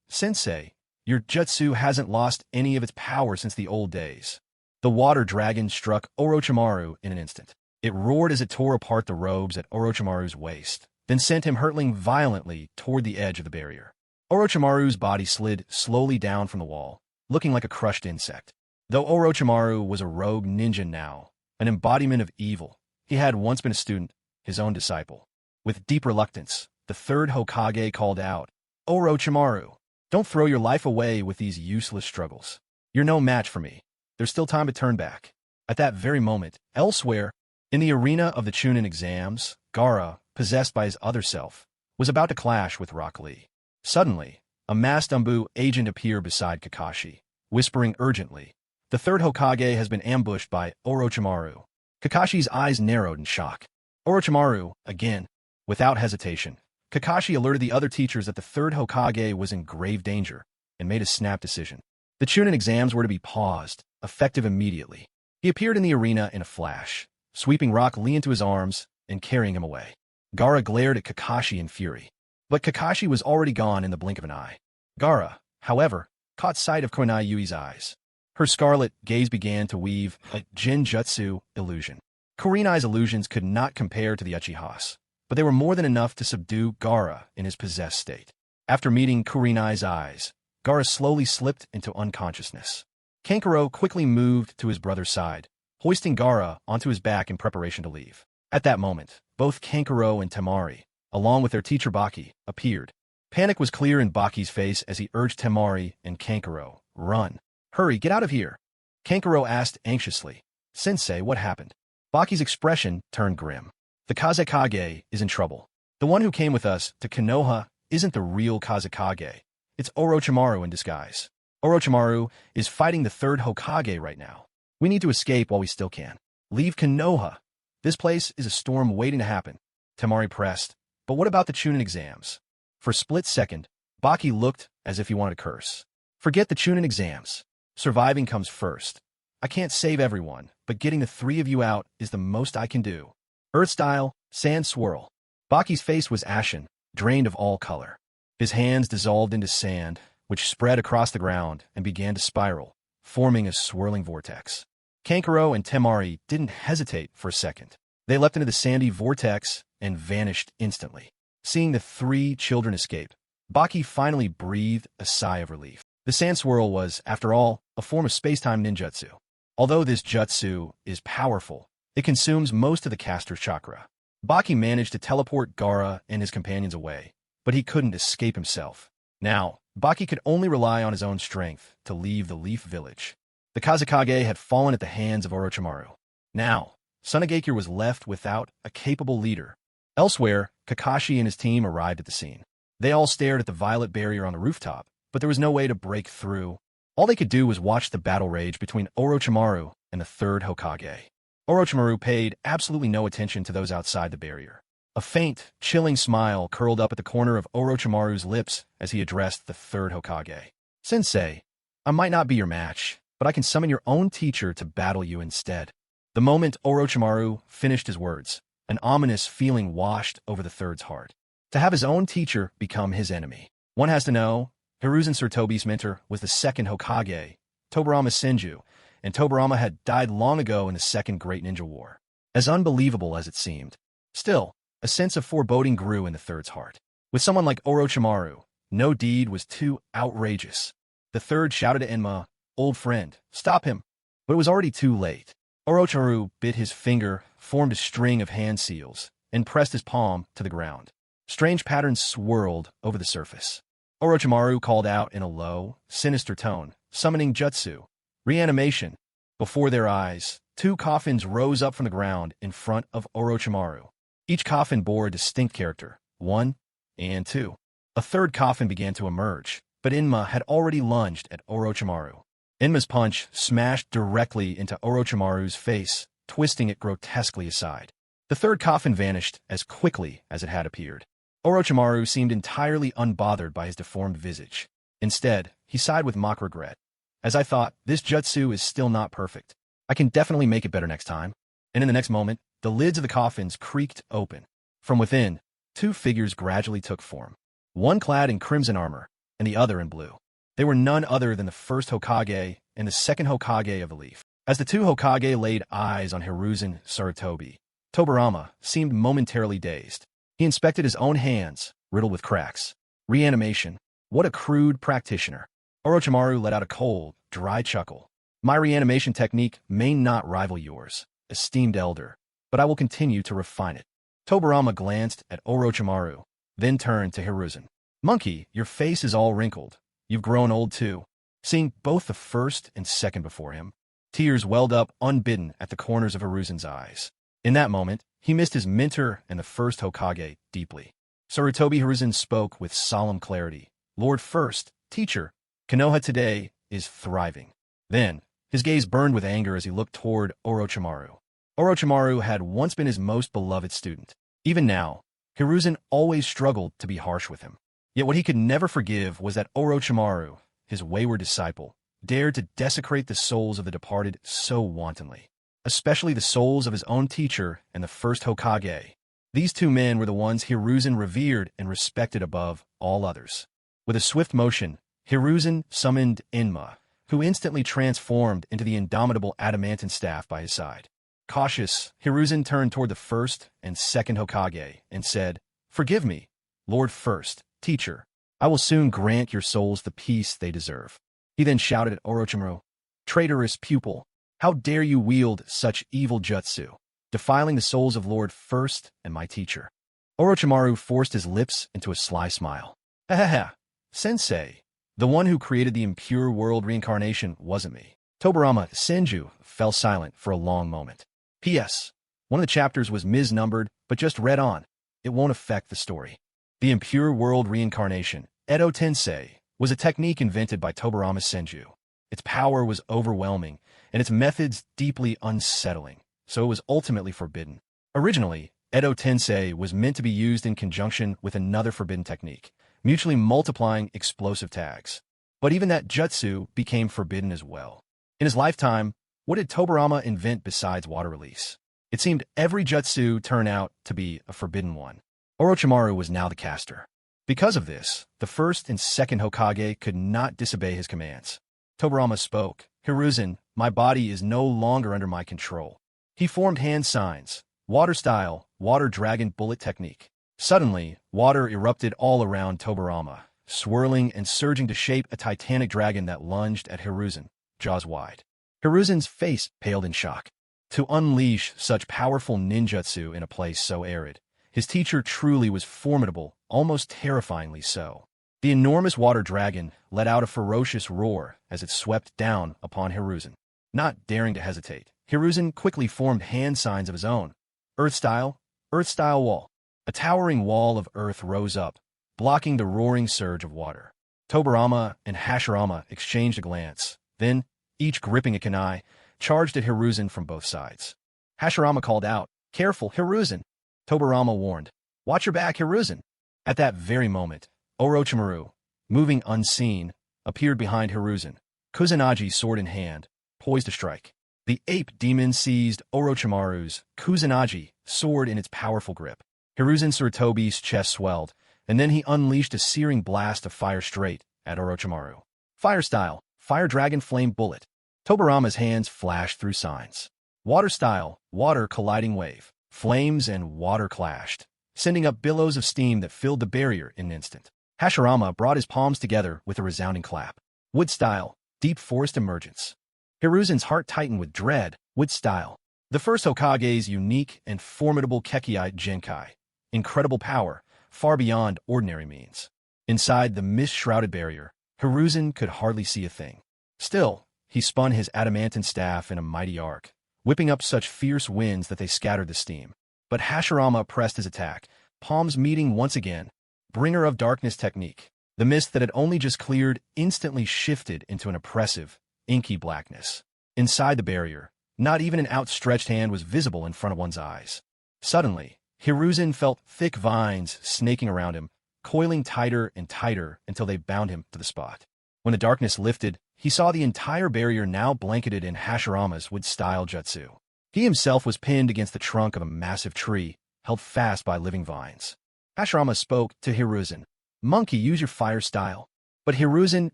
Sensei, your jutsu hasn't lost any of its power since the old days." The water dragon struck Orochimaru in an instant. It roared as it tore apart the robes at Orochimaru's waist, then sent him hurtling violently toward the edge of the barrier. Orochimaru's body slid slowly down from the wall, looking like a crushed insect. Though Orochimaru was a rogue ninja now, an embodiment of evil, he had once been a student, his own disciple. With deep reluctance, the third Hokage called out, "Orochimaru, don't throw your life away with these useless struggles. You're no match for me. There's still time to turn back." At that very moment, elsewhere, in the arena of the chunin exams, Gaara, possessed by his other self, was about to clash with Rock Lee. Suddenly, a masked Umbu agent appeared beside Kakashi, whispering urgently. The third Hokage has been ambushed by Orochimaru. Kakashi's eyes narrowed in shock. Orochimaru, again. Without hesitation, Kakashi alerted the other teachers that the third Hokage was in grave danger and made a snap decision. The chunin exams were to be paused, effective immediately. He appeared in the arena in a flash, sweeping Rock Lee into his arms and carrying him away. Gaara glared at Kakashi in fury. But Kakashi was already gone in the blink of an eye. Gaara, however, caught sight of Kunai Yui's eyes. Her scarlet gaze began to weave a Jinjutsu illusion. Kurenai's illusions could not compare to the Uchiha's, but they were more than enough to subdue Gaara in his possessed state. After meeting Kurenai's eyes, Gaara slowly slipped into unconsciousness. Kankuro quickly moved to his brother's side, hoisting Gaara onto his back in preparation to leave. At that moment, both Kankuro and Temari, along with their teacher Baki, appeared. Panic was clear in Baki's face as he urged Temari and Kankuro, "Run. Hurry, get out of here." Kankuro asked anxiously, "Sensei, what happened?" Baki's expression turned grim. "The Kazekage is in trouble. The one who came with us to Konoha isn't the real Kazekage. It's Orochimaru in disguise. Orochimaru is fighting the third Hokage right now. We need to escape while we still can. Leave Konoha. This place is a storm waiting to happen." Temari pressed, "But what about the chunin exams?" For a split second, Baki looked as if he wanted to curse. "Forget the chunin exams. Surviving comes first. I can't save everyone, but getting the three of you out is the most I can do." Earth style, sand swirl. Baki's face was ashen, drained of all color. His hands dissolved into sand, which spread across the ground and began to spiral, forming a swirling vortex. Kankuro and Temari didn't hesitate for a second. They leapt into the sandy vortex and vanished instantly. Seeing the three children escape, Baki finally breathed a sigh of relief. The sand swirl was, after all, a form of space-time ninjutsu. Although this jutsu is powerful, it consumes most of the caster's chakra. Baki managed to teleport Gaara and his companions away, but he couldn't escape himself. Now, Baki could only rely on his own strength to leave the Leaf Village. The Kazekage had fallen at the hands of Orochimaru. Now, Tsunagakure was left without a capable leader. Elsewhere, Kakashi and his team arrived at the scene. They all stared at the violet barrier on the rooftop, but there was no way to break through. All they could do was watch the battle rage between Orochimaru and the third Hokage. Orochimaru paid absolutely no attention to those outside the barrier. A faint, chilling smile curled up at the corner of Orochimaru's lips as he addressed the third Hokage. "Sensei, I might not be your match, but I can summon your own teacher to battle you instead." The moment Orochimaru finished his words, an ominous feeling washed over the third's heart. To have his own teacher become his enemy. One has to know, Hiruzen Sarutobi's mentor was the second Hokage, Tobirama Senju, and Tobirama had died long ago in the Second Great Ninja War. As unbelievable as it seemed, still, a sense of foreboding grew in the third's heart. With someone like Orochimaru, no deed was too outrageous. The third shouted to Enma, "Old friend, stop him." But it was already too late. Orochimaru bit his finger, formed a string of hand seals, and pressed his palm to the ground. Strange patterns swirled over the surface. Orochimaru called out in a low, sinister tone, summoning jutsu, reanimation. Before their eyes, two coffins rose up from the ground in front of Orochimaru. Each coffin bore a distinct character, 1 and 2. A third coffin began to emerge, but Enma had already lunged at Orochimaru. Enma's punch smashed directly into Orochimaru's face, twisting it grotesquely aside. The third coffin vanished as quickly as it had appeared. Orochimaru seemed entirely unbothered by his deformed visage. Instead, he sighed with mock regret. "As I thought, this jutsu is still not perfect. I can definitely make it better next time." And in the next moment, the lids of the coffins creaked open. From within, two figures gradually took form. One clad in crimson armor, and the other in blue. They were none other than the first Hokage and the second Hokage of the Leaf. As the two Hokage laid eyes on Hiruzen Sarutobi, Tobirama seemed momentarily dazed. He inspected his own hands, riddled with cracks. Reanimation. What a crude practitioner. Orochimaru let out a cold, dry chuckle. "My reanimation technique may not rival yours, esteemed elder, but I will continue to refine it." Tobirama glanced at Orochimaru, then turned to Hiruzen. "Monkey, your face is all wrinkled. You've grown old too." Seeing both the first and second before him, tears welled up unbidden at the corners of Hiruzen's eyes. In that moment, he missed his mentor and the first Hokage deeply. Sarutobi Hiruzen spoke with solemn clarity. "Lord First, teacher, Konoha today is thriving." Then, His gaze burned with anger as he looked toward Orochimaru. Orochimaru had once been his most beloved student. Even now, Hiruzen always struggled to be harsh with him. Yet what he could never forgive was that Orochimaru, his wayward disciple, dared to desecrate the souls of the departed so wantonly. Especially the souls of his own teacher and the first Hokage. These two men were the ones Hiruzen revered and respected above all others. With a swift motion, Hiruzen summoned Enma, who instantly transformed into the indomitable adamantine staff by his side. Cautious, Hiruzen turned toward the first and second Hokage and said, "Forgive me, Lord First, Teacher. I will soon grant your souls the peace they deserve." He then shouted at Orochimaru, "Traitorous pupil, how dare you wield such evil jutsu, defiling the souls of Lord First and my teacher?" Orochimaru forced his lips into a sly smile. "Ha ha ha, Sensei, the one who created the impure world reincarnation wasn't me." Tobirama Senju fell silent for a long moment. P.S. One of the chapters was misnumbered, but just read on. It won't affect the story. The impure world reincarnation, Edo Tensei, was a technique invented by Tobirama Senju. Its power was overwhelming, and its methods deeply unsettling, so it was ultimately forbidden. Originally, Edo Tensei was meant to be used in conjunction with another forbidden technique, mutually multiplying explosive tags. But even that jutsu became forbidden as well. In his lifetime, what did Tobirama invent besides water release? It seemed every jutsu turned out to be a forbidden one. Orochimaru was now the caster. Because of this, the first and second Hokage could not disobey his commands. Tobirama spoke, "Hiruzen, my body is no longer under my control." He formed hand signs, water style, water dragon bullet technique. Suddenly, water erupted all around Tobirama, swirling and surging to shape a titanic dragon that lunged at Hiruzen, jaws wide. Hiruzen's face paled in shock. To unleash such powerful ninjutsu in a place so arid, his teacher truly was formidable, almost terrifyingly so. The enormous water dragon let out a ferocious roar as it swept down upon Hiruzen. Not daring to hesitate, Hiruzen quickly formed hand signs of his own. Earth style wall. A towering wall of earth rose up, blocking the roaring surge of water. Tobirama and Hashirama exchanged a glance, then, each gripping a kunai, charged at Hiruzen from both sides. Hashirama called out, "Careful, Hiruzen!" Tobirama warned, "Watch your back, Hiruzen!" At that very moment, Orochimaru, moving unseen, appeared behind Hiruzen, Kusanagi sword in hand, poised to strike. The ape demon seized Orochimaru's Kusanagi sword in its powerful grip. Hiruzen Sarutobi's chest swelled, and then he unleashed a searing blast of fire straight at Orochimaru. Fire style, fire dragon flame bullet. Tobirama's hands flashed through signs. Water style, water colliding wave. Flames and water clashed, sending up billows of steam that filled the barrier in an instant. Hashirama brought his palms together with a resounding clap. Wood style, deep forest emergence. Hiruzen's heart tightened with dread. Wood style. The first Hokage's unique and formidable Kekkei Genkai. Incredible power, far beyond ordinary means. Inside the mist-shrouded barrier, Hiruzen could hardly see a thing. Still, he spun his adamantine staff in a mighty arc, whipping up such fierce winds that they scattered the steam. But Hashirama pressed his attack, palms meeting once again. Bringer of darkness technique. The mist that had only just cleared instantly shifted into an oppressive, inky blackness. Inside the barrier, not even an outstretched hand was visible in front of one's eyes. Suddenly, Hiruzen felt thick vines snaking around him, coiling tighter and tighter until they bound him to the spot. When the darkness lifted, he saw the entire barrier now blanketed in Hashirama's wood-style jutsu. He himself was pinned against the trunk of a massive tree, held fast by living vines. Hashirama spoke to Hiruzen. "Monkey, use your fire style." But Hiruzen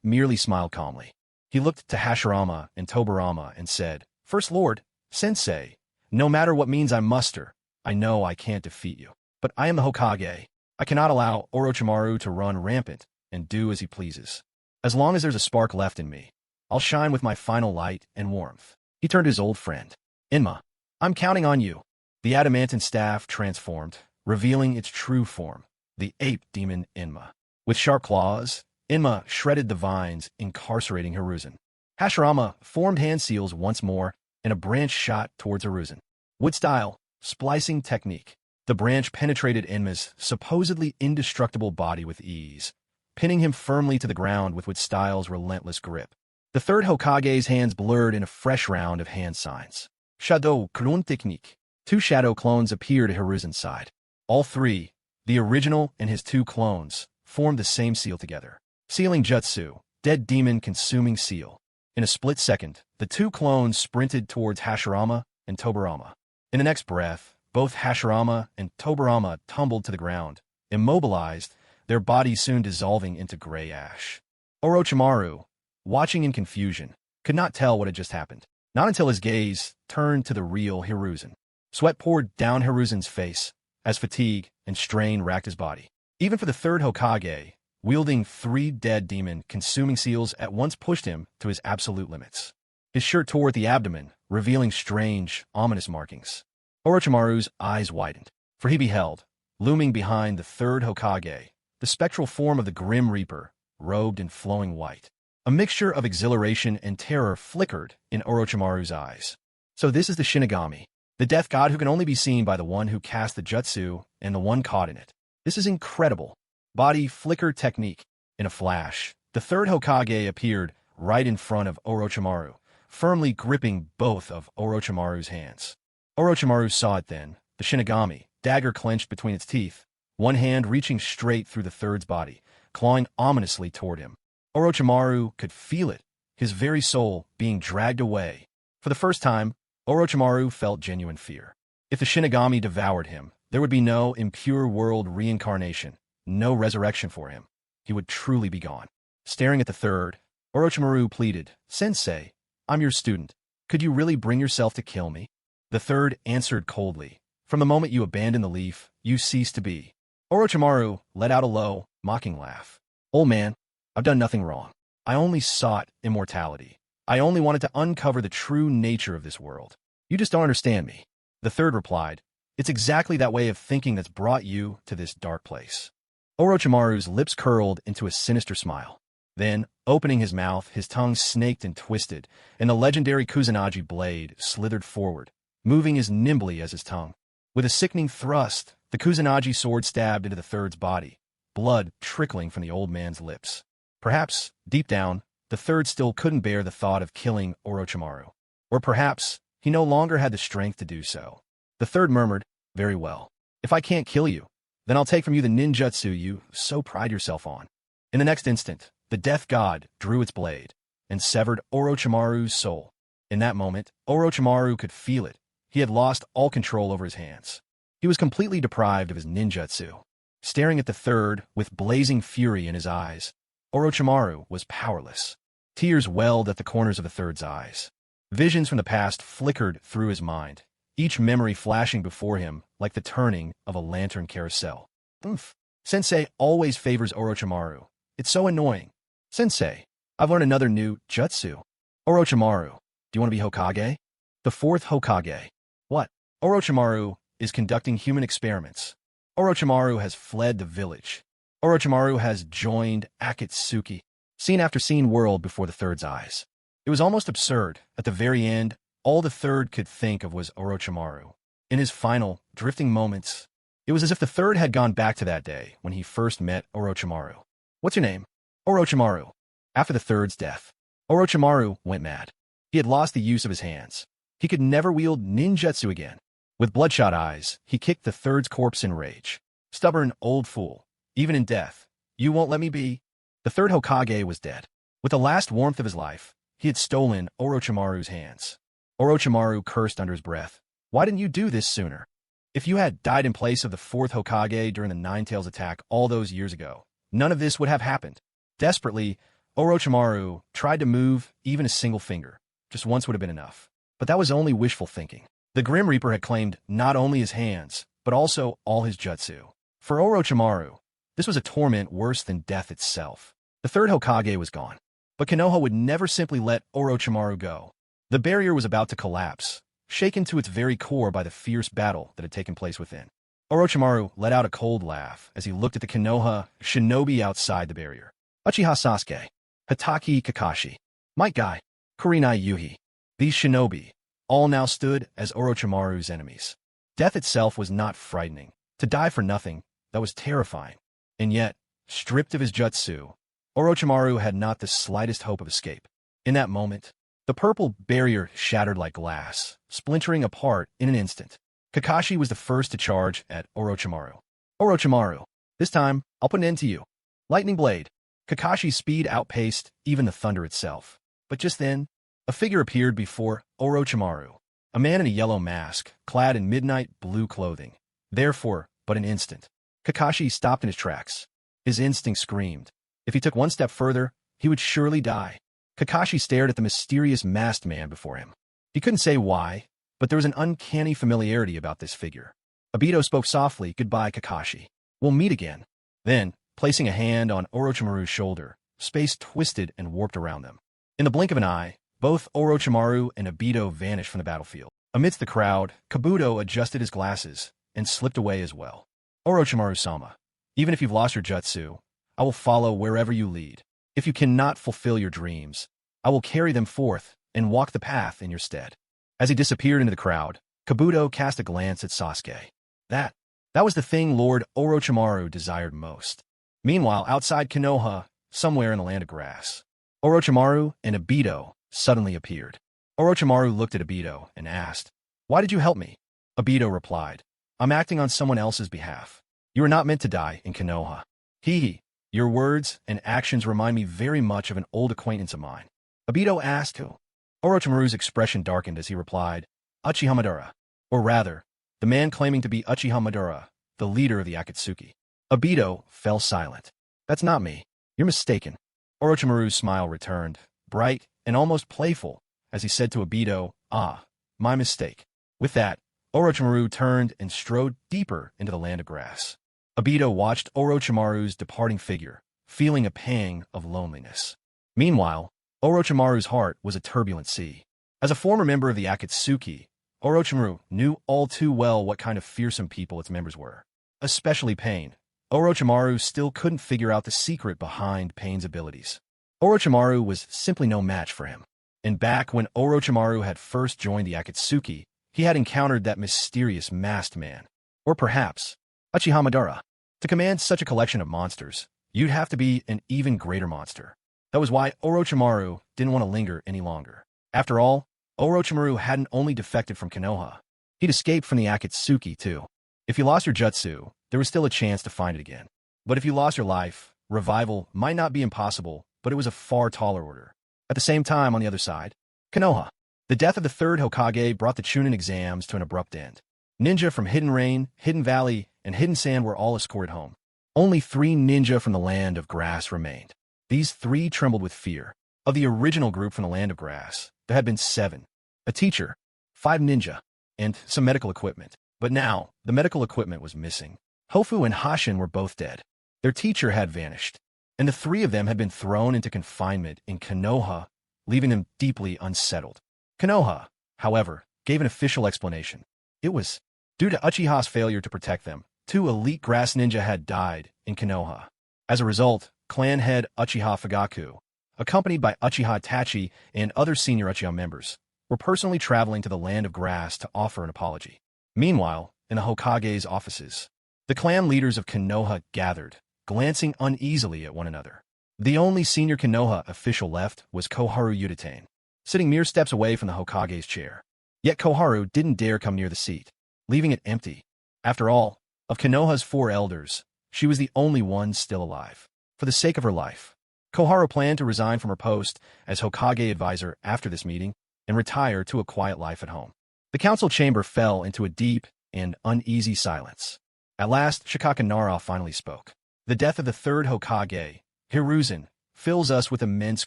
merely smiled calmly. He looked to Hashirama and Tobirama and said, "First Lord, Sensei, no matter what means I muster, I know I can't defeat you. But I am the Hokage. I cannot allow Orochimaru to run rampant and do as he pleases. As long as there's a spark left in me, I'll shine with my final light and warmth." He turned to his old friend. "Enma, I'm counting on you." The adamantine staff transformed, revealing its true form, the ape demon Enma. With sharp claws, Enma shredded the vines, incarcerating Hiruzen. Hashirama formed hand seals once more, and a branch shot towards Hiruzen. Wood style, splicing technique. The branch penetrated Enma's supposedly indestructible body with ease, pinning him firmly to the ground with Wood style's relentless grip. The third Hokage's hands blurred in a fresh round of hand signs. Shadow Clone Technique. 2 shadow clones appeared at Hiruzen's side. All 3, the original and his 2 clones, formed the same seal together. Sealing Jutsu, Dead Demon Consuming Seal. In a split second, the 2 clones sprinted towards Hashirama and Tobirama. In the next breath, both Hashirama and Tobirama tumbled to the ground, immobilized, their bodies soon dissolving into gray ash. Orochimaru, watching in confusion, could not tell what had just happened. Not until his gaze turned to the real Hiruzen. Sweat poured down Hiruzen's face as fatigue and strain racked his body. Even for the third Hokage, wielding 3 dead demon consuming seals at once pushed him to his absolute limits. His shirt tore at the abdomen, revealing strange, ominous markings. Orochimaru's eyes widened, for he beheld, looming behind the third Hokage, the spectral form of the Grim Reaper, robed in flowing white. A mixture of exhilaration and terror flickered in Orochimaru's eyes. So this is the Shinigami, the death god who can only be seen by the one who cast the jutsu and the one caught in it. This is incredible. Body flicker technique. In a flash, the third Hokage appeared right in front of Orochimaru, firmly gripping both of Orochimaru's hands. Orochimaru saw it then, the Shinigami, dagger clenched between its teeth, one hand reaching straight through the third's body, clawing ominously toward him. Orochimaru could feel it, his very soul being dragged away. For the first time, Orochimaru felt genuine fear. If the Shinigami devoured him, there would be no impure world reincarnation, no resurrection for him. He would truly be gone. Staring at the third, Orochimaru pleaded, "Sensei, I'm your student. Could you really bring yourself to kill me?" The third answered coldly, "From the moment you abandon the leaf, you cease to be." Orochimaru let out a low, mocking laugh. "Old man, I've done nothing wrong. I only sought immortality. I only wanted to uncover the true nature of this world. You just don't understand me." The third replied, "It's exactly that way of thinking that's brought you to this dark place." Orochimaru's lips curled into a sinister smile. Then, opening his mouth, his tongue snaked and twisted, and the legendary Kusanagi blade slithered forward, moving as nimbly as his tongue. With a sickening thrust, the Kusanagi sword stabbed into the third's body, blood trickling from the old man's lips. Perhaps, deep down, the third still couldn't bear the thought of killing Orochimaru. Or perhaps, he no longer had the strength to do so. The third murmured, "Very well. If I can't kill you, then I'll take from you the ninjutsu you so pride yourself on." In the next instant, the death god drew its blade and severed Orochimaru's soul. In that moment, Orochimaru could feel it. He had lost all control over his hands. He was completely deprived of his ninjutsu. Staring at the third with blazing fury in his eyes, Orochimaru was powerless. Tears welled at the corners of the third's eyes. Visions from the past flickered through his mind, each memory flashing before him like the turning of a lantern carousel. "Oomph. Sensei always favors Orochimaru. It's so annoying. Sensei, I've learned another new jutsu." "Orochimaru, do you want to be Hokage?" "The fourth Hokage." "What?" "Orochimaru is conducting human experiments. Orochimaru has fled the village. Orochimaru has joined Akatsuki." Scene after scene whirled before the third's eyes. It was almost absurd. At the very end, all the third could think of was Orochimaru. In his final, drifting moments, it was as if the third had gone back to that day when he first met Orochimaru. "What's your name?" "Orochimaru." After the third's death, Orochimaru went mad. He had lost the use of his hands. He could never wield ninjutsu again. With bloodshot eyes, he kicked the third's corpse in rage. "Stubborn old fool. Even in death, you won't let me be." The third Hokage was dead. With the last warmth of his life, he had stolen Orochimaru's hands. Orochimaru cursed under his breath. "Why didn't you do this sooner? If you had died in place of the fourth Hokage during the Nine-Tails attack all those years ago, none of this would have happened." Desperately, Orochimaru tried to move even a single finger. Just once would have been enough. But that was only wishful thinking. The Grim Reaper had claimed not only his hands, but also all his jutsu. For Orochimaru, this was a torment worse than death itself. The third Hokage was gone. But Konoha would never simply let Orochimaru go. The barrier was about to collapse, shaken to its very core by the fierce battle that had taken place within. Orochimaru let out a cold laugh as he looked at the Konoha shinobi outside the barrier. Uchiha Sasuke, Itachi Kakashi, Might Guy, Kurenai Yuhi. These shinobi all now stood as Orochimaru's enemies. Death itself was not frightening. To die for nothing, that was terrifying. And yet, stripped of his jutsu, Orochimaru had not the slightest hope of escape. In that moment, the purple barrier shattered like glass, splintering apart in an instant. Kakashi was the first to charge at Orochimaru. Orochimaru, this time, I'll put an end to you. Lightning blade. Kakashi's speed outpaced even the thunder itself. But just then, a figure appeared before Orochimaru, a man in a yellow mask, clad in midnight blue clothing. Therefore, but an instant, Kakashi stopped in his tracks. His instinct screamed. If he took one step further, he would surely die. Kakashi stared at the mysterious masked man before him. He couldn't say why, but there was an uncanny familiarity about this figure. Obito spoke softly, "Goodbye, Kakashi. We'll meet again." Then, placing a hand on Orochimaru's shoulder, space twisted and warped around them. In the blink of an eye, both Orochimaru and Obito vanished from the battlefield. Amidst the crowd, Kabuto adjusted his glasses and slipped away as well. Orochimaru-sama, even if you've lost your jutsu, I will follow wherever you lead. If you cannot fulfill your dreams, I will carry them forth and walk the path in your stead. As he disappeared into the crowd, Kabuto cast a glance at Sasuke. That was the thing Lord Orochimaru desired most. Meanwhile, outside Konoha, somewhere in the land of grass, Orochimaru and Obito suddenly appeared. Orochimaru looked at Obito and asked, "Why did you help me?" Obito replied, "I'm acting on someone else's behalf. You are not meant to die in Konoha." Hee. Your words and actions remind me very much of an old acquaintance of mine. Obito asked who. Orochimaru's expression darkened as he replied, "Uchiha Madara." Or rather, the man claiming to be Uchiha Madara, the leader of the Akatsuki. Obito fell silent. "That's not me. You're mistaken." Orochimaru's smile returned, bright and almost playful, as he said to Obito, "Ah, my mistake." With that, Orochimaru turned and strode deeper into the land of grass. Obito watched Orochimaru's departing figure, feeling a pang of loneliness. Meanwhile, Orochimaru's heart was a turbulent sea. As a former member of the Akatsuki, Orochimaru knew all too well what kind of fearsome people its members were. Especially Pain. Orochimaru still couldn't figure out the secret behind Pain's abilities. Orochimaru was simply no match for him. And back when Orochimaru had first joined the Akatsuki, he had encountered that mysterious masked man. Or perhaps, Uchiha Madara. To command such a collection of monsters, you'd have to be an even greater monster. That was why Orochimaru didn't want to linger any longer. After all, Orochimaru hadn't only defected from Konoha. He'd escaped from the Akatsuki, too. If you lost your jutsu, there was still a chance to find it again. But if you lost your life, revival might not be impossible, but it was a far taller order. At the same time, on the other side, Konoha. The death of the third Hokage brought the chunin exams to an abrupt end. Ninja from Hidden Rain, Hidden Valley, and Hidden Sand were all escorted home. Only 3 ninja from the Land of Grass remained. These 3 trembled with fear. Of the original group from the Land of Grass, there had been 7. A teacher, 5 ninja, and some medical equipment. But now, the medical equipment was missing. Hofu and Hashin were both dead. Their teacher had vanished, and the 3 of them had been thrown into confinement in Konoha, leaving them deeply unsettled. Konoha, however, gave an official explanation. It was due to Uchiha's failure to protect them. 2 elite grass ninja had died in Konoha. As a result, clan head Uchiha Fugaku, accompanied by Uchiha Itachi and other senior Uchiha members, were personally traveling to the Land of Grass to offer an apology. Meanwhile, in the Hokage's offices, the clan leaders of Konoha gathered, glancing uneasily at one another. The only senior Konoha official left was Koharu Uchiha, sitting mere steps away from the Hokage's chair. Yet Koharu didn't dare come near the seat, leaving it empty. After all, of Konoha's 4 elders, she was the only one still alive. For the sake of her life, Koharu planned to resign from her post as Hokage advisor after this meeting and retire to a quiet life at home. The council chamber fell into a deep and uneasy silence. At last, Shikaka Nara finally spoke. "The death of the 3rd Hokage, Hiruzen, fills us with immense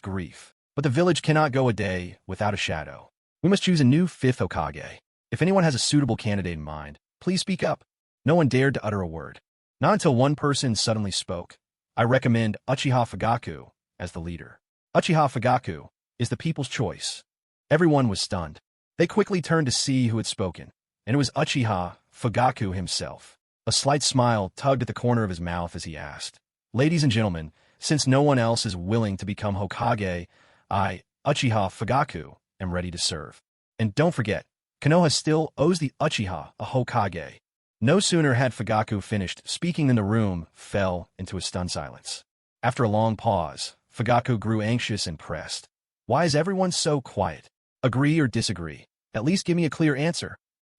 grief. But the village cannot go a day without a shadow. We must choose a new 5th Hokage. If anyone has a suitable candidate in mind, please speak up." No one dared to utter a word. Not until one person suddenly spoke. "I recommend Uchiha Fugaku as the leader." Uchiha Fugaku is the people's choice. Everyone was stunned. They quickly turned to see who had spoken, and it was Uchiha Fugaku himself. A slight smile tugged at the corner of his mouth as he asked, "Ladies and gentlemen, since no one else is willing to become Hokage, I, Uchiha Fugaku, am ready to serve. And don't forget, Konoha still owes the Uchiha a Hokage." No sooner had Fugaku finished speaking than the room fell into a stunned silence. After a long pause, Fugaku grew anxious and pressed. Why is everyone so quiet? Agree or disagree? At least give me a clear answer.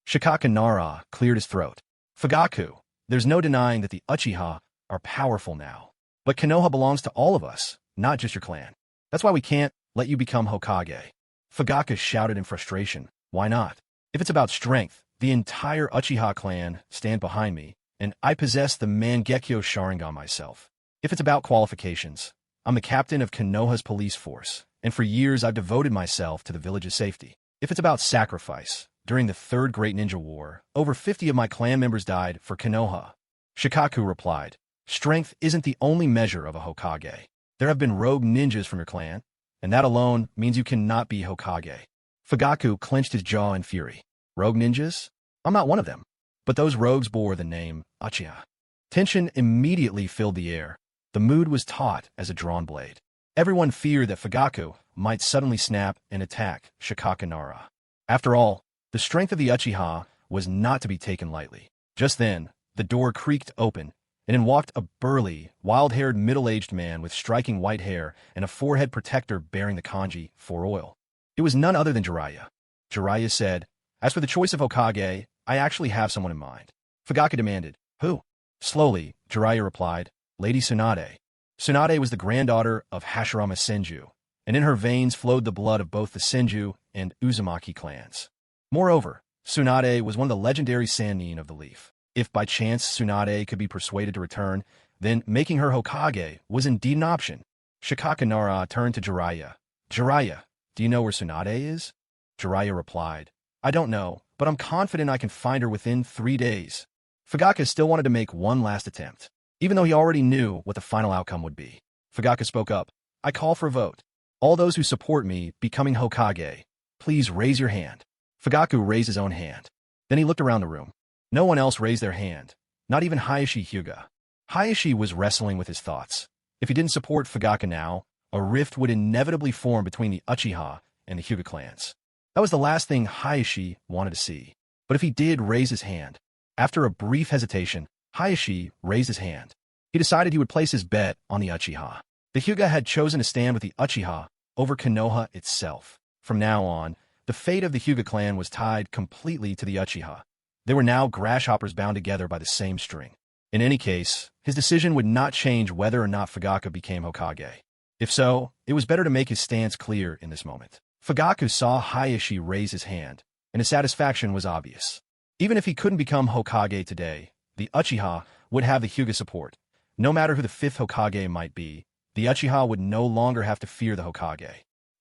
Shikaka Nara cleared his throat. Fugaku, there's no denying that the Uchiha are powerful now. But Konoha belongs to all of us, not just your clan. That's why we can't let you become Hokage. Fugaku shouted in frustration. Why not? If it's about strength, the entire Uchiha clan stand behind me, and I possess the Mangekyo Sharingan myself. If it's about qualifications, I'm the captain of Konoha's police force, and for years I've devoted myself to the village's safety. If it's about sacrifice, during the Third Great Ninja War, over 50 of my clan members died for Konoha. Shikaku replied, strength isn't the only measure of a Hokage. There have been rogue ninjas from your clan, and that alone means you cannot be Hokage. Fugaku clenched his jaw in fury. Rogue ninjas? I'm not one of them. But those rogues bore the name Uchiha. Tension immediately filled the air. The mood was taut as a drawn blade. Everyone feared that Fugaku might suddenly snap and attack Shikaka Nara. After all, the strength of the Uchiha was not to be taken lightly. Just then, the door creaked open, and in walked a burly, wild-haired middle-aged man with striking white hair and a forehead protector bearing the kanji for oil. It was none other than Jiraiya. Jiraiya said, as for the choice of Hokage, I actually have someone in mind. Fugaku demanded, who? Slowly, Jiraiya replied, Lady Tsunade. Tsunade was the granddaughter of Hashirama Senju, and in her veins flowed the blood of both the Senju and Uzumaki clans. Moreover, Tsunade was one of the legendary Sannin of the Leaf. If by chance Tsunade could be persuaded to return, then making her Hokage was indeed an option. Shikaka Nara turned to Jiraiya. Jiraiya, do you know where Tsunade is? Jiraiya replied, I don't know, but I'm confident I can find her within 3 days. Fugaku still wanted to make one last attempt, even though he already knew what the final outcome would be. Fugaku spoke up, I call for a vote. All those who support me becoming Hokage, please raise your hand. Fugaku raised his own hand. Then he looked around the room. No one else raised their hand, not even Hayashi Hyuga. Hayashi was wrestling with his thoughts. If he didn't support Fugaku now, a rift would inevitably form between the Uchiha and the Hyuga clans. That was the last thing Hayashi wanted to see. But if he did raise his hand, after a brief hesitation, Hayashi raised his hand. He decided he would place his bet on the Uchiha. The Hyuga had chosen to stand with the Uchiha over Konoha itself. From now on, the fate of the Hyuga clan was tied completely to the Uchiha. They were now grasshoppers bound together by the same string. In any case, his decision would not change whether or not Fugaku became Hokage. If so, it was better to make his stance clear in this moment. Fugaku saw Hayashi raise his hand, and his satisfaction was obvious. Even if he couldn't become Hokage today, the Uchiha would have the Hyuga support. No matter who the fifth Hokage might be, the Uchiha would no longer have to fear the Hokage.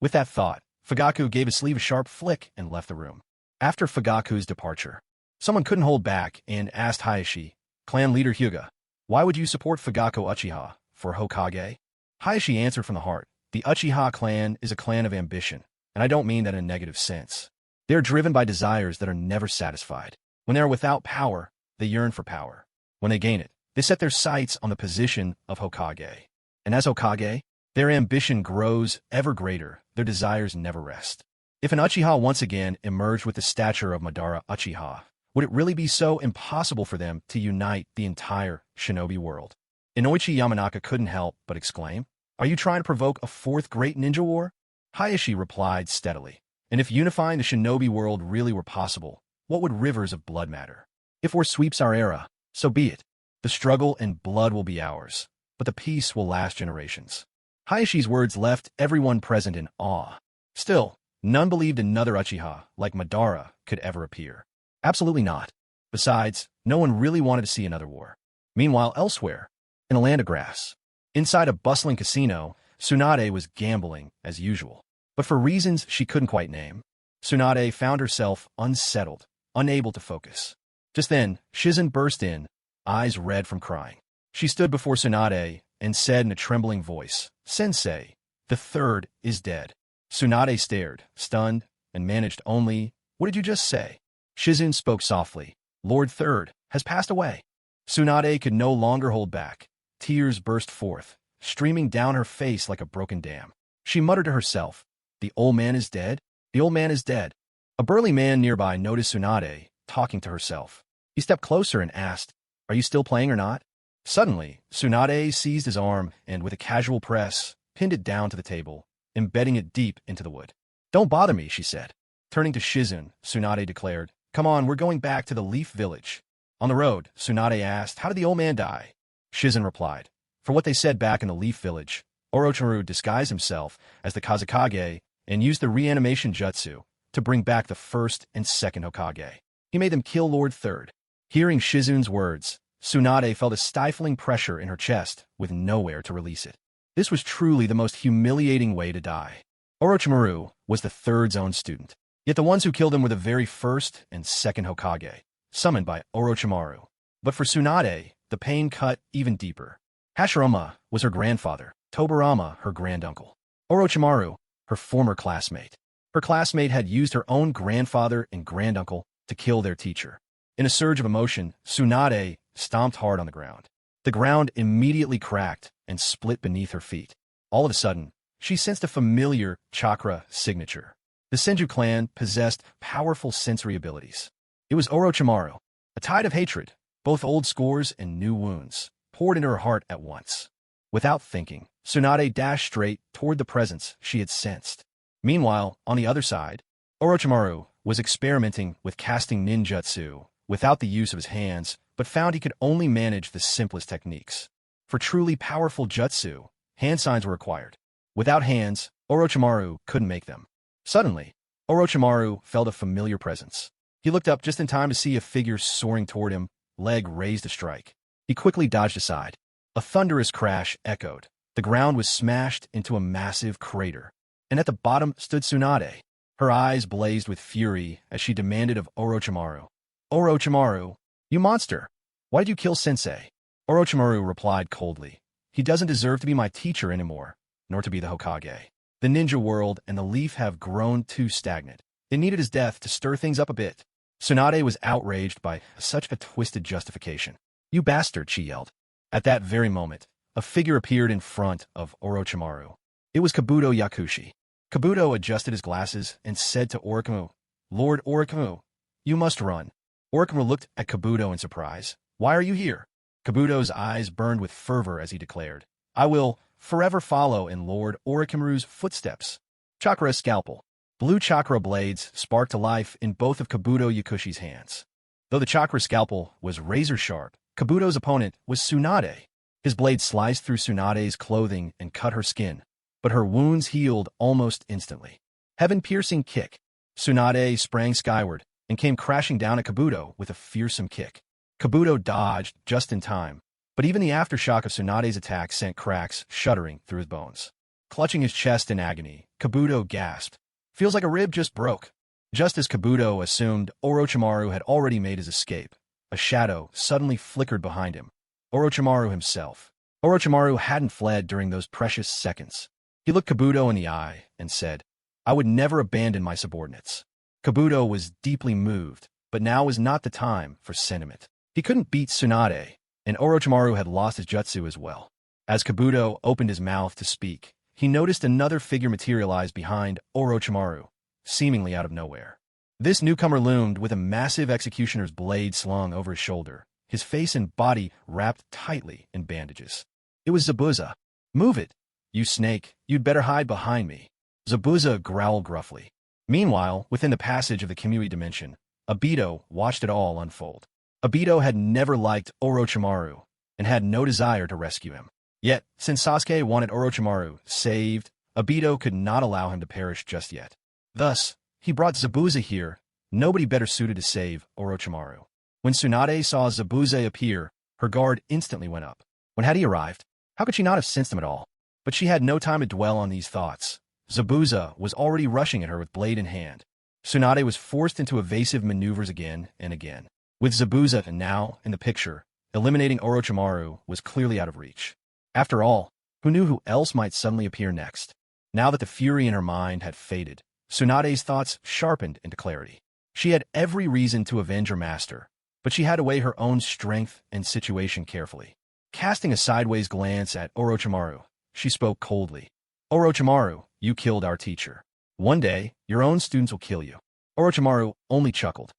With that thought, Fugaku gave his sleeve a sharp flick and left the room. After Fugaku's departure, someone couldn't hold back and asked Hayashi, clan leader Hyuga, why would you support Fugaku Uchiha for Hokage? Hayashi answered from the heart, the Uchiha clan is a clan of ambition, and I don't mean that in a negative sense. They are driven by desires that are never satisfied. When they are without power, they yearn for power. When they gain it, they set their sights on the position of Hokage. And as Hokage, their ambition grows ever greater, their desires never rest. If an Uchiha once again emerged with the stature of Madara Uchiha, would it really be so impossible for them to unite the entire shinobi world? Inoichi Yamanaka couldn't help but exclaim, are you trying to provoke a fourth great ninja war? Hayashi replied steadily, and if unifying the shinobi world really were possible, what would rivers of blood matter? If war sweeps our era, so be it. The struggle and blood will be ours, but the peace will last generations. Hayashi's words left everyone present in awe. Still, none believed another Uchiha, like Madara, could ever appear. Absolutely not. Besides, no one really wanted to see another war. Meanwhile, elsewhere, in a land of grass, inside a bustling casino, Tsunade was gambling as usual. But for reasons she couldn't quite name, Tsunade found herself unsettled, unable to focus. Just then, Shizen burst in, eyes red from crying. She stood before Tsunade and said in a trembling voice, Sensei, the third is dead. Tsunade stared, stunned, and managed only, what did you just say? Shizen spoke softly, Lord Third has passed away. Tsunade could no longer hold back. Tears burst forth, streaming down her face like a broken dam. She muttered to herself, the old man is dead? The old man is dead. A burly man nearby noticed Tsunade, talking to herself. He stepped closer and asked, are you still playing or not? Suddenly, Tsunade seized his arm and, with a casual press, pinned it down to the table. embedding it deep into the wood. "Don't bother me," she said. Turning to Shizun, Tsunade declared, "Come on, we're going back to the Leaf Village." On the road, Tsunade asked, "How did the old man die?" Shizun replied, "For what they said back in the Leaf Village, Orochimaru disguised himself as the Kazekage and used the reanimation jutsu to bring back the first and second Hokage. He made them kill Lord Third." Hearing Shizun's words, Tsunade felt a stifling pressure in her chest with nowhere to release it. This was truly the most humiliating way to die. Orochimaru was the Third's own student, yet the ones who killed him were the very first and second Hokage, summoned by Orochimaru. But for Tsunade, the pain cut even deeper. Hashirama was her grandfather, Tobirama her granduncle, Orochimaru her former classmate. Her classmate had used her own grandfather and granduncle to kill their teacher. In a surge of emotion, Tsunade stomped hard on the ground. The ground immediately cracked and split beneath her feet. All of a sudden, she sensed a familiar chakra signature. The Senju clan possessed powerful sensory abilities. It was Orochimaru. A tide of hatred, both old scores and new wounds, poured into her heart at once. Without thinking, Tsunade dashed straight toward the presence she had sensed. Meanwhile, on the other side, Orochimaru was experimenting with casting ninjutsu without the use of his hands, but found he could only manage the simplest techniques. For truly powerful jutsu, hand signs were required. Without hands, Orochimaru couldn't make them. Suddenly, Orochimaru felt a familiar presence. He looked up just in time to see a figure soaring toward him, leg raised to strike. He quickly dodged aside. A thunderous crash echoed. The ground was smashed into a massive crater, and at the bottom stood Tsunade. Her eyes blazed with fury as she demanded of Orochimaru, "Orochimaru, you monster! Why did you kill Sensei?" Orochimaru replied coldly, "He doesn't deserve to be my teacher anymore, nor to be the Hokage. The ninja world and the Leaf have grown too stagnant. It needed his death to stir things up a bit." Tsunade was outraged by such a twisted justification. "You bastard," she yelled. At that very moment, a figure appeared in front of Orochimaru. It was Kabuto Yakushi. Kabuto adjusted his glasses and said to Orochimaru, "Lord Orochimaru, you must run." Orochimaru looked at Kabuto in surprise. "Why are you here?" Kabuto's eyes burned with fervor as he declared, "I will forever follow in Lord Orochimaru's footsteps." Chakra scalpel. Blue chakra blades sparked to life in both of Kabuto Yakushi's hands. Though the chakra scalpel was razor-sharp, Kabuto's opponent was Tsunade. His blade sliced through Tsunade's clothing and cut her skin, but her wounds healed almost instantly. Heaven-piercing kick. Tsunade sprang skyward and came crashing down at Kabuto with a fearsome kick. Kabuto dodged just in time, but even the aftershock of Tsunade's attack sent cracks shuddering through his bones. Clutching his chest in agony, Kabuto gasped, "Feels like a rib just broke." Just as Kabuto assumed Orochimaru had already made his escape, a shadow suddenly flickered behind him. Orochimaru himself. Orochimaru hadn't fled during those precious seconds. He looked Kabuto in the eye and said, "I would never abandon my subordinates." Kabuto was deeply moved, but now was not the time for sentiment. He couldn't beat Tsunade, and Orochimaru had lost his jutsu as well. As Kabuto opened his mouth to speak, he noticed another figure materialize behind Orochimaru, seemingly out of nowhere. This newcomer loomed with a massive executioner's blade slung over his shoulder, his face and body wrapped tightly in bandages. It was Zabuza. "Move it, you snake, you'd better hide behind me." Zabuza growled gruffly. Meanwhile, within the passage of the Kamui dimension, Obito watched it all unfold. Obito had never liked Orochimaru and had no desire to rescue him. Yet, since Sasuke wanted Orochimaru saved, Obito could not allow him to perish just yet. Thus, he brought Zabuza here, nobody better suited to save Orochimaru. When Tsunade saw Zabuza appear, her guard instantly went up. When had he arrived? How could she not have sensed him at all? But she had no time to dwell on these thoughts. Zabuza was already rushing at her with blade in hand. Tsunade was forced into evasive maneuvers again and again. With Zabuza now in the picture, eliminating Orochimaru was clearly out of reach. After all, who knew who else might suddenly appear next? Now that the fury in her mind had faded, Tsunade's thoughts sharpened into clarity. She had every reason to avenge her master, but she had to weigh her own strength and situation carefully. Casting a sideways glance at Orochimaru, she spoke coldly. "Orochimaru, you killed our teacher. One day, your own students will kill you." Orochimaru only chuckled.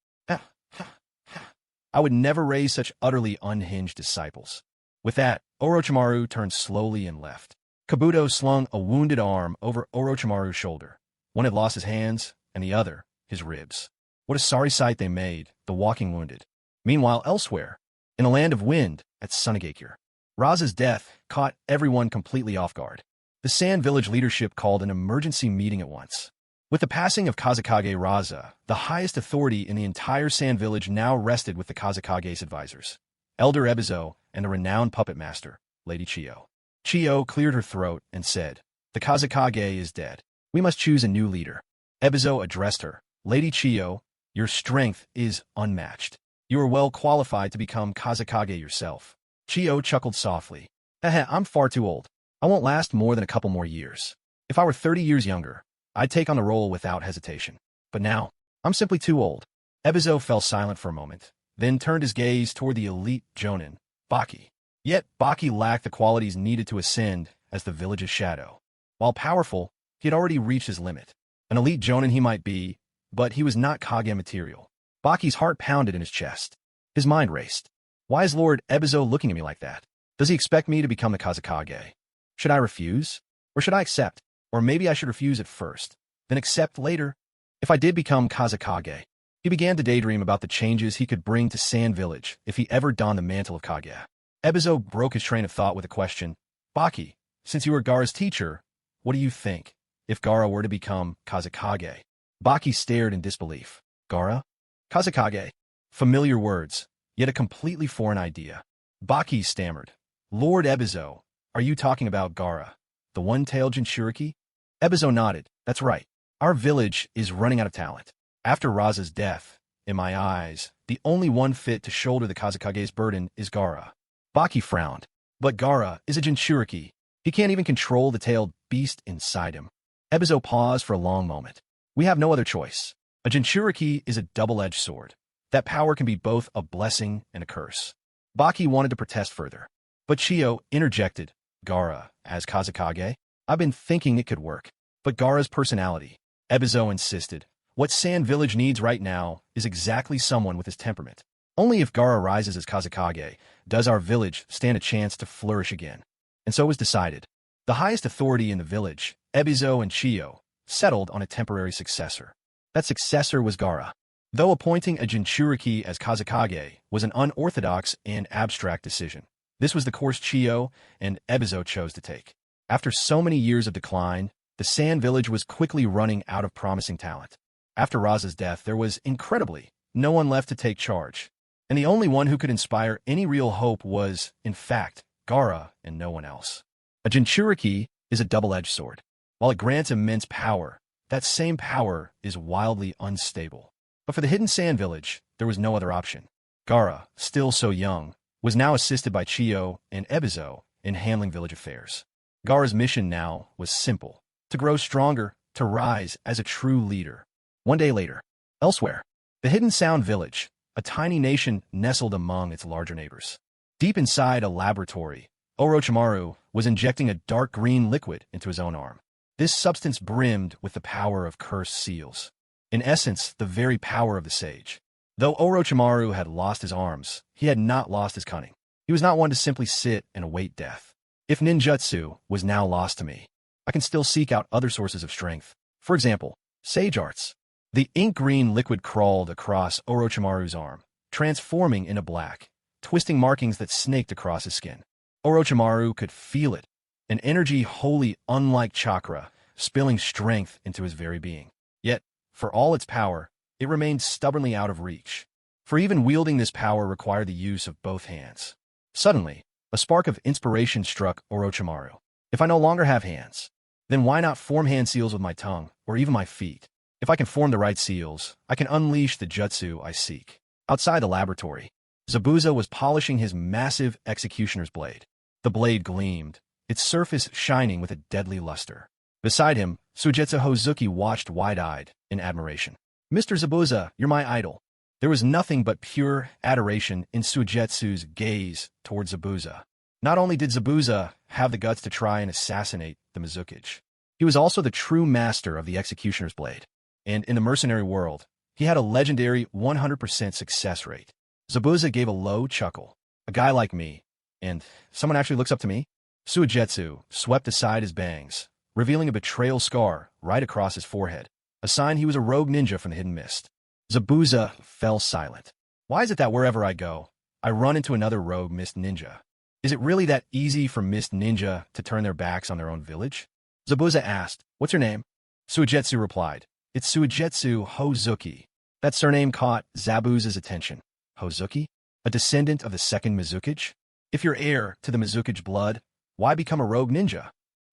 "I would never raise such utterly unhinged disciples." With that, Orochimaru turned slowly and left. Kabuto slung a wounded arm over Orochimaru's shoulder. One had lost his hands, and the other, his ribs. What a sorry sight they made, the walking wounded. Meanwhile, elsewhere, in the land of wind, at Sunagakure, Raza's death caught everyone completely off guard. The Sand Village leadership called an emergency meeting at once. With the passing of Kazekage Raza, the highest authority in the entire Sand Village now rested with the Kazekage's advisors, Elder Ebizo and the renowned puppet master, Lady Chiyo. Chiyo cleared her throat and said, "The Kazekage is dead. We must choose a new leader." Ebizo addressed her, "Lady Chiyo, your strength is unmatched. You are well qualified to become Kazekage yourself." Chiyo chuckled softly. "Heh, I'm far too old. I won't last more than a couple more years. If I were 30 years younger, I'd take on the role without hesitation. But now, I'm simply too old." Ebizo fell silent for a moment, then turned his gaze toward the elite Jonin, Baki. Yet Baki lacked the qualities needed to ascend as the village's shadow. While powerful, he had already reached his limit. An elite Jonin he might be, but he was not Kage material. Baki's heart pounded in his chest. His mind raced. Why is Lord Ebizo looking at me like that? Does he expect me to become the Kazekage? Should I refuse? Or should I accept? Or maybe I should refuse at first, then accept later? If I did become Kazekage, he began to daydream about the changes he could bring to Sand Village if he ever donned the mantle of Kage. Ebizo broke his train of thought with a question. "Baki, since you are Gaara's teacher, what do you think if Gaara were to become Kazekage?" Baki stared in disbelief. Gaara? Kazekage? Familiar words, yet a completely foreign idea. Baki stammered. "Lord Ebizo, are you talking about Gaara, the one-tailed Jinchuriki?" Ebizo nodded. "That's right. Our village is running out of talent. After Raza's death, in my eyes, the only one fit to shoulder the Kazekage's burden is Gaara." Baki frowned. "But Gaara is a Jinchuriki. He can't even control the tailed beast inside him." Ebizo paused for a long moment. "We have no other choice. A Jinchuriki is a double-edged sword. That power can be both a blessing and a curse." Baki wanted to protest further, but Chiyo interjected. "Gaara, as Kazekage? I've been thinking it could work. But Gaara's personality," Ebizo insisted. "What Sand Village needs right now is exactly someone with his temperament. Only if Gaara rises as Kazekage does our village stand a chance to flourish again." And so it was decided. The highest authority in the village, Ebizo and Chiyo, settled on a temporary successor. That successor was Gaara. Though appointing a Jinchuriki as Kazekage was an unorthodox and abstract decision, this was the course Chiyo and Ebizo chose to take. After so many years of decline, the Sand Village was quickly running out of promising talent. After Raza's death, there was, incredibly, no one left to take charge. And the only one who could inspire any real hope was, in fact, Gaara and no one else. A Jinchuriki is a double-edged sword. While it grants immense power, that same power is wildly unstable. But for the hidden Sand Village, there was no other option. Gaara, still so young, was now assisted by Chiyo and Ebizo in handling village affairs. Gaara's mission now was simple: to grow stronger, to rise as a true leader. One day later, elsewhere, the hidden Sound Village, a tiny nation nestled among its larger neighbors. Deep inside a laboratory, Orochimaru was injecting a dark green liquid into his own arm. This substance brimmed with the power of cursed seals. In essence, the very power of the sage. Though Orochimaru had lost his arms, he had not lost his cunning. He was not one to simply sit and await death. If ninjutsu was now lost to me, I can still seek out other sources of strength. For example, sage arts. The ink-green liquid crawled across Orochimaru's arm, transforming into black, twisting markings that snaked across his skin. Orochimaru could feel it, an energy wholly unlike chakra, spilling strength into his very being. Yet, for all its power, it remained stubbornly out of reach. For even wielding this power required the use of both hands. Suddenly, a spark of inspiration struck Orochimaru. If I no longer have hands, then why not form hand seals with my tongue, or even my feet? If I can form the right seals, I can unleash the jutsu I seek. Outside the laboratory, Zabuza was polishing his massive executioner's blade. The blade gleamed, its surface shining with a deadly luster. Beside him, Suigetsu Hozuki watched wide-eyed in admiration. "Mr. Zabuza, you're my idol." There was nothing but pure adoration in Suigetsu's gaze toward Zabuza. Not only did Zabuza have the guts to try and assassinate the Mizukage, he was also the true master of the executioner's blade. And in the mercenary world, he had a legendary 100% success rate. Zabuza gave a low chuckle. "A guy like me, and someone actually looks up to me?" Suigetsu swept aside his bangs, revealing a betrayal scar right across his forehead, a sign he was a rogue ninja from the hidden mist. Zabuza fell silent. Why is it that wherever I go, I run into another rogue mist ninja? Is it really that easy for mist ninja to turn their backs on their own village? Zabuza asked, "What's your name?" Suigetsu replied, "It's Suigetsu Hozuki." That surname caught Zabuza's attention. Hozuki? A descendant of the second Mizukage? If you're heir to the Mizukage blood, why become a rogue ninja?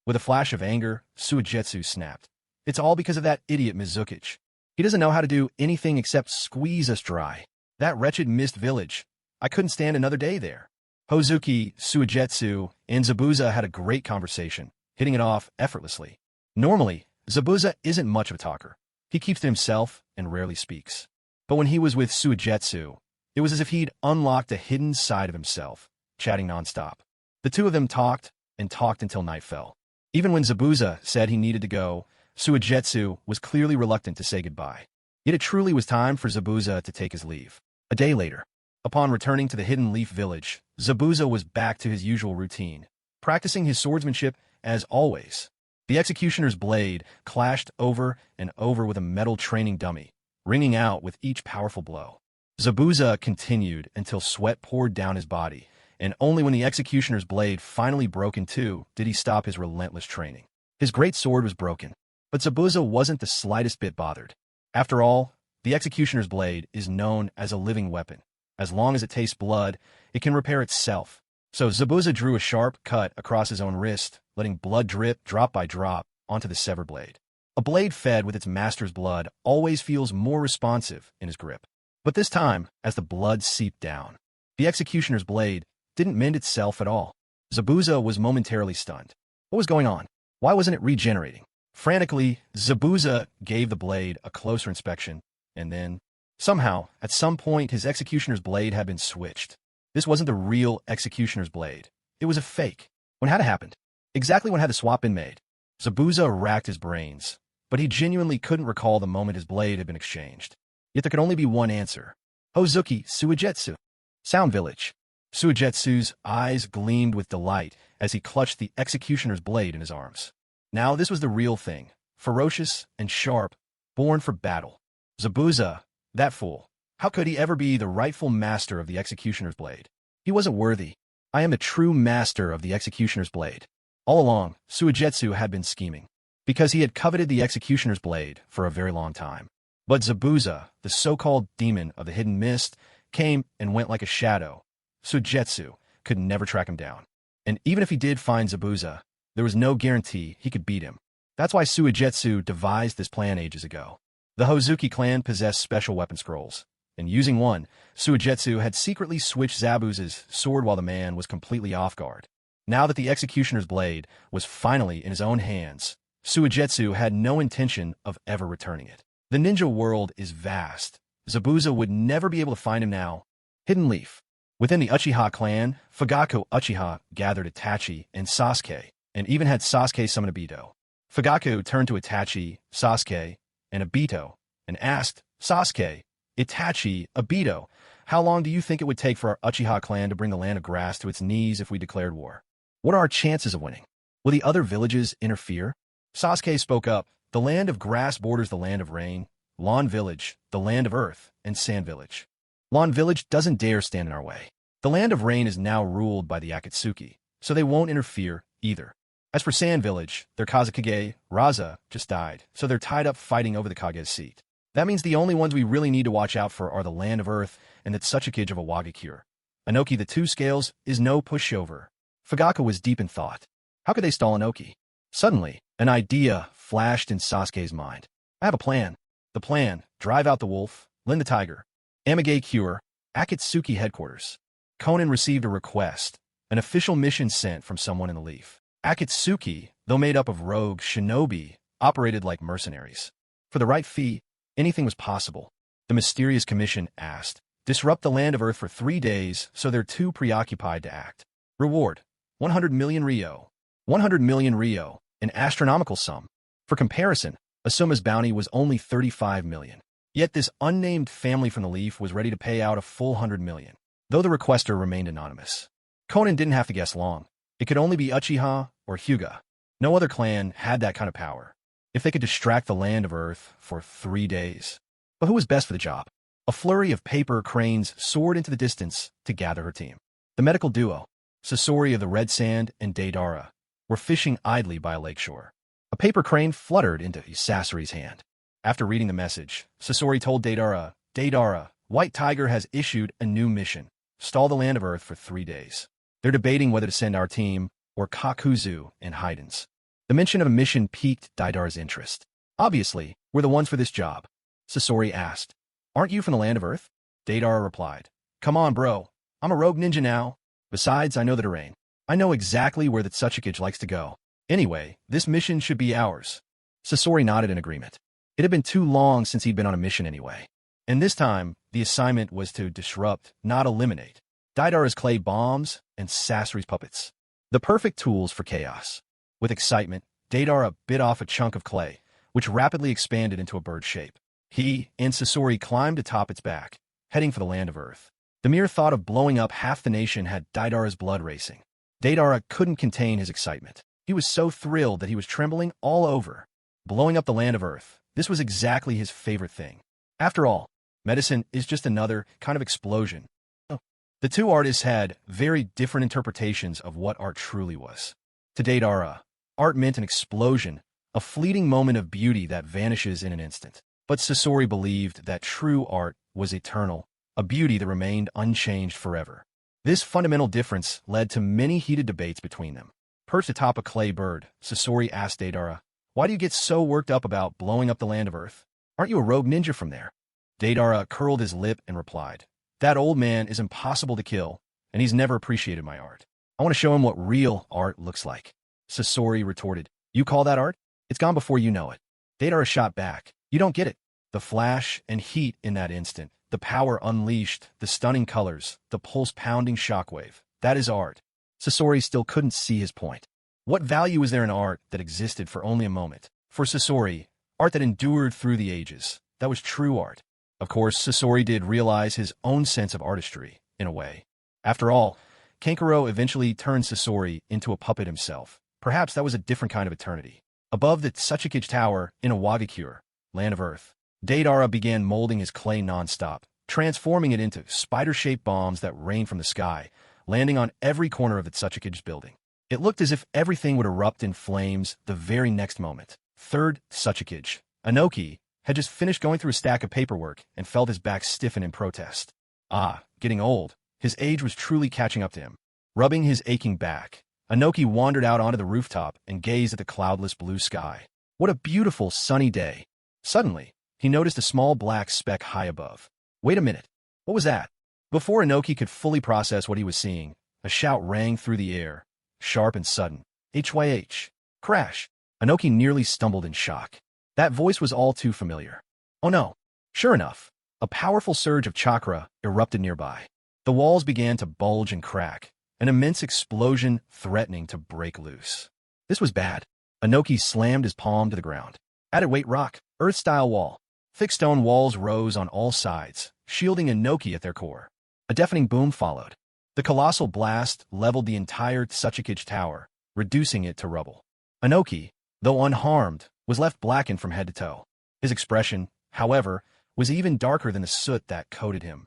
With a flash of anger, Suigetsu snapped. It's all because of that idiot Mizukage. He doesn't know how to do anything except squeeze us dry. That wretched mist village. I couldn't stand another day there. Hozuki, Suigetsu, and Zabuza had a great conversation, hitting it off effortlessly. Normally, Zabuza isn't much of a talker. He keeps to himself and rarely speaks. But when he was with Suigetsu, it was as if he'd unlocked a hidden side of himself, chatting nonstop. The two of them talked and talked until night fell. Even when Zabuza said he needed to go, Suigetsu was clearly reluctant to say goodbye. Yet it truly was time for Zabuza to take his leave. A day later, upon returning to the Hidden Leaf Village, Zabuza was back to his usual routine, practicing his swordsmanship as always. The executioner's blade clashed over and over with a metal training dummy, ringing out with each powerful blow. Zabuza continued until sweat poured down his body, and only when the executioner's blade finally broke in two did he stop his relentless training. His great sword was broken, but Zabuza wasn't the slightest bit bothered. After all, the executioner's blade is known as a living weapon. As long as it tastes blood, it can repair itself. So Zabuza drew a sharp cut across his own wrist, letting blood drip drop by drop onto the severed blade. A blade fed with its master's blood always feels more responsive in his grip. But this time, as the blood seeped down, the executioner's blade didn't mend itself at all. Zabuza was momentarily stunned. What was going on? Why wasn't it regenerating? Frantically, Zabuza gave the blade a closer inspection, and then, somehow, at some point, his executioner's blade had been switched. This wasn't the real executioner's blade. It was a fake. When had it happened? Exactly when had the swap been made? Zabuza racked his brains, but he genuinely couldn't recall the moment his blade had been exchanged. Yet there could only be one answer. Hozuki Suigetsu. Sound Village. Suigetsu's eyes gleamed with delight as he clutched the executioner's blade in his arms. Now this was the real thing, ferocious and sharp, born for battle. Zabuza, that fool. How could he ever be the rightful master of the executioner's blade? He wasn't worthy. I am the true master of the executioner's blade. All along, Suigetsu had been scheming, because he had coveted the executioner's blade for a very long time. But Zabuza, the so-called demon of the hidden mist, came and went like a shadow. Suigetsu could never track him down. And even if he did find Zabuza, there was no guarantee he could beat him. That's why Suigetsu devised this plan ages ago. The Hozuki clan possessed special weapon scrolls, and using one, Suigetsu had secretly switched Zabuza's sword while the man was completely off guard. Now that the executioner's blade was finally in his own hands, Suigetsu had no intention of ever returning it. The ninja world is vast. Zabuza would never be able to find him now. Hidden Leaf. Within the Uchiha clan, Fugaku Uchiha gathered Itachi and Sasuke, and even had Sasuke summon Obito. Fugaku turned to Itachi, Sasuke, and Obito, and asked, "Sasuke, Itachi, Obito, how long do you think it would take for our Uchiha clan to bring the land of grass to its knees if we declared war? What are our chances of winning? Will the other villages interfere?" Sasuke spoke up. "The land of grass borders the land of rain, Lawn Village, the land of earth, and Sand Village. Lawn Village doesn't dare stand in our way. The land of rain is now ruled by the Akatsuki, so they won't interfere either. As for Sand Village, their Kazekage, Raza, just died, so they're tied up fighting over the Kage's seat. That means the only ones we really need to watch out for are the land of earth and the Tsutsuki of a Wagakure. Anoki the Two Scales is no pushover." Fugaku was deep in thought. How could they stall Anoki? Suddenly, an idea flashed in Sasuke's mind. "I have a plan. The plan, drive out the wolf, Lin the tiger. Amage Cure, Akatsuki headquarters." Conan received a request, an official mission sent from someone in the Leaf. Akatsuki, though made up of rogue shinobi, operated like mercenaries. For the right fee, anything was possible. The mysterious commission asked, disrupt the land of Earth for 3 days so they're too preoccupied to act. Reward, 100 million Rio. 100 million Rio, an astronomical sum. For comparison, Asuma's bounty was only 35 million. Yet this unnamed family from the Leaf was ready to pay out a full 100 million, though the requester remained anonymous. Conan didn't have to guess long. It could only be Uchiha or Hyuga. No other clan had that kind of power. If they could distract the land of Earth for 3 days. But who was best for the job? A flurry of paper cranes soared into the distance to gather her team. The medical duo, Sasori of the Red Sand and Deidara, were fishing idly by a lakeshore. A paper crane fluttered into Sasori's hand. After reading the message, Sasori told Deidara, Deidara, White Tiger has issued a new mission. Stall the land of Earth for 3 days. They're debating whether to send our team or Kakuzu and Haidens. The mention of a mission piqued Deidara's interest. Obviously, we're the ones for this job. Sasori asked. Aren't you from the land of Earth? Deidara replied. Come on, bro. I'm a rogue ninja now. Besides, I know the terrain. I know exactly where the Tsuchikage likes to go. Anyway, this mission should be ours. Sasori nodded in agreement. It had been too long since he'd been on a mission anyway. And this time, the assignment was to disrupt, not eliminate, Deidara's clay bombs and Sasori's puppets. The perfect tools for chaos. With excitement, Deidara bit off a chunk of clay, which rapidly expanded into a bird shape. He and Sasori climbed atop its back, heading for the land of Earth. The mere thought of blowing up half the nation had Deidara's blood racing. Deidara couldn't contain his excitement. He was so thrilled that he was trembling all over. Blowing up the land of Earth, this was exactly his favorite thing. After all, medicine is just another kind of explosion. The two artists had very different interpretations of what art truly was. To Deidara, art meant an explosion, a fleeting moment of beauty that vanishes in an instant. But Sasori believed that true art was eternal, a beauty that remained unchanged forever. This fundamental difference led to many heated debates between them. Perched atop a clay bird, Sasori asked Deidara, Why do you get so worked up about blowing up the land of Earth? Aren't you a rogue ninja from there? Deidara curled his lip and replied, That old man is impossible to kill, and he's never appreciated my art. I want to show him what real art looks like. Sasori retorted, You call that art? It's gone before you know it. Deidara shot back, You don't get it. The flash and heat in that instant, the power unleashed, the stunning colors, the pulse-pounding shockwave. That is art. Sasori still couldn't see his point. What value is there in art that existed for only a moment? For Sasori, art that endured through the ages. That was true art. Of course, Sasori did realize his own sense of artistry, in a way. After all, Kankuro eventually turned Sasori into a puppet himself. Perhaps that was a different kind of eternity. Above the Tsuchikage Tower in Awagakure, land of Earth, Deidara began molding his clay non-stop, transforming it into spider-shaped bombs that rained from the sky, landing on every corner of the Tsuchikage building. It looked as if everything would erupt in flames the very next moment. Third Tsuchikage, Inoki, had just finished going through a stack of paperwork and felt his back stiffen in protest. Getting old. His age was truly catching up to him. Rubbing his aching back, Inoki wandered out onto the rooftop and gazed at the cloudless blue sky. What a beautiful sunny day. Suddenly, he noticed a small black speck high above. Wait a minute. What was that? Before Inoki could fully process what he was seeing, a shout rang through the air, sharp and sudden. HYH. Crash. Inoki nearly stumbled in shock. That voice was all too familiar. Oh no. Sure enough, a powerful surge of chakra erupted nearby. The walls began to bulge and crack, an immense explosion threatening to break loose. This was bad. Inoki slammed his palm to the ground. Added weight rock, Earth-style wall. Thick stone walls rose on all sides, shielding Inoki at their core. A deafening boom followed. The colossal blast leveled the entire Tsuchikage Tower, reducing it to rubble. Inoki, though unharmed, was left blackened from head to toe. His expression, however, was even darker than the soot that coated him.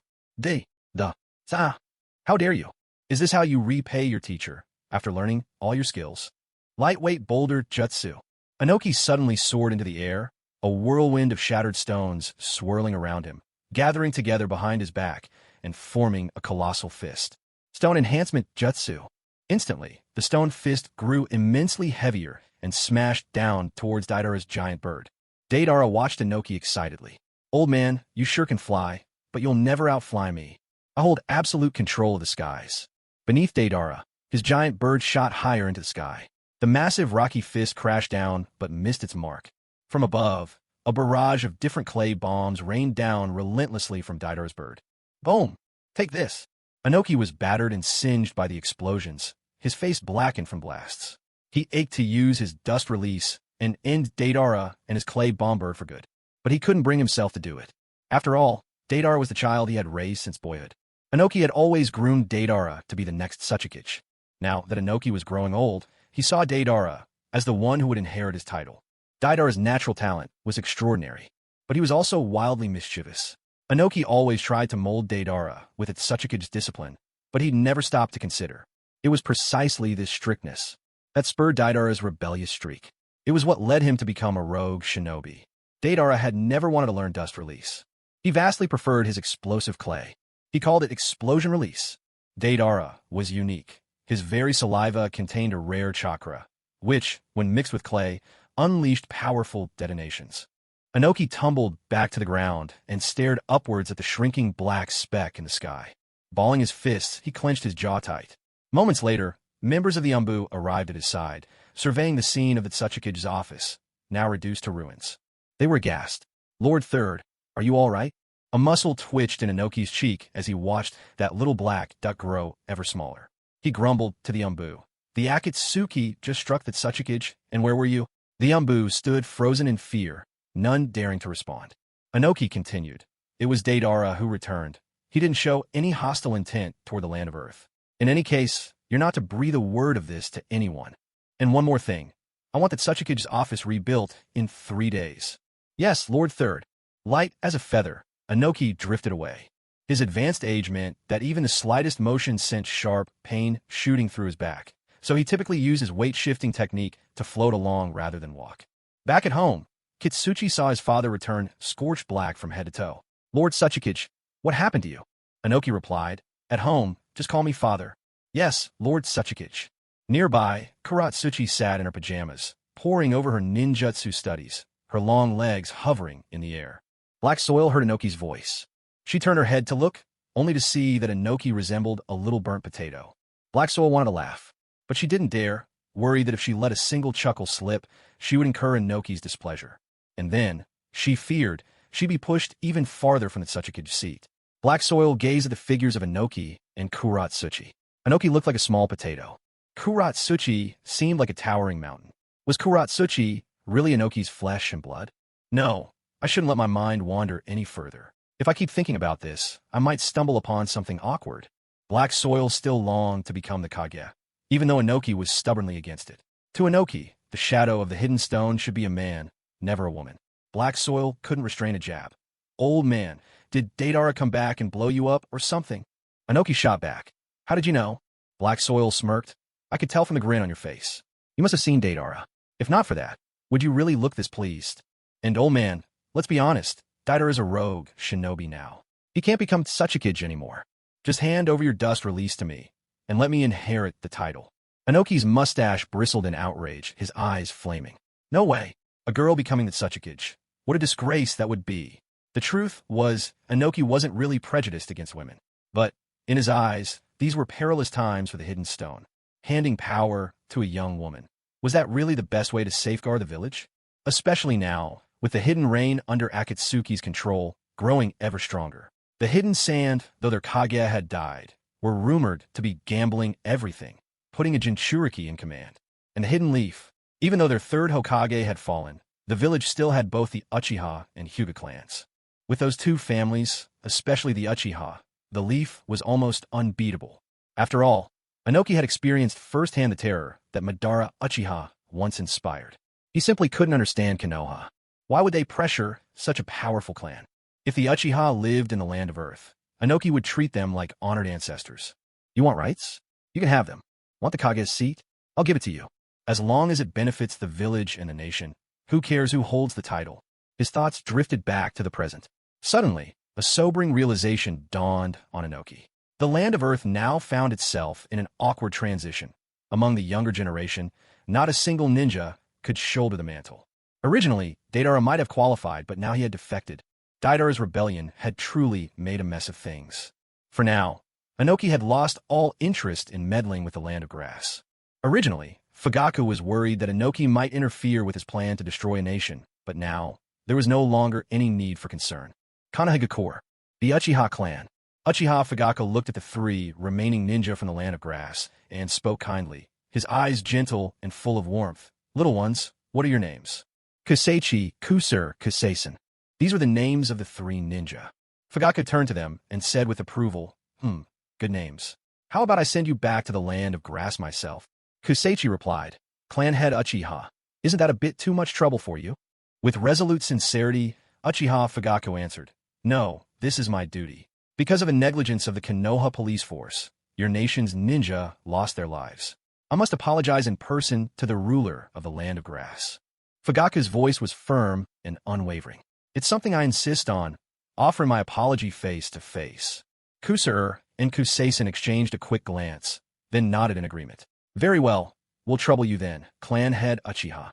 How dare you? Is this how you repay your teacher, after learning all your skills? Lightweight boulder jutsu. Inoki suddenly soared into the air, a whirlwind of shattered stones swirling around him, gathering together behind his back and forming a colossal fist. Stone enhancement jutsu. Instantly, the stone fist grew immensely heavier and smashed down towards Deidara's giant bird. Deidara watched Inoki excitedly. Old man, you sure can fly, but you'll never outfly me. I hold absolute control of the skies. Beneath Deidara, his giant bird shot higher into the sky. The massive rocky fist crashed down but missed its mark. From above, a barrage of different clay bombs rained down relentlessly from Deidara's bird. Boom! Take this! Inoki was battered and singed by the explosions, his face blackened from blasts. He ached to use his dust release and end Deidara and his clay bomb bird for good. But he couldn't bring himself to do it. After all, Deidara was the child he had raised since boyhood. Inoki had always groomed Deidara to be the next Tsuchikage. Now that Inoki was growing old, he saw Deidara as the one who would inherit his title. Deidara's natural talent was extraordinary, but he was also wildly mischievous. Inoki always tried to mold Deidara with its Tsuchike's discipline, but he never stopped to consider. It was precisely this strictness that spurred Deidara's rebellious streak. It was what led him to become a rogue shinobi. Deidara had never wanted to learn dust release. He vastly preferred his explosive clay. He called it explosion release. Deidara was unique. His very saliva contained a rare chakra, which, when mixed with clay, unleashed powerful detonations. Inoki tumbled back to the ground and stared upwards at the shrinking black speck in the sky. Balling his fists, he clenched his jaw tight. Moments later, members of the Umbu arrived at his side, surveying the scene of the Tsuchike's office, now reduced to ruins. They were aghast. "Lord Third, are you all right?" A muscle twitched in Inoki's cheek as he watched that little black duck grow ever smaller. He grumbled to the Umbu. "The Akatsuki just struck the Tsuchike, and where were you?" The Umbu stood frozen in fear, none daring to respond. Inoki continued. "It was Deidara who returned. He didn't show any hostile intent toward the land of Earth. In any case, you're not to breathe a word of this to anyone. And one more thing. I want the Tsuchike's office rebuilt in 3 days." "Yes, Lord Third." Light as a feather, Inoki drifted away. His advanced age meant that even the slightest motion sent sharp pain shooting through his back, so he typically used his weight-shifting technique to float along rather than walk. Back at home, Kitsuchi saw his father return scorched black from head to toe. "Lord Tsuchike, what happened to you?" Inoki replied, "At home, just call me father." "Yes, Lord Tsuchike." Nearby, Kuratsuchi sat in her pajamas, poring over her ninjutsu studies, her long legs hovering in the air. Black Soil heard Inoki's voice. She turned her head to look, only to see that Inoki resembled a little burnt potato. Black Soil wanted to laugh, but she didn't dare, worried that if she let a single chuckle slip, she would incur Inoki's displeasure. And then, she feared, she'd be pushed even farther from the Tsuchike's seat. Black Soil gazed at the figures of Inoki and Kuratsuchi. Inoki looked like a small potato. Kuratsuchi seemed like a towering mountain. Was Kuratsuchi really Inoki's flesh and blood? No, I shouldn't let my mind wander any further. If I keep thinking about this, I might stumble upon something awkward. Black Soil still longed to become the Kage, even though Inoki was stubbornly against it. To Inoki, the shadow of the hidden stone should be a man, never a woman. Black Soil couldn't restrain a jab. "Old man, did Deidara come back and blow you up or something?" Inoki shot back. "How did you know?" Black Soil smirked. "I could tell from the grin on your face. You must have seen Deidara. If not for that, would you really look this pleased? And old man, let's be honest, Deidara is a rogue shinobi now. He can't become Tsuchike anymore. Just hand over your dust release to me, and let me inherit the title." Inoki's mustache bristled in outrage, his eyes flaming. "No way. A girl becoming the Tsuchike. What a disgrace that would be." The truth was, Inoki wasn't really prejudiced against women. But, in his eyes, these were perilous times for the Hidden Stone. Handing power to a young woman. Was that really the best way to safeguard the village? Especially now, with the hidden rain under Akatsuki's control growing ever stronger. The Hidden Sand, though their Kage had died, were rumored to be gambling everything, putting a Jinchuriki in command. And the Hidden Leaf, even though their third Hokage had fallen, the village still had both the Uchiha and Hyuga clans. With those two families, especially the Uchiha, the Leaf was almost unbeatable. After all, Inoki had experienced firsthand the terror that Madara Uchiha once inspired. He simply couldn't understand Konoha. Why would they pressure such a powerful clan? If the Uchiha lived in the land of Earth, Inoki would treat them like honored ancestors. "You want rights? You can have them. Want the Kage's seat? I'll give it to you. As long as it benefits the village and the nation, who cares who holds the title?" His thoughts drifted back to the present. Suddenly, a sobering realization dawned on Inoki. The land of Earth now found itself in an awkward transition. Among the younger generation, not a single ninja could shoulder the mantle. Originally, Deidara might have qualified, but now he had defected. Deidara's rebellion had truly made a mess of things. For now, Inoki had lost all interest in meddling with the land of grass. Originally, Fugaku was worried that Inoki might interfere with his plan to destroy a nation, but now, there was no longer any need for concern. Konoha, the Uchiha clan. Uchiha Fugaku looked at the 3 remaining ninja from the land of grass and spoke kindly, his eyes gentle and full of warmth. "Little ones, what are your names?" "Kuseichi, Kusur, Kuseisen." These were the names of the 3 ninja. Fugaku turned to them and said with approval, good names. How about I send you back to the land of grass myself? Kuseichi replied, Clan head Uchiha, isn't that a bit too much trouble for you? With resolute sincerity, Uchiha Fugaku answered, No, this is my duty. Because of a negligence of the Konoha police force, your nation's ninja lost their lives. I must apologize in person to the ruler of the land of grass. Fugaku's voice was firm and unwavering. It's something I insist on, offering my apology face to face. Kusur and Kuseisan exchanged a quick glance, then nodded in agreement. Very well, we'll trouble you then, clan head Uchiha.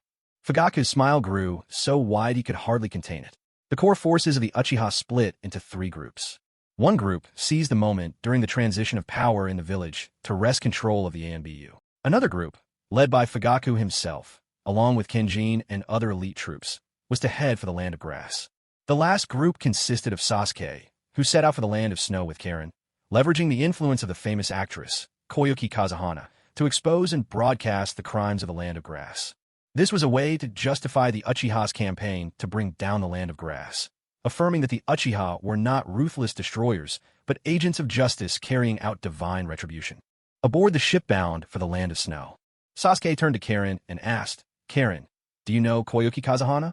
Fugaku's smile grew so wide he could hardly contain it. The core forces of the Uchiha split into 3 groups. One group seized the moment during the transition of power in the village to wrest control of the ANBU. Another group, led by Fugaku himself, along with Kenjin and other elite troops, was to head for the land of grass. The last group consisted of Sasuke, who set out for the land of snow with Karen, leveraging the influence of the famous actress, Koyuki Kazahana, to expose and broadcast the crimes of the land of grass. This was a way to justify the Uchiha's campaign to bring down the land of grass, affirming that the Uchiha were not ruthless destroyers, but agents of justice carrying out divine retribution. Aboard the ship bound for the land of snow, Sasuke turned to Karen and asked, Karen, do you know Koyuki Kazahana?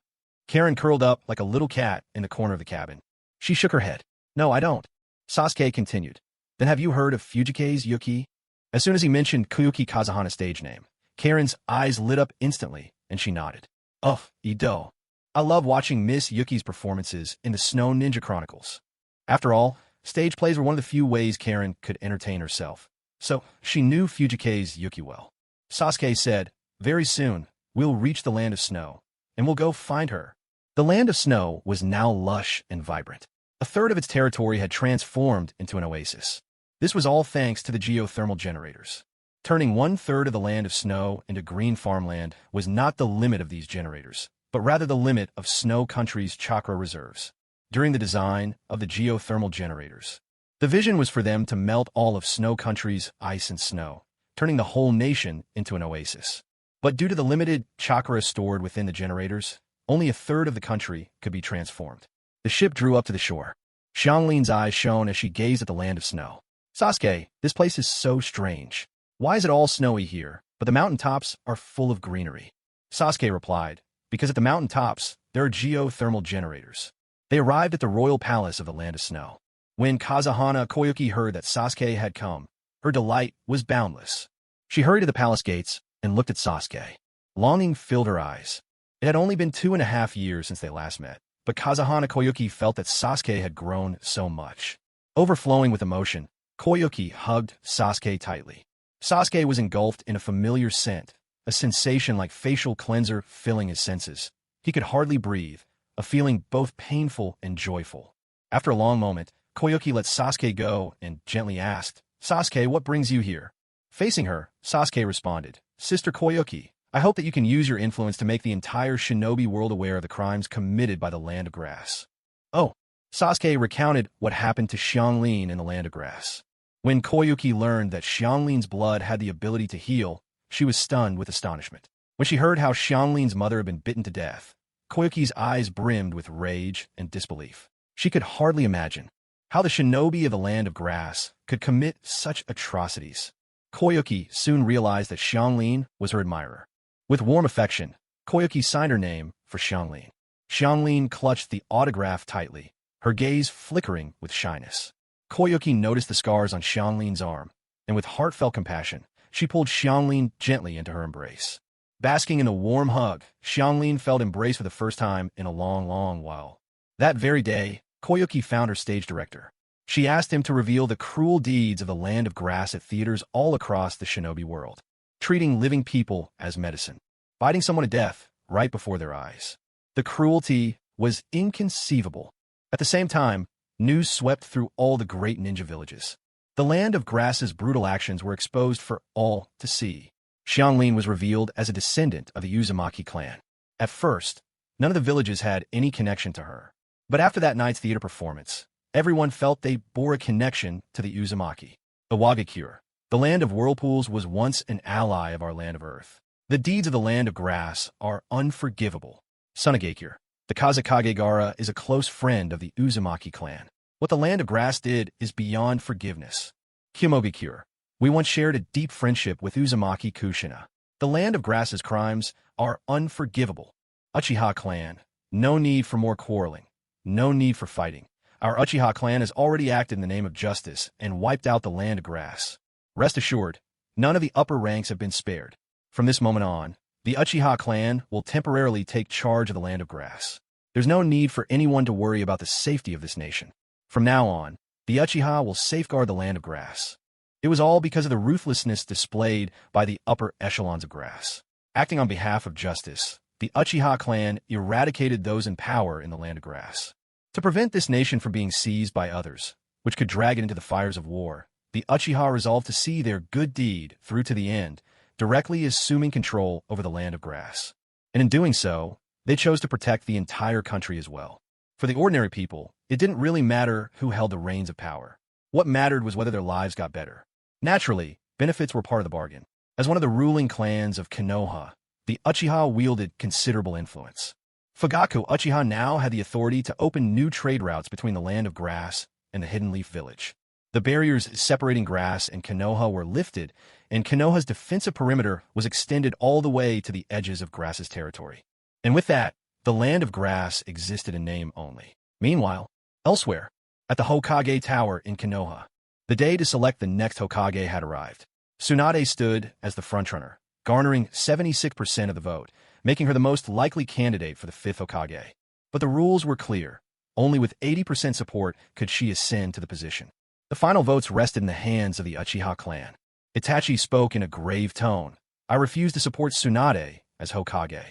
Karen curled up like a little cat in the corner of the cabin. She shook her head. No, I don't. Sasuke continued. Then have you heard of Fujike's Yuki? As soon as he mentioned Koyuki Kazahana's stage name, Karen's eyes lit up instantly, and she nodded. Oh, Ido. I love watching Miss Yuki's performances in the Snow Ninja Chronicles. After all, stage plays were one of the few ways Karen could entertain herself. So, she knew Fujike's Yuki well. Sasuke said, Very soon, we'll reach the land of snow, and we'll go find her. The land of snow was now lush and vibrant. A third of its territory had transformed into an oasis. This was all thanks to the geothermal generators. Turning 1/3 of the land of snow into green farmland was not the limit of these generators, but rather the limit of Snow Country's chakra reserves. During the design of the geothermal generators, the vision was for them to melt all of Snow Country's ice and snow, turning the whole nation into an oasis. But due to the limited chakra stored within the generators, only 1/3 of the country could be transformed. The ship drew up to the shore. Xianglin's eyes shone as she gazed at the land of snow. Sasuke, this place is so strange. Why is it all snowy here, but the mountaintops are full of greenery? Sasuke replied, Because at the mountaintops, there are geothermal generators. They arrived at the royal palace of the land of snow. When Kazahana Koyuki heard that Sasuke had come, her delight was boundless. She hurried to the palace gates and looked at Sasuke. Longing filled her eyes. It had only been 2.5 years since they last met, but Kazahana Koyuki felt that Sasuke had grown so much. Overflowing with emotion, Koyuki hugged Sasuke tightly. Sasuke was engulfed in a familiar scent, a sensation like facial cleanser filling his senses. He could hardly breathe, a feeling both painful and joyful. After a long moment, Koyuki let Sasuke go and gently asked, Sasuke, what brings you here? Facing her, Sasuke responded, Sister Koyuki, I hope that you can use your influence to make the entire shinobi world aware of the crimes committed by the land of grass. Oh, Sasuke recounted what happened to Xianglin in the land of grass. When Koyuki learned that Xianglin's blood had the ability to heal, she was stunned with astonishment. When she heard how Xianglin's mother had been bitten to death, Koyuki's eyes brimmed with rage and disbelief. She could hardly imagine how the shinobi of the land of grass could commit such atrocities. Koyuki soon realized that Xianglin was her admirer. With warm affection, Koyuki signed her name for Xianglin. Xianglin clutched the autograph tightly, her gaze flickering with shyness. Koyuki noticed the scars on Xianglin's arm, and with heartfelt compassion, she pulled Xianglin gently into her embrace. Basking in a warm hug, Xianglin felt embraced for the first time in a long while. That very day, Koyuki found her stage director. She asked him to reveal the cruel deeds of the land of grass at theaters all across the shinobi world, treating living people as medicine, biting someone to death right before their eyes. The cruelty was inconceivable. At the same time, news swept through all the great ninja villages. The land of grass's brutal actions were exposed for all to see. Xianglin was revealed as a descendant of the Uzumaki clan. At first, none of the villages had any connection to her. But after that night's theater performance, everyone felt they bore a connection to the Uzumaki. Iwagakure, the land of whirlpools, was once an ally of our land of earth. The deeds of the land of grass are unforgivable. Sunagakure, the Kazakage-gara, is a close friend of the Uzumaki clan. What the land of grass did is beyond forgiveness. Kimogakure, We once shared a deep friendship with Uzumaki Kushina. The Land of Grass's crimes are unforgivable. Uchiha clan. No need for more quarreling. No need for fighting. Our Uchiha clan has already acted in the name of justice and wiped out the Land of Grass. Rest assured, none of the upper ranks have been spared. From this moment on, the Uchiha clan will temporarily take charge of the Land of Grass. There's no need for anyone to worry about the safety of this nation. From now on, the Uchiha will safeguard the Land of Grass. It was all because of the ruthlessness displayed by the upper echelons of Grass. Acting on behalf of justice, the Uchiha clan eradicated those in power in the Land of Grass. To prevent this nation from being seized by others, which could drag it into the fires of war, the Uchiha resolved to see their good deed through to the end, directly assuming control over the Land of Grass. And in doing so, they chose to protect the entire country as well. For the ordinary people, it didn't really matter who held the reins of power. What mattered was whether their lives got better. Naturally, benefits were part of the bargain. As one of the ruling clans of Konoha, the Uchiha wielded considerable influence. Fugaku Uchiha now had the authority to open new trade routes between the Land of Grass and the Hidden Leaf Village. The barriers separating Grass and Konoha were lifted, and Konoha's defensive perimeter was extended all the way to the edges of Grass's territory. And with that, the Land of Grass existed in name only. Meanwhile, elsewhere, at the Hokage Tower in Konoha, the day to select the next Hokage had arrived. Tsunade stood as the frontrunner, garnering 76% of the vote, making her the most likely candidate for the 5th Hokage. But the rules were clear. Only with 80% support could she ascend to the position. The final votes rested in the hands of the Uchiha clan. Itachi spoke in a grave tone. I refuse to support Tsunade as Hokage.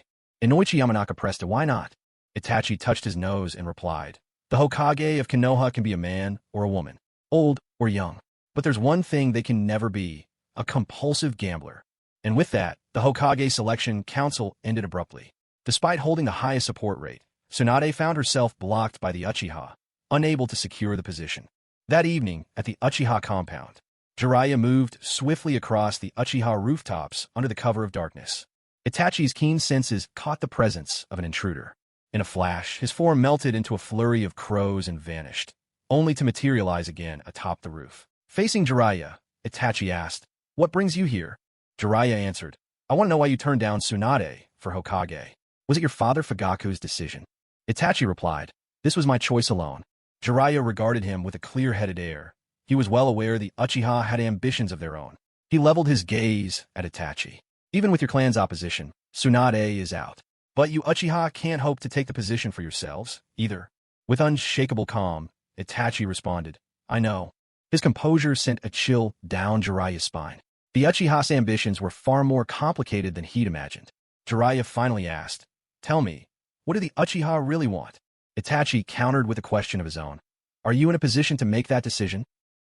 Inoichi Yamanaka pressed a why not? Itachi touched his nose and replied, the Hokage of Konoha can be a man or a woman, old or young. But there's one thing they can never be, a compulsive gambler. And with that, the Hokage Selection Council ended abruptly. Despite holding the highest support rate, Tsunade found herself blocked by the Uchiha, unable to secure the position. That evening, at the Uchiha compound, Jiraiya moved swiftly across the Uchiha rooftops under the cover of darkness. Itachi's keen senses caught the presence of an intruder. In a flash, his form melted into a flurry of crows and vanished, only to materialize again atop the roof. Facing Jiraiya, Itachi asked, what brings you here? Jiraiya answered, I want to know why you turned down Tsunade for Hokage. Was it your father Fugaku's decision? Itachi replied, this was my choice alone. Jiraiya regarded him with a clear-headed air. He was well aware the Uchiha had ambitions of their own. He leveled his gaze at Itachi. Even with your clan's opposition, Tsunade is out. But you Uchiha can't hope to take the position for yourselves, either. With unshakable calm, Itachi responded, I know. His composure sent a chill down Jiraiya's spine. The Uchiha's ambitions were far more complicated than he'd imagined. Jiraiya finally asked, tell me, what do the Uchiha really want? Itachi countered with a question of his own. Are you in a position to make that decision?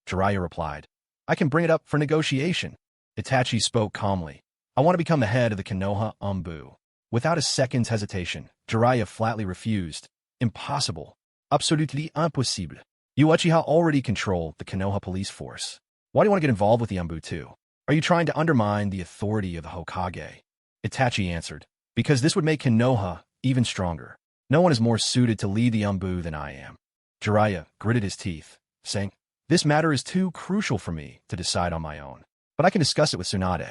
Jiraiya replied, I can bring it up for negotiation. Itachi spoke calmly. I want to become the head of the Konoha Umbu. Without a second's hesitation, Jiraiya flatly refused. Impossible. Absolutely impossible. You Uchiha already control the Konoha police force. Why do you want to get involved with the Umbu too? Are you trying to undermine the authority of the Hokage? Itachi answered, because this would make Konoha even stronger. No one is more suited to lead the Umbu than I am. Jiraiya gritted his teeth, saying, this matter is too crucial for me to decide on my own. But I can discuss it with Tsunade.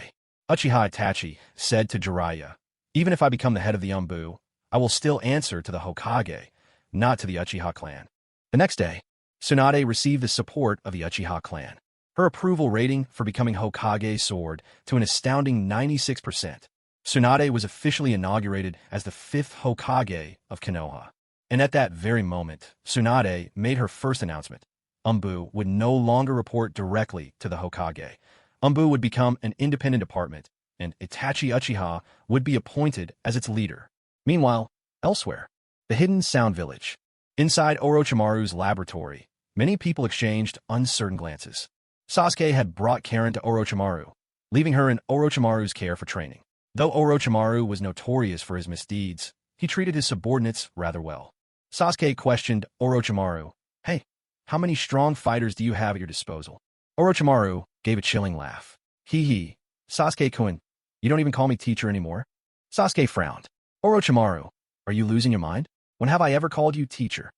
Uchiha Itachi said to Jiraiya, even if I become the head of the Umbu, I will still answer to the Hokage, not to the Uchiha clan. The next day, Tsunade received the support of the Uchiha clan. Her approval rating for becoming Hokage soared to an astounding 96%. Tsunade was officially inaugurated as the 5th Hokage of Konoha. And at that very moment, Tsunade made her first announcement. Umbu would no longer report directly to the Hokage. Umbu would become an independent department, and Itachi Uchiha would be appointed as its leader. Meanwhile, elsewhere, the Hidden Sound Village. Inside Orochimaru's laboratory, many people exchanged uncertain glances. Sasuke had brought Karen to Orochimaru, leaving her in Orochimaru's care for training. Though Orochimaru was notorious for his misdeeds, he treated his subordinates rather well. Sasuke questioned Orochimaru, hey, how many strong fighters do you have at your disposal? Orochimaru gave a chilling laugh. Hee hee, Sasuke-kun, you don't even call me teacher anymore? Sasuke frowned. Orochimaru, are you losing your mind? When have I ever called you teacher?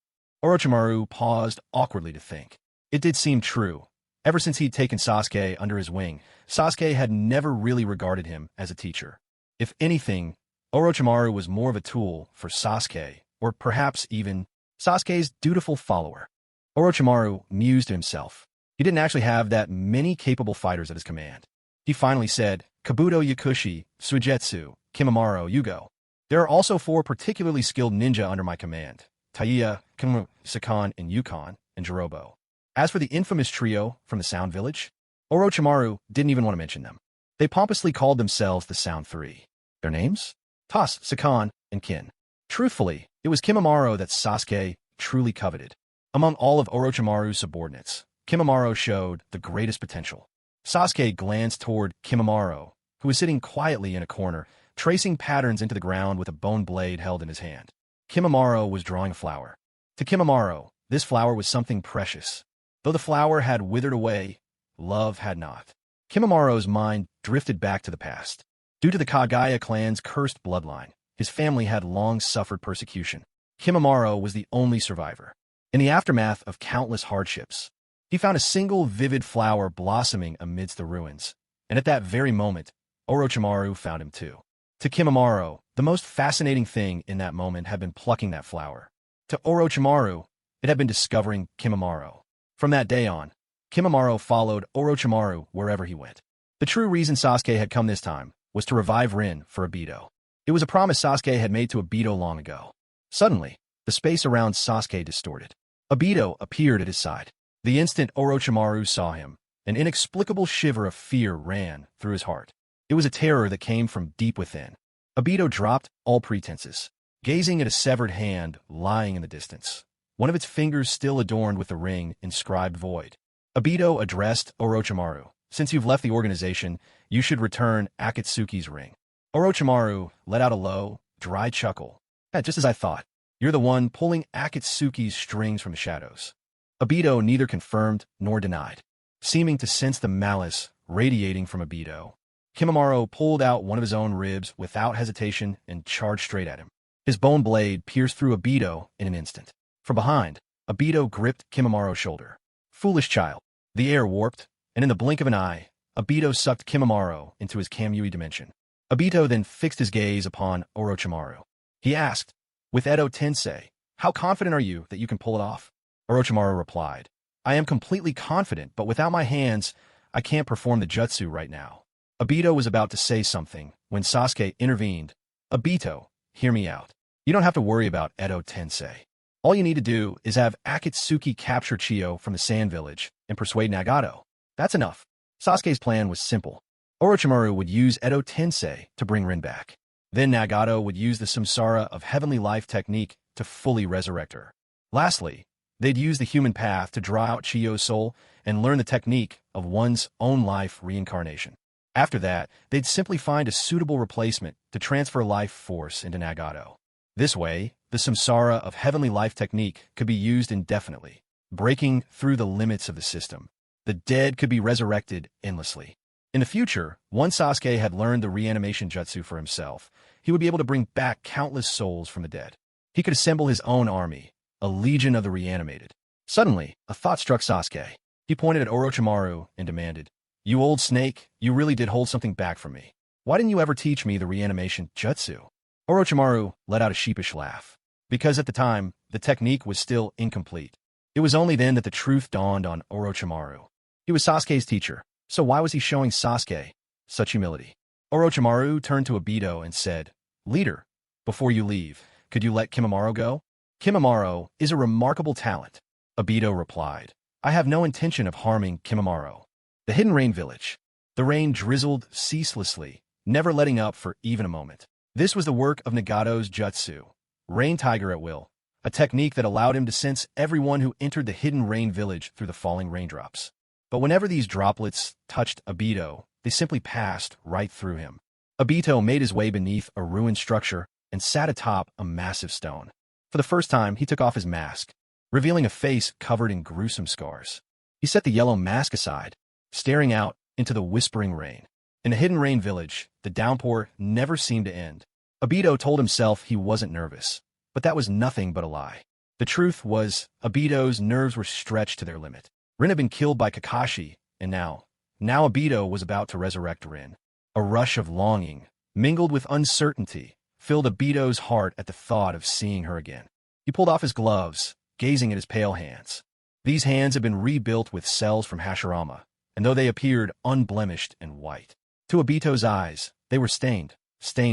Orochimaru paused awkwardly to think. It did seem true. Ever since he'd taken Sasuke under his wing, Sasuke had never really regarded him as a teacher. If anything, Orochimaru was more of a tool for Sasuke, or perhaps even Sasuke's dutiful follower. Orochimaru mused to himself. He didn't actually have that many capable fighters at his command. He finally said, Kabuto Yakushi, Suigetsu, Kimimaro, Yugo. There are also 4 particularly skilled ninja under my command, Taiya, Kimu, Sakan, and Yukon, and Jirobo. As for the infamous trio from the Sound Village, Orochimaru didn't even want to mention them. They pompously called themselves the Sound Three. Their names? Tas, Sakan, and Kin. Truthfully, it was Kimimaro that Sasuke truly coveted. Among all of Orochimaru's subordinates, Kimimaro showed the greatest potential. Sasuke glanced toward Kimimaro, who was sitting quietly in a corner, tracing patterns into the ground with a bone blade held in his hand. Kimimaro was drawing a flower. To Kimimaro, this flower was something precious. Though the flower had withered away, love had not. Kimimaro's mind drifted back to the past. Due to the Kagaya clan's cursed bloodline, his family had long suffered persecution. Kimimaro was the only survivor. In the aftermath of countless hardships, he found a single vivid flower blossoming amidst the ruins, and at that very moment, Orochimaru found him too. To Kimimaro, the most fascinating thing in that moment had been plucking that flower. To Orochimaru, it had been discovering Kimimaro. From that day on, Kimimaro followed Orochimaru wherever he went. The true reason Sasuke had come this time was to revive Rin for Obito. It was a promise Sasuke had made to Obito long ago. Suddenly, the space around Sasuke distorted. Obito appeared at his side. The instant Orochimaru saw him, an inexplicable shiver of fear ran through his heart. It was a terror that came from deep within. Obito dropped all pretenses, gazing at a severed hand lying in the distance, one of its fingers still adorned with the ring inscribed void. Obito addressed Orochimaru. Since you've left the organization, you should return Akatsuki's ring. Orochimaru let out a low, dry chuckle. Just as I thought. You're the one pulling Akatsuki's strings from the shadows. Obito neither confirmed nor denied. Seeming to sense the malice radiating from Obito, Kimimaro pulled out one of his own ribs without hesitation and charged straight at him. His bone blade pierced through Obito in an instant. From behind, Obito gripped Kimimaro's shoulder. Foolish child. The air warped, and in the blink of an eye, Obito sucked Kimimaro into his Kamui dimension. Obito then fixed his gaze upon Orochimaru. He asked, with Edo Tensei, how confident are you that you can pull it off? Orochimaru replied, I am completely confident, but without my hands, I can't perform the jutsu right now. Obito was about to say something when Sasuke intervened. Obito, hear me out. You don't have to worry about Edo Tensei. All you need to do is have Akatsuki capture Chiyo from the Sand Village and persuade Nagato. That's enough. Sasuke's plan was simple. Orochimaru would use Edo Tensei to bring Rin back. Then Nagato would use the samsara of heavenly life technique to fully resurrect her. Lastly, they'd use the human path to draw out Chiyo's soul and learn the technique of one's own life reincarnation. After that, they'd simply find a suitable replacement to transfer life force into Nagato. This way, the samsara of heavenly life technique could be used indefinitely, breaking through the limits of the system. The dead could be resurrected endlessly. In the future, once Sasuke had learned the reanimation jutsu for himself, he would be able to bring back countless souls from the dead. He could assemble his own army, a legion of the reanimated. Suddenly, a thought struck Sasuke. He pointed at Orochimaru and demanded, You old snake, you really did hold something back from me. Why didn't you ever teach me the reanimation jutsu? Orochimaru let out a sheepish laugh. Because at the time, the technique was still incomplete. It was only then that the truth dawned on Orochimaru. He was Sasuke's teacher, so why was he showing Sasuke such humility? Orochimaru turned to Obito and said, Leader, before you leave, could you let Kimimaro go? Kimimaro is a remarkable talent. Obito replied, I have no intention of harming Kimimaro. The Hidden Rain Village. The rain drizzled ceaselessly, never letting up for even a moment. This was the work of Nagato's jutsu, Rain Tiger at Will, a technique that allowed him to sense everyone who entered the Hidden Rain Village through the falling raindrops. But whenever these droplets touched Obito, they simply passed right through him. Obito made his way beneath a ruined structure and sat atop a massive stone. For the first time, he took off his mask, revealing a face covered in gruesome scars. He set the yellow mask aside, staring out into the whispering rain. In the Hidden Rain Village, the downpour never seemed to end. Obito told himself he wasn't nervous, but that was nothing but a lie. The truth was, Obito's nerves were stretched to their limit. Rin had been killed by Kakashi, and now Obito was about to resurrect Rin. A rush of longing, mingled with uncertainty, filled Obito's heart at the thought of seeing her again. He pulled off his gloves, gazing at his pale hands. These hands had been rebuilt with cells from Hashirama, and though they appeared unblemished and white, to Obito's eyes, they were stained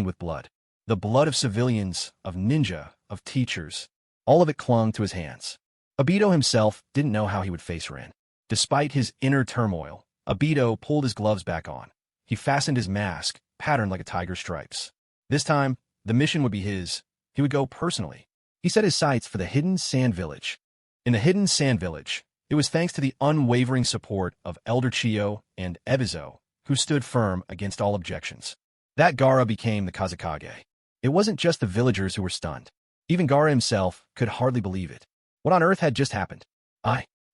with blood. The blood of civilians, of ninja, of teachers, all of it clung to his hands. Obito himself didn't know how he would face Rin. Despite his inner turmoil, Obito pulled his gloves back on. He fastened his mask, patterned like a tiger's stripes. This time, the mission would be his. He would go personally. He set his sights for the hidden sand village. In the hidden sand village, it was thanks to the unwavering support of Elder Chiyo and Ebizo, who stood firm against all objections, that Gaara became the Kazekage. It wasn't just the villagers who were stunned. Even Gaara himself could hardly believe it. What on earth had just happened?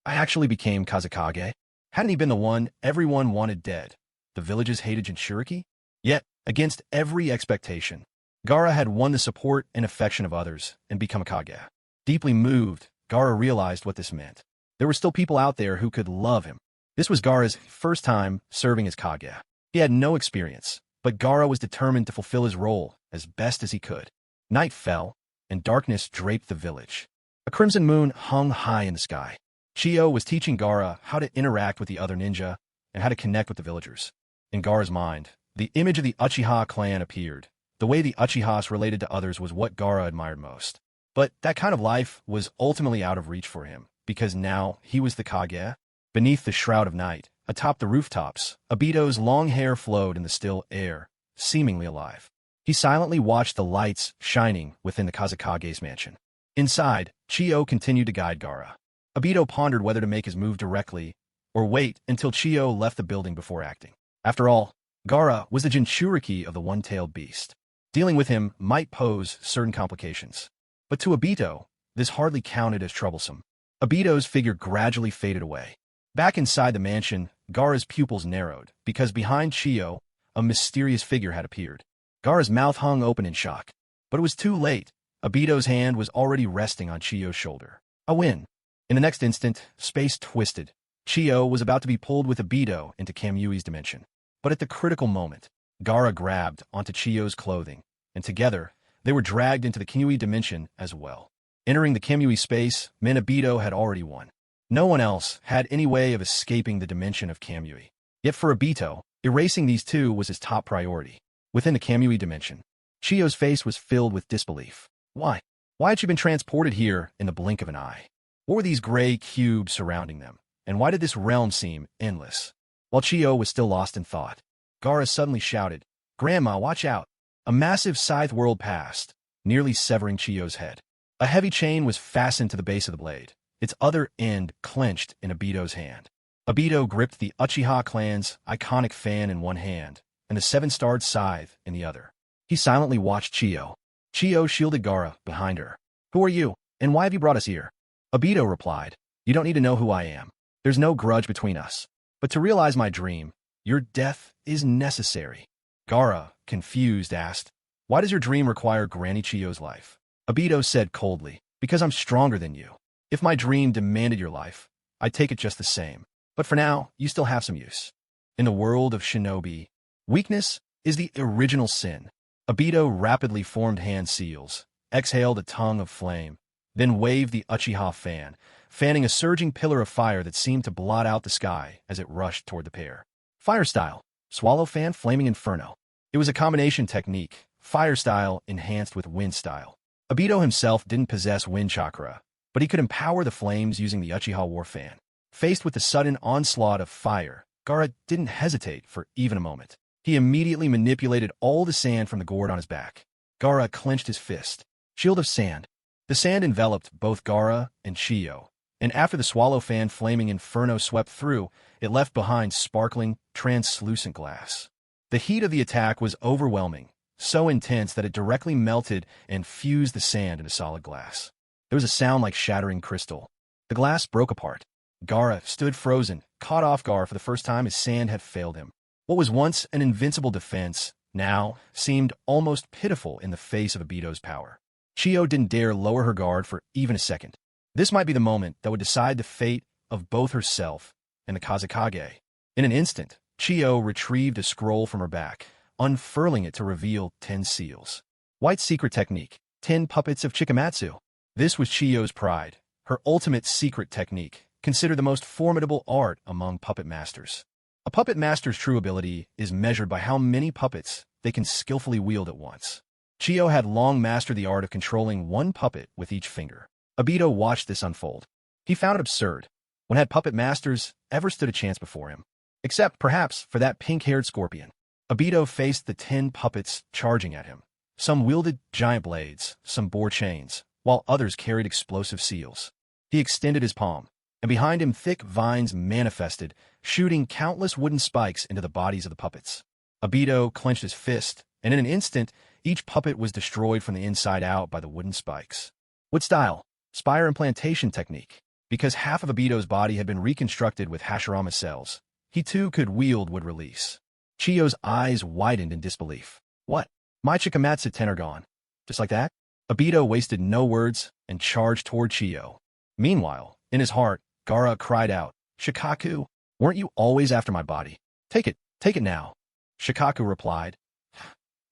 I actually became Kazekage? Hadn't he been the one everyone wanted dead? The villages hated Jinchuriki? Yet, against every expectation, Gaara had won the support and affection of others and become a Kage. Deeply moved, Gaara realized what this meant. There were still people out there who could love him. This was Gaara's first time serving as Kage. He had no experience, but Gaara was determined to fulfill his role as best as he could. Night fell, and darkness draped the village. A crimson moon hung high in the sky. Chiyo was teaching Gaara how to interact with the other ninja and how to connect with the villagers. In Gaara's mind, the image of the Uchiha clan appeared. The way the Uchihas related to others was what Gaara admired most. But that kind of life was ultimately out of reach for him, because now he was the Kage. Beneath the shroud of night, atop the rooftops, Obito's long hair flowed in the still air, seemingly alive. He silently watched the lights shining within the Kazekage's mansion. Inside, Chiyo continued to guide Gaara. Obito pondered whether to make his move directly or wait until Chiyo left the building before acting. After all, Gaara was the Jinchuriki of the one-tailed beast. Dealing with him might pose certain complications. But to Obito, this hardly counted as troublesome. Obito's figure gradually faded away. Back inside the mansion, Gaara's pupils narrowed, because behind Chiyo, a mysterious figure had appeared. Gaara's mouth hung open in shock. But it was too late. Obito's hand was already resting on Chiyo's shoulder. A win. In the next instant, space twisted. Chiyo was about to be pulled with Obito into Kamuyui's dimension. But at the critical moment, Gaara grabbed onto Chiyo's clothing, and together, they were dragged into the Kamuyui dimension as well. Entering the Kamuyui space meant Obito had already won. No one else had any way of escaping the dimension of Kamuyui. Yet for Obito, erasing these two was his top priority. Within the Kamuyui dimension, Chiyo's face was filled with disbelief. Why? Why had she been transported here in the blink of an eye? What were these gray cubes surrounding them? And why did this realm seem endless? While Chiyo was still lost in thought, Gaara suddenly shouted, "Grandma, watch out!" A massive scythe whirled past, nearly severing Chiyo's head. A heavy chain was fastened to the base of the blade, its other end clenched in Obito's hand. Obito gripped the Uchiha clan's iconic fan in one hand, and the seven-starred scythe in the other. He silently watched Chiyo. Chiyo shielded Gaara behind her. "Who are you, and why have you brought us here?" Obito replied, "You don't need to know who I am. There's no grudge between us. But to realize my dream, your death is necessary." Gaara, confused, asked, "Why does your dream require Granny Chiyo's life?" Obito said coldly, "Because I'm stronger than you. If my dream demanded your life, I'd take it just the same. But for now, you still have some use." In the world of shinobi, weakness is the original sin. Obito rapidly formed hand seals, exhaled a tongue of flame, then waved the Uchiha fan, fanning a surging pillar of fire that seemed to blot out the sky as it rushed toward the pair. Fire style, swallow fan, flaming inferno. It was a combination technique, fire style enhanced with wind style. Obito himself didn't possess wind chakra, but he could empower the flames using the Uchiha war fan. Faced with the sudden onslaught of fire, Gaara didn't hesitate for even a moment. He immediately manipulated all the sand from the gourd on his back. Gaara clenched his fist. Shield of sand. The sand enveloped both Gaara and Chiyo, and after the swallow fan flaming inferno swept through, it left behind sparkling, translucent glass. The heat of the attack was overwhelming, so intense that it directly melted and fused the sand into solid glass. There was a sound like shattering crystal. The glass broke apart. Gaara stood frozen, caught off guard for the first time as sand had failed him. What was once an invincible defense now seemed almost pitiful in the face of Obito's power. Chiyo didn't dare lower her guard for even a second. This might be the moment that would decide the fate of both herself and the Kazekage. In an instant, Chiyo retrieved a scroll from her back, unfurling it to reveal 10 seals. White's secret technique, 10 puppets of Chikamatsu. This was Chiyo's pride, her ultimate secret technique, considered the most formidable art among puppet masters. A puppet master's true ability is measured by how many puppets they can skillfully wield at once. Chiyo had long mastered the art of controlling one puppet with each finger. Obito watched this unfold. He found it absurd. When had puppet masters ever stood a chance before him? Except, perhaps, for that pink-haired scorpion. Obito faced the 10 puppets charging at him. Some wielded giant blades, some bore chains, while others carried explosive seals. He extended his palm, and behind him thick vines manifested, shooting countless wooden spikes into the bodies of the puppets. Obito clenched his fist, and in an instant, each puppet was destroyed from the inside out by the wooden spikes. What style? Spire implantation technique. Because half of Obito's body had been reconstructed with Hashirama cells, he too could wield wood release. Chiyo's eyes widened in disbelief. What? My Chikamatsu 10 are gone. Just like that? Obito wasted no words and charged toward Chiyo. Meanwhile, in his heart, Gaara cried out, Shikaku, weren't you always after my body? Take it now. Shikaku replied,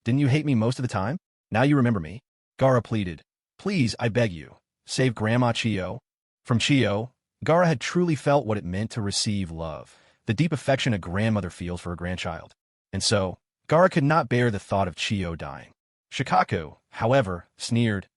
didn't you hate me most of the time? Now you remember me? Gaara pleaded, please, I beg you, save Grandma Chiyo. From Chiyo, Gaara had truly felt what it meant to receive love, the deep affection a grandmother feels for her grandchild. And so, Gaara could not bear the thought of Chiyo dying. Shikaku, however, sneered,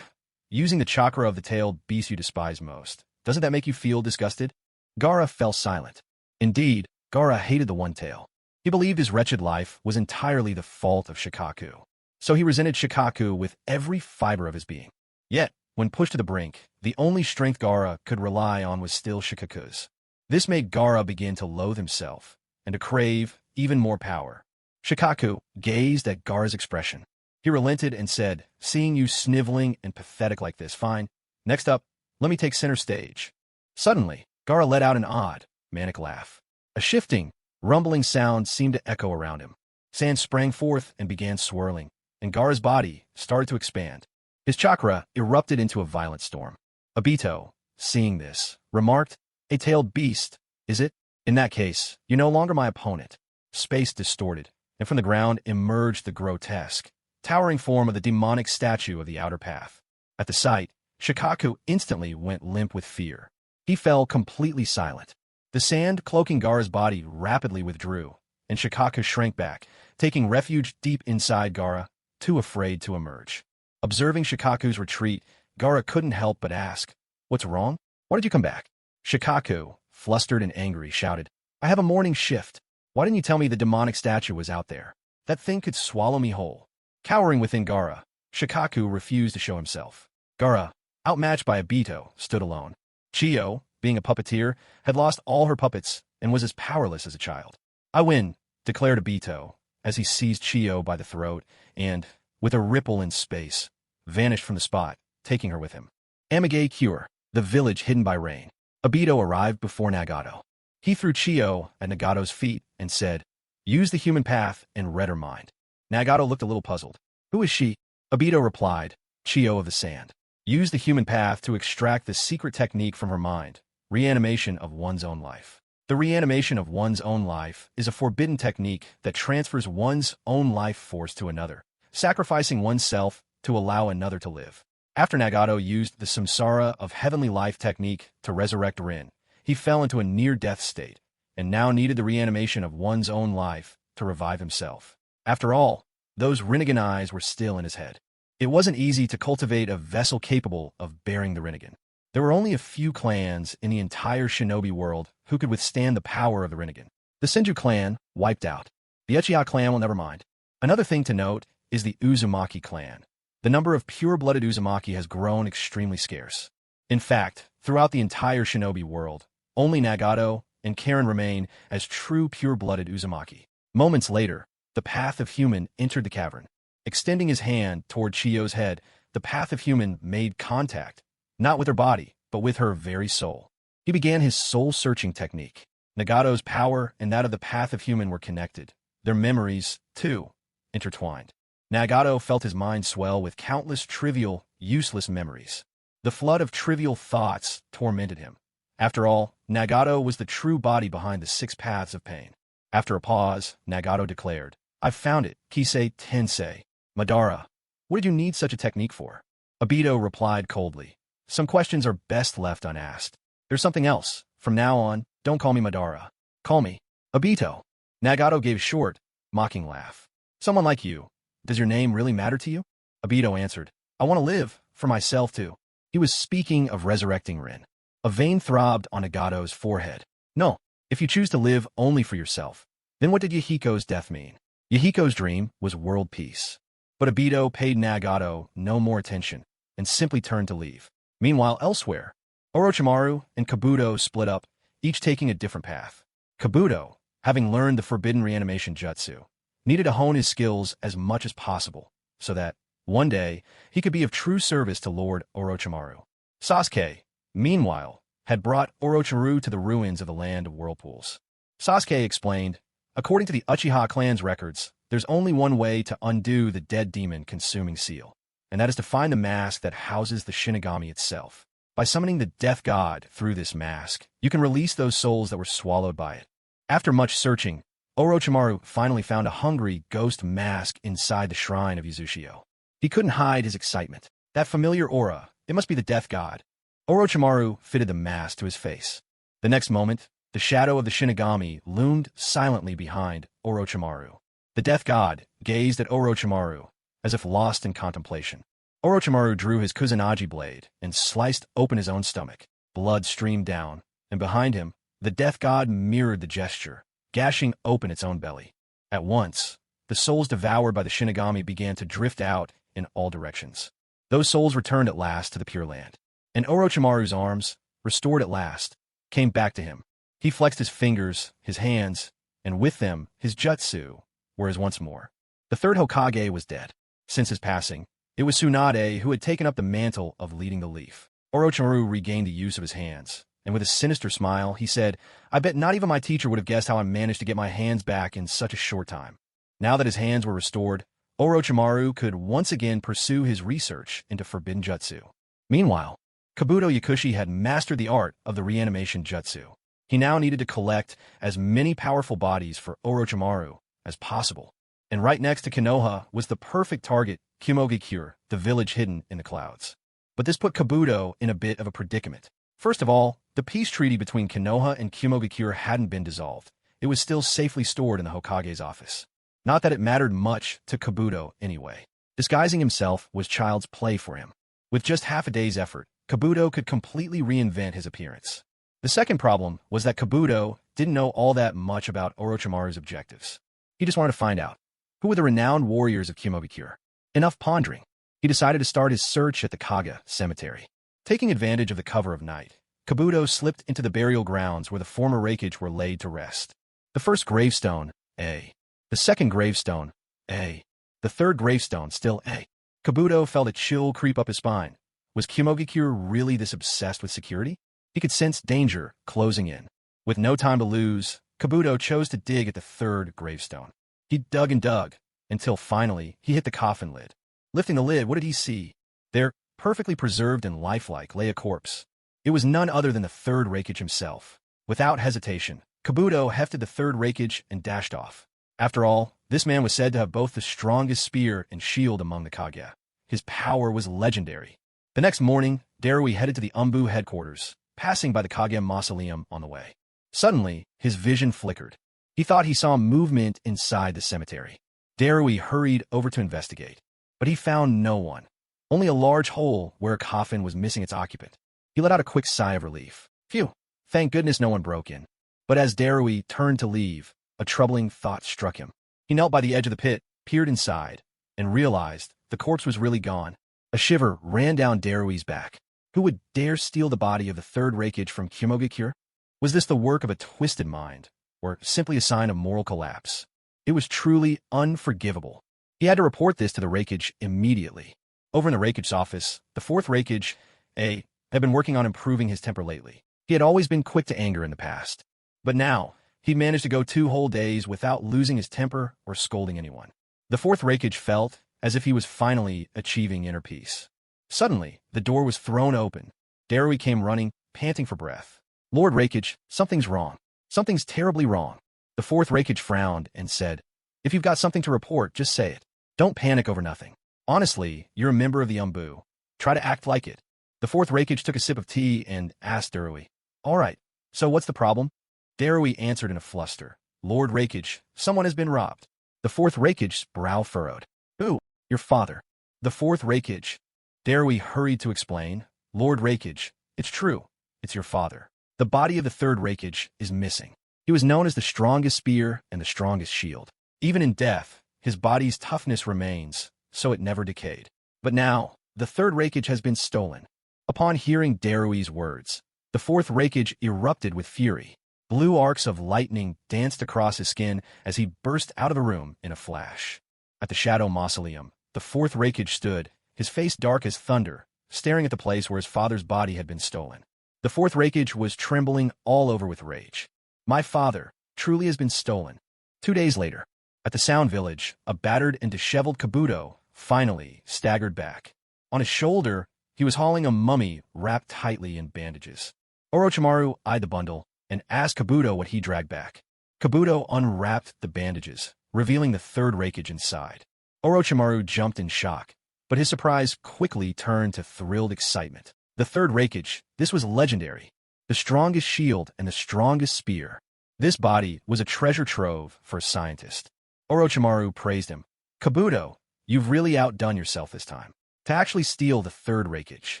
using the chakra of the tailed beast you despise most, doesn't that make you feel disgusted? Gaara fell silent. Indeed, Gaara hated the One Tail. He believed his wretched life was entirely the fault of Shikaku. So he resented Shikaku with every fiber of his being. Yet, when pushed to the brink, the only strength Gaara could rely on was still Shikaku's. This made Gaara begin to loathe himself, and to crave even more power. Shikaku gazed at Gaara's expression. He relented and said, seeing you sniveling and pathetic like this, fine. Next up, let me take center stage. Suddenly, Gaara let out an odd, manic laugh. A shifting, rumbling sound seemed to echo around him. Sand sprang forth and began swirling, and Gaara's body started to expand. His chakra erupted into a violent storm. Obito, seeing this, remarked, a tailed beast, is it? In that case, you're no longer my opponent. Space distorted, and from the ground emerged the grotesque, towering form of the demonic statue of the outer path. At the sight, Shikaku instantly went limp with fear. He fell completely silent. The sand cloaking Gaara's body rapidly withdrew, and Shikaku shrank back, taking refuge deep inside Gaara, too afraid to emerge. Observing Shikaku's retreat, Gaara couldn't help but ask, what's wrong? Why did you come back? Shikaku, flustered and angry, shouted, I have a morning shift. Why didn't you tell me the demonic statue was out there? That thing could swallow me whole. Cowering within Gaara, Shikaku refused to show himself. Gaara, outmatched by Obito, stood alone. Chiyo, being a puppeteer, had lost all her puppets and was as powerless as a child. I win, declared Obito, as he seized Chiyo by the throat and, with a ripple in space, vanished from the spot, taking her with him. Amage Cure, the village hidden by rain. Obito arrived before Nagato. He threw Chiyo at Nagato's feet and said, use the human path and read her mind. Nagato looked a little puzzled. Who is she? Obito replied, Chiyo of the Sand. Use the human path to extract the secret technique from her mind, reanimation of one's own life. The reanimation of one's own life is a forbidden technique that transfers one's own life force to another, sacrificing oneself to allow another to live. After Nagato used the samsara of heavenly life technique to resurrect Rin, he fell into a near-death state, and now needed the reanimation of one's own life to revive himself. After all, those Rinnegan eyes were still in his head. It wasn't easy to cultivate a vessel capable of bearing the Rinnegan. There were only a few clans in the entire shinobi world who could withstand the power of the Rinnegan. The Senju clan wiped out. The Uchiha clan will never mind. Another thing to note is the Uzumaki clan. The number of pure-blooded Uzumaki has grown extremely scarce. In fact, throughout the entire shinobi world, only Nagato and Karen remain as true pure-blooded Uzumaki. Moments later, the Path of Human entered the cavern. Extending his hand toward Chiyo's head, the Path of Human made contact, not with her body, but with her very soul. He began his soul-searching technique. Nagato's power and that of the Path of Human were connected. Their memories, too, intertwined. Nagato felt his mind swell with countless trivial, useless memories. The flood of trivial thoughts tormented him. After all, Nagato was the true body behind the 6 paths of pain. After a pause, Nagato declared, "I've found it, Kisei Tensei. Madara, what did you need such a technique for?" Obito replied coldly, "Some questions are best left unasked. There's something else. From now on, don't call me Madara. Call me Obito." Nagato gave a short, mocking laugh. "Someone like you, does your name really matter to you?" Obito answered, "I want to live, for myself too." He was speaking of resurrecting Rin. A vein throbbed on Nagato's forehead. "No, if you choose to live only for yourself, then what did Yahiko's death mean?" Yahiko's dream was world peace. But Obito paid Nagato no more attention and simply turned to leave. Meanwhile, elsewhere, Orochimaru and Kabuto split up, each taking a different path. Kabuto, having learned the forbidden reanimation jutsu, needed to hone his skills as much as possible, so that, one day, he could be of true service to Lord Orochimaru. Sasuke, meanwhile, had brought Orochimaru to the ruins of the land of whirlpools. Sasuke explained, "According to the Uchiha clan's records, there's only one way to undo the dead demon-consuming seal, and that is to find the mask that houses the Shinigami itself. By summoning the death god through this mask, you can release those souls that were swallowed by it." After much searching, Orochimaru finally found a hungry ghost mask inside the shrine of Uchiha. He couldn't hide his excitement. That familiar aura, it must be the death god. Orochimaru fitted the mask to his face. The next moment, the shadow of the Shinigami loomed silently behind Orochimaru. The death god gazed at Orochimaru, as if lost in contemplation. Orochimaru drew his Kusanagi blade and sliced open his own stomach. Blood streamed down, and behind him, the death god mirrored the gesture, gashing open its own belly. At once, the souls devoured by the Shinigami began to drift out in all directions. Those souls returned at last to the Pure Land. And Orochimaru's arms, restored at last, came back to him. He flexed his fingers, his hands, and with them, his jutsu, whereas once more. The third Hokage was dead. Since his passing, it was Tsunade who had taken up the mantle of leading the Leaf. Orochimaru regained the use of his hands, and with a sinister smile, he said, "I bet not even my teacher would have guessed how I managed to get my hands back in such a short time." Now that his hands were restored, Orochimaru could once again pursue his research into forbidden jutsu. Meanwhile, Kabuto Yakushi had mastered the art of the reanimation jutsu. He now needed to collect as many powerful bodies for Orochimaru as possible. And right next to Konoha was the perfect target, Kumogakure, the village hidden in the clouds. But this put Kabuto in a bit of a predicament. First of all, the peace treaty between Konoha and Kumogakure hadn't been dissolved. It was still safely stored in the Hokage's office. Not that it mattered much to Kabuto anyway. Disguising himself was child's play for him. With just half a day's effort, Kabuto could completely reinvent his appearance. The second problem was that Kabuto didn't know all that much about Orochimaru's objectives. He just wanted to find out. Who were the renowned warriors of Kumogakure? Enough pondering. He decided to start his search at the Kaga cemetery. Taking advantage of the cover of night, Kabuto slipped into the burial grounds where the former Raikage were laid to rest. The first gravestone, A. The second gravestone, A. The third gravestone, still A. Kabuto felt a chill creep up his spine. Was Kumogakure really this obsessed with security? He could sense danger closing in. With no time to lose, Kabuto chose to dig at the third gravestone. He dug and dug, until finally he hit the coffin lid. Lifting the lid, what did he see? There, perfectly preserved and lifelike, lay a corpse. It was none other than the third Raikage himself. Without hesitation, Kabuto hefted the third Raikage and dashed off. After all, this man was said to have both the strongest spear and shield among the Kage. His power was legendary. The next morning, Darui headed to the Umbu headquarters, passing by the Kage mausoleum on the way. Suddenly, his vision flickered. He thought he saw movement inside the cemetery. Darui hurried over to investigate, but he found no one. Only a large hole where a coffin was missing its occupant. He let out a quick sigh of relief. Phew, thank goodness no one broke in. But as Darui turned to leave, a troubling thought struck him. He knelt by the edge of the pit, peered inside, and realized the corpse was really gone. A shiver ran down Darui's back. Who would dare steal the body of the third Raikage from Kumogakure? Was this the work of a twisted mind, or simply a sign of moral collapse? It was truly unforgivable. He had to report this to the Raikage immediately. Over in the Raikage's office, the fourth Raikage, A, had been working on improving his temper lately. He had always been quick to anger in the past. But now, he'd managed to go 2 whole days without losing his temper or scolding anyone. The fourth Raikage felt as if he was finally achieving inner peace. Suddenly, the door was thrown open. Darui came running, panting for breath. Lord Raikage, something's wrong. Something's terribly wrong. The fourth Raikage frowned and said, if you've got something to report, just say it. Don't panic over nothing. Honestly, you're a member of the Umbu. Try to act like it. The fourth Raikage took a sip of tea and asked Darui, all right, so what's the problem? Darui answered in a fluster, Lord Raikage, someone has been robbed. The fourth Raikage's brow furrowed. Who? Your father. The fourth Raikage. Darui hurried to explain, Lord Raikage, it's true. It's your father. The body of the third Raikage is missing. He was known as the strongest spear and the strongest shield. Even in death, his body's toughness remains, so it never decayed. But now, the third Raikage has been stolen. Upon hearing Darui's words, the fourth Raikage erupted with fury. Blue arcs of lightning danced across his skin as he burst out of the room in a flash. At the Shadow Mausoleum, the fourth Raikage stood, his face dark as thunder, staring at the place where his father's body had been stolen. The fourth Raikage was trembling all over with rage. My father truly has been stolen. 2 days later, at the Sound Village, a battered and disheveled Kabuto finally staggered back. On his shoulder, he was hauling a mummy wrapped tightly in bandages. Orochimaru eyed the bundle and asked Kabuto what he dragged back. Kabuto unwrapped the bandages, revealing the third Raikage inside. Orochimaru jumped in shock, but his surprise quickly turned to thrilled excitement. The third Raikage, this was legendary. The strongest shield and the strongest spear. This body was a treasure trove for a scientist. Orochimaru praised him. Kabuto, you've really outdone yourself this time. To actually steal the third Raikage.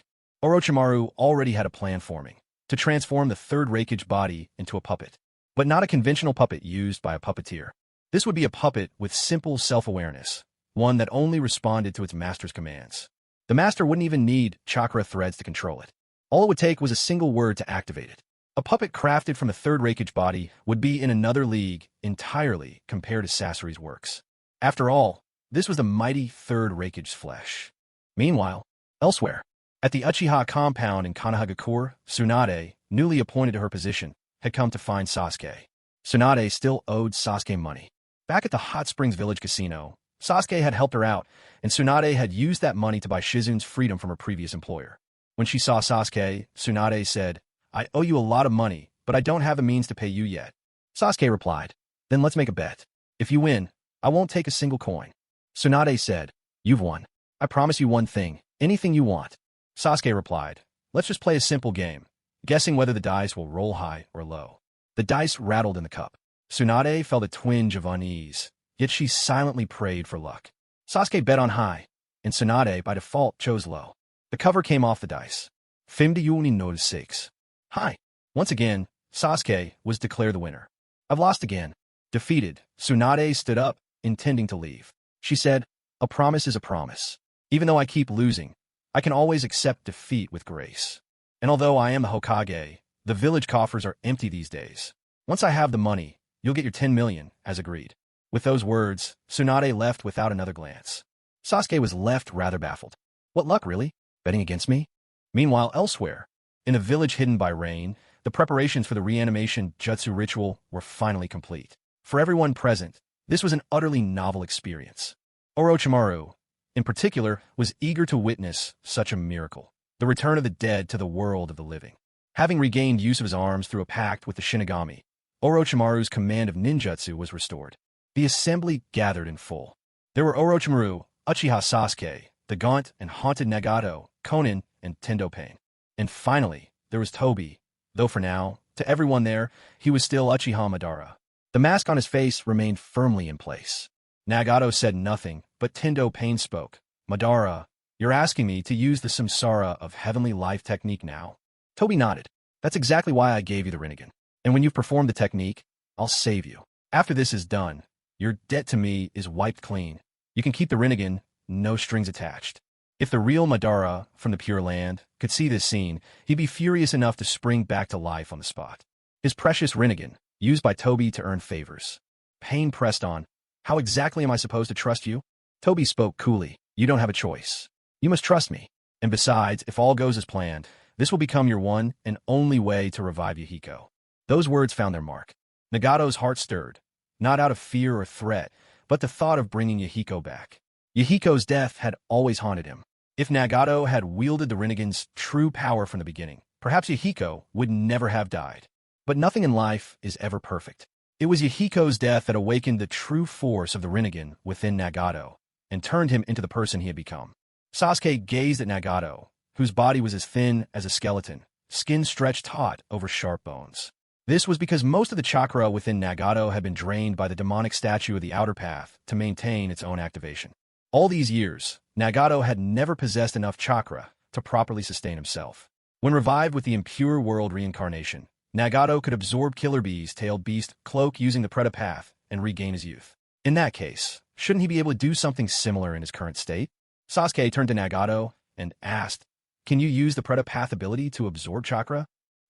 Orochimaru already had a plan forming, to transform the third Raikage body into a puppet. But not a conventional puppet used by a puppeteer. This would be a puppet with simple self-awareness, one that only responded to its master's commands. The master wouldn't even need chakra threads to control it. All it would take was a single word to activate it. A puppet crafted from a third Raikage body would be in another league entirely compared to Sasori's works. After all, this was the mighty third Raikage's flesh. Meanwhile, elsewhere, at the Uchiha compound in Konoha, Tsunade, newly appointed to her position, had come to find Sasuke. Tsunade still owed Sasuke money. Back at the Hot Springs Village Casino, Sasuke had helped her out, and Tsunade had used that money to buy Shizune's freedom from her previous employer. When she saw Sasuke, Tsunade said, I owe you a lot of money, but I don't have the means to pay you yet. Sasuke replied, then let's make a bet. If you win, I won't take a single coin. Tsunade said, you've won. I promise you one thing, anything you want. Sasuke replied, let's just play a simple game, guessing whether the dice will roll high or low. The dice rattled in the cup. Tsunade felt a twinge of unease, yet she silently prayed for luck. Sasuke bet on high, and Tsunade by default chose low. The cover came off the dice. 51 no 6. High. Once again, Sasuke was declared the winner. I've lost again. Defeated, Tsunade stood up, intending to leave. She said, a promise is a promise. Even though I keep losing, I can always accept defeat with grace. And although I am the Hokage, the village coffers are empty these days. Once I have the money, you'll get your 10 million, as agreed. With those words, Tsunade left without another glance. Sasuke was left rather baffled. What luck, really? Betting against me? Meanwhile, elsewhere, in a village hidden by rain, the preparations for the reanimation jutsu ritual were finally complete. For everyone present, this was an utterly novel experience. Orochimaru, in particular, was eager to witness such a miracle, the return of the dead to the world of the living. Having regained use of his arms through a pact with the Shinigami, Orochimaru's command of ninjutsu was restored. The assembly gathered in full. There were Orochimaru, Uchiha Sasuke, the gaunt and haunted Nagato, Konin, and Tendo Pain. And finally, there was Tobi, though for now, to everyone there, he was still Uchiha Madara. The mask on his face remained firmly in place. Nagato said nothing, but Tendo Pain spoke. Madara, you're asking me to use the samsara of heavenly life technique now? Tobi nodded. That's exactly why I gave you the Rinnegan. And when you've performed the technique, I'll save you. After this is done, your debt to me is wiped clean. You can keep the Rinnegan, no strings attached. If the real Madara from the Pure Land could see this scene, he'd be furious enough to spring back to life on the spot. His precious Rinnegan, used by Tobi to earn favors. Pain pressed on. How exactly am I supposed to trust you? Tobi spoke coolly. You don't have a choice. You must trust me. And besides, if all goes as planned, this will become your one and only way to revive Yahiko. Those words found their mark. Nagato's heart stirred, not out of fear or threat, but the thought of bringing Yahiko back. Yahiko's death had always haunted him. If Nagato had wielded the Rinnegan's true power from the beginning, perhaps Yahiko would never have died. But nothing in life is ever perfect. It was Yahiko's death that awakened the true force of the Rinnegan within Nagato and turned him into the person he had become. Sasuke gazed at Nagato, whose body was as thin as a skeleton, skin stretched taut over sharp bones. This was because most of the chakra within Nagato had been drained by the demonic statue of the outer path to maintain its own activation. All these years, Nagato had never possessed enough chakra to properly sustain himself. When revived with the impure world reincarnation, Nagato could absorb Killer Bee's tailed beast cloak using the Preta path and regain his youth. In that case, shouldn't he be able to do something similar in his current state? Sasuke turned to Nagato and asked, "Can you use the Preta path ability to absorb chakra?"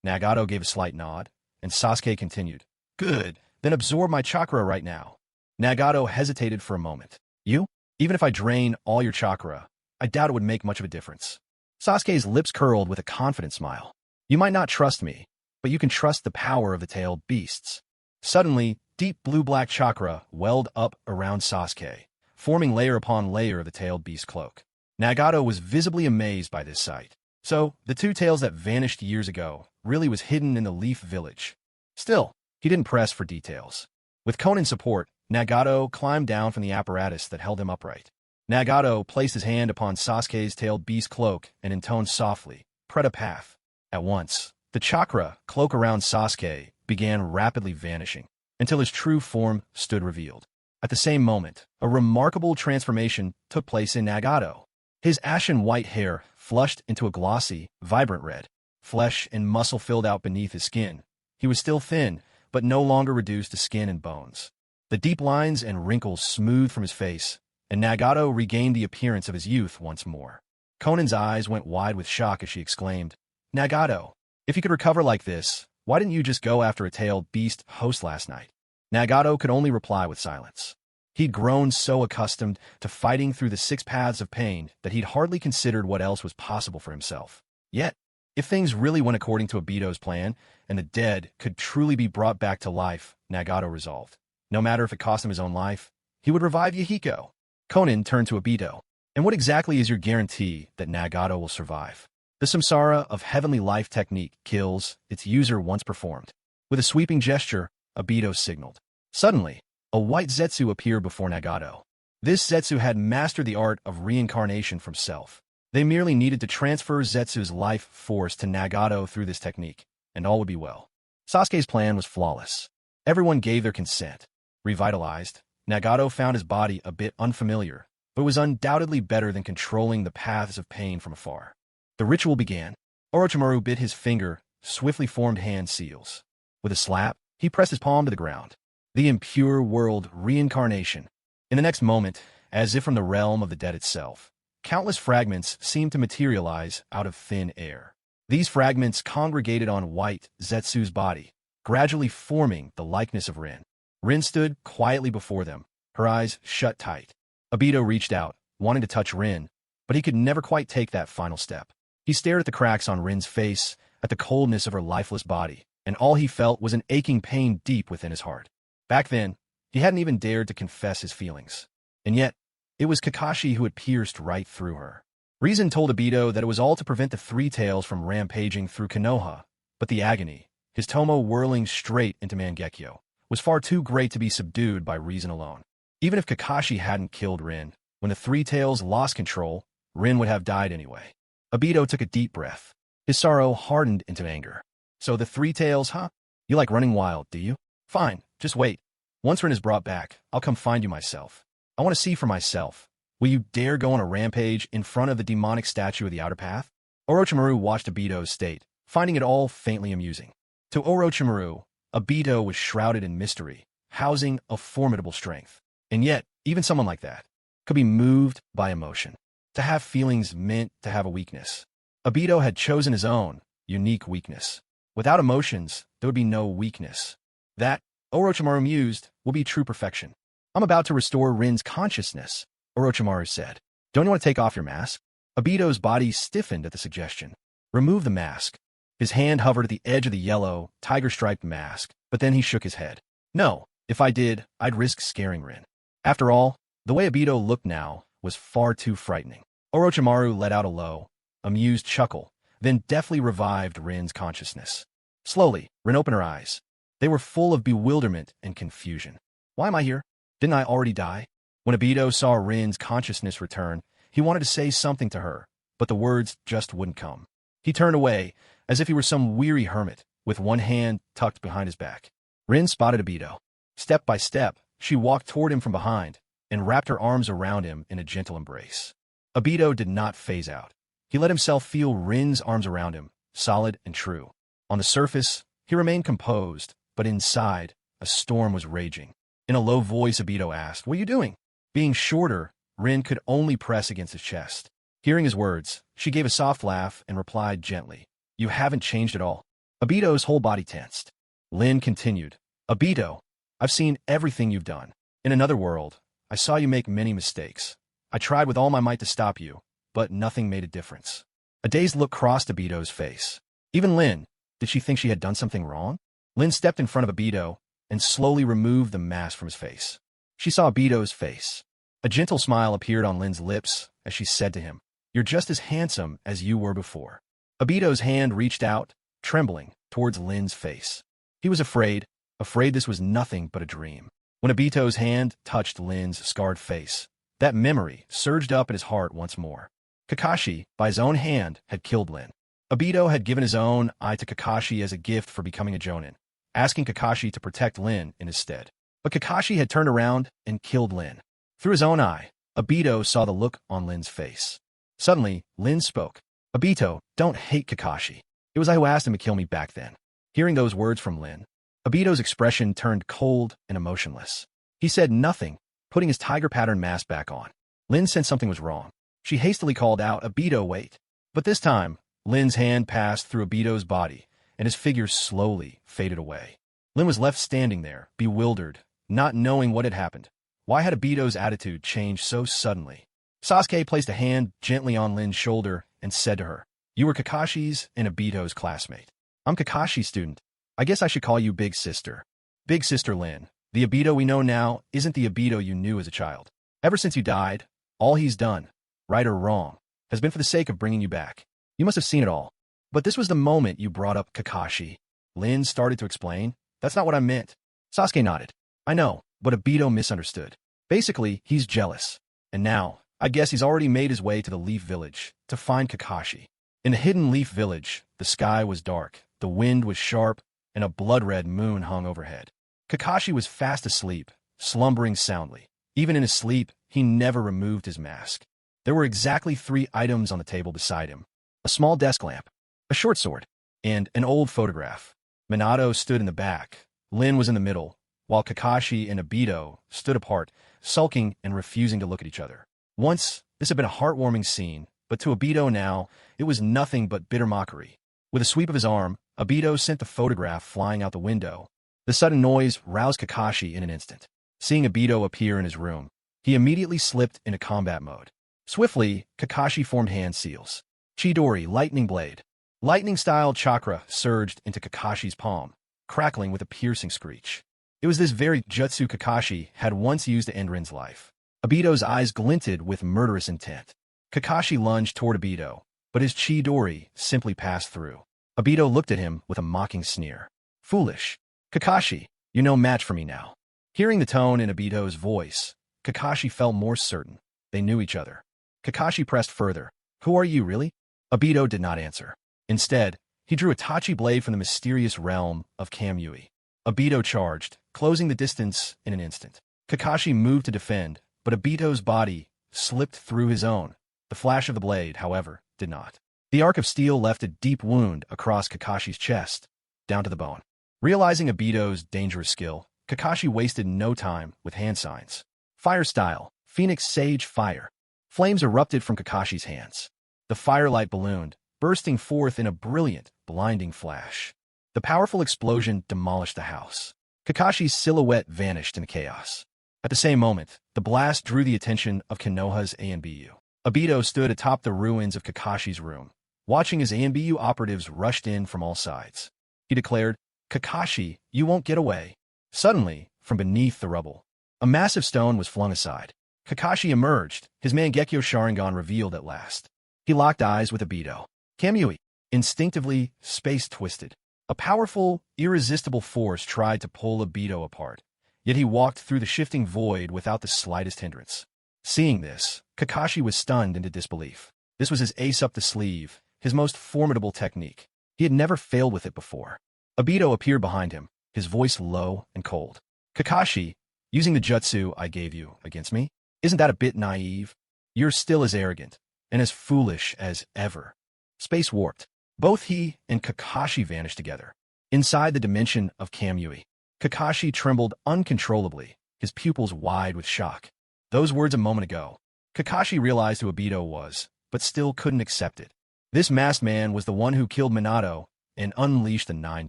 Nagato gave a slight nod, and Sasuke continued, "Good, then absorb my chakra right now." Nagato hesitated for a moment. "You? Even if I drain all your chakra, I doubt it would make much of a difference." Sasuke's lips curled with a confident smile. "You might not trust me, but you can trust the power of the tailed beasts." Suddenly, deep blue-black chakra welled up around Sasuke, forming layer upon layer of the tailed beast cloak. Nagato was visibly amazed by this sight. So, the two tails that vanished years ago really was hidden in the Leaf Village. Still, he didn't press for details. With Konan's support, Nagato climbed down from the apparatus that held him upright. Nagato placed his hand upon Sasuke's tailed beast cloak and intoned softly, "Preta path." At once, the chakra cloak around Sasuke began rapidly vanishing, until his true form stood revealed. At the same moment, a remarkable transformation took place in Nagato. His ashen white hair flushed into a glossy, vibrant red. Flesh and muscle filled out beneath his skin. He was still thin, but no longer reduced to skin and bones. The deep lines and wrinkles smoothed from his face, and Nagato regained the appearance of his youth once more. Konan's eyes went wide with shock as she exclaimed, "Nagato, if you could recover like this, why didn't you just go after a tailed beast host last night?" Nagato could only reply with silence. He'd grown so accustomed to fighting through the 6 paths of pain that he'd hardly considered what else was possible for himself. Yet, if things really went according to Obito's plan, and the dead could truly be brought back to life, Nagato resolved. No matter if it cost him his own life, he would revive Yahiko. Konan turned to Obito. "And what exactly is your guarantee that Nagato will survive?" The samsara of heavenly life technique kills its user once performed. With a sweeping gesture, Obito signaled. Suddenly, a white Zetsu appeared before Nagato. This Zetsu had mastered the art of reincarnation from self. They merely needed to transfer Zetsu's life force to Nagato through this technique, and all would be well. Sasuke's plan was flawless. Everyone gave their consent. Revitalized, Nagato found his body a bit unfamiliar, but was undoubtedly better than controlling the paths of pain from afar. The ritual began. Orochimaru bit his finger, swiftly formed hand seals. With a slap, he pressed his palm to the ground. The impure world reincarnation. In the next moment, as if from the realm of the dead itself, countless fragments seemed to materialize out of thin air. These fragments congregated on white Zetsu's body, gradually forming the likeness of Rin. Rin stood quietly before them, her eyes shut tight. Obito reached out, wanting to touch Rin, but he could never quite take that final step. He stared at the cracks on Rin's face, at the coldness of her lifeless body, and all he felt was an aching pain deep within his heart. Back then, he hadn't even dared to confess his feelings. And yet, it was Kakashi who had pierced right through her. Reason told Obito that it was all to prevent the Three Tails from rampaging through Konoha, but the agony, his tomo whirling straight into Mangekyo, was far too great to be subdued by reason alone. Even if Kakashi hadn't killed Rin, when the Three Tails lost control, Rin would have died anyway. Obito took a deep breath. His sorrow hardened into anger. "So the Three Tails, huh? You like running wild, do you? Fine, just wait. Once Rin is brought back, I'll come find you myself. I want to see for myself. Will you dare go on a rampage in front of the demonic statue of the outer path?" Orochimaru watched Obito's state, finding it all faintly amusing. To Orochimaru, Obito was shrouded in mystery, housing a formidable strength. And yet, even someone like that could be moved by emotion. To have feelings meant to have a weakness. Obito had chosen his own, unique weakness. Without emotions, there would be no weakness. That, Orochimaru mused, will be true perfection. "I'm about to restore Rin's consciousness," Orochimaru said. "Don't you want to take off your mask?" Obito's body stiffened at the suggestion. "Remove the mask." His hand hovered at the edge of the yellow, tiger-striped mask, but then he shook his head. "No, if I did, I'd risk scaring Rin." After all, the way Obito looked now was far too frightening. Orochimaru let out a low, amused chuckle, then deftly revived Rin's consciousness. Slowly, Rin opened her eyes. They were full of bewilderment and confusion. Why am I here? Didn't I already die? When Obito saw Rin's consciousness return, he wanted to say something to her, but the words just wouldn't come. He turned away, as if he were some weary hermit, with one hand tucked behind his back. Rin spotted Obito. Step by step, she walked toward him from behind and wrapped her arms around him in a gentle embrace. Obito did not phase out. He let himself feel Rin's arms around him, solid and true. On the surface, he remained composed, but inside, a storm was raging. In a low voice, Obito asked, "What are you doing?" Being shorter, Rin could only press against his chest. Hearing his words, she gave a soft laugh and replied gently, "You haven't changed at all." Obito's whole body tensed. Lin continued, "Obito, I've seen everything you've done. In another world, I saw you make many mistakes. I tried with all my might to stop you, but nothing made a difference." A dazed look crossed Obito's face. Even Lin, did she think she had done something wrong? Lin stepped in front of Obito and slowly removed the mask from his face. She saw Obito's face. A gentle smile appeared on Lin's lips as she said to him, "You're just as handsome as you were before." Obito's hand reached out, trembling, towards Lin's face. He was afraid this was nothing but a dream. When Obito's hand touched Lin's scarred face, that memory surged up in his heart once more. Kakashi, by his own hand, had killed Lin. Obito had given his own eye to Kakashi as a gift for becoming a jonin, asking Kakashi to protect Lin in his stead. But Kakashi had turned around and killed Lin. Through his own eye, Obito saw the look on Lin's face. Suddenly, Lin spoke. "Obito, don't hate Kakashi. It was I who asked him to kill me back then." Hearing those words from Lin, Obito's expression turned cold and emotionless. He said nothing, putting his tiger pattern mask back on. Lin sensed something was wrong. She hastily called out, "Obito, wait." But this time, Lin's hand passed through Obito's body, and his figure slowly faded away. Lin was left standing there, bewildered, not knowing what had happened. Why had Obito's attitude changed so suddenly? Sasuke placed a hand gently on Lin's shoulder and said to her, "You were Kakashi's and Obito's classmate. I'm Kakashi's student. I guess I should call you Big Sister." "Big Sister Lin, the Obito we know now isn't the Obito you knew as a child. Ever since you died, all he's done, right or wrong, has been for the sake of bringing you back. You must have seen it all. But this was the moment you brought up Kakashi." Lin started to explain. "That's not what I meant." Sasuke nodded. "I know, but Obito misunderstood. Basically, he's jealous. And now, I guess he's already made his way to the Leaf Village to find Kakashi." In the hidden Leaf Village, the sky was dark, the wind was sharp, and a blood-red moon hung overhead. Kakashi was fast asleep, slumbering soundly. Even in his sleep, he never removed his mask. There were exactly 3 items on the table beside him: a small desk lamp, a short sword, and an old photograph. Minato stood in the back. Lin was in the middle, while Kakashi and Obito stood apart, sulking and refusing to look at each other. Once, this had been a heartwarming scene, but to Obito now, it was nothing but bitter mockery. With a sweep of his arm, Obito sent the photograph flying out the window. The sudden noise roused Kakashi in an instant. Seeing Obito appear in his room, he immediately slipped into combat mode. Swiftly, Kakashi formed hand seals. Chidori, lightning blade. Lightning-style chakra surged into Kakashi's palm, crackling with a piercing screech. It was this very jutsu Kakashi had once used to end Rin's life. Obito's eyes glinted with murderous intent. Kakashi lunged toward Obito, but his Chidori simply passed through. Obito looked at him with a mocking sneer. "Foolish. Kakashi, you're no match for me now." Hearing the tone in Obito's voice, Kakashi felt more certain. They knew each other. Kakashi pressed further. "Who are you, really?" Obito did not answer. Instead, he drew a Itachi blade from the mysterious realm of Kamui. Obito charged, closing the distance in an instant. Kakashi moved to defend, but Obito's body slipped through his own. The flash of the blade, however, did not. The arc of steel left a deep wound across Kakashi's chest, down to the bone. Realizing Obito's dangerous skill, Kakashi wasted no time with hand signs. Fire style, Phoenix Sage Fire. Flames erupted from Kakashi's hands. The firelight ballooned, bursting forth in a brilliant, blinding flash. The powerful explosion demolished the house. Kakashi's silhouette vanished in the chaos. At the same moment, the blast drew the attention of Konoha's ANBU. Obito stood atop the ruins of Kakashi's room, watching as ANBU operatives rushed in from all sides. He declared, "Kakashi, you won't get away." Suddenly, from beneath the rubble, a massive stone was flung aside. Kakashi emerged, his Mangekyo Sharingan revealed at last. He locked eyes with Obito. "Kamui, Instinctively, space twisted. A powerful, irresistible force tried to pull Obito apart, yet he walked through the shifting void without the slightest hindrance. Seeing this, Kakashi was stunned into disbelief. This was his ace up the sleeve, his most formidable technique. He had never failed with it before. Obito appeared behind him, his voice low and cold. Kakashi, using the jutsu I gave you against me? Isn't that a bit naive? You're still as arrogant and as foolish as ever. Space warped. Both he and Kakashi vanished together. Inside the dimension of Kamui, Kakashi trembled uncontrollably, his pupils wide with shock. Those words a moment ago, Kakashi realized who Obito was, but still couldn't accept it. This masked man was the one who killed Minato and unleashed the Nine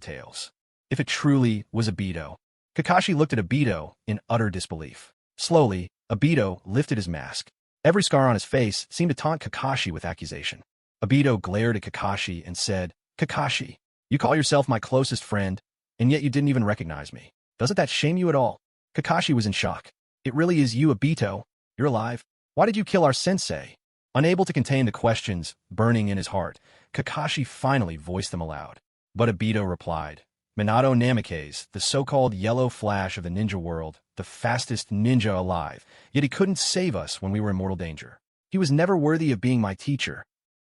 Tails. If it truly was Obito, Kakashi looked at Obito in utter disbelief. Slowly, Obito lifted his mask. Every scar on his face seemed to taunt Kakashi with accusation. Obito glared at Kakashi and said, Kakashi, you call yourself my closest friend, and yet you didn't even recognize me. Doesn't that shame you at all? Kakashi was in shock. It really is you, Obito. You're alive. Why did you kill our sensei? Unable to contain the questions burning in his heart, Kakashi finally voiced them aloud. But Obito replied, Minato Namikaze, the so-called yellow flash of the ninja world, the fastest ninja alive, yet he couldn't save us when we were in mortal danger. He was never worthy of being my teacher.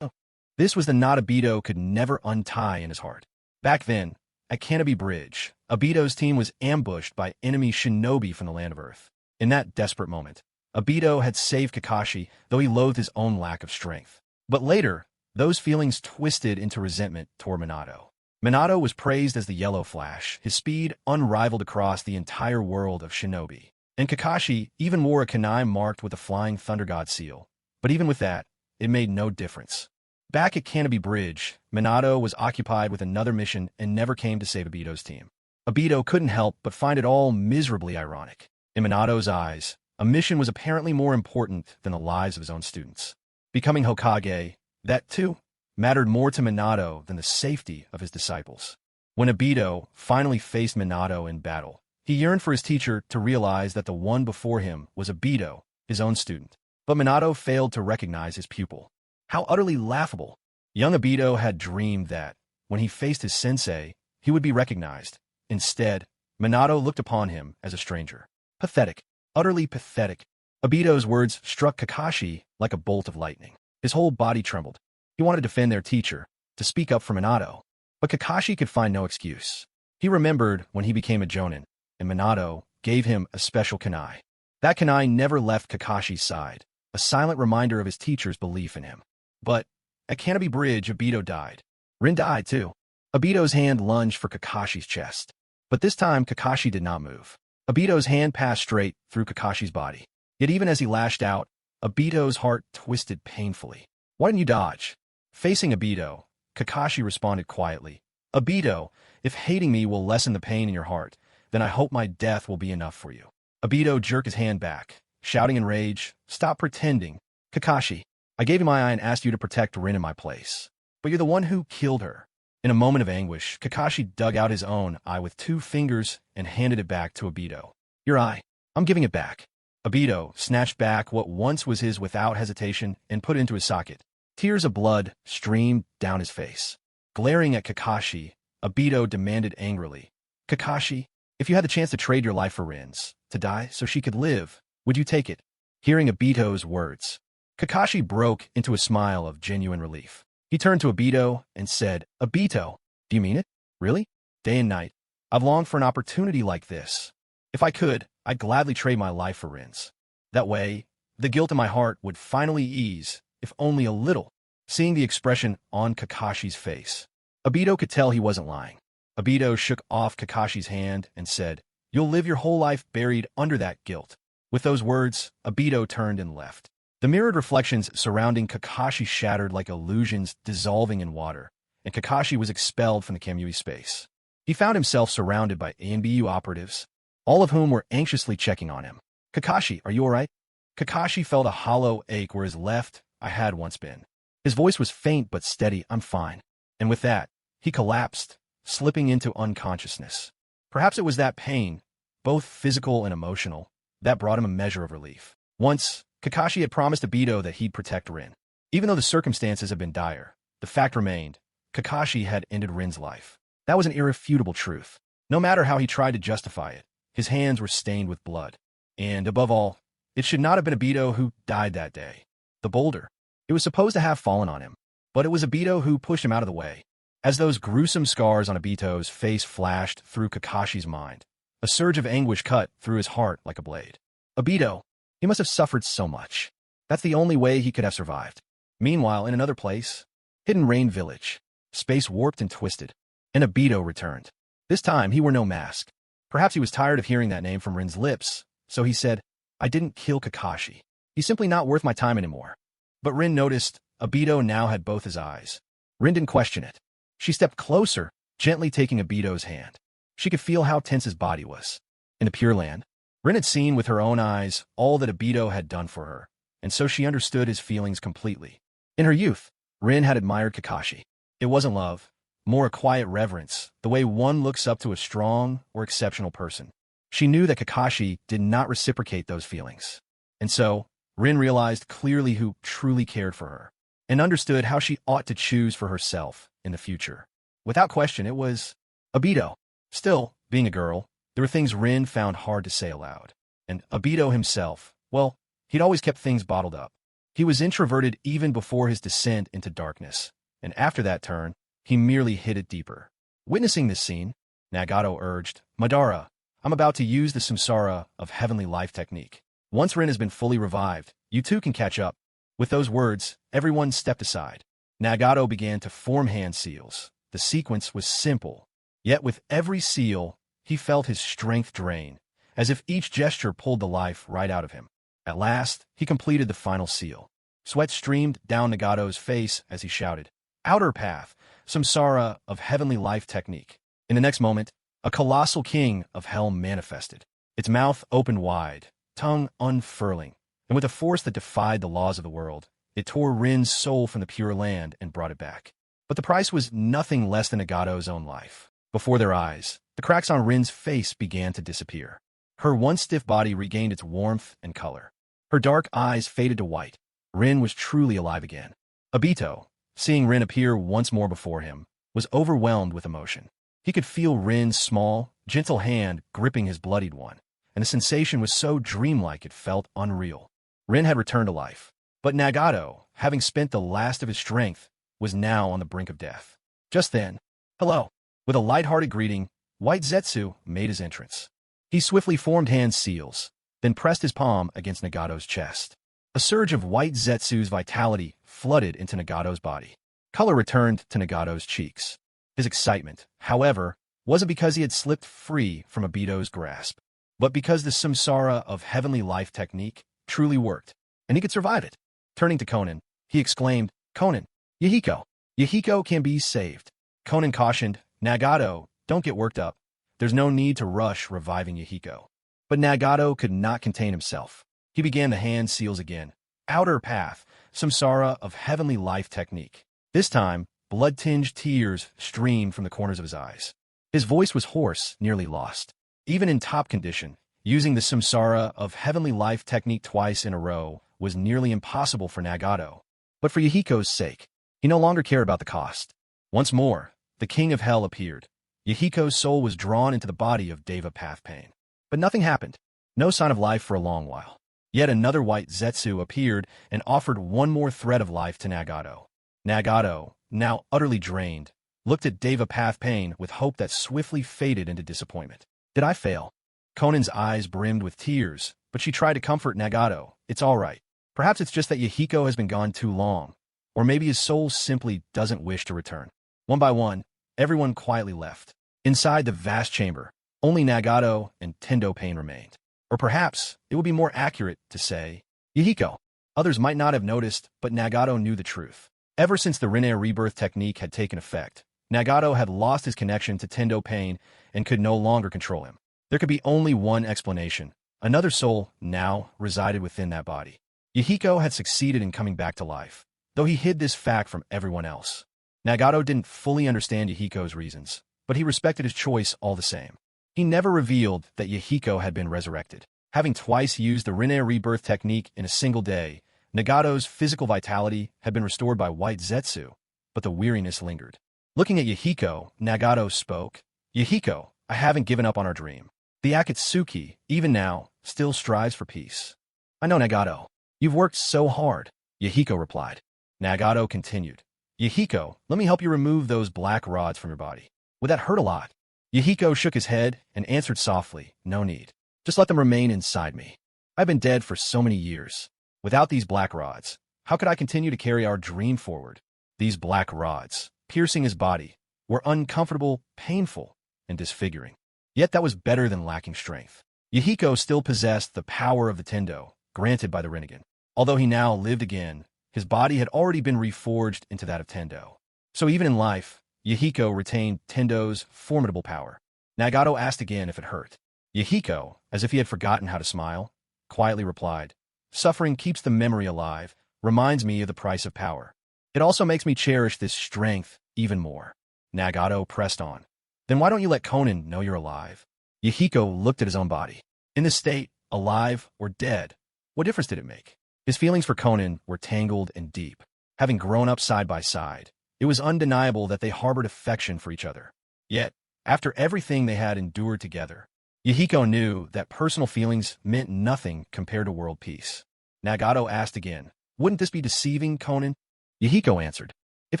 Oh. This was the knot Obito could never untie in his heart. Back then, at Canopy Bridge, Obito's team was ambushed by enemy shinobi from the land of Earth. In that desperate moment, Obito had saved Kakashi, though he loathed his own lack of strength. But later, those feelings twisted into resentment toward Minato. Minato was praised as the Yellow Flash, his speed unrivaled across the entire world of shinobi. And Kakashi even wore a kunai marked with the Flying Thunder God seal. But even with that, it made no difference. Back at Canopy Bridge, Minato was occupied with another mission and never came to save Obito's team. Obito couldn't help but find it all miserably ironic. In Minato's eyes, a mission was apparently more important than the lives of his own students. Becoming Hokage, that too, mattered more to Minato than the safety of his disciples. When Obito finally faced Minato in battle, he yearned for his teacher to realize that the one before him was Obito, his own student. But Minato failed to recognize his pupil. How utterly laughable. Young Obito had dreamed that, when he faced his sensei, he would be recognized. Instead, Minato looked upon him as a stranger. Pathetic. Utterly pathetic. Obito's words struck Kakashi like a bolt of lightning. His whole body trembled. He wanted to defend their teacher, to speak up for Minato. But Kakashi could find no excuse. He remembered when he became a Jonin, and Minato gave him a special kunai. That kunai never left Kakashi's side, a silent reminder of his teacher's belief in him. But at Canopy Bridge, Obito died. Rin died, too. Obito's hand lunged for Kakashi's chest. But this time, Kakashi did not move. Obito's hand passed straight through Kakashi's body. Yet even as he lashed out, Obito's heart twisted painfully. Why didn't you dodge? Facing Obito, Kakashi responded quietly. Obito, if hating me will lessen the pain in your heart, then I hope my death will be enough for you. Obito jerked his hand back, shouting in rage, Stop pretending. Kakashi, I gave you my eye and asked you to protect Rin in my place. But you're the one who killed her. In a moment of anguish, Kakashi dug out his own eye with 2 fingers and handed it back to Obito. Your eye. I'm giving it back. Obito snatched back what once was his without hesitation and put it into his socket. Tears of blood streamed down his face. Glaring at Kakashi, Obito demanded angrily, Kakashi, if you had the chance to trade your life for Rin's, to die so she could live, would you take it? Hearing Obito's words, Kakashi broke into a smile of genuine relief. He turned to Obito and said, Obito, do you mean it? Really? Day and night, I've longed for an opportunity like this. If I could, I'd gladly trade my life for Rin's. That way, the guilt in my heart would finally ease, if only a little. Seeing the expression on Kakashi's face, Obito could tell he wasn't lying. Obito shook off Kakashi's hand and said, You'll live your whole life buried under that guilt. With those words, Obito turned and left. The mirrored reflections surrounding Kakashi shattered like illusions dissolving in water, and Kakashi was expelled from the Kamui space. He found himself surrounded by ANBU operatives, all of whom were anxiously checking on him. Kakashi, are you all right? Kakashi felt a hollow ache where his left eye had once been. His voice was faint but steady, I'm fine. And with that, he collapsed, slipping into unconsciousness. Perhaps it was that pain, both physical and emotional, that brought him a measure of relief. Once, Kakashi had promised Obito that he'd protect Rin. Even though the circumstances had been dire, the fact remained, Kakashi had ended Rin's life. That was an irrefutable truth. No matter how he tried to justify it, his hands were stained with blood. And, above all, it should not have been Obito who died that day. The boulder. It was supposed to have fallen on him, but it was Obito who pushed him out of the way. As those gruesome scars on Obito's face flashed through Kakashi's mind, a surge of anguish cut through his heart like a blade. Obito, he must have suffered so much. That's the only way he could have survived. Meanwhile, in another place, Hidden Rain Village, space warped and twisted, and Obito returned. This time, he wore no mask. Perhaps he was tired of hearing that name from Rin's lips, so he said, "I didn't kill Kakashi. He's simply not worth my time anymore." But Rin noticed Obito now had both his eyes. Rin didn't question it. She stepped closer, gently taking Obito's hand. She could feel how tense his body was. In the Pure Land, Rin had seen with her own eyes all that Obito had done for her, and so she understood his feelings completely. In her youth, Rin had admired Kakashi. It wasn't love, more a quiet reverence, the way one looks up to a strong or exceptional person. She knew that Kakashi did not reciprocate those feelings. And so, Rin realized clearly who truly cared for her, and understood how she ought to choose for herself in the future. Without question, it was Obito. Still, being a girl, there were things Rin found hard to say aloud. And Obito himself, well, he'd always kept things bottled up. He was introverted even before his descent into darkness, and after that turn, he merely hid it deeper. Witnessing this scene, Nagato urged, "Madara, I'm about to use the samsara of heavenly life technique. Once Rin has been fully revived, you two can catch up." With those words, everyone stepped aside. Nagato began to form hand seals. The sequence was simple, yet with every seal, he felt his strength drain, as if each gesture pulled the life right out of him. At last, he completed the final seal. Sweat streamed down Nagato's face as he shouted, "Outer path, samsara of heavenly life technique." In the next moment, a colossal king of hell manifested. Its mouth opened wide, tongue unfurling, and with a force that defied the laws of the world, it tore Rin's soul from the Pure Land and brought it back. But the price was nothing less than Nagato's own life. Before their eyes, the cracks on Rin's face began to disappear. Her once stiff body regained its warmth and color. Her dark eyes faded to white. Rin was truly alive again. Obito, seeing Rin appear once more before him, was overwhelmed with emotion. He could feel Rin's small, gentle hand gripping his bloodied one, and the sensation was so dreamlike it felt unreal. Rin had returned to life, but Nagato, having spent the last of his strength, was now on the brink of death. Just then, "Hello." With a light-hearted greeting, White Zetsu made his entrance. He swiftly formed hand seals, then pressed his palm against Nagato's chest. A surge of White Zetsu's vitality flooded into Nagato's body. Color returned to Nagato's cheeks. His excitement, however, wasn't because he had slipped free from Obito's grasp, but because the samsara of heavenly life technique truly worked, and he could survive it. Turning to Konan, he exclaimed, "Konan, Yahiko! Yahiko can be saved." Konan cautioned, "Nagato, don't get worked up. There's no need to rush reviving Yahiko." But Nagato could not contain himself. He began the hand seals again. "Outer path, samsara of heavenly life technique." This time, blood-tinged tears streamed from the corners of his eyes. His voice was hoarse, nearly lost. Even in top condition, using the samsara of heavenly life technique twice in a row was nearly impossible for Nagato. But for Yahiko's sake, he no longer cared about the cost. Once more, the king of hell appeared. Yahiko's soul was drawn into the body of Deva Path Pain. But nothing happened. No sign of life for a long while. Yet another White Zetsu appeared and offered one more thread of life to Nagato. Nagato, now utterly drained, looked at Deva Path Pain with hope that swiftly faded into disappointment. "Did I fail?" Konan's eyes brimmed with tears, but she tried to comfort Nagato. "It's all right. Perhaps it's just that Yahiko has been gone too long, or maybe his soul simply doesn't wish to return." One by one, everyone quietly left. Inside the vast chamber, only Nagato and Tendo Pain remained. Or perhaps it would be more accurate to say, Yahiko. Others might not have noticed, but Nagato knew the truth. Ever since the Rinne rebirth technique had taken effect, Nagato had lost his connection to Tendo Pain and could no longer control him. There could be only one explanation. Another soul now resided within that body. Yahiko had succeeded in coming back to life, though he hid this fact from everyone else. Nagato didn't fully understand Yahiko's reasons, but he respected his choice all the same. He never revealed that Yahiko had been resurrected. Having twice used the Rinne rebirth technique in a single day, Nagato's physical vitality had been restored by White Zetsu, but the weariness lingered. Looking at Yahiko, Nagato spoke. Yahiko, I haven't given up on our dream. The Akatsuki, even now, still strives for peace. I know, Nagato. You've worked so hard, Yahiko replied. Nagato continued. Yahiko, let me help you remove those black rods from your body. Would that hurt a lot? Yahiko shook his head and answered softly, no need. Just let them remain inside me. I've been dead for so many years. Without these black rods, how could I continue to carry our dream forward? These black rods, piercing his body, were uncomfortable, painful, and disfiguring. Yet that was better than lacking strength. Yahiko still possessed the power of the Tendo, granted by the Rinnegan. Although he now lived again, his body had already been reforged into that of Tendo. So even in life, Yahiko retained Tendo's formidable power. Nagato asked again if it hurt. Yahiko, as if he had forgotten how to smile, quietly replied, suffering keeps the memory alive, reminds me of the price of power. It also makes me cherish this strength even more. Nagato pressed on. Then why don't you let Konan know you're alive? Yahiko looked at his own body. In this state, alive or dead, what difference did it make? His feelings for Konan were tangled and deep. Having grown up side by side, it was undeniable that they harbored affection for each other. Yet, after everything they had endured together, Yahiko knew that personal feelings meant nothing compared to world peace. Nagato asked again, wouldn't this be deceiving, Konan? Yahiko answered, if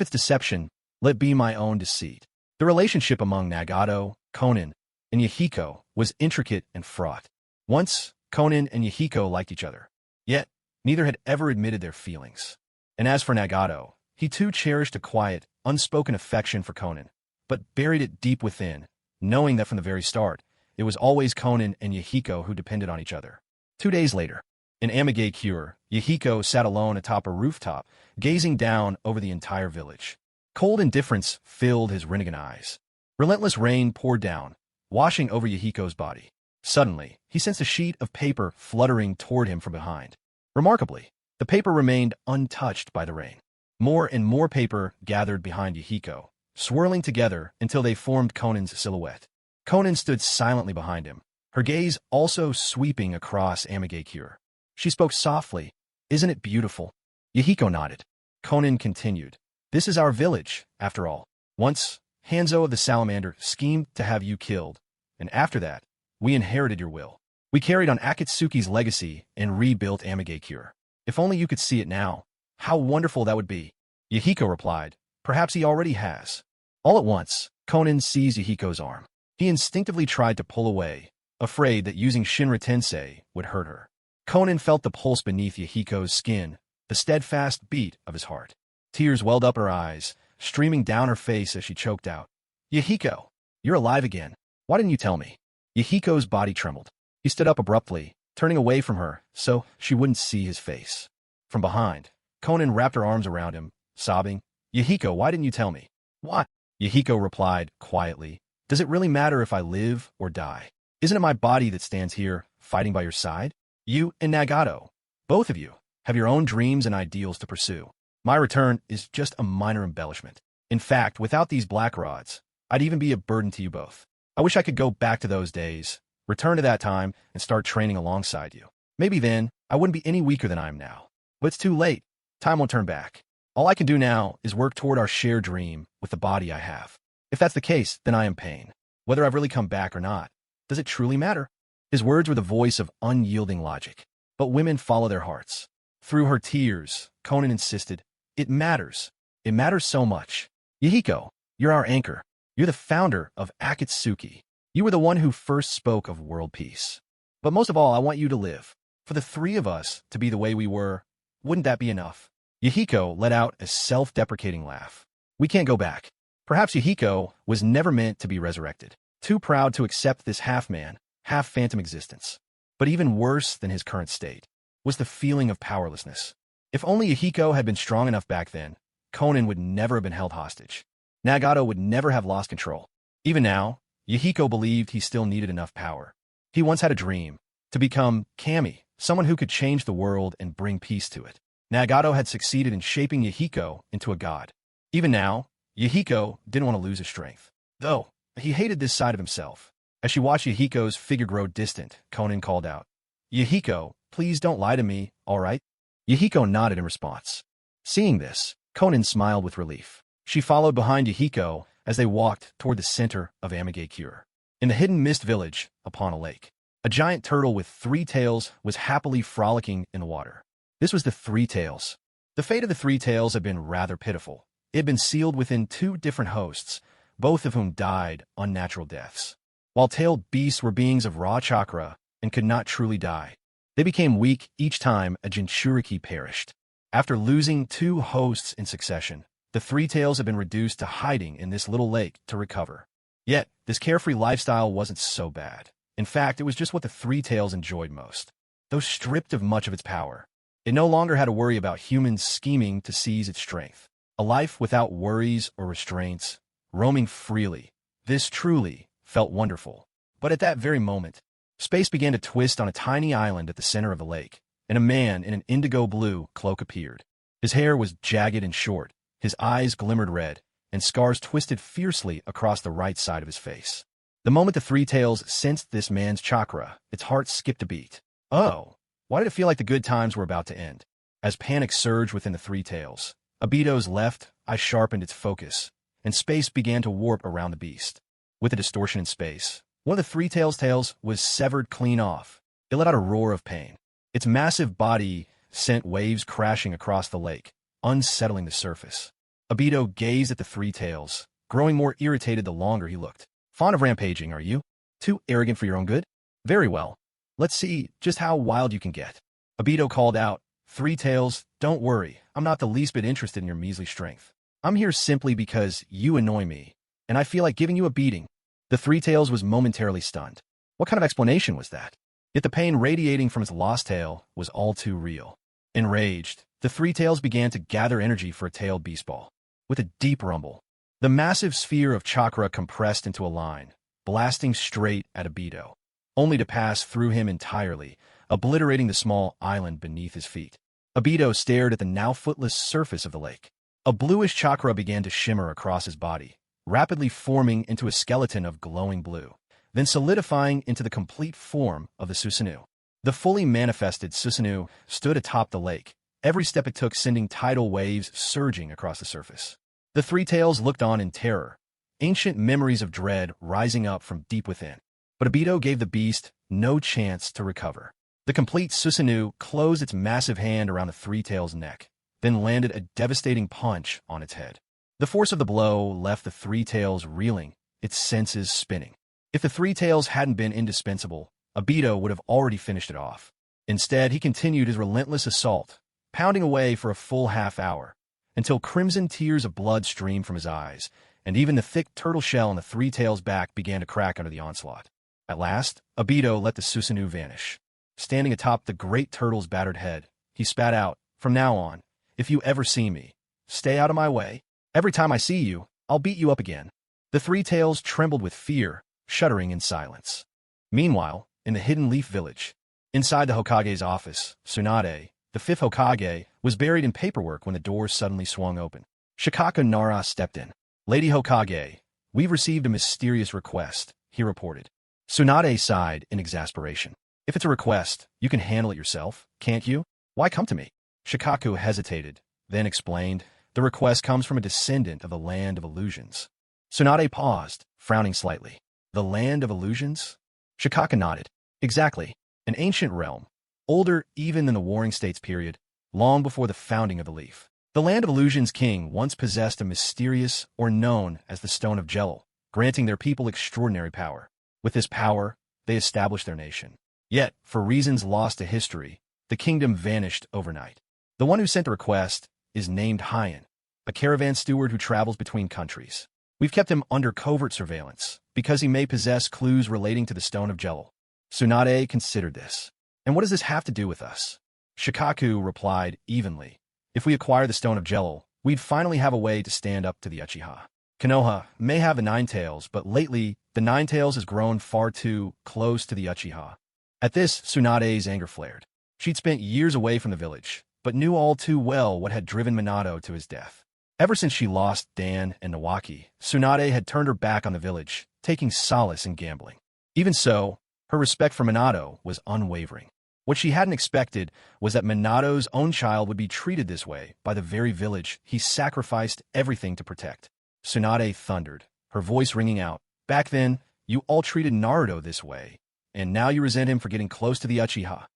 it's deception, let be my own deceit. The relationship among Nagato, Konan, and Yahiko was intricate and fraught. Once, Konan and Yahiko liked each other. Yet, neither had ever admitted their feelings. And as for Nagato, he too cherished a quiet, unspoken affection for Konan, but buried it deep within, knowing that from the very start, it was always Konan and Yahiko who depended on each other. 2 days later, in Amigakure, Yahiko sat alone atop a rooftop, gazing down over the entire village. Cold indifference filled his Rinnegan eyes. Relentless rain poured down, washing over Yahiko's body. Suddenly, he sensed a sheet of paper fluttering toward him from behind. Remarkably, the paper remained untouched by the rain. More and more paper gathered behind Yahiko, swirling together until they formed Konan's silhouette. Konan stood silently behind him, her gaze also sweeping across Amigakure. She spoke softly, isn't it beautiful? Yahiko nodded. Konan continued, this is our village, after all. Once, Hanzo of the Salamander schemed to have you killed, and after that, we inherited your will. We carried on Akatsuki's legacy and rebuilt Amigakure. If only you could see it now, how wonderful that would be. Yahiko replied, perhaps he already has. All at once, Konan seized Yahiko's arm. He instinctively tried to pull away, afraid that using Shinra Tensei would hurt her. Konan felt the pulse beneath Yahiko's skin, the steadfast beat of his heart. Tears welled up her eyes, streaming down her face as she choked out, Yahiko, you're alive again. Why didn't you tell me? Yahiko's body trembled. He stood up abruptly, turning away from her so she wouldn't see his face. From behind, Konan wrapped her arms around him, sobbing, Yahiko, why didn't you tell me? What? Yahiko replied quietly, does it really matter if I live or die? Isn't it my body that stands here, fighting by your side? You and Nagato, both of you, have your own dreams and ideals to pursue. My return is just a minor embellishment. In fact, without these black rods, I'd even be a burden to you both. I wish I could go back to those days, return to that time, and start training alongside you. Maybe then, I wouldn't be any weaker than I am now. But it's too late. Time won't turn back. All I can do now is work toward our shared dream with the body I have. If that's the case, then I am pain. Whether I've really come back or not, does it truly matter? His words were the voice of unyielding logic. But women follow their hearts. Through her tears, Konan insisted, it matters. It matters so much. Yahiko, you're our anchor. You're the founder of Akatsuki. You were the one who first spoke of world peace. But most of all, I want you to live. For the three of us to be the way we were, wouldn't that be enough? Yahiko let out a self-deprecating laugh. We can't go back. Perhaps Yahiko was never meant to be resurrected. Too proud to accept this half-man, half-phantom existence. But even worse than his current state was the feeling of powerlessness. If only Yahiko had been strong enough back then, Konan would never have been held hostage. Nagato would never have lost control. Even now, Yahiko believed he still needed enough power. He once had a dream, to become Kami, someone who could change the world and bring peace to it. Nagato had succeeded in shaping Yahiko into a god. Even now, Yahiko didn't want to lose his strength. Though, he hated this side of himself. As she watched Yahiko's figure grow distant, Konan called out, Yahiko, please don't lie to me, all right? Yahiko nodded in response. Seeing this, Konan smiled with relief. She followed behind Yahiko as they walked toward the center of Amigakure. In the hidden mist village upon a lake, a giant turtle with 3 tails was happily frolicking in the water. This was the 3 tails. The fate of the 3 tails had been rather pitiful. It had been sealed within 2 different hosts, both of whom died unnatural deaths. While tailed beasts were beings of raw chakra and could not truly die, they became weak each time a Jinchuriki perished. After losing 2 hosts in succession, the 3 tails had been reduced to hiding in this little lake to recover. Yet, this carefree lifestyle wasn't so bad. In fact, it was just what the 3 tails enjoyed most. Though stripped of much of its power, it no longer had to worry about humans scheming to seize its strength. A life without worries or restraints, roaming freely. This truly felt wonderful. But at that very moment, space began to twist on a tiny island at the center of the lake, and a man in an indigo-blue cloak appeared. His hair was jagged and short, his eyes glimmered red, and scars twisted fiercely across the right side of his face. The moment the 3 tails sensed this man's chakra, its heart skipped a beat. Oh, why did it feel like the good times were about to end? As panic surged within the 3 tails, Obito's left eye sharpened its focus, and space began to warp around the beast. With a distortion in space, one of the 3 tails' tails was severed clean off. It let out a roar of pain. Its massive body sent waves crashing across the lake, unsettling the surface. Obito gazed at the 3 tails, growing more irritated the longer he looked. Fond of rampaging, are you? Too arrogant for your own good? Very well. Let's see just how wild you can get. Obito called out, 3 tails, don't worry, I'm not the least bit interested in your measly strength. I'm here simply because you annoy me, and I feel like giving you a beating. The 3 tails was momentarily stunned. What kind of explanation was that? Yet the pain radiating from its lost tail was all too real. Enraged, the 3 tails began to gather energy for a tailed beast ball. With a deep rumble, the massive sphere of chakra compressed into a line, blasting straight at Obito, only to pass through him entirely, obliterating the small island beneath his feet. Obito stared at the now footless surface of the lake. A bluish chakra began to shimmer across his body, rapidly forming into a skeleton of glowing blue, then solidifying into the complete form of the Susanoo. The fully manifested Susanoo stood atop the lake, every step it took sending tidal waves surging across the surface. The 3 tails looked on in terror, ancient memories of dread rising up from deep within. But Obito gave the beast no chance to recover. The complete Susanoo closed its massive hand around the 3 tails' neck, then landed a devastating punch on its head. The force of the blow left the 3 tails reeling, its senses spinning. If the 3 tails hadn't been indispensable, Obito would have already finished it off. Instead, he continued his relentless assault, pounding away for a full half hour, until crimson tears of blood streamed from his eyes, and even the thick turtle shell on the 3 tails' back began to crack under the onslaught. At last, Obito let the Susanoo vanish. Standing atop the great turtle's battered head, he spat out, "From now on, if you ever see me, stay out of my way. Every time I see you, I'll beat you up again." The 3 tails trembled with fear, shuddering in silence. Meanwhile, in the Hidden Leaf Village, inside the Hokage's office, Tsunade, the 5th Hokage, was buried in paperwork when the doors suddenly swung open. Shikako Nara stepped in. "Lady Hokage, we've received a mysterious request," he reported. Tsunade sighed in exasperation. "If it's a request, you can handle it yourself, can't you? Why come to me?" Shikaku hesitated, then explained, "The request comes from a descendant of the Land of Illusions." Tsunade paused, frowning slightly. "The Land of Illusions?" Shikaka nodded. "Exactly. An ancient realm, older even than the Warring States period, long before the founding of the Leaf. The Land of Illusions king once possessed a mysterious, or known as the Stone of Jello, granting their people extraordinary power. With this power, they established their nation. Yet, for reasons lost to history, the kingdom vanished overnight. The one who sent the request is named Hyan, a caravan steward who travels between countries. We've kept him under covert surveillance, because he may possess clues relating to the Stone of Jello." Tsunade considered this. "And what does this have to do with us?" Shikaku replied evenly. "If we acquire the Stone of Jello, we'd finally have a way to stand up to the Uchiha. Konoha may have the 9 tails, but lately, the 9 tails has grown far too close to the Uchiha." At this, Tsunade's anger flared. She'd spent years away from the village, but knew all too well what had driven Minato to his death. Ever since she lost Dan and Nawaki, Tsunade had turned her back on the village, taking solace in gambling. Even so, her respect for Minato was unwavering. What she hadn't expected was that Minato's own child would be treated this way by the very village he sacrificed everything to protect. Tsunade thundered, her voice ringing out. Back then, you all treated Naruto this way, and now you resent him for getting close to the Uchiha.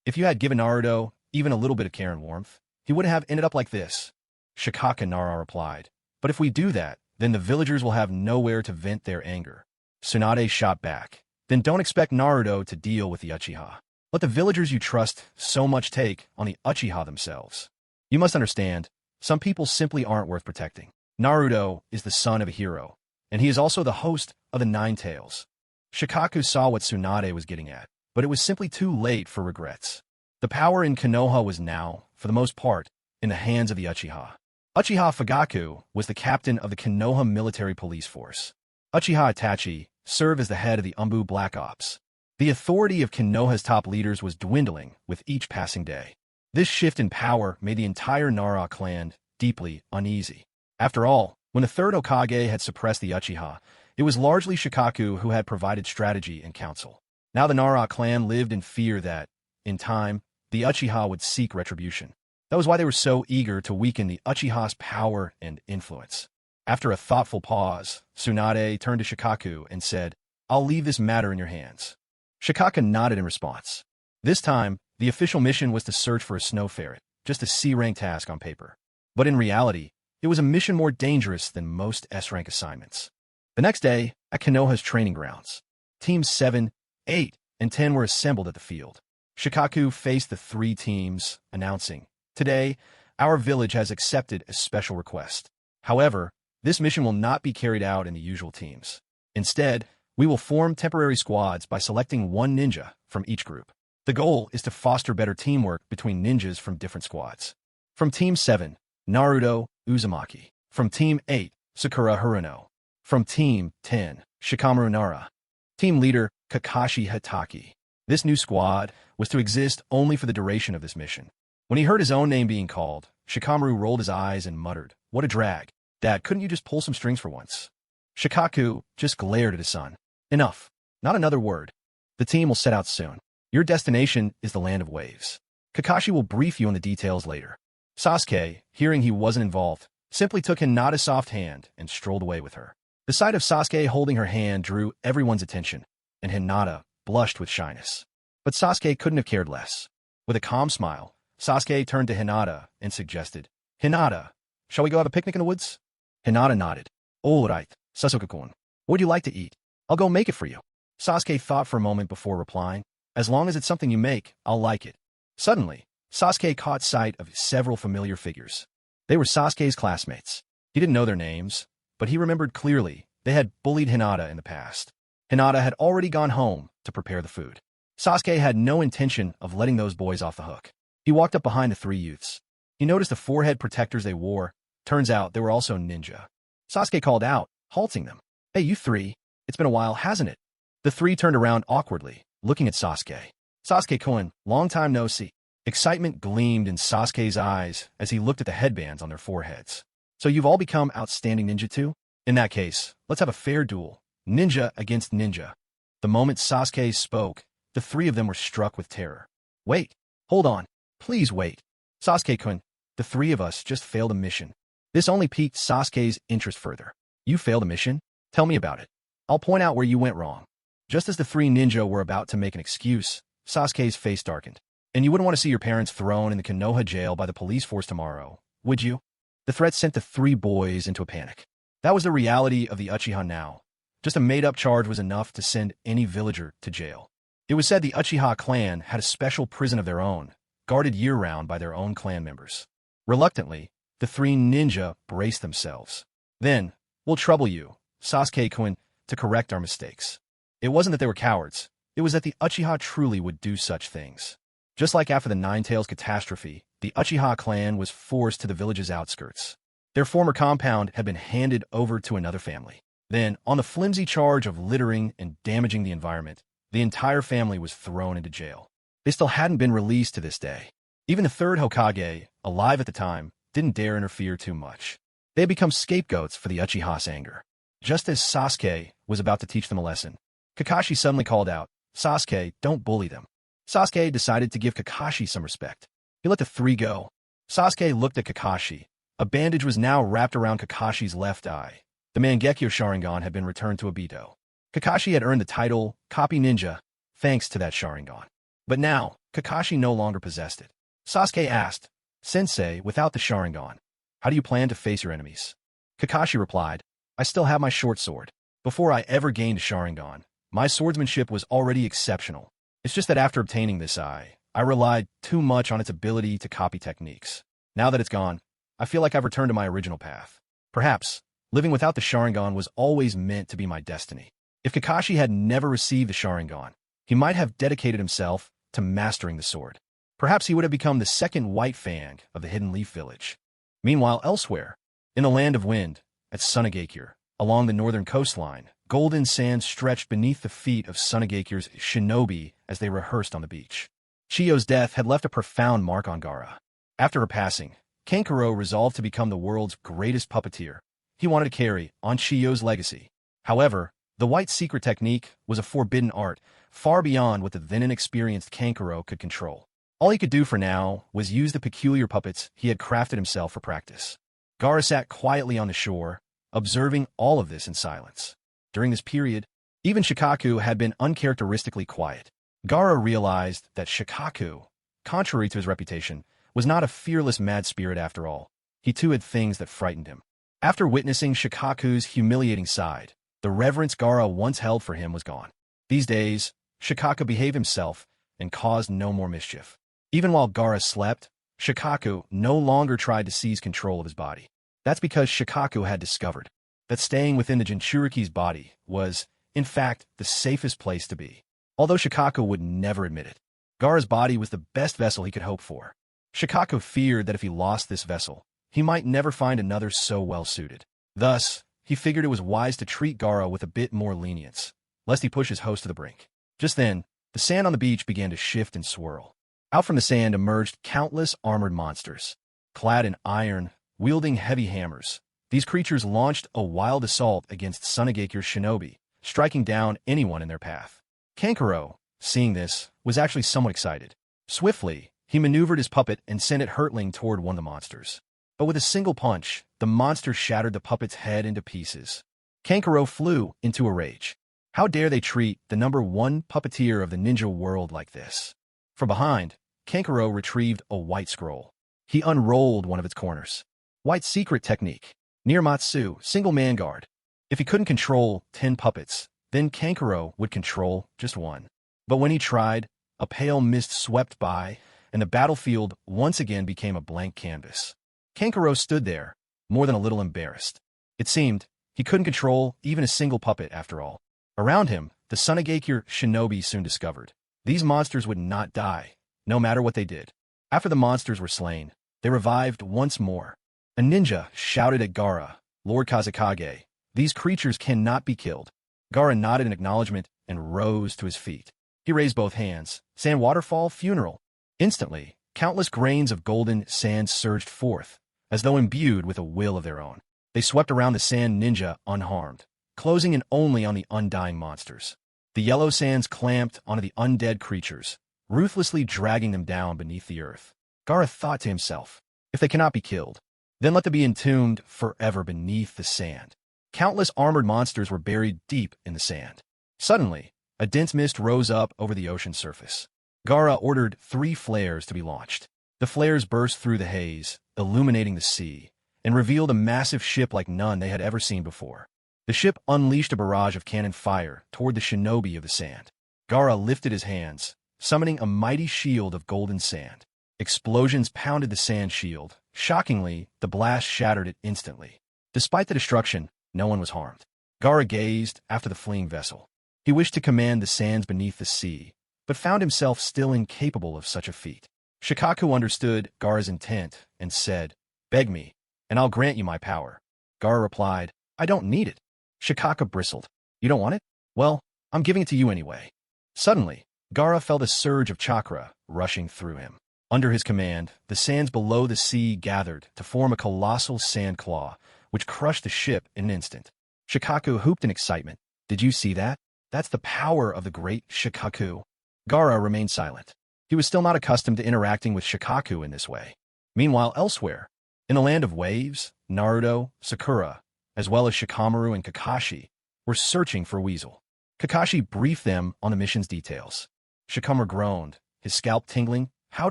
If you had given Naruto even a little bit of care and warmth, he wouldn't have ended up like this. Shikaka Nara replied. But if we do that, then the villagers will have nowhere to vent their anger. Tsunade shot back. Then don't expect Naruto to deal with the Uchiha. Let the villagers you trust so much take on the Uchiha themselves. You must understand, some people simply aren't worth protecting. Naruto is the son of a hero, and he is also the host of the Nine Tails. Shikaku saw what Tsunade was getting at, but it was simply too late for regrets. The power in Konoha was now, for the most part, in the hands of the Uchiha. Uchiha Fugaku was the captain of the Konoha military police force. Uchiha Itachi served as the head of the Umbu Black Ops. The authority of Konoha's top leaders was dwindling with each passing day. This shift in power made the entire Nara clan deeply uneasy. After all, when the third Hokage had suppressed the Uchiha, it was largely Shikaku who had provided strategy and counsel. Now the Nara clan lived in fear that, in time, the Uchiha would seek retribution. That was why they were so eager to weaken the Uchiha's power and influence. After a thoughtful pause, Tsunade turned to Shikaku and said, I'll leave this matter in your hands. Shikaka nodded in response. This time, the official mission was to search for a snow ferret, just a C-rank task on paper. But in reality, it was a mission more dangerous than most S-rank assignments. The next day, at Konoha's training grounds, Teams 7, 8, and 10 were assembled at the field. Shikaku faced the three teams, announcing, Today, our village has accepted a special request. However, this mission will not be carried out in the usual teams. Instead, we will form temporary squads by selecting one ninja from each group. The goal is to foster better teamwork between ninjas from different squads. From Team 7, Naruto Uzumaki. From Team 8, Sakura Haruno. From Team 10, Shikamaru Nara. Team Leader Kakashi Hatake. This new squad was to exist only for the duration of this mission. When he heard his own name being called, Shikamaru rolled his eyes and muttered, What a drag. Dad, couldn't you just pull some strings for once? Shikaku just glared at his son. Enough. Not another word. The team will set out soon. Your destination is the Land of Waves. Kakashi will brief you on the details later. Sasuke, hearing he wasn't involved, simply took Hinata's soft hand and strolled away with her. The sight of Sasuke holding her hand drew everyone's attention, and Hinata blushed with shyness. But Sasuke couldn't have cared less. With a calm smile, Sasuke turned to Hinata and suggested, Hinata, shall we go have a picnic in the woods? Hinata nodded. All right, Sasuke-kun. What would you like to eat? I'll go make it for you. Sasuke thought for a moment before replying, As long as it's something you make, I'll like it. Suddenly, Sasuke caught sight of several familiar figures. They were Sasuke's classmates. He didn't know their names, but he remembered clearly they had bullied Hinata in the past. Hinata had already gone home to prepare the food. Sasuke had no intention of letting those boys off the hook. He walked up behind the three youths. He noticed the forehead protectors they wore. Turns out they were also ninja. Sasuke called out, halting them. Hey, you three. It's been a while, hasn't it? The three turned around awkwardly, looking at Sasuke. Sasuke-kun, long time no see. Excitement gleamed in Sasuke's eyes as he looked at the headbands on their foreheads. So you've all become outstanding ninja too? In that case, let's have a fair duel. Ninja against ninja. The moment Sasuke spoke, the three of them were struck with terror. Wait. Hold on. Please wait. Sasuke-kun, the three of us just failed a mission. This only piqued Sasuke's interest further. You failed a mission? Tell me about it. I'll point out where you went wrong. Just as the three ninja were about to make an excuse, Sasuke's face darkened. And you wouldn't want to see your parents thrown in the Konoha jail by the police force tomorrow, would you? The threat sent the three boys into a panic. That was the reality of the Uchiha now. Just a made-up charge was enough to send any villager to jail. It was said the Uchiha clan had a special prison of their own, guarded year-round by their own clan members. Reluctantly, the three ninja braced themselves. Then, we'll trouble you, Sasuke-kun, to correct our mistakes. It wasn't that they were cowards. It was that the Uchiha truly would do such things. Just like after the Nine Tails catastrophe, the Uchiha clan was forced to the village's outskirts. Their former compound had been handed over to another family. Then, on the flimsy charge of littering and damaging the environment, the entire family was thrown into jail. They still hadn't been released to this day. Even the third Hokage, alive at the time, didn't dare interfere too much. They had become scapegoats for the Uchiha's anger. Just as Sasuke was about to teach them a lesson, Kakashi suddenly called out, Sasuke, don't bully them. Sasuke decided to give Kakashi some respect. He let the three go. Sasuke looked at Kakashi. A bandage was now wrapped around Kakashi's left eye. The Mangekyo Sharingan had been returned to Obito. Kakashi had earned the title Copy Ninja thanks to that Sharingan. But now, Kakashi no longer possessed it. Sasuke asked, "Sensei, without the Sharingan, how do you plan to face your enemies?" Kakashi replied, "I still have my short sword. Before I ever gained a Sharingan, my swordsmanship was already exceptional. It's just that after obtaining this eye, I relied too much on its ability to copy techniques. Now that it's gone, I feel like I've returned to my original path. Perhaps, living without the Sharingan was always meant to be my destiny." If Kakashi had never received the Sharingan, he might have dedicated himself to mastering the sword. Perhaps he would have become the second White Fang of the Hidden Leaf Village. Meanwhile, elsewhere, in the Land of Wind, at Sunagakure, along the northern coastline, golden sand stretched beneath the feet of Sunaгаkure's shinobi as they rehearsed on the beach. Chiyo's death had left a profound mark on Gaara. After her passing, Kankuro resolved to become the world's greatest puppeteer. He wanted to carry on Chiyo's legacy. However, the white secret technique was a forbidden art, far beyond what the then inexperienced Kankuro could control. All he could do for now was use the peculiar puppets he had crafted himself for practice. Gaara sat quietly on the shore, observing all of this in silence. During this period, even Shikaku had been uncharacteristically quiet. Gaara realized that Shikaku, contrary to his reputation, was not a fearless mad spirit after all. He too had things that frightened him. After witnessing Shikaku's humiliating side, the reverence Gaara once held for him was gone. These days, Shikaku behaved himself and caused no more mischief. Even while Gaara slept, Shikaku no longer tried to seize control of his body. That's because Shikaku had discovered that staying within the Jinchuriki's body was, in fact, the safest place to be. Although Shikaku would never admit it, Gaara's body was the best vessel he could hope for. Shikaku feared that if he lost this vessel, he might never find another so well-suited. Thus, he figured it was wise to treat Gaara with a bit more lenience, lest he push his host to the brink. Just then, the sand on the beach began to shift and swirl. Out from the sand emerged countless armored monsters. Clad in iron, wielding heavy hammers, these creatures launched a wild assault against Sunagakure's shinobi, striking down anyone in their path. Kankuro, seeing this, was actually somewhat excited. Swiftly, he maneuvered his puppet and sent it hurtling toward one of the monsters. But with a single punch, the monster shattered the puppet's head into pieces. Kankuro flew into a rage. How dare they treat the #1 puppeteer of the ninja world like this? From behind, Kankuro retrieved a white scroll. He unrolled one of its corners. White secret technique. Niramatsu, single man guard. If he couldn't control 10 puppets, then Kankuro would control just one. But when he tried, a pale mist swept by, and the battlefield once again became a blank canvas. Kankuro stood there, more than a little embarrassed. It seemed he couldn't control even a single puppet after all. Around him, the Sunagakure shinobi soon discovered these monsters would not die, no matter what they did. After the monsters were slain, they revived once more. A ninja shouted at Gaara, "Lord Kazekage, these creatures cannot be killed." Gaara nodded in acknowledgement and rose to his feet. He raised both hands. Sand waterfall, funeral. Instantly, countless grains of golden sand surged forth, as though imbued with a will of their own. They swept around the sand ninja unharmed, closing in only on the undying monsters. The yellow sands clamped onto the undead creatures, ruthlessly dragging them down beneath the earth. Gaara thought to himself, if they cannot be killed, then let them be entombed forever beneath the sand. Countless armored monsters were buried deep in the sand. Suddenly, a dense mist rose up over the ocean surface. Gaara ordered 3 flares to be launched. The flares burst through the haze, illuminating the sea, and revealed a massive ship like none they had ever seen before. The ship unleashed a barrage of cannon fire toward the shinobi of the sand. Gaara lifted his hands, summoning a mighty shield of golden sand. Explosions pounded the sand shield. Shockingly, the blast shattered it instantly. Despite the destruction, no one was harmed. Gaara gazed after the fleeing vessel. He wished to command the sands beneath the sea, but found himself still incapable of such a feat. Shikaku understood Gaara's intent and said, "Beg me, and I'll grant you my power." Gaara replied, "I don't need it." Shikaku bristled. "You don't want it? Well, I'm giving it to you anyway." Suddenly, Gaara felt a surge of chakra rushing through him. Under his command, the sands below the sea gathered to form a colossal sand claw, which crushed the ship in an instant. Shikaku whooped in excitement. "Did you see that? That's the power of the great Shikaku." Gaara remained silent. He was still not accustomed to interacting with Shikaku in this way. Meanwhile, elsewhere, in the land of waves, Naruto, Sakura, as well as Shikamaru and Kakashi, were searching for Weasel. Kakashi briefed them on the mission's details. Shikamaru groaned, his scalp tingling. How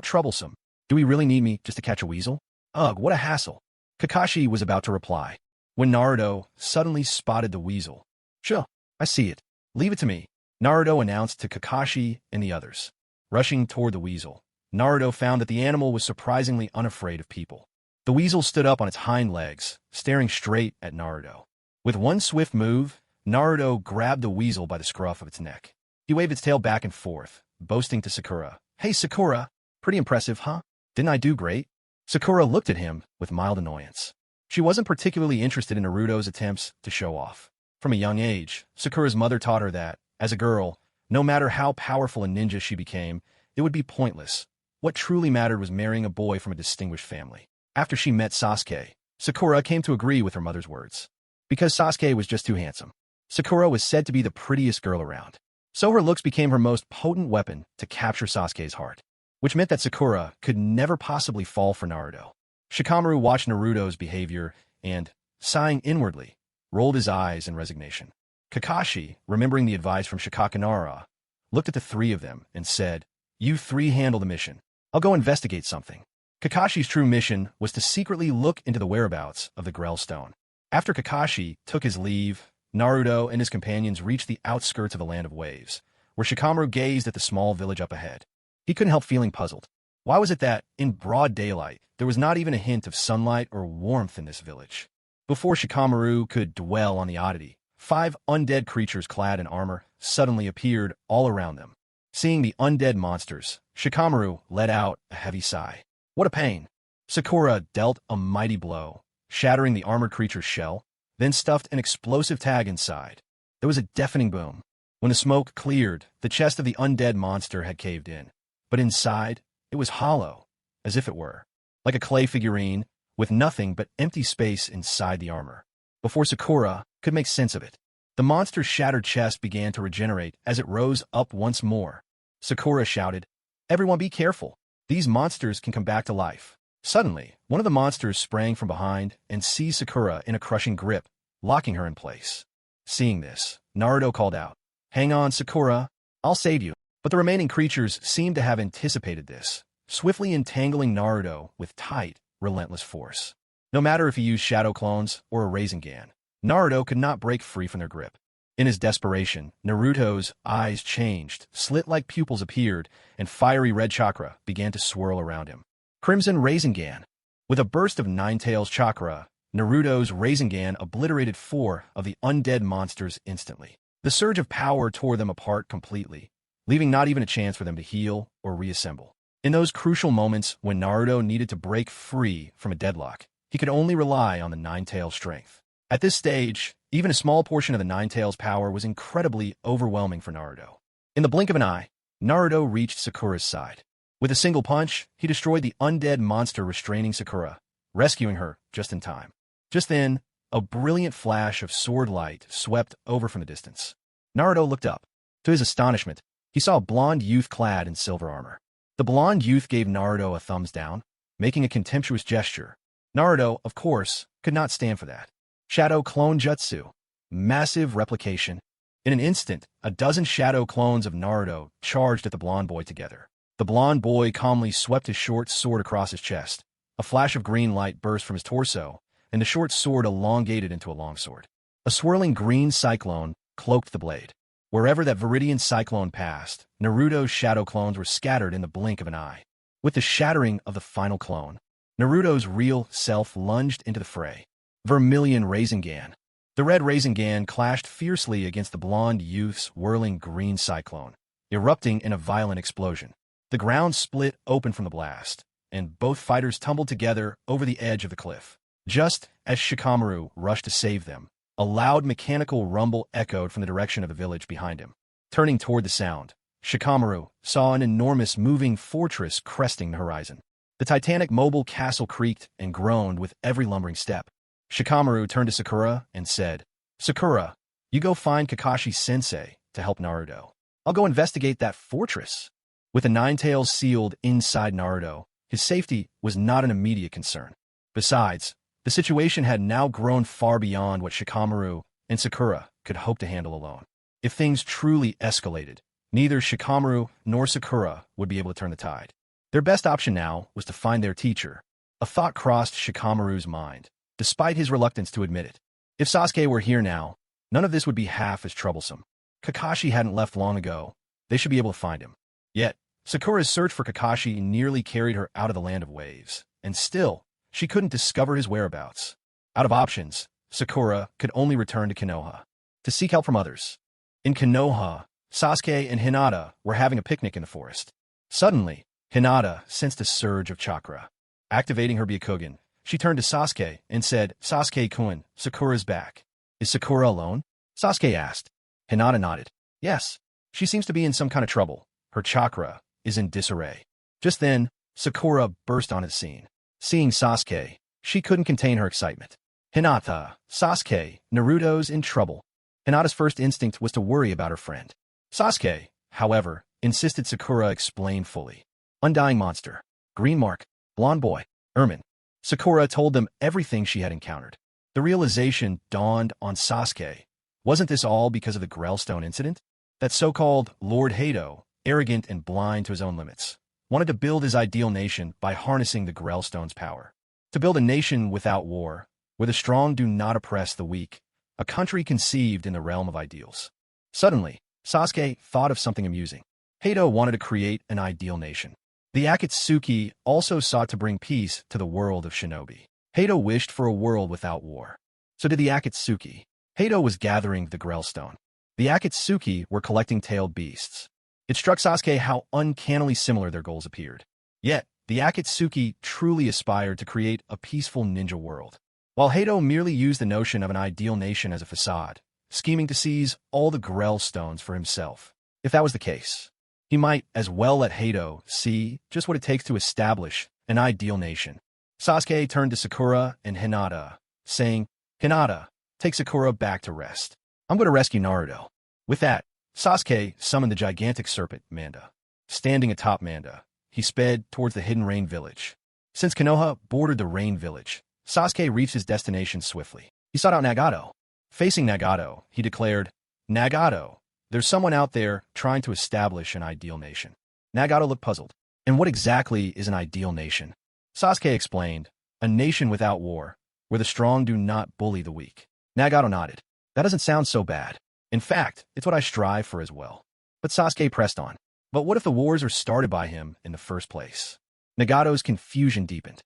troublesome. Do we really need me just to catch a weasel? Ugh, what a hassle. Kakashi was about to reply, when Naruto suddenly spotted the weasel. Sure, I see it. Leave it to me, Naruto announced to Kakashi and the others. Rushing toward the weasel, Naruto found that the animal was surprisingly unafraid of people. The weasel stood up on its hind legs, staring straight at Naruto. With one swift move, Naruto grabbed the weasel by the scruff of its neck. He waved its tail back and forth, boasting to Sakura. Hey, Sakura, pretty impressive, huh? Didn't I do great? Sakura looked at him with mild annoyance. She wasn't particularly interested in Naruto's attempts to show off. From a young age, Sakura's mother taught her that, as a girl, no matter how powerful a ninja she became, it would be pointless. What truly mattered was marrying a boy from a distinguished family. After she met Sasuke, Sakura came to agree with her mother's words. Because Sasuke was just too handsome. Sakura was said to be the prettiest girl around. So her looks became her most potent weapon to capture Sasuke's heart, which meant that Sakura could never possibly fall for Naruto. Shikamaru watched Naruto's behavior and, sighing inwardly, rolled his eyes in resignation. Kakashi, remembering the advice from Shikakanara, looked at the three of them and said, You three handle the mission. I'll go investigate something. Kakashi's true mission was to secretly look into the whereabouts of the Grell Stone. After Kakashi took his leave, Naruto and his companions reached the outskirts of the Land of Waves, where Shikamaru gazed at the small village up ahead. He couldn't help feeling puzzled. Why was it that, in broad daylight, there was not even a hint of sunlight or warmth in this village? Before Shikamaru could dwell on the oddity, 5 undead creatures clad in armor suddenly appeared all around them. Seeing the undead monsters, Shikamaru let out a heavy sigh. What a pain! Sakura dealt a mighty blow, shattering the armored creature's shell, then stuffed an explosive tag inside. There was a deafening boom. When the smoke cleared, the chest of the undead monster had caved in. But inside, it was hollow, as if it were, like a clay figurine, with nothing but empty space inside the armor. Before Sakura could make sense of it, the monster's shattered chest began to regenerate as it rose up once more. Sakura shouted, Everyone be careful. These monsters can come back to life. Suddenly, one of the monsters sprang from behind and seized Sakura in a crushing grip, locking her in place. Seeing this, Naruto called out, Hang on, Sakura. I'll save you. But the remaining creatures seemed to have anticipated this, swiftly entangling Naruto with tight, relentless force. No matter if he used shadow clones or a Rasengan, Naruto could not break free from their grip. In his desperation, Naruto's eyes changed, slit-like pupils appeared, and fiery red chakra began to swirl around him. Crimson Rasengan. With a burst of Nine-Tails chakra, Naruto's Rasengan obliterated 4 of the undead monsters instantly. The surge of power tore them apart completely, leaving not even a chance for them to heal or reassemble. In those crucial moments when Naruto needed to break free from a deadlock, he could only rely on the Nine-Tails' strength. At this stage, even a small portion of the Nine-Tails' power was incredibly overwhelming for Naruto. In the blink of an eye, Naruto reached Sakura's side. With a single punch, he destroyed the undead monster restraining Sakura, rescuing her just in time. Just then, a brilliant flash of sword light swept over from the distance. Naruto looked up. To his astonishment, he saw a blonde youth clad in silver armor. The blonde youth gave Naruto a thumbs down, making a contemptuous gesture. Naruto, of course, could not stand for that. Shadow Clone Jutsu. Massive replication. In an instant, a dozen shadow clones of Naruto charged at the blonde boy together. The blonde boy calmly swept his short sword across his chest. A flash of green light burst from his torso, and the short sword elongated into a long sword. A swirling green cyclone cloaked the blade. Wherever that viridian cyclone passed, Naruto's shadow clones were scattered in the blink of an eye. With the shattering of the final clone, Naruto's real self lunged into the fray. Vermilion Rasengan. The red Rasengan clashed fiercely against the blonde youth's whirling green cyclone, erupting in a violent explosion. The ground split open from the blast, and both fighters tumbled together over the edge of the cliff. Just as Shikamaru rushed to save them, a loud mechanical rumble echoed from the direction of the village behind him. Turning toward the sound, Shikamaru saw an enormous moving fortress cresting the horizon. The titanic mobile castle creaked and groaned with every lumbering step. Shikamaru turned to Sakura and said, Sakura, you go find Kakashi-sensei to help Naruto. I'll go investigate that fortress. With the Nine Tails sealed inside Naruto, his safety was not an immediate concern. Besides, the situation had now grown far beyond what Shikamaru and Sakura could hope to handle alone. If things truly escalated, neither Shikamaru nor Sakura would be able to turn the tide. Their best option now was to find their teacher. A thought crossed Shikamaru's mind, despite his reluctance to admit it. If Sasuke were here now, none of this would be half as troublesome. Kakashi hadn't left long ago. They should be able to find him. Yet, Sakura's search for Kakashi nearly carried her out of the land of waves, and still, she couldn't discover his whereabouts. Out of options, Sakura could only return to Konoha to seek help from others. In Konoha, Sasuke and Hinata were having a picnic in the forest. Suddenly, Hinata sensed a surge of chakra. Activating her Byakugan, she turned to Sasuke and said, "Sasuke-kun, Sakura's back." "Is Sakura alone?" Sasuke asked. Hinata nodded. "Yes, she seems to be in some kind of trouble. Her chakra is in disarray." Just then, Sakura burst onto the scene. Seeing Sasuke, she couldn't contain her excitement. "Hinata, Sasuke, Naruto's in trouble." Hinata's first instinct was to worry about her friend. Sasuke, however, insisted Sakura explain fully. Undying monster, green mark, blonde boy, ermine. Sakura told them everything she had encountered. The realization dawned on Sasuke. Wasn't this all because of the Grellstone incident? That so-called Lord Hato, arrogant and blind to his own limits, wanted to build his ideal nation by harnessing the Grellstone's power. To build a nation without war, where the strong do not oppress the weak, a country conceived in the realm of ideals. Suddenly, Sasuke thought of something amusing. Hato wanted to create an ideal nation. The Akatsuki also sought to bring peace to the world of shinobi. Hato wished for a world without war. So did the Akatsuki. Hato was gathering the Grellstone. The Akatsuki were collecting tailed beasts. It struck Sasuke how uncannily similar their goals appeared. Yet, the Akatsuki truly aspired to create a peaceful ninja world, while Hato merely used the notion of an ideal nation as a facade, scheming to seize all the Grellstones for himself. If that was the case, he might as well let Hato see just what it takes to establish an ideal nation. Sasuke turned to Sakura and Hinata, saying, "Hinata, take Sakura back to rest. I'm going to rescue Naruto." With that, Sasuke summoned the gigantic serpent, Manda. Standing atop Manda, he sped towards the hidden rain village. Since Konoha bordered the rain village, Sasuke reached his destination swiftly. He sought out Nagato. Facing Nagato, he declared, "Nagato, there's someone out there trying to establish an ideal nation." Nagato looked puzzled. "And what exactly is an ideal nation?" Sasuke explained, "A nation without war, where the strong do not bully the weak." Nagato nodded. "That doesn't sound so bad. In fact, it's what I strive for as well." But Sasuke pressed on. "But what if the wars are started by him in the first place?" Nagato's confusion deepened.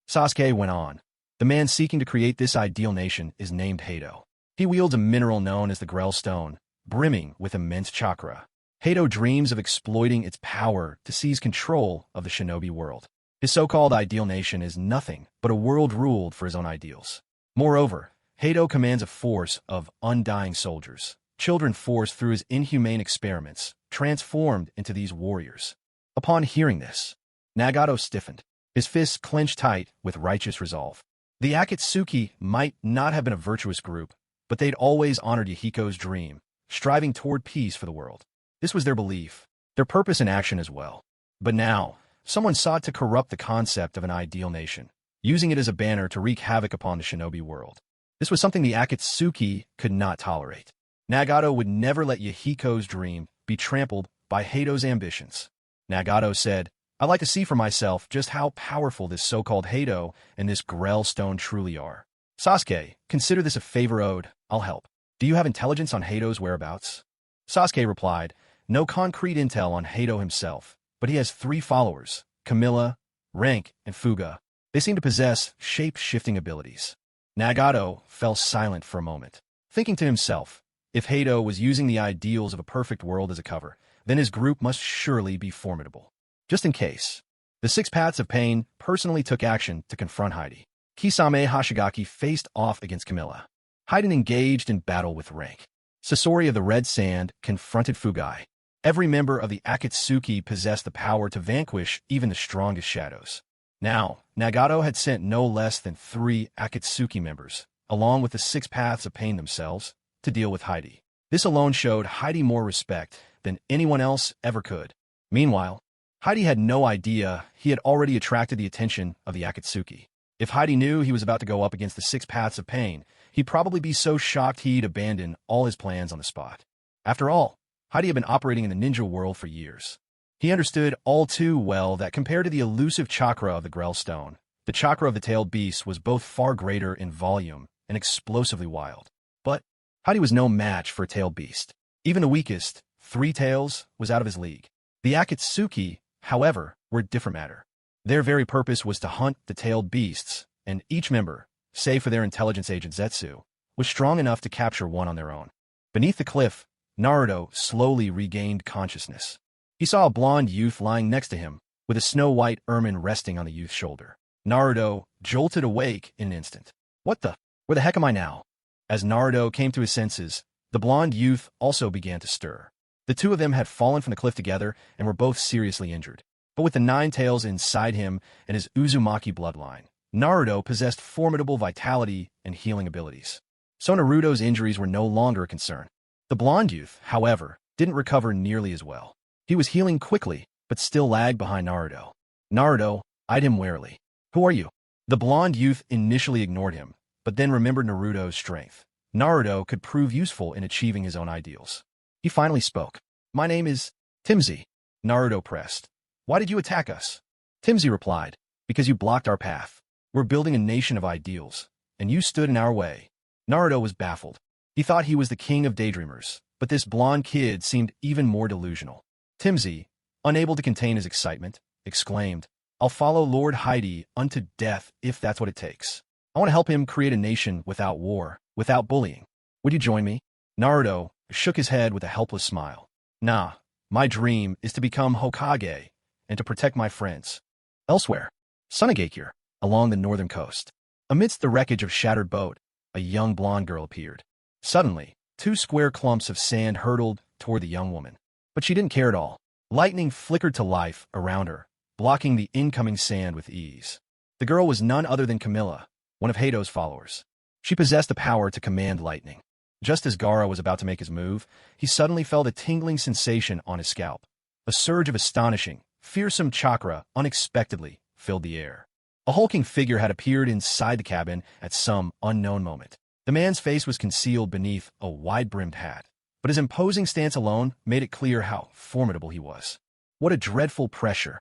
Sasuke went on. "The man seeking to create this ideal nation is named Hato. He wields a mineral known as the Grellstone, brimming with immense chakra. Hato dreams of exploiting its power to seize control of the shinobi world. His so-called ideal nation is nothing but a world ruled for his own ideals. Moreover, Hato commands a force of undying soldiers, children forced through his inhumane experiments, transformed into these warriors." Upon hearing this, Nagato stiffened, his fists clenched tight with righteous resolve. The Akatsuki might not have been a virtuous group, but they'd always honored Yahiko's dream, striving toward peace for the world. This was their belief, their purpose and action as well. But now, someone sought to corrupt the concept of an ideal nation, using it as a banner to wreak havoc upon the shinobi world. This was something the Akatsuki could not tolerate. Nagato would never let Yahiko's dream be trampled by Hato's ambitions. Nagato said, "I'd like to see for myself just how powerful this so-called Hato and this Grellstone truly are. Sasuke, consider this a favor owed. I'll help. Do you have intelligence on Hato's whereabouts?" Sasuke replied, "No concrete intel on Hato himself, but he has 3 followers, Camilla, Rank, and Fuga. They seem to possess shape-shifting abilities." Nagato fell silent for a moment, thinking to himself, if Hato was using the ideals of a perfect world as a cover, then his group must surely be formidable. Just in case, the 6 Paths of Pain personally took action to confront Heidi. Kisame Hashigaki faced off against Camilla. Haiden engaged in battle with Rank. Sasori of the Red Sand confronted Fugai. Every member of the Akatsuki possessed the power to vanquish even the strongest shadows. Now, Nagato had sent no less than 3 Akatsuki members, along with the 6 Paths of Pain themselves, to deal with Heidi. This alone showed Heidi more respect than anyone else ever could. Meanwhile, Heidi had no idea he had already attracted the attention of the Akatsuki. If Heidi knew he was about to go up against the 6 paths of pain, he'd probably be so shocked he'd abandon all his plans on the spot. After all, Heidi had been operating in the ninja world for years. He understood all too well that compared to the elusive chakra of the Grell Stone, the chakra of the tailed beast was both far greater in volume and explosively wild. But Heidi was no match for a tailed beast. Even the weakest, 3 tails, was out of his league. The Akatsuki, however, were a different matter. Their very purpose was to hunt the tailed beasts, and each member, save for their intelligence agent Zetsu, was strong enough to capture one on their own. Beneath the cliff, Naruto slowly regained consciousness. He saw a blonde youth lying next to him, with a snow-white ermine resting on the youth's shoulder. Naruto jolted awake in an instant. Where the heck am I now? As Naruto came to his senses, the blonde youth also began to stir. The two of them had fallen from the cliff together and were both seriously injured. But with the 9 tails inside him and his Uzumaki bloodline, Naruto possessed formidable vitality and healing abilities. So Naruto's injuries were no longer a concern. The blonde youth, however, didn't recover nearly as well. He was healing quickly, but still lagged behind Naruto. Naruto eyed him warily. "Who are you?" The blonde youth initially ignored him, but then remembered Naruto's strength. Naruto could prove useful in achieving his own ideals. He finally spoke. "My name is Timsy." Naruto pressed. "Why did you attack us?" Timsy replied, "Because you blocked our path. We're building a nation of ideals, and you stood in our way." Naruto was baffled. He thought he was the king of daydreamers, but this blonde kid seemed even more delusional. Timsy, unable to contain his excitement, exclaimed, "I'll follow Lord Heidi unto death if that's what it takes. I want to help him create a nation without war, without bullying. Would you join me?" Naruto shook his head with a helpless smile. "Nah, my dream is to become Hokage and to protect my friends." Elsewhere, Sunagakure, along the northern coast. Amidst the wreckage of shattered boat, a young blonde girl appeared. Suddenly, 2 square clumps of sand hurtled toward the young woman. But she didn't care at all. Lightning flickered to life around her, blocking the incoming sand with ease. The girl was none other than Camilla, one of Heido's followers. She possessed the power to command lightning. Just as Gaara was about to make his move, he suddenly felt a tingling sensation on his scalp. A surge of astonishing, fearsome chakra unexpectedly filled the air. A hulking figure had appeared inside the cabin at some unknown moment. The man's face was concealed beneath a wide-brimmed hat, but his imposing stance alone made it clear how formidable he was. What a dreadful pressure.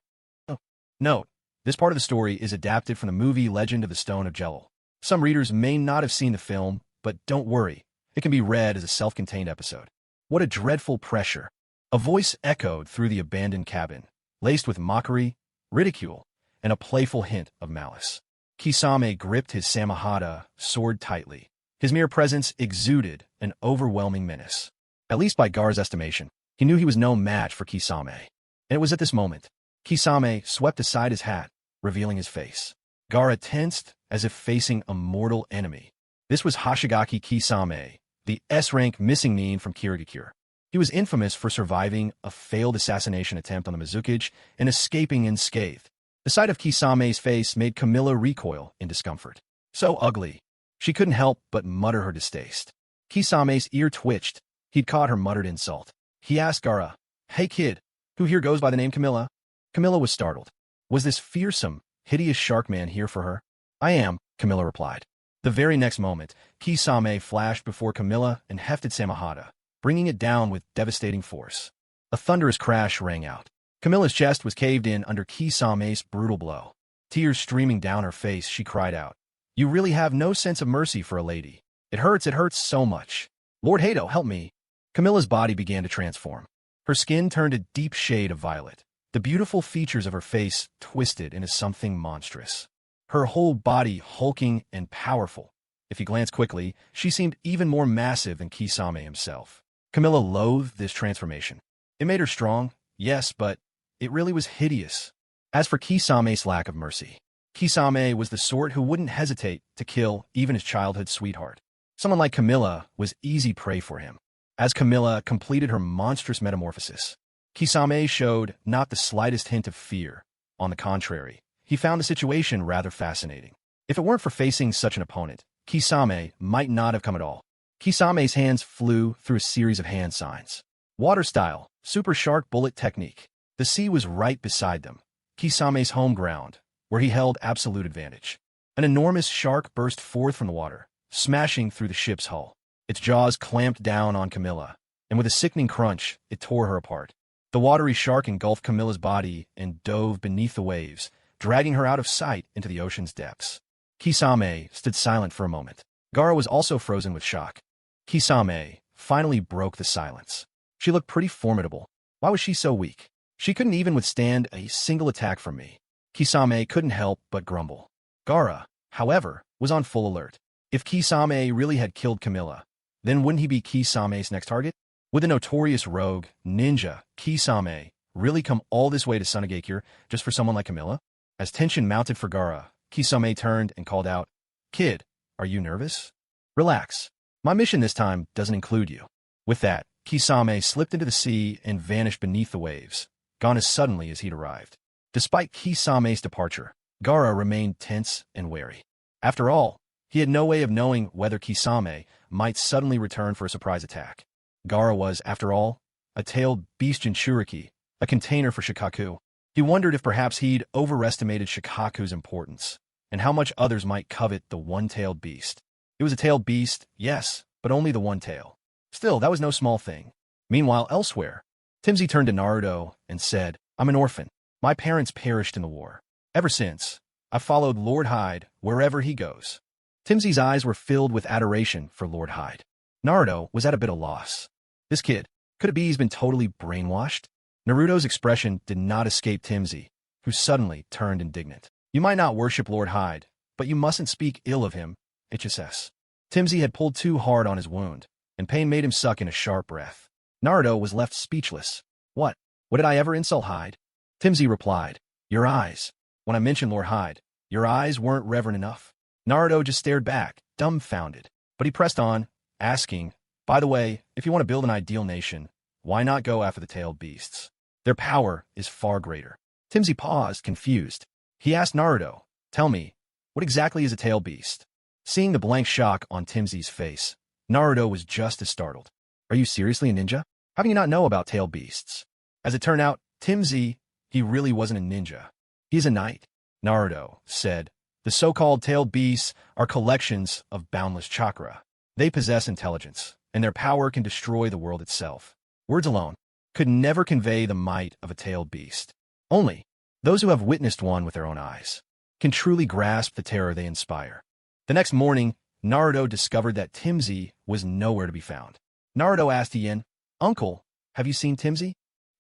Note, this part of the story is adapted from the movie Legend of the Stone of Jell-El. Some readers may not have seen the film, but don't worry, it can be read as a self-contained episode. What a dreadful pressure. A voice echoed through the abandoned cabin, laced with mockery, ridicule, and a playful hint of malice. Kisame gripped his Samahata sword tightly. His mere presence exuded an overwhelming menace. At least by Gaara's estimation, he knew he was no match for Kisame. And it was at this moment, Kisame swept aside his hat, revealing his face. Gaara tensed as if facing a mortal enemy. This was Hoshigaki Kisame, the S-rank missing nin from Kirigakure. He was infamous for surviving a failed assassination attempt on the Mizukage and escaping unscathed. The sight of Kisame's face made Camilla recoil in discomfort. So ugly. She couldn't help but mutter her distaste. Kisame's ear twitched. He'd caught her muttered insult. He asked Gaara, "Hey kid, who here goes by the name Camilla?" Camilla was startled. Was this fearsome, hideous shark man here for her? "I am," Camilla replied. The very next moment, Kisame flashed before Camilla and hefted Samahata, bringing it down with devastating force. A thunderous crash rang out. Camilla's chest was caved in under Kisame's brutal blow. Tears streaming down her face, she cried out, "You really have no sense of mercy for a lady. It hurts so much. Lord Heido, help me." Camilla's body began to transform. Her skin turned a deep shade of violet. The beautiful features of her face twisted into something monstrous. Her whole body hulking and powerful. If he glanced quickly, she seemed even more massive than Kisame himself. Camilla loathed this transformation. It made her strong, yes, but it really was hideous. As for Kisame's lack of mercy, Kisame was the sort who wouldn't hesitate to kill even his childhood sweetheart. Someone like Camilla was easy prey for him. As Camilla completed her monstrous metamorphosis, Kisame showed not the slightest hint of fear. On the contrary, he found the situation rather fascinating. If it weren't for facing such an opponent, Kisame might not have come at all. Kisame's hands flew through a series of hand signs. Water style, super shark bullet technique. The sea was right beside them, Kisame's home ground, where he held absolute advantage. An enormous shark burst forth from the water, smashing through the ship's hull. Its jaws clamped down on Camilla, and with a sickening crunch, it tore her apart. The watery shark engulfed Camilla's body and dove beneath the waves, dragging her out of sight into the ocean's depths. Kisame stood silent for a moment. Gaara was also frozen with shock. Kisame finally broke the silence. She looked pretty formidable. Why was she so weak? She couldn't even withstand a single attack from me. Kisame couldn't help but grumble. Gaara, however, was on full alert. If Kisame really had killed Camilla, then wouldn't he be Kisame's next target? Would the notorious rogue, ninja, Kisame, really come all this way to Sunagakure just for someone like Camilla? As tension mounted for Gaara, Kisame turned and called out, "Kid, are you nervous? Relax. My mission this time doesn't include you." With that, Kisame slipped into the sea and vanished beneath the waves, gone as suddenly as he'd arrived. Despite Kisame's departure, Gaara remained tense and wary. After all, he had no way of knowing whether Kisame might suddenly return for a surprise attack. Gaara was, after all, a tailed beast Jinchuriki, a container for Shikaku. He wondered if perhaps he'd overestimated Shikaku's importance, and how much others might covet the one-tailed beast. It was a tailed beast, yes, but only the one tail. Still, that was no small thing. Meanwhile, elsewhere, Timsy turned to Naruto and said, "I'm an orphan. My parents perished in the war. Ever since, I've followed Lord Hyde wherever he goes." Timsy's eyes were filled with adoration for Lord Hyde. Naruto was at a bit of loss. This kid, could it be he's been totally brainwashed? Naruto's expression did not escape Timsy, who suddenly turned indignant. "You might not worship Lord Hyde, but you mustn't speak ill of him, HSS." Timsy had pulled too hard on his wound, and pain made him suck in a sharp breath. Naruto was left speechless. What did I ever insult Hyde?" Timsy replied, "Your eyes. When I mentioned Lord Hyde, your eyes weren't reverent enough." Naruto just stared back, dumbfounded. But he pressed on, asking, "By the way, if you want to build an ideal nation, why not go after the tailed beasts? Their power is far greater." Timsy paused, confused. He asked Naruto, "Tell me, what exactly is a tailed beast?" Seeing the blank shock on Timsy's face, Naruto was just as startled. "Are you seriously a ninja? How do you not know about tailed beasts?" As it turned out, Timsy, he really wasn't a ninja. He's a knight, Naruto said. "The so-called tailed beasts are collections of boundless chakra. They possess intelligence, and their power can destroy the world itself. Words alone could never convey the might of a tailed beast. Only those who have witnessed one with their own eyes can truly grasp the terror they inspire." The next morning, Naruto discovered that Timsy was nowhere to be found. Naruto asked Ian, "Uncle, have you seen Timsy?"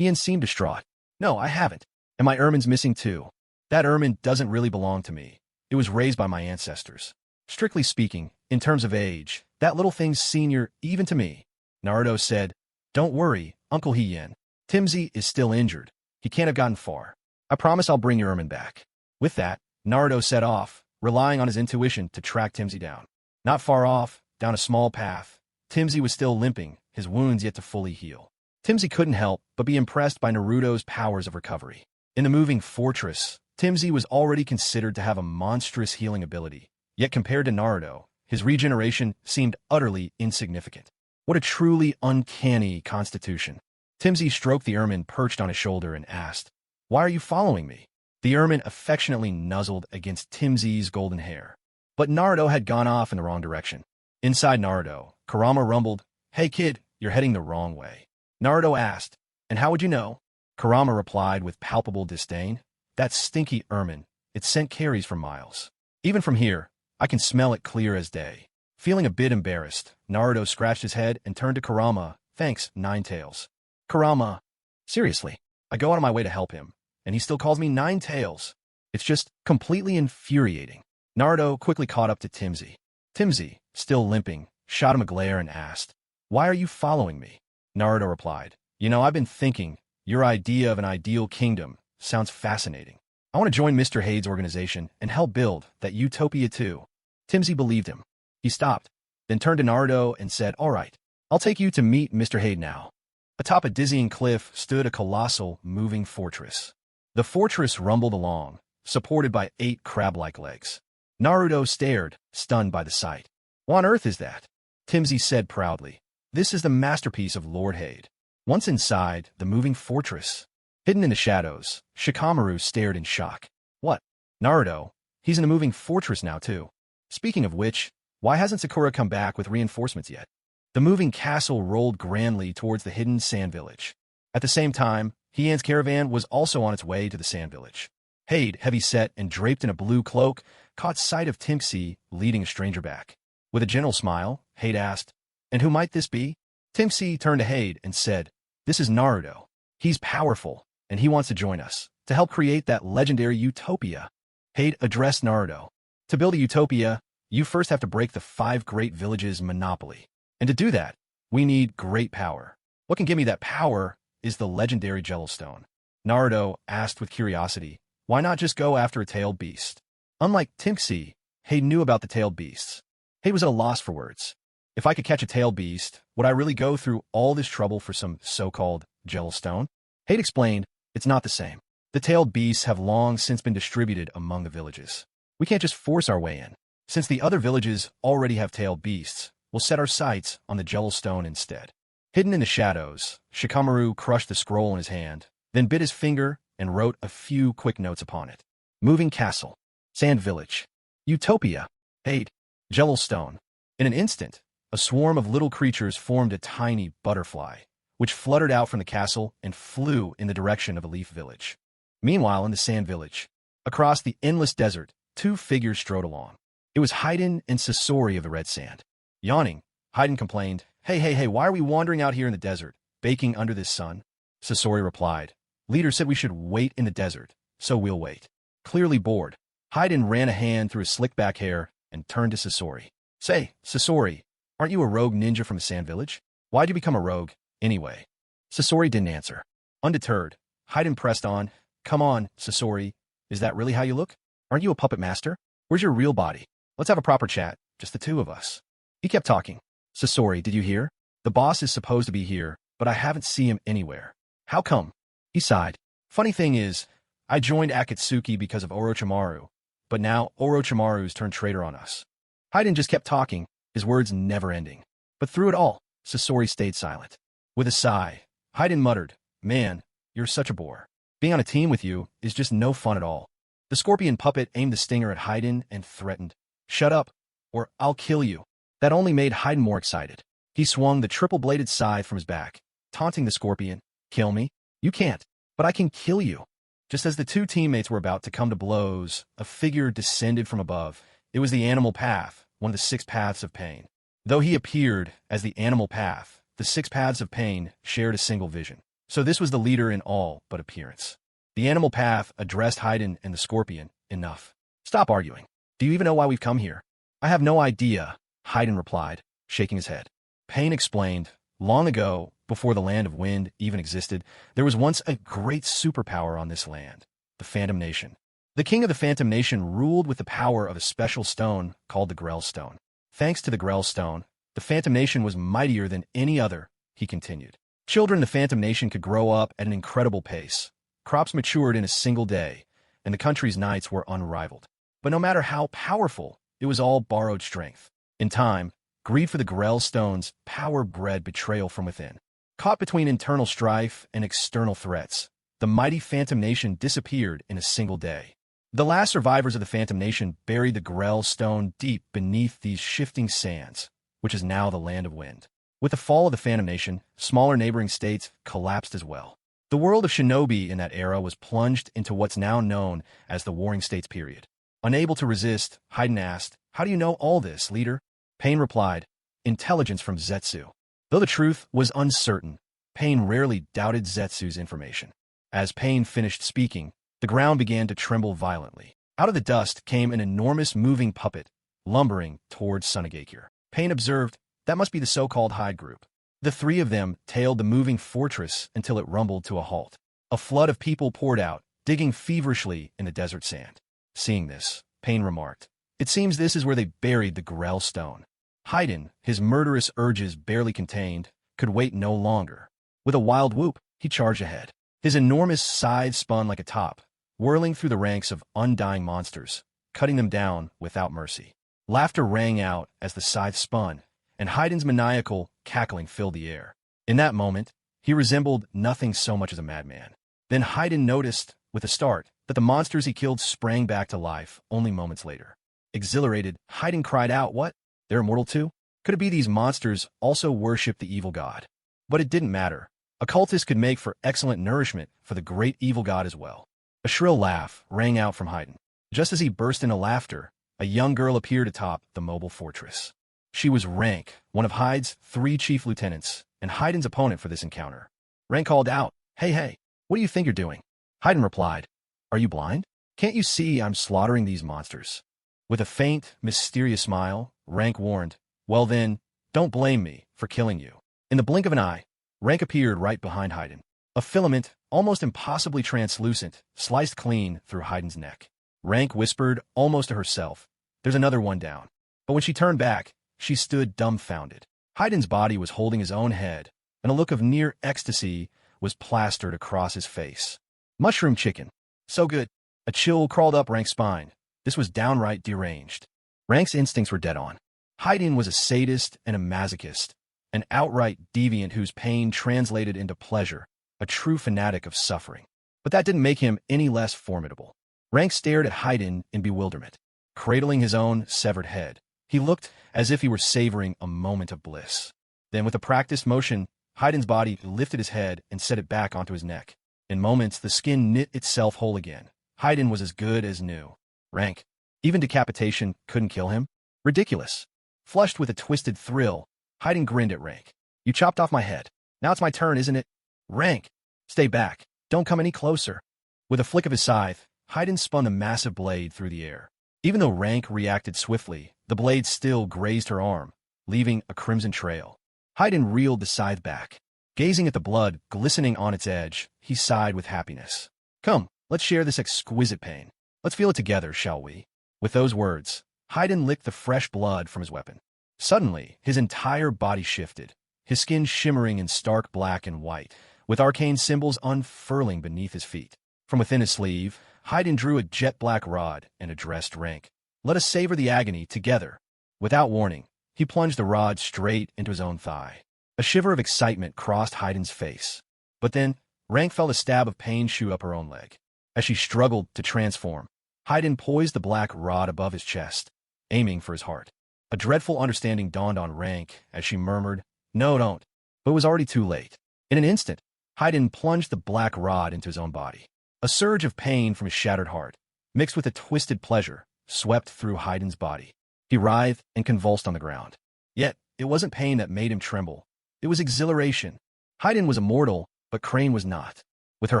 Ian seemed distraught. "No, I haven't. And my ermine's missing too. That ermine doesn't really belong to me. It was raised by my ancestors. Strictly speaking, in terms of age, that little thing's senior even to me." Naruto said, "Don't worry, Uncle Ian. Timsy is still injured. He can't have gotten far. I promise I'll bring your ermine back." With that, Naruto set off, relying on his intuition to track Timsy down. Not far off, down a small path, Timsy was still limping, his wounds yet to fully heal. Timsy couldn't help but be impressed by Naruto's powers of recovery. In the moving fortress, Timsy was already considered to have a monstrous healing ability, yet compared to Naruto, his regeneration seemed utterly insignificant. What a truly uncanny constitution. Timsy stroked the ermine perched on his shoulder and asked, "Why are you following me?" The ermine affectionately nuzzled against Timsy's golden hair. But Naruto had gone off in the wrong direction. Inside Naruto, Kurama rumbled, "Hey kid, you're heading the wrong way." Naruto asked, "And how would you know?" Kurama replied with palpable disdain, "That stinky ermine, it scent carries for miles. Even from here, I can smell it clear as day." Feeling a bit embarrassed, Naruto scratched his head and turned to Kurama, "Thanks, Nine Tails." Kurama, seriously, I go out of my way to help him, and he still calls me Nine Tails. It's just completely infuriating. Naruto quickly caught up to Timsy. Timsy, still limping, shot him a glare and asked, "Why are you following me?" Naruto replied, I've been thinking, your idea of an ideal kingdom sounds fascinating. I want to join Mr. Hade's organization and help build that utopia too." Timsy believed him. He stopped, then turned to Naruto and said, "All right, I'll take you to meet Mr. Hade now." Atop a dizzying cliff stood a colossal, moving fortress. The fortress rumbled along, supported by 8 crab-like legs. Naruto stared, stunned by the sight. "What on earth is that?" Timsy said proudly. "This is the masterpiece of Lord Hade." Once inside the moving fortress, Hidden in the shadows, Shikamaru stared in shock. What? Naruto? He's in the moving fortress now, too. Speaking of which, why hasn't Sakura come back with reinforcements yet? The moving castle rolled grandly towards the hidden sand village. At the same time, Heian's caravan was also on its way to the sand village. Hade, heavy-set and draped in a blue cloak, caught sight of Timxi leading a stranger back. With a gentle smile, Hade asked, "And who might this be?" Timxi turned to Hade and said, "This is Naruto. He's powerful, and he wants to join us, to help create that legendary utopia." Hade addressed Naruto. "To build a utopia, you first have to break the 5 great villages' monopoly. And to do that, we need great power. What can give me that power is the legendary Jellystone." Naruto asked with curiosity, "Why not just go after a tailed beast?" Unlike Timxi, Hade knew about the tailed beasts. Hade was at a loss for words. If I could catch a tailed beast, would I really go through all this trouble for some so-called Jellystone? Hade explained, "It's not the same. The tailed beasts have long since been distributed among the villages. We can't just force our way in. Since the other villages already have tailed beasts, we'll set our sights on the Jellystone instead." Hidden in the shadows, Shikamaru crushed the scroll in his hand, then bit his finger and wrote a few quick notes upon it. Moving castle, sand village, utopia, Hade, Jellystone. In an instant, a swarm of little creatures formed a tiny butterfly, which fluttered out from the castle and flew in the direction of a leaf village. Meanwhile, in the sand village, across the endless desert, 2 figures strode along. It was Haiden and Sasori of the red sand. Yawning, Haiden complained, Hey, why are we wandering out here in the desert, baking under this sun?" Sasori replied, "Leader said we should wait in the desert, so we'll wait." Clearly bored, Haiden ran a hand through his slick back hair and turned to Sasori. "Say, Sasori, aren't you a rogue ninja from the sand village? Why'd you become a rogue, anyway?" Sasori didn't answer. Undeterred, Haiden pressed on, "Come on, Sasori, is that really how you look? Aren't you a puppet master? Where's your real body? Let's have a proper chat, just the 2 of us." He kept talking. "Sasori, did you hear? The boss is supposed to be here, but I haven't seen him anywhere. How come?" He sighed. "Funny thing is, I joined Akatsuki because of Orochimaru, but now Orochimaru's turned traitor on us." Haiden just kept talking, his words never ending. But through it all, Sasori stayed silent. With a sigh, Haiden muttered, "Man, you're such a bore. Being on a team with you is just no fun at all." The scorpion puppet aimed the stinger at Haiden and threatened, "Shut up, or I'll kill you." That only made Haiden more excited. He swung the triple-bladed scythe from his back, taunting the scorpion, "Kill me? You can't, but I can kill you." Just as the 2 teammates were about to come to blows, a figure descended from above. It was the Animal Path, one of the 6 paths of pain. Though he appeared as the Animal Path, the 6 paths of pain shared a single vision. So this was the leader in all but appearance. The Animal Path addressed Haiden and the scorpion, "Enough. Stop arguing. Do you even know why we've come here?" "I have no idea," Haiden replied, shaking his head. Pain explained, "Long ago, before the Land of Wind even existed, there was once a great superpower on this land, the Phantom Nation. The king of the Phantom Nation ruled with the power of a special stone called the Grell Stone. Thanks to the Grell Stone, the Phantom Nation was mightier than any other," he continued. "Children in the Phantom Nation could grow up at an incredible pace. Crops matured in a single day, and the country's knights were unrivaled. But no matter how powerful, it was all borrowed strength. In time, greed for the Grell Stone's power bred betrayal from within. Caught between internal strife and external threats, the mighty Phantom Nation disappeared in a single day. The last survivors of the Phantom Nation buried the Grell Stone deep beneath these shifting sands, which is now the Land of Wind. With the fall of the Phantom Nation, smaller neighboring states collapsed as well. The world of shinobi in that era was plunged into what's now known as the Warring States period. Unable to resist, Haiden asked, "How do you know all this, leader?" Pain replied, "Intelligence from Zetsu." Though the truth was uncertain, Pain rarely doubted Zetsu's information. As Pain finished speaking, the ground began to tremble violently. Out of the dust came an enormous moving puppet, lumbering towards Sunagakure. Pain observed, "That must be the so-called Hyde group." The 3 of them tailed the moving fortress until it rumbled to a halt. A flood of people poured out, digging feverishly in the desert sand. Seeing this, Pain remarked, "It seems this is where they buried the Grell Stone." Haiden, his murderous urges barely contained, could wait no longer. With a wild whoop, he charged ahead. His enormous scythe spun like a top, whirling through the ranks of undying monsters, cutting them down without mercy. Laughter rang out as the scythe spun, and Haiden's maniacal cackling filled the air. In that moment, he resembled nothing so much as a madman. Then Haiden noticed, with a start, that the monsters he killed sprang back to life only moments later. Exhilarated, Haiden cried out, "What? They're immortal too? Could it be these monsters also worship the evil god?" But it didn't matter. A cultist could make for excellent nourishment for the great evil god as well. A shrill laugh rang out from Haiden. Just as he burst into laughter, a young girl appeared atop the mobile fortress. She was Rank, one of Hyde's 3 chief lieutenants, and Hayden's opponent for this encounter. Rank called out, Hey, what do you think you're doing?" Hayden replied, "Are you blind? Can't you see I'm slaughtering these monsters?" With a faint, mysterious smile, Rank warned, "Well then, don't blame me for killing you." In the blink of an eye, Rank appeared right behind Haiden. A filament, almost impossibly translucent, sliced clean through Hayden's neck. Rank whispered, almost to herself, "There's another one down." But when she turned back, she stood dumbfounded. Hayden's body was holding his own head, and a look of near ecstasy was plastered across his face. Mushroom chicken. So good. A chill crawled up Rank's spine. This was downright deranged. Rank's instincts were dead on. Hayden was a sadist and a masochist, an outright deviant whose pain translated into pleasure, a true fanatic of suffering. But that didn't make him any less formidable. Rank stared at Hayden in bewilderment. Cradling his own severed head, he looked as if he were savoring a moment of bliss. Then, with a practiced motion, Hayden's body lifted his head and set it back onto his neck. In moments, the skin knit itself whole again. Hayden was as good as new. Rank. Even decapitation couldn't kill him? Ridiculous. Flushed with a twisted thrill, Hayden grinned at Rank. "You chopped off my head. Now it's my turn, isn't it?" "Rank, stay back. Don't come any closer." With a flick of his scythe, Hayden spun the massive blade through the air. Even though Rank reacted swiftly, the blade still grazed her arm, leaving a crimson trail. Hayden reeled the scythe back. Gazing at the blood glistening on its edge, he sighed with happiness. "Come, let's share this exquisite pain. Let's feel it together, shall we?" With those words, Hayden licked the fresh blood from his weapon. Suddenly, his entire body shifted, his skin shimmering in stark black and white, with arcane symbols unfurling beneath his feet. From within his sleeve, Hayden drew a jet-black rod and addressed Rank. "Let us savor the agony together." Without warning, he plunged the rod straight into his own thigh. A shiver of excitement crossed Hayden's face. But then, Rank felt a stab of pain shoot up her own leg. As she struggled to transform, Hayden poised the black rod above his chest, aiming for his heart. A dreadful understanding dawned on Rank as she murmured, "No, don't." But it was already too late. In an instant, Hayden plunged the black rod into his own body. A surge of pain from his shattered heart, mixed with a twisted pleasure, swept through Hayden's body. He writhed and convulsed on the ground. Yet, it wasn't pain that made him tremble. It was exhilaration. Hayden was immortal, but Crane was not. With her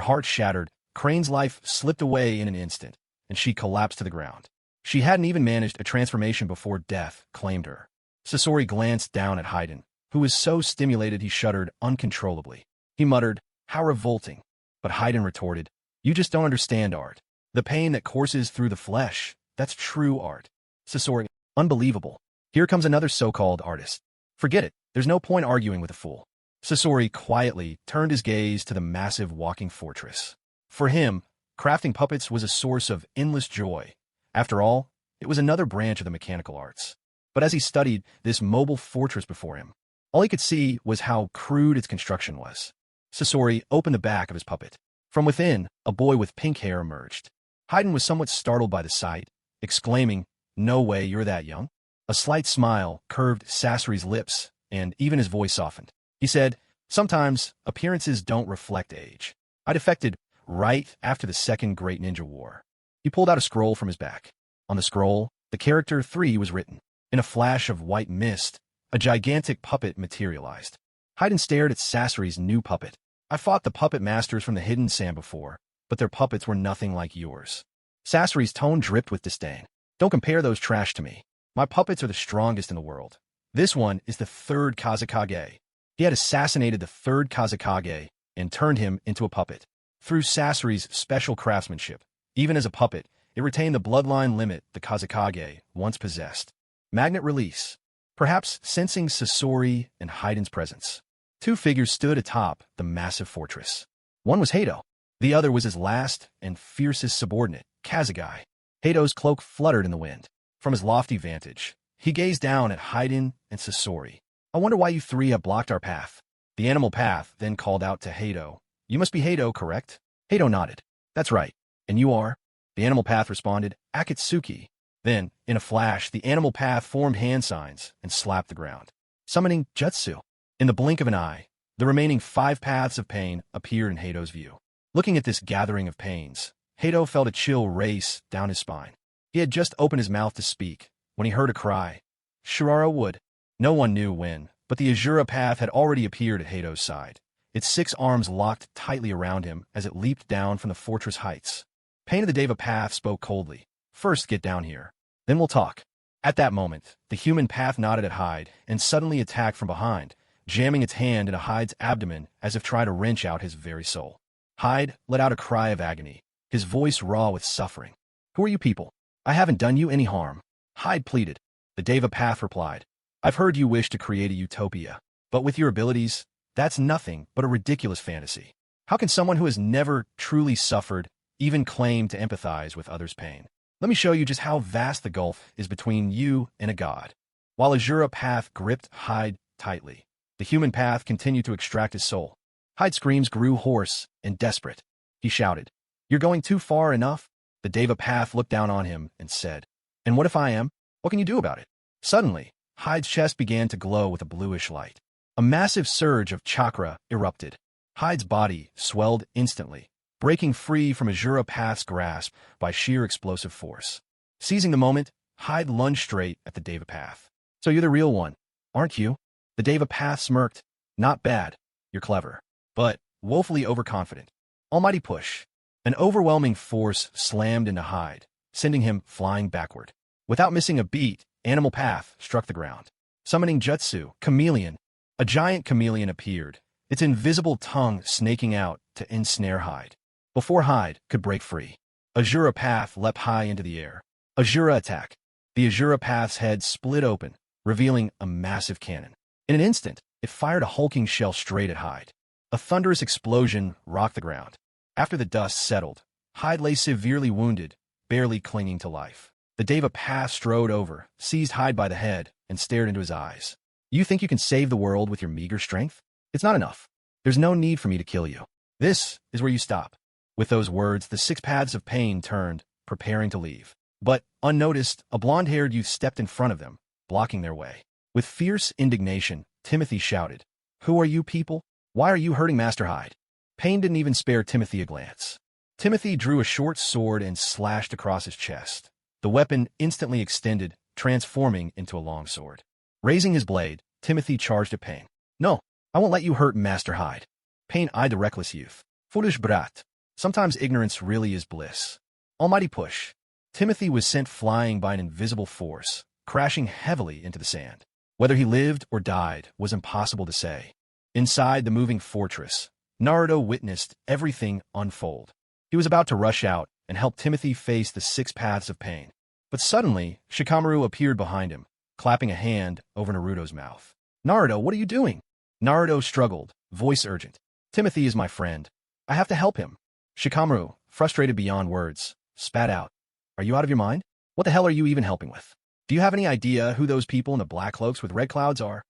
heart shattered, Crane's life slipped away in an instant, and she collapsed to the ground. She hadn't even managed a transformation before death claimed her. Sasori glanced down at Hayden, who was so stimulated he shuddered uncontrollably. He muttered, "How revolting." But Hayden retorted, "You just don't understand art. The pain that courses through the flesh, that's true art." Sasori, "Unbelievable. Here comes another so-called artist. Forget it. There's no point arguing with a fool." Sasori quietly turned his gaze to the massive walking fortress. For him, crafting puppets was a source of endless joy. After all, it was another branch of the mechanical arts. But as he studied this mobile fortress before him, all he could see was how crude its construction was. Sasori opened the back of his puppet. From within, a boy with pink hair emerged. Hayden was somewhat startled by the sight, exclaiming, "No way, you're that young?" A slight smile curved Sasori's lips, and even his voice softened. He said, "Sometimes appearances don't reflect age. I defected right after the Second Great Ninja War." He pulled out a scroll from his back. On the scroll, the character 3 was written. In a flash of white mist, a gigantic puppet materialized. Hayden stared at Sasori's new puppet. "I fought the puppet masters from the Hidden Sand before, but their puppets were nothing like yours." Sasori's tone dripped with disdain. "Don't compare those trash to me. My puppets are the strongest in the world. This one is the 3rd Kazekage." He had assassinated the 3rd Kazekage and turned him into a puppet. Through Sasori's special craftsmanship, even as a puppet, it retained the bloodline limit the Kazekage once possessed. Magnet release. Perhaps sensing Sasori and Hayden's presence, 2 figures stood atop the massive fortress. One was Hato. The other was his last and fiercest subordinate, Kazugai. Hato's cloak fluttered in the wind. From his lofty vantage, he gazed down at Hayden and Sasori. "I wonder why you 3 have blocked our path." The animal path then called out to Hato, "You must be Hato, correct?" Hato nodded. That's right. And you are? The animal path responded, Akatsuki. Then, in a flash, the animal path formed hand signs and slapped the ground, summoning jutsu. In the blink of an eye, the remaining 5 paths of pain appeared in Hato's view. Looking at this gathering of pains, Hato felt a chill race down his spine. He had just opened his mouth to speak when he heard a cry. Shirara would. No one knew when, but the Azura path had already appeared at Hato's side, its 6 arms locked tightly around him as it leaped down from the fortress heights. Pain of the Deva path spoke coldly. First get down here. Then we'll talk. At that moment, the human path nodded at Hyde and suddenly attacked from behind, jamming its hand into Hyde's abdomen as if trying to wrench out his very soul. Hyde let out a cry of agony, his voice raw with suffering. Who are you people? I haven't done you any harm. Hyde pleaded. The Deva path replied. I've heard you wish to create a utopia, but with your abilities, that's nothing but a ridiculous fantasy. How can someone who has never truly suffered even claim to empathize with others' pain? Let me show you just how vast the gulf is between you and a god. While Azura path gripped Hyde tightly, the human path continued to extract his soul. Hyde's screams grew hoarse and desperate. He shouted, You're going too far enough? The Deva path looked down on him and said, And what if I am? What can you do about it? Suddenly, Hyde's chest began to glow with a bluish light. A massive surge of chakra erupted. Hyde's body swelled instantly, breaking free from Azura path's grasp by sheer explosive force. Seizing the moment, Hyde lunged straight at the Deva path. So you're the real one, aren't you? The Deva path smirked. Not bad. You're clever. But woefully overconfident. Almighty push. An overwhelming force slammed into Hyde, sending him flying backward. Without missing a beat, Animal Path struck the ground. Summoning Jutsu, Chameleon. A giant chameleon appeared, its invisible tongue snaking out to ensnare Hyde. Before Hyde could break free, Azura Path leapt high into the air. Azura attack. The Azura Path's head split open, revealing a massive cannon. In an instant, it fired a hulking shell straight at Hyde. A thunderous explosion rocked the ground. After the dust settled, Hyde lay severely wounded, barely clinging to life. The Deva Path strode over, seized Hyde by the head, and stared into his eyes. You think you can save the world with your meager strength? It's not enough. There's no need for me to kill you. This is where you stop. With those words, the 6 paths of pain turned, preparing to leave. But, unnoticed, a blonde-haired youth stepped in front of them, blocking their way. With fierce indignation, Timothy shouted, Who are you people? Why are you hurting Master Hyde? Pain didn't even spare Timothy a glance. Timothy drew a short sword and slashed across his chest. The weapon instantly extended, transforming into a long sword. Raising his blade, Timothy charged at Pain. No, I won't let you hurt Master Hyde. Pain eyed the reckless youth. Foolish brat. Sometimes ignorance really is bliss. Almighty push. Timothy was sent flying by an invisible force, crashing heavily into the sand. Whether he lived or died was impossible to say. Inside the moving fortress, Naruto witnessed everything unfold. He was about to rush out and help Timothy face the 6 paths of pain. But suddenly, Shikamaru appeared behind him, clapping a hand over Naruto's mouth. Naruto, what are you doing? Naruto struggled, voice urgent. Timothy is my friend. I have to help him. Shikamaru, frustrated beyond words, spat out. Are you out of your mind? What the hell are you even helping with? Do you have any idea who those people in the black cloaks with red clouds are?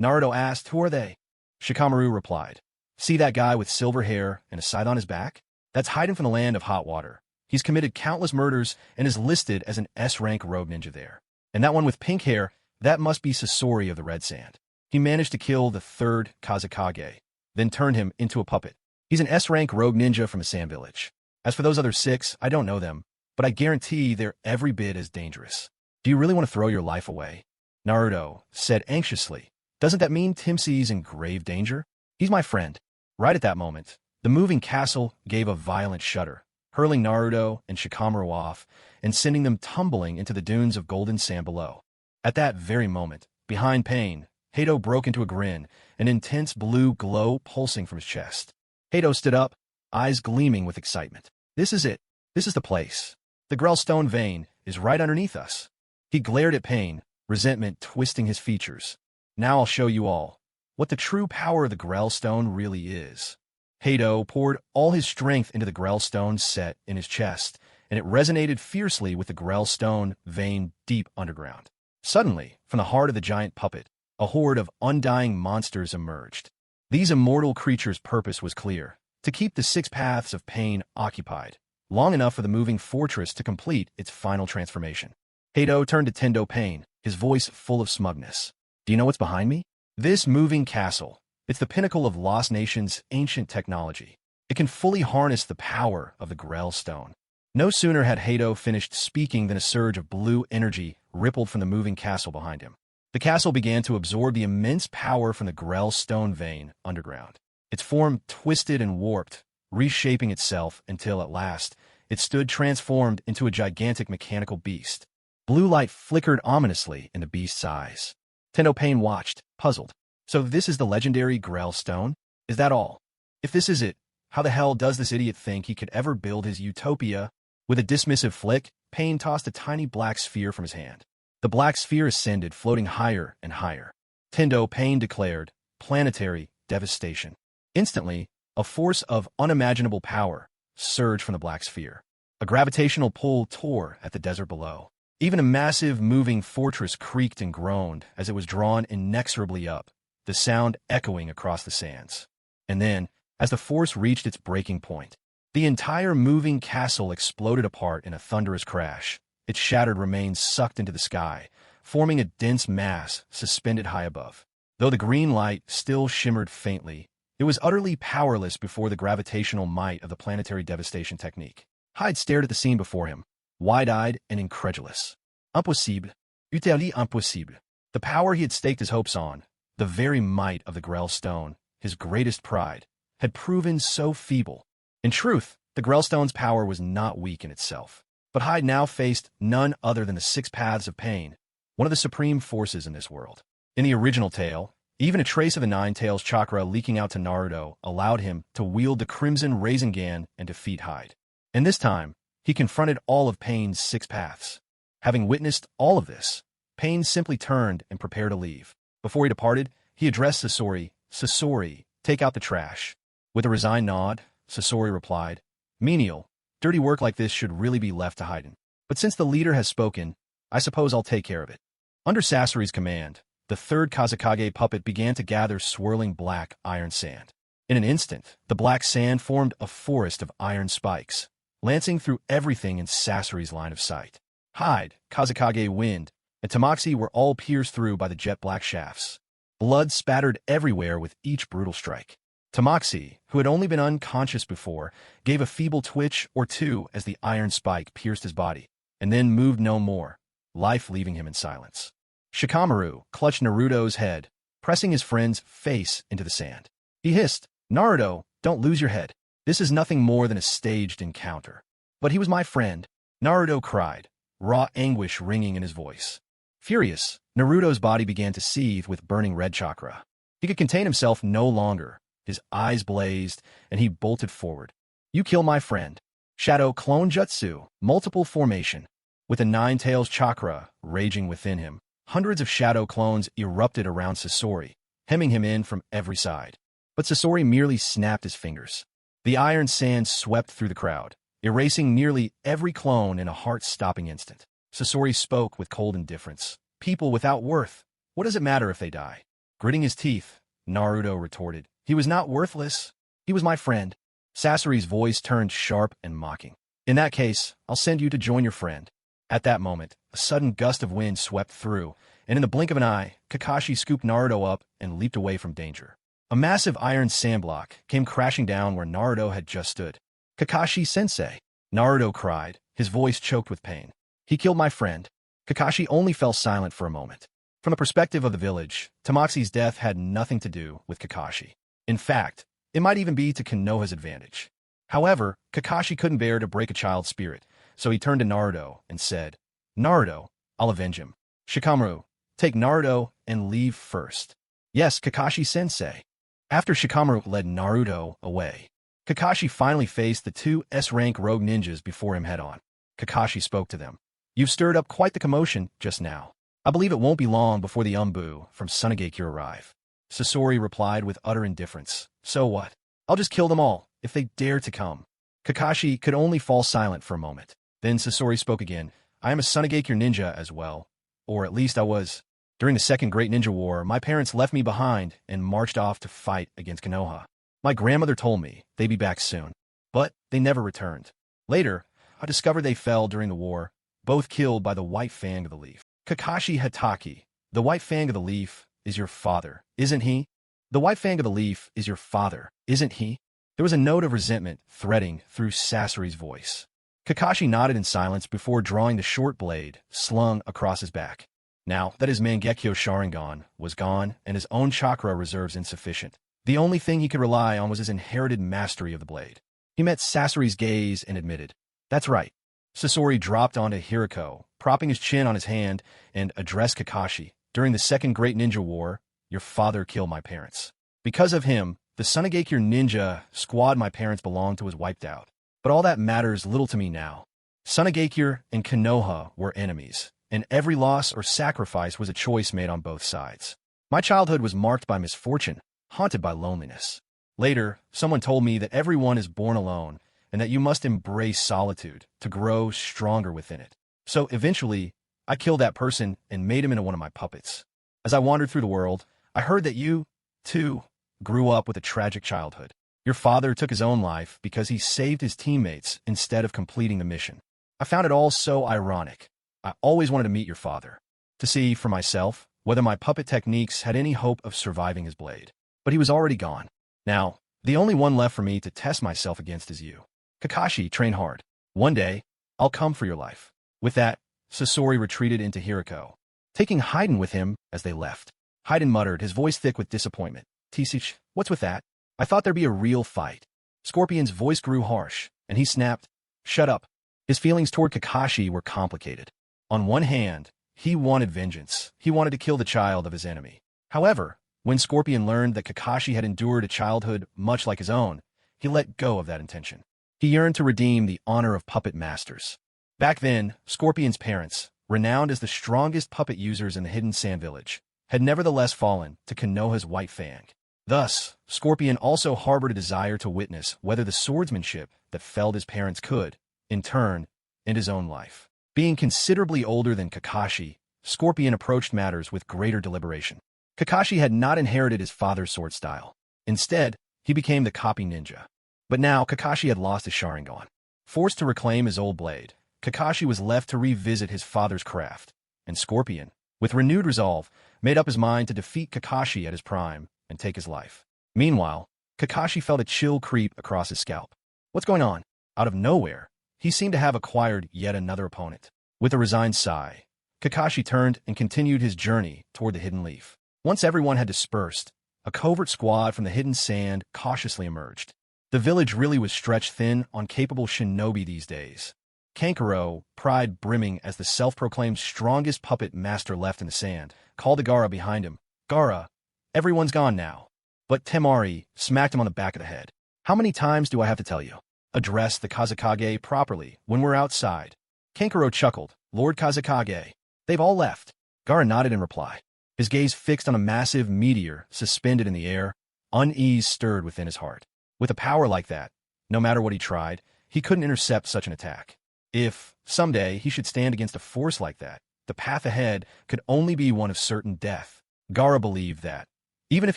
Naruto asked, Who are they? Shikamaru replied. See that guy with silver hair and a scythe on his back? That's hiding from the land of hot water. He's committed countless murders and is listed as an S-rank rogue ninja there. And that one with pink hair, that must be Sasori of the Red Sand. He managed to kill the 3rd Kazekage, then turned him into a puppet. He's an S-rank rogue ninja from a sand village. As for those other 6, I don't know them, but I guarantee they're every bit as dangerous. Do you really want to throw your life away? Naruto said anxiously. Doesn't that mean Timothy's in grave danger? He's my friend. Right at that moment, the moving castle gave a violent shudder, hurling Naruto and Shikamaru off and sending them tumbling into the dunes of golden sand below. At that very moment, behind Pain, Hato broke into a grin, an intense blue glow pulsing from his chest. Hato stood up, eyes gleaming with excitement. This is it. This is the place. The Grellstone vein is right underneath us. He glared at Pain, resentment twisting his features. Now I'll show you all what the true power of the Grellstone really is. Hato poured all his strength into the Grellstone set in his chest, and it resonated fiercely with the Grellstone vein deep underground. Suddenly, from the heart of the giant puppet, a horde of undying monsters emerged. These immortal creatures' purpose was clear. to keep the six paths of pain occupied, long enough for the moving fortress to complete its final transformation. Hato turned to Tendo Pain, his voice full of smugness. Do you know what's behind me? This moving castle. It's the pinnacle of Lost Nation's ancient technology. It can fully harness the power of the Grell Stone. No sooner had Hato finished speaking than a surge of blue energy rippled from the moving castle behind him. The castle began to absorb the immense power from the Grell Stone vein underground. Its form twisted and warped, reshaping itself until, at last, it stood transformed into a gigantic mechanical beast. Blue light flickered ominously in the beast's eyes. Tendo Pain watched, puzzled. So this is the legendary Grell Stone? Is that all? If this is it, how the hell does this idiot think he could ever build his utopia? With a dismissive flick, Pain tossed a tiny black sphere from his hand. The black sphere ascended, floating higher and higher. Tendo Pain declared, planetary devastation. Instantly, a force of unimaginable power surged from the black sphere. A gravitational pull tore at the desert below. Even a massive moving fortress creaked and groaned as it was drawn inexorably up, the sound echoing across the sands. And then, as the force reached its breaking point, the entire moving castle exploded apart in a thunderous crash, its shattered remains sucked into the sky, forming a dense mass suspended high above. Though the green light still shimmered faintly, it was utterly powerless before the gravitational might of the planetary devastation technique. Hyde stared at the scene before him, wide-eyed and incredulous. Impossible. Utterly impossible. The power he had staked his hopes on, the very might of the Grell Stone, his greatest pride, had proven so feeble. In truth, the Grell Stone's power was not weak in itself. But Hyde now faced none other than the six paths of pain, one of the supreme forces in this world. In the original tale, even a trace of the Nine Tails chakra leaking out to Naruto allowed him to wield the Crimson Rasengan and defeat Hyde. And this time, he confronted all of Pain's six paths. Having witnessed all of this, Pain simply turned and prepared to leave. Before he departed, he addressed Sasori. Sasori, take out the trash. With a resigned nod, Sasori replied, Menial, dirty work like this should really be left to Hyden. But since the leader has spoken, I suppose I'll take care of it. Under Sasori's command, the third Kazekage puppet began to gather swirling black iron sand. In an instant, the black sand formed a forest of iron spikes, lancing through everything in Sasori's line of sight. Hyde, Kazekage Wind, and Tamaxi were all pierced through by the jet-black shafts. Blood spattered everywhere with each brutal strike. Tamaxi, who had only been unconscious before, gave a feeble twitch or two as the iron spike pierced his body, and then moved no more, life leaving him in silence. Shikamaru clutched Naruto's head, pressing his friend's face into the sand. He hissed, Naruto, don't lose your head. This is nothing more than a staged encounter. But he was my friend, Naruto cried, raw anguish ringing in his voice. Furious, Naruto's body began to seethe with burning red chakra. He could contain himself no longer. His eyes blazed, and he bolted forward. You kill my friend. Shadow Clone Jutsu, multiple formation. With the Nine Tails chakra raging within him, hundreds of shadow clones erupted around Sasori, hemming him in from every side. But Sasori merely snapped his fingers. The iron sand swept through the crowd, erasing nearly every clone in a heart-stopping instant. Sasori spoke with cold indifference. People without worth. What does it matter if they die? Gritting his teeth, Naruto retorted. He was not worthless. He was my friend. Sasori's voice turned sharp and mocking. In that case, I'll send you to join your friend. At that moment, a sudden gust of wind swept through, and in the blink of an eye, Kakashi scooped Naruto up and leaped away from danger. A massive iron sandblock came crashing down where Naruto had just stood. Kakashi-sensei, Naruto cried, his voice choked with pain. He killed my friend. Kakashi only fell silent for a moment. From the perspective of the village, Tamaxi's death had nothing to do with Kakashi. In fact, it might even be to Konoha's advantage. However, Kakashi couldn't bear to break a child's spirit, so he turned to Naruto and said, Naruto, I'll avenge him. Shikamaru, take Naruto and leave first. Yes, Kakashi-sensei. After Shikamaru led Naruto away, Kakashi finally faced the two S-rank rogue ninjas before him head-on. Kakashi spoke to them. You've stirred up quite the commotion just now. I believe it won't be long before the Umbu from Sunagakure arrive. Sasori replied with utter indifference. So what? I'll just kill them all, if they dare to come. Kakashi could only fall silent for a moment. Then Sasori spoke again. I am a Sunagakure ninja as well. Or at least I was. During the Second Great Ninja War, my parents left me behind and marched off to fight against Konoha. My grandmother told me they'd be back soon, but they never returned. Later, I discovered they fell during the war, both killed by the White Fang of the Leaf. Kakashi Hatake, the White Fang of the Leaf, is your father, isn't he? The White Fang of the Leaf is your father, isn't he? There was a note of resentment threading through Sasori's voice. Kakashi nodded in silence before drawing the short blade slung across his back. Now that his Mangekyo Sharingan was gone and his own chakra reserves insufficient, the only thing he could rely on was his inherited mastery of the blade. He met Sasori's gaze and admitted, "That's right." Sasori dropped onto Hiriko, propping his chin on his hand, and addressed Kakashi. "During the Second Great Ninja War, your father killed my parents. Because of him, the Sunagakure ninja squad my parents belonged to was wiped out. But all that matters little to me now. Sunagakure and Konoha were enemies, and every loss or sacrifice was a choice made on both sides. My childhood was marked by misfortune, haunted by loneliness. Later, someone told me that everyone is born alone, and that you must embrace solitude to grow stronger within it. So eventually, I killed that person and made him into one of my puppets. As I wandered through the world, I heard that you, too, grew up with a tragic childhood. Your father took his own life because he saved his teammates instead of completing the mission. I found it all so ironic. I always wanted to meet your father, to see for myself whether my puppet techniques had any hope of surviving his blade. But he was already gone. Now, the only one left for me to test myself against is you. Kakashi, train hard. One day, I'll come for your life." With that, Sasori retreated into Hiriko, taking Haiden with him as they left. Haiden muttered, his voice thick with disappointment. "Tisich, what's with that? I thought there'd be a real fight." Scorpion's voice grew harsh, and he snapped, "Shut up." His feelings toward Kakashi were complicated. On one hand, he wanted vengeance. He wanted to kill the child of his enemy. However, when Scorpion learned that Kakashi had endured a childhood much like his own, he let go of that intention. He yearned to redeem the honor of puppet masters. Back then, Scorpion's parents, renowned as the strongest puppet users in the Hidden Sand Village, had nevertheless fallen to Konoha's White Fang. Thus, Scorpion also harbored a desire to witness whether the swordsmanship that felled his parents could, in turn, end his own life. Being considerably older than Kakashi, Scorpion approached matters with greater deliberation. Kakashi had not inherited his father's sword style. Instead, he became the copy ninja. But now Kakashi had lost his Sharingan. Forced to reclaim his old blade, Kakashi was left to revisit his father's craft, and Scorpion, with renewed resolve, made up his mind to defeat Kakashi at his prime and take his life. Meanwhile, Kakashi felt a chill creep across his scalp. What's going on? Out of nowhere, he seemed to have acquired yet another opponent. With a resigned sigh, Kakashi turned and continued his journey toward the Hidden Leaf. Once everyone had dispersed, a covert squad from the hidden sand cautiously emerged. The village really was stretched thin on capable shinobi these days. Kankuro, pride brimming as the self-proclaimed strongest puppet master left in the sand, called to Gaara behind him. "Gaara, everyone's gone now." But Temari smacked him on the back of the head. "How many times do I have to tell you? Address the Kazekage properly when we're outside." Kankuro chuckled. "Lord Kazekage, they've all left." Gaara nodded in reply. His gaze fixed on a massive meteor suspended in the air. Unease stirred within his heart. With a power like that, no matter what he tried, he couldn't intercept such an attack. If, someday, he should stand against a force like that, the path ahead could only be one of certain death. Gaara believed that, even if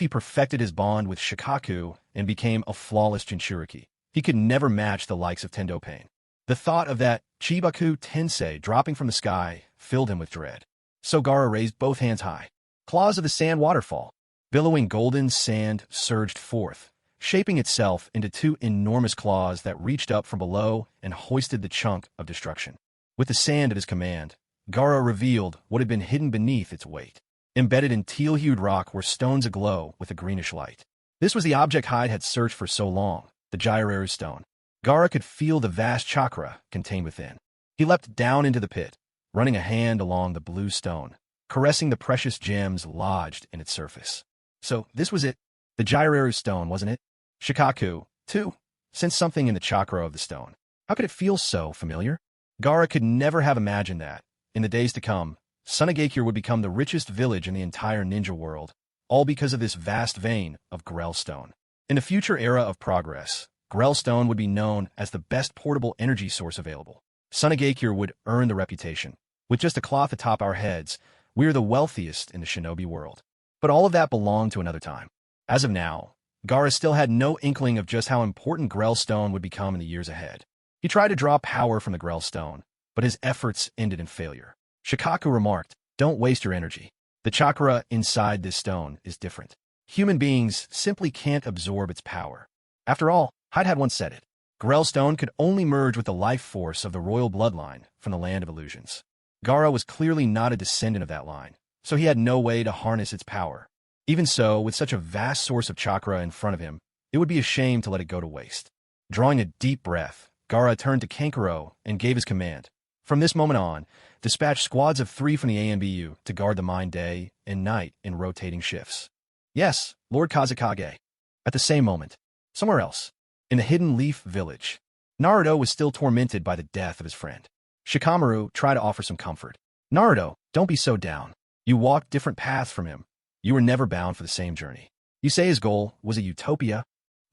he perfected his bond with Shikaku and became a flawless Jinchuriki, he could never match the likes of Tendo Pain. The thought of that Chibaku Tensei dropping from the sky filled him with dread. So Gaara raised both hands high. Claws of the sand waterfall. Billowing golden sand surged forth, shaping itself into two enormous claws that reached up from below and hoisted the chunk of destruction. With the sand at his command, Gaara revealed what had been hidden beneath its weight. Embedded in teal-hued rock were stones aglow with a greenish light. This was the object Hyde had searched for so long, the Gyreru stone. Gaara could feel the vast chakra contained within. He leapt down into the pit, running a hand along the blue stone, caressing the precious gems lodged in its surface. So this was it, the Gyreru stone, wasn't it? Shikaku, too, sensed something in the chakra of the stone. How could it feel so familiar? Gaara could never have imagined that, in the days to come, Sunagakure would become the richest village in the entire ninja world, all because of this vast vein of Grell stone. In the future era of progress, Grell stone would be known as the best portable energy source available. Sunagakure would earn the reputation. With just a cloth atop our heads, we are the wealthiest in the shinobi world. But all of that belonged to another time. As of now, Gaara still had no inkling of just how important Grell Stone would become in the years ahead. He tried to draw power from the Grell Stone, but his efforts ended in failure. Shikaku remarked, "Don't waste your energy. The chakra inside this stone is different. Human beings simply can't absorb its power." After all, Hyde had once said it. Grell Stone could only merge with the life force of the royal bloodline from the Land of Illusions. Gaara was clearly not a descendant of that line, so he had no way to harness its power. Even so, with such a vast source of chakra in front of him, it would be a shame to let it go to waste. Drawing a deep breath, Gaara turned to Kankuro and gave his command. From this moment on, dispatch squads of 3 from the ANBU to guard the mine day and night in rotating shifts. Yes, Lord Kazekage. At the same moment, somewhere else, in the Hidden Leaf Village, Naruto was still tormented by the death of his friend. Shikamaru tried to offer some comfort. "Naruto, don't be so down. You walked different paths from him. You were never bound for the same journey. You say his goal was a utopia?"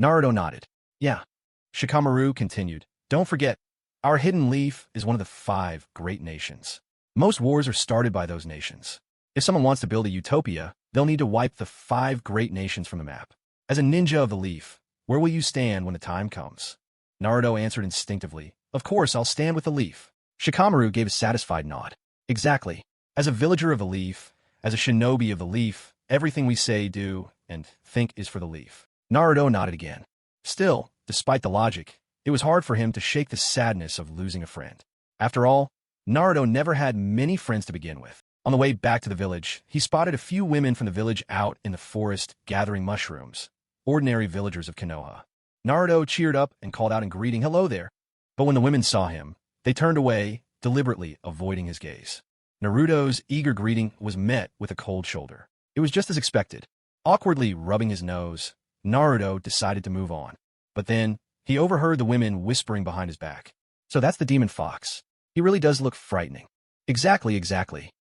Naruto nodded. "Yeah." Shikamaru continued, "Don't forget, our Hidden Leaf is one of the 5 great nations. Most wars are started by those nations. If someone wants to build a utopia, they'll need to wipe the 5 great nations from the map. As a ninja of the leaf, where will you stand when the time comes?" Naruto answered instinctively, "Of course, I'll stand with the leaf." Shikamaru gave a satisfied nod. "Exactly. As a villager of the leaf, as a shinobi of the leaf, everything we say, do, and think is for the leaf." Naruto nodded again. Still, despite the logic, it was hard for him to shake the sadness of losing a friend. After all, Naruto never had many friends to begin with. On the way back to the village, he spotted a few women from the village out in the forest gathering mushrooms, ordinary villagers of Konoha. Naruto cheered up and called out in greeting, "Hello there." But when the women saw him, they turned away, deliberately avoiding his gaze. Naruto's eager greeting was met with a cold shoulder. It was just as expected. Awkwardly rubbing his nose, Naruto decided to move on. But then, he overheard the women whispering behind his back. "So that's the demon fox. He really does look frightening." Exactly.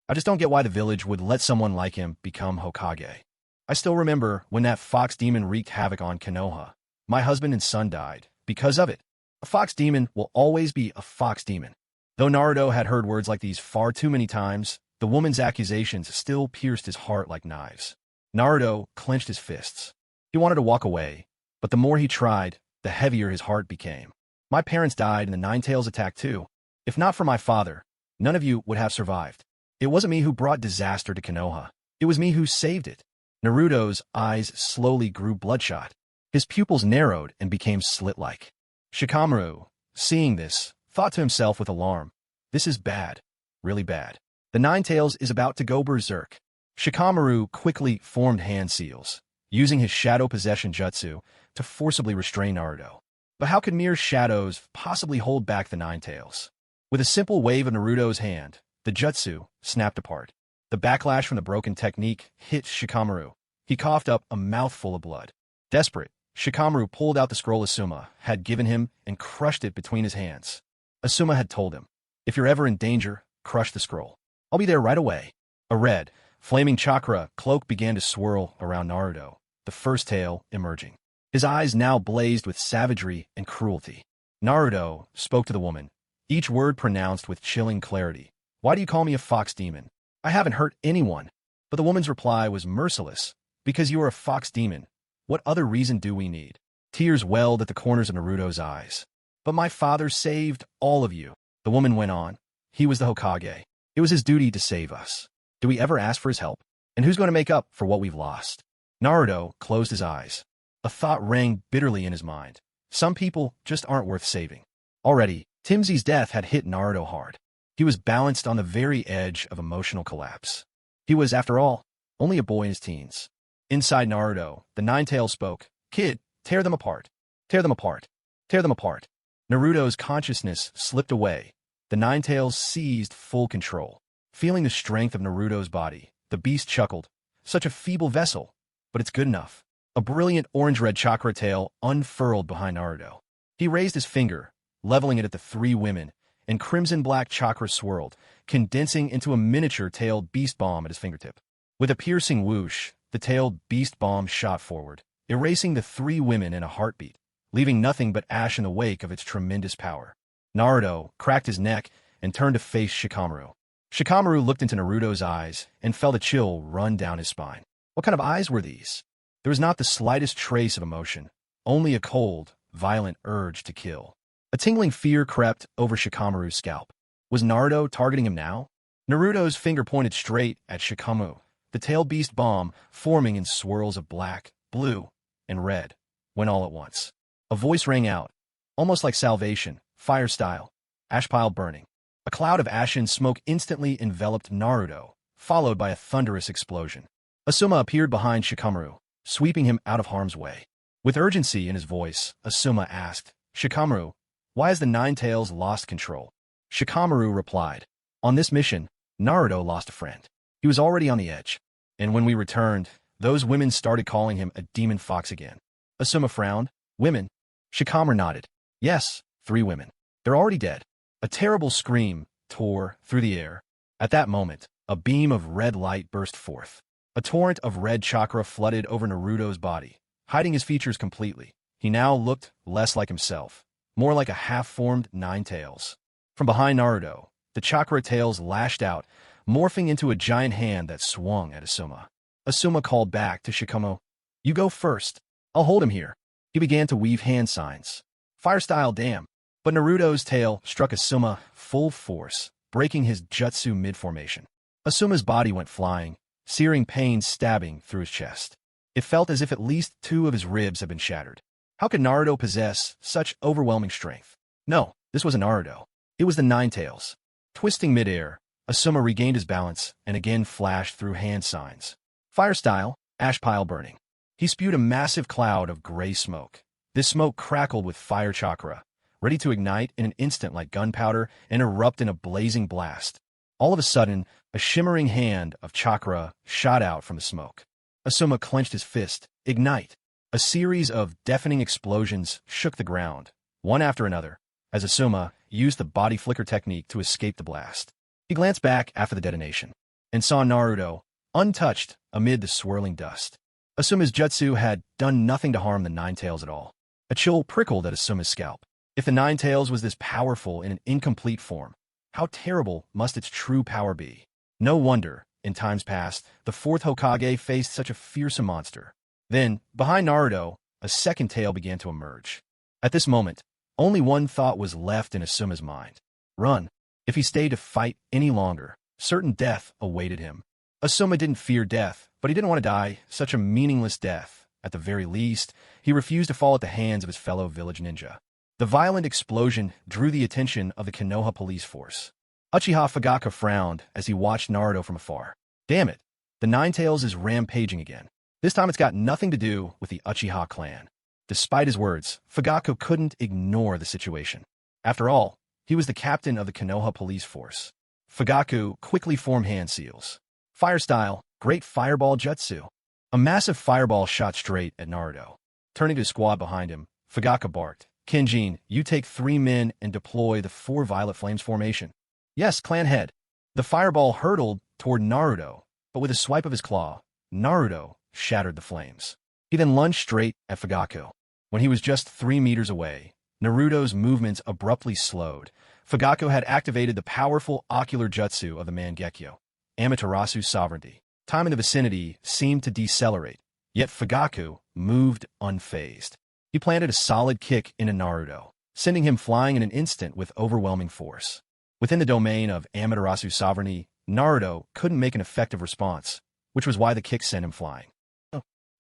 I just don't get why the village would let someone like him become Hokage. I still remember when that fox demon wreaked havoc on Konoha. My husband and son died because of it. A fox demon will always be a fox demon." Though Naruto had heard words like these far too many times, the woman's accusations still pierced his heart like knives. Naruto clenched his fists. He wanted to walk away, but the more he tried, the heavier his heart became. "My parents died in the Nine-Tails attack too. If not for my father, none of you would have survived. It wasn't me who brought disaster to Konoha. It was me who saved it." Naruto's eyes slowly grew bloodshot. His pupils narrowed and became slit-like. Shikamaru, seeing this, thought to himself with alarm, "This is bad, really bad. The Nine-Tails is about to go berserk." Shikamaru quickly formed hand seals, using his shadow possession jutsu to forcibly restrain Naruto. But how could mere shadows possibly hold back the Nine-Tails? With a simple wave of Naruto's hand, the jutsu snapped apart. The backlash from the broken technique hit Shikamaru. He coughed up a mouthful of blood. Desperate, Shikamaru pulled out the scroll Asuma had given him and crushed it between his hands. Asuma had told him, "If you're ever in danger, crush the scroll. I'll be there right away." A red, flaming chakra cloak began to swirl around Naruto, the first tail emerging. His eyes now blazed with savagery and cruelty. Naruto spoke to the woman, each word pronounced with chilling clarity. "Why do you call me a fox demon? I haven't hurt anyone." But the woman's reply was merciless. "Because you are a fox demon. What other reason do we need?" Tears welled at the corners of Naruto's eyes. "But my father saved all of you," the woman went on. "He was the Hokage. It was his duty to save us. Do we ever ask for his help? And who's going to make up for what we've lost?" Naruto closed his eyes. A thought rang bitterly in his mind. Some people just aren't worth saving. Already, Timsy's death had hit Naruto hard. He was balanced on the very edge of emotional collapse. He was, after all, only a boy in his teens. Inside Naruto, the Nine-Tails spoke, "Kid, tear them apart. Tear them apart. Tear them apart." Naruto's consciousness slipped away. The Nine-Tails seized full control. Feeling the strength of Naruto's body, the beast chuckled. "Such a feeble vessel, but it's good enough." A brilliant orange-red chakra tail unfurled behind Naruto. He raised his finger, leveling it at the 3 women, and crimson-black chakra swirled, condensing into a miniature-tailed beast bomb at his fingertip. With a piercing whoosh, the tailed beast bomb shot forward, erasing the 3 women in a heartbeat, leaving nothing but ash in the wake of its tremendous power. Naruto cracked his neck and turned to face Shikamaru. Shikamaru looked into Naruto's eyes and felt a chill run down his spine. What kind of eyes were these? There was not the slightest trace of emotion, only a cold, violent urge to kill. A tingling fear crept over Shikamaru's scalp. Was Naruto targeting him now? Naruto's finger pointed straight at Shikamaru, the tail beast bomb forming in swirls of black, blue, and red, when all at once. A voice rang out, almost like salvation, fire style, ash pile burning. A cloud of ashen smoke instantly enveloped Naruto, followed by a thunderous explosion. Asuma appeared behind Shikamaru, sweeping him out of harm's way. With urgency in his voice, Asuma asked, "Shikamaru, why has the Nine Tails lost control?" Shikamaru replied, "On this mission, Naruto lost a friend. He was already on the edge. And when we returned, those women started calling him a demon fox again." Asuma frowned. "Women?" Shikamaru nodded. "Yes, 3 women. They're already dead." A terrible scream tore through the air. At that moment, a beam of red light burst forth. A torrent of red chakra flooded over Naruto's body, hiding his features completely. He now looked less like himself, more like a half-formed Nine Tails. From behind Naruto, the chakra tails lashed out, morphing into a giant hand that swung at Asuma. Asuma called back to Shikamaru, "You go first. I'll hold him here." He began to weave hand signs. Fire style damn. But Naruto's tail struck Asuma full force, breaking his jutsu mid-formation. Asuma's body went flying, searing pain stabbing through his chest. It felt as if at least 2 of his ribs had been shattered. How could Naruto possess such overwhelming strength? No, this wasn't Naruto. It was the Nine Tails. Twisting midair, Asuma regained his balance and again flashed through hand signs. Fire style, ash pile burning. He spewed a massive cloud of gray smoke. This smoke crackled with fire chakra, ready to ignite in an instant like gunpowder and erupt in a blazing blast. All of a sudden, a shimmering hand of chakra shot out from the smoke. Asuma clenched his fist. Ignite! A series of deafening explosions shook the ground, one after another, as Asuma used the body flicker technique to escape the blast. He glanced back after the detonation and saw Naruto, untouched amid the swirling dust. Asuma's jutsu had done nothing to harm the Nine Tails at all. A chill prickled at Asuma's scalp. If the Nine Tails was this powerful in an incomplete form, how terrible must its true power be? No wonder, in times past, the 4th Hokage faced such a fearsome monster. Then, behind Naruto, a second tail began to emerge. At this moment, only one thought was left in Asuma's mind. Run. If he stayed to fight any longer, certain death awaited him. Asuma didn't fear death, but he didn't want to die such a meaningless death. At the very least, he refused to fall at the hands of his fellow village ninja. The violent explosion drew the attention of the Konoha police force. Uchiha Fugaku frowned as he watched Naruto from afar. Damn it, the Nine Tails is rampaging again. This time it's got nothing to do with the Uchiha clan. Despite his words, Fugaku couldn't ignore the situation. After all, he was the captain of the Konoha police force. Fugaku quickly formed hand seals. Fire style, great fireball jutsu. A massive fireball shot straight at Naruto. Turning to the squad behind him, Fugaku barked, "Kenjin, you take 3 men and deploy the 4 Violet Flames formation." "Yes, clan head." The fireball hurtled toward Naruto, but with a swipe of his claw, Naruto shattered the flames. He then lunged straight at Fugaku. When he was just 3 meters away, Naruto's movements abruptly slowed. Fugaku had activated the powerful ocular jutsu of the Mangekyo, Amaterasu's sovereignty. Time in the vicinity seemed to decelerate, yet Fugaku moved unfazed. He planted a solid kick into Naruto, sending him flying in an instant with overwhelming force. Within the domain of Amaterasu's sovereignty, Naruto couldn't make an effective response, which was why the kick sent him flying.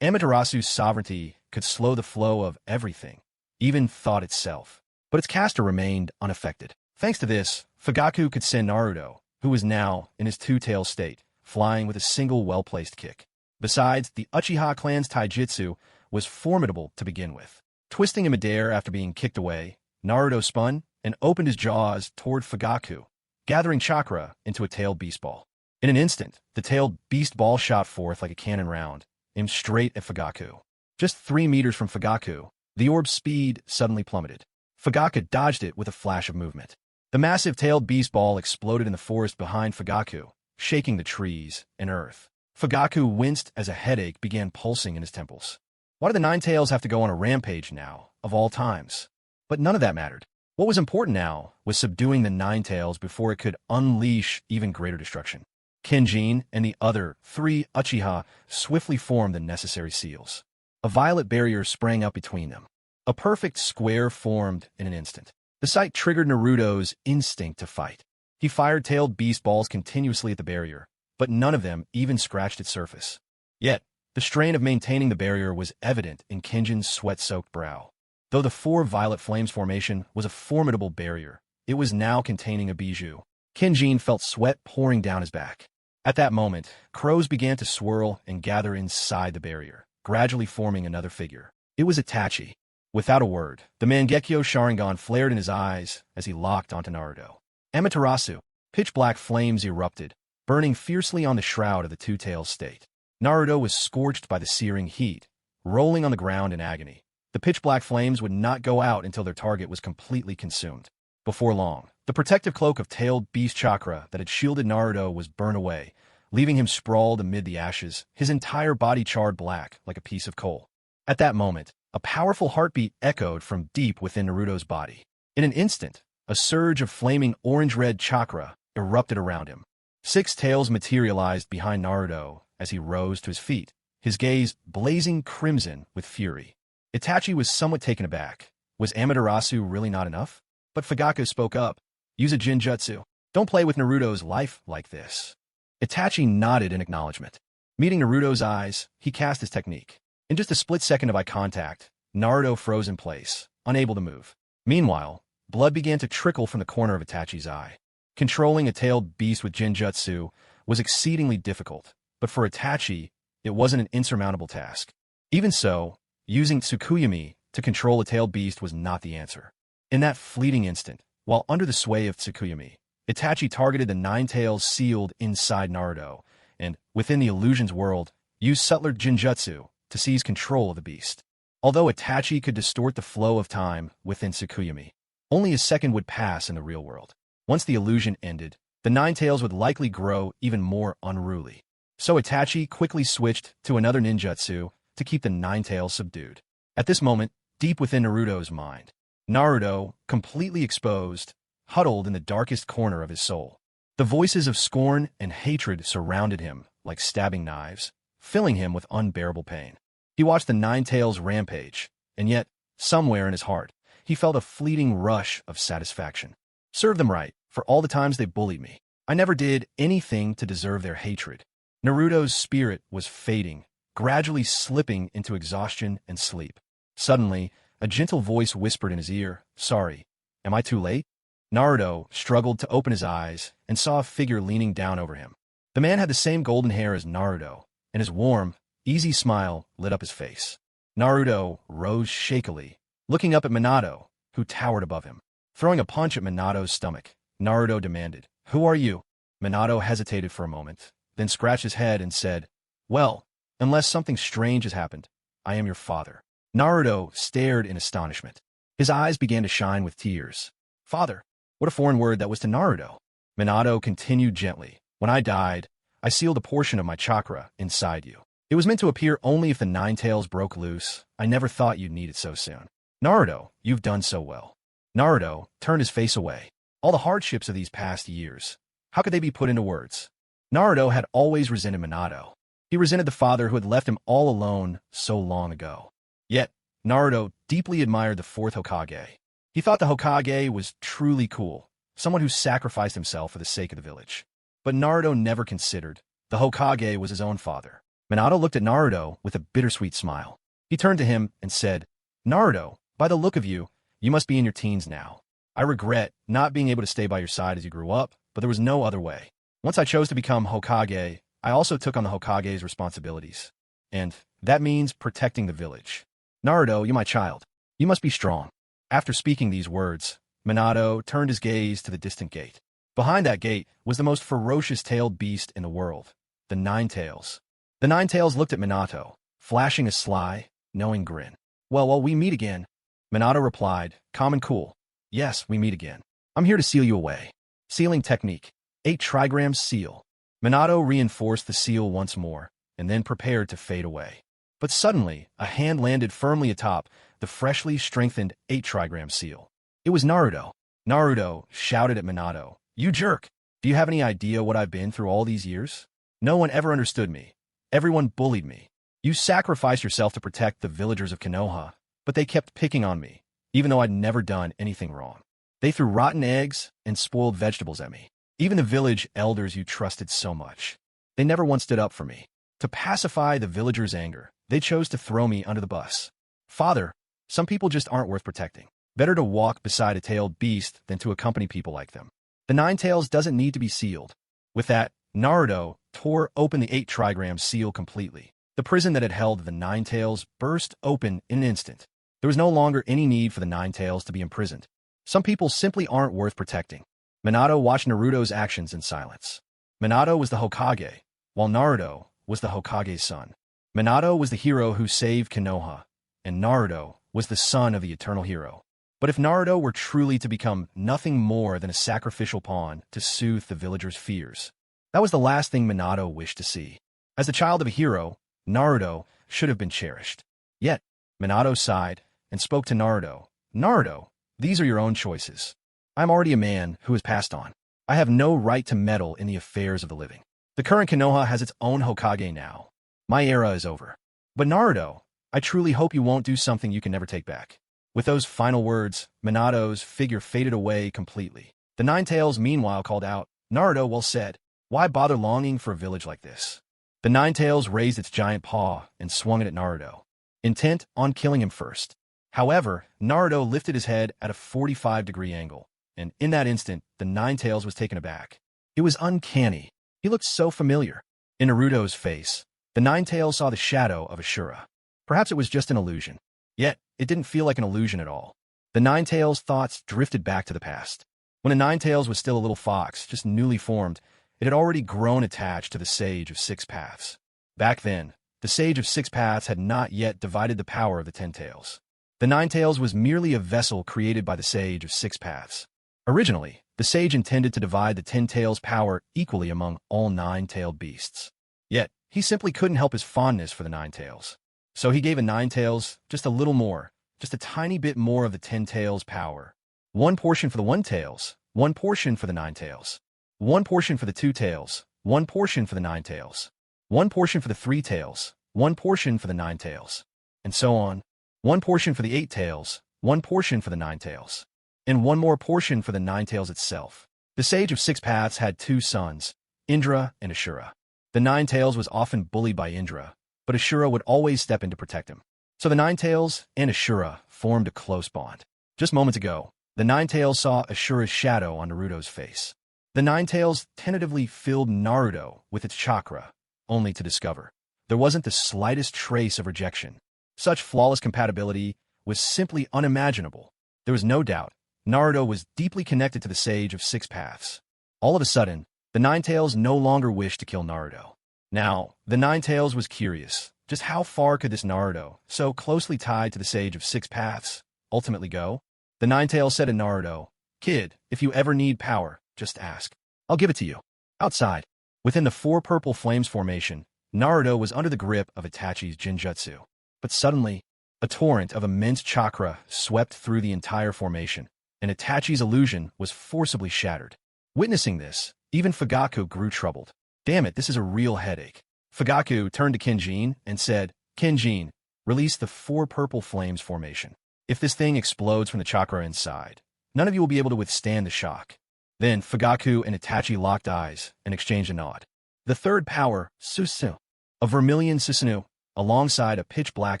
Amaterasu's sovereignty could slow the flow of everything, even thought itself, but its caster remained unaffected. Thanks to this, Fugaku could send Naruto, who was now in his two-tailed state, flying with a single well-placed kick. Besides, the Uchiha clan's taijutsu was formidable to begin with. Twisting in midair after being kicked away, Naruto spun and opened his jaws toward Fugaku, gathering chakra into a tailed beast ball. In an instant, the tailed beast ball shot forth like a cannon round, aimed straight at Fugaku. Just 3 meters from Fugaku, the orb's speed suddenly plummeted. Fugaku dodged it with a flash of movement. The massive tailed beast ball exploded in the forest behind Fugaku, shaking the trees and earth. Fugaku winced as a headache began pulsing in his temples. Why do the Nine Tails have to go on a rampage now, of all times? But none of that mattered. What was important now was subduing the Nine Tails before it could unleash even greater destruction. Kenjin and the other 3 Uchiha swiftly formed the necessary seals. A violet barrier sprang up between them. A perfect square formed in an instant. The sight triggered Naruto's instinct to fight. He fired tailed beast balls continuously at the barrier, but none of them even scratched its surface. Yet, the strain of maintaining the barrier was evident in Kinjin's sweat-soaked brow. Though the four violet flames formation was a formidable barrier, it was now containing a bijou. Kinjin felt sweat pouring down his back. At that moment, crows began to swirl and gather inside the barrier, gradually forming another figure. It was Itachi. Without a word, the Mangekyo Sharingan flared in his eyes as he locked onto Naruto. Amaterasu. Pitch-black flames erupted, burning fiercely on the shroud of the Two-Tails state. Naruto was scorched by the searing heat, rolling on the ground in agony. The pitch-black flames would not go out until their target was completely consumed. Before long, the protective cloak of tailed beast chakra that had shielded Naruto was burned away, leaving him sprawled amid the ashes, his entire body charred black like a piece of coal. At that moment, a powerful heartbeat echoed from deep within Naruto's body. In an instant, a surge of flaming orange-red chakra erupted around him. Six tails materialized behind Naruto as he rose to his feet, his gaze blazing crimson with fury. Itachi was somewhat taken aback. Was Amaterasu really not enough? But Fugaku spoke up. Use a Jinjutsu. Don't play with Naruto's life like this. Itachi nodded in acknowledgement. Meeting Naruto's eyes, he cast his technique. In just a split second of eye contact, Naruto froze in place, unable to move. Meanwhile, blood began to trickle from the corner of Itachi's eye. Controlling a tailed beast with Jinjutsu was exceedingly difficult, but for Itachi, it wasn't an insurmountable task. Even so, using Tsukuyami to control a tailed beast was not the answer. In that fleeting instant, while under the sway of Tsukuyami, Itachi targeted the nine tails sealed inside Naruto, and, within the illusion's world, used subtler Jinjutsu to seize control of the beast. Although Itachi could distort the flow of time within Tsukuyami, only a second would pass in the real world. Once the illusion ended, the nine tails would likely grow even more unruly. So Itachi quickly switched to another ninjutsu to keep the nine tails subdued. At this moment, deep within Naruto's mind, Naruto, completely exposed, huddled in the darkest corner of his soul. The voices of scorn and hatred surrounded him like stabbing knives, filling him with unbearable pain. He watched the nine tails rampage, and yet, somewhere in his heart, he felt a fleeting rush of satisfaction. Serve them right, for all the times they bullied me. I never did anything to deserve their hatred. Naruto's spirit was fading, gradually slipping into exhaustion and sleep. Suddenly, a gentle voice whispered in his ear, "Sorry, am I too late?" Naruto struggled to open his eyes and saw a figure leaning down over him. The man had the same golden hair as Naruto, and his warm, easy smile lit up his face. Naruto rose shakily, looking up at Minato, who towered above him. Throwing a punch at Minato's stomach, Naruto demanded, "Who are you?" Minato hesitated for a moment, then scratched his head and said, "Well, unless something strange has happened, I am your father." Naruto stared in astonishment. His eyes began to shine with tears. "Father?" What a foreign word that was to Naruto. Minato continued gently, "When I died, I sealed a portion of my chakra inside you. It was meant to appear only if the nine tails broke loose. I never thought you'd need it so soon. Naruto, you've done so well." Naruto turned his face away. All the hardships of these past years, how could they be put into words? Naruto had always resented Minato. He resented the father who had left him all alone so long ago. Yet, Naruto deeply admired the fourth Hokage. He thought the Hokage was truly cool, someone who sacrificed himself for the sake of the village. But Naruto never considered the Hokage was his own father. Minato looked at Naruto with a bittersweet smile. He turned to him and said, "Naruto, by the look of you, you must be in your teens now. I regret not being able to stay by your side as you grew up, but there was no other way. Once I chose to become Hokage, I also took on the Hokage's responsibilities. And that means protecting the village. Naruto, you my child. You must be strong." After speaking these words, Minato turned his gaze to the distant gate. Behind that gate was the most ferocious tailed beast in the world, the Nine Tails. The Nine Tails looked at Minato, flashing a sly, knowing grin. Well, we meet again." Minato replied, calm and cool. "Yes, we meet again. I'm here to seal you away." Sealing technique. 8 trigrams seal. Minato reinforced the seal once more, and then prepared to fade away. But suddenly, a hand landed firmly atop the freshly strengthened 8 trigram seal. It was Naruto. Naruto shouted at Minato, "You jerk! Do you have any idea what I've been through all these years? No one ever understood me. Everyone bullied me. You sacrificed yourself to protect the villagers of Konoha, but they kept picking on me, even though I'd never done anything wrong. They threw rotten eggs and spoiled vegetables at me. Even the village elders you trusted so much. They never once stood up for me. To pacify the villagers' anger, they chose to throw me under the bus. Father, some people just aren't worth protecting. Better to walk beside a tailed beast than to accompany people like them. The Nine Tails doesn't need to be sealed. With that, Naruto tore open the 8 trigram seal completely. The prison that had held the Nine Tails burst open in an instant. There was no longer any need for the Nine Tails to be imprisoned. Some people simply aren't worth protecting. Minato watched Naruto's actions in silence. Minato was the Hokage, while Naruto was the Hokage's son. Minato was the hero who saved Konoha, and Naruto was the son of the eternal hero. But if Naruto were truly to become nothing more than a sacrificial pawn to soothe the villagers' fears, that was the last thing Minato wished to see. As the child of a hero, Naruto should have been cherished. Yet, Minato sighed and spoke to Naruto. Naruto, these are your own choices. I'm already a man who has passed on. I have no right to meddle in the affairs of the living. The current Konoha has its own Hokage now. My era is over. But Naruto, I truly hope you won't do something you can never take back. With those final words, Minato's figure faded away completely. The Nine Tails meanwhile called out, Naruto, well said. Why bother longing for a village like this? The Nine Tails raised its giant paw and swung it at Naruto, intent on killing him first. However, Naruto lifted his head at a 45-degree angle, and in that instant, the Nine Tails was taken aback. It was uncanny. He looked so familiar. In Naruto's face, the Nine Tails saw the shadow of Ashura. Perhaps it was just an illusion. Yet, it didn't feel like an illusion at all. The Nine Tails' thoughts drifted back to the past. When the Nine Tails was still a little fox, just newly formed, it had already grown attached to the Sage of Six Paths. Back then, the Sage of Six Paths had not yet divided the power of the Ten Tails. The Nine Tails was merely a vessel created by the Sage of Six Paths. Originally, the Sage intended to divide the Ten Tails' power equally among all nine-tailed beasts. Yet, he simply couldn't help his fondness for the Nine Tails. So he gave a Nine Tails just a little more, just a tiny bit more of the Ten Tails' power. One portion for the One Tails, one portion for the Nine Tails. One portion for the Two Tails, one portion for the Nine Tails. One portion for the Three Tails, one portion for the Nine Tails. And so on. One portion for the Eight Tails, one portion for the Nine Tails. And one more portion for the Nine Tails itself. The Sage of Six Paths had 2 sons, Indra and Ashura. The Nine Tails was often bullied by Indra, but Ashura would always step in to protect him. So the Nine Tails and Ashura formed a close bond. Just moments ago, the Nine Tails saw Ashura's shadow on Naruto's face. The Nine Tails tentatively filled Naruto with its chakra, only to discover there wasn't the slightest trace of rejection. Such flawless compatibility was simply unimaginable. There was no doubt Naruto was deeply connected to the Sage of Six Paths. All of a sudden, the Nine Tails no longer wished to kill Naruto. Now, the Nine Tails was curious. Just how far could this Naruto, so closely tied to the Sage of Six Paths, ultimately go? The Nine Tails said to Naruto, Kid, if you ever need power, just ask. I'll give it to you. Outside, within the 4 purple flames formation, Naruto was under the grip of Itachi's Jinjutsu. But suddenly, a torrent of immense chakra swept through the entire formation, and Itachi's illusion was forcibly shattered. Witnessing this, even Fugaku grew troubled. Damn it, this is a real headache. Fugaku turned to Kenjin and said, Kenjin, release the 4 purple flames formation. If this thing explodes from the chakra inside, none of you will be able to withstand the shock. Then Fugaku and Itachi locked eyes and exchanged a nod. The third power, Susanoo, a vermilion Susanoo, alongside a pitch-black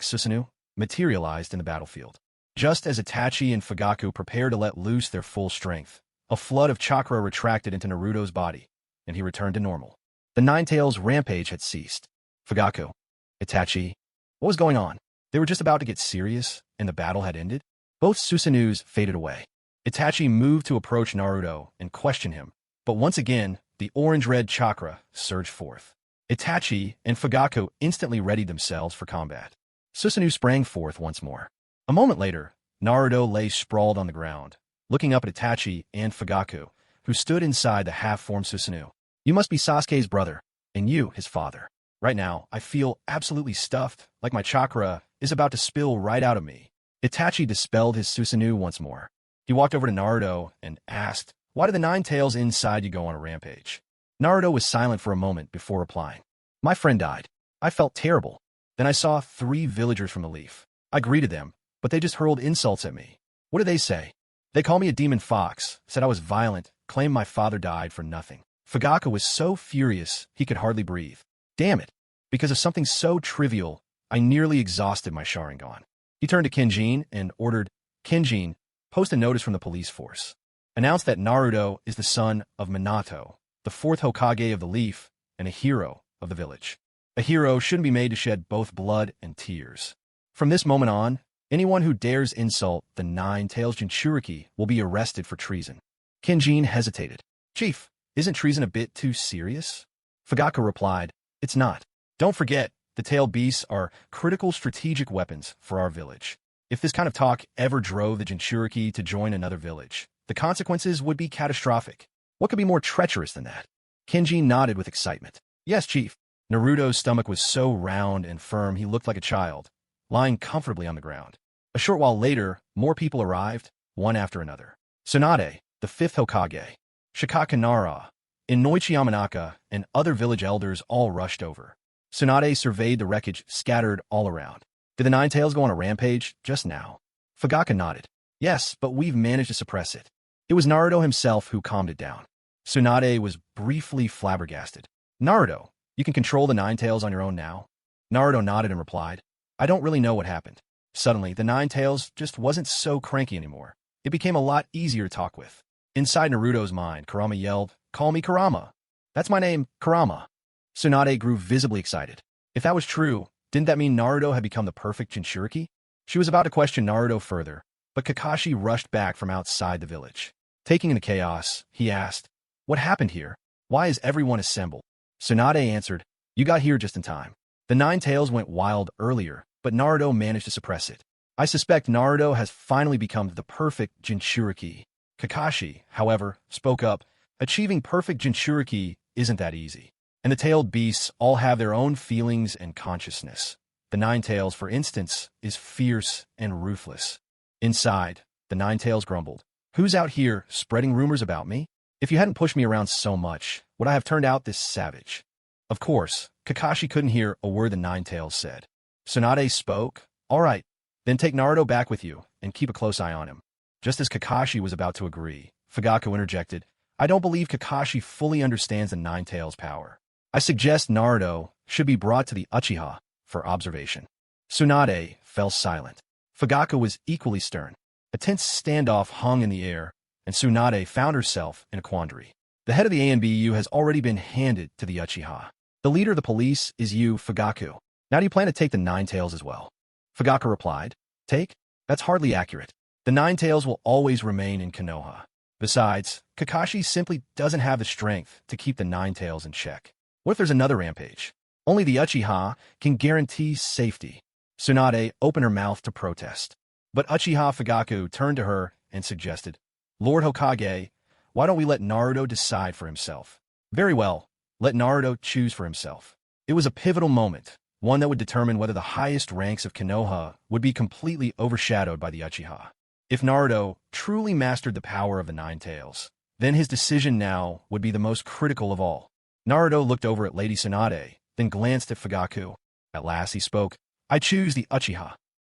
Susanoo, materialized in the battlefield. Just as Itachi and Fugaku prepared to let loose their full strength, a flood of chakra retracted into Naruto's body, and he returned to normal. The Nine Tails' rampage had ceased. Fugaku, Itachi, what was going on? They were just about to get serious, and the battle had ended? Both Susanoos faded away. Itachi moved to approach Naruto and question him, but once again, the orange-red chakra surged forth. Itachi and Fugaku instantly readied themselves for combat. Susanoo sprang forth once more. A moment later, Naruto lay sprawled on the ground, looking up at Itachi and Fugaku, who stood inside the half-formed Susanoo. You must be Sasuke's brother, and you, his father. Right now, I feel absolutely stuffed, like my chakra is about to spill right out of me. Itachi dispelled his Susanoo once more. He walked over to Naruto and asked, Why do the Nine Tails inside you go on a rampage? Naruto was silent for a moment before replying. My friend died. I felt terrible. Then I saw 3 villagers from the Leaf. I greeted them, but they just hurled insults at me. What did they say? They called me a demon fox, said I was violent, claimed my father died for nothing. Fugaku was so furious he could hardly breathe. Damn it. Because of something so trivial, I nearly exhausted my sharingan. He turned to Kenjin and ordered, Kenjin, post a notice from the police force. Announced that Naruto is the son of Minato, the 4th Hokage of the Leaf, and a hero of the village. A hero shouldn't be made to shed both blood and tears. From this moment on, anyone who dares insult the 9-Tails Jinchuriki will be arrested for treason. Kenjin hesitated. Chief, isn't treason a bit too serious? Fugaku replied, It's not. Don't forget, the tailed beasts are critical strategic weapons for our village. If this kind of talk ever drove the Jinchuriki to join another village, the consequences would be catastrophic. What could be more treacherous than that? Kenjin nodded with excitement. Yes, Chief. Naruto's stomach was so round and firm he looked like a child, lying comfortably on the ground. A short while later, more people arrived, one after another. Tsunade, the 5th Hokage, Shikaka Nara, Inoichi Yamanaka, and other village elders all rushed over. Tsunade surveyed the wreckage scattered all around. Did the 9-Tails go on a rampage just now? Fugaku nodded. Yes, but we've managed to suppress it. It was Naruto himself who calmed it down. Tsunade was briefly flabbergasted. Naruto, you can control the 9-Tails on your own now? Naruto nodded and replied, I don't really know what happened. Suddenly, the 9-Tails just wasn't so cranky anymore. It became a lot easier to talk with. Inside Naruto's mind, Kurama yelled, Call me Kurama. That's my name, Kurama. Tsunade grew visibly excited. If that was true, didn't that mean Naruto had become the perfect Jinchuriki? She was about to question Naruto further, but Kakashi rushed back from outside the village. Taking in the chaos, he asked, What happened here? Why is everyone assembled? Tsunade answered, You got here just in time. The 9-Tails went wild earlier, but Naruto managed to suppress it. I suspect Naruto has finally become the perfect Jinchuriki. Kakashi, however, spoke up, Achieving perfect Jinchuriki isn't that easy. And the tailed beasts all have their own feelings and consciousness. The 9-Tails, for instance, is fierce and ruthless. Inside, the 9-Tails grumbled, Who's out here spreading rumors about me? If you hadn't pushed me around so much, would I have turned out this savage? Of course, Kakashi couldn't hear a word the 9-Tails said. Tsunade spoke, All right, then take Naruto back with you and keep a close eye on him. Just as Kakashi was about to agree, Fugaku interjected, I don't believe Kakashi fully understands the 9-Tails' power. I suggest Naruto should be brought to the Uchiha for observation. Tsunade fell silent. Fugaku was equally stern. A tense standoff hung in the air, and Tsunade found herself in a quandary. The head of the ANBU has already been handed to the Uchiha. The leader of the police is you, Fugaku. Now do you plan to take the 9-Tails as well? Fugaku replied, Take? That's hardly accurate. The 9-Tails will always remain in Konoha. Besides, Kakashi simply doesn't have the strength to keep the 9-Tails in check. What if there's another rampage? Only the Uchiha can guarantee safety. Tsunade opened her mouth to protest. But Uchiha Fugaku turned to her and suggested, Lord Hokage, why don't we let Naruto decide for himself? Very well, let Naruto choose for himself. It was a pivotal moment, one that would determine whether the highest ranks of Konoha would be completely overshadowed by the Uchiha. If Naruto truly mastered the power of the 9-Tails, then his decision now would be the most critical of all. Naruto looked over at Lady Tsunade, then glanced at Fugaku. At last he spoke, I choose the Uchiha.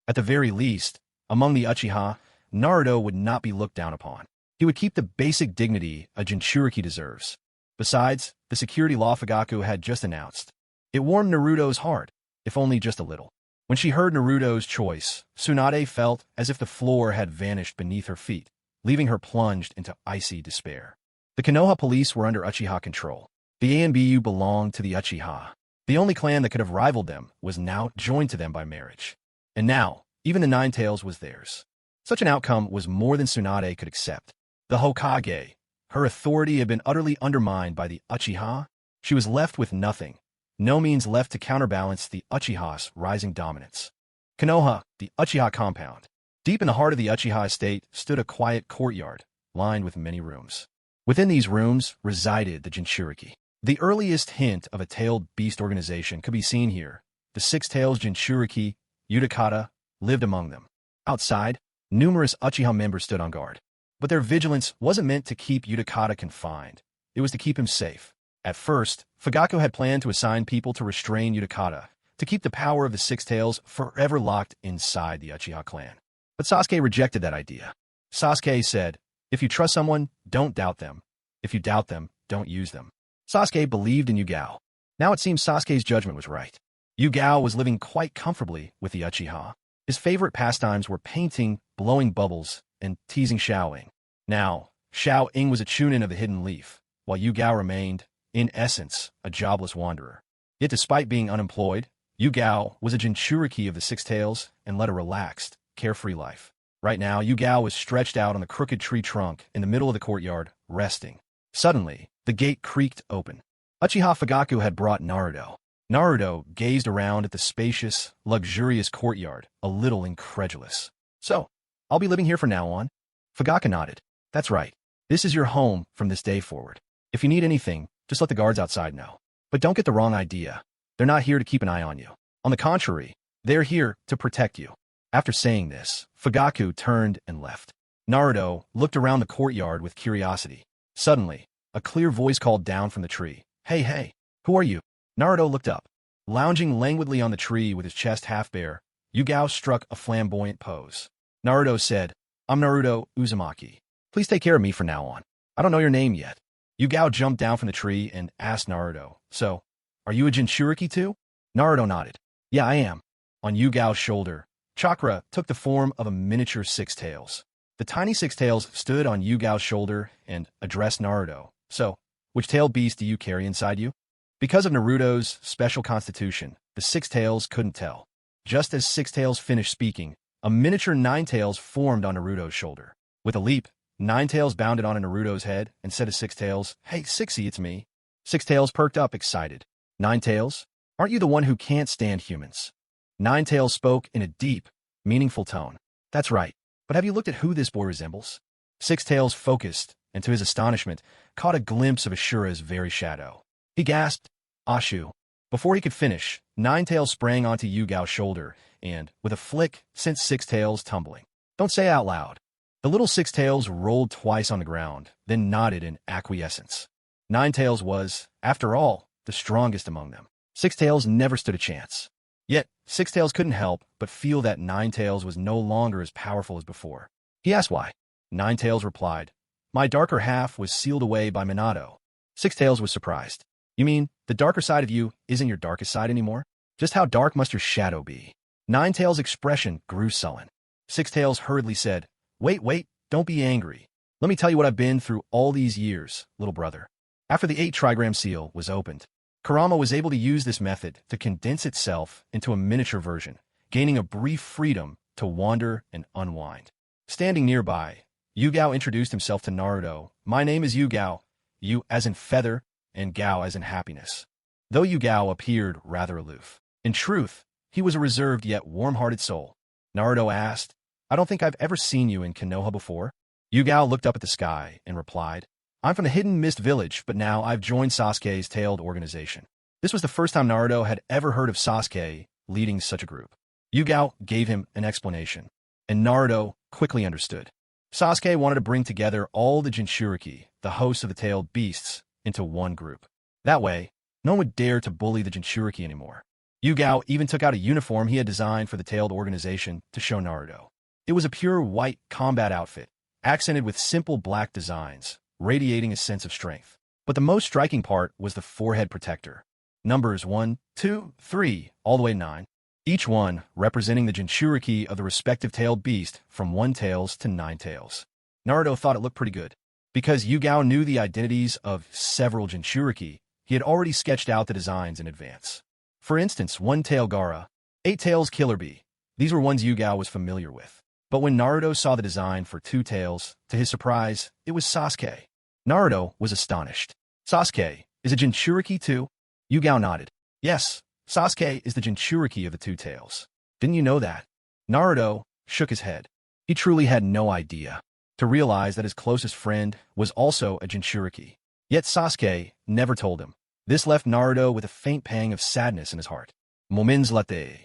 At the very least, among the Uchiha, Naruto would not be looked down upon. He would keep the basic dignity a Jinchuriki deserves. Besides, the security law Fugaku had just announced. It warmed Naruto's heart, if only just a little. When she heard Naruto's choice, Tsunade felt as if the floor had vanished beneath her feet, leaving her plunged into icy despair. The Konoha police were under Uchiha control. The ANBU belonged to the Uchiha. The only clan that could have rivaled them was now joined to them by marriage. And now, even the 9-Tails was theirs. Such an outcome was more than Tsunade could accept. The Hokage, her authority had been utterly undermined by the Uchiha. She was left with nothing. No means left to counterbalance the Uchiha's rising dominance. Konoha, the Uchiha compound. Deep in the heart of the Uchiha estate stood a quiet courtyard, lined with many rooms. Within these rooms resided the Jinchuriki. The earliest hint of a tailed beast organization could be seen here. The 6-Tails Jinchuriki, Uchiha, lived among them. Outside, numerous Uchiha members stood on guard. But their vigilance wasn't meant to keep Uchiha confined. It was to keep him safe. At first, Fugaku had planned to assign people to restrain Uchiha, to keep the power of the Six Tails forever locked inside the Uchiha clan. But Sasuke rejected that idea. Sasuke said, if you trust someone, don't doubt them. If you doubt them, don't use them. Sasuke believed in Yugao. Now it seems Sasuke's judgment was right. Yugao was living quite comfortably with the Uchiha. His favorite pastimes were painting, blowing bubbles, and teasing Xiaoying. Now, Xiaoying was a chunin of the Hidden Leaf, while Yugao remained, in essence, a jobless wanderer. Yet despite being unemployed, Yugao was a Jinchuriki of the Six Tails and led a relaxed, carefree life. Right now, Yugao was stretched out on the crooked tree trunk in the middle of the courtyard, resting. Suddenly, the gate creaked open. Uchiha Fugaku had brought Naruto. Naruto gazed around at the spacious, luxurious courtyard, a little incredulous. So, I'll be living here from now on? Fugaku nodded. That's right. This is your home from this day forward. If you need anything, just let the guards outside know. But don't get the wrong idea. They're not here to keep an eye on you. On the contrary, they're here to protect you. After saying this, Fugaku turned and left. Naruto looked around the courtyard with curiosity. Suddenly, a clear voice called down from the tree. Hey, who are you? Naruto looked up. Lounging languidly on the tree with his chest half bare, Yugao struck a flamboyant pose. Naruto said, I'm Naruto Uzumaki. Please take care of me from now on. I don't know your name yet. Yugao jumped down from the tree and asked Naruto, so, are you a Jinchuriki too? Naruto nodded. Yeah, I am. On Yugao's shoulder, chakra took the form of a miniature Six Tails. The tiny Six Tails stood on Yugao's shoulder and addressed Naruto. So, which tailed beast do you carry inside you? Because of Naruto's special constitution, the Six Tails couldn't tell. Just as Six Tails finished speaking, a miniature Nine Tails formed on Naruto's shoulder. With a leap, Nine Tails bounded onto Naruto's head and said to Six Tails, Hey, Sixy, it's me. Six Tails perked up, excited. Nine Tails, aren't you the one who can't stand humans? Nine Tails spoke in a deep, meaningful tone. That's right, but have you looked at who this boy resembles? Six Tails focused, and to his astonishment, caught a glimpse of Ashura's very shadow. He gasped, Ashu. Before he could finish, Nine Tails sprang onto Yugao's shoulder and, with a flick, sent Six Tails tumbling. Don't say it out loud. The little Six Tails rolled twice on the ground, then nodded in acquiescence. Nine Tails was, after all, the strongest among them. Six Tails never stood a chance. Yet, Six Tails couldn't help but feel that Nine Tails was no longer as powerful as before. He asked why. Nine Tails replied, My darker half was sealed away by Minato. Six Tails was surprised. You mean, the darker side of you isn't your darkest side anymore? Just how dark must your shadow be? Nine Tails' expression grew sullen. Six Tails hurriedly said, Wait, don't be angry. Let me tell you what I've been through all these years, little brother. After the 8-trigram seal was opened, Kurama was able to use this method to condense itself into a miniature version, gaining a brief freedom to wander and unwind. Standing nearby, Yugao introduced himself to Naruto. My name is Yugao, Yu as in feather, and Gao as in happiness. Though Yugao appeared rather aloof, in truth, he was a reserved yet warm-hearted soul. Naruto asked, I don't think I've ever seen you in Konoha before. Yugao looked up at the sky and replied, I'm from the Hidden Mist Village, but now I've joined Sasuke's tailed organization. This was the first time Naruto had ever heard of Sasuke leading such a group. Yugao gave him an explanation, and Naruto quickly understood. Sasuke wanted to bring together all the Jinchuriki, the hosts of the tailed beasts, into one group. That way, no one would dare to bully the Jinchuriki anymore. Yugao even took out a uniform he had designed for the tailed organization to show Naruto. It was a pure white combat outfit, accented with simple black designs, radiating a sense of strength. But the most striking part was the forehead protector. Numbers 1, 2, 3, all the way 9. Each one representing the Jinchuriki of the respective tailed beast from 1 tails to 9 tails. Naruto thought it looked pretty good. Because Yugao knew the identities of several Jinchuriki, he had already sketched out the designs in advance. For instance, 1-tail Gaara, 8 tails Killer Bee. These were ones Yugao was familiar with. But when Naruto saw the design for 2 tails, to his surprise, it was Sasuke. Naruto was astonished. Sasuke is a Jinchuriki too? Yugao nodded. Yes, Sasuke is the Jinchuriki of the 2 tails. Didn't you know that? Naruto shook his head. He truly had no idea. To realize that his closest friend was also a Jinchuriki. Yet Sasuke never told him. This left Naruto with a faint pang of sadness in his heart. Moments later,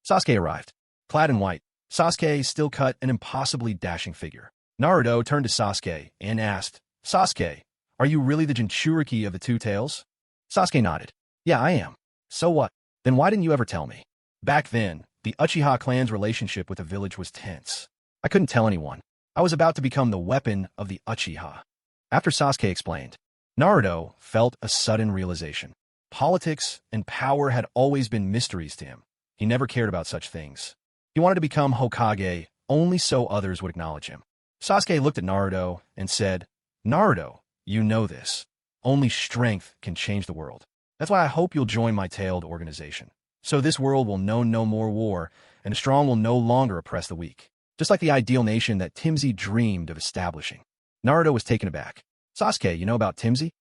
Sasuke arrived. Clad in white, Sasuke still cut an impossibly dashing figure. Naruto turned to Sasuke and asked, Sasuke, are you really the Jinchuriki of the 2 tails? Sasuke nodded. Yeah, I am. So what? Then why didn't you ever tell me? Back then, the Uchiha clan's relationship with the village was tense. I couldn't tell anyone. I was about to become the weapon of the Uchiha. After Sasuke explained, Naruto felt a sudden realization. Politics and power had always been mysteries to him. He never cared about such things. He wanted to become Hokage only so others would acknowledge him. Sasuke looked at Naruto and said, Naruto, you know this. Only strength can change the world. That's why I hope you'll join my tailed organization. So this world will know no more war, and the strong will no longer oppress the weak. Just like the ideal nation that Timsy dreamed of establishing. Naruto was taken aback. Sasuke, you know about Timsy?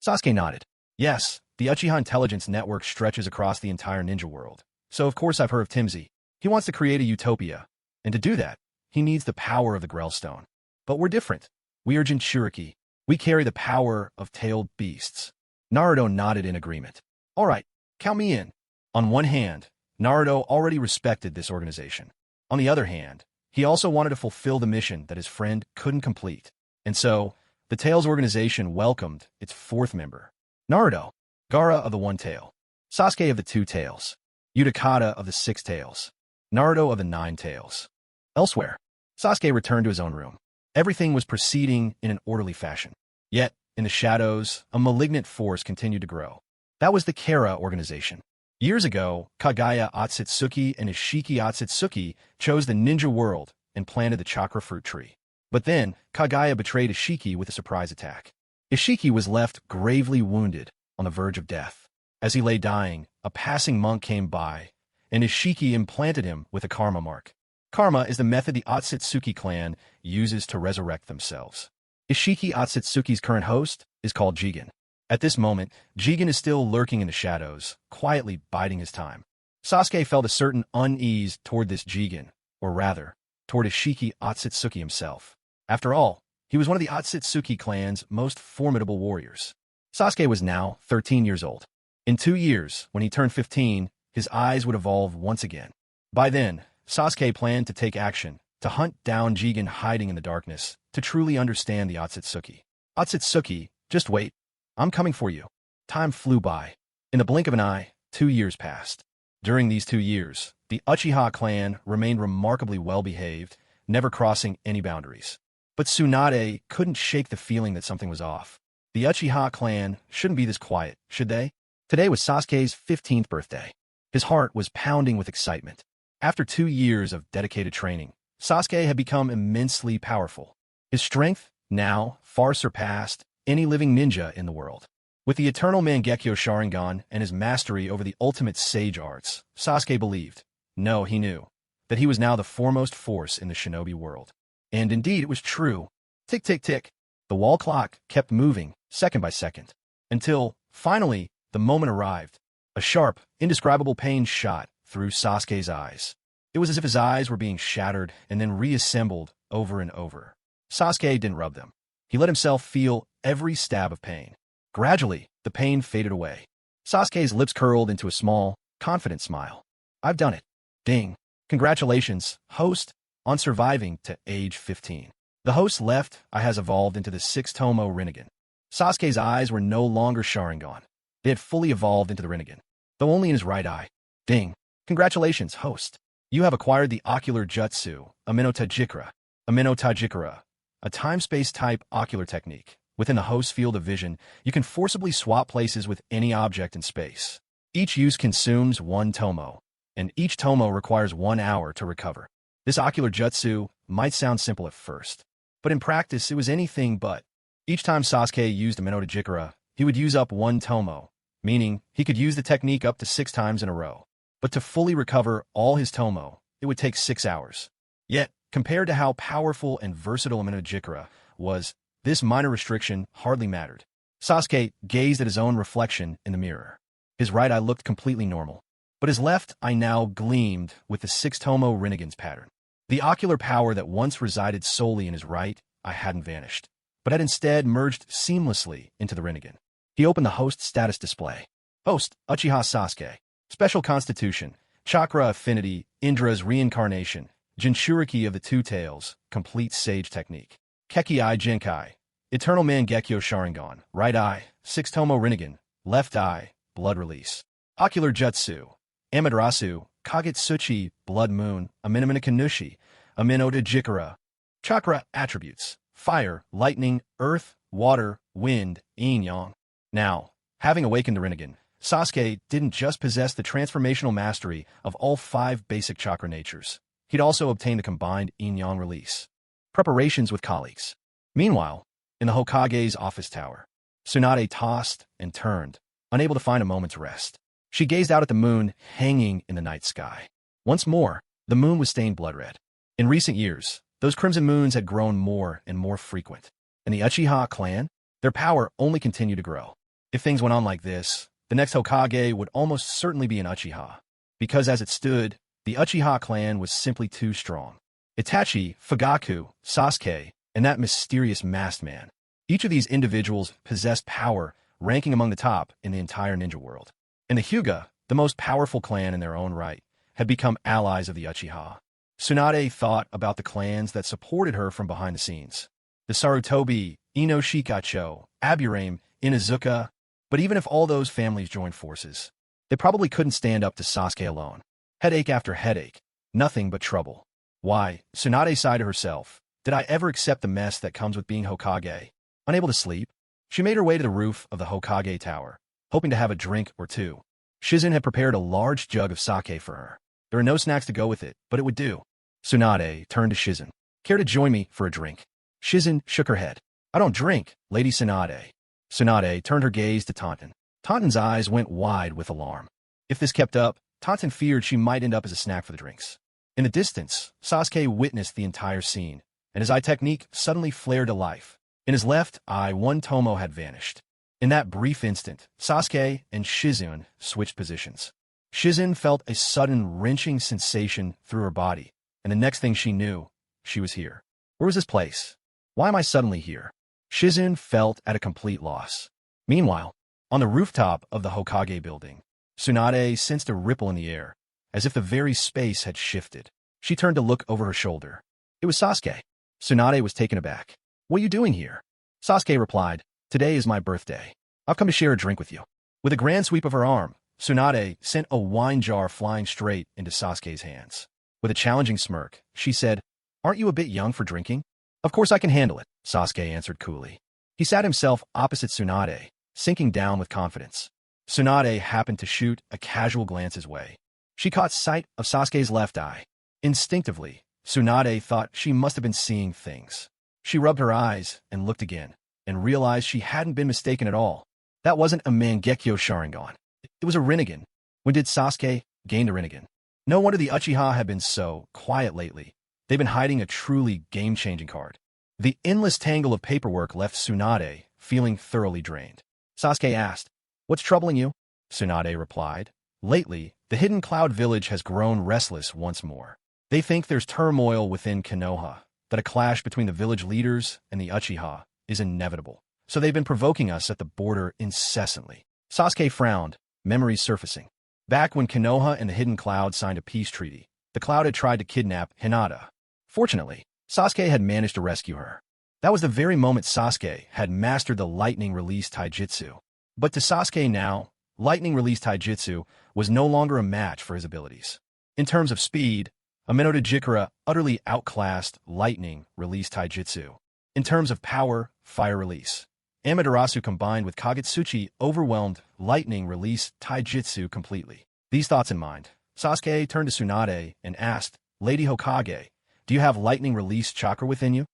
Sasuke nodded. Yes, the Uchiha intelligence network stretches across the entire ninja world. So of course I've heard of Timsy. He wants to create a utopia. And to do that, he needs the power of the Grellstone. But we're different. We are Jinchuriki. We carry the power of tailed beasts. Naruto nodded in agreement. All right, count me in. On one hand, Naruto already respected this organization. On the other hand, he also wanted to fulfill the mission that his friend couldn't complete. And so, the Tails organization welcomed its fourth member. Naruto, Gaara of the One Tail, Sasuke of the Two Tails, Uchiha of the Six Tails, Naruto of the Nine Tails. Elsewhere, Sasuke returned to his own room. Everything was proceeding in an orderly fashion. Yet, in the shadows, a malignant force continued to grow. That was the Kara organization. Years ago, Kagaya Otsutsuki and Ishiki Otsutsuki chose the ninja world and planted the chakra fruit tree. But then, Kagaya betrayed Ishiki with a surprise attack. Ishiki was left gravely wounded on the verge of death. As he lay dying, a passing monk came by, and Ishiki implanted him with a karma mark. Karma is the method the Otsutsuki clan uses to resurrect themselves. Ishiki Otsutsuki's current host is called Jigen. At this moment, Jigen is still lurking in the shadows, quietly biding his time. Sasuke felt a certain unease toward this Jigen, or rather, toward Ishiki Otsutsuki himself. After all, he was one of the Otsutsuki clan's most formidable warriors. Sasuke was now 13 years old. In 2 years, when he turned 15, his eyes would evolve once again. By then, Sasuke planned to take action, to hunt down Jigen hiding in the darkness, to truly understand the Otsutsuki. Otsutsuki, just wait. I'm coming for you. Time flew by. In the blink of an eye, 2 years passed. During these 2 years, the Uchiha clan remained remarkably well-behaved, never crossing any boundaries. But Tsunade couldn't shake the feeling that something was off. The Uchiha clan shouldn't be this quiet, should they? Today was Sasuke's 15th birthday. His heart was pounding with excitement. After 2 years of dedicated training, Sasuke had become immensely powerful. His strength now far surpassed any living ninja in the world. With the eternal Mangekyo Sharingan and his mastery over the ultimate sage arts, Sasuke believed, no, he knew, that he was now the foremost force in the shinobi world. And indeed it was true. Tick, tick, tick. The wall clock kept moving, second by second, until, finally, the moment arrived. A sharp, indescribable pain shot through Sasuke's eyes. It was as if his eyes were being shattered and then reassembled over and over. Sasuke didn't rub them. He let himself feel every stab of pain. Gradually, the pain faded away. Sasuke's lips curled into a small, confident smile. I've done it. Ding. Congratulations, host, on surviving to age 15. The host's left eye has evolved into the 6-tomo Rinnegan. Sasuke's eyes were no longer Sharingan. They had fully evolved into the Rinnegan, though only in his right eye. Ding. Congratulations, host. You have acquired the ocular jutsu, Aminotajikara. Aminotajikara, a time-space type ocular technique. Within the host's field of vision, you can forcibly swap places with any object in space. Each use consumes 1 tomo, and each tomo requires 1 hour to recover. This ocular jutsu might sound simple at first, but in practice it was anything but. Each time Sasuke used Aminotajikara, he would use up 1 tomo, meaning he could use the technique up to 6 times in a row. But to fully recover all his tomo, it would take 6 hours. Yet, compared to how powerful and versatile Aminotajikara was, this minor restriction hardly mattered. Sasuke gazed at his own reflection in the mirror. His right eye looked completely normal, but his left eye now gleamed with the 6-tomo Rinnegan's pattern. The ocular power that once resided solely in his right eye hadn't vanished, but had instead merged seamlessly into the Rinnegan. He opened the host status display. Host, Uchiha Sasuke. Special Constitution, Chakra Affinity, Indra's Reincarnation, Jinchuriki of the Two Tails, Complete Sage Technique. Keki Eye Jinkai, Eternal Mangekyo Sharingan, Right Eye, 6-tomo Rinnegan, Left Eye, Blood Release. Ocular Jutsu, Amaterasu, Kagutsuchi, Blood Moon, Aminamina Kanushi, Aminoda Jikara. Chakra attributes: fire, lightning, earth, water, wind, yin-yang. Now, having awakened the Rinnegan, Sasuke didn't just possess the transformational mastery of all 5 basic chakra natures. He'd also obtained the combined yin-yang release. Preparations with colleagues. Meanwhile, in the Hokage's office tower, Tsunade tossed and turned, unable to find a moment's rest. She gazed out at the moon hanging in the night sky. Once more, the moon was stained blood-red. In recent years, those crimson moons had grown more and more frequent. And the Uchiha clan, their power only continued to grow. If things went on like this, the next Hokage would almost certainly be an Uchiha. Because as it stood, the Uchiha clan was simply too strong. Itachi, Fugaku, Sasuke, and that mysterious masked man. Each of these individuals possessed power, ranking among the top in the entire ninja world. And the Hyuga, the most powerful clan in their own right, had become allies of the Uchiha. Tsunade thought about the clans that supported her from behind the scenes. The Sarutobi, Ino Shikacho, Aburame, Inuzuka. But even if all those families joined forces, they probably couldn't stand up to Sasuke alone. Headache after headache. Nothing but trouble. Why, Tsunade sighed to herself, did I ever accept the mess that comes with being Hokage? Unable to sleep, she made her way to the roof of the Hokage tower, hoping to have a drink or two. Shizen had prepared a large jug of sake for her. There were no snacks to go with it, but it would do. Tsunade turned to Shizen. Care to join me for a drink? Shizen shook her head. I don't drink, Lady Tsunade. Tsunade turned her gaze to Taunton. Taunton's eyes went wide with alarm. If this kept up, Taunton feared she might end up as a snack for the drinks. In the distance, Sasuke witnessed the entire scene, and his eye technique suddenly flared to life. In his left eye, one tomo had vanished. In that brief instant, Sasuke and Shizen switched positions. Shizen felt a sudden wrenching sensation through her body, and the next thing she knew, she was here. Where was this place? Why am I suddenly here? Shizen felt at a complete loss. Meanwhile, on the rooftop of the Hokage building, Tsunade sensed a ripple in the air, as if the very space had shifted. She turned to look over her shoulder. It was Sasuke. Tsunade was taken aback. What are you doing here? Sasuke replied, Today is my birthday. I've come to share a drink with you. With a grand sweep of her arm, Tsunade sent a wine jar flying straight into Sasuke's hands. With a challenging smirk, she said, Aren't you a bit young for drinking? Of course I can handle it, Sasuke answered coolly. He sat himself opposite Tsunade, sinking down with confidence. Tsunade happened to shoot a casual glance his way. She caught sight of Sasuke's left eye. Instinctively, Tsunade thought she must have been seeing things. She rubbed her eyes and looked again, and realized she hadn't been mistaken at all. That wasn't a Mangekyo Sharingan. It was a Rinnegan. When did Sasuke gain the Rinnegan? No wonder the Uchiha have been so quiet lately. They've been hiding a truly game-changing card. The endless tangle of paperwork left Tsunade feeling thoroughly drained. Sasuke asked, What's troubling you? Tsunade replied, Lately, the Hidden Cloud Village has grown restless once more. They think there's turmoil within Konoha, that a clash between the village leaders and the Uchiha is inevitable. So they've been provoking us at the border incessantly. Sasuke frowned, memories surfacing. Back when Konoha and the Hidden Cloud signed a peace treaty, the Cloud had tried to kidnap Hinata. Fortunately, Sasuke had managed to rescue her. That was the very moment Sasuke had mastered the lightning release taijutsu. But to Sasuke now, lightning release taijutsu was no longer a match for his abilities. In terms of speed, Aminoto Jikara utterly outclassed lightning release taijutsu. In terms of power, fire release, Amaterasu combined with Kagutsuchi overwhelmed lightning release taijutsu completely. These thoughts in mind, Sasuke turned to Tsunade and asked, Lady Hokage, do you have lightning release chakra within you?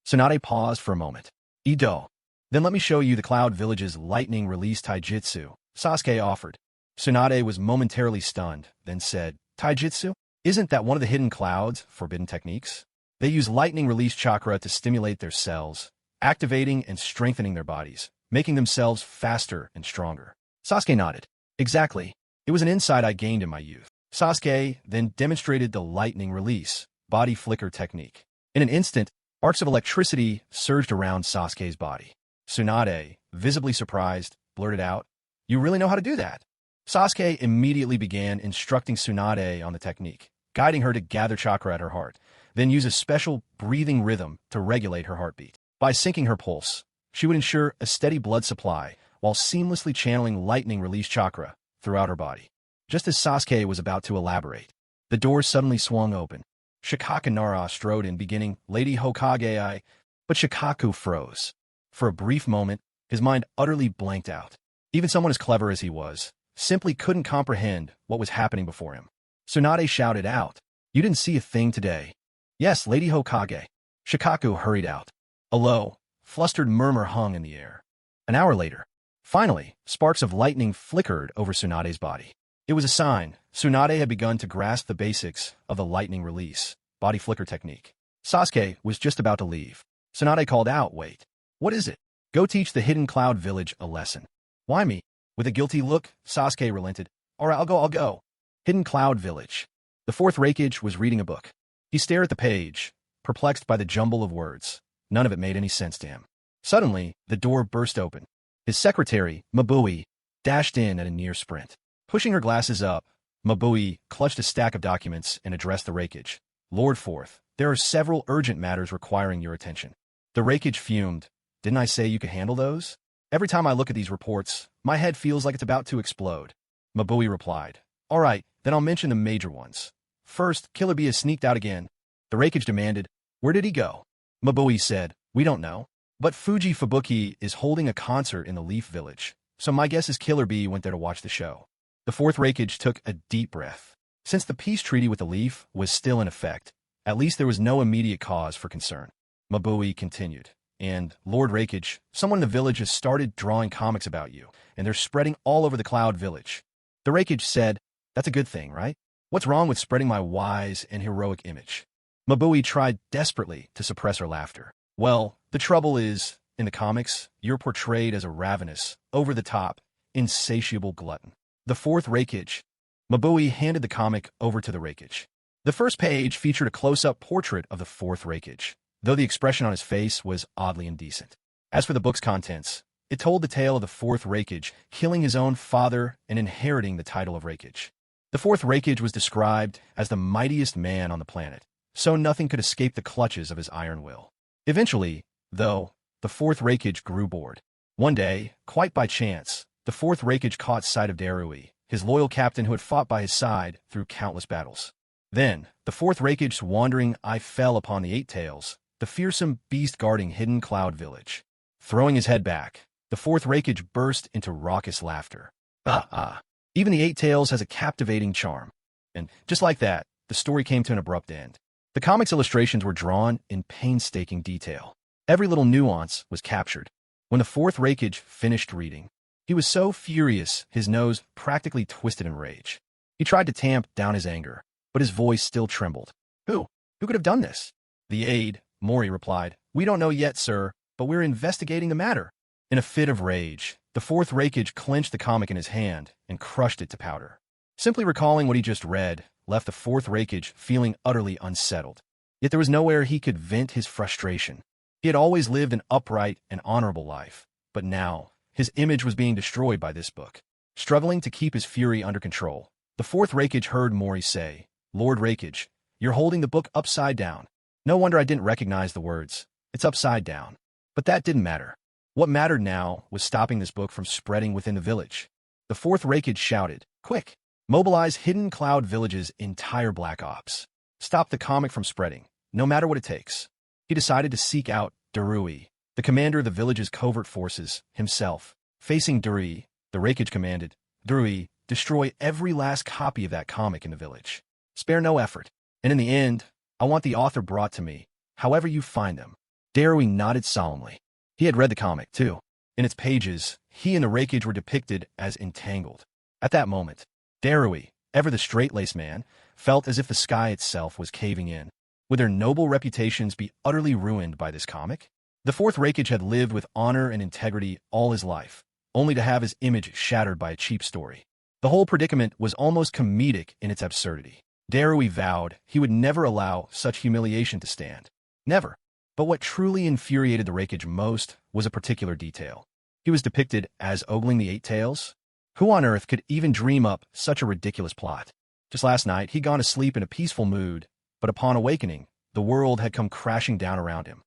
Tsunade paused for a moment. Ido. Then let me show you the Cloud Village's lightning release taijutsu, Sasuke offered. Tsunade was momentarily stunned, then said, Taijutsu? Isn't that one of the Hidden Cloud's forbidden techniques? They use lightning release chakra to stimulate their cells, activating and strengthening their bodies, making themselves faster and stronger. Sasuke nodded. Exactly. It was an insight I gained in my youth. Sasuke then demonstrated the lightning release, body flicker technique. In an instant, arcs of electricity surged around Sasuke's body. Tsunade, visibly surprised, blurted out, You really know how to do that? Sasuke immediately began instructing Tsunade on the technique, guiding her to gather chakra at her heart, then use a special breathing rhythm to regulate her heartbeat. By syncing her pulse, she would ensure a steady blood supply while seamlessly channeling lightning release chakra throughout her body. Just as Sasuke was about to elaborate, the door suddenly swung open. Shikaku Nara strode in, beginning, "Lady Hokage, I—" But Shikaku froze. For a brief moment, his mind utterly blanked out. Even someone as clever as he was simply couldn't comprehend what was happening before him. Tsunade shouted out, "You didn't see a thing today." "Yes, Lady Hokage." Shikaku hurried out. A low, flustered murmur hung in the air. An hour later, finally, sparks of lightning flickered over Tsunade's body. It was a sign Tsunade had begun to grasp the basics of the lightning release, body flicker technique. Sasuke was just about to leave. Tsunade called out, "Wait. What is it?" "Go teach the Hidden Cloud Village a lesson." "Why me?" With a guilty look, Sasuke relented. "All right, I'll go. Hidden Cloud Village." The fourth Raikage was reading a book. He stared at the page, perplexed by the jumble of words. None of it made any sense to him. Suddenly, the door burst open. His secretary, Mabui, dashed in at a near sprint. Pushing her glasses up, Mabui clutched a stack of documents and addressed the Raikage. "Lord Fourth, there are several urgent matters requiring your attention." The Raikage fumed. "Didn't I say you could handle those? Every time I look at these reports, my head feels like it's about to explode." Mabui replied, "All right, then I'll mention the major ones. First, Killer Bee has sneaked out again." The Raikage demanded, "Where did he go?" Mabui said, "We don't know. But Fuji Fubuki is holding a concert in the Leaf Village, so my guess is Killer Bee went there to watch the show." The fourth Raikage took a deep breath. Since the peace treaty with the Leaf was still in effect, at least there was no immediate cause for concern. Mabui continued, "And, Lord Raikage, someone in the village has started drawing comics about you, and they're spreading all over the Cloud Village." The Raikage said, "That's a good thing, right? What's wrong with spreading my wise and heroic image?" Mabui tried desperately to suppress her laughter. "Well, the trouble is, in the comics, you're portrayed as a ravenous, over-the-top, insatiable glutton." The fourth Raikage. Mabui handed the comic over to the Raikage. The first page featured a close-up portrait of the fourth Raikage, though the expression on his face was oddly indecent. As for the book's contents, it told the tale of the fourth Raikage killing his own father and inheriting the title of Raikage. The fourth Raikage was described as the mightiest man on the planet, so nothing could escape the clutches of his iron will. Eventually, though, the fourth Raikage grew bored. One day, quite by chance, the fourth Raikage caught sight of Darui, his loyal captain who had fought by his side through countless battles. Then, the fourth Raikage's wandering eye fell upon the Eight Tails, the fearsome beast guarding Hidden Cloud Village. Throwing his head back, the fourth Raikage burst into raucous laughter. Even the Eight Tails has a captivating charm. And just like that, the story came to an abrupt end. The comic's illustrations were drawn in painstaking detail. Every little nuance was captured. When the fourth Raikage finished reading, he was so furious his nose practically twisted in rage. He tried to tamp down his anger, but his voice still trembled. Who could have done this?" "The aide," Mori replied. "We don't know yet, sir, but we're investigating the matter." In a fit of rage, the fourth Raikage clenched the comic in his hand and crushed it to powder. Simply recalling what he just read left the fourth Raikage feeling utterly unsettled. Yet there was nowhere he could vent his frustration. He had always lived an upright and honorable life, but now his image was being destroyed by this book. Struggling to keep his fury under control, the fourth Raikage heard Mori say, "Lord Raikage, you're holding the book upside down." No wonder I didn't recognize the words. It's upside down. But that didn't matter. What mattered now was stopping this book from spreading within the village. The fourth Raikage shouted, "Quick! Mobilize Hidden Cloud Village's entire Black Ops. Stop the comic from spreading, no matter what it takes." He decided to seek out Darui, the commander of the village's covert forces, himself. Facing Darui, the Raikage commanded, "Darui, destroy every last copy of that comic in the village. Spare no effort. And in the end, I want the author brought to me, however you find them." Darui nodded solemnly. He had read the comic, too. In its pages, he and the Raikage were depicted as entangled. At that moment, Darui, ever the straight-laced man, felt as if the sky itself was caving in. Would their noble reputations be utterly ruined by this comic? The fourth Raikage had lived with honor and integrity all his life, only to have his image shattered by a cheap story. The whole predicament was almost comedic in its absurdity. Darui vowed he would never allow such humiliation to stand. Never. But what truly infuriated the Raikage most was a particular detail. He was depicted as ogling the Eight Tails. Who on earth could even dream up such a ridiculous plot? Just last night, he'd gone to sleep in a peaceful mood, but upon awakening, the world had come crashing down around him.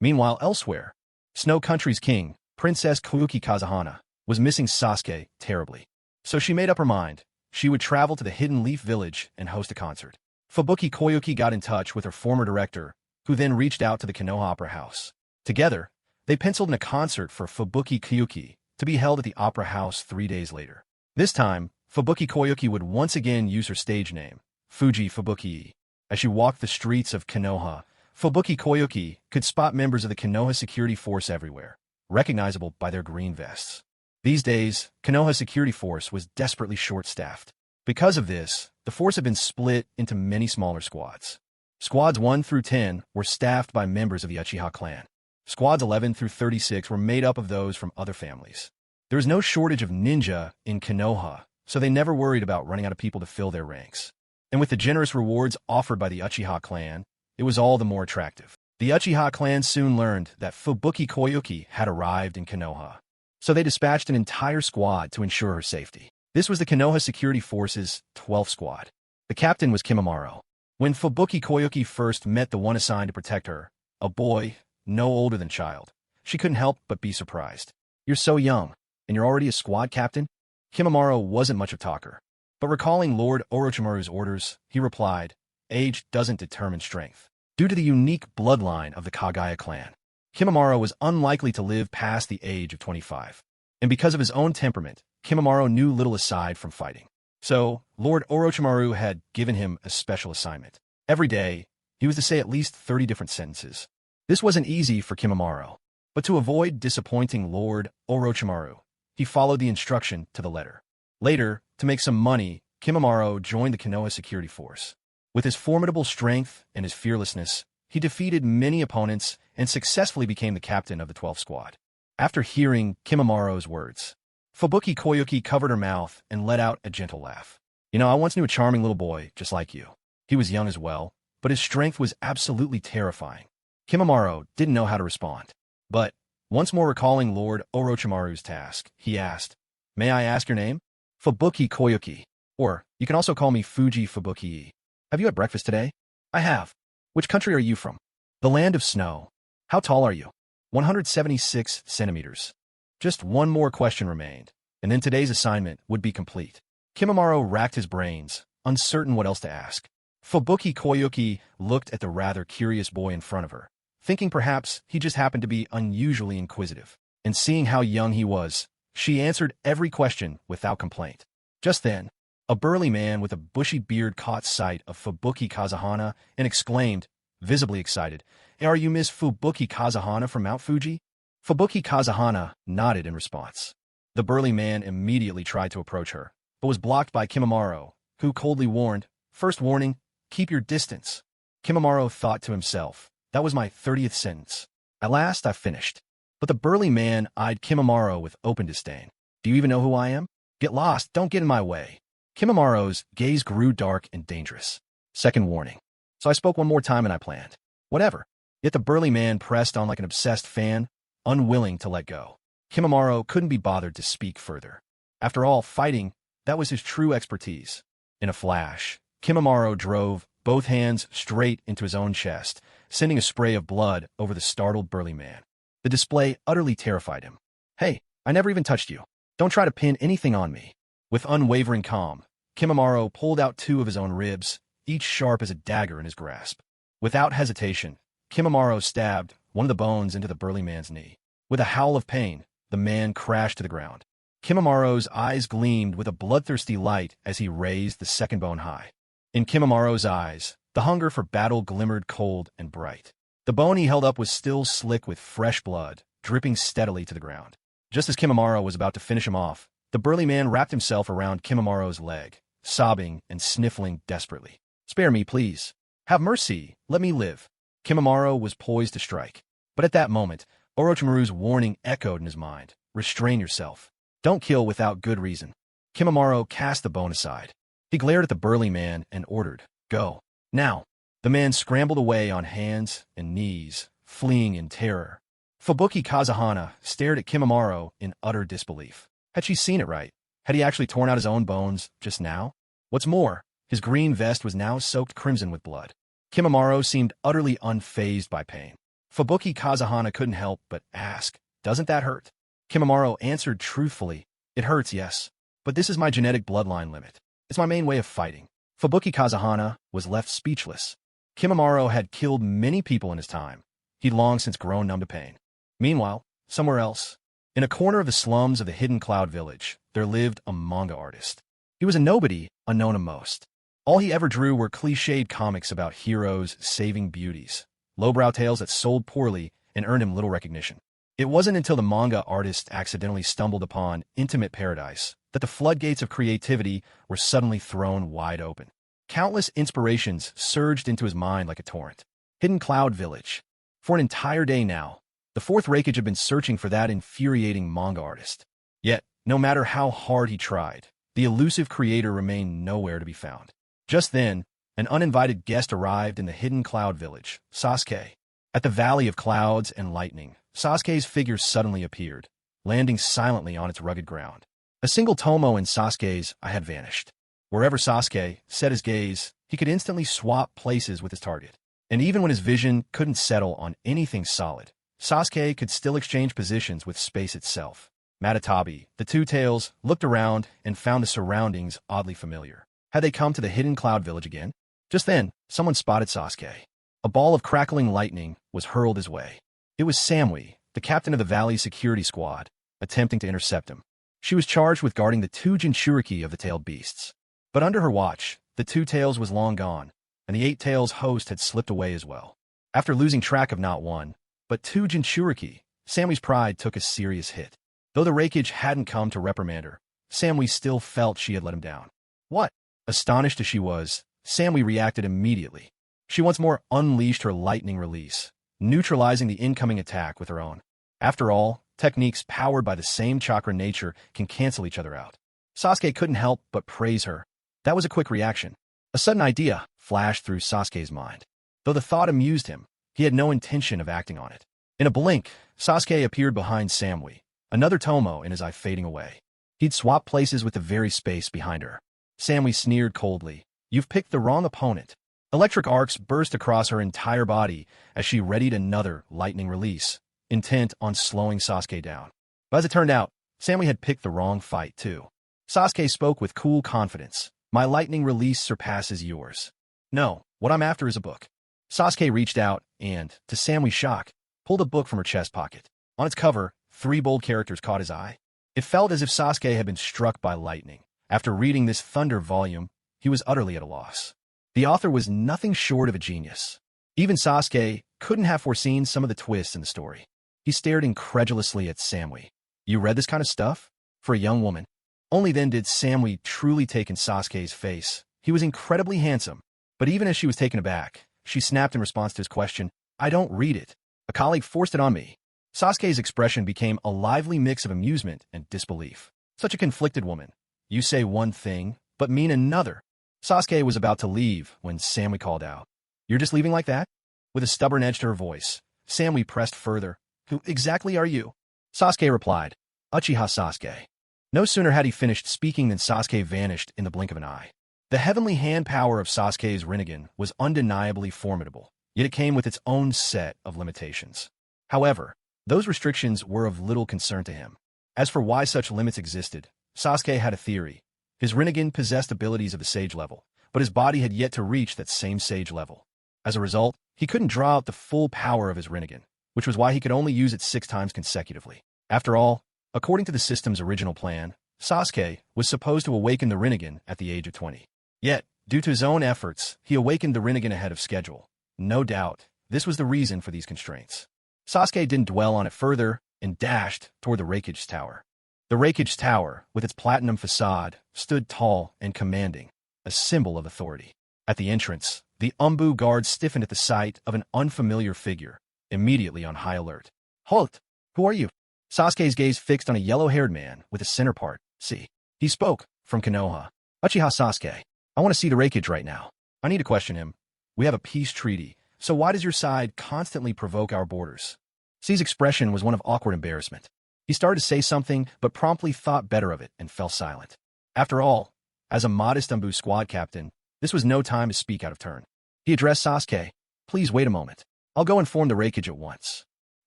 Meanwhile, elsewhere, Snow Country's king, Princess Kouki Kazahana, was missing Sasuke terribly. So she made up her mind. she would travel to the Hidden Leaf Village and host a concert. Fubuki Koyuki got in touch with her former director, who then reached out to the Konoha Opera House. Together, they penciled in a concert for Fubuki Koyuki to be held at the Opera House 3 days later. This time, Fubuki Koyuki would once again use her stage name, Fuji Fubuki. As she walked the streets of Konoha, Fubuki Koyuki could spot members of the Konoha security force everywhere, recognizable by their green vests. These days, Konoha's security force was desperately short-staffed. Because of this, the force had been split into many smaller squads. Squads 1 through 10 were staffed by members of the Uchiha clan. Squads 11 through 36 were made up of those from other families. There was no shortage of ninja in Konoha, so they never worried about running out of people to fill their ranks. And with the generous rewards offered by the Uchiha clan, it was all the more attractive. The Uchiha clan soon learned that Fubuki Koyuki had arrived in Konoha, so they dispatched an entire squad to ensure her safety. This was the Konoha Security Force's 12th squad. The captain was Kimimaro. When Fubuki Koyuki first met the one assigned to protect her, a boy, no older than child, she couldn't help but be surprised. "You're so young, and you're already a squad captain?" Kimimaro wasn't much of a talker, but recalling Lord Orochimaru's orders, he replied, "Age doesn't determine strength." Due to the unique bloodline of the Kagaya clan, Kimimaro was unlikely to live past the age of 25. And because of his own temperament, Kimimaro knew little aside from fighting. So, Lord Orochimaru had given him a special assignment. Every day, he was to say at least 30 different sentences. This wasn't easy for Kimimaro, but to avoid disappointing Lord Orochimaru, he followed the instruction to the letter. Later, to make some money, Kimimaro joined the Konoha security force. With his formidable strength and his fearlessness, he defeated many opponents and successfully became the captain of the 12th squad. After hearing Kimimaro's words, Fubuki Koyuki covered her mouth and let out a gentle laugh. "You know, I once knew a charming little boy just like you. He was young as well, but his strength was absolutely terrifying." Kimimaro didn't know how to respond. But, once more recalling Lord Orochimaru's task, he asked, "May I ask your name?" "Fubuki Koyuki. Or, you can also call me Fuji Fubuki. Have you had breakfast today?" "I have." "Which country are you from?" "The land of snow." "How tall are you?" 176 centimeters. Just one more question remained, and then today's assignment would be complete. Kimimaro racked his brains, uncertain what else to ask. Fubuki Koyuki looked at the rather curious boy in front of her, thinking perhaps he just happened to be unusually inquisitive. And seeing how young he was, she answered every question without complaint. Just then, a burly man with a bushy beard caught sight of Fubuki Kazahana and exclaimed, visibly excited, "Are you Miss Fubuki Kazahana from Mount Fuji?" Fubuki Kazahana nodded in response. The burly man immediately tried to approach her, but was blocked by Kimimaro, who coldly warned, "First warning, keep your distance." Kimimaro thought to himself, "That was my 30th sentence. At last I finished." But the burly man eyed Kimimaro with open disdain. "Do you even know who I am? Get lost, don't get in my way." Kimimaro's gaze grew dark and dangerous. Second warning. So I spoke one more time and I planned. Whatever. Yet the burly man pressed on like an obsessed fan, unwilling to let go. Kimimaro couldn't be bothered to speak further. After all, fighting, that was his true expertise. In a flash, Kimimaro drove both hands straight into his own chest, sending a spray of blood over the startled burly man. The display utterly terrified him. "Hey, I never even touched you. Don't try to pin anything on me." With unwavering calm, Kimimaro pulled out 2 of his own ribs, each sharp as a dagger in his grasp. Without hesitation, Kimimaro stabbed one of the bones into the burly man's knee. With a howl of pain, the man crashed to the ground. Kimimaro's eyes gleamed with a bloodthirsty light as he raised the second bone high. In Kimimaro's eyes, the hunger for battle glimmered cold and bright. The bone he held up was still slick with fresh blood, dripping steadily to the ground. Just as Kimimaro was about to finish him off, the burly man wrapped himself around Kimimaro's leg, sobbing and sniffling desperately. "Spare me, please. Have mercy, let me live." Kimimaro was poised to strike. But at that moment, Orochimaru's warning echoed in his mind. "Restrain yourself. Don't kill without good reason." Kimimaro cast the bone aside. He glared at the burly man and ordered, "Go. Now." The man scrambled away on hands and knees, fleeing in terror. Fubuki Kazahana stared at Kimimaro in utter disbelief. Had she seen it right? Had he actually torn out his own bones just now? What's more, his green vest was now soaked crimson with blood. Kimimaro seemed utterly unfazed by pain. Fubuki Kazahana couldn't help but ask, "Doesn't that hurt?" Kimimaro answered truthfully, "It hurts, yes. But this is my genetic bloodline limit. It's my main way of fighting. Fubuki Kazahana was left speechless. Kimimaro had killed many people in his time. He'd long since grown numb to pain. Meanwhile, somewhere else, in a corner of the slums of the hidden cloud village, there lived a manga artist. He was a nobody, unknown to most. All he ever drew were cliched comics about heroes saving beauties, lowbrow tales that sold poorly and earned him little recognition. It wasn't until the manga artist accidentally stumbled upon Intimate Paradise that the floodgates of creativity were suddenly thrown wide open. Countless inspirations surged into his mind like a torrent. Hidden Cloud Village. For an entire day now, the fourth Reikage had been searching for that infuriating manga artist. Yet, no matter how hard he tried, the elusive creator remained nowhere to be found. Just then, an uninvited guest arrived in the Hidden Cloud Village, Sasuke. At the Valley of Clouds and Lightning, Sasuke's figure suddenly appeared, landing silently on its rugged ground. A single tomo in Sasuke's eye had vanished. Wherever Sasuke set his gaze, he could instantly swap places with his target. And even when his vision couldn't settle on anything solid, Sasuke could still exchange positions with space itself. Matatabi, the Two Tails, looked around and found the surroundings oddly familiar. Had they come to the Hidden Cloud Village again? Just then, someone spotted Sasuke. A ball of crackling lightning was hurled his way. It was Samui, the captain of the Valley's security squad, attempting to intercept him. She was charged with guarding the two Jinchuriki of the tailed beasts. But under her watch, the Two Tails was long gone, and the Eight Tails host had slipped away as well. After losing track of not one, but two Jinchuriki, Samui's pride took a serious hit. Though the Reikage hadn't come to reprimand her, Samui still felt she had let him down. What? Astonished as she was, Samui reacted immediately. She once more unleashed her lightning release, neutralizing the incoming attack with her own. After all, techniques powered by the same chakra nature can cancel each other out. Sasuke couldn't help but praise her. That was a quick reaction. A sudden idea flashed through Sasuke's mind. Though the thought amused him, he had no intention of acting on it. In a blink, Sasuke appeared behind Samui, another tomo in his eye fading away. He'd swapped places with the very space behind her. Samui sneered coldly. You've picked the wrong opponent. Electric arcs burst across her entire body as she readied another lightning release, intent on slowing Sasuke down. But as it turned out, Samui had picked the wrong fight, too. Sasuke spoke with cool confidence. My lightning release surpasses yours. No, what I'm after is a book. Sasuke reached out and, to Samui's shock, pulled a book from her chest pocket. On its cover, 3 bold characters caught his eye. It felt as if Sasuke had been struck by lightning. After reading this thunder volume, he was utterly at a loss. The author was nothing short of a genius. Even Sasuke couldn't have foreseen some of the twists in the story. He stared incredulously at Samui. You read this kind of stuff? For a young woman? Only then did Samui truly take in Sasuke's face. He was incredibly handsome. But even as she was taken aback, she snapped in response to his question, I don't read it. A colleague forced it on me. Sasuke's expression became a lively mix of amusement and disbelief. Such a conflicted woman. You say one thing, but mean another. Sasuke was about to leave when Samui called out. You're just leaving like that? With a stubborn edge to her voice, Samui pressed further. Who exactly are you? Sasuke replied, Uchiha Sasuke. No sooner had he finished speaking than Sasuke vanished in the blink of an eye. The heavenly hand power of Sasuke's Rinnegan was undeniably formidable, yet it came with its own set of limitations. However, those restrictions were of little concern to him. As for why such limits existed, Sasuke had a theory. His Rinnegan possessed abilities of the sage level, but his body had yet to reach that same sage level. As a result, he couldn't draw out the full power of his Rinnegan, which was why he could only use it 6 times consecutively. After all, according to the system's original plan, Sasuke was supposed to awaken the Rinnegan at the age of 20. Yet, due to his own efforts, he awakened the Rinnegan ahead of schedule. No doubt, this was the reason for these constraints. Sasuke didn't dwell on it further and dashed toward the Reikage's tower. The Reikage's tower, with its platinum facade, stood tall and commanding, a symbol of authority. At the entrance, the Umbu guard stiffened at the sight of an unfamiliar figure, immediately on high alert. Halt! Who are you? Sasuke's gaze fixed on a yellow-haired man with a center part, C. He spoke, from Konoha. Uchiha Sasuke, I want to see the Reikage right now. I need to question him. We have a peace treaty, so why does your side constantly provoke our borders? C's expression was one of awkward embarrassment. He started to say something, but promptly thought better of it and fell silent. After all, as a modest Umbu squad captain, this was no time to speak out of turn. He addressed Sasuke. Please wait a moment. I'll go inform the Reikage at once.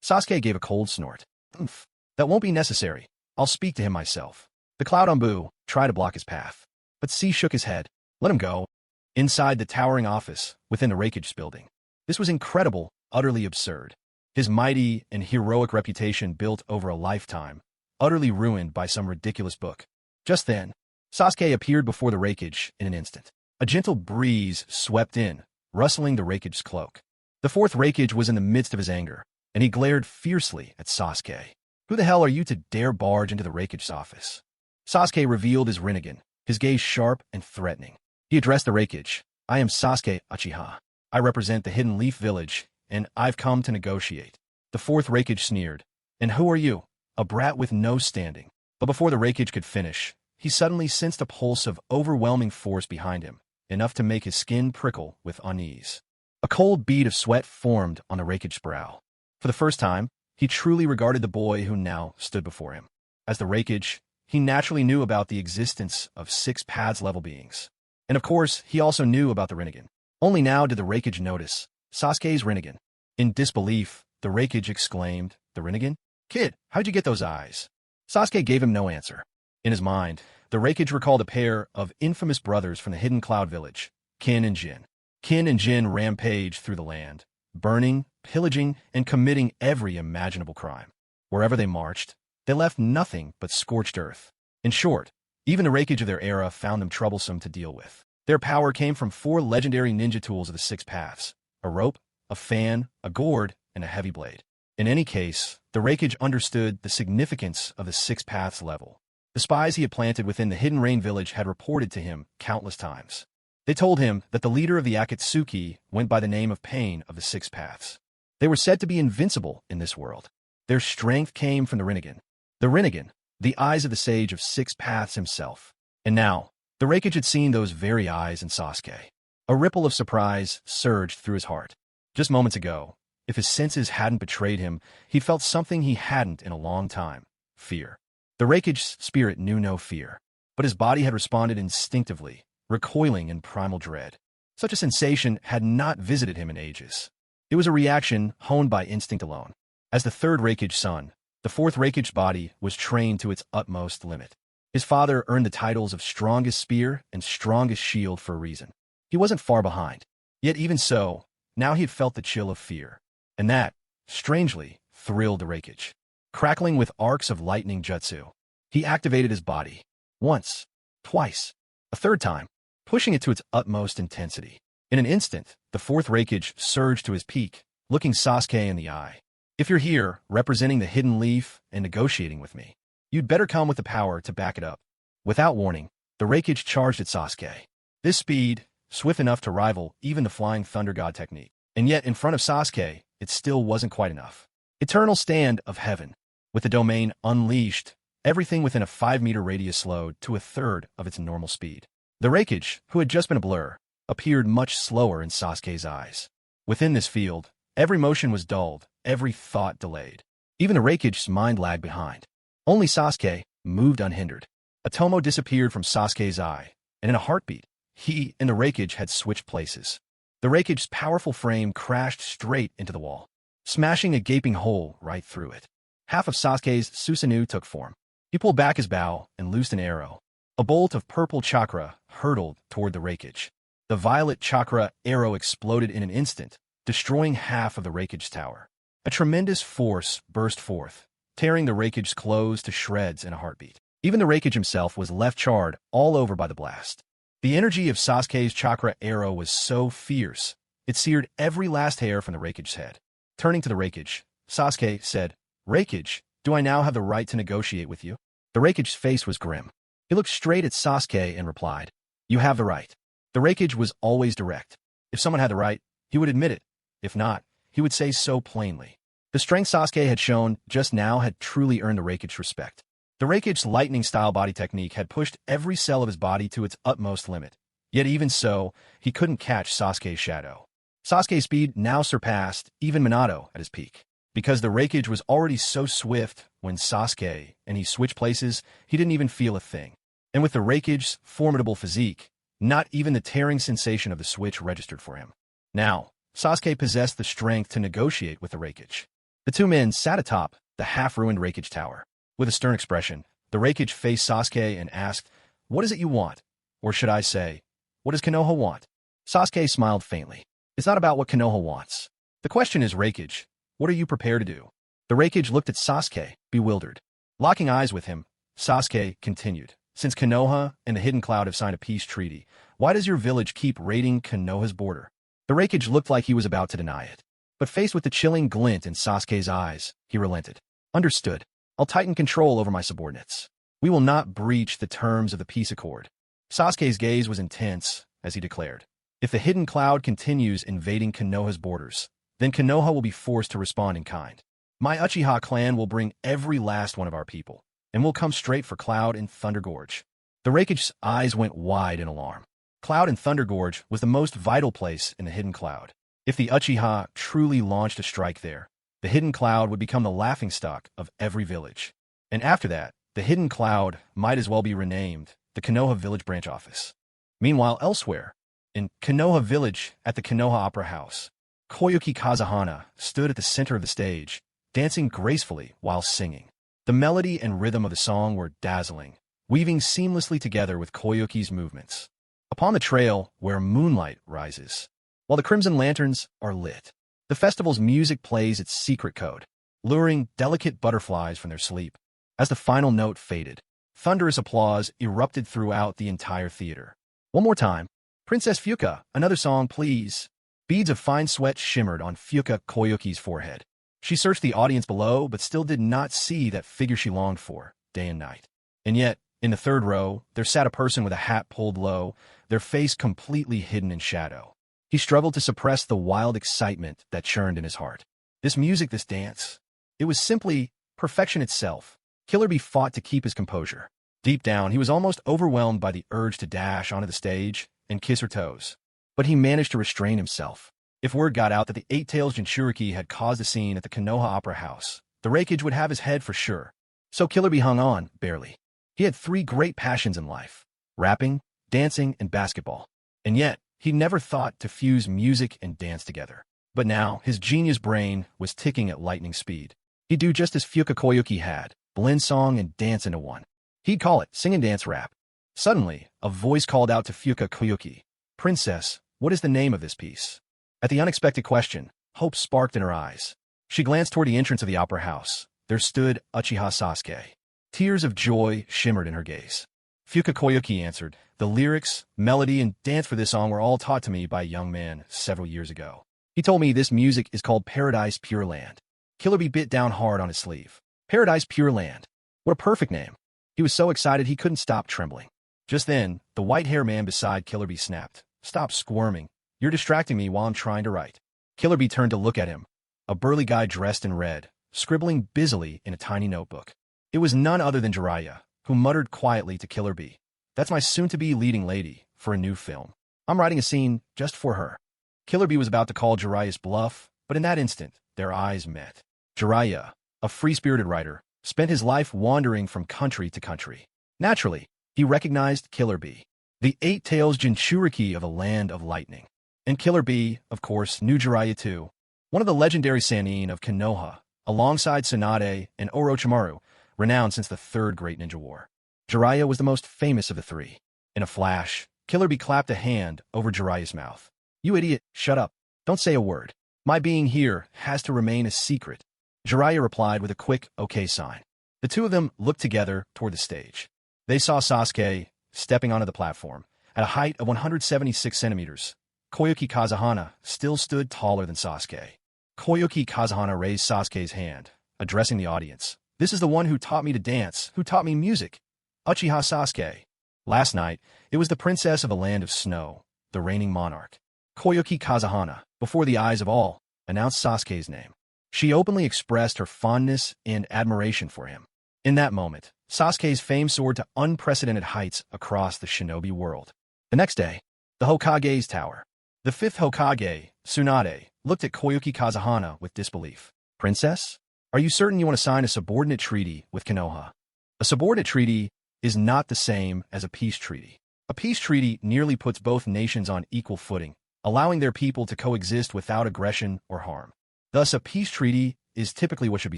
Sasuke gave a cold snort. Oomph. That won't be necessary. I'll speak to him myself. The Cloud Umbu tried to block his path. But C shook his head. Let him go. Inside the towering office, within the Raikage building. This was incredible, utterly absurd. His mighty and heroic reputation built over a lifetime, utterly ruined by some ridiculous book. Just then, Sasuke appeared before the Raikage in an instant. A gentle breeze swept in, rustling the Raikage's cloak. The fourth Raikage was in the midst of his anger, and he glared fiercely at Sasuke. Who the hell are you to dare barge into the Raikage's office? Sasuke revealed his Rinnegan, his gaze sharp and threatening. He addressed the Raikage. I am Sasuke Uchiha. I represent the Hidden Leaf Village, and I've come to negotiate. The fourth Raikage sneered. And who are you? A brat with no standing. But before the Raikage could finish, he suddenly sensed a pulse of overwhelming force behind him, enough to make his skin prickle with unease. A cold bead of sweat formed on the Raikage's brow. For the first time, he truly regarded the boy who now stood before him. As the Raikage, he naturally knew about the existence of 6 paths level beings. And of course, he also knew about the Rinnegan. Only now did the Raikage notice Sasuke's Rinnegan. In disbelief, the Raikage exclaimed, The Rinnegan? Kid, how'd you get those eyes? Sasuke gave him no answer. In his mind, the Raikage recalled a pair of infamous brothers from the Hidden Cloud Village, Kin and Jin. Kin and Jin rampaged through the land, burning, pillaging, and committing every imaginable crime. Wherever they marched, they left nothing but scorched earth. In short, even the Raikage of their era found them troublesome to deal with. Their power came from 4 legendary ninja tools of the 6 paths: a rope, a fan, a gourd, and a heavy blade. In any case, the Raikage understood the significance of the 6 paths level. The spies he had planted within the Hidden Rain Village had reported to him countless times. They told him that the leader of the Akatsuki went by the name of Pain of the 6 paths. They were said to be invincible in this world. Their strength came from the Rinnegan. The Rinnegan, the eyes of the sage of 6 paths himself. And now, the Raikage had seen those very eyes in Sasuke. A ripple of surprise surged through his heart. Just moments ago, if his senses hadn't betrayed him, he felt something he hadn't in a long time: fear. The Raikage's spirit knew no fear, but his body had responded instinctively, recoiling in primal dread. Such a sensation had not visited him in ages. It was a reaction honed by instinct alone. As the third Raikage son, the fourth Raikage's body was trained to its utmost limit. His father earned the titles of strongest spear and strongest shield for a reason. He wasn't far behind. Yet even so, now he had felt the chill of fear. And that, strangely, thrilled the Raikage. Crackling with arcs of lightning jutsu, he activated his body. Once, twice, a third time, pushing it to its utmost intensity. In an instant, the fourth Raikage surged to his peak, looking Sasuke in the eye. If you're here, representing the Hidden Leaf and negotiating with me, you'd better come with the power to back it up. Without warning, the Raikage charged at Sasuke. This speed, swift enough to rival even the Flying Thunder God technique. And yet, in front of Sasuke, it still wasn't quite enough. Eternal Stand of Heaven. With the domain unleashed, everything within a 5-meter radius slowed to a third of its normal speed. The Raikage, who had just been a blur, appeared much slower in Sasuke's eyes. Within this field, every motion was dulled, every thought delayed. Even the Raikage's mind lagged behind. Only Sasuke moved unhindered. A tomo disappeared from Sasuke's eye, and in a heartbeat, he and the Raikage had switched places. The Raikage's powerful frame crashed straight into the wall, smashing a gaping hole right through it. Half of Sasuke's Susanoo took form. He pulled back his bow and loosed an arrow. A bolt of purple chakra hurtled toward the Raikage. The violet chakra arrow exploded in an instant, destroying half of the Raikage's tower. A tremendous force burst forth, tearing the Raikage's clothes to shreds in a heartbeat. Even the Raikage himself was left charred all over by the blast. The energy of Sasuke's chakra arrow was so fierce, it seared every last hair from the Raikage's head. Turning to the Raikage, Sasuke said, Raikage, do I now have the right to negotiate with you? The Raikage's face was grim. He looked straight at Sasuke and replied, You have the right. The Raikage was always direct. If someone had the right, he would admit it. If not, he would say so plainly. The strength Sasuke had shown just now had truly earned the Raikage's respect. The Raikage's lightning-style body technique had pushed every cell of his body to its utmost limit. Yet even so, he couldn't catch Sasuke's shadow. Sasuke's speed now surpassed even Minato at his peak. Because the Raikage was already so swift when Sasuke and he switched places, he didn't even feel a thing. And with the Raikage's formidable physique, not even the tearing sensation of the switch registered for him. Now, Sasuke possessed the strength to negotiate with the Raikage. The two men sat atop the half-ruined Raikage tower. With a stern expression, the Raikage faced Sasuke and asked, What is it you want? Or should I say, what does Konoha want? Sasuke smiled faintly. It's not about what Konoha wants. The question is Raikage. What are you prepared to do? The Raikage looked at Sasuke, bewildered. Locking eyes with him, Sasuke continued. Since Konoha and the Hidden Cloud have signed a peace treaty, why does your village keep raiding Konoha's border? The Raikage looked like he was about to deny it. But faced with the chilling glint in Sasuke's eyes, he relented. Understood. I'll tighten control over my subordinates. We will not breach the terms of the peace accord. Sasuke's gaze was intense as he declared. If the Hidden Cloud continues invading Konoha's borders, then Konoha will be forced to respond in kind. My Uchiha clan will bring every last one of our people, and we'll come straight for Cloud and Thunder Gorge. The Raikage's eyes went wide in alarm. Cloud and Thunder Gorge was the most vital place in the Hidden Cloud. If the Uchiha truly launched a strike there, the Hidden Cloud would become the laughingstock of every village. And after that, the Hidden Cloud might as well be renamed the Konoha Village Branch Office. Meanwhile, elsewhere, in Konoha Village at the Konoha Opera House, Koyuki Kazahana stood at the center of the stage, dancing gracefully while singing. The melody and rhythm of the song were dazzling, weaving seamlessly together with Koyuki's movements. Upon the trail where moonlight rises, while the crimson lanterns are lit, the festival's music plays its secret code, luring delicate butterflies from their sleep. As the final note faded, thunderous applause erupted throughout the entire theater. One more time. Princess Fuka, another song, please. Beads of fine sweat shimmered on Fuka Koyuki's forehead. She searched the audience below, but still did not see that figure she longed for, day and night. And yet, in the third row, there sat a person with a hat pulled low, their face completely hidden in shadow. He struggled to suppress the wild excitement that churned in his heart. This music, this dance, it was simply perfection itself. Killer Bee fought to keep his composure. Deep down, he was almost overwhelmed by the urge to dash onto the stage and kiss her toes. But he managed to restrain himself. If word got out that the Eight-Tails Jinchuriki had caused a scene at the Konoha Opera House, the Raikage would have his head for sure. So Killer Bee hung on, barely. He had three great passions in life: rapping, dancing, and basketball. And yet, he never thought to fuse music and dance together. But now, his genius brain was ticking at lightning speed. He'd do just as Fuka Koyuki had, blend song and dance into one. He'd call it sing and dance rap. Suddenly, a voice called out to Fuka Koyuki, "Princess, what is the name of this piece?" At the unexpected question, hope sparked in her eyes. She glanced toward the entrance of the opera house. There stood Uchiha Sasuke. Tears of joy shimmered in her gaze. Fuka Koyuki answered, "The lyrics, melody, and dance for this song were all taught to me by a young man several years ago. He told me this music is called Paradise Pure Land." Killer Bee bit down hard on his sleeve. Paradise Pure Land. What a perfect name. He was so excited he couldn't stop trembling. Just then, the white-haired man beside Killer Bee snapped, "Stop squirming. You're distracting me while I'm trying to write." Killer Bee turned to look at him, a burly guy dressed in red, scribbling busily in a tiny notebook. It was none other than Jiraiya, who muttered quietly to Killer Bee, "That's my soon-to-be leading lady for a new film. I'm writing a scene just for her." Killer Bee was about to call Jiraiya's bluff, but in that instant, their eyes met. Jiraiya, a free-spirited writer, spent his life wandering from country to country. Naturally, he recognized Killer Bee, the Eight-Tails Jinchuriki of a land of lightning. And Killer Bee, of course, knew Jiraiya too, one of the legendary Sannin of Konoha, alongside Tsunade and Orochimaru, renowned since the Third Great Ninja War. Jiraiya was the most famous of the three. In a flash, Killer Bee clapped a hand over Jiraiya's mouth. "You idiot, shut up. Don't say a word. My being here has to remain a secret." Jiraiya replied with a quick okay sign. The two of them looked together toward the stage. They saw Sasuke stepping onto the platform. At a height of 176 centimeters, Koyuki Kazahana still stood taller than Sasuke. Koyuki Kazahana raised Sasuke's hand, addressing the audience. "This is the one who taught me to dance, who taught me music. Uchiha Sasuke." Last night, it was the princess of a land of snow, the reigning monarch. Koyuki Kazahana, before the eyes of all, announced Sasuke's name. She openly expressed her fondness and admiration for him. In that moment, Sasuke's fame soared to unprecedented heights across the shinobi world. The next day, the Hokage's tower. The fifth Hokage, Tsunade, looked at Koyuki Kazahana with disbelief. "Princess, are you certain you want to sign a subordinate treaty with Konoha?" A subordinate treaty is not the same as a peace treaty. A peace treaty nearly puts both nations on equal footing, allowing their people to coexist without aggression or harm. Thus, a peace treaty is typically what should be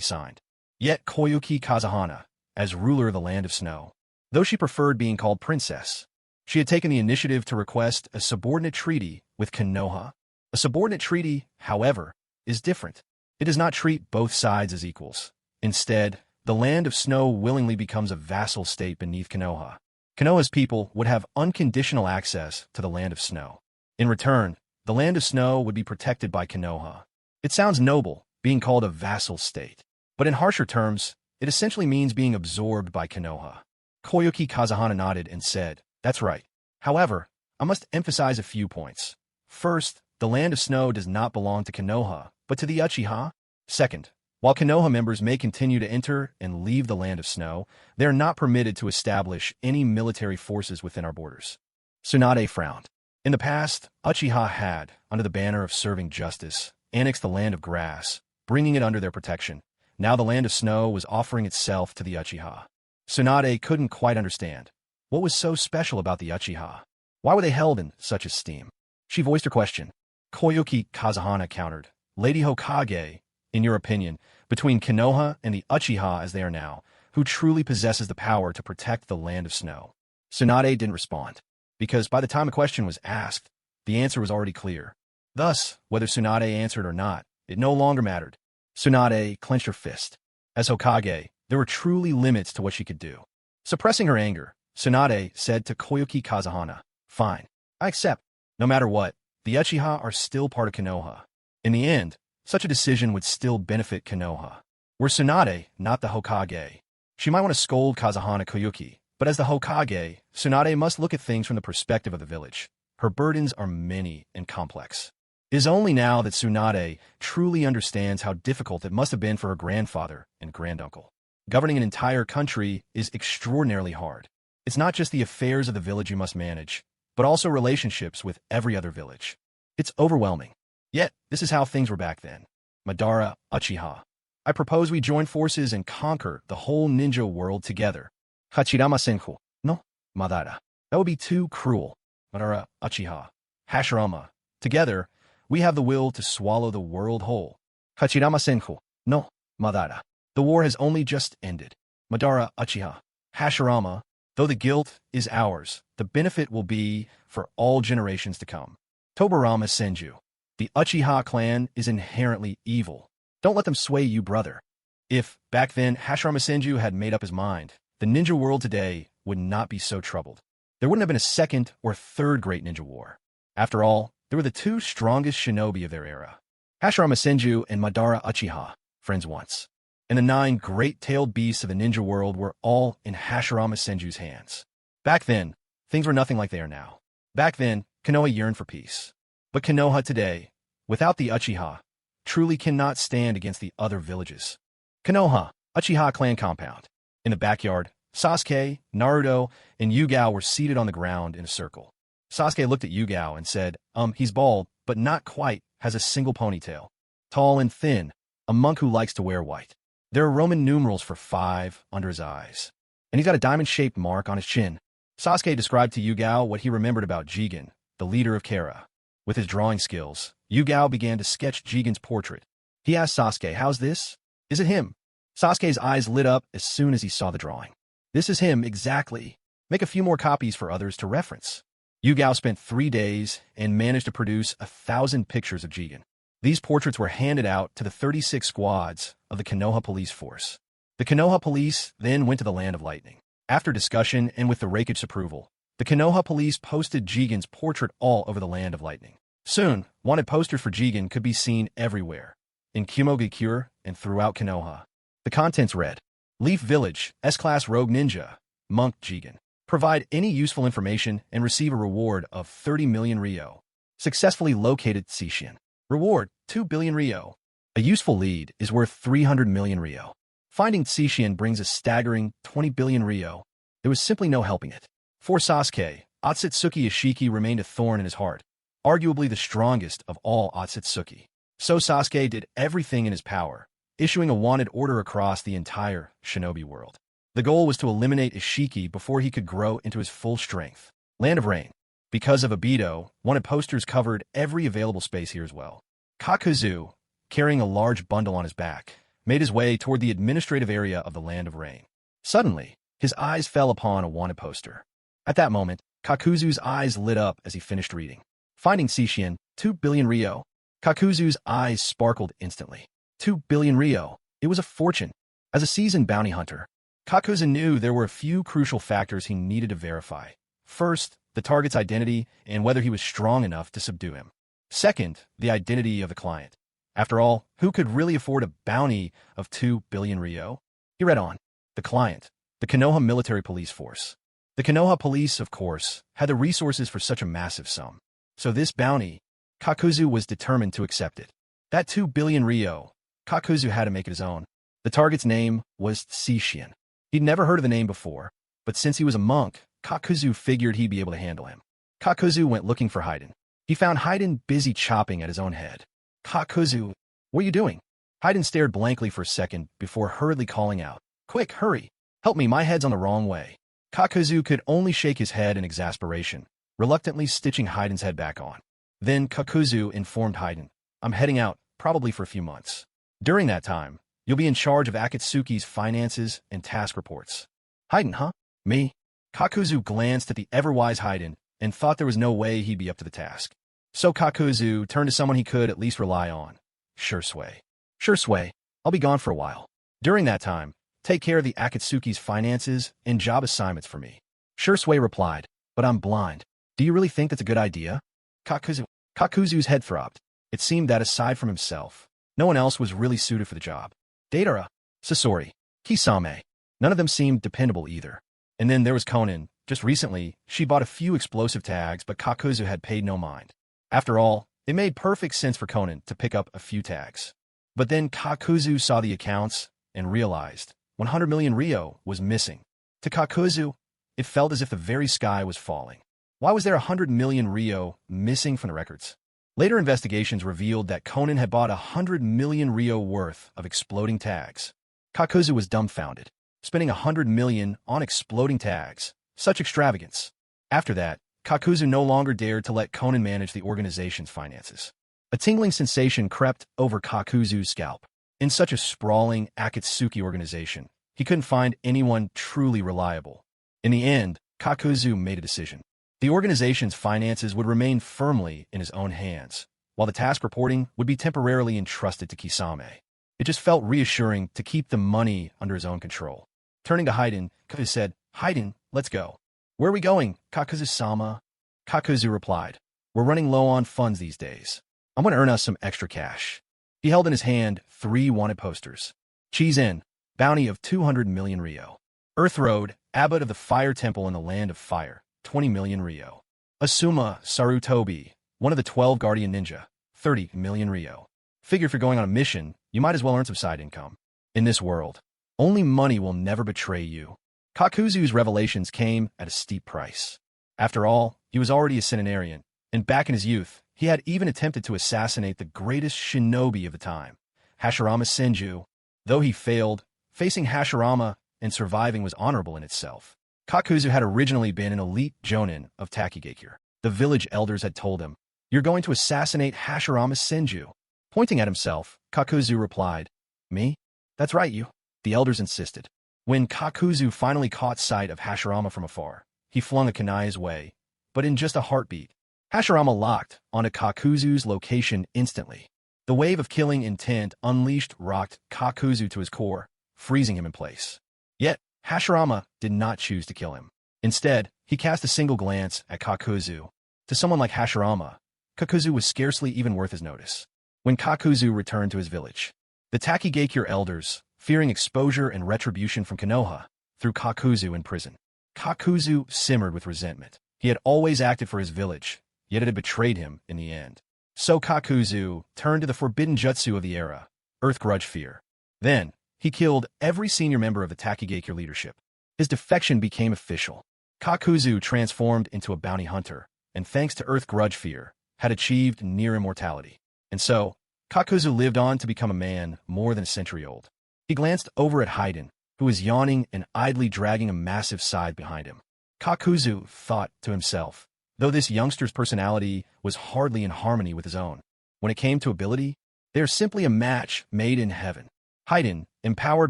signed. Yet Koyuki Kazahana, as ruler of the land of snow, though she preferred being called princess, She had taken the initiative to request a subordinate treaty with Konoha. A subordinate treaty, however, is different. It does not treat both sides as equals. Instead, the Land of Snow willingly becomes a vassal state beneath Konoha. Konoha's people would have unconditional access to the Land of Snow. In return, the Land of Snow would be protected by Konoha. It sounds noble, being called a vassal state. But in harsher terms, it essentially means being absorbed by Konoha. Koyuki Kazahana nodded and said, "That's right. However, I must emphasize a few points. First, the Land of Snow does not belong to Konoha, but to the Uchiha. Second, while Konoha members may continue to enter and leave the Land of Snow, they are not permitted to establish any military forces within our borders." Tsunade frowned. In the past, Uchiha had, under the banner of serving justice, annexed the Land of Grass, bringing it under their protection. Now the Land of Snow was offering itself to the Uchiha. Tsunade couldn't quite understand. What was so special about the Uchiha? Why were they held in such esteem? She voiced her question. Koyuki Kazahana countered, "Lady Hokage, in your opinion, between Konoha and the Uchiha as they are now, who truly possesses the power to protect the Land of Snow?" Tsunade didn't respond, because by the time a question was asked, the answer was already clear. Thus, whether Tsunade answered or not, it no longer mattered. Tsunade clenched her fist. As Hokage, there were truly limits to what she could do. Suppressing her anger, Tsunade said to Koyuki Kazahana, "Fine, I accept. No matter what, the Uchiha are still part of Konoha. In the end, such a decision would still benefit Konoha. Were Tsunade not the Hokage, she might want to scold Kazahana Koyuki, but as the Hokage, Tsunade must look at things from the perspective of the village. Her burdens are many and complex. It is only now that Tsunade truly understands how difficult it must have been for her grandfather and granduncle. Governing an entire country is extraordinarily hard. It's not just the affairs of the village you must manage, but also relationships with every other village. It's overwhelming. Yet, this is how things were back then. Madara Uchiha. I propose we join forces and conquer the whole ninja world together. Hachirama Senku. No, Madara. That would be too cruel. Madara Uchiha. Hashirama. Together, we have the will to swallow the world whole. Hachirama Senku. No, Madara. The war has only just ended. Madara Uchiha. Hashirama. Though the guilt is ours, the benefit will be for all generations to come. Tobarama Senju. The Uchiha clan is inherently evil. Don't let them sway you, brother. If, back then, Hashirama Senju had made up his mind, the ninja world today would not be so troubled. There wouldn't have been a second or third great ninja war. After all, they were the two strongest shinobi of their era. Hashirama Senju and Madara Uchiha, friends once. And the 9 great-tailed beasts of the ninja world were all in Hashirama Senju's hands. Back then, things were nothing like they are now. Back then, Konoha yearned for peace. But Konoha today, without the Uchiha, truly cannot stand against the other villages. Konoha, Uchiha clan compound. In the backyard, Sasuke, Naruto, and Yugao were seated on the ground in a circle. Sasuke looked at Yugao and said, he's bald, but not quite, has a single ponytail. Tall and thin, a monk who likes to wear white. There are Roman numerals for 5 under his eyes. And he's got a diamond-shaped mark on his chin. Sasuke described to Yugao what he remembered about Jigen, the leader of Kara. With his drawing skills, Yugao began to sketch Jigen's portrait. He asked Sasuke, "How's this? Is it him?" Sasuke's eyes lit up as soon as he saw the drawing. "This is him, exactly. Make a few more copies for others to reference." Yugao spent 3 days and managed to produce 1,000 pictures of Jigen. These portraits were handed out to the 36 squads of the Konoha police force. The Konoha police then went to the Land of Lightning. After discussion and with the Raikage approval, the Konoha police posted Jigen's portrait all over the Land of Lightning. Soon, wanted posters for Jigen could be seen everywhere, in Kumogakure and throughout Konoha. The contents read, "Leaf Village, S-Class Rogue Ninja, Monk Jigen. Provide any useful information and receive a reward of 30 million Ryo. Successfully located Sishin. Reward, 2 billion Ryo. A useful lead is worth 300 million Ryo. Finding Sishin brings a staggering 20 billion Ryo. There was simply no helping it. For Sasuke, Otsutsuki Ishiki remained a thorn in his heart, arguably the strongest of all Otsutsuki. So Sasuke did everything in his power, issuing a wanted order across the entire shinobi world. The goal was to eliminate Ishiki before he could grow into his full strength. Land of Rain. Because of Obito, wanted posters covered every available space here as well. Kakuzu, carrying a large bundle on his back, made his way toward the administrative area of the Land of Rain. Suddenly, his eyes fell upon a wanted poster. At that moment, Kakuzu's eyes lit up as he finished reading. Finding Shishin, 2 billion Ryo. Kakuzu's eyes sparkled instantly. 2 billion Ryo. It was a fortune. As a seasoned bounty hunter, Kakuzu knew there were a few crucial factors he needed to verify. First, the target's identity and whether he was strong enough to subdue him. Second, the identity of the client. After all, who could really afford a bounty of 2 billion Ryo? He read on. The client, the Konoha military police force. The Konoha police, of course, had the resources for such a massive sum. So this bounty, Kakuzu was determined to accept it. That 2 billion Ryo, Kakuzu had to make it his own. The target's name was Shishin. He'd never heard of the name before, but since he was a monk, Kakuzu figured he'd be able to handle him. Kakuzu went looking for Haiden. He found Haiden busy chopping at his own head. Kakuzu, what are you doing? Haiden stared blankly for a second before hurriedly calling out, Quick, hurry! Help me, my head's on the wrong way. Kakuzu could only shake his head in exasperation, reluctantly stitching Haiden's head back on. Then Kakuzu informed Haiden, I'm heading out, probably for a few months. During that time, you'll be in charge of Akatsuki's finances and task reports. Haiden, huh? Me? Kakuzu glanced at the ever-wise Haiden and thought there was no way he'd be up to the task. So Kakuzu turned to someone he could at least rely on. Shisui. Shisui, I'll be gone for a while. During that time, take care of the Akatsuki's finances and job assignments for me. Shisui replied, but I'm blind. Do you really think that's a good idea? Kakuzu's head throbbed. It seemed that aside from himself, no one else was really suited for the job. Datara, Sasori, Kisame, none of them seemed dependable either. And then there was Konan. Just recently, she bought a few explosive tags, but Kakuzu had paid no mind. After all, it made perfect sense for Konan to pick up a few tags. But then Kakuzu saw the accounts and realized 100 million Ryo was missing. To Kakuzu, it felt as if the very sky was falling. Why was there 100 million Ryo missing from the records? Later investigations revealed that Konan had bought 100 million Ryo worth of exploding tags. Kakuzu was dumbfounded. Spending 100 million on exploding tags. Such extravagance. After that, Kakuzu no longer dared to let Konan manage the organization's finances. A tingling sensation crept over Kakuzu's scalp. In such a sprawling Akatsuki organization, he couldn't find anyone truly reliable. In the end, Kakuzu made a decision. The organization's finances would remain firmly in his own hands, while the task reporting would be temporarily entrusted to Kisame. It just felt reassuring to keep the money under his own control. Turning to Haiden, Kakuzu said, Haiden, let's go. Where are we going, Kakuzu-sama? Kakuzu replied, we're running low on funds these days. I'm going to earn us some extra cash. He held in his hand 3 wanted posters. Chizen, bounty of 200 million Ryo. Earth Road, abbot of the Fire Temple in the Land of Fire, 20 million Ryo. Asuma Sarutobi, one of the 12 Guardian Ninja, 30 million Ryo. Figure if you're going on a mission, you might as well earn some side income. In this world, only money will never betray you. Kakuzu's revelations came at a steep price. After all, he was already a centenarian, and back in his youth, he had even attempted to assassinate the greatest shinobi of the time, Hashirama Senju. Though he failed, facing Hashirama and surviving was honorable in itself. Kakuzu had originally been an elite jonin of Takigakure. The village elders had told him, you're going to assassinate Hashirama Senju. Pointing at himself, Kakuzu replied, Me? That's right, you. The elders insisted. When Kakuzu finally caught sight of Hashirama from afar, he flung a kunai his way, but in just a heartbeat, Hashirama locked onto Kakuzu's location instantly. The wave of killing intent unleashed rocked Kakuzu to his core, freezing him in place. Yet, Hashirama did not choose to kill him. Instead, he cast a single glance at Kakuzu. To someone like Hashirama, Kakuzu was scarcely even worth his notice. When Kakuzu returned to his village, the Takigakure elders, fearing exposure and retribution from Konoha, threw Kakuzu in prison. Kakuzu simmered with resentment. He had always acted for his village, yet it had betrayed him in the end. So Kakuzu turned to the forbidden jutsu of the era, Earth Grudge Fear. Then, he killed every senior member of the Takigakure leadership. His defection became official. Kakuzu transformed into a bounty hunter, and thanks to Earth Grudge Fear, had achieved near immortality. And so, Kakuzu lived on to become a man more than a century old. He glanced over at Haiden, who was yawning and idly dragging a massive scythe behind him. Kakuzu thought to himself, though this youngster's personality was hardly in harmony with his own. When it came to ability, they are simply a match made in heaven. Haiden, empowered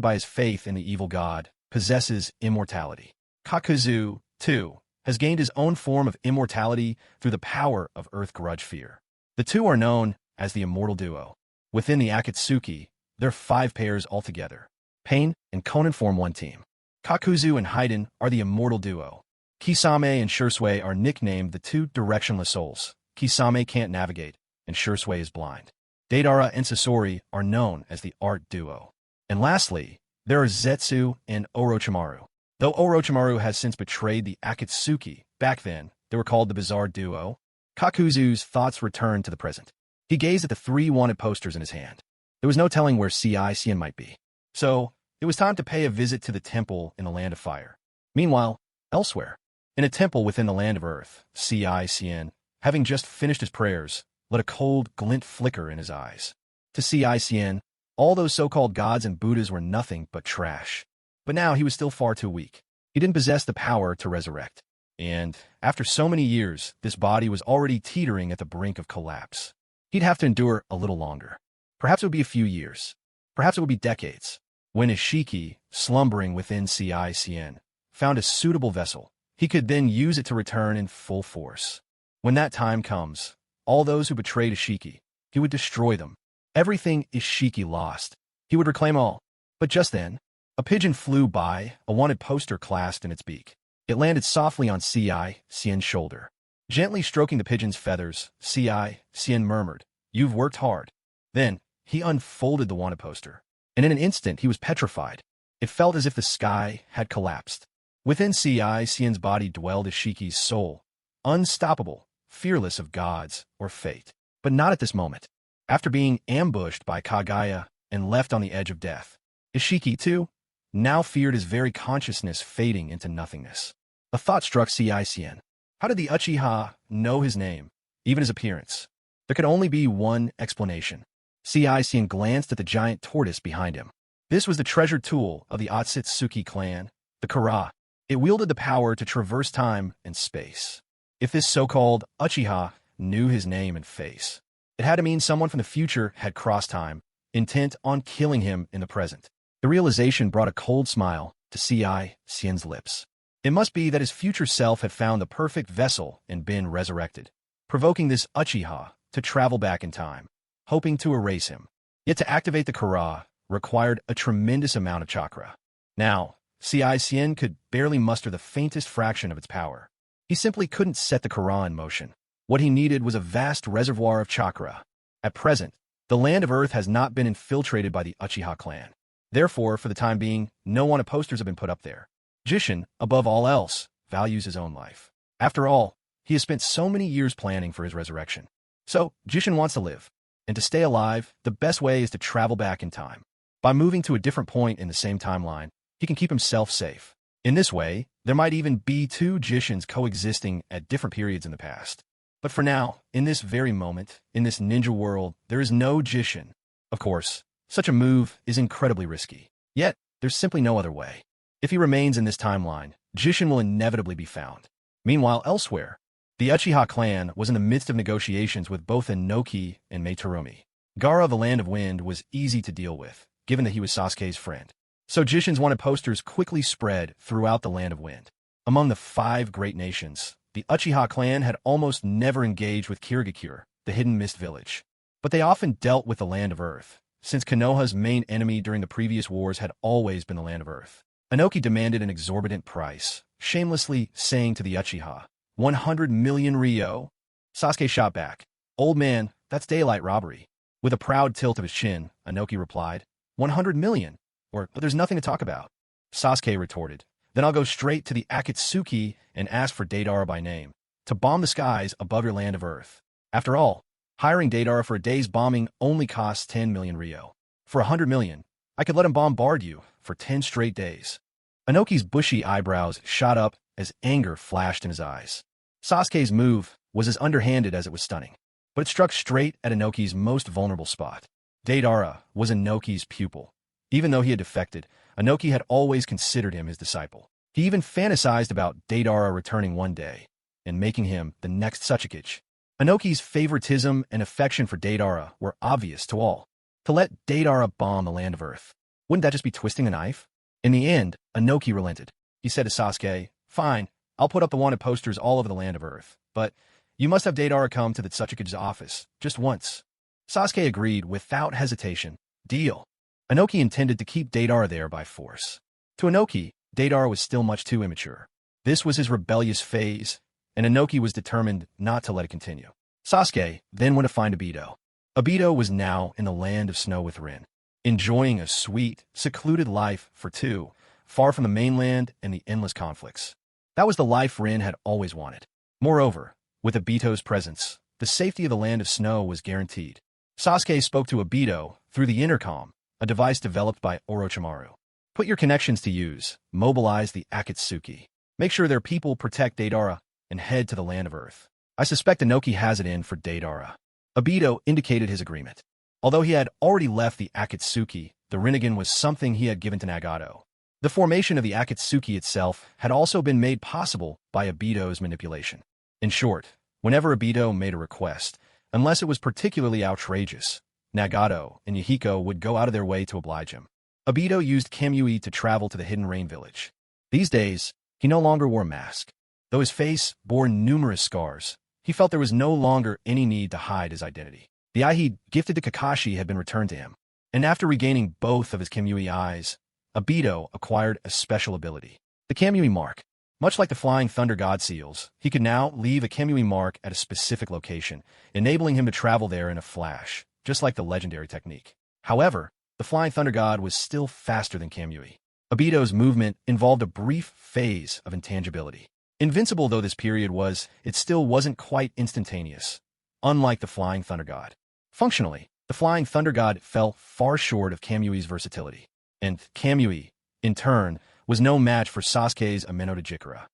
by his faith in the evil god, possesses immortality. Kakuzu, too, has gained his own form of immortality through the power of Earth Grudge Fear. The two are known as the Immortal Duo. Within the Akatsuki, there are 5 pairs altogether. Pain and Konan form one team. Kakuzu and Haiden are the Immortal Duo. Kisame and Shisui are nicknamed the two directionless souls. Kisame can't navigate, and Shisui is blind. Deidara and Sasori are known as the Art Duo. And lastly, there are Zetsu and Orochimaru. Though Orochimaru has since betrayed the Akatsuki, back then, they were called the Bizarre Duo. Kakuzu's thoughts returned to the present. He gazed at the 3 wanted posters in his hand. There was no telling where Cien might be. So, it was time to pay a visit to the temple in the Land of Fire. Meanwhile, elsewhere, in a temple within the Land of Earth, Cien, having just finished his prayers, let a cold glint flicker in his eyes. To Cien, all those so-called gods and Buddhas were nothing but trash. But now he was still far too weak. He didn't possess the power to resurrect. And, after so many years, this body was already teetering at the brink of collapse. He'd have to endure a little longer. Perhaps it would be a few years. Perhaps it would be decades. When Ishiki, slumbering within Cien, found a suitable vessel, he could then use it to return in full force. When that time comes, all those who betrayed Ishiki, he would destroy them. Everything Ishiki lost, he would reclaim all. But just then, a pigeon flew by, a wanted poster clasped in its beak. It landed softly on Cien's shoulder. Gently stroking the pigeon's feathers, Cien murmured, "You've worked hard." Then, he unfolded the wanted poster. And in an instant, he was petrified. It felt as if the sky had collapsed. Within Cien's body dwelled Ishiki's soul, unstoppable, fearless of gods or fate. But not at this moment. After being ambushed by Kaguya and left on the edge of death, Ishiki, too, now feared his very consciousness fading into nothingness. A thought struck Cien. How did the Uchiha know his name, even his appearance? There could only be one explanation. Cien glanced at the giant tortoise behind him. This was the treasured tool of the Otsutsuki clan, the Kara. It wielded the power to traverse time and space. If this so-called Uchiha knew his name and face, it had to mean someone from the future had crossed time, intent on killing him in the present. The realization brought a cold smile to Cien's lips. It must be that his future self had found the perfect vessel and been resurrected, provoking this Uchiha to travel back in time, hoping to erase him. Yet to activate the Kara required a tremendous amount of chakra. Now, Cien could barely muster the faintest fraction of its power. He simply couldn't set the Kara in motion. What he needed was a vast reservoir of chakra. At present, the Land of Earth has not been infiltrated by the Uchiha clan. Therefore, for the time being, no wanted posters have been put up there. Jishin, above all else, values his own life. After all, he has spent so many years planning for his resurrection. So, Jishin wants to live. And to stay alive, the best way is to travel back in time. By moving to a different point in the same timeline, he can keep himself safe. In this way, there might even be 2 Jishins coexisting at different periods in the past. But for now, in this very moment, in this ninja world, there is no Jishin. Of course, such a move is incredibly risky. Yet, there's simply no other way. If he remains in this timeline, Jishin will inevitably be found. Meanwhile, elsewhere, the Uchiha clan was in the midst of negotiations with both Inoki and Meitorumi. Gaara of the Land of Wind was easy to deal with, given that he was Sasuke's friend. So Jishin's wanted posters quickly spread throughout the Land of Wind. Among the 5 great nations, the Uchiha clan had almost never engaged with Kirigakure, the Hidden Mist Village. But they often dealt with the Land of Earth, since Konoha's main enemy during the previous wars had always been the Land of Earth. Inoki demanded an exorbitant price, shamelessly saying to the Uchiha, 100 million ryo. Sasuke shot back, "Old man, that's daylight robbery." With a proud tilt of his chin, Inoki replied, 100 million, but there's nothing to talk about. Sasuke retorted, "Then I'll go straight to the Akatsuki and ask for Deidara by name, to bomb the skies above your Land of Earth. After all, hiring Deidara for a day's bombing only costs 10 million ryo. For 100 million, I could let him bombard you for 10 straight days." Inoki's bushy eyebrows shot up as anger flashed in his eyes. Sasuke's move was as underhanded as it was stunning, but it struck straight at Inoki's most vulnerable spot. Deidara was Inoki's pupil. Even though he had defected, Inoki had always considered him his disciple. He even fantasized about Deidara returning one day and making him the next Sasuke. Inoki's favoritism and affection for Deidara were obvious to all. To let Deidara bomb the Land of Earth, wouldn't that just be twisting a knife? In the end, Inoki relented. He said to Sasuke, "Fine, I'll put up the wanted posters all over the land of Earth, but you must have Deidara come to the Tsuchikage's office, just once. Sasuke agreed without hesitation. Deal. Inoki intended to keep Deidara there by force. To Inoki, Deidara was still much too immature. This was his rebellious phase, and Inoki was determined not to let it continue. Sasuke then went to find Obito. Obito was now in the land of snow with Rin, enjoying a sweet, secluded life for two, far from the mainland and the endless conflicts. That was the life Rin had always wanted. Moreover, with Obito's presence, the safety of the land of snow was guaranteed. Sasuke spoke to Obito through the intercom, a device developed by Orochimaru. Put your connections to use, mobilize the Akatsuki. Make sure their people protect Deidara, and head to the land of Earth. I suspect Inoki has it in for Deidara. Obito indicated his agreement. Although he had already left the Akatsuki, the Rinnegan was something he had given to Nagato. The formation of the Akatsuki itself had also been made possible by Obito's manipulation. In short, whenever Obito made a request, unless it was particularly outrageous, Nagato and Yahiko would go out of their way to oblige him. Obito used Kamui to travel to the Hidden Rain village. These days, he no longer wore a mask. Though his face bore numerous scars, he felt there was no longer any need to hide his identity. The eye he'd gifted to Kakashi had been returned to him, and after regaining both of his Kamui eyes, Obito acquired a special ability. The Kamui mark. Much like the Flying Thunder God seals, he could now leave a Kamui mark at a specific location, enabling him to travel there in a flash, just like the legendary technique. However, the Flying Thunder God was still faster than Kamui. Obito's movement involved a brief phase of intangibility. Invincible though this period was, it still wasn't quite instantaneous, unlike the Flying Thunder God. Functionally, the Flying Thunder God fell far short of Kamui's versatility, and Kamui, in turn, was no match for Sasuke's Ameno Jikara.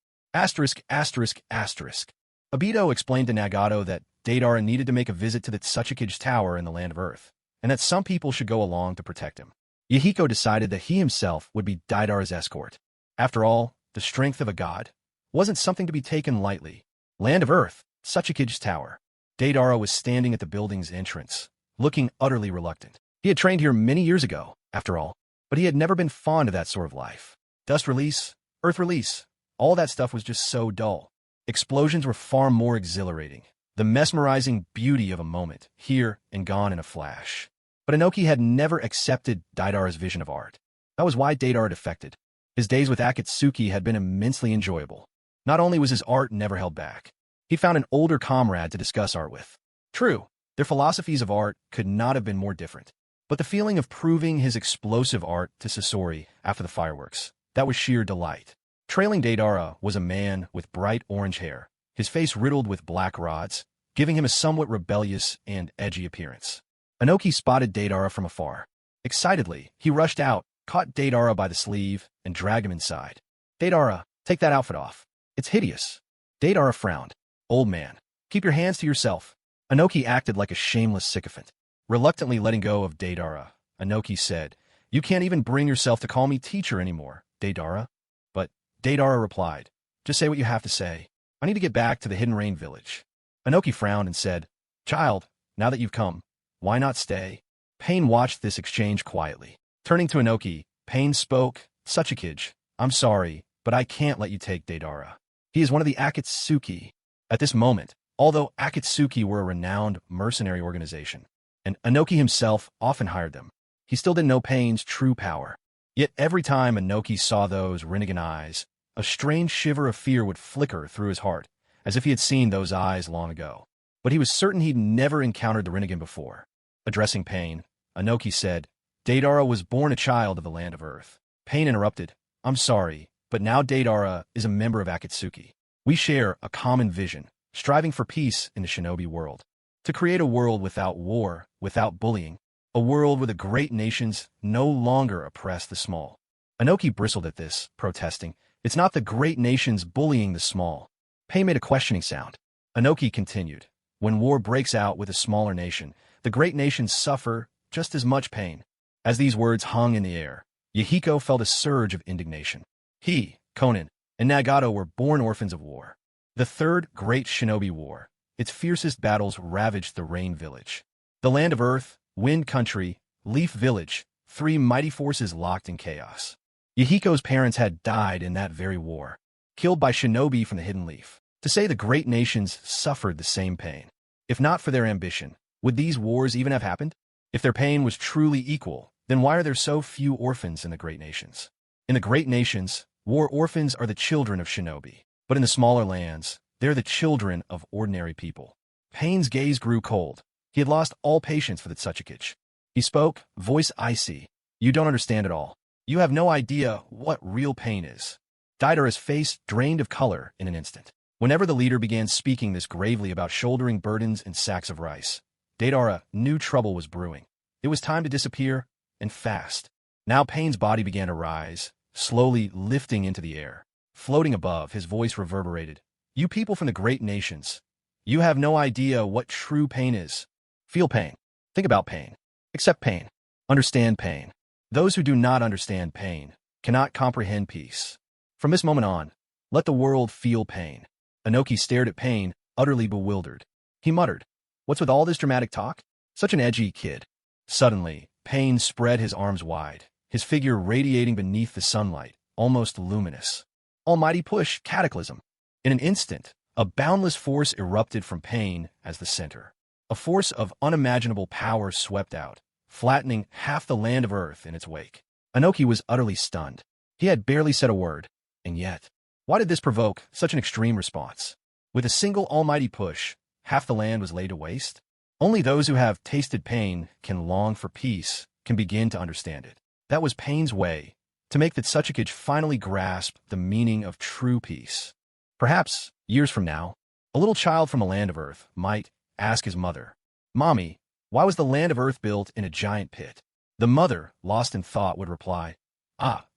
Obito explained to Nagato that Deidara needed to make a visit to the Tsuchikage's tower in the land of Earth, and that some people should go along to protect him. Yahiko decided that he himself would be Deidara's escort. After all, the strength of a god wasn't something to be taken lightly. Land of Earth, Tsuchikage's tower. Deidara was standing at the building's entrance, looking utterly reluctant. He had trained here many years ago, after all, but he had never been fond of that sort of life. Dust release, earth release, all that stuff was just so dull. Explosions were far more exhilarating. The mesmerizing beauty of a moment, here and gone in a flash. But Inoki had never accepted Deidara's vision of art. That was why Deidara defected. His days with Akatsuki had been immensely enjoyable. Not only was his art never held back, he found an older comrade to discuss art with. True, their philosophies of art could not have been more different. But the feeling of proving his explosive art to Sasori after the fireworks, that was sheer delight. Trailing Deidara was a man with bright orange hair, his face riddled with black rods, giving him a somewhat rebellious and edgy appearance. Inoki spotted Deidara from afar. Excitedly, he rushed out, caught Deidara by the sleeve, and dragged him inside. Deidara, take that outfit off. It's hideous. Deidara frowned. Old man, keep your hands to yourself. Inoki acted like a shameless sycophant. Reluctantly letting go of Deidara, Inoki said, You can't even bring yourself to call me teacher anymore, Deidara. But Deidara replied, Just say what you have to say. I need to get back to the Hidden Rain village. Inoki frowned and said, Child, now that you've come, why not stay? Pain watched this exchange quietly. Turning to Inoki, Pain spoke, Tsuchikage, I'm sorry, but I can't let you take Deidara. He is one of the Akatsuki. At this moment, although Akatsuki were a renowned mercenary organization, and Inoki himself often hired them, he still didn't know Pain's true power. Yet every time Inoki saw those Rinnegan eyes, a strange shiver of fear would flicker through his heart, as if he had seen those eyes long ago. But he was certain he'd never encountered the Rinnegan before. Addressing Pain, Inoki said, Deidara was born a child of the land of Earth. Pain interrupted, I'm sorry, but now Deidara is a member of Akatsuki. We share a common vision, striving for peace in the shinobi world. To create a world without war, without bullying, a world where the great nations no longer oppress the small. Inoki bristled at this, protesting, It's not the great nations bullying the small. Pain made a questioning sound. Inoki continued, When war breaks out with a smaller nation, the great nations suffer just as much pain. As these words hung in the air, Yahiko felt a surge of indignation. He, Konan, and Nagato were born orphans of war. The Third Great Shinobi War, its fiercest battles ravaged the Rain Village. The Land of Earth, Wind Country, Leaf Village, three mighty forces locked in chaos. Yahiko's parents had died in that very war. killed by shinobi from the Hidden Leaf. To say the great nations suffered the same pain. If not for their ambition, would these wars even have happened? If their pain was truly equal, then why are there so few orphans in the great nations? In the great nations, war orphans are the children of shinobi. But in the smaller lands, they're the children of ordinary people. Pain's gaze grew cold. He had lost all patience for the Tsuchikage. He spoke, voice icy. You don't understand at all. You have no idea what real pain is. Deidara's face drained of color in an instant. Whenever the leader began speaking this gravely about shouldering burdens and sacks of rice, Deidara knew trouble was brewing. It was time to disappear, and fast. Now Pain's body began to rise, slowly lifting into the air. Floating above, his voice reverberated. You people from the great nations, you have no idea what true pain is. Feel pain. Think about pain. Accept pain. Understand pain. Those who do not understand pain cannot comprehend peace. From this moment on, let the world feel pain. Inoki stared at Pain, utterly bewildered. He muttered, "What's with all this dramatic talk? Such an edgy kid." Suddenly, Pain spread his arms wide, his figure radiating beneath the sunlight, almost luminous. Almighty push, cataclysm. In an instant, a boundless force erupted from Pain as the center. A force of unimaginable power swept out, flattening half the land of Earth in its wake. Inoki was utterly stunned. He had barely said a word, and yet, why did this provoke such an extreme response? With a single almighty push, half the land was laid to waste? Only those who have tasted pain can long for peace, can begin to understand it. That was Pain's way, to make the Tsuchikage finally grasp the meaning of true peace. Perhaps, years from now, a little child from a land of Earth might ask his mother, "Mommy, why was the land of Earth built in a giant pit?" The mother, lost in thought, would reply,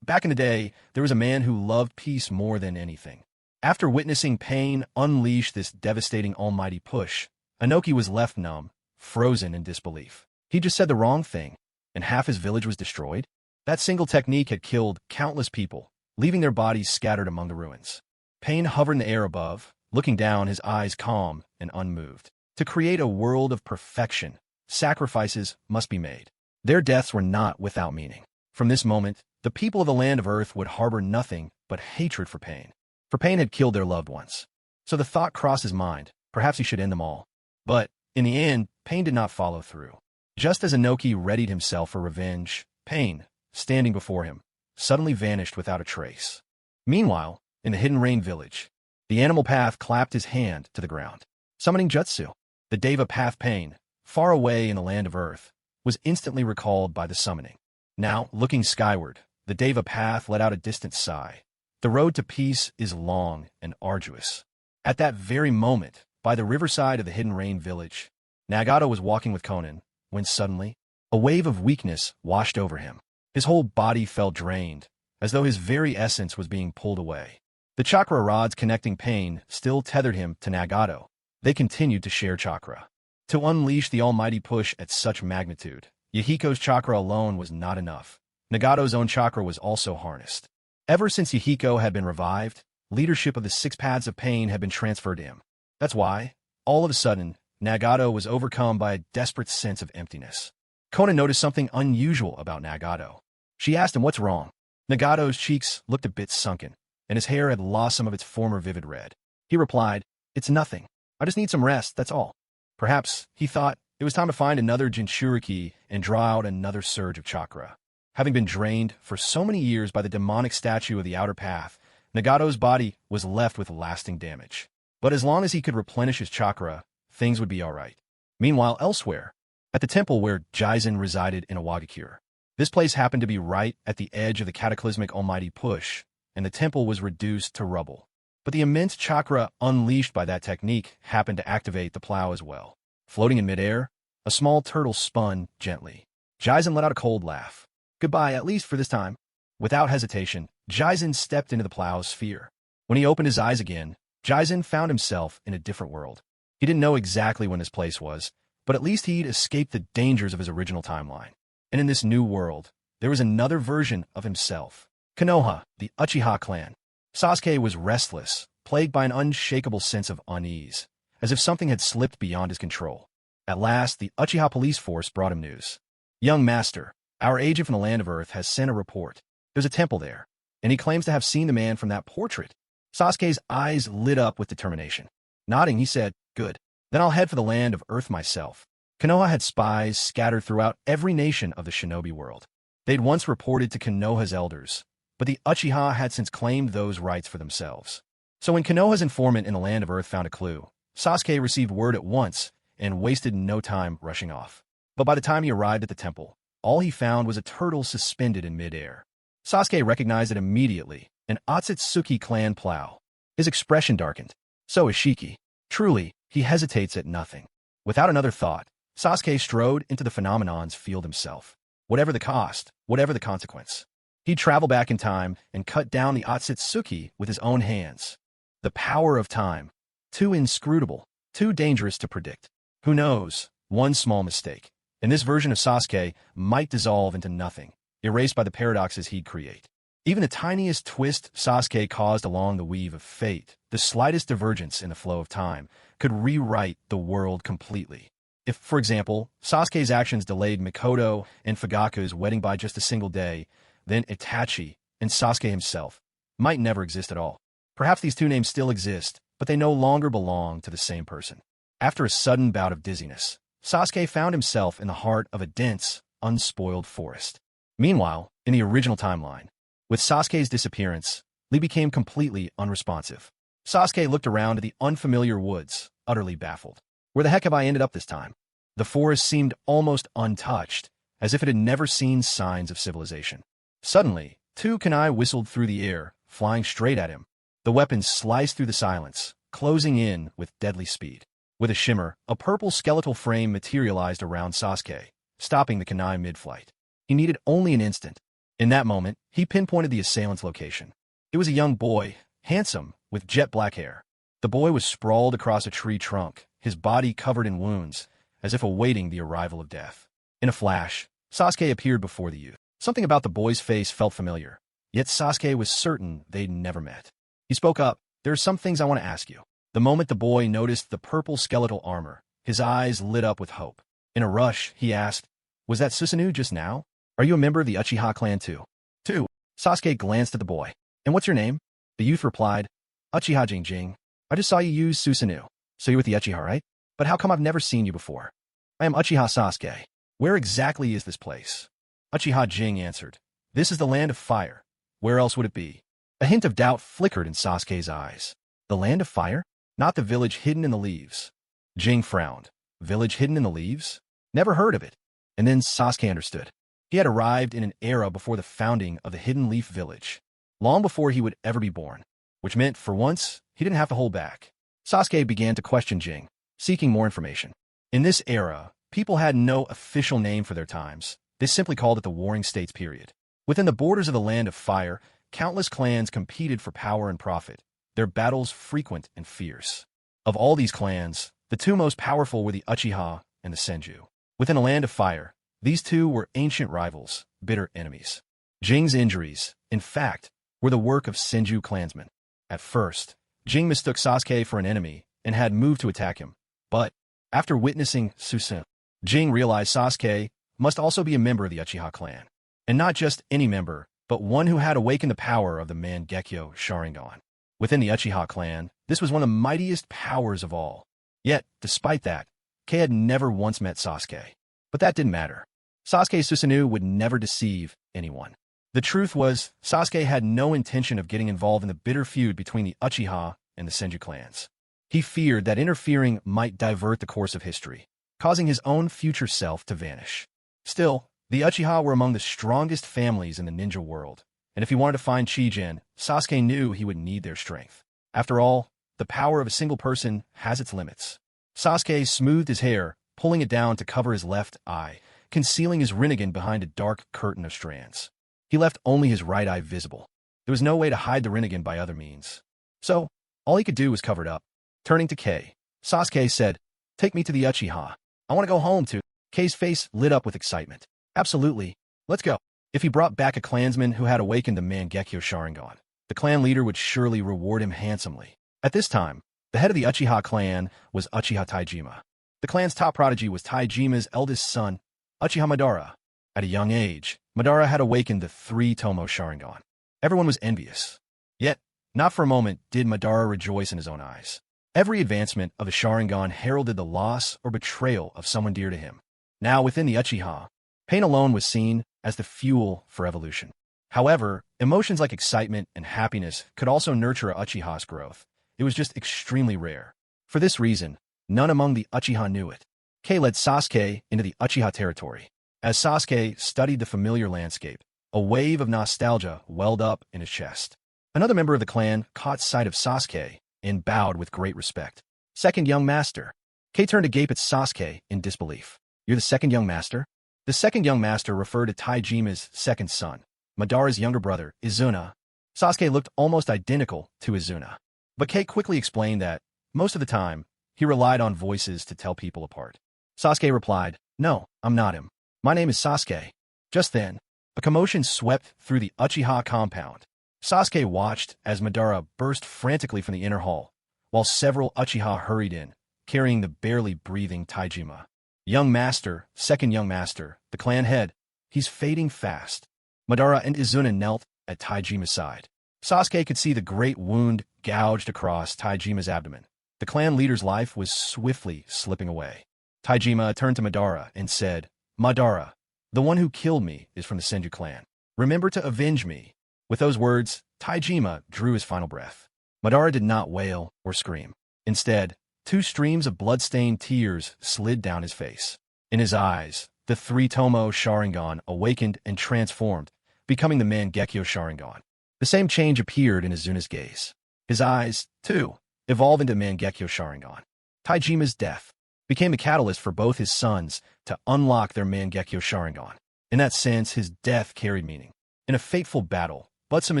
"Back in the day, there was a man who loved peace more than anything." After witnessing Pain unleash this devastating almighty push, Inoki was left numb, frozen in disbelief. He just said the wrong thing, and half his village was destroyed? That single technique had killed countless people, leaving their bodies scattered among the ruins. Pain hovered in the air above, looking down, his eyes calm and unmoved. To create a world of perfection, sacrifices must be made. Their deaths were not without meaning. From this moment, the people of the land of Earth would harbor nothing but hatred for Pain. For Pain had killed their loved ones. So the thought crossed his mind, perhaps he should end them all. But, in the end, Pain did not follow through. Just as Inoki readied himself for revenge, Pain, standing before him, suddenly vanished without a trace. Meanwhile, in the Hidden Rain village, the animal path clapped his hand to the ground. Summoning jutsu, the Deva path Pain, far away in the land of Earth, was instantly recalled by the summoning. Now, looking skyward, the Deva path let out a distant sigh. The road to peace is long and arduous. At that very moment, by the riverside of the Hidden Rain village, Nagato was walking with Konan, when suddenly, a wave of weakness washed over him. His whole body felt drained, as though his very essence was being pulled away. The chakra rods connecting Pain still tethered him to Nagato. They continued to share chakra. To unleash the almighty push at such magnitude, Yahiko's chakra alone was not enough. Nagato's own chakra was also harnessed. Ever since Yahiko had been revived, leadership of the Six Paths of Pain had been transferred to him. That's why, all of a sudden, Nagato was overcome by a desperate sense of emptiness. Konan noticed something unusual about Nagato. She asked him what's wrong. Nagato's cheeks looked a bit sunken, and his hair had lost some of its former vivid red. He replied, "It's nothing. I just need some rest, that's all." Perhaps, he thought, it was time to find another Jinchuriki and draw out another surge of chakra. Having been drained for so many years by the demonic statue of the outer path, Nagato's body was left with lasting damage. But as long as he could replenish his chakra, things would be all right. Meanwhile, elsewhere, at the temple where Jaizen resided in Awagakure, this place happened to be right at the edge of the cataclysmic almighty push, and the temple was reduced to rubble. But the immense chakra unleashed by that technique happened to activate the plow as well. Floating in midair, a small turtle spun gently. Jaizen let out a cold laugh. Goodbye, at least for this time. Without hesitation, Jaizen stepped into the plow's sphere. When he opened his eyes again, Jaizen found himself in a different world. He didn't know exactly when this place was, but at least he'd escaped the dangers of his original timeline. And in this new world, there was another version of himself. Konoha, the Uchiha clan. Sasuke was restless, plagued by an unshakable sense of unease, as if something had slipped beyond his control. At last, the Uchiha police force brought him news. "Young master, our agent from the land of Earth has sent a report. There's a temple there, and he claims to have seen the man from that portrait." Sasuke's eyes lit up with determination. Nodding, he said, "Good. Then I'll head for the land of Earth myself." Konoha had spies scattered throughout every nation of the shinobi world. They'd once reported to Konoha's elders, but the Uchiha had since claimed those rights for themselves. So when Konoha's informant in the land of Earth found a clue, Sasuke received word at once and wasted no time rushing off. But by the time he arrived at the temple, all he found was a turtle suspended in midair. Sasuke recognized it immediately, an Akatsuki clan plow. His expression darkened. So is Shiki. Truly, he hesitates at nothing. Without another thought, Sasuke strode into the phenomenon's field himself. Whatever the cost, whatever the consequence. He'd travel back in time and cut down the Akatsuki with his own hands. The power of time. Too inscrutable, too dangerous to predict. Who knows, one small mistake, and this version of Sasuke might dissolve into nothing, erased by the paradoxes he'd create. Even the tiniest twist Sasuke caused along the weave of fate, the slightest divergence in the flow of time, could rewrite the world completely. If, for example, Sasuke's actions delayed Mikoto and Fugaku's wedding by just a single day, then Itachi and Sasuke himself might never exist at all. Perhaps these two names still exist, but they no longer belong to the same person. After a sudden bout of dizziness, Sasuke found himself in the heart of a dense, unspoiled forest. Meanwhile, in the original timeline, with Sasuke's disappearance, Lee became completely unresponsive. Sasuke looked around at the unfamiliar woods, utterly baffled. Where the heck have I ended up this time? The forest seemed almost untouched, as if it had never seen signs of civilization. Suddenly, two kunai whistled through the air, flying straight at him. The weapons sliced through the silence, closing in with deadly speed. With a shimmer, a purple skeletal frame materialized around Sasuke, stopping the kunai mid-flight. He needed only an instant. In that moment, he pinpointed the assailant's location. It was a young boy, handsome, with jet black hair. The boy was sprawled across a tree trunk, his body covered in wounds, as if awaiting the arrival of death. In a flash, Sasuke appeared before the youth. Something about the boy's face felt familiar, yet Sasuke was certain they'd never met. He spoke up, "There are some things I want to ask you." The moment the boy noticed the purple skeletal armor, his eyes lit up with hope. In a rush, he asked, "Was that Susanoo just now? Are you a member of the Uchiha clan too?" "Too." Sasuke glanced at the boy. "And what's your name?" The youth replied, "Uchiha Jingjing. I just saw you use Susanoo. So you're with the Uchiha, right? But how come I've never seen you before?" "I am Uchiha Sasuke. Where exactly is this place?" Uchiha Jing answered, "This is the land of fire. Where else would it be?" A hint of doubt flickered in Sasuke's eyes. The land of fire? Not the village hidden in the leaves. Jing frowned. Village hidden in the leaves? Never heard of it. And then Sasuke understood. He had arrived in an era before the founding of the Hidden Leaf Village, long before he would ever be born, which meant, for once, he didn't have to hold back. Sasuke began to question Jing, seeking more information. In this era, people had no official name for their times. They simply called it the Warring States period. Within the borders of the Land of Fire, countless clans competed for power and profit, their battles frequent and fierce. Of all these clans, the two most powerful were the Uchiha and the Senju. Within a Land of Fire, these two were ancient rivals, bitter enemies. Jing's injuries, in fact, were the work of Senju clansmen. At first, Jing mistook Sasuke for an enemy and had moved to attack him. But, after witnessing Susanoo, Jing realized Sasuke must also be a member of the Uchiha clan. And not just any member, but one who had awakened the power of the Mangekyo Sharingan. Within the Uchiha clan, this was one of the mightiest powers of all. Yet, despite that, Kei had never once met Sasuke. But that didn't matter. Sasuke Susanoo would never deceive anyone. The truth was, Sasuke had no intention of getting involved in the bitter feud between the Uchiha and the Senju clans. He feared that interfering might divert the course of history, causing his own future self to vanish. Still, the Uchiha were among the strongest families in the ninja world, and if he wanted to find Chijin, Sasuke knew he would need their strength. After all, the power of a single person has its limits. Sasuke smoothed his hair, pulling it down to cover his left eye, concealing his Rinnegan behind a dark curtain of strands. He left only his right eye visible. There was no way to hide the Rinnegan by other means. So, all he could do was cover it up. Turning to Kei, Sasuke said, "Take me to the Uchiha. I want to go home too." Kei's face lit up with excitement. "Absolutely. Let's go." If he brought back a clansman who had awakened the Mangekyo Sharingan, the clan leader would surely reward him handsomely. At this time, the head of the Uchiha clan was Uchiha Taijima. The clan's top prodigy was Taijima's eldest son, Uchiha Madara. At a young age, Madara had awakened the three-tomo Sharingan. Everyone was envious. Yet, Not for a moment did Madara rejoice in his own eyes. Every advancement of the Sharingan heralded the loss or betrayal of someone dear to him. Now, within the Uchiha, pain alone was seen as the fuel for evolution. However, emotions like excitement and happiness could also nurture a Uchiha's growth. It was just extremely rare. For this reason, none among the Uchiha knew it. Kei led Sasuke into the Uchiha territory. As Sasuke studied the familiar landscape, a wave of nostalgia welled up in his chest. Another member of the clan caught sight of Sasuke and bowed with great respect. Second young master. Kei turned to gape at Sasuke in disbelief. You're the second young master? The second young master referred to Taijima's second son, Madara's younger brother, Izuna. Sasuke looked almost identical to Izuna. But Kei quickly explained that, most of the time, he relied on voices to tell people apart. Sasuke replied, No, I'm not him. My name is Sasuke. Just then, a commotion swept through the Uchiha compound. Sasuke watched as Madara burst frantically from the inner hall, while several Uchiha hurried in, carrying the barely breathing Taijima. Young master, second young master, the clan head, he's fading fast. Madara and Izuna knelt at Taijima's side. Sasuke could see the great wound gouged across Taijima's abdomen. The clan leader's life was swiftly slipping away. Taijima turned to Madara and said, Madara, the one who killed me is from the Senju clan. Remember to avenge me. With those words, Taijima drew his final breath. Madara did not wail or scream. Instead, two streams of blood-stained tears slid down his face. In his eyes, the three-tomo Sharingan awakened and transformed, becoming the Mangekyo Sharingan. The same change appeared in Izuna's gaze. His eyes, too, evolved into Mangekyo Sharingan. Taijima's death became the catalyst for both his sons to unlock their Mangekyo Sharingan. In that sense, his death carried meaning. In a fateful battle, Butsuma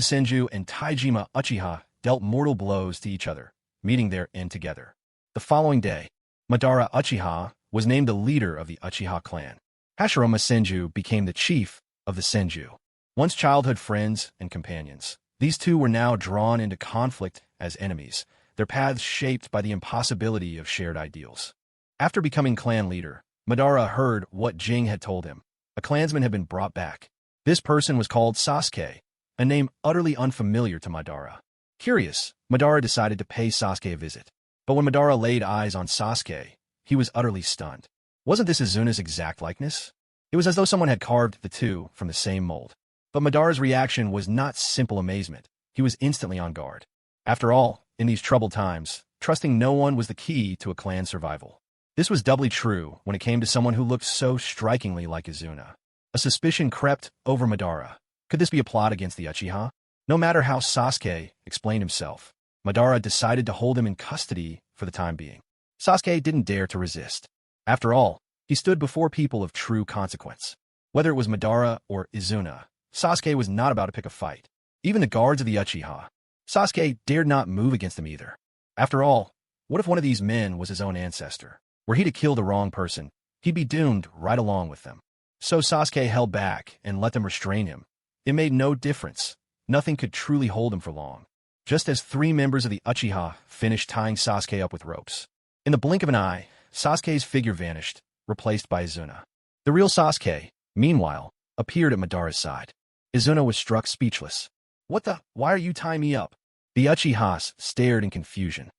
Senju and Taijima Uchiha dealt mortal blows to each other, meeting their end together. The following day, Madara Uchiha was named the leader of the Uchiha clan. Hashirama Senju became the chief of the Senju. Once childhood friends and companions, these two were now drawn into conflict as enemies, their paths shaped by the impossibility of shared ideals. After becoming clan leader, Madara heard what Jing had told him. A clansman had been brought back. This person was called Sasuke, a name utterly unfamiliar to Madara. Curious, Madara decided to pay Sasuke a visit. But when Madara laid eyes on Sasuke, he was utterly stunned. Wasn't this Izuna's exact likeness? It was as though someone had carved the two from the same mold. But Madara's reaction was not simple amazement. He was instantly on guard. After all, in these troubled times, trusting no one was the key to a clan's survival. This was doubly true when it came to someone who looked so strikingly like Izuna. A suspicion crept over Madara. Could this be a plot against the Uchiha? No matter how Sasuke explained himself, Madara decided to hold him in custody for the time being. Sasuke didn't dare to resist. After all, he stood before people of true consequence. Whether it was Madara or Izuna, Sasuke was not about to pick a fight. Even the guards of the Uchiha, Sasuke dared not move against them either. After all, what if one of these men was his own ancestor? Were he to kill the wrong person, he'd be doomed right along with them. So Sasuke held back and let them restrain him. It made no difference. Nothing could truly hold him for long. Just as three members of the Uchiha finished tying Sasuke up with ropes. In the blink of an eye, Sasuke's figure vanished, replaced by Izuna. The real Sasuke, meanwhile, appeared at Madara's side. Izuna was struck speechless. Why are you tying me up? The Uchihas stared in confusion.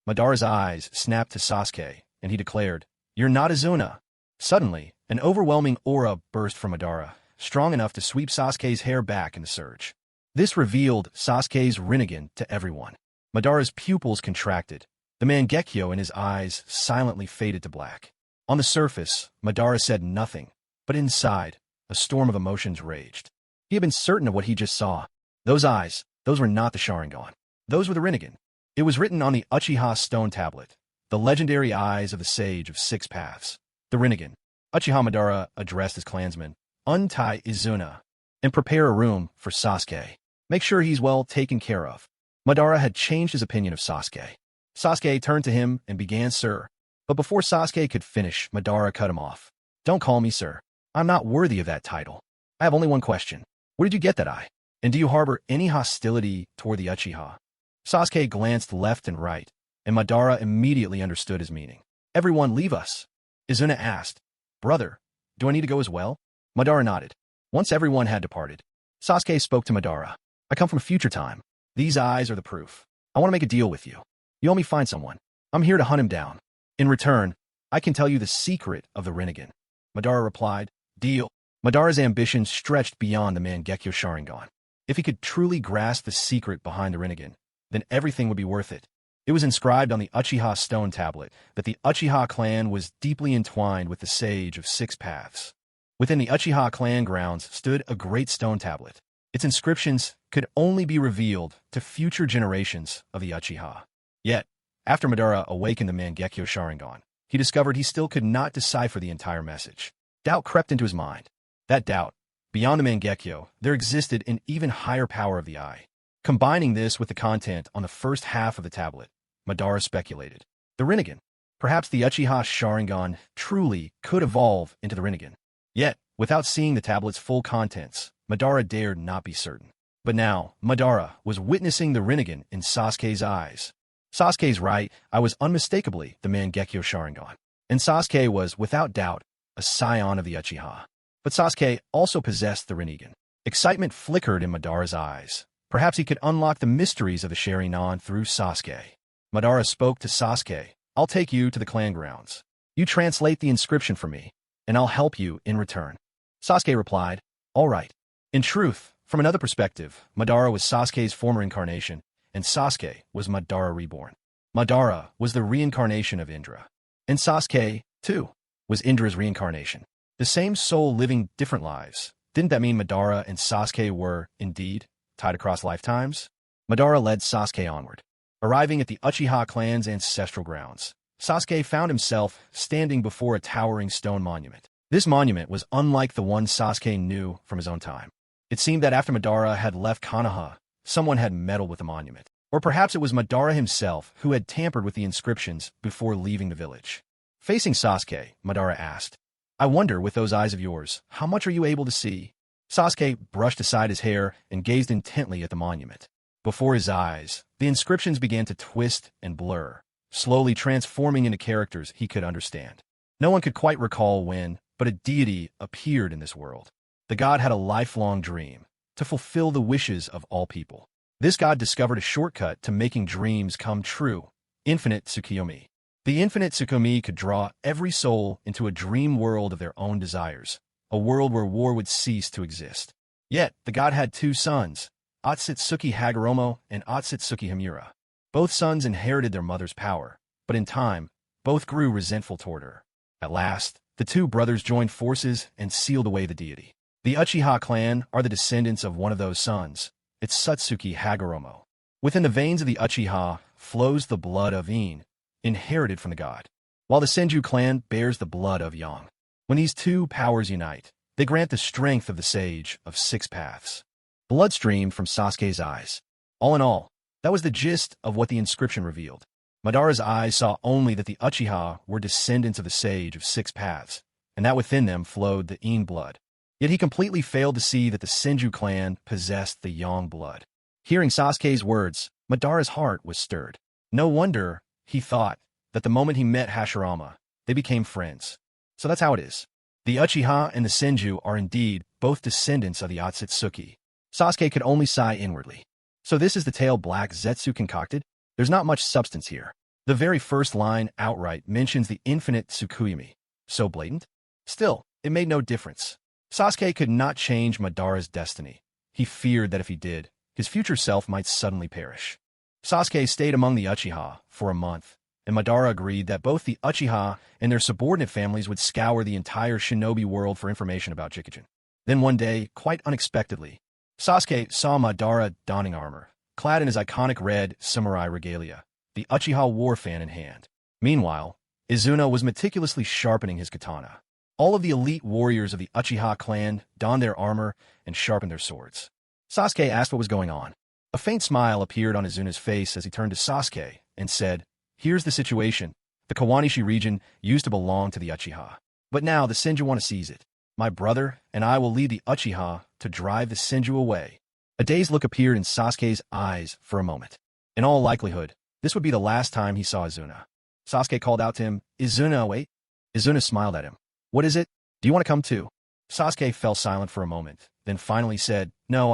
Madara's eyes snapped to Sasuke, and he declared, You're not Izuna. Suddenly, an overwhelming aura burst from Madara, strong enough to sweep Sasuke's hair back in a surge. This revealed Sasuke's Rinnegan to everyone. Madara's pupils contracted. The Mangekyo in his eyes silently faded to black. On the surface, Madara said nothing, but inside, a storm of emotions raged. He had been certain of what he just saw. Those eyes, those were not the Sharingan. Those were the Rinnegan. It was written on the Uchiha stone tablet, the legendary eyes of the Sage of Six Paths. The Rinnegan. Uchiha Madara addressed his clansmen. Untie Izuna, and prepare a room for Sasuke. Make sure he's well taken care of. Madara had changed his opinion of Sasuke. Sasuke turned to him and began, Sir. But before Sasuke could finish, Madara cut him off. Don't call me sir. I'm not worthy of that title. I have only one question. Where did you get that eye? And do you harbor any hostility toward the Uchiha? Sasuke glanced left and right, and Madara immediately understood his meaning. Everyone leave us. Izuna asked, Brother, do I need to go as well? Madara nodded. Once everyone had departed, Sasuke spoke to Madara. I come from a future time. These eyes are the proof. I want to make a deal with you. You help me find someone. I'm here to hunt him down. In return, I can tell you the secret of the Rinnegan. Madara replied, deal. Madara's ambition stretched beyond the Mangekyo Sharingan. If he could truly grasp the secret behind the Rinnegan, then everything would be worth it. It was inscribed on the Uchiha stone tablet that the Uchiha clan was deeply entwined with the Sage of Six Paths. Within the Uchiha clan grounds stood a great stone tablet. Its inscriptions could only be revealed to future generations of the Uchiha. Yet, after Madara awakened the Mangekyo Sharingan, he discovered he still could not decipher the entire message. Doubt crept into his mind. That doubt, beyond the Mangekyo, there existed an even higher power of the eye. Combining this with the content on the first half of the tablet, Madara speculated. The Rinnegan. Perhaps the Uchiha Sharingan truly could evolve into the Rinnegan. Yet, without seeing the tablet's full contents, Madara dared not be certain. But now, Madara was witnessing the Rinnegan in Sasuke's eyes. Sasuke's right, I was unmistakably the Mangekyo Sharingan. And Sasuke was, without doubt, a scion of the Uchiha. But Sasuke also possessed the Rinnegan. Excitement flickered in Madara's eyes. Perhaps he could unlock the mysteries of the sharingan through Sasuke. Madara spoke to Sasuke. I'll take you to the clan grounds. You translate the inscription for me, and I'll help you in return. Sasuke replied, all right. In truth, from another perspective, Madara was Sasuke's former incarnation, and Sasuke was Madara reborn. Madara was the reincarnation of Indra. And Sasuke, too, was Indra's reincarnation. The same soul living different lives. Didn't that mean Madara and Sasuke were, indeed, tied across lifetimes? Madara led Sasuke onward. Arriving at the Uchiha clan's ancestral grounds, Sasuke found himself standing before a towering stone monument. This monument was unlike the one Sasuke knew from his own time. It seemed that after Madara had left Konoha, someone had meddled with the monument. Or perhaps it was Madara himself who had tampered with the inscriptions before leaving the village. Facing Sasuke, Madara asked, I wonder, with those eyes of yours, how much are you able to see? Sasuke brushed aside his hair and gazed intently at the monument. Before his eyes, the inscriptions began to twist and blur, slowly transforming into characters he could understand. No one could quite recall when, but a deity appeared in this world. The god had a lifelong dream, to fulfill the wishes of all people. This god discovered a shortcut to making dreams come true, infinite Tsukuyomi. The infinite Tsukuyomi could draw every soul into a dream world of their own desires, a world where war would cease to exist. Yet, the god had two sons, Otsutsuki Hagoromo and Otsutsuki Himura. Both sons inherited their mother's power, but in time, both grew resentful toward her. At last, the two brothers joined forces and sealed away the deity. The Uchiha clan are the descendants of one of those sons. It's Satsuki Hagoromo. Within the veins of the Uchiha flows the blood of In, inherited from the god, while the Senju clan bears the blood of Yang. When these two powers unite, they grant the strength of the Sage of Six Paths. Blood streamed from Sasuke's eyes. All in all, that was the gist of what the inscription revealed. Madara's eyes saw only that the Uchiha were descendants of the Sage of Six Paths, and that within them flowed the In blood. Yet he completely failed to see that the Senju clan possessed the Yang blood. Hearing Sasuke's words, Madara's heart was stirred. No wonder, he thought, that the moment he met Hashirama, they became friends. So that's how it is. The Uchiha and the Senju are indeed both descendants of the Otsutsuki. Sasuke could only sigh inwardly. So this is the tale Black Zetsu concocted? There's not much substance here. The very first line outright mentions the infinite Tsukuyomi. So blatant? Still, it made no difference. Sasuke could not change Madara's destiny. He feared that if he did, his future self might suddenly perish. Sasuke stayed among the Uchiha for a month, and Madara agreed that both the Uchiha and their subordinate families would scour the entire shinobi world for information about Jikijin. Then one day, quite unexpectedly, Sasuke saw Madara donning armor, clad in his iconic red samurai regalia, the Uchiha war fan in hand. Meanwhile, Izuna was meticulously sharpening his katana. All of the elite warriors of the Uchiha clan donned their armor and sharpened their swords. Sasuke asked what was going on. A faint smile appeared on Izuna's face as he turned to Sasuke and said, Here's the situation. The Kawanishi region used to belong to the Uchiha, but now the Senju want to seize it. My brother and I will lead the Uchiha to drive the Senju away. A dazed look appeared in Sasuke's eyes for a moment. In all likelihood, this would be the last time he saw Izuna. Sasuke called out to him, Izuna, wait. Izuna smiled at him. What is it? Do you want to come too? Sasuke fell silent for a moment, then finally said, No,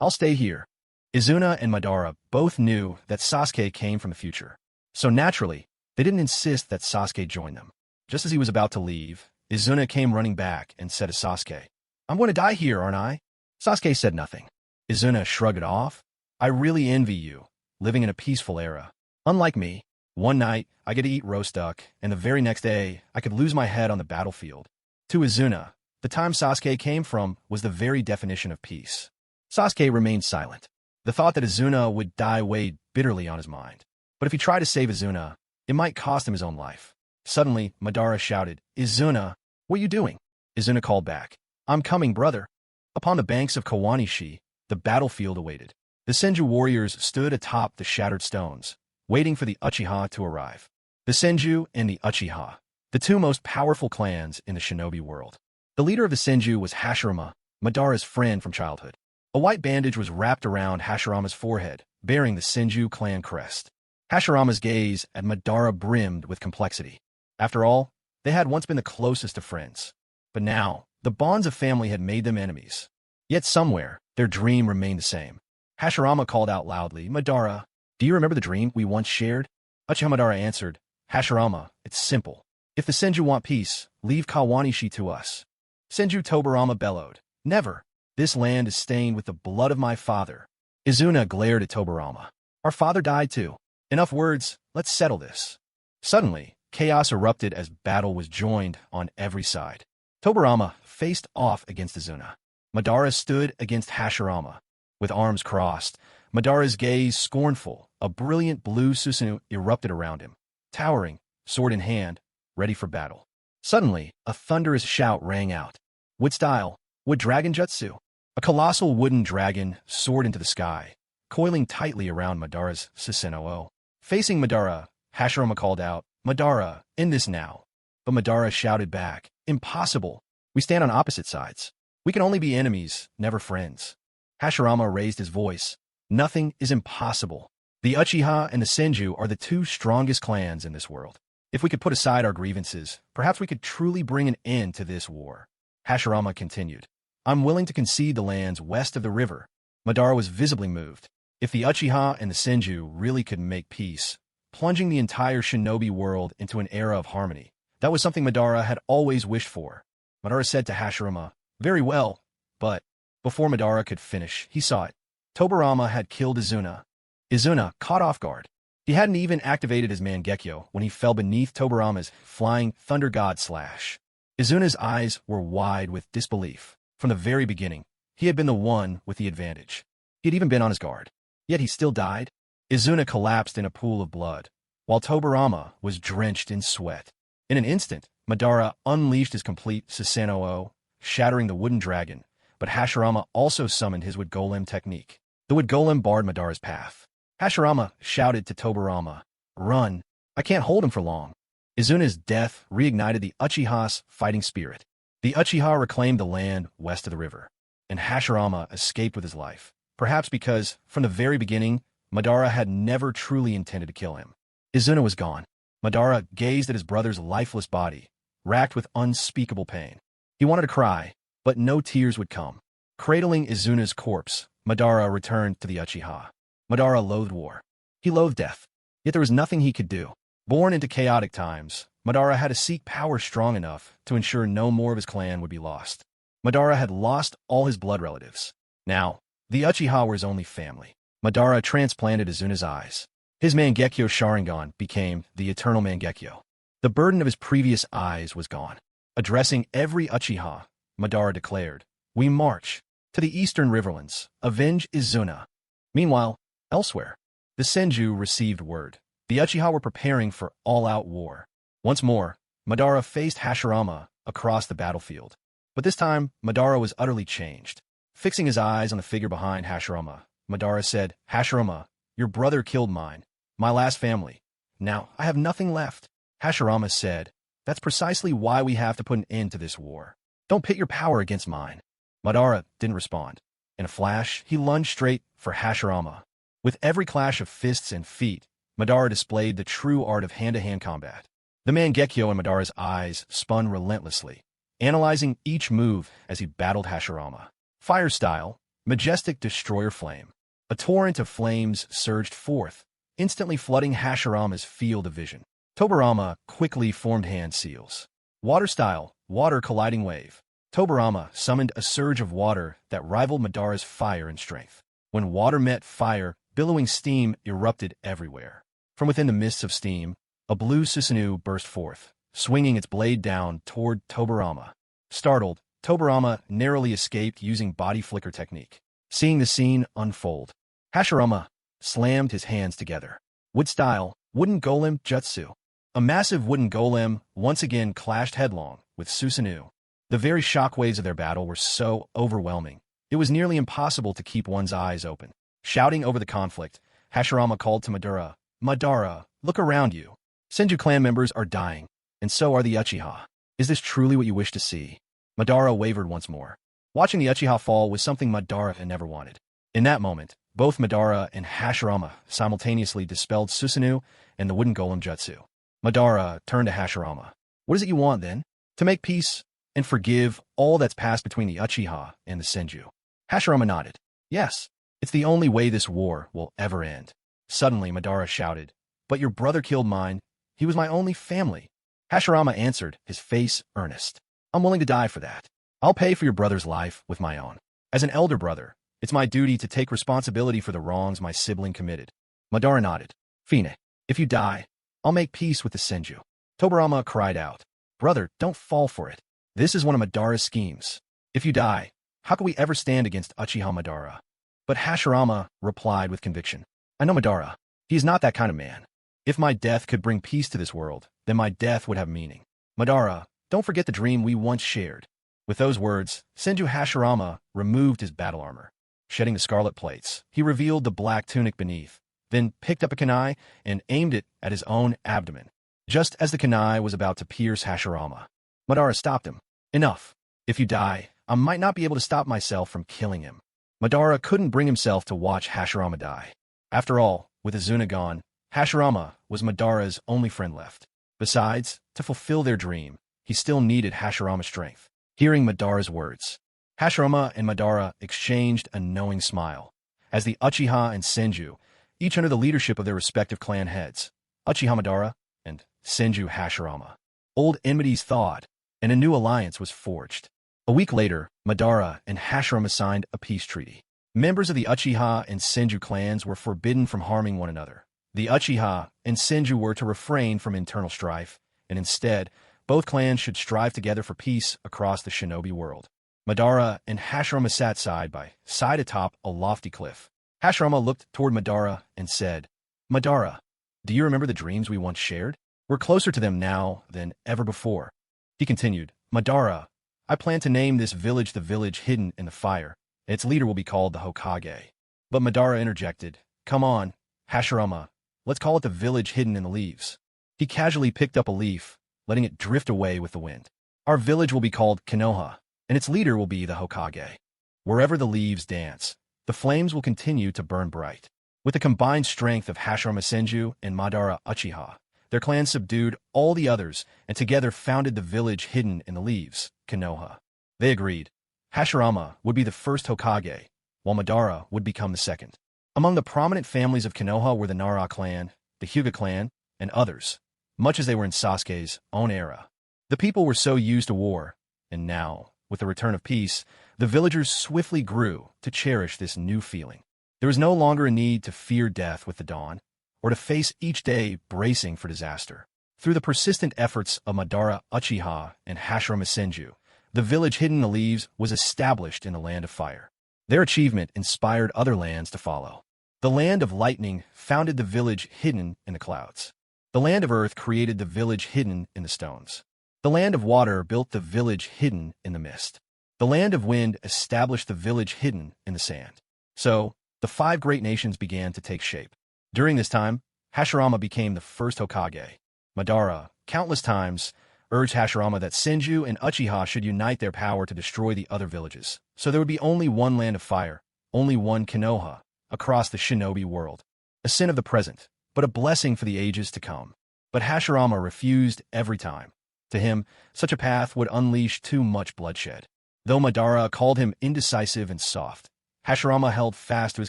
I'll stay here. Izuna and Madara both knew that Sasuke came from the future. So naturally, they didn't insist that Sasuke join them. Just as he was about to leave, Izuna came running back and said to Sasuke, "I'm going to die here, aren't I?" Sasuke said nothing. Izuna shrugged it off. "I really envy you, living in a peaceful era. Unlike me, one night I get to eat roast duck, and the very next day I could lose my head on the battlefield." To Izuna, the time Sasuke came from was the very definition of peace. Sasuke remained silent. The thought that Izuna would die weighed bitterly on his mind. But if he tried to save Izuna, it might cost him his own life. Suddenly, Madara shouted, "Izuna, what are you doing?" Izuna called back, "I'm coming, brother." Upon the banks of Kawanishi, the battlefield awaited. The Senju warriors stood atop the shattered stones, waiting for the Uchiha to arrive. The Senju and the Uchiha, the two most powerful clans in the shinobi world. The leader of the Senju was Hashirama, Madara's friend from childhood. A white bandage was wrapped around Hashirama's forehead, bearing the Senju clan crest. Hashirama's gaze at Madara brimmed with complexity. After all, they had once been the closest of friends. But now, the bonds of family had made them enemies. Yet somewhere, their dream remained the same. Hashirama called out loudly, "Madara, do you remember the dream we once shared?" Uchiha Madara answered, "Hashirama, it's simple. If the Senju want peace, leave Kawanishi to us." Senju Tobirama bellowed, "Never. This land is stained with the blood of my father." Izuna glared at Tobirama. "Our father died too. Enough words, let's settle this." Suddenly, chaos erupted as battle was joined on every side. Tobirama faced off against Izuna. Madara stood against Hashirama. With arms crossed, Madara's gaze scornful, a brilliant blue Susanoo erupted around him, towering, sword in hand, ready for battle. Suddenly, a thunderous shout rang out. Wood style, wood dragon jutsu. A colossal wooden dragon soared into the sky, coiling tightly around Madara's Susanoo. Facing Madara, Hashirama called out, "Madara, end this now." But Madara shouted back, "Impossible. We stand on opposite sides. We can only be enemies, never friends." Hashirama raised his voice. "Nothing is impossible. The Uchiha and the Senju are the two strongest clans in this world. If we could put aside our grievances, perhaps we could truly bring an end to this war." Hashirama continued, "I'm willing to concede the lands west of the river." Madara was visibly moved. If the Uchiha and the Senju really could make peace, plunging the entire shinobi world into an era of harmony, that was something Madara had always wished for. Madara said to Hashirama, "Very well, but..." Before Madara could finish, he saw it. Tobirama had killed Izuna. Izuna, caught off guard. He hadn't even activated his Mangekyo when he fell beneath Tobirama's flying Thunder God slash. Izuna's eyes were wide with disbelief. From the very beginning, he had been the one with the advantage. He had even been on his guard. Yet he still died. Izuna collapsed in a pool of blood, while Tobirama was drenched in sweat. In an instant, Madara unleashed his complete Susanoo, shattering the wooden dragon, but Hashirama also summoned his Wood Golem technique. The Wood Golem barred Madara's path. Hashirama shouted to Tobirama, "Run! I can't hold him for long." Izuna's death reignited the Uchiha's fighting spirit. The Uchiha reclaimed the land west of the river, and Hashirama escaped with his life, perhaps because, from the very beginning, Madara had never truly intended to kill him. Izuna was gone. Madara gazed at his brother's lifeless body, racked with unspeakable pain. He wanted to cry, but no tears would come. Cradling Izuna's corpse, Madara returned to the Uchiha. Madara loathed war. He loathed death. Yet there was nothing he could do. Born into chaotic times, Madara had to seek power strong enough to ensure no more of his clan would be lost. Madara had lost all his blood relatives. Now, the Uchiha were his only family. Madara transplanted Izuna's eyes. His Mangekyo Sharingan became the Eternal Mangekyo. The burden of his previous eyes was gone. Addressing every Uchiha, Madara declared, "We march to the eastern riverlands, avenge Izuna." Meanwhile, elsewhere, the Senju received word. The Uchiha were preparing for all-out war. Once more, Madara faced Hashirama across the battlefield. But this time, Madara was utterly changed. Fixing his eyes on the figure behind Hashirama, Madara said, "Hashirama, your brother killed mine, my last family. Now, I have nothing left." Hashirama said, "That's precisely why we have to put an end to this war. Don't pit your power against mine." Madara didn't respond. In a flash, he lunged straight for Hashirama. With every clash of fists and feet, Madara displayed the true art of hand-to-hand combat. The Mangekyo in Madara's eyes spun relentlessly, analyzing each move as he battled Hashirama. Fire style, majestic destroyer flame. A torrent of flames surged forth, instantly flooding Hashirama's field of vision. Tobirama quickly formed hand seals. Water style, water colliding wave. Tobirama summoned a surge of water that rivaled Madara's fire in strength. When water met fire, billowing steam erupted everywhere. From within the mists of steam, a blue Susanoo burst forth, swinging its blade down toward Tobirama. Startled, Tobirama narrowly escaped using body flicker technique. Seeing the scene unfold, Hashirama slammed his hands together. Wood-style, wooden golem jutsu. A massive wooden golem once again clashed headlong with Susanoo. The very shockwaves of their battle were so overwhelming, it was nearly impossible to keep one's eyes open. Shouting over the conflict, Hashirama called to Madara, "Madara, look around you. Senju clan members are dying, and so are the Uchiha. Is this truly what you wish to see?" Madara wavered once more. Watching the Uchiha fall was something Madara had never wanted. In that moment, both Madara and Hashirama simultaneously dispelled Susanoo and the wooden golem jutsu. Madara turned to Hashirama. "What is it you want, then? To make peace and forgive all that's passed between the Uchiha and the Senju?" Hashirama nodded. "Yes, it's the only way this war will ever end." Suddenly, Madara shouted, "But your brother killed mine. He was my only family." Hashirama answered, his face earnest. "I'm willing to die for that. I'll pay for your brother's life with my own. As an elder brother, it's my duty to take responsibility for the wrongs my sibling committed." Madara nodded. "Fine, if you die, I'll make peace with the Senju." Tobirama cried out, "Brother, don't fall for it. This is one of Madara's schemes. If you die, how can we ever stand against Uchiha Madara?" But Hashirama replied with conviction, "I know Madara. He is not that kind of man. If my death could bring peace to this world, then my death would have meaning. Madara, don't forget the dream we once shared." With those words, Senju Hashirama removed his battle armor. Shedding the scarlet plates, he revealed the black tunic beneath, then picked up a kunai and aimed it at his own abdomen. Just as the kunai was about to pierce Hashirama, Madara stopped him. "Enough. If you die, I might not be able to stop myself from killing him." Madara couldn't bring himself to watch Hashirama die. After all, with Azuna gone, Hashirama was Madara's only friend left. Besides, to fulfill their dream, he still needed Hashirama's strength. Hearing Madara's words, Hashirama and Madara exchanged a knowing smile. As the Uchiha and Senju, each under the leadership of their respective clan heads, Uchiha Madara and Senju Hashirama, old enmities thawed, and a new alliance was forged. A week later, Madara and Hashirama signed a peace treaty. Members of the Uchiha and Senju clans were forbidden from harming one another. The Uchiha and Senju were to refrain from internal strife, and instead, both clans should strive together for peace across the shinobi world. Madara and Hashirama sat side by side atop a lofty cliff. Hashirama looked toward Madara and said, "Madara, do you remember the dreams we once shared? We're closer to them now than ever before." He continued, "Madara, I plan to name this village the village hidden in the fire, and its leader will be called the Hokage." But Madara interjected, "Come on, Hashirama, let's call it the village hidden in the leaves." He casually picked up a leaf, letting it drift away with the wind. "Our village will be called Konoha, and its leader will be the Hokage. Wherever the leaves dance, the flames will continue to burn bright." With the combined strength of Hashirama Senju and Madara Uchiha, their clans subdued all the others and together founded the village hidden in the leaves, Konoha. They agreed. Hashirama would be the first Hokage, while Madara would become the second. Among the prominent families of Konoha were the Nara clan, the Hyuga clan, and others, much as they were in Sasuke's own era. The people were so used to war, and now, with the return of peace, the villagers swiftly grew to cherish this new feeling. There was no longer a need to fear death with the dawn, or to face each day bracing for disaster. Through the persistent efforts of Madara Uchiha and Hashirama Senju, the village hidden in the leaves was established in the Land of Fire. Their achievement inspired other lands to follow. The Land of Lightning founded the village hidden in the clouds. The Land of Earth created the village hidden in the stones. The Land of Water built the village hidden in the mist. The Land of Wind established the village hidden in the sand. So, the 5 great nations began to take shape. During this time, Hashirama became the first Hokage. Madara, countless times, urged Hashirama that Senju and Uchiha should unite their power to destroy the other villages, so there would be only one Land of Fire, only one Konoha, across the shinobi world. A sin of the present, but a blessing for the ages to come. But Hashirama refused every time. To him, such a path would unleash too much bloodshed. Though Madara called him indecisive and soft, Hashirama held fast to his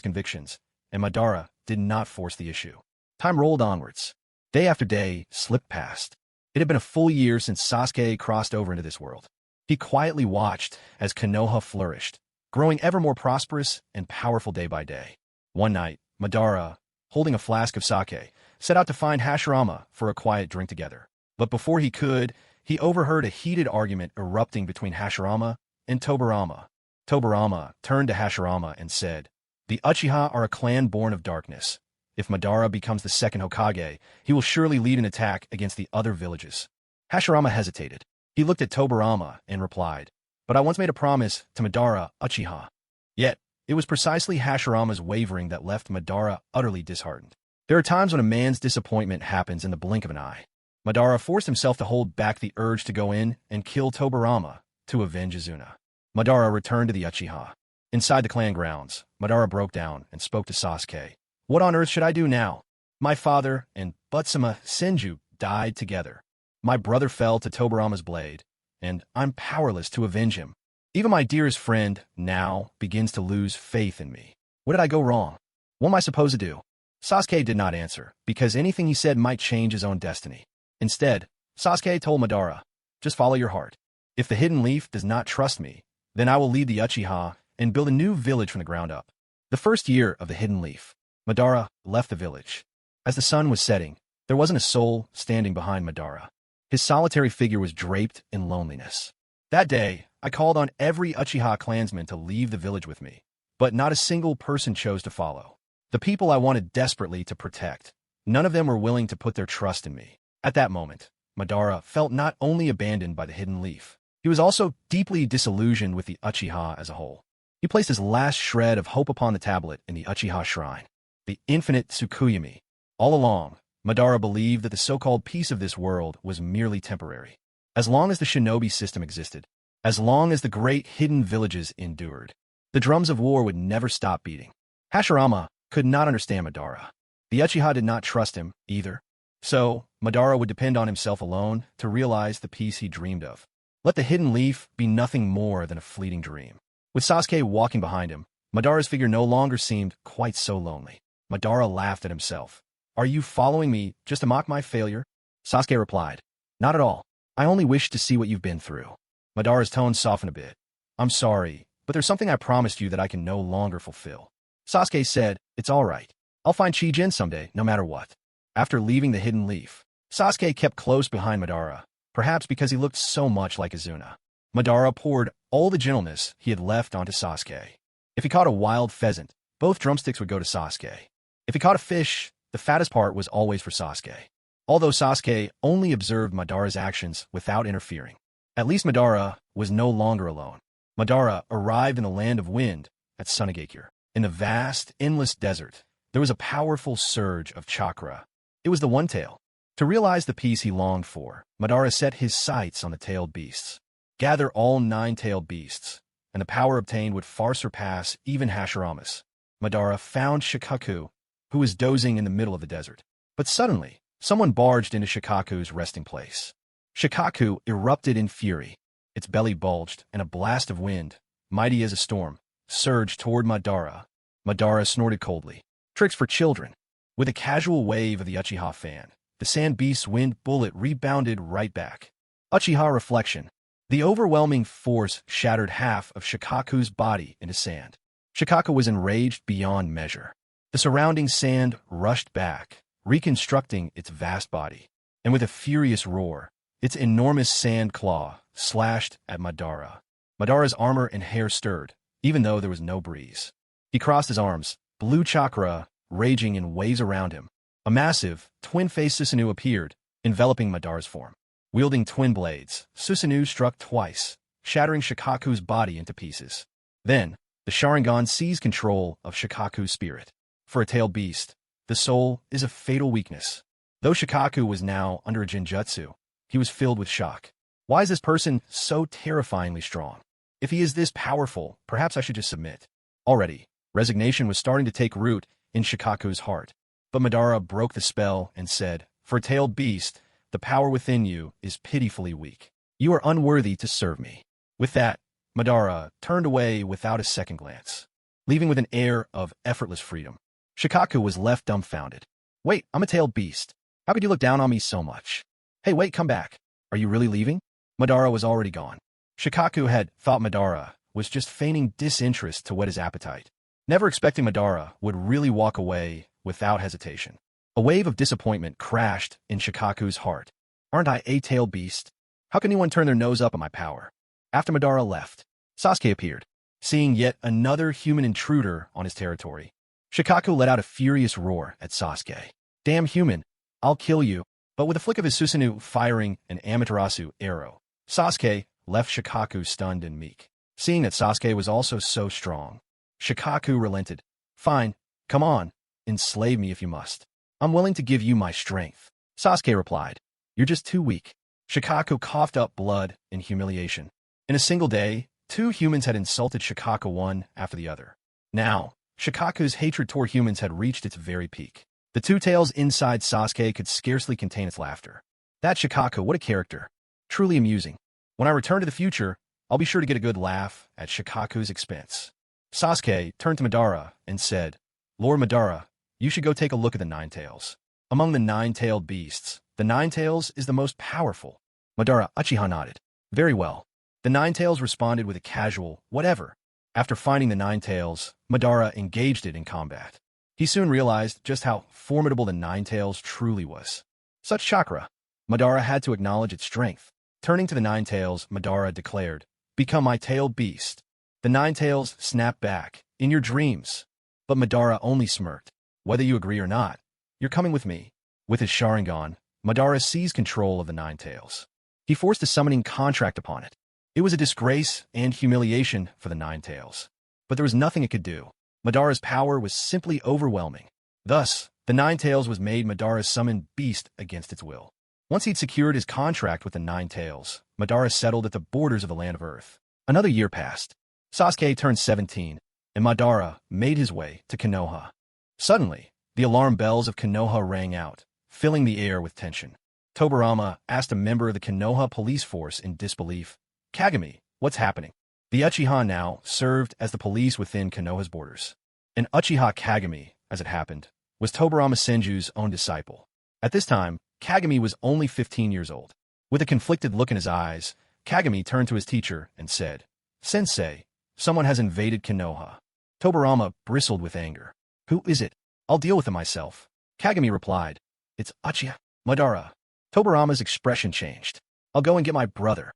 convictions, and Madara did not force the issue. Time rolled onwards. Day after day slipped past. It had been a full year since Sasuke crossed over into this world. He quietly watched as Konoha flourished, growing ever more prosperous and powerful day by day. One night, Madara, holding a flask of sake, set out to find Hashirama for a quiet drink together. But before he could, he overheard a heated argument erupting between Hashirama and Tobirama. Tobirama turned to Hashirama and said, "The Uchiha are a clan born of darkness. If Madara becomes the second Hokage, he will surely lead an attack against the other villages." Hashirama hesitated. He looked at Tobirama and replied, "But I once made a promise to Madara Uchiha." Yet, it was precisely Hashirama's wavering that left Madara utterly disheartened. There are times when a man's disappointment happens in the blink of an eye. Madara forced himself to hold back the urge to go in and kill Tobirama to avenge Azuna. Madara returned to the Uchiha. Inside the clan grounds, Madara broke down and spoke to Sasuke. "What on earth should I do now? My father and Butsuma Senju died together. My brother fell to Tobirama's blade, and I'm powerless to avenge him. Even my dearest friend now begins to lose faith in me. What did I go wrong? What am I supposed to do?" Sasuke did not answer, because anything he said might change his own destiny. Instead, Sasuke told Madara, "Just follow your heart. If the Hidden Leaf does not trust me, then I will lead the Uchiha and build a new village from the ground up." The first year of the Hidden Leaf, Madara left the village. As the sun was setting, there wasn't a soul standing behind Madara. His solitary figure was draped in loneliness. That day, I called on every Uchiha clansman to leave the village with me, but not a single person chose to follow. The people I wanted desperately to protect, none of them were willing to put their trust in me. At that moment, Madara felt not only abandoned by the Hidden Leaf, he was also deeply disillusioned with the Uchiha as a whole. He placed his last shred of hope upon the tablet in the Uchiha shrine, the infinite Tsukuyomi. All along, Madara believed that the so-called peace of this world was merely temporary. As long as the shinobi system existed, as long as the great hidden villages endured, the drums of war would never stop beating. Hashirama could not understand Madara. The Uchiha did not trust him, either. So, Madara would depend on himself alone to realize the peace he dreamed of. Let the Hidden Leaf be nothing more than a fleeting dream. With Sasuke walking behind him, Madara's figure no longer seemed quite so lonely. Madara laughed at himself. "Are you following me just to mock my failure?" Sasuke replied, "Not at all. I only wish to see what you've been through." Madara's tone softened a bit. "I'm sorry, but there's something I promised you that I can no longer fulfill." Sasuke said, "It's all right. I'll find Chijin someday, no matter what." After leaving the Hidden Leaf, Sasuke kept close behind Madara, perhaps because he looked so much like Azuna. Madara poured all the gentleness he had left onto Sasuke. If he caught a wild pheasant, both drumsticks would go to Sasuke. If he caught a fish, the fattest part was always for Sasuke. Although Sasuke only observed Madara's actions without interfering, at least Madara was no longer alone. Madara arrived in the land of wind at Sunagakure. In the vast, endless desert, there was a powerful surge of chakra. It was the One Tail. To realize the peace he longed for, Madara set his sights on the tailed beasts. Gather all 9 tailed beasts, and the power obtained would far surpass even Hashirama's. Madara found Shikaku, who was dozing in the middle of the desert. But suddenly, someone barged into Shikaku's resting place. Shikaku erupted in fury. Its belly bulged, and a blast of wind, mighty as a storm, surged toward Madara. Madara snorted coldly. Tricks for children. With a casual wave of the Uchiha fan, the sand beast's wind bullet rebounded right back. Uchiha reflection. The overwhelming force shattered half of Shikaku's body into sand. Shikaku was enraged beyond measure. The surrounding sand rushed back, reconstructing its vast body. And with a furious roar, its enormous sand claw slashed at Madara. Madara's armor and hair stirred, even though there was no breeze. He crossed his arms, blue chakra raging in waves around him. A massive, twin-faced Susanoo appeared, enveloping Madara's form. Wielding twin blades, Susanoo struck twice, shattering Shikaku's body into pieces. Then, the sharingan seized control of Shikaku's spirit. For a tailed beast, the soul is a fatal weakness. Though Shikaku was now under a genjutsu, he was filled with shock. Why is this person so terrifyingly strong? If he is this powerful, perhaps I should just submit. Already, resignation was starting to take root in Shikaku's heart. But Madara broke the spell and said, "For a tailed beast, the power within you is pitifully weak. You are unworthy to serve me." With that, Madara turned away without a second glance, leaving with an air of effortless freedom. Shikaku was left dumbfounded. Wait, I'm a tailed beast. How could you look down on me so much? Hey, wait, come back. Are you really leaving? Madara was already gone. Shikaku had thought Madara was just feigning disinterest to whet his appetite, never expecting Madara would really walk away without hesitation. A wave of disappointment crashed in Shikaku's heart. Aren't I a tailed beast? How can anyone turn their nose up at my power? After Madara left, Sasuke appeared, seeing yet another human intruder on his territory. Shikaku let out a furious roar at Sasuke. Damn human, I'll kill you. But with a flick of his Susanoo firing an Amaterasu arrow, Sasuke left Shikaku stunned and meek. Seeing that Sasuke was also so strong, Shikaku relented. Fine, come on, enslave me if you must. I'm willing to give you my strength. Sasuke replied. You're just too weak. Shikaku coughed up blood in humiliation. In a single day, two humans had insulted Shikaku one after the other. Now, Shikaku's hatred toward humans had reached its very peak. The two tails inside Sasuke could scarcely contain its laughter. That Shikaku, what a character. Truly amusing. When I return to the future, I'll be sure to get a good laugh at Shikaku's expense. Sasuke turned to Madara and said, Lord Madara, you should go take a look at the Nine Tails. Among the nine-tailed beasts, the Nine Tails is the most powerful. Madara Uchiha nodded. Very well. The Nine Tails responded with a casual, whatever. After finding the Nine Tails, Madara engaged it in combat. He soon realized just how formidable the Nine Tails truly was. Such chakra. Madara had to acknowledge its strength. Turning to the Nine Tails, Madara declared, Become my tailed beast. The Nine Tails snapped back, in your dreams. But Madara only smirked. Whether you agree or not, you're coming with me. With his sharingan, Madara seized control of the Nine Tails. He forced a summoning contract upon it. It was a disgrace and humiliation for the Nine Tails. But there was nothing it could do. Madara's power was simply overwhelming. Thus, the Nine Tails was made Madara's summoned beast against its will. Once he'd secured his contract with the Nine Tails, Madara settled at the borders of the land of Earth. Another year passed. Sasuke turned 17, and Madara made his way to Konoha. Suddenly, the alarm bells of Konoha rang out, filling the air with tension. Tobirama asked a member of the Konoha police force in disbelief, Kagami, what's happening? The Uchiha now served as the police within Konoha's borders. And Uchiha Kagami, as it happened, was Tobirama Senju's own disciple. At this time, Kagami was only 15 years old. With a conflicted look in his eyes, Kagami turned to his teacher and said, Sensei, someone has invaded Konoha. Tobirama bristled with anger. Who is it? I'll deal with it myself. Kagami replied, It's Uchiha. Madara. Tobirama's expression changed. I'll go and get my brother.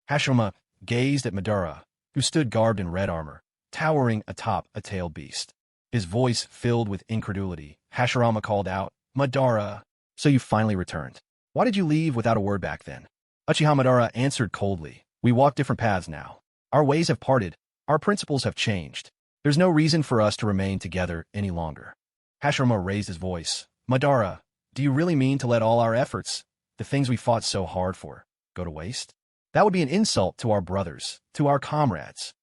Hashirama gazed at Madara, who stood garbed in red armor, towering atop a tailed beast. His voice filled with incredulity. Hashirama called out, Madara, so you finally returned. Why did you leave without a word back then? Uchiha Madara answered coldly, We walk different paths now. Our ways have parted. Our principles have changed. There's no reason for us to remain together any longer. Hashirama raised his voice. Madara, do you really mean to let all our efforts, the things we fought so hard for, go to waste? That would be an insult to our brothers, to our comrades.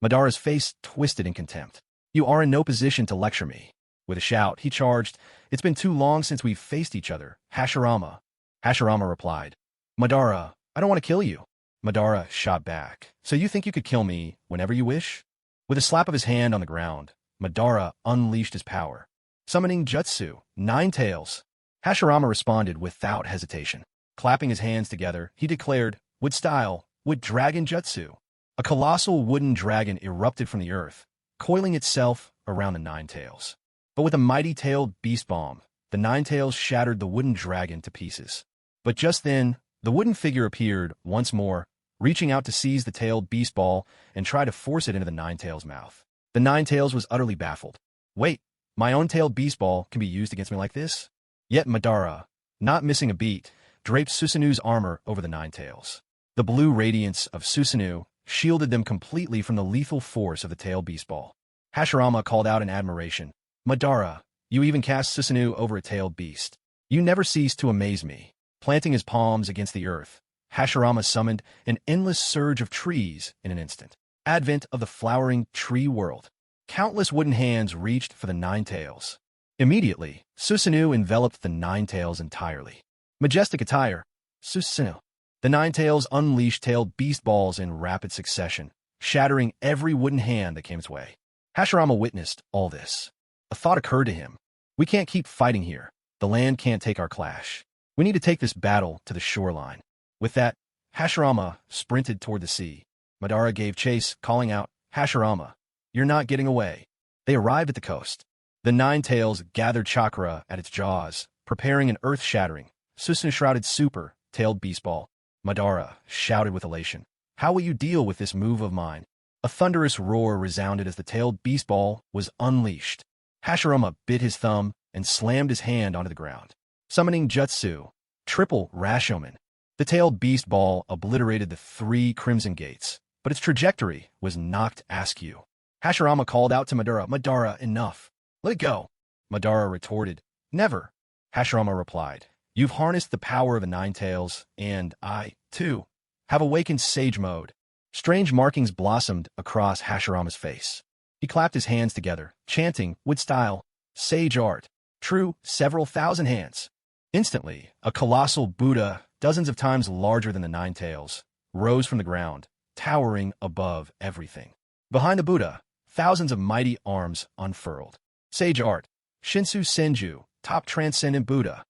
Madara's face twisted in contempt. You are in no position to lecture me. With a shout, he charged, It's been too long since we've faced each other, Hashirama. Hashirama replied, Madara, I don't want to kill you. Madara shot back. So you think you could kill me whenever you wish? With a slap of his hand on the ground, Madara unleashed his power. Summoning jutsu, Nine Tails. Hashirama responded without hesitation. Clapping his hands together, he declared, With style, with dragon jutsu. A colossal wooden dragon erupted from the earth, coiling itself around the Nine Tails. But with a mighty-tailed beast bomb, the Nine Tails shattered the wooden dragon to pieces. But just then, the wooden figure appeared once more, reaching out to seize the tailed beast ball and try to force it into the Nine Tails' mouth. The Nine Tails was utterly baffled. Wait, my own tailed beast ball can be used against me like this? Yet Madara, not missing a beat, draped Susanu's armor over the Nine Tails. The blue radiance of Susanoo shielded them completely from the lethal force of the tailed beast ball. Hashirama called out in admiration, Madara, you even cast Susanoo over a tailed beast. You never cease to amaze me. Planting his palms against the earth, Hashirama summoned an endless surge of trees in an instant. Advent of the flowering tree world. Countless wooden hands reached for the Nine Tails. Immediately, Susanoo enveloped the Nine Tails entirely. Majestic attire, Susanoo. The Nine Tails unleashed tailed beast balls in rapid succession, shattering every wooden hand that came its way. Hashirama witnessed all this. A thought occurred to him. We can't keep fighting here. The land can't take our clash. We need to take this battle to the shoreline. With that, Hashirama sprinted toward the sea. Madara gave chase, calling out, Hashirama, you're not getting away. They arrived at the coast. The Nine Tails gathered chakra at its jaws, preparing an earth-shattering, Susanoo-shrouded super-tailed beast ball. Madara shouted with elation, how will you deal with this move of mine? A thunderous roar resounded as the tailed beast ball was unleashed. Hashirama bit his thumb and slammed his hand onto the ground. Summoning jutsu, triple Rashomon. The tailed beast ball obliterated the 3 crimson gates, but its trajectory was knocked askew. Hashirama called out to Madara, Madara, enough. Let it go. Madara retorted, never. Hashirama replied, you've harnessed the power of the Nine Tails, and I, too, have awakened Sage Mode. Strange markings blossomed across Hashirama's face. He clapped his hands together, chanting, with style, Sage Art. True, several thousand hands. Instantly, a colossal Buddha, dozens of times larger than the Nine Tails, rose from the ground, towering above everything. Behind the Buddha, thousands of mighty arms unfurled. Sage Art, Shinsu Senju, top transcendent Buddha.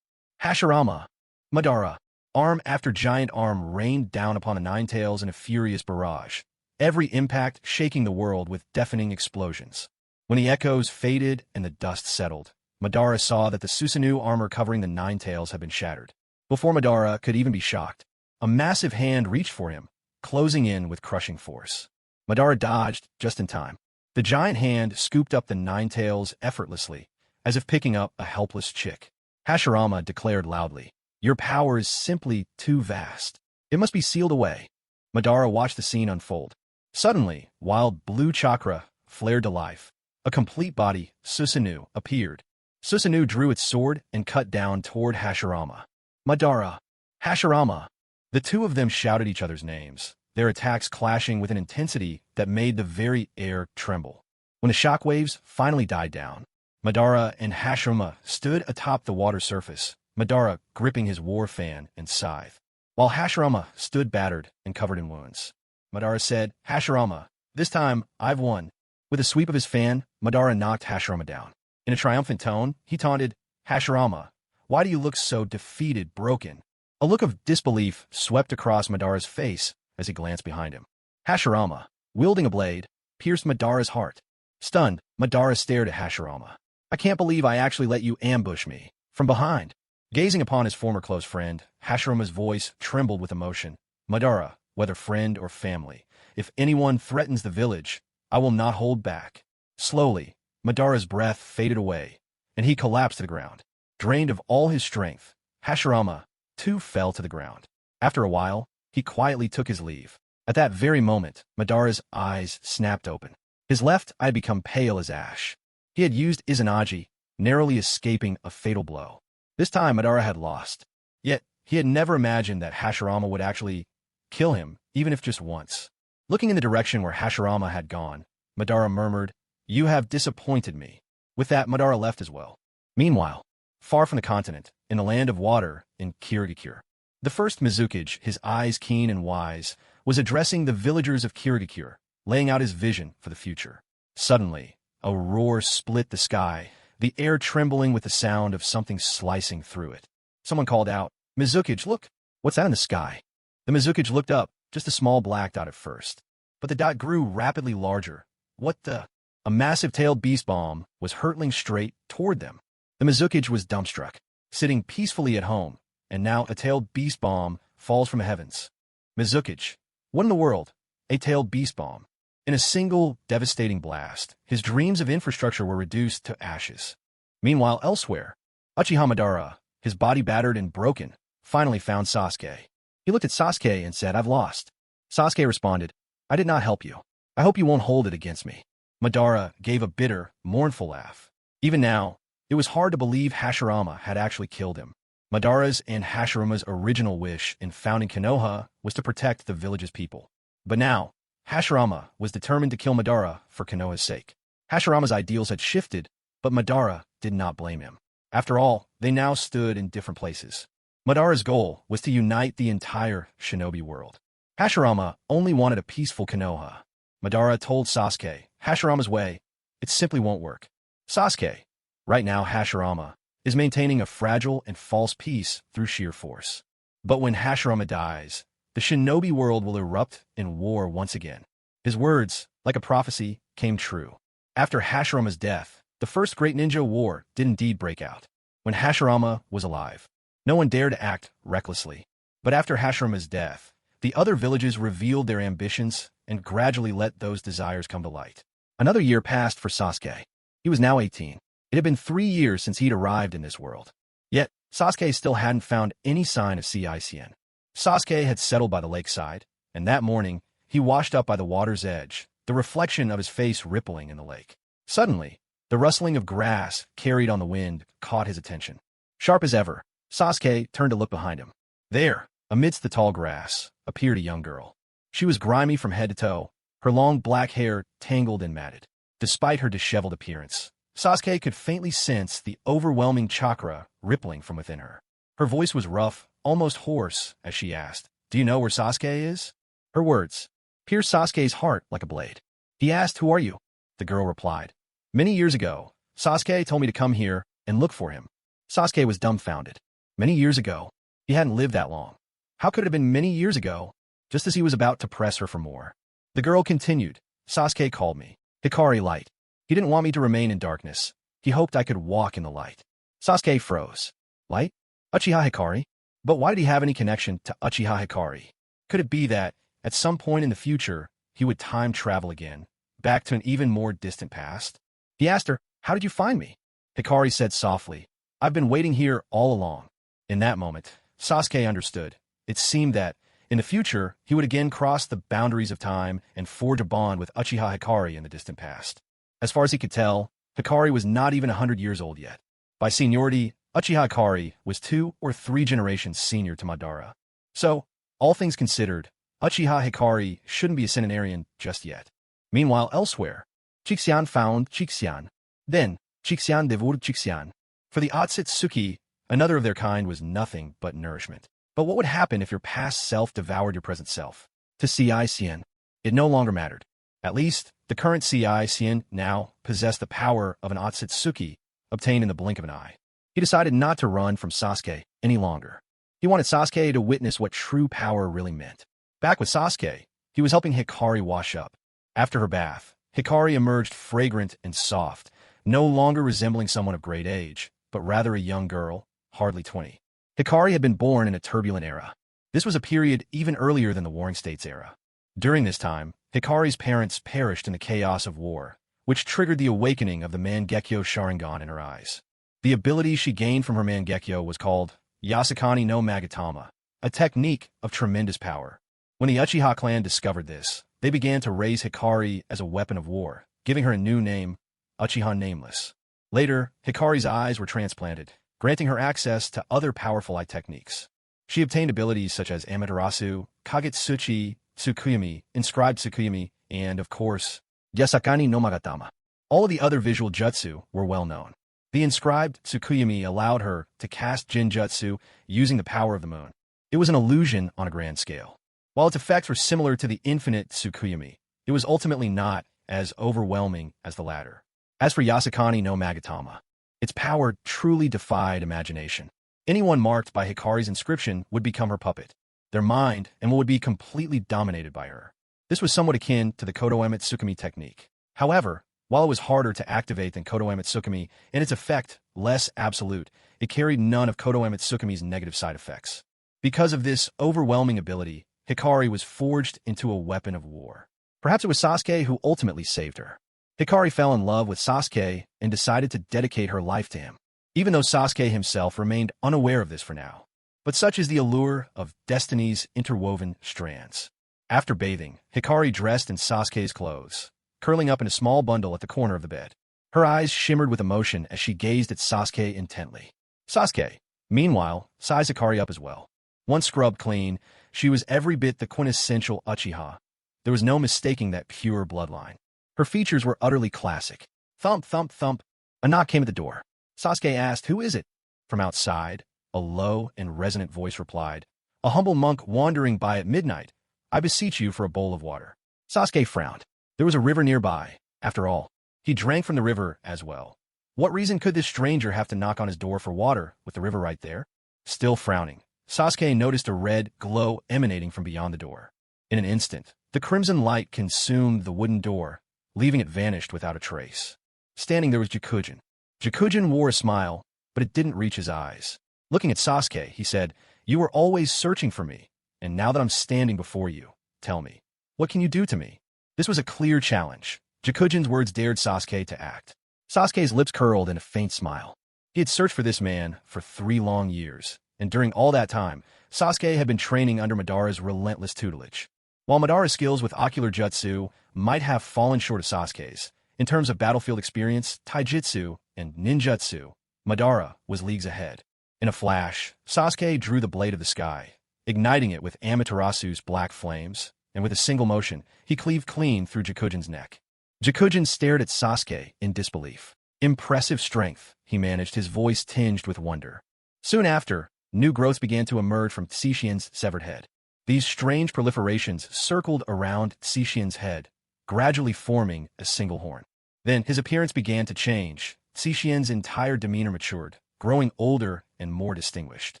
Hashirama, Madara, arm after giant arm rained down upon the Nine Tails in a furious barrage, every impact shaking the world with deafening explosions. When the echoes faded and the dust settled, Madara saw that the Susanoo armor covering the Nine Tails had been shattered. Before Madara could even be shocked, a massive hand reached for him, closing in with crushing force. Madara dodged just in time. The giant hand scooped up the Nine Tails effortlessly, as if picking up a helpless chick. Hashirama declared loudly, your power is simply too vast. It must be sealed away. Madara watched the scene unfold. Suddenly, wild blue chakra flared to life. A complete body, Susanoo, appeared. Susanoo drew its sword and cut down toward Hashirama. Madara, Hashirama. The two of them shouted each other's names, their attacks clashing with an intensity that made the very air tremble. When the shockwaves finally died down, Madara and Hashirama stood atop the water surface, Madara gripping his war fan and scythe, while Hashirama stood battered and covered in wounds. Madara said, Hashirama, this time I've won. With a sweep of his fan, Madara knocked Hashirama down. In a triumphant tone, he taunted, Hashirama, why do you look so defeated, broken? A look of disbelief swept across Madara's face as he glanced behind him. Hashirama, wielding a blade, pierced Madara's heart. Stunned, Madara stared at Hashirama. I can't believe I actually let you ambush me. From behind. Gazing upon his former close friend, Hashirama's voice trembled with emotion. Madara, whether friend or family, if anyone threatens the village, I will not hold back. Slowly, Madara's breath faded away, and he collapsed to the ground. Drained of all his strength, Hashirama, too, fell to the ground. After a while, he quietly took his leave. At that very moment, Madara's eyes snapped open. His left eye had become pale as ash. He had used Izanagi, narrowly escaping a fatal blow. This time Madara had lost. Yet, he had never imagined that Hashirama would actually kill him, even if just once. Looking in the direction where Hashirama had gone, Madara murmured, You have disappointed me. With that, Madara left as well. Meanwhile, far from the continent, in the land of water, in Kirigakure, the first Mizukage, his eyes keen and wise, was addressing the villagers of Kirigakure, laying out his vision for the future. Suddenly, a roar split the sky, the air trembling with the sound of something slicing through it. Someone called out, Mizukage, look! What's that in the sky? The Mizukage looked up, just a small black dot at first. But the dot grew rapidly larger. What the? A massive-tailed beast bomb was hurtling straight toward them. The Mizukage was dumbstruck, sitting peacefully at home, and now a tailed beast bomb falls from the heavens. Mizukage, what in the world? A tailed beast bomb. In a single, devastating blast, his dreams of infrastructure were reduced to ashes. Meanwhile, elsewhere, Uchiha Madara, his body battered and broken, finally found Sasuke. He looked at Sasuke and said, I've lost. Sasuke responded, I did not help you. I hope you won't hold it against me. Madara gave a bitter, mournful laugh. Even now, it was hard to believe Hashirama had actually killed him. Madara's and Hashirama's original wish in founding Konoha was to protect the village's people. But now, Hashirama was determined to kill Madara for Konoha's sake. Hashirama's ideals had shifted, but Madara did not blame him. After all, they now stood in different places. Madara's goal was to unite the entire shinobi world. Hashirama only wanted a peaceful Konoha. Madara told Sasuke, Hashirama's way, it simply won't work. Sasuke, Right now, Hashirama is maintaining a fragile and false peace through sheer force. But when Hashirama dies, the shinobi world will erupt in war once again. His words, like a prophecy, came true. After Hashirama's death, the first great ninja war did indeed break out. When Hashirama was alive, no one dared to act recklessly. But after Hashirama's death, the other villages revealed their ambitions and gradually let those desires come to light. Another year passed for Sasuke. He was now 18. It had been 3 years since he'd arrived in this world. Yet, Sasuke still hadn't found any sign of Cicien. Sasuke had settled by the lakeside, and that morning, he washed up by the water's edge, the reflection of his face rippling in the lake. Suddenly, the rustling of grass carried on the wind caught his attention. Sharp as ever, Sasuke turned to look behind him. There, amidst the tall grass, appeared a young girl. She was grimy from head to toe, her long black hair tangled and matted. Despite her disheveled appearance, Sasuke could faintly sense the overwhelming chakra rippling from within her. Her voice was rough, almost hoarse, as she asked, "Do you know where Sasuke is?" Her words pierced Sasuke's heart like a blade. He asked, "Who are you?" The girl replied, "Many years ago, Sasuke told me to come here and look for him." Sasuke was dumbfounded. Many years ago? He hadn't lived that long. How could it have been many years ago? Just as he was about to press her for more, the girl continued, "Sasuke called me Hikari Light. He didn't want me to remain in darkness. He hoped I could walk in the light." Sasuke froze. Light? Uchiha Hikari? But why did he have any connection to Uchiha Hikari? Could it be that, at some point in the future, he would time travel again, back to an even more distant past? He asked her, "How did you find me?" Hikari said softly, "I've been waiting here all along." In that moment, Sasuke understood. It seemed that, in the future, he would again cross the boundaries of time and forge a bond with Uchiha Hikari in the distant past. As far as he could tell, Hikari was not even 100 years old yet. By seniority, Uchiha Hikari was 2 or 3 generations senior to Madara. So, all things considered, Uchiha Hikari shouldn't be a centenarian just yet. Meanwhile, elsewhere, Chixian found Chixian. Then, Chixian devoured Chixian. For the Akatsuki, another of their kind was nothing but nourishment. But what would happen if your past self devoured your present self? To Cicien, it no longer mattered. At least, the current Cicien now possessed the power of an Akatsuki, obtained in the blink of an eye. He decided not to run from Sasuke any longer. He wanted Sasuke to witness what true power really meant. Back with Sasuke, he was helping Hikari wash up. After her bath, Hikari emerged fragrant and soft, no longer resembling someone of great age, but rather a young girl, hardly 20. Hikari had been born in a turbulent era. This was a period even earlier than the Warring States era. During this time, Hikari's parents perished in the chaos of war, which triggered the awakening of the Mangekyo Sharingan in her eyes. The ability she gained from her Mangekyo was called Yasakani no Magatama, a technique of tremendous power. When the Uchiha clan discovered this, they began to raise Hikari as a weapon of war, giving her a new name, Uchiha Nameless. Later, Hikari's eyes were transplanted, granting her access to other powerful eye techniques. She obtained abilities such as Amaterasu, Kagetsuchi, Tsukuyomi, Inscribed Tsukuyomi, and, of course, Yasakani no Magatama. All of the other visual jutsu were well known. The Inscribed Tsukuyomi allowed her to cast Jinjutsu using the power of the moon. It was an illusion on a grand scale. While its effects were similar to the infinite Tsukuyomi, it was ultimately not as overwhelming as the latter. As for Yasakani no Magatama, its power truly defied imagination. Anyone marked by Hikari's inscription would become her puppet, their mind, and would be completely dominated by her. This was somewhat akin to the Kodoeme Tsukumi technique. However, while it was harder to activate than Kodoeme Tsukumi and its effect less absolute, it carried none of Kodoeme Tsukumi's negative side effects. Because of this overwhelming ability, Hikari was forged into a weapon of war. Perhaps it was Sasuke who ultimately saved her. Hikari fell in love with Sasuke and decided to dedicate her life to him, even though Sasuke himself remained unaware of this for now. But such is the allure of destiny's interwoven strands. After bathing, Hikari dressed in Sasuke's clothes, curling up in a small bundle at the corner of the bed. Her eyes shimmered with emotion as she gazed at Sasuke intently. Sasuke, meanwhile, sized Hikari up as well. Once scrubbed clean, she was every bit the quintessential Uchiha. There was no mistaking that pure bloodline. Her features were utterly classic. Thump, thump, thump. A knock came at the door. Sasuke asked, "Who is it?" From outside, a low and resonant voice replied, "A humble monk wandering by at midnight. I beseech you for a bowl of water." Sasuke frowned. There was a river nearby, after all. He drank from the river as well. What reason could this stranger have to knock on his door for water with the river right there? Still frowning, Sasuke noticed a red glow emanating from beyond the door. In an instant, the crimson light consumed the wooden door, leaving it vanished without a trace. Standing there was Jikujin. Jikujin wore a smile, but it didn't reach his eyes. Looking at Sasuke, he said, "You were always searching for me, and now that I'm standing before you, tell me, what can you do to me?" This was a clear challenge. Jikujin's words dared Sasuke to act. Sasuke's lips curled in a faint smile. He had searched for this man for 3 long years, and during all that time, Sasuke had been training under Madara's relentless tutelage. While Madara's skills with ocular jutsu might have fallen short of Sasuke's, in terms of battlefield experience, taijutsu, and ninjutsu, Madara was leagues ahead. In a flash, Sasuke drew the blade of the sky, igniting it with Amaterasu's black flames, and with a single motion, he cleaved clean through Jikujin's neck. Jikujin stared at Sasuke in disbelief. Impressive strength, he managed, his voice tinged with wonder. Soon after, new growths began to emerge from Tsushin's severed head. These strange proliferations circled around Tsushin's head, gradually forming a single horn. Then his appearance began to change. Tsushin's entire demeanor matured, growing older and more distinguished.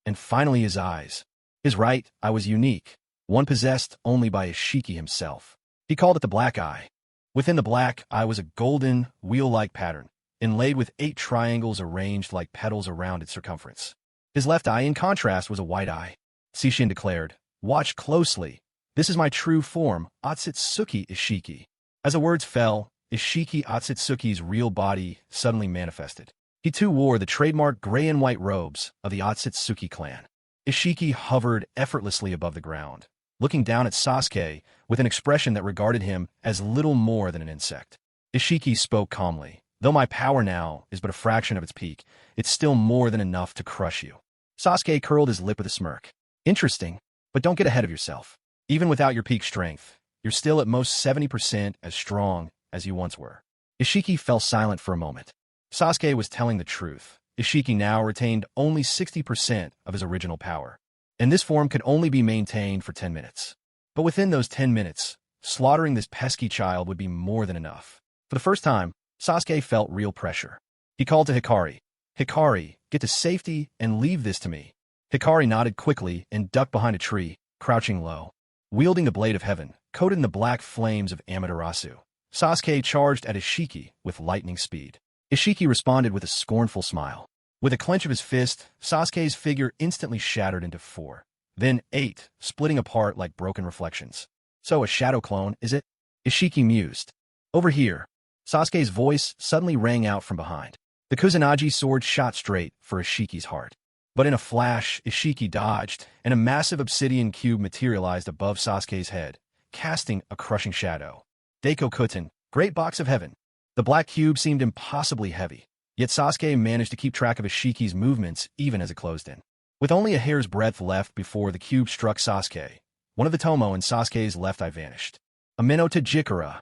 And finally his eyes. His right eye was unique, one possessed only by Ishiki himself. He called it the black eye. Within the black eye was a golden, wheel-like pattern, inlaid with 8 triangles arranged like petals around its circumference. His left eye, in contrast, was a white eye. Tsushin declared, "Watch closely. This is my true form, Otsutsuki Ishiki." As the words fell, Ishiki Otsutsuki's real body suddenly manifested. He too wore the trademark gray and white robes of the Otsutsuki clan. Ishiki hovered effortlessly above the ground, looking down at Sasuke with an expression that regarded him as little more than an insect. Ishiki spoke calmly. "Though my power now is but a fraction of its peak, it's still more than enough to crush you." Sasuke curled his lip with a smirk. "Interesting, but don't get ahead of yourself. Even without your peak strength, you're still at most 70% as strong as you once were." Ishiki fell silent for a moment. Sasuke was telling the truth. Ishiki now retained only 60% of his original power, and this form could only be maintained for 10 minutes. But within those 10 minutes, slaughtering this pesky child would be more than enough. For the first time, Sasuke felt real pressure. He called to Hikari. "Hikari, get to safety and leave this to me." Hikari nodded quickly and ducked behind a tree, crouching low. Wielding the blade of heaven, coated in the black flames of Amaterasu, Sasuke charged at Ishiki with lightning speed. Ishiki responded with a scornful smile. With a clench of his fist, Sasuke's figure instantly shattered into 4, then 8, splitting apart like broken reflections. "So a shadow clone, is it?" Ishiki mused. "Over here." Sasuke's voice suddenly rang out from behind. The Kusanagi sword shot straight for Ishiki's heart. But in a flash, Ishiki dodged, and a massive obsidian cube materialized above Sasuke's head, casting a crushing shadow. Deikokutin, Great Box of Heaven. The black cube seemed impossibly heavy, yet Sasuke managed to keep track of Ishiki's movements even as it closed in. With only a hair's breadth left before the cube struck Sasuke, one of the tomo in Sasuke's left eye vanished. Amino to Jikara.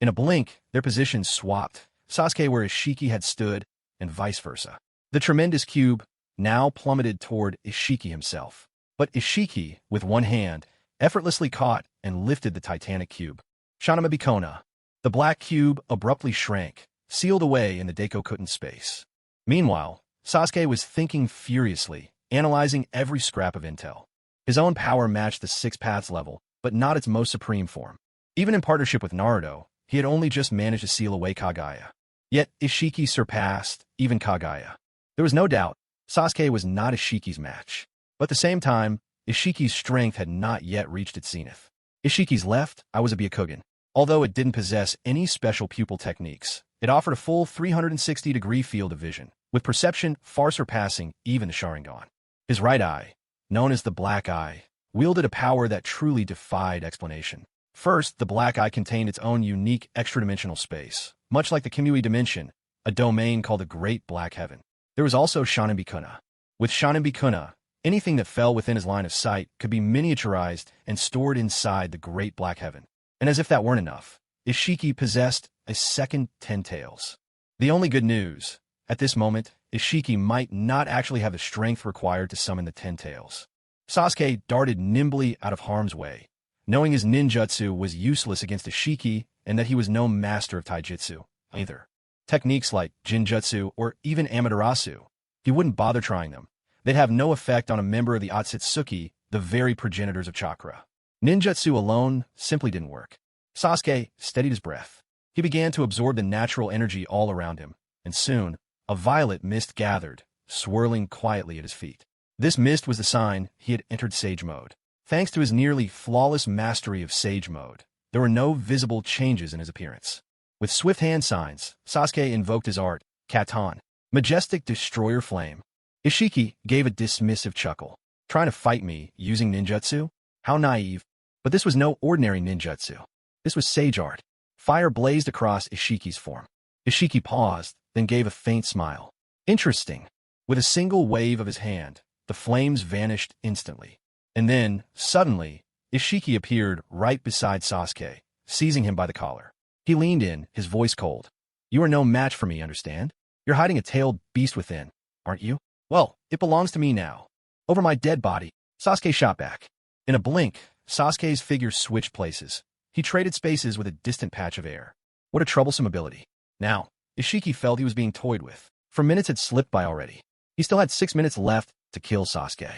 In a blink, their positions swapped, Sasuke where Ishiki had stood, and vice versa. The tremendous cube now plummeted toward Ishiki himself. But Ishiki, with one hand, effortlessly caught and lifted the titanic cube. Shanama Bikona. The black cube abruptly shrank, sealed away in the Deikokutin space. Meanwhile, Sasuke was thinking furiously, analyzing every scrap of intel. His own power matched the 6 paths level, but not its most supreme form. Even in partnership with Naruto, he had only just managed to seal away Kagaya. Yet Ishiki surpassed even Kagaya. There was no doubt Sasuke was not Ishiki's match. But at the same time, Ishiki's strength had not yet reached its zenith. Ishiki's left eye was a Byakugan. Although it didn't possess any special pupil techniques, it offered a full 360-degree field of vision, with perception far surpassing even the Sharingan. His right eye, known as the Black Eye, wielded a power that truly defied explanation. First, the Black Eye contained its own unique extra-dimensional space, much like the Kimui dimension, a domain called the Great Black Heaven. There was also Shanin Bikuna. With Shanin Bikuna, anything that fell within his line of sight could be miniaturized and stored inside the Great Black Heaven. And as if that weren't enough, Ishiki possessed a second 10 tails. The only good news, at this moment, Ishiki might not actually have the strength required to summon the 10 tails. Sasuke darted nimbly out of harm's way, knowing his ninjutsu was useless against Ishiki and that he was no master of taijutsu either. Techniques like Jinjutsu or even Amaterasu, he wouldn't bother trying them. They'd have no effect on a member of the Akatsuki, the very progenitors of chakra. Ninjutsu alone simply didn't work. Sasuke steadied his breath. He began to absorb the natural energy all around him, and soon, a violet mist gathered, swirling quietly at his feet. This mist was the sign he had entered Sage Mode. Thanks to his nearly flawless mastery of Sage Mode, there were no visible changes in his appearance. With swift hand signs, Sasuke invoked his art, Katan, majestic destroyer flame. Ishiki gave a dismissive chuckle. Trying to fight me using ninjutsu? How naive. But this was no ordinary ninjutsu. This was sage art. Fire blazed across Ishiki's form. Ishiki paused, then gave a faint smile. Interesting. With a single wave of his hand, the flames vanished instantly. And then, suddenly, Ishiki appeared right beside Sasuke, seizing him by the collar. He leaned in, his voice cold. You are no match for me, understand? You're hiding a tailed beast within, aren't you? Well, it belongs to me now. Over my dead body, Sasuke shot back. In a blink, Sasuke's figure switched places. He traded spaces with a distant patch of air. What a troublesome ability. Now, Ishiki felt he was being toyed with. For minutes had slipped by already. He still had 6 minutes left to kill Sasuke.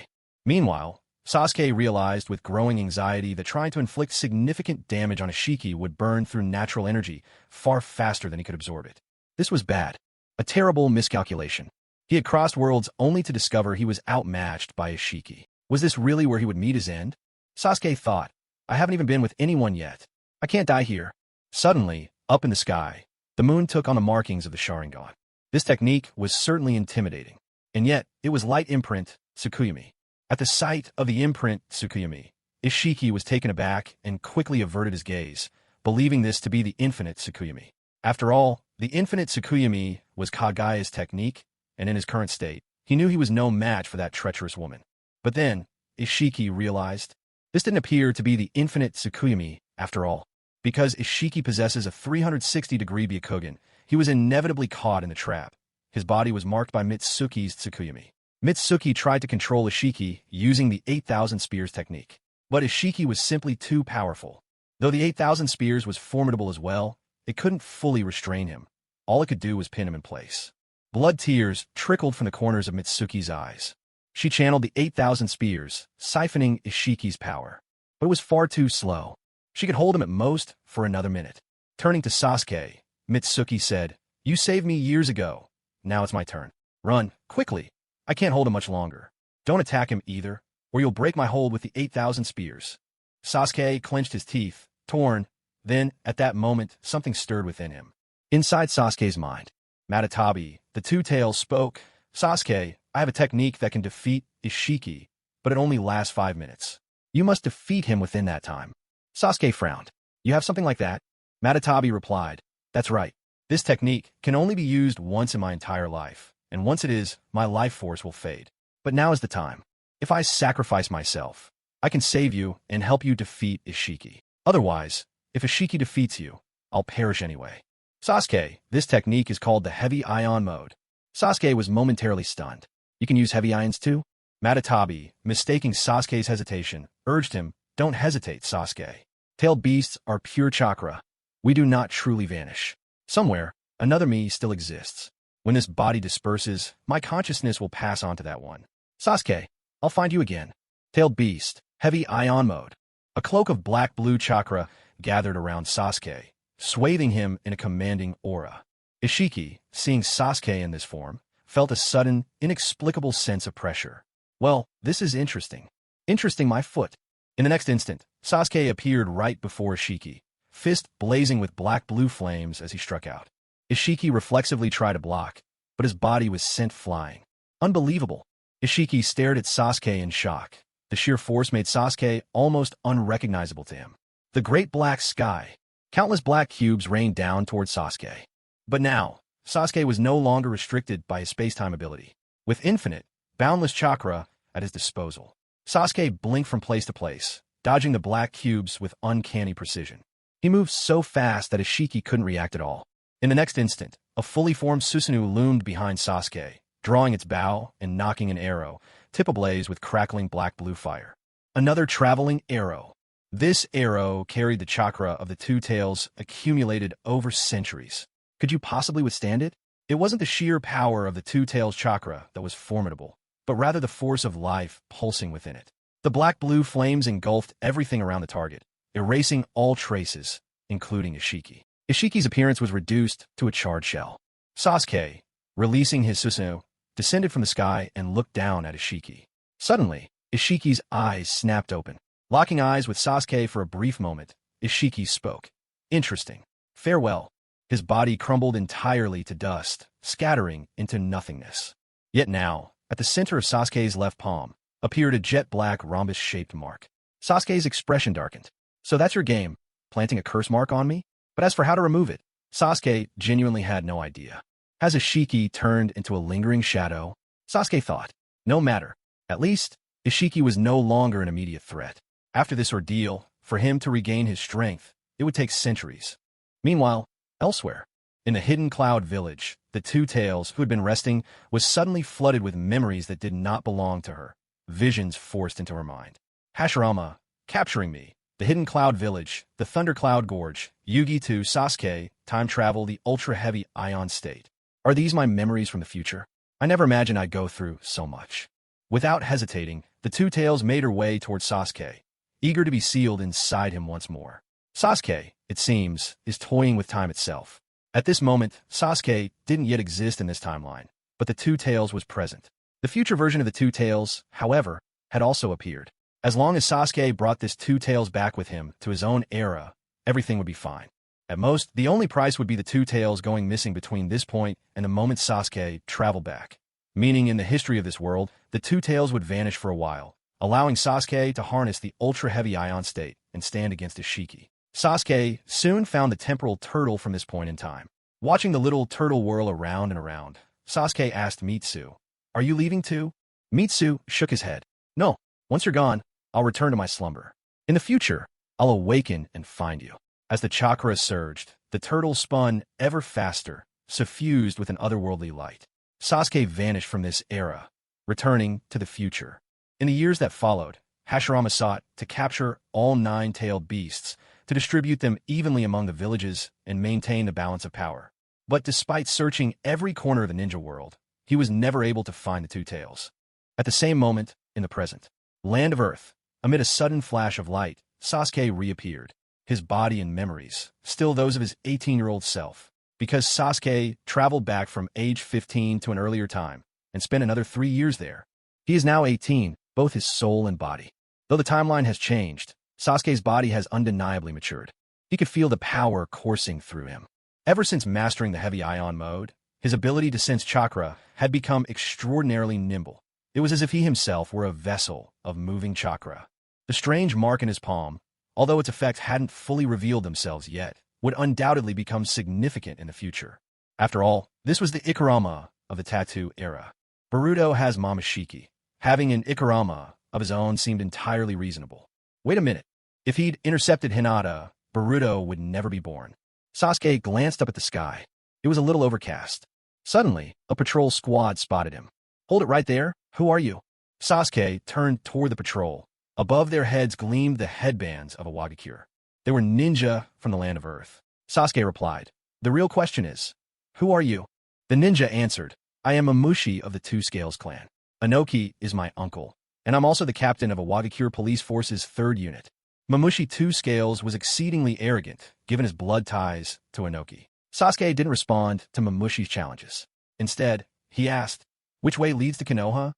Meanwhile, Sasuke realized with growing anxiety that trying to inflict significant damage on Ishiki would burn through natural energy far faster than he could absorb it. This was bad. A terrible miscalculation. He had crossed worlds only to discover he was outmatched by Ishiki. Was this really where he would meet his end? Sasuke thought, I haven't even been with anyone yet. I can't die here. Suddenly, up in the sky, the moon took on the markings of the sharingan. This technique was certainly intimidating. And yet, it was light imprint, Tsukuyami. At the sight of the imprint, Tsukuyami, Ishiki was taken aback and quickly averted his gaze, believing this to be the infinite Tsukuyami. After all, the infinite Tsukuyami was Kagaya's technique, and in his current state, he knew he was no match for that treacherous woman. But then, Ishiki realized, this didn't appear to be the infinite Tsukuyami after all. Because Ishiki possesses a 360-degree Byakugan, he was inevitably caught in the trap. His body was marked by Mitsuki's Tsukuyami. Mitsuki tried to control Ishiki using the 8,000 Spears technique. But Ishiki was simply too powerful. Though the 8,000 Spears was formidable as well, it couldn't fully restrain him. All it could do was pin him in place. Blood tears trickled from the corners of Mitsuki's eyes. She channeled the 8,000 Spears, siphoning Ishiki's power. But it was far too slow. She could hold him at most for another minute. Turning to Sasuke, Mitsuki said, You saved me years ago. Now it's my turn. Run, quickly. I can't hold him much longer. Don't attack him either, or you'll break my hold with the 8,000 Spears. Sasuke clenched his teeth, torn. Then, at that moment, something stirred within him. Inside Sasuke's mind, Matatabi, the two-tails, spoke. Sasuke, I have a technique that can defeat Ishiki, but it only lasts 5 minutes. You must defeat him within that time. Sasuke frowned. You have something like that? Matatabi replied. That's right. This technique can only be used once in my entire life, and once it is, my life force will fade. But now is the time. If I sacrifice myself, I can save you and help you defeat Ishiki. Otherwise, if Ishiki defeats you, I'll perish anyway. Sasuke, this technique is called the Heavy Ion Mode. Sasuke was momentarily stunned. You can use heavy ions too? Matatabi, mistaking Sasuke's hesitation, urged him, Don't hesitate, Sasuke. Tailed beasts are pure chakra. We do not truly vanish. Somewhere, another me still exists. When this body disperses, my consciousness will pass on to that one. Sasuke, I'll find you again. Tailed beast, Heavy Ion Mode. A cloak of black-blue chakra gathered around Sasuke, swathing him in a commanding aura. Ishiki, seeing Sasuke in this form, felt a sudden, inexplicable sense of pressure. Well, this is interesting. Interesting my foot. In the next instant, Sasuke appeared right before Ishiki, fist blazing with black-blue flames as he struck out. Ishiki reflexively tried to block, but his body was sent flying. Unbelievable. Ishiki stared at Sasuke in shock. The sheer force made Sasuke almost unrecognizable to him. The great black sky. Countless black cubes rained down toward Sasuke. But now, Sasuke was no longer restricted by his space-time ability. With infinite, boundless chakra at his disposal, Sasuke blinked from place to place, dodging the black cubes with uncanny precision. He moved so fast that Ishiki couldn't react at all. In the next instant, a fully formed Susanoo loomed behind Sasuke, drawing its bow and knocking an arrow, tip ablaze with crackling black-blue fire. Another traveling arrow. This arrow carried the chakra of the two tails accumulated over centuries. Could you possibly withstand it? It wasn't the sheer power of the two-tails chakra that was formidable, but rather the force of life pulsing within it. The black-blue flames engulfed everything around the target, erasing all traces, including Ishiki. Ishiki's appearance was reduced to a charred shell. Sasuke, releasing his Susanoo, descended from the sky and looked down at Ishiki. Suddenly, Ishiki's eyes snapped open. Locking eyes with Sasuke for a brief moment, Ishiki spoke. Interesting. Farewell. His body crumbled entirely to dust, scattering into nothingness. Yet now, at the center of Sasuke's left palm, appeared a jet-black rhombus-shaped mark. Sasuke's expression darkened. So that's your game, planting a curse mark on me? But as for how to remove it, Sasuke genuinely had no idea. Has Ishiki turned into a lingering shadow? Sasuke thought. No matter. At least, Ishiki was no longer an immediate threat. After this ordeal, for him to regain his strength, it would take centuries. Meanwhile, elsewhere, in the hidden cloud village, the two-tails who had been resting was suddenly flooded with memories that did not belong to her. Visions forced into her mind. Hashirama, capturing me, the hidden cloud village, the thundercloud gorge, Yugi to Sasuke, time travel, the ultra-heavy ion state. Are these my memories from the future? I never imagined I'd go through so much. Without hesitating, the two-tails made her way towards Sasuke, eager to be sealed inside him once more. Sasuke, it seems, is toying with time itself. At this moment, Sasuke didn't yet exist in this timeline, but the two-tails was present. The future version of the two-tails, however, had also appeared. As long as Sasuke brought this two-tails back with him to his own era, everything would be fine. At most, the only price would be the two-tails going missing between this point and the moment Sasuke traveled back. Meaning in the history of this world, the two-tails would vanish for a while, allowing Sasuke to harness the ultra-heavy ion state and stand against Ishiki. Sasuke soon found the temporal turtle from this point in time. Watching the little turtle whirl around and around, Sasuke asked Mitsu, "Are you leaving too?" Mitsu shook his head. "No, once you're gone, I'll return to my slumber. In the future, I'll awaken and find you." As the chakra surged, the turtle spun ever faster, suffused with an otherworldly light. Sasuke vanished from this era, returning to the future. In the years that followed, Hashirama sought to capture all nine-tailed beasts, to distribute them evenly among the villages and maintain the balance of power. But despite searching every corner of the ninja world, he was never able to find the two tails. At the same moment, in the present, land of Earth, amid a sudden flash of light, Sasuke reappeared, his body and memories, still those of his 18-year-old self, because Sasuke traveled back from age 15 to an earlier time and spent another 3 years there. He is now 18, both his soul and body. Though the timeline has changed, Sasuke's body has undeniably matured. He could feel the power coursing through him. Ever since mastering the heavy ion mode, his ability to sense chakra had become extraordinarily nimble. It was as if he himself were a vessel of moving chakra. The strange mark in his palm, although its effects hadn't fully revealed themselves yet, would undoubtedly become significant in the future. After all, this was the Ikarama of the tattoo era. Boruto has Momoshiki. Having an Ikarama of his own seemed entirely reasonable. Wait a minute. If he'd intercepted Hinata, Boruto would never be born. Sasuke glanced up at the sky. It was a little overcast. Suddenly, a patrol squad spotted him. "Hold it right there. Who are you?" Sasuke turned toward the patrol. Above their heads gleamed the headbands of a Wagakure. They were ninja from the land of Earth. Sasuke replied, "The real question is, who are you?" The ninja answered, "I am Mamushi of the Two Scales clan. Inoki is my uncle, and I'm also the captain of a Wagakure police force's 3rd unit." Mamushi Two Scales was exceedingly arrogant, given his blood ties to Inoki. Sasuke didn't respond to Mamushi's challenges. Instead, he asked, "Which way leads to Konoha?"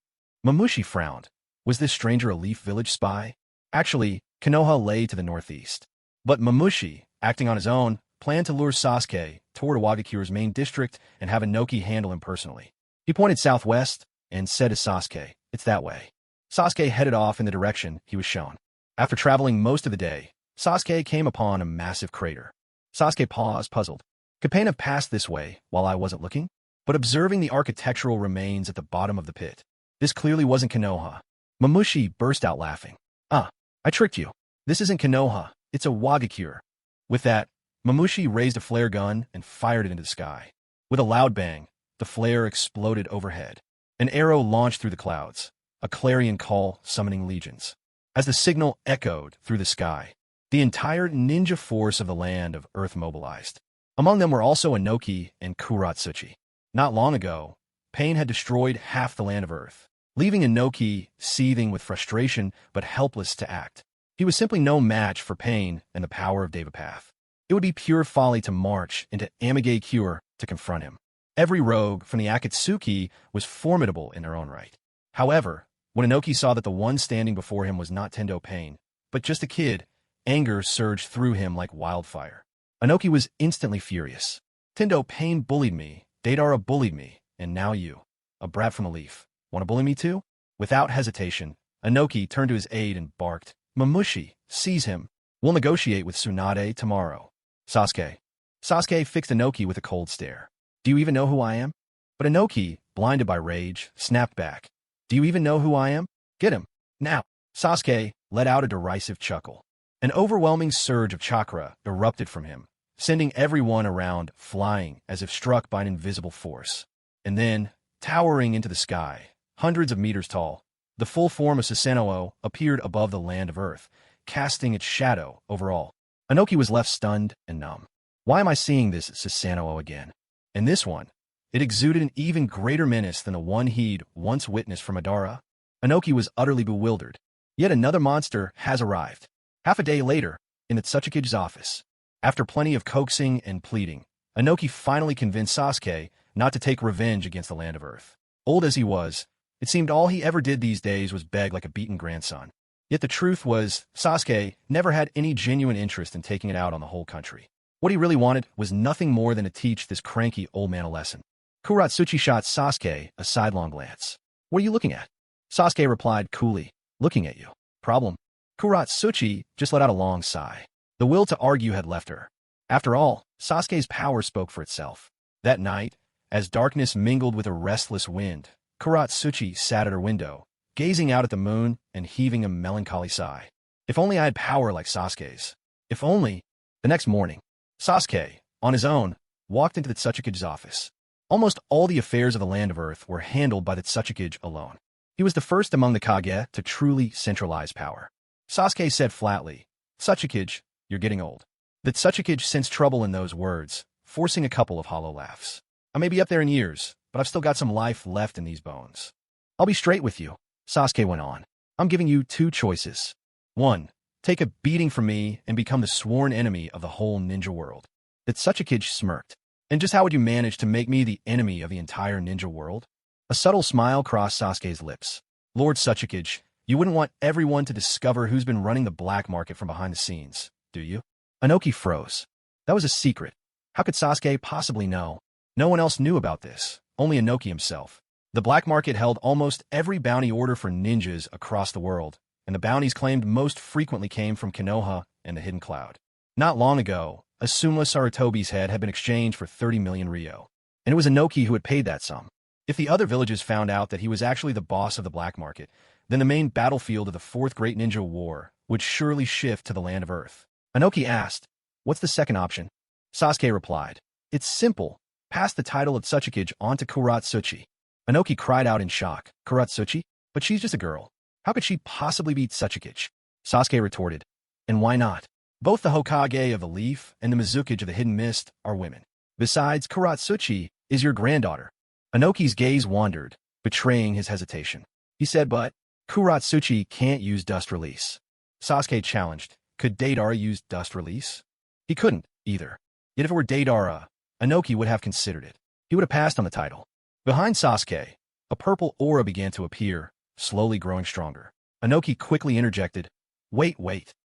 Mamushi frowned. Was this stranger a Leaf Village spy? Actually, Konoha lay to the northeast. But Mamushi, acting on his own, planned to lure Sasuke toward Wagakure's main district and have Inoki handle him personally. He pointed southwest and said to Sasuke, "It's that way." Sasuke headed off in the direction he was shown. After traveling most of the day, Sasuke came upon a massive crater. Sasuke paused, puzzled. Could pain have passed this way while I wasn't looking? But observing the architectural remains at the bottom of the pit, this clearly wasn't Konoha. Mamushi burst out laughing. "Ah, I tricked you. This isn't Konoha, it's a Wagakure." With that, Mamushi raised a flare gun and fired it into the sky. With a loud bang, the flare exploded overhead. An arrow launched through the clouds, a clarion call summoning legions. As the signal echoed through the sky, the entire ninja force of the land of Earth mobilized. Among them were also Inoki and Kuratsuchi. Not long ago, pain had destroyed half the land of Earth, leaving Inoki seething with frustration but helpless to act. He was simply no match for pain and the power of Devapath. It would be pure folly to march into Amage Cure to confront him. Every rogue from the Akatsuki was formidable in their own right. However, when Inoki saw that the one standing before him was not Tendo Pain, but just a kid, anger surged through him like wildfire. Inoki was instantly furious. Tendo Pain bullied me, Deidara bullied me, and now you, a brat from a leaf, want to bully me too? Without hesitation, Inoki turned to his aide and barked, Mamushi, seize him. We'll negotiate with Tsunade tomorrow. Sasuke. Sasuke fixed Inoki with a cold stare. Do you even know who I am? But Inoki, blinded by rage, snapped back. Do you even know who I am? Get him. Now. Sasuke let out a derisive chuckle. An overwhelming surge of chakra erupted from him, sending everyone around flying as if struck by an invisible force. And then, towering into the sky, hundreds of meters tall, the full form of Susanoo appeared above the land of Earth, casting its shadow over all. Inoki was left stunned and numb. Why am I seeing this Susanoo again? And this one, it exuded an even greater menace than the one he'd once witnessed from Madara. Inoki was utterly bewildered. Yet another monster has arrived. Half a day later, in the Tsuchikige's office, after plenty of coaxing and pleading, Inoki finally convinced Sasuke not to take revenge against the land of Earth. Old as he was, it seemed all he ever did these days was beg like a beaten grandson. Yet the truth was, Sasuke never had any genuine interest in taking it out on the whole country. What he really wanted was nothing more than to teach this cranky old man a lesson. Kuratsuchi shot Sasuke a sidelong glance. What are you looking at? Sasuke replied coolly, looking at you. Problem? Kuratsuchi just let out a long sigh. The will to argue had left her. After all, Sasuke's power spoke for itself. That night, as darkness mingled with a restless wind, Kuratsuchi sat at her window, gazing out at the moon and heaving a melancholy sigh. If only I had power like Sasuke's. If only. The next morning, Sasuke, on his own, walked into the Tsuchikige's office. Almost all the affairs of the land of Earth were handled by the Tsuchikige alone. He was the first among the Kage to truly centralize power. Sasuke said flatly, Tsuchikige, you're getting old. The Tsuchikige sensed trouble in those words, forcing a couple of hollow laughs. I may be up there in years, but I've still got some life left in these bones. I'll be straight with you, Sasuke went on. I'm giving you two choices. 1. Take a beating from me and become the sworn enemy of the whole ninja world. The Tsuchikige smirked. And just how would you manage to make me the enemy of the entire ninja world? A subtle smile crossed Sasuke's lips. Lord Tsuchikige, you wouldn't want everyone to discover who's been running the black market from behind the scenes, do you? Inoki froze. That was a secret. How could Sasuke possibly know? No one else knew about this, only Inoki himself. The black market held almost every bounty order for ninjas across the world, and the bounties claimed most frequently came from Konoha and the Hidden Cloud. Not long ago, Asuma Sarutobi's head had been exchanged for 30 million ryo, and it was Inoki who had paid that sum. If the other villages found out that he was actually the boss of the black market, then the main battlefield of the Fourth Great Ninja War would surely shift to the land of Earth. Inoki asked, what's the second option? Sasuke replied, it's simple. Pass the title of Tsuchikige on to Kuratsuchi. Inoki cried out in shock, Kuratsuchi? But she's just a girl. How could she possibly beat Tsuchikige? Sasuke retorted, and why not? Both the Hokage of the Leaf and the Mizukage of the Hidden Mist are women. Besides, Kuratsuchi is your granddaughter. Inoki's gaze wandered, betraying his hesitation. He said, but Kuratsuchi can't use Dust Release. Sasuke challenged, could Deidara use Dust Release? He couldn't, either. Yet if it were Deidara, Inoki would have considered it. He would have passed on the title. Behind Sasuke, a purple aura began to appear, slowly growing stronger. Inoki quickly interjected, wait,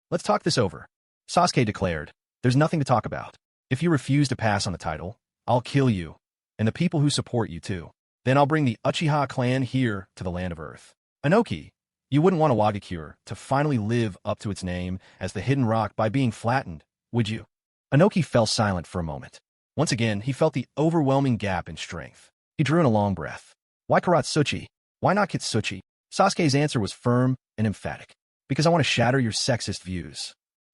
let's talk this over. Sasuke declared, there's nothing to talk about. If you refuse to pass on the title, I'll kill you, and the people who support you too. Then I'll bring the Uchiha clan here to the land of Earth. Inoki, you wouldn't want a Wagakure to finally live up to its name as the Hidden Rock by being flattened, would you? Inoki fell silent for a moment. Once again, he felt the overwhelming gap in strength. He drew in a long breath. Why Kuratsuchi? Why not Kitsuchi? Sasuke's answer was firm and emphatic. Because I want to shatter your sexist views.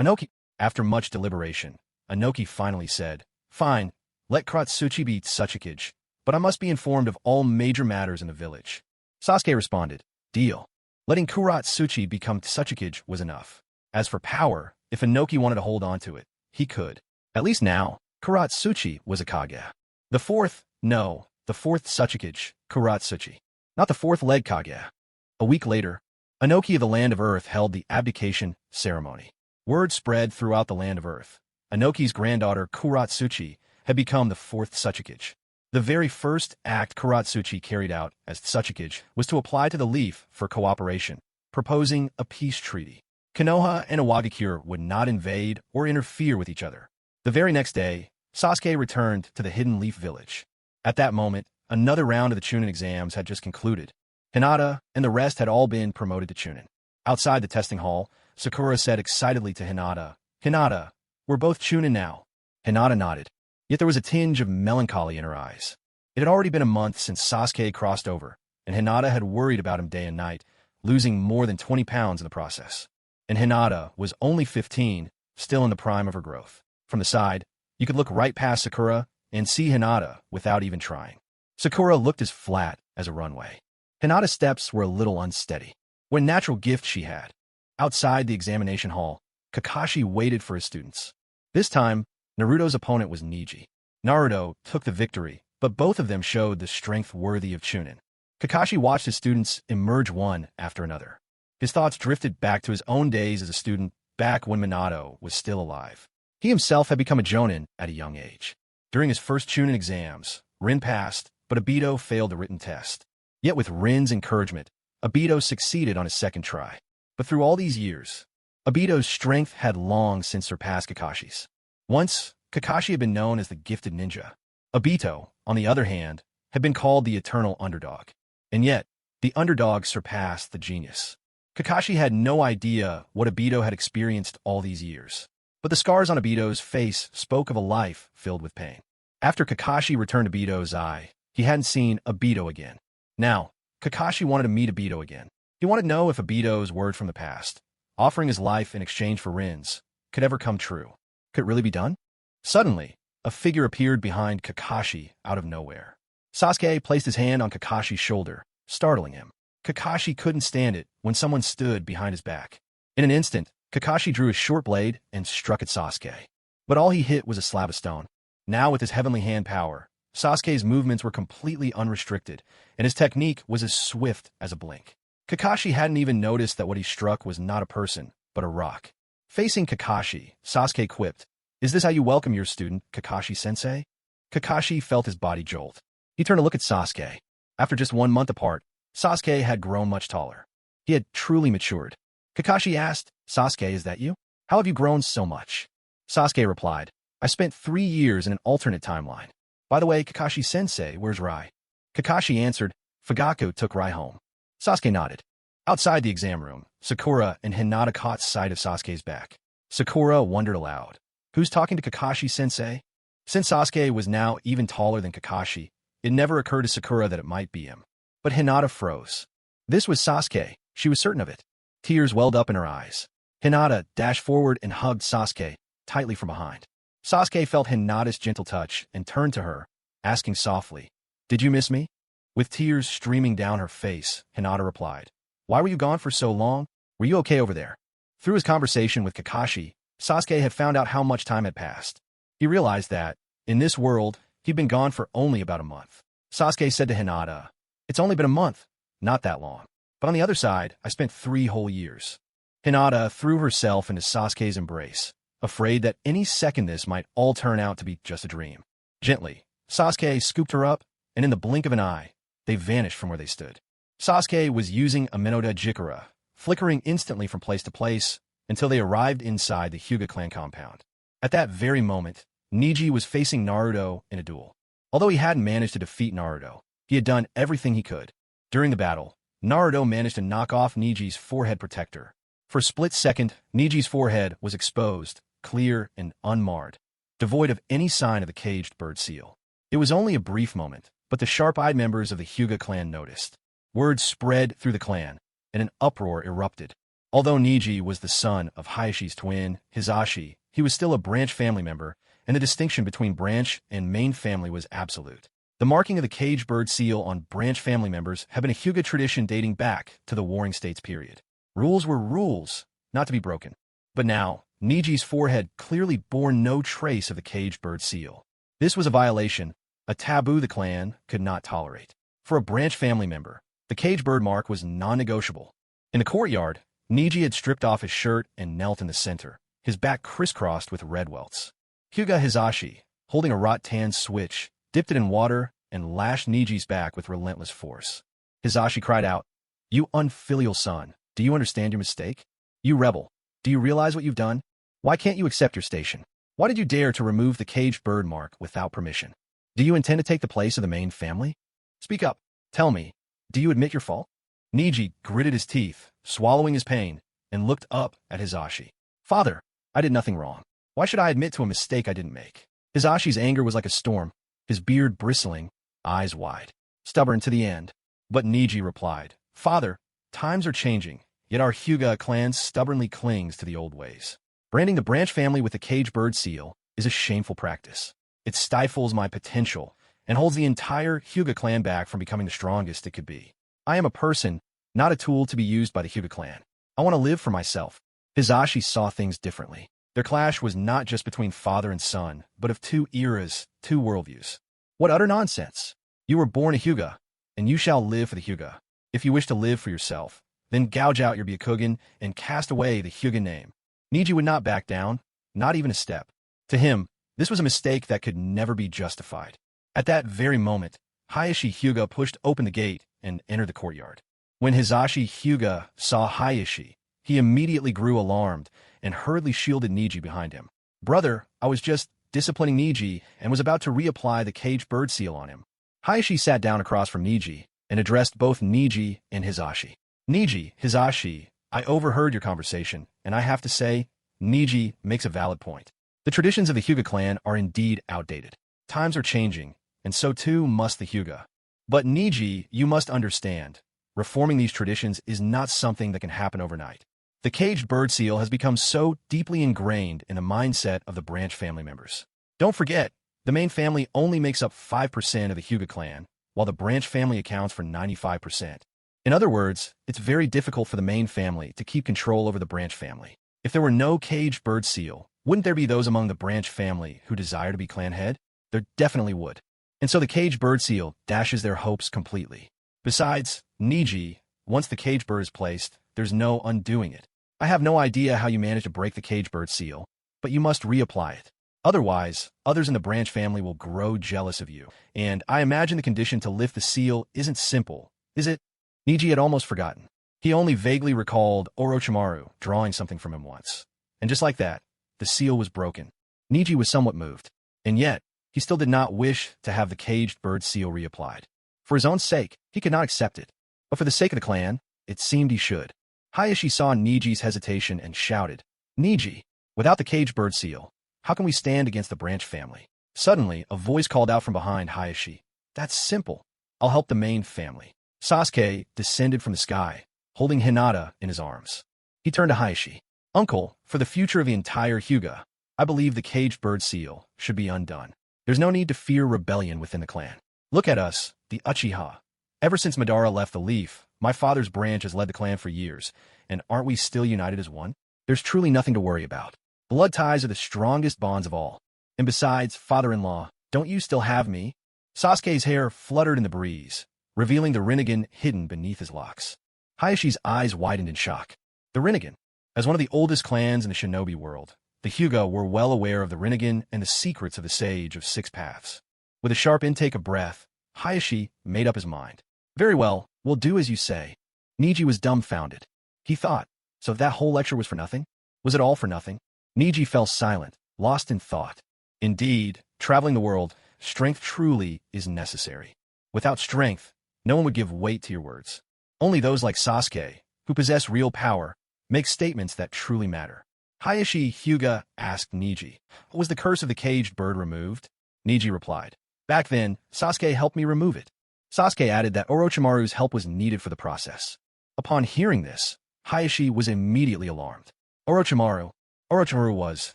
Inoki, after much deliberation, Inoki finally said, fine, let Kuratsuchi be Tsuchikige, but I must be informed of all major matters in the village. Sasuke responded, deal. Letting Kuratsuchi become Tsuchikige was enough. As for power, if Inoki wanted to hold on to it, he could. At least now, Kuratsuchi was a Kage. The fourth Suchikage, Kuratsuchi. Not the fourth leg Kage. A week later, Inoki of the Land of Earth held the abdication ceremony. Word spread throughout the Land of Earth. Inoki's granddaughter Kuratsuchi had become the fourth Suchikage. The very first act Kuratsuchi carried out as Suchikage was to apply to the leaf for cooperation, proposing a peace treaty. Konoha and Iwagakure would not invade or interfere with each other. The very next day, Sasuke returned to the Hidden Leaf Village. At that moment, another round of the chunin exams had just concluded. Hinata and the rest had all been promoted to chunin. Outside the testing hall, Sakura said excitedly to Hinata, "Hinata, we're both chunin now." Hinata nodded, yet there was a tinge of melancholy in her eyes. It had already been a month since Sasuke crossed over, and Hinata had worried about him day and night, losing more than 20 pounds in the process. And Hinata was only 15, still in the prime of her growth. From the side, you could look right past Sakura and see Hinata without even trying. Sakura looked as flat as a runway. Hinata's steps were a little unsteady. What a natural gift she had. Outside the examination hall, Kakashi waited for his students. This time, Naruto's opponent was Neji. Naruto took the victory, but both of them showed the strength worthy of chunin. Kakashi watched his students emerge one after another. His thoughts drifted back to his own days as a student, back when Minato was still alive. He himself had become a jonin at a young age. During his first chunin exams, Rin passed, but Obito failed the written test. Yet with Rin's encouragement, Obito succeeded on his second try. But through all these years, Obito's strength had long since surpassed Kakashi's. Once, Kakashi had been known as the gifted ninja. Obito, on the other hand, had been called the eternal underdog. And yet, the underdog surpassed the genius. Kakashi had no idea what Obito had experienced all these years. But the scars on Obito's face spoke of a life filled with pain. After Kakashi returned Obito's eye, he hadn't seen Obito again. Now, Kakashi wanted to meet Obito again. He wanted to know if Obito's word from the past, offering his life in exchange for Rin's, could ever come true. Could it really be done? Suddenly, a figure appeared behind Kakashi out of nowhere. Sasuke placed his hand on Kakashi's shoulder, startling him. Kakashi couldn't stand it when someone stood behind his back. In an instant, Kakashi drew his short blade and struck at Sasuke. But all he hit was a slab of stone. Now with his heavenly hand power, Sasuke's movements were completely unrestricted, and his technique was as swift as a blink. Kakashi hadn't even noticed that what he struck was not a person, but a rock. Facing Kakashi, Sasuke quipped, "Is this how you welcome your student, Kakashi-sensei?" Kakashi felt his body jolt. He turned to look at Sasuke. After just 1 month apart, Sasuke had grown much taller. He had truly matured. Kakashi asked, "Sasuke, is that you? How have you grown so much?" Sasuke replied, "I spent 3 years in an alternate timeline. By the way, Kakashi-sensei, where's Rai?" Kakashi answered, "Fugaku took Rai home." Sasuke nodded. Outside the exam room, Sakura and Hinata caught sight of Sasuke's back. Sakura wondered aloud, "Who's talking to Kakashi-sensei?" Since Sasuke was now even taller than Kakashi, it never occurred to Sakura that it might be him. But Hinata froze. This was Sasuke, she was certain of it. Tears welled up in her eyes. Hinata dashed forward and hugged Sasuke tightly from behind. Sasuke felt Hinata's gentle touch and turned to her, asking softly, "Did you miss me?" With tears streaming down her face, Hinata replied, "Why were you gone for so long? Were you okay over there?" Through his conversation with Kakashi, Sasuke had found out how much time had passed. He realized that, in this world, he'd been gone for only about a month. Sasuke said to Hinata, "It's only been a month, not that long. But on the other side, I spent 3 whole years." Hinata threw herself into Sasuke's embrace, afraid that any second this might all turn out to be just a dream. Gently, Sasuke scooped her up, and in the blink of an eye, they vanished from where they stood. Sasuke was using a Minoda Jikara, flickering instantly from place to place, until they arrived inside the Hyuga clan compound. At that very moment, Niji was facing Naruto in a duel. Although he hadn't managed to defeat Naruto, he had done everything he could. During the battle, Naruto managed to knock off Niji's forehead protector. For a split second, Niji's forehead was exposed, clear and unmarred, devoid of any sign of the caged bird seal. It was only a brief moment, but the sharp-eyed members of the Hyuga clan noticed. Word spread through the clan, and an uproar erupted. Although Niji was the son of Hayashi's twin, Hisashi, he was still a branch family member, and the distinction between branch and main family was absolute. The marking of the caged bird seal on branch family members had been a Hyuga tradition dating back to the Warring States period. Rules were rules, not to be broken. But now, Niji's forehead clearly bore no trace of the caged bird seal. This was a violation, a taboo the clan could not tolerate. For a branch family member, the caged bird mark was non-negotiable. In the courtyard, Niji had stripped off his shirt and knelt in the center, his back crisscrossed with red welts. Hyuga Hizashi, holding a rattan switch, dipped it in water and lashed Niji's back with relentless force. Hizashi cried out, "You unfilial son, do you understand your mistake? You rebel, do you realize what you've done? Why can't you accept your station? Why did you dare to remove the caged bird mark without permission? Do you intend to take the place of the main family? Speak up. Tell me, do you admit your fault?" Niji gritted his teeth, swallowing his pain, and looked up at Hizashi. "Father, I did nothing wrong. Why should I admit to a mistake I didn't make?" Hizashi's anger was like a storm, his beard bristling, eyes wide. "Stubborn to the end." But Niji replied, "Father, times are changing, yet our Hyuga clan stubbornly clings to the old ways. Branding the branch family with the caged bird seal is a shameful practice. It stifles my potential and holds the entire Hyuga clan back from becoming the strongest it could be. I am a person, not a tool to be used by the Hyuga clan. I want to live for myself." Hizashi saw things differently. Their clash was not just between father and son, but of two eras, two worldviews. "What utter nonsense! You were born a Hyuga, and you shall live for the Hyuga. If you wish to live for yourself, then gouge out your Byakugan and cast away the Hyuga name." Niji would not back down, not even a step. To him, this was a mistake that could never be justified. At that very moment, Hayashi Hyuga pushed open the gate and entered the courtyard. When Hizashi Hyuga saw Hayashi, he immediately grew alarmed and hurriedly shielded Niji behind him. "Brother, I was just disciplining Niji and was about to reapply the caged bird seal on him." Hayashi sat down across from Niji and addressed both Niji and Hizashi. "Niji, Hizashi, I overheard your conversation, and I have to say, Niji makes a valid point. The traditions of the Hyuga clan are indeed outdated. Times are changing, and so too must the Hyuga. But Niji, you must understand, reforming these traditions is not something that can happen overnight. The caged bird seal has become so deeply ingrained in the mindset of the branch family members. Don't forget, the main family only makes up 5% of the Hyuga clan, while the branch family accounts for 95%. In other words, it's very difficult for the main family to keep control over the branch family. If there were no caged bird seal, wouldn't there be those among the branch family who desire to be clan head? There definitely would. And so the caged bird seal dashes their hopes completely. Besides, Niji, once the caged bird is placed, there's no undoing it. I have no idea how you managed to break the caged bird seal, but you must reapply it. Otherwise, others in the branch family will grow jealous of you, and I imagine the condition to lift the seal isn't simple, is it?" Niji had almost forgotten. He only vaguely recalled Orochimaru drawing something from him once. And just like that, the seal was broken. Niji was somewhat moved, and yet, he still did not wish to have the caged bird seal reapplied. For his own sake, he could not accept it, but for the sake of the clan, it seemed he should. Hayashi saw Niji's hesitation and shouted, "Niji, without the caged bird seal, how can we stand against the branch family?" Suddenly, a voice called out from behind Hayashi, "That's simple. I'll help the main family." Sasuke descended from the sky, holding Hinata in his arms. He turned to Hayashi. "Uncle, for the future of the entire Hyuga, I believe the caged bird seal should be undone. There's no need to fear rebellion within the clan. Look at us, the Uchiha. Ever since Madara left the Leaf, my father's branch has led the clan for years, and aren't we still united as one? There's truly nothing to worry about. Blood ties are the strongest bonds of all. And besides, father-in-law, don't you still have me?" Sasuke's hair fluttered in the breeze, revealing the Rinnegan hidden beneath his locks. Hayashi's eyes widened in shock. The Rinnegan. As one of the oldest clans in the shinobi world, the Hyuga were well aware of the Rinnegan and the secrets of the Sage of Six Paths. With a sharp intake of breath, Hayashi made up his mind. "Very well, we'll do as you say." Niji was dumbfounded. He thought, so that whole lecture was for nothing? Was it all for nothing? Niji fell silent, lost in thought. Indeed, traveling the world, strength truly is necessary. Without strength, no one would give weight to your words. Only those like Sasuke, who possess real power, make statements that truly matter. Hayashi Hyuga asked Niji, "Was the curse of the caged bird removed?" Niji replied, "Back then, Sasuke helped me remove it." Sasuke added that Orochimaru's help was needed for the process. Upon hearing this, Hayashi was immediately alarmed. Orochimaru was,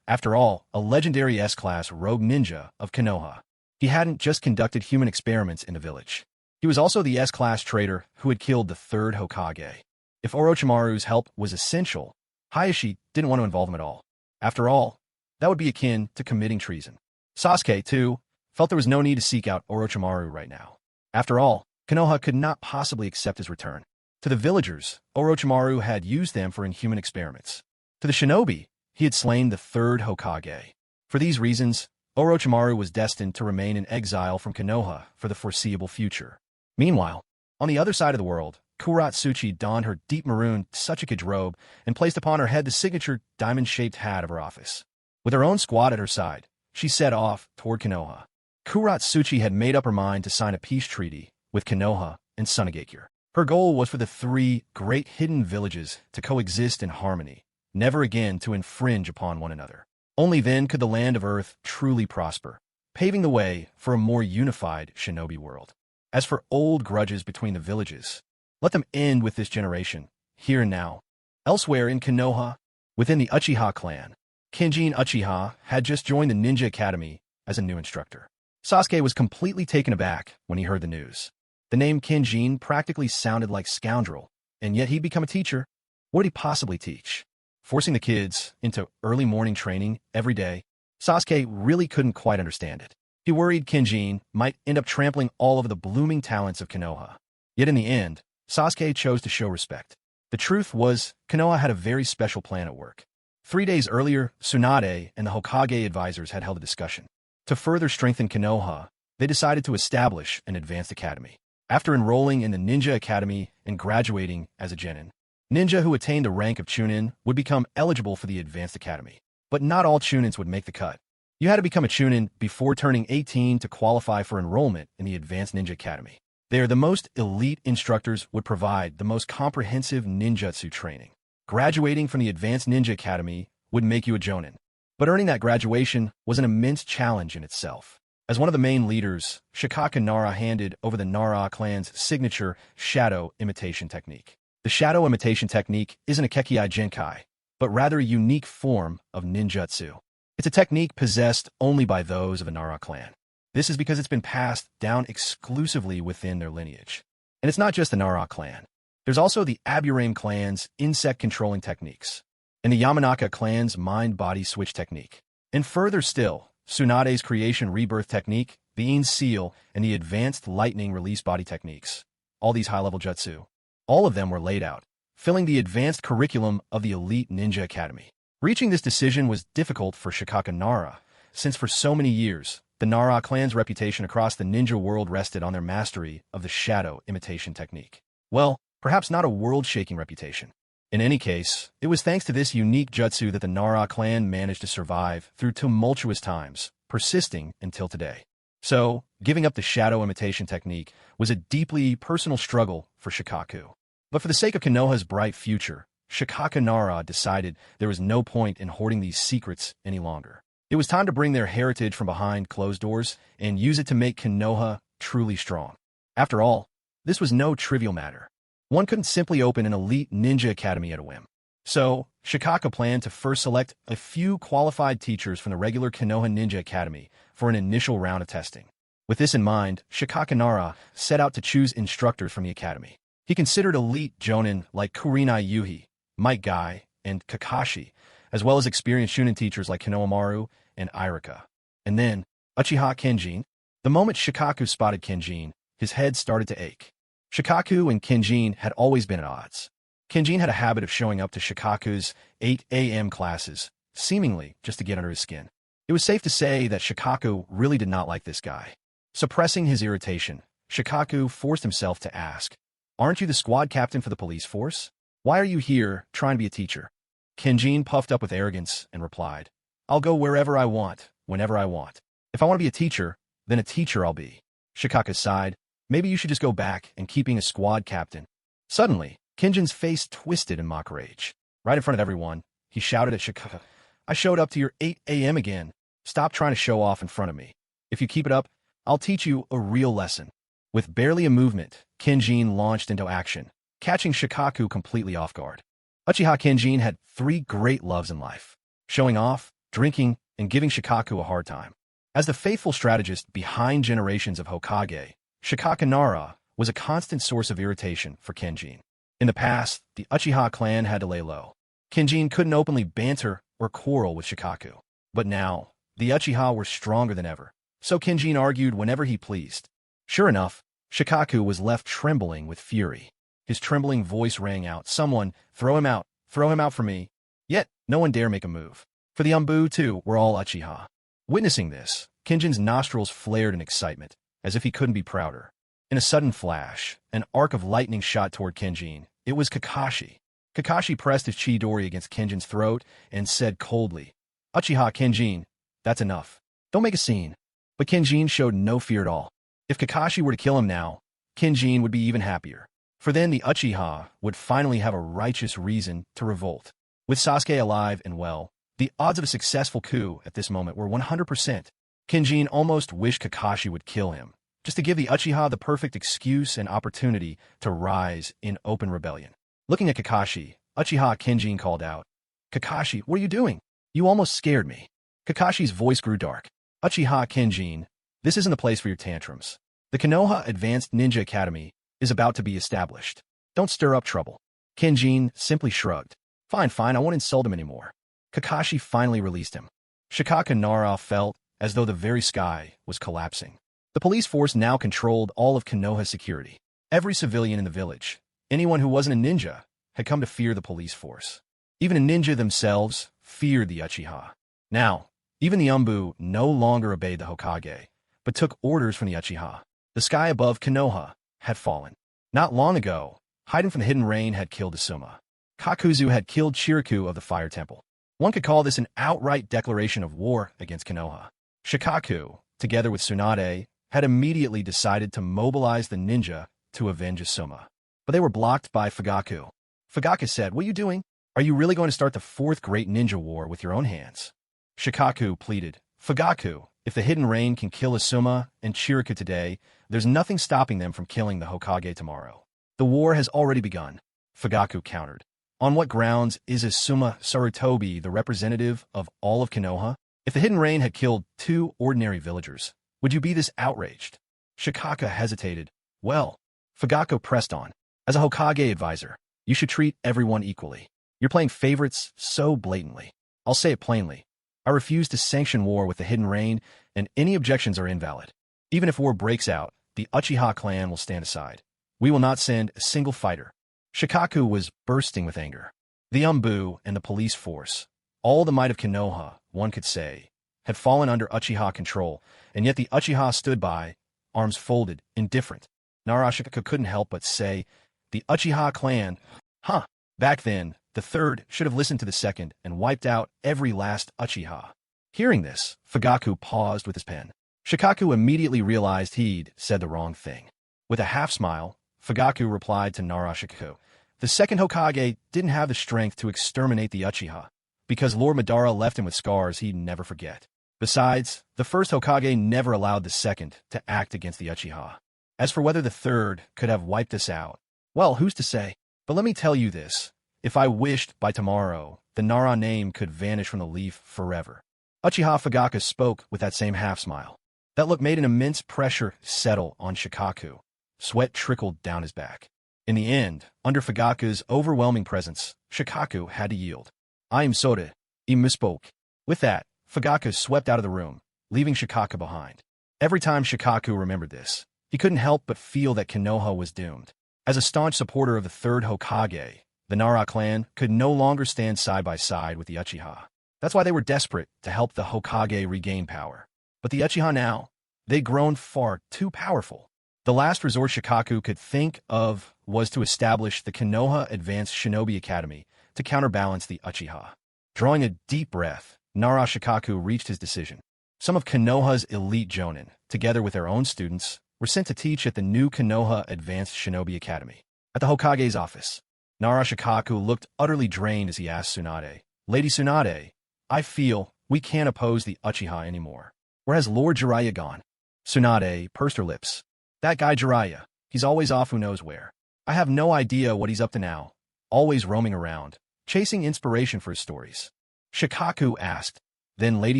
after all, a legendary S-class rogue ninja of Konoha. He hadn't just conducted human experiments in the village. He was also the S-class traitor who had killed the third Hokage. If Orochimaru's help was essential, Hayashi didn't want to involve him at all. After all, that would be akin to committing treason. Sasuke, too, felt there was no need to seek out Orochimaru right now. After all, Konoha could not possibly accept his return. To the villagers, Orochimaru had used them for inhuman experiments. To the shinobi, he had slain the third Hokage. For these reasons, Orochimaru was destined to remain in exile from Konoha for the foreseeable future. Meanwhile, on the other side of the world, Kuratsuchi donned her deep maroon Tsuchikage robe and placed upon her head the signature diamond-shaped hat of her office. With her own squad at her side, she set off toward Konoha. Kuratsuchi had made up her mind to sign a peace treaty with Konoha and Sunagakure. Her goal was for the three great hidden villages to coexist in harmony, never again to infringe upon one another. Only then could the land of Earth truly prosper, paving the way for a more unified shinobi world. As for old grudges between the villages, let them end with this generation, here and now. Elsewhere in Konoha, within the Uchiha clan, Kenjin Uchiha had just joined the Ninja Academy as a new instructor. Sasuke was completely taken aback when he heard the news. The name Kenjin practically sounded like scoundrel, and yet he'd become a teacher. What would he possibly teach? Forcing the kids into early morning training every day? Sasuke really couldn't quite understand it. He worried Kenjin might end up trampling all over the blooming talents of Konoha. Yet in the end, Sasuke chose to show respect. The truth was, Konoha had a very special plan at work. 3 days earlier, Tsunade and the Hokage advisors had held a discussion. To further strengthen Konoha, they decided to establish an advanced academy. After enrolling in the Ninja Academy and graduating as a genin, ninja who attained the rank of chunin would become eligible for the advanced academy. But not all chunins would make the cut. You had to become a chunin before turning 18 to qualify for enrollment in the advanced ninja academy. There, the most elite instructors would provide the most comprehensive ninjutsu training. Graduating from the advanced ninja academy would make you a jonin. But earning that graduation was an immense challenge in itself. As one of the main leaders, Shikaka Nara handed over the Nara clan's signature shadow imitation technique. The shadow imitation technique isn't a Kekkei Genkai, but rather a unique form of ninjutsu. It's a technique possessed only by those of a Nara clan. This is because it's been passed down exclusively within their lineage. And it's not just the Nara clan. There's also the Aburame clan's insect-controlling techniques, and the Yamanaka clan's mind-body switch technique. And further still, Tsunade's creation rebirth technique, the In seal, and the advanced lightning release body techniques. All these high-level jutsu. All of them were laid out, filling the advanced curriculum of the elite ninja academy. Reaching this decision was difficult for Shikaka Nara, since for so many years, the Nara clan's reputation across the ninja world rested on their mastery of the shadow imitation technique. Well, perhaps not a world-shaking reputation. In any case, it was thanks to this unique jutsu that the Nara clan managed to survive through tumultuous times, persisting until today. So, giving up the shadow imitation technique was a deeply personal struggle for Shikaku. But for the sake of Konoha's bright future, Shikaka Nara decided there was no point in hoarding these secrets any longer. It was time to bring their heritage from behind closed doors and use it to make Konoha truly strong. After all, this was no trivial matter. One couldn't simply open an elite ninja academy at a whim. So, Shikaka planned to first select a few qualified teachers from the regular Konoha Ninja Academy for an initial round of testing. With this in mind, Shikaka Nara set out to choose instructors from the academy. He considered elite jonin like Kurenai Yuhi, Might Guy, and Kakashi, as well as experienced shunin teachers like Konohamaru and Irika. And then, Uchiha Kenjin. The moment Shikaku spotted Kenjin, his head started to ache. Shikaku and Kenjin had always been at odds. Kenjin had a habit of showing up to Shikaku's 8 a.m. classes, seemingly just to get under his skin. It was safe to say that Shikaku really did not like this guy. Suppressing his irritation, Shikaku forced himself to ask, "Aren't you the squad captain for the police force? Why are you here trying to be a teacher?" Kenjin puffed up with arrogance and replied, "I'll go wherever I want, whenever I want. If I want to be a teacher, then a teacher I'll be." Shikaku sighed, "Maybe you should just go back and keep being a squad captain." Suddenly, Kenjin's face twisted in mock rage. Right in front of everyone, he shouted at Shikaka, "I showed up to your 8 a.m. again. Stop trying to show off in front of me. If you keep it up, I'll teach you a real lesson." With barely a movement, Kenjin launched into action, catching Shikaku completely off guard. Uchiha Kenjin had 3 great loves in life: showing off, drinking, and giving Shikaku a hard time. As the faithful strategist behind generations of Hokage, Shikaka Nara was a constant source of irritation for Kenjin. In the past, the Uchiha clan had to lay low. Kenjin couldn't openly banter or quarrel with Shikaku. But now, the Uchiha were stronger than ever, so Kenjin argued whenever he pleased. Sure enough, Shikaku was left trembling with fury. His trembling voice rang out, "Someone, throw him out for me." Yet, no one dare make a move. For the Umbu, too, were all Uchiha. Witnessing this, Kenjin's nostrils flared in excitement, as if he couldn't be prouder. In a sudden flash, an arc of lightning shot toward Kenjin. It was Kakashi. Kakashi pressed his Chidori against Kenjin's throat and said coldly, "Uchiha Kenjin, that's enough. Don't make a scene." But Kenjin showed no fear at all. If Kakashi were to kill him now, Kenjin would be even happier. For then the Uchiha would finally have a righteous reason to revolt. With Sasuke alive and well, the odds of a successful coup at this moment were 100%. Kenjin almost wished Kakashi would kill him, just to give the Uchiha the perfect excuse and opportunity to rise in open rebellion. Looking at Kakashi, Uchiha Kenjin called out, "Kakashi, what are you doing? You almost scared me." Kakashi's voice grew dark. "Uchiha Kenjin, this isn't the place for your tantrums. The Konoha Advanced Ninja Academy is about to be established. Don't stir up trouble." Kenjin simply shrugged. Fine, I won't insult him anymore." Kakashi finally released him. Shikaka Nara felt as though the very sky was collapsing. The police force now controlled all of Konoha's security. Every civilian in the village, anyone who wasn't a ninja, had come to fear the police force. Even a ninja themselves feared the Uchiha. Now, even the Umbu no longer obeyed the Hokage, but took orders from the Uchiha. The sky above Konoha had fallen. Not long ago, hiding from the hidden rain had killed Asuma. Kakuzu had killed Chiriku of the Fire Temple. One could call this an outright declaration of war against Konoha. Shikaku, together with Tsunade, had immediately decided to mobilize the ninja to avenge Asuma. But they were blocked by Fugaku. Fugaku said, "What are you doing? Are you really going to start the fourth great ninja war with your own hands?" Shikaku pleaded, "Fugaku, if the hidden rain can kill Asuma and Chiriku today, there's nothing stopping them from killing the Hokage tomorrow. The war has already begun." Fugaku countered, "On what grounds is Asuma Sarutobi the representative of all of Konoha? If the hidden rain had killed 2 ordinary villagers, would you be this outraged?" Shikaka hesitated. "Well," Fugaku pressed on, "as a Hokage advisor, you should treat everyone equally. You're playing favorites so blatantly. I'll say it plainly. I refuse to sanction war with the hidden rain, and any objections are invalid. Even if war breaks out, the Uchiha clan will stand aside. We will not send a single fighter." Shikaku was bursting with anger. The Umbu and the police force, all the might of Konoha, one could say, had fallen under Uchiha control, and yet the Uchiha stood by, arms folded, indifferent. Narashika couldn't help but say, "The Uchiha clan, huh." Back then, the third should have listened to the second and wiped out every last Uchiha. Hearing this, Fugaku paused with his pen. Shikaku immediately realized he'd said the wrong thing. With a half-smile, Fugaku replied to Narashika, "The second Hokage didn't have the strength to exterminate the Uchiha, because Lord Madara left him with scars he'd never forget. Besides, the first Hokage never allowed the second to act against the Uchiha. As for whether the third could have wiped us out, well, who's to say? But let me tell you this. If I wished, by tomorrow, the Nara name could vanish from the leaf forever." Uchiha Fugaku spoke with that same half-smile. That look made an immense pressure settle on Shikaku. Sweat trickled down his back. In the end, under Fugaku's overwhelming presence, Shikaku had to yield. "I am sorry. I misspoke." With that, Fugaku swept out of the room, leaving Shikaku behind. Every time Shikaku remembered this, he couldn't help but feel that Konoha was doomed. As a staunch supporter of the third Hokage, the Nara clan could no longer stand side by side with the Uchiha. That's why they were desperate to help the Hokage regain power. But the Uchiha now, they'd grown far too powerful. The last resort Shikaku could think of was to establish the Konoha Advanced Shinobi Academy to counterbalance the Uchiha. Drawing a deep breath, Nara Shikaku reached his decision. Some of Konoha's elite jonin, together with their own students, were sent to teach at the new Konoha Advanced Shinobi Academy. At the Hokage's office, Nara Shikaku looked utterly drained as he asked Tsunade, "Lady Tsunade, I feel we can't oppose the Uchiha anymore. Where has Lord Jiraiya gone?" Tsunade pursed her lips. "That guy Jiraiya, he's always off who knows where. I have no idea what he's up to now, always roaming around, chasing inspiration for his stories." Shikaku asked, "Then Lady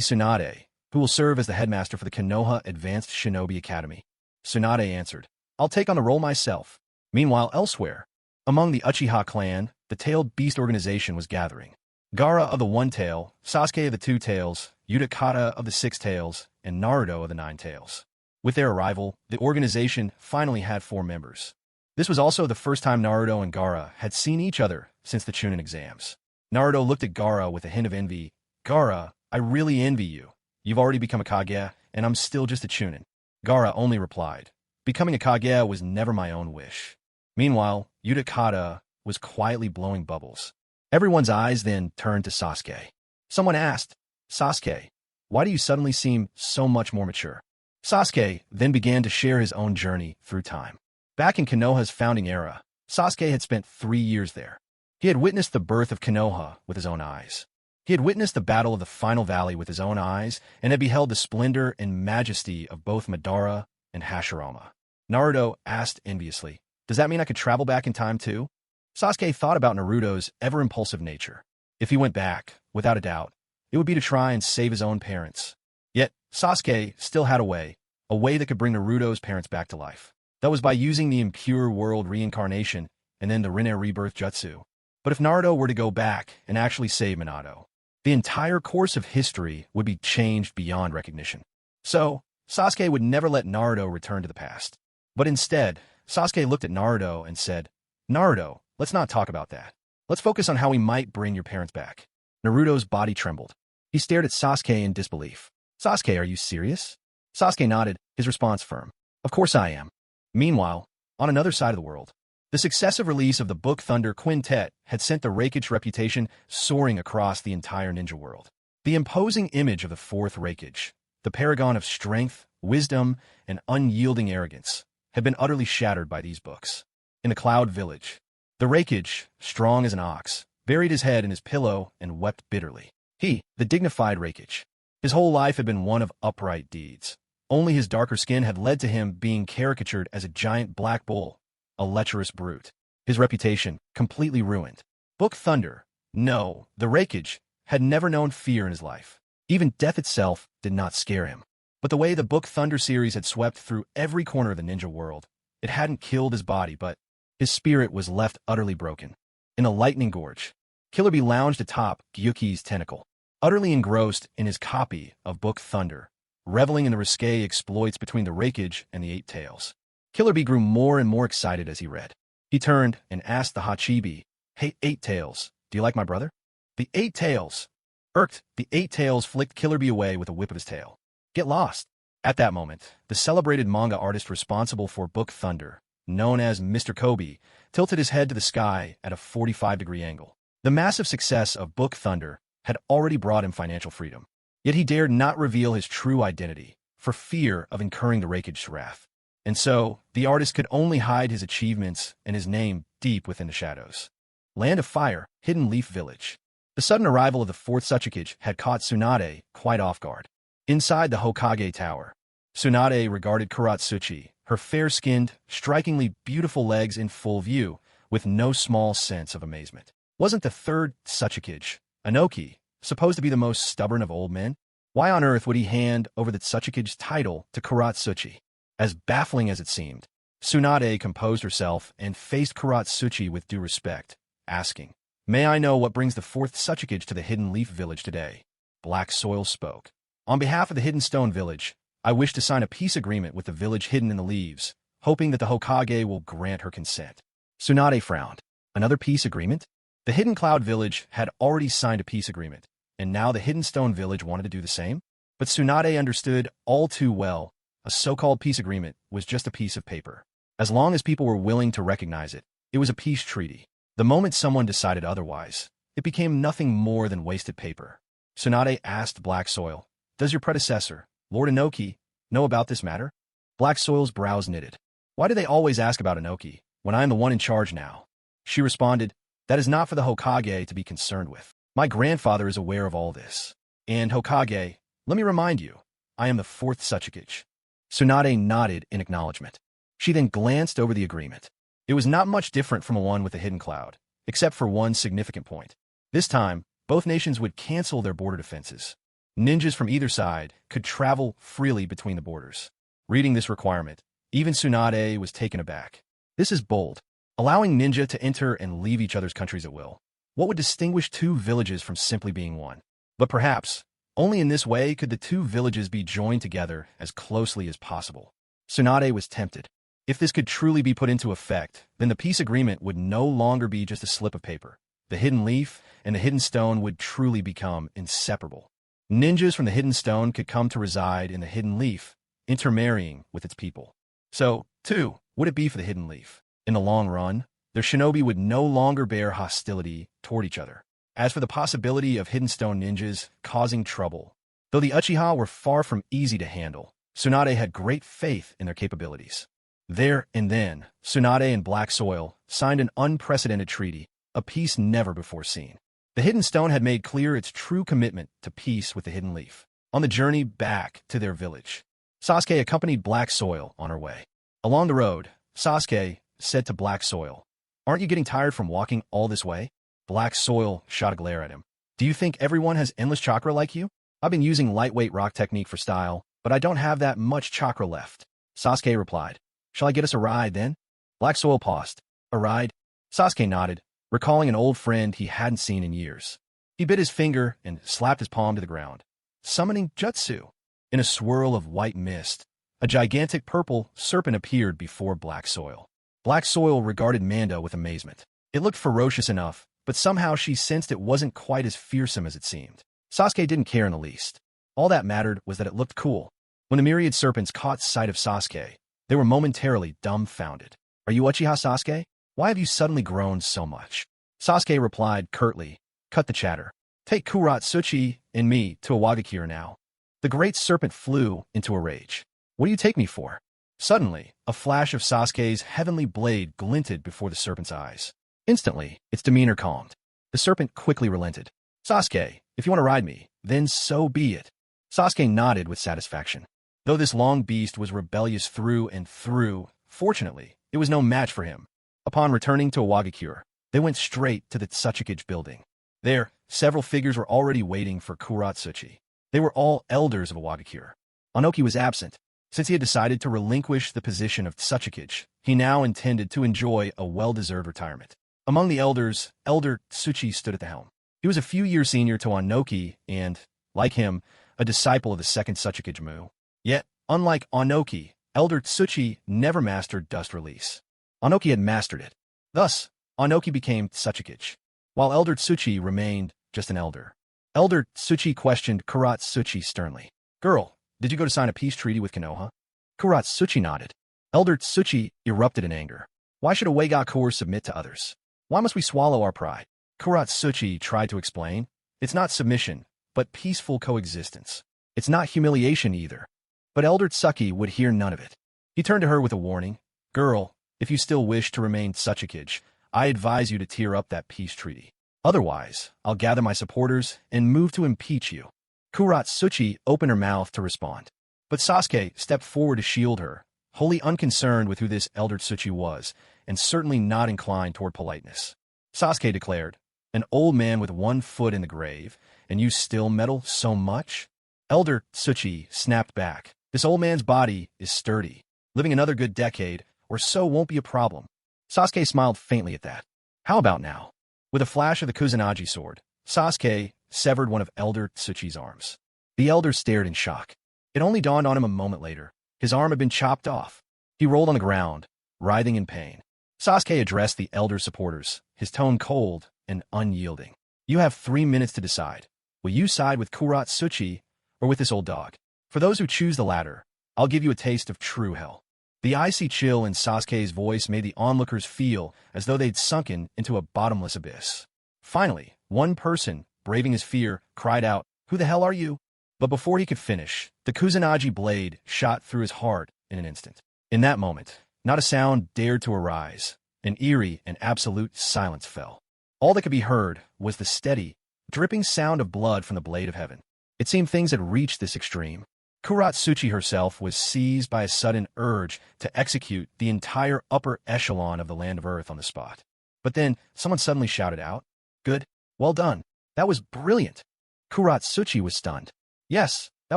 Tsunade, who will serve as the headmaster for the Konoha Advanced Shinobi Academy?" Tsunade answered, "I'll take on the role myself." Meanwhile, elsewhere, among the Uchiha clan, the tailed beast organization was gathering. Gaara of the One Tail, Sasuke of the Two Tails, Uchiha of the Six Tails, and Naruto of the Nine Tails. With their arrival, the organization finally had 4 members. This was also the first time Naruto and Gaara had seen each other since the chunin exams. Naruto looked at Gaara with a hint of envy. "Gaara, I really envy you. You've already become a Kage, and I'm still just a chunin." Gaara only replied, "Becoming a Kage was never my own wish." Meanwhile, Uchiha was quietly blowing bubbles. Everyone's eyes then turned to Sasuke. Someone asked, "Sasuke, why do you suddenly seem so much more mature?" Sasuke then began to share his own journey through time. Back in Konoha's founding era, Sasuke had spent 3 years there. He had witnessed the birth of Konoha with his own eyes. He had witnessed the battle of the Final Valley with his own eyes and had beheld the splendor and majesty of both Madara and Hashirama. Naruto asked enviously, "Does that mean I could travel back in time too?" Sasuke thought about Naruto's ever-impulsive nature. If he went back, without a doubt, it would be to try and save his own parents. Yet, Sasuke still had a way that could bring Naruto's parents back to life. That was by using the impure world reincarnation and then the Rinne rebirth jutsu. But if Naruto were to go back and actually save Minato, the entire course of history would be changed beyond recognition. So, Sasuke would never let Naruto return to the past. But instead, Sasuke looked at Naruto and said, "Naruto, let's not talk about that. Let's focus on how we might bring your parents back." Naruto's body trembled. He stared at Sasuke in disbelief. "Sasuke, are you serious?" Sasuke nodded, his response firm. "Of course I am." Meanwhile, on another side of the world, the successive release of the book Thunder Quintet had sent the Raikage reputation soaring across the entire ninja world. The imposing image of the fourth Raikage, the paragon of strength, wisdom, and unyielding arrogance, had been utterly shattered by these books. In the Cloud Village, the Raikage, strong as an ox, buried his head in his pillow and wept bitterly. He, the dignified Raikage, his whole life had been one of upright deeds. Only his darker skin had led to him being caricatured as a giant black bull, a lecherous brute. His reputation completely ruined. Book Thunder, no, the Raikage, had never known fear in his life. Even death itself did not scare him. But the way the Book Thunder series had swept through every corner of the ninja world, it hadn't killed his body, but his spirit was left utterly broken. In the Lightning Gorge, Killer Bee lounged atop Gyuki's tentacle, utterly engrossed in his copy of Book Thunder, reveling in the risque exploits between the Raikage and the Eight Tails. Killer Bee grew more and more excited as he read. He turned and asked the Hachibi, "Hey, Eight Tails, do you like my brother?" The Eight Tails. Irked, the Eight Tails flicked Killer Bee away with a whip of his tail. "Get lost." At that moment, the celebrated manga artist responsible for Book Thunder, known as Mr. Kobe, tilted his head to the sky at a 45-degree angle. The massive success of Book Thunder had already brought him financial freedom. Yet he dared not reveal his true identity, for fear of incurring the Raikage's wrath. And so, the artist could only hide his achievements and his name deep within the shadows. Land of Fire, Hidden Leaf Village. The sudden arrival of the fourth Tsuchikage had caught Tsunade quite off guard. Inside the Hokage Tower, Tsunade regarded Kuratsuchi, her fair-skinned, strikingly beautiful legs in full view, with no small sense of amazement. Wasn't the third Tsuchikage, Inoki, supposed to be the most stubborn of old men? Why on earth would he hand over the Tsuchikage's title to Kuratsuchi? As baffling as it seemed, Tsunade composed herself and faced Kuratsuchi with due respect, asking, "May I know what brings the fourth Tsuchikage to the Hidden Leaf Village today?" Black Soil spoke. "On behalf of the Hidden Stone Village, I wish to sign a peace agreement with the village hidden in the leaves, hoping that the Hokage will grant her consent." Tsunade frowned. Another peace agreement? The Hidden Cloud Village had already signed a peace agreement, and now the Hidden Stone Village wanted to do the same? But Tsunade understood all too well a so-called peace agreement was just a piece of paper. As long as people were willing to recognize it, it was a peace treaty. The moment someone decided otherwise, it became nothing more than wasted paper. Tsunade asked Black Soil, "Does your predecessor, Lord Inoki, know about this matter?" Black Soil's brows knitted. "Why do they always ask about Inoki, when I am the one in charge now?" She responded, "That is not for the Hokage to be concerned with. My grandfather is aware of all this. And Hokage, let me remind you, I am the fourth Tsuchikage." Tsunade nodded in acknowledgement. She then glanced over the agreement. It was not much different from the one with the Hidden Cloud, except for one significant point. This time, both nations would cancel their border defenses. Ninjas from either side could travel freely between the borders. Reading this requirement, even Tsunade was taken aback. This is bold, allowing ninja to enter and leave each other's countries at will. What would distinguish two villages from simply being one? But perhaps, only in this way could the two villages be joined together as closely as possible. Tsunade was tempted. If this could truly be put into effect, then the peace agreement would no longer be just a slip of paper. The hidden leaf and the hidden stone would truly become inseparable. Ninjas from the hidden stone could come to reside in the hidden leaf, intermarrying with its people. So, too, would it be for the hidden leaf. In the long run, their shinobi would no longer bear hostility toward each other. As for the possibility of hidden stone ninjas causing trouble, though the Uchiha were far from easy to handle, Tsunade had great faith in their capabilities. There and then, Tsunade and Black Soil signed an unprecedented treaty, a peace never before seen. The hidden stone had made clear its true commitment to peace with the hidden leaf. On the journey back to their village, Sasuke accompanied Black Soil on her way. Along the road, Sasuke said to Black Soil, "Aren't you getting tired from walking all this way?" Black Soil shot a glare at him. "Do you think everyone has endless chakra like you? I've been using lightweight rock technique for style, but I don't have that much chakra left." Sasuke replied, "Shall I get us a ride, then?" Black Soil paused. "A ride?" Sasuke nodded, recalling an old friend he hadn't seen in years. He bit his finger and slapped his palm to the ground, summoning jutsu. In a swirl of white mist, a gigantic purple serpent appeared before Black Soil. Black Soil regarded Manda with amazement. It looked ferocious enough, but somehow she sensed it wasn't quite as fearsome as it seemed. Sasuke didn't care in the least. All that mattered was that it looked cool. When the myriad serpents caught sight of Sasuke, they were momentarily dumbfounded. "Are you Uchiha Sasuke? Why have you suddenly grown so much?" Sasuke replied curtly, "Cut the chatter. Take Kuratsuchi and me to a Wagakure now." The great serpent flew into a rage. "What do you take me for?" Suddenly, a flash of Sasuke's heavenly blade glinted before the serpent's eyes. Instantly, its demeanor calmed. The serpent quickly relented. "Sasuke, if you want to ride me, then so be it." Sasuke nodded with satisfaction. Though this long beast was rebellious through and through, fortunately, it was no match for him. Upon returning to Wagakure, they went straight to the Tsukiji building. There, several figures were already waiting for Kuratsuchi. They were all elders of Wagakure. Onoki was absent. Since he had decided to relinquish the position of Tsukiji, he now intended to enjoy a well-deserved retirement. Among the elders, Elder Tsuchi stood at the helm. He was a few years senior to Onoki and, like him, a disciple of the second Tsukiji. Yet, unlike Onoki, Elder Tsuchi never mastered dust release. Onoki had mastered it. Thus, Onoki became Tsukiji, while Elder Tsuchi remained just an elder. Elder Tsuchi questioned Kuratsuchi sternly. "Girl, did you go to sign a peace treaty with Konoha?" Kuratsuchi nodded. Elder Tsuchi erupted in anger. "Why should a Wagakure submit to others? Why must we swallow our pride?" Kuratsuchi tried to explain. "It's not submission, but peaceful coexistence. It's not humiliation either." But Elder Tsuki would hear none of it. He turned to her with a warning. "Girl, if you still wish to remain Tsukiji, I advise you to tear up that peace treaty. Otherwise, I'll gather my supporters and move to impeach you." Kuratsuchi opened her mouth to respond. But Sasuke stepped forward to shield her, wholly unconcerned with who this Elder Tsuchi was, and certainly not inclined toward politeness. Sasuke declared, "An old man with one foot in the grave, and you still meddle so much?" Elder Tsuchi snapped back. "This old man's body is sturdy. Living another good decade or so won't be a problem." Sasuke smiled faintly at that. "How about now?" With a flash of the Kusanagi sword, Sasuke severed one of Elder Tsuchi's arms. The elder stared in shock. It only dawned on him a moment later. His arm had been chopped off. He rolled on the ground, writhing in pain. Sasuke addressed the elder's supporters, his tone cold and unyielding. "You have 3 minutes to decide. Will you side with Kuratsuchi or with this old dog? For those who choose the latter, I'll give you a taste of true hell." The icy chill in Sasuke's voice made the onlookers feel as though they'd sunken into a bottomless abyss. Finally, one person, braving his fear, cried out, "Who the hell are you?" But before he could finish, the Kusanagi blade shot through his heart in an instant. In that moment, not a sound dared to arise. An eerie and absolute silence fell. All that could be heard was the steady, dripping sound of blood from the blade of heaven. It seemed things had reached this extreme. Kuratsuchi herself was seized by a sudden urge to execute the entire upper echelon of the land of Earth on the spot. But then someone suddenly shouted out, "Good, well done. That was brilliant." Kuratsuchi was stunned. "Yes, that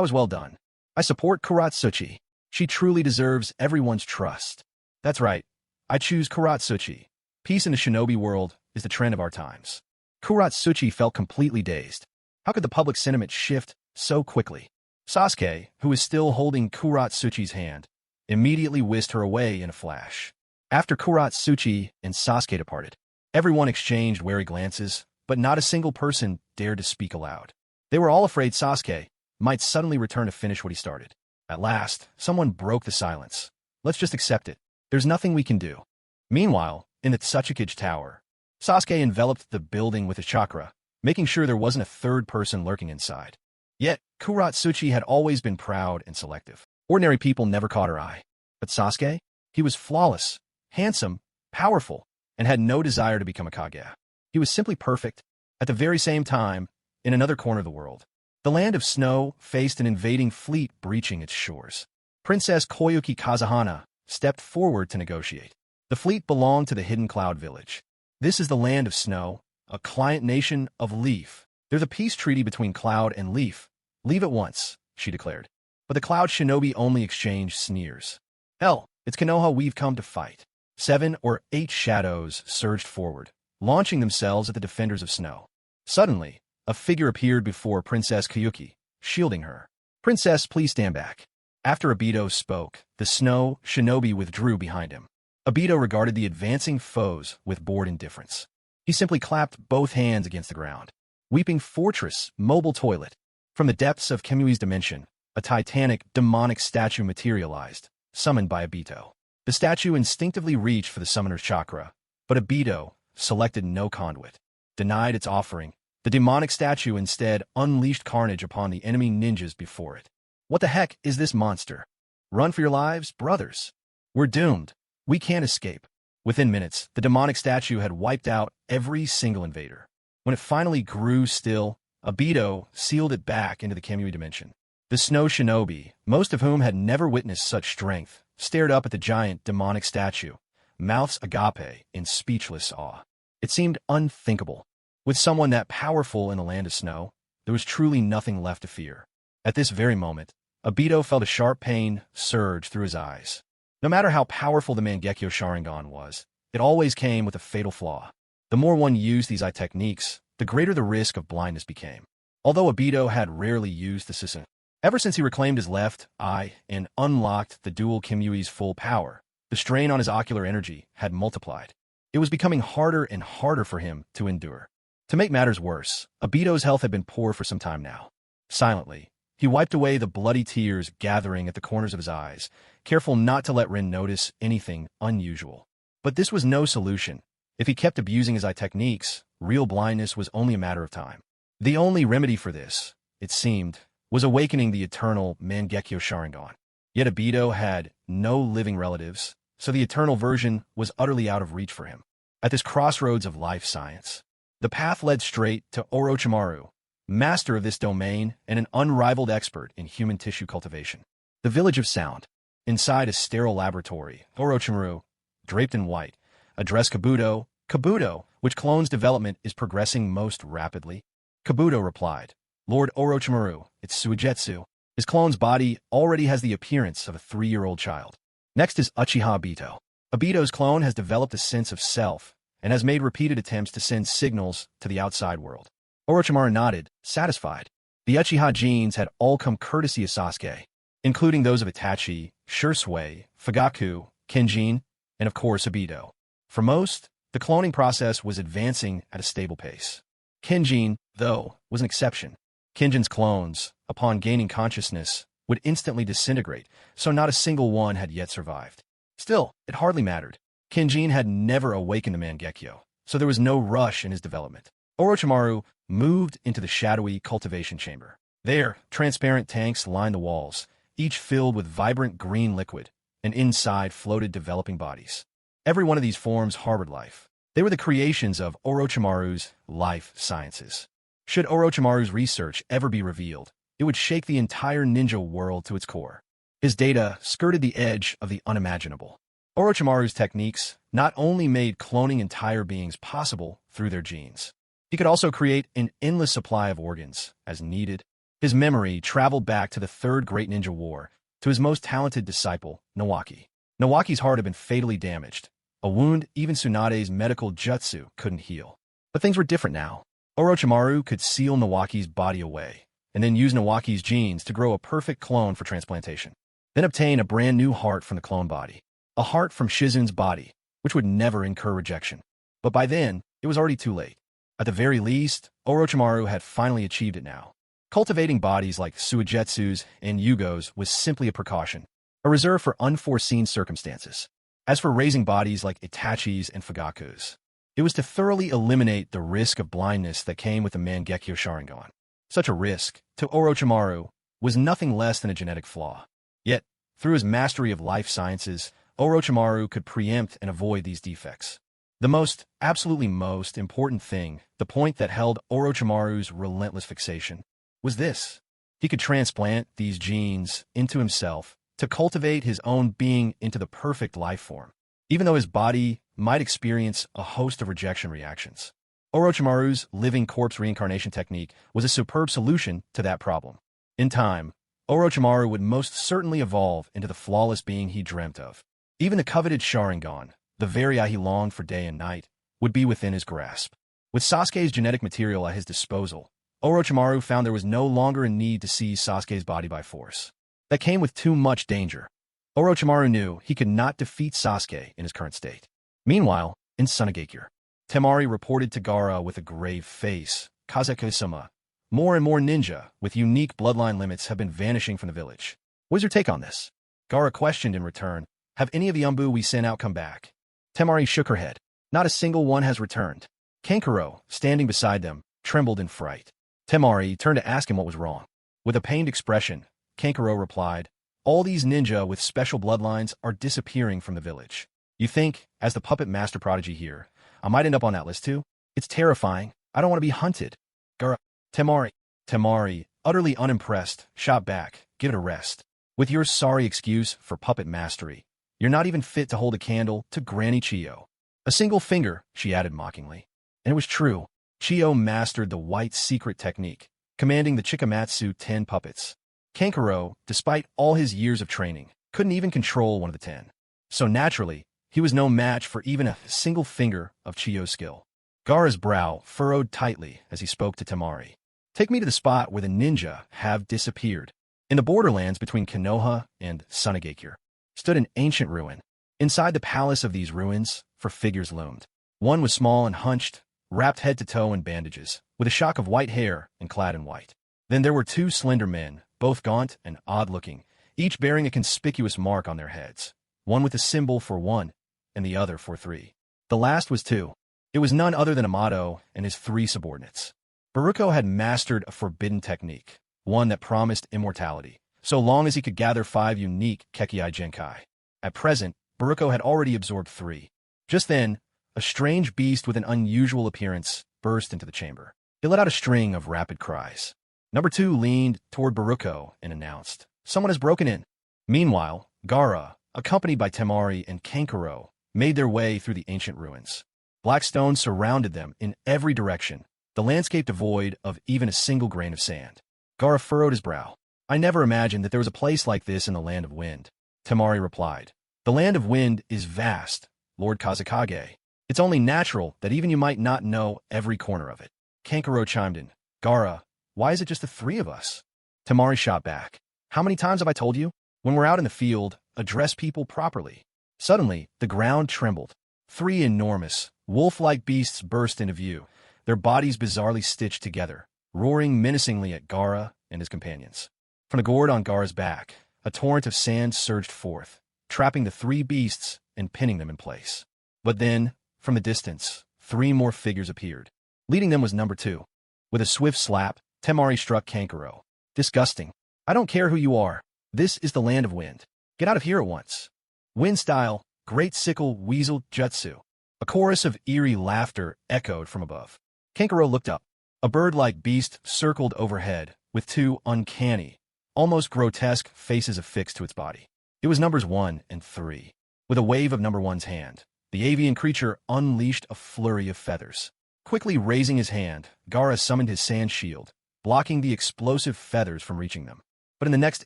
was well done. I support Kuratsuchi. She truly deserves everyone's trust." "That's right. I choose Kuratsuchi. Peace in the shinobi world is the trend of our times." Kuratsuchi felt completely dazed. How could the public sentiment shift so quickly? Sasuke, who was still holding Kuratsuchi's hand, immediately whisked her away in a flash. After Kuratsuchi and Sasuke departed, everyone exchanged wary glances, but not a single person dared to speak aloud. They were all afraid Sasuke might suddenly return to finish what he started. At last, someone broke the silence. Let's just accept it. There's nothing we can do. Meanwhile, in the Tsuchikage Tower, Sasuke enveloped the building with his chakra, making sure there wasn't a third person lurking inside. Yet, Kuratsuchi had always been proud and selective. Ordinary people never caught her eye. But Sasuke? He was flawless, handsome, powerful, and had no desire to become a Kage. He was simply perfect. At the very same time, in another corner of the world, the land of snow faced an invading fleet breaching its shores. Princess Koyuki Kazuhana stepped forward to negotiate. The fleet belonged to the Hidden Cloud Village. This is the land of snow, a client nation of Leaf. There's a peace treaty between Cloud and Leaf. Leave at once, she declared. But the Cloud shinobi only exchanged sneers. Hell, it's Konoha we've come to fight. 7 or 8 shadows surged forward, launching themselves at the defenders of snow. Suddenly, a figure appeared before Princess Koyuki, shielding her. Princess, please stand back. After Obito spoke, the snow shinobi withdrew behind him. Obito regarded the advancing foes with bored indifference. He simply clapped both hands against the ground. Weeping Fortress, mobile toilet. From the depths of Kemui's dimension, a titanic, demonic statue materialized, summoned by Obito. The statue instinctively reached for the summoner's chakra, but Obito selected no conduit. Denied its offering, the demonic statue instead unleashed carnage upon the enemy ninjas before it. What the heck is this monster? Run for your lives, brothers. We're doomed. We can't escape. Within minutes, the demonic statue had wiped out every single invader. When it finally grew still, Obito sealed it back into the Kemui dimension. The snow shinobi, most of whom had never witnessed such strength, stared up at the giant demonic statue, mouths agape in speechless awe. It seemed unthinkable. With someone that powerful in the land of snow, there was truly nothing left to fear. At this very moment, Obito felt a sharp pain surge through his eyes. No matter how powerful the Mangekyo Sharingan was, it always came with a fatal flaw. The more one used these eye techniques, the greater the risk of blindness became. Although Obito had rarely used the Shisui, ever since he reclaimed his left eye and unlocked the dual Kimui's full power, the strain on his ocular energy had multiplied. It was becoming harder and harder for him to endure. To make matters worse, Obito's health had been poor for some time now. Silently, he wiped away the bloody tears gathering at the corners of his eyes, careful not to let Rin notice anything unusual. But this was no solution. If he kept abusing his eye techniques, real blindness was only a matter of time. The only remedy for this, it seemed, was awakening the eternal Mangekyo Sharingan. Yet Obito had no living relatives, so the eternal version was utterly out of reach for him. At this crossroads of life science, the path led straight to Orochimaru, master of this domain and an unrivaled expert in human tissue cultivation. The village of sound. Inside a sterile laboratory, Orochimaru, draped in white, addressed Kabuto. Kabuto, which clone's development is progressing most rapidly? Kabuto replied, Lord Orochimaru, it's Suigetsu. His clone's body already has the appearance of a 3-year-old child. Next is Uchiha Obito. Obito's clone has developed a sense of self and has made repeated attempts to send signals to the outside world. Orochimaru nodded, satisfied. The Uchiha genes had all come courtesy of Sasuke, including those of Itachi, Shisui, Fugaku, Kenjin, and of course Obito. For most, the cloning process was advancing at a stable pace. Kenjin, though, was an exception. Kenjin's clones, upon gaining consciousness, would instantly disintegrate, so not a single one had yet survived. Still, it hardly mattered. Kenjin had never awakened the Mangekyo, so there was no rush in his development. Orochimaru moved into the shadowy cultivation chamber. There, transparent tanks lined the walls, each filled with vibrant green liquid, and inside floated developing bodies. Every one of these forms harbored life. They were the creations of Orochimaru's life sciences. Should Orochimaru's research ever be revealed, it would shake the entire ninja world to its core. His data skirted the edge of the unimaginable. Orochimaru's techniques not only made cloning entire beings possible through their genes, he could also create an endless supply of organs, as needed. His memory traveled back to the Third Great Ninja War, to his most talented disciple, Nawaki. Nawaki's heart had been fatally damaged, a wound even Tsunade's medical jutsu couldn't heal. But things were different now. Orochimaru could seal Nawaki's body away, and then use Nawaki's genes to grow a perfect clone for transplantation. Then obtain a brand new heart from the clone body. A heart from Shizun's body, which would never incur rejection. But by then, it was already too late. At the very least, Orochimaru had finally achieved it now. Cultivating bodies like Suigetsu's and Yugo's was simply a precaution, a reserve for unforeseen circumstances. As for raising bodies like Itachi's and Fugaku's, it was to thoroughly eliminate the risk of blindness that came with the Mangekyo Sharingan. Such a risk, to Orochimaru, was nothing less than a genetic flaw. Yet, through his mastery of life sciences, Orochimaru could preempt and avoid these defects. The absolutely most important thing, the point that held Orochimaru's relentless fixation, was this. He could transplant these genes into himself to cultivate his own being into the perfect life form, even though his body might experience a host of rejection reactions. Orochimaru's living corpse reincarnation technique was a superb solution to that problem. In time, Orochimaru would most certainly evolve into the flawless being he dreamt of. Even the coveted Sharingan, the very eye he longed for day and night, would be within his grasp. With Sasuke's genetic material at his disposal, Orochimaru found there was no longer a need to seize Sasuke's body by force. That came with too much danger. Orochimaru knew he could not defeat Sasuke in his current state. Meanwhile, in Sunagakure, Temari reported to Gaara with a grave face, "Kazeko-sama, more and more ninja with unique bloodline limits have been vanishing from the village. What's your take on this?" Gaara questioned in return, "Have any of the Umbu we sent out come back?" Temari shook her head. "Not a single one has returned." Kankuro, standing beside them, trembled in fright. Temari turned to ask him what was wrong. With a pained expression, Kankuro replied, "All these ninja with special bloodlines are disappearing from the village. You think, as the puppet master prodigy here, I might end up on that list too? It's terrifying. I don't want to be hunted." Gaara, Temari, utterly unimpressed, shot back, "Give it a rest. With your sorry excuse for puppet mastery, you're not even fit to hold a candle to Granny Chiyo." "A single finger," she added mockingly. And it was true. Chiyo mastered the white secret technique, commanding the Chikamatsu 10 puppets. Kankuro, despite all his years of training, couldn't even control one of the 10. So naturally, he was no match for even a single finger of Chiyo's skill. Gaara's brow furrowed tightly as he spoke to Temari. "Take me to the spot where the ninja have disappeared." In the borderlands between Konoha and Sunagakure stood an ancient ruin. Inside the palace of these ruins, 4 figures loomed. One was small and hunched, wrapped head to toe in bandages, with a shock of white hair and clad in white. Then there were 2 slender men, both gaunt and odd-looking, each bearing a conspicuous mark on their heads, one with a symbol for 1 and the other for 3. The last was 2. It was none other than Amato and his 3 subordinates. Baruko had mastered a forbidden technique, one that promised immortality, so long as he could gather 5 unique Kekkei Genkai. At present, Baruko had already absorbed 3. Just then, a strange beast with an unusual appearance burst into the chamber. It let out a string of rapid cries. Number 2 leaned toward Baruko and announced, "Someone has broken in." Meanwhile, Gaara, accompanied by Temari and Kankuro, made their way through the ancient ruins. Black stones surrounded them in every direction, the landscape devoid of even a single grain of sand. Gaara furrowed his brow. "I never imagined that there was a place like this in the Land of Wind." Temari replied, "The Land of Wind is vast, Lord Kazekage. It's only natural that even you might not know every corner of it." Kankuro chimed in, "Gaara, why is it just the 3 of us?" Temari shot back, "How many times have I told you? When we're out in the field, address people properly." Suddenly, the ground trembled. 3 enormous, wolf-like beasts burst into view, their bodies bizarrely stitched together, roaring menacingly at Gaara and his companions. From the gourd on Gaara's back, a torrent of sand surged forth, trapping the 3 beasts and pinning them in place. But then, from the distance, 3 more figures appeared. Leading them was number 2. With a swift slap, Temari struck Kankuro. "Disgusting. I don't care who you are. This is the Land of Wind. Get out of here at once." "Wind style, great sickle weasel jutsu." A chorus of eerie laughter echoed from above. Kankuro looked up. A bird-like beast circled overhead, with 2 uncanny, almost grotesque faces affixed to its body. It was numbers 1 and 3. With a wave of number 1's hand, the avian creature unleashed a flurry of feathers. Quickly raising his hand, Gaara summoned his sand shield, blocking the explosive feathers from reaching them. But in the next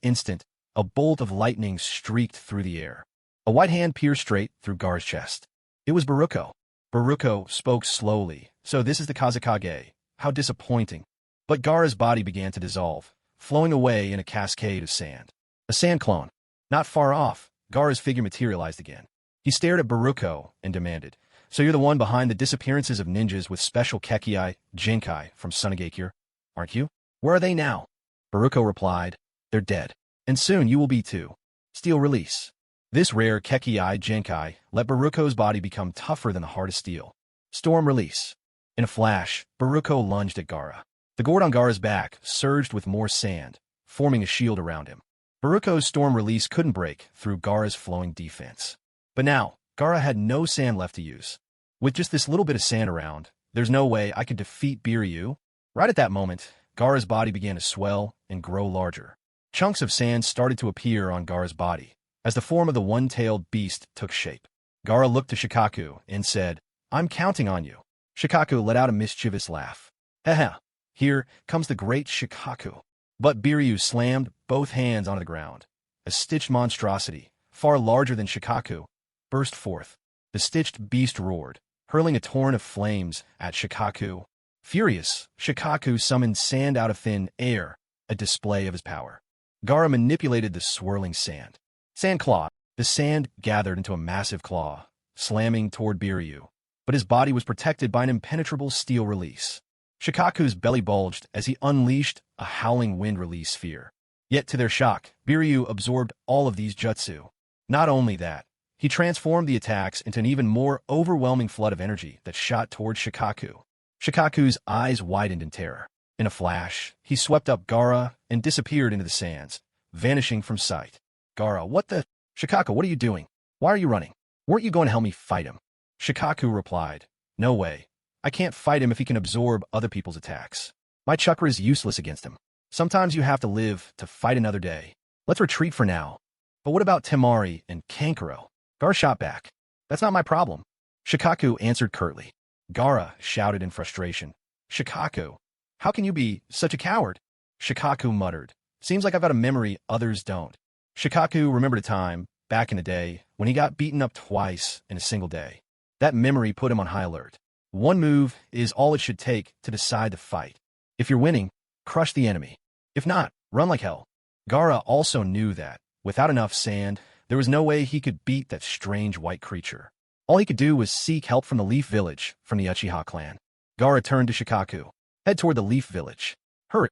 instant, a bolt of lightning streaked through the air. A white hand pierced straight through Gaara's chest. It was Baruko. Baruko spoke slowly, "So this is the Kazekage. how disappointing. But Gaara's body began to dissolve, flowing away in a cascade of sand. A sand clone. Not far off, Gaara's figure materialized again. He stared at Baruko and demanded, "So you're the one behind the disappearances of ninjas with special Kekkei, Jinkai from Sunagakure, aren't you? Where are they now?" Baruko replied, "They're dead. And soon you will be too." Steel release. This rare Kekkei Jinkai let Baruko's body become tougher than the hardest steel. Storm release. In a flash, Baruko lunged at Gaara. The gourd on Gaara's back surged with more sand, forming a shield around him. Baruko's storm release couldn't break through Gaara's flowing defense. But now, Gaara had no sand left to use. With just this little bit of sand around, there's no way I could defeat Biryu. Right at that moment, Gaara's body began to swell and grow larger. Chunks of sand started to appear on Gaara's body, as the form of the one-tailed beast took shape. Gaara looked to Shikaku and said, "I'm counting on you." Shikaku let out a mischievous laugh. "Haha, here comes the great Shikaku." But Biryu slammed both hands onto the ground. A stitched monstrosity, far larger than Shikaku, burst forth. The stitched beast roared, hurling a torrent of flames at Shikaku. Furious, Shikaku summoned sand out of thin air, a display of his power. Gaara manipulated the swirling sand. Sand claw. The sand gathered into a massive claw, slamming toward Biryu, but his body was protected by an impenetrable steel release. Shikaku's belly bulged as he unleashed a howling wind release sphere. Yet to their shock, Biryu absorbed all of these jutsu. Not only that, he transformed the attacks into an even more overwhelming flood of energy that shot toward Shikaku. Shikaku's eyes widened in terror. In a flash, he swept up Gaara and disappeared into the sands, vanishing from sight. Gaara, what the? Shikaku, what are you doing? Why are you running? Weren't you going to help me fight him? Shikaku replied, "No way. I can't fight him if he can absorb other people's attacks. My chakra is useless against him. Sometimes you have to live to fight another day. Let's retreat for now." "But what about Temari and Kankuro?" Gaara shot back. "That's not my problem." Shikaku answered curtly. Gaara shouted in frustration, "Shikaku, how can you be such a coward?" Shikaku muttered, "Seems like I've got a memory others don't." Shikaku remembered a time, back in the day, when he got beaten up twice in a single day. That memory put him on high alert. One move is all it should take to decide the fight. If you're winning, crush the enemy. If not, run like hell. Gaara also knew that, without enough sand, there was no way he could beat that strange white creature. All he could do was seek help from the Leaf Village from the Uchiha clan. Gaara turned to Shikaku. "Head toward the Leaf Village. Hurry."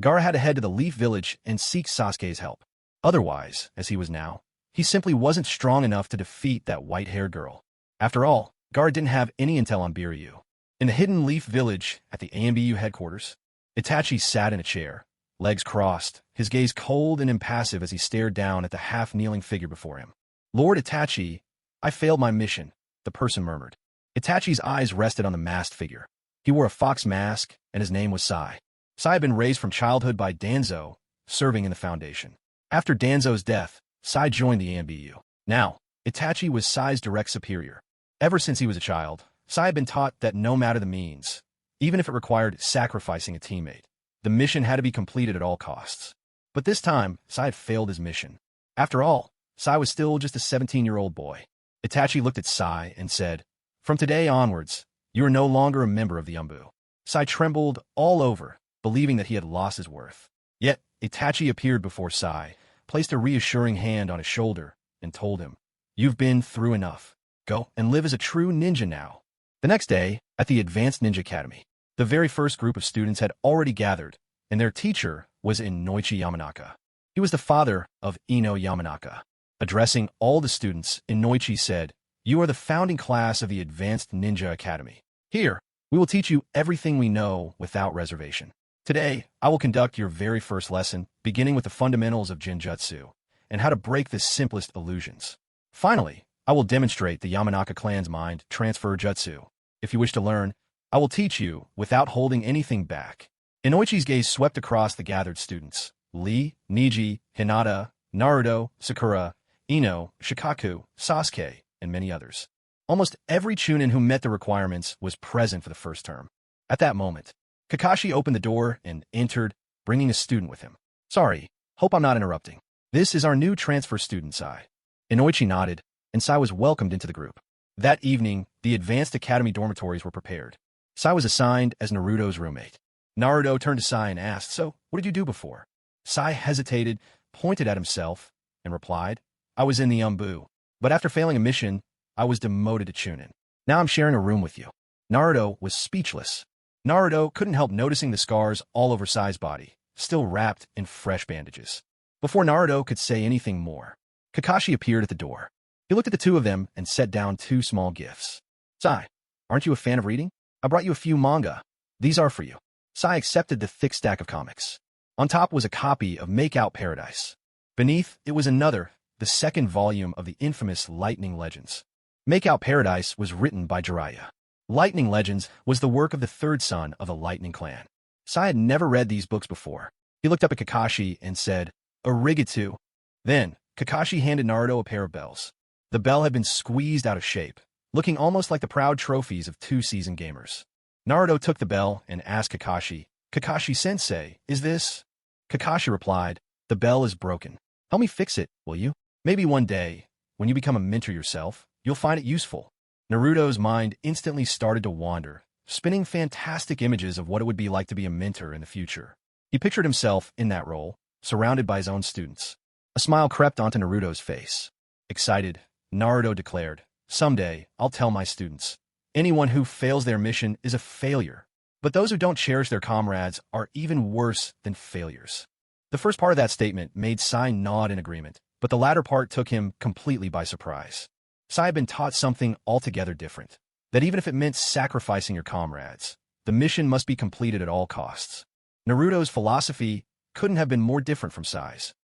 Gaara had to head to the Leaf Village and seek Sasuke's help. Otherwise, as he was now, he simply wasn't strong enough to defeat that white-haired girl. After all, Gaara didn't have any intel on Biryu. In the hidden Leaf Village at the AMBU headquarters, Itachi sat in a chair, legs crossed, his gaze cold and impassive as he stared down at the half-kneeling figure before him. "Lord Itachi, I failed my mission," the person murmured. Itachi's eyes rested on the masked figure. He wore a fox mask, and his name was Sai. Sai had been raised from childhood by Danzo, serving in the Foundation. After Danzo's death, Sai joined the AMBU. Now, Itachi was Sai's direct superior. Ever since he was a child, Sai had been taught that no matter the means, even if it required sacrificing a teammate, the mission had to be completed at all costs. But this time, Sai had failed his mission. After all, Sai was still just a 17-year-old boy. Itachi looked at Sai and said, "From today onwards, you are no longer a member of the AMBU." Sai trembled all over, believing that he had lost his worth. Yet, Itachi appeared before Sai, placed a reassuring hand on his shoulder, and told him, "You've been through enough. Go and live as a true ninja now." The next day, at the Advanced Ninja Academy, the very first group of students had already gathered, and their teacher was Inoichi Yamanaka. He was the father of Ino Yamanaka. Addressing all the students, Inoichi said, "You are the founding class of the Advanced Ninja Academy. Here, we will teach you everything we know without reservation. Today, I will conduct your very first lesson, beginning with the fundamentals of Jinjutsu, and how to break the simplest illusions. Finally, I will demonstrate the Yamanaka clan's mind transfer jutsu. If you wish to learn, I will teach you without holding anything back." Inoichi's gaze swept across the gathered students. Lee, Niji, Hinata, Naruto, Sakura, Ino, Shikaku, Sasuke, and many others. Almost every chunin who met the requirements was present for the first term. At that moment, Kakashi opened the door and entered, bringing a student with him. "Sorry, hope I'm not interrupting. This is our new transfer student, Sai." Inoichi nodded, and Sai was welcomed into the group. That evening, the Advanced Academy dormitories were prepared. Sai was assigned as Naruto's roommate. Naruto turned to Sai and asked, "So, what did you do before?" Sai hesitated, pointed at himself, and replied, "I was in the Umbu. But after failing a mission, I was demoted to chunin. Now I'm sharing a room with you." Naruto was speechless. Naruto couldn't help noticing the scars all over Sai's body, still wrapped in fresh bandages. Before Naruto could say anything more, Kakashi appeared at the door. He looked at the two of them and set down two small gifts. "Sai, aren't you a fan of reading? I brought you a few manga. These are for you." Sai accepted the thick stack of comics. On top was a copy of Make Out Paradise. Beneath, it was another, the second volume of the infamous Lightning Legends. Make Out Paradise was written by Jiraiya. Lightning Legends was the work of the third son of the Lightning Clan. Sai had never read these books before. He looked up at Kakashi and said, "Arigato." Then, Kakashi handed Naruto a pair of bells. The bell had been squeezed out of shape, looking almost like the proud trophies of two seasoned gamers. Naruto took the bell and asked Kakashi, "Kakashi-sensei, is this?" Kakashi replied, "The bell is broken. Help me fix it, will you? Maybe one day, when you become a mentor yourself, you'll find it useful." Naruto's mind instantly started to wander, spinning fantastic images of what it would be like to be a mentor in the future. He pictured himself in that role, surrounded by his own students. A smile crept onto Naruto's face. Excited, Naruto declared, "Someday, I'll tell my students. Anyone who fails their mission is a failure. But those who don't cherish their comrades are even worse than failures." The first part of that statement made Sai nod in agreement, but the latter part took him completely by surprise. Sai had been taught something altogether different, that even if it meant sacrificing your comrades, the mission must be completed at all costs. Naruto's philosophy couldn't have been more different from Sai's.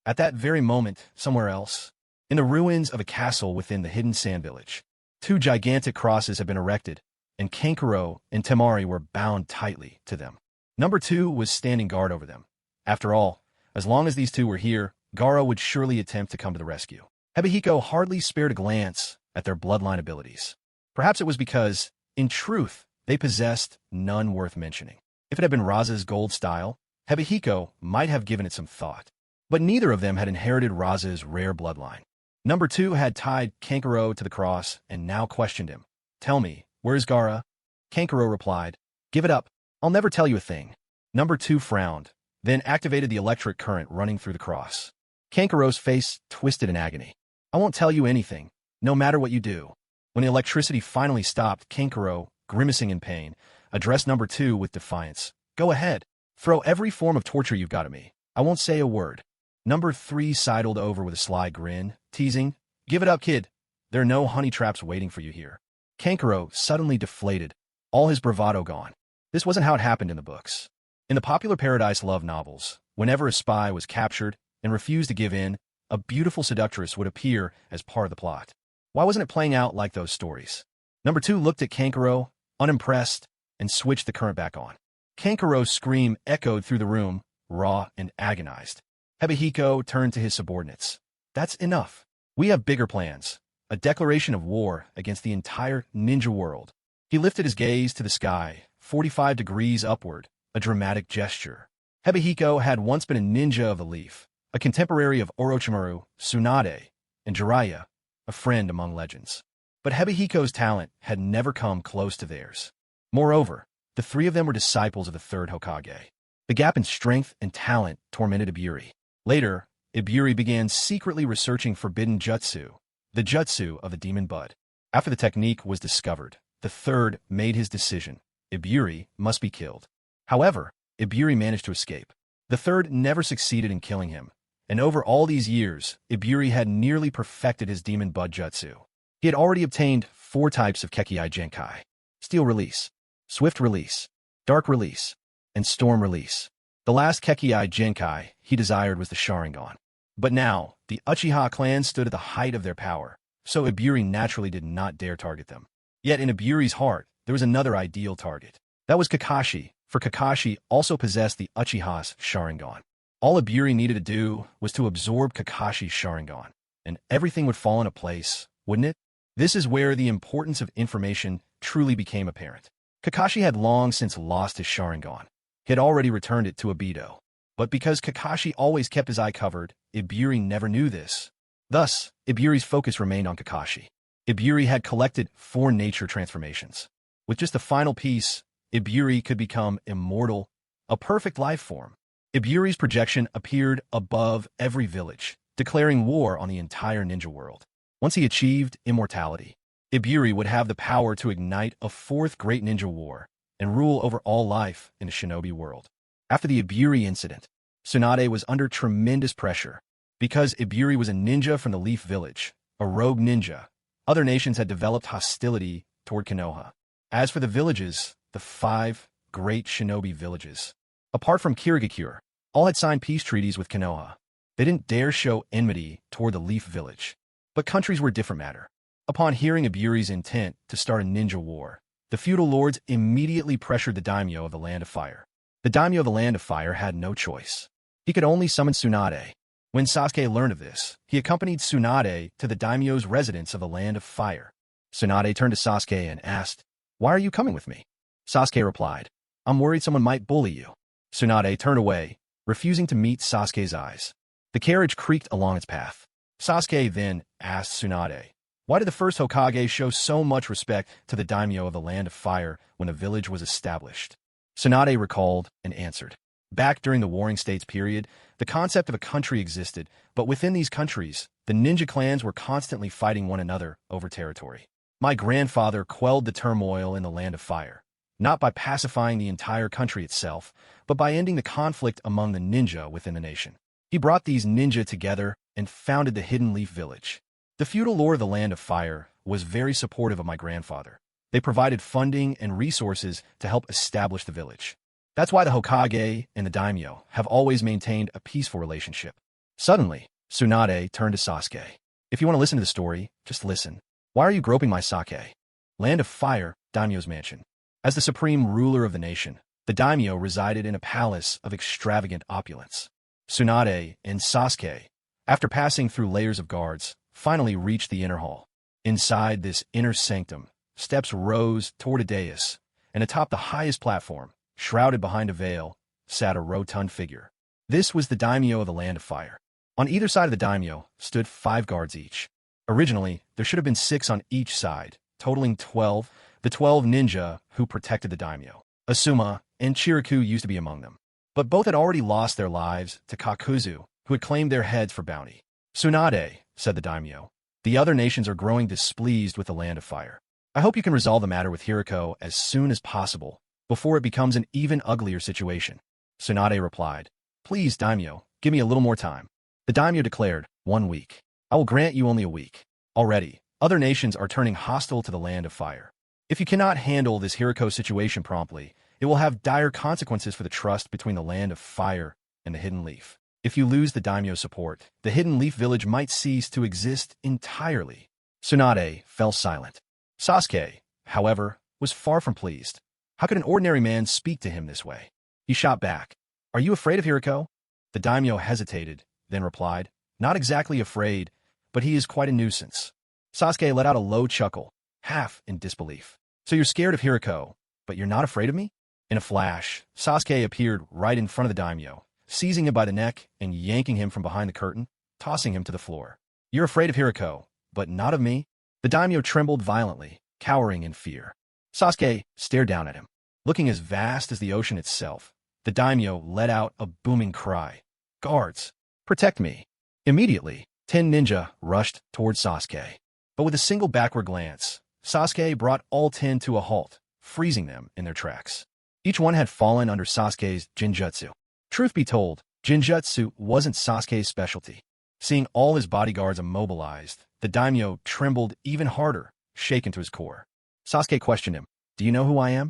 At that very moment, somewhere else, in the ruins of a castle within the hidden sand village, two gigantic crosses had been erected, and Kankuro and Temari were bound tightly to them. Number 2 was standing guard over them. After all, as long as these two were here, Gaara would surely attempt to come to the rescue. Hebihiko hardly spared a glance at their bloodline abilities. Perhaps it was because, in truth, they possessed none worth mentioning. If it had been Raza's gold style, Hebihiko might have given it some thought. But neither of them had inherited Raza's rare bloodline. Number 2 had tied Kankuro to the cross and now questioned him. "Tell me, where's Gaara?" Kankuro replied, "Give it up. I'll never tell you a thing." Number 2 frowned, then activated the electric current running through the cross. Kankuro's face twisted in agony. "I won't tell you anything, no matter what you do." When the electricity finally stopped, Kankuro, grimacing in pain, addressed Number 2 with defiance. "Go ahead. Throw every form of torture you've got at me. I won't say a word." Number 3 sidled over with a sly grin, teasing, "Give it up, kid. There are no honey traps waiting for you here." Kankuro suddenly deflated, all his bravado gone. This wasn't how it happened in the books. In the popular Paradise Love novels, whenever a spy was captured and refused to give in, a beautiful seductress would appear as part of the plot. Why wasn't it playing out like those stories? Number 2 looked at Kankuro, unimpressed, and switched the current back on. Kankuro's scream echoed through the room, raw and agonized. Hebihiko turned to his subordinates. "That's enough. We have bigger plans. A declaration of war against the entire ninja world." He lifted his gaze to the sky, 45 degrees upward, a dramatic gesture. Hebihiko had once been a ninja of the leaf, a contemporary of Orochimaru, Tsunade, and Jiraiya, a friend among legends. But Hebihiko's talent had never come close to theirs. Moreover, the three of them were disciples of the third Hokage. The gap in strength and talent tormented Iburi. Later, Iburi began secretly researching forbidden jutsu, the jutsu of the demon bud. After the technique was discovered, the third made his decision. Iburi must be killed. However, Iburi managed to escape. The third never succeeded in killing him, and over all these years, Iburi had nearly perfected his demon bud jutsu. He had already obtained 4 types of Kekkai Genkai: Steel Release, Swift Release, Dark Release, and Storm Release. The last Kekkai Genkai he desired was the Sharingan. But now, the Uchiha clan stood at the height of their power, so Iburi naturally did not dare target them. Yet in Iburi's heart, there was another ideal target. That was Kakashi, for Kakashi also possessed the Uchiha's Sharingan. All Iburi needed to do was to absorb Kakashi's Sharingan, and everything would fall into place, wouldn't it? This is where the importance of information truly became apparent. Kakashi had long since lost his Sharingan. He had already returned it to Obito. But because Kakashi always kept his eye covered, Iburi never knew this. Thus, Iburi's focus remained on Kakashi. Iburi had collected 4 nature transformations. With just the final piece, Iburi could become immortal, a perfect life form. Iburi's projection appeared above every village, declaring war on the entire ninja world. Once he achieved immortality, Iburi would have the power to ignite a fourth great ninja war and rule over all life in a shinobi world. After the Iburi incident, Tsunade was under tremendous pressure. Because Iburi was a ninja from the Leaf Village, a rogue ninja, other nations had developed hostility toward Konoha. As for the villages, the 5 great shinobi villages, apart from Kirigakure, all had signed peace treaties with Konoha. They didn't dare show enmity toward the Leaf Village. But countries were a different matter. Upon hearing Iburi's intent to start a ninja war, the feudal lords immediately pressured the daimyo of the Land of Fire. The daimyo of the Land of Fire had no choice. He could only summon Tsunade. When Sasuke learned of this, he accompanied Tsunade to the daimyo's residence of the Land of Fire. Tsunade turned to Sasuke and asked, "Why are you coming with me?" Sasuke replied, "I'm worried someone might bully you." Tsunade turned away, refusing to meet Sasuke's eyes. The carriage creaked along its path. Sasuke then asked Tsunade, "Why did the first Hokage show so much respect to the daimyo of the Land of Fire when a village was established?" Tsunade recalled and answered, "Back during the Warring States period, the concept of a country existed, but within these countries, the ninja clans were constantly fighting one another over territory. My grandfather quelled the turmoil in the Land of Fire, not by pacifying the entire country itself, but by ending the conflict among the ninja within the nation. He brought these ninja together and founded the Hidden Leaf Village. The feudal lord of the Land of Fire was very supportive of my grandfather. They provided funding and resources to help establish the village. That's why the Hokage and the daimyo have always maintained a peaceful relationship." Suddenly, Tsunade turned to Sasuke. "If you want to listen to the story, just listen. Why are you groping my sake?" Land of Fire, daimyo's mansion. As the supreme ruler of the nation, the daimyo resided in a palace of extravagant opulence. Tsunade and Sasuke, after passing through layers of guards, finally reached the inner hall. Inside this inner sanctum, steps rose toward a dais, and atop the highest platform, shrouded behind a veil, sat a rotund figure. This was the daimyo of the Land of Fire. On either side of the daimyo stood 5 guards each. Originally, there should have been 6 on each side, totaling 12, the 12 ninja who protected the daimyo. Asuma and Chiriku used to be among them. But both had already lost their lives to Kakuzu, who had claimed their heads for bounty. "Tsunade," said the daimyo, "the other nations are growing displeased with the Land of Fire. I hope you can resolve the matter with Hiriko as soon as possible, before it becomes an even uglier situation." Tsunade replied, "Please, daimyo, give me a little more time." The daimyo declared, 1 week. "I will grant you only a week. Already, other nations are turning hostile to the Land of Fire. If you cannot handle this Hiriko situation promptly, it will have dire consequences for the trust between the Land of Fire and the Hidden Leaf. If you lose the daimyo's support, the Hidden Leaf Village might cease to exist entirely." Tsunade fell silent. Sasuke, however, was far from pleased. How could an ordinary man speak to him this way? He shot back, "Are you afraid of Hiriko?" The daimyo hesitated, then replied, "Not exactly afraid, but he is quite a nuisance." Sasuke let out a low chuckle, half in disbelief. "So you're scared of Hiriko, but you're not afraid of me?" In a flash, Sasuke appeared right in front of the daimyo, seizing him by the neck and yanking him from behind the curtain, tossing him to the floor. "You're afraid of Hiriko, but not of me?" The daimyo trembled violently, cowering in fear. Sasuke stared down at him. Looking as vast as the ocean itself, the daimyo let out a booming cry. "Guards, protect me!" Immediately, 10 ninja rushed towards Sasuke. But with a single backward glance, Sasuke brought all 10 to a halt, freezing them in their tracks. Each one had fallen under Sasuke's jinjutsu. Truth be told, jinjutsu wasn't Sasuke's specialty. Seeing all his bodyguards immobilized, the daimyo trembled even harder, shaken to his core. Sasuke questioned him, "Do you know who I am?"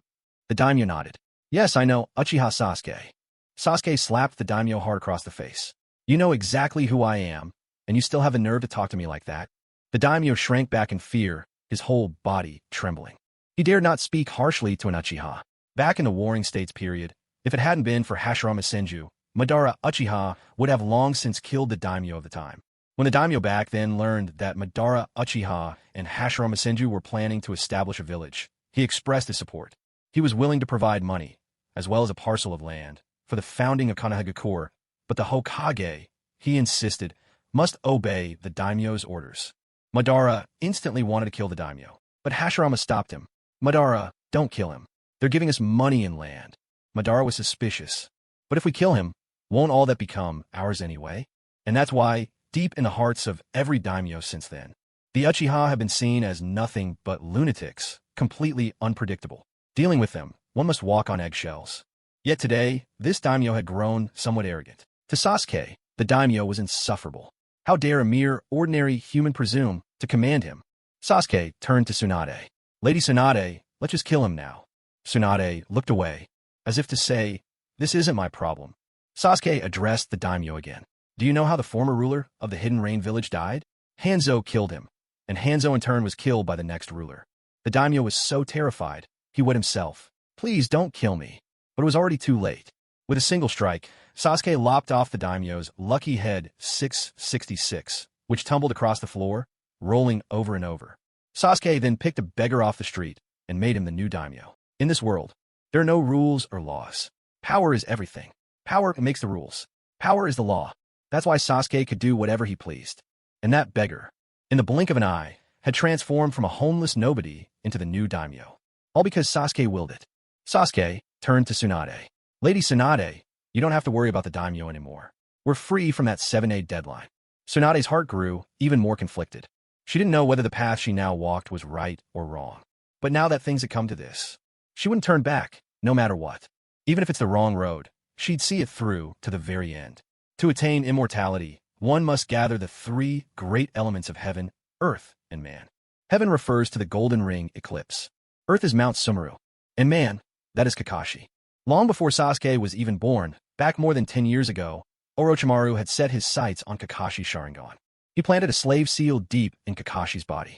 The daimyo nodded. "Yes, I know, Uchiha Sasuke." Sasuke slapped the daimyo hard across the face. "You know exactly who I am, and you still have the nerve to talk to me like that?" The daimyo shrank back in fear, his whole body trembling. He dared not speak harshly to an Uchiha. Back in the Warring States period, if it hadn't been for Hashirama Senju, Madara Uchiha would have long since killed the daimyo of the time. When the daimyo back then learned that Madara Uchiha and Hashirama Senju were planning to establish a village, he expressed his support. He was willing to provide money, as well as a parcel of land, for the founding of Konohagakure, but the Hokage, he insisted, must obey the daimyo's orders. Madara instantly wanted to kill the daimyo, but Hashirama stopped him. "Madara, Don't kill him. They're giving us money and land. Madara was suspicious. But if we kill him, won't all that become ours anyway? And that's why, deep in the hearts of every daimyo since then, the Uchiha have been seen as nothing but lunatics, completely unpredictable. Dealing with them, one must walk on eggshells. Yet today, this daimyo had grown somewhat arrogant. To Sasuke, the daimyo was insufferable. How dare a mere ordinary human presume to command him? Sasuke turned to Tsunade. Lady Tsunade, let's just kill him now. Tsunade looked away, as if to say, this isn't my problem. Sasuke addressed the daimyo again. Do you know how the former ruler of the Hidden Rain village died? Hanzo killed him, and Hanzo in turn was killed by the next ruler. The daimyo was so terrified, he would himself. Please don't kill me. But it was already too late. With a single strike, Sasuke lopped off the daimyo's lucky head 666, which tumbled across the floor, rolling over and over. Sasuke then picked a beggar off the street and made him the new daimyo. In this world, there are no rules or laws. Power is everything. Power makes the rules. Power is the law. That's why Sasuke could do whatever he pleased. And that beggar, in the blink of an eye, had transformed from a homeless nobody into the new daimyo. All because Sasuke willed it. Sasuke turned to Tsunade. Lady Tsunade, you don't have to worry about the daimyo anymore. We're free from that 7-8 deadline. Tsunade's heart grew even more conflicted. She didn't know whether the path she now walked was right or wrong. But now that things had come to this, she wouldn't turn back, no matter what. Even if it's the wrong road, she'd see it through to the very end. To attain immortality, one must gather the three great elements of heaven, earth, and man. Heaven refers to the golden ring eclipse. Earth is Mount Sumeru. And man, that is Kakashi. Long before Sasuke was even born, back more than 10 years ago, Orochimaru had set his sights on Kakashi's sharingan. He planted a slave seal deep in Kakashi's body.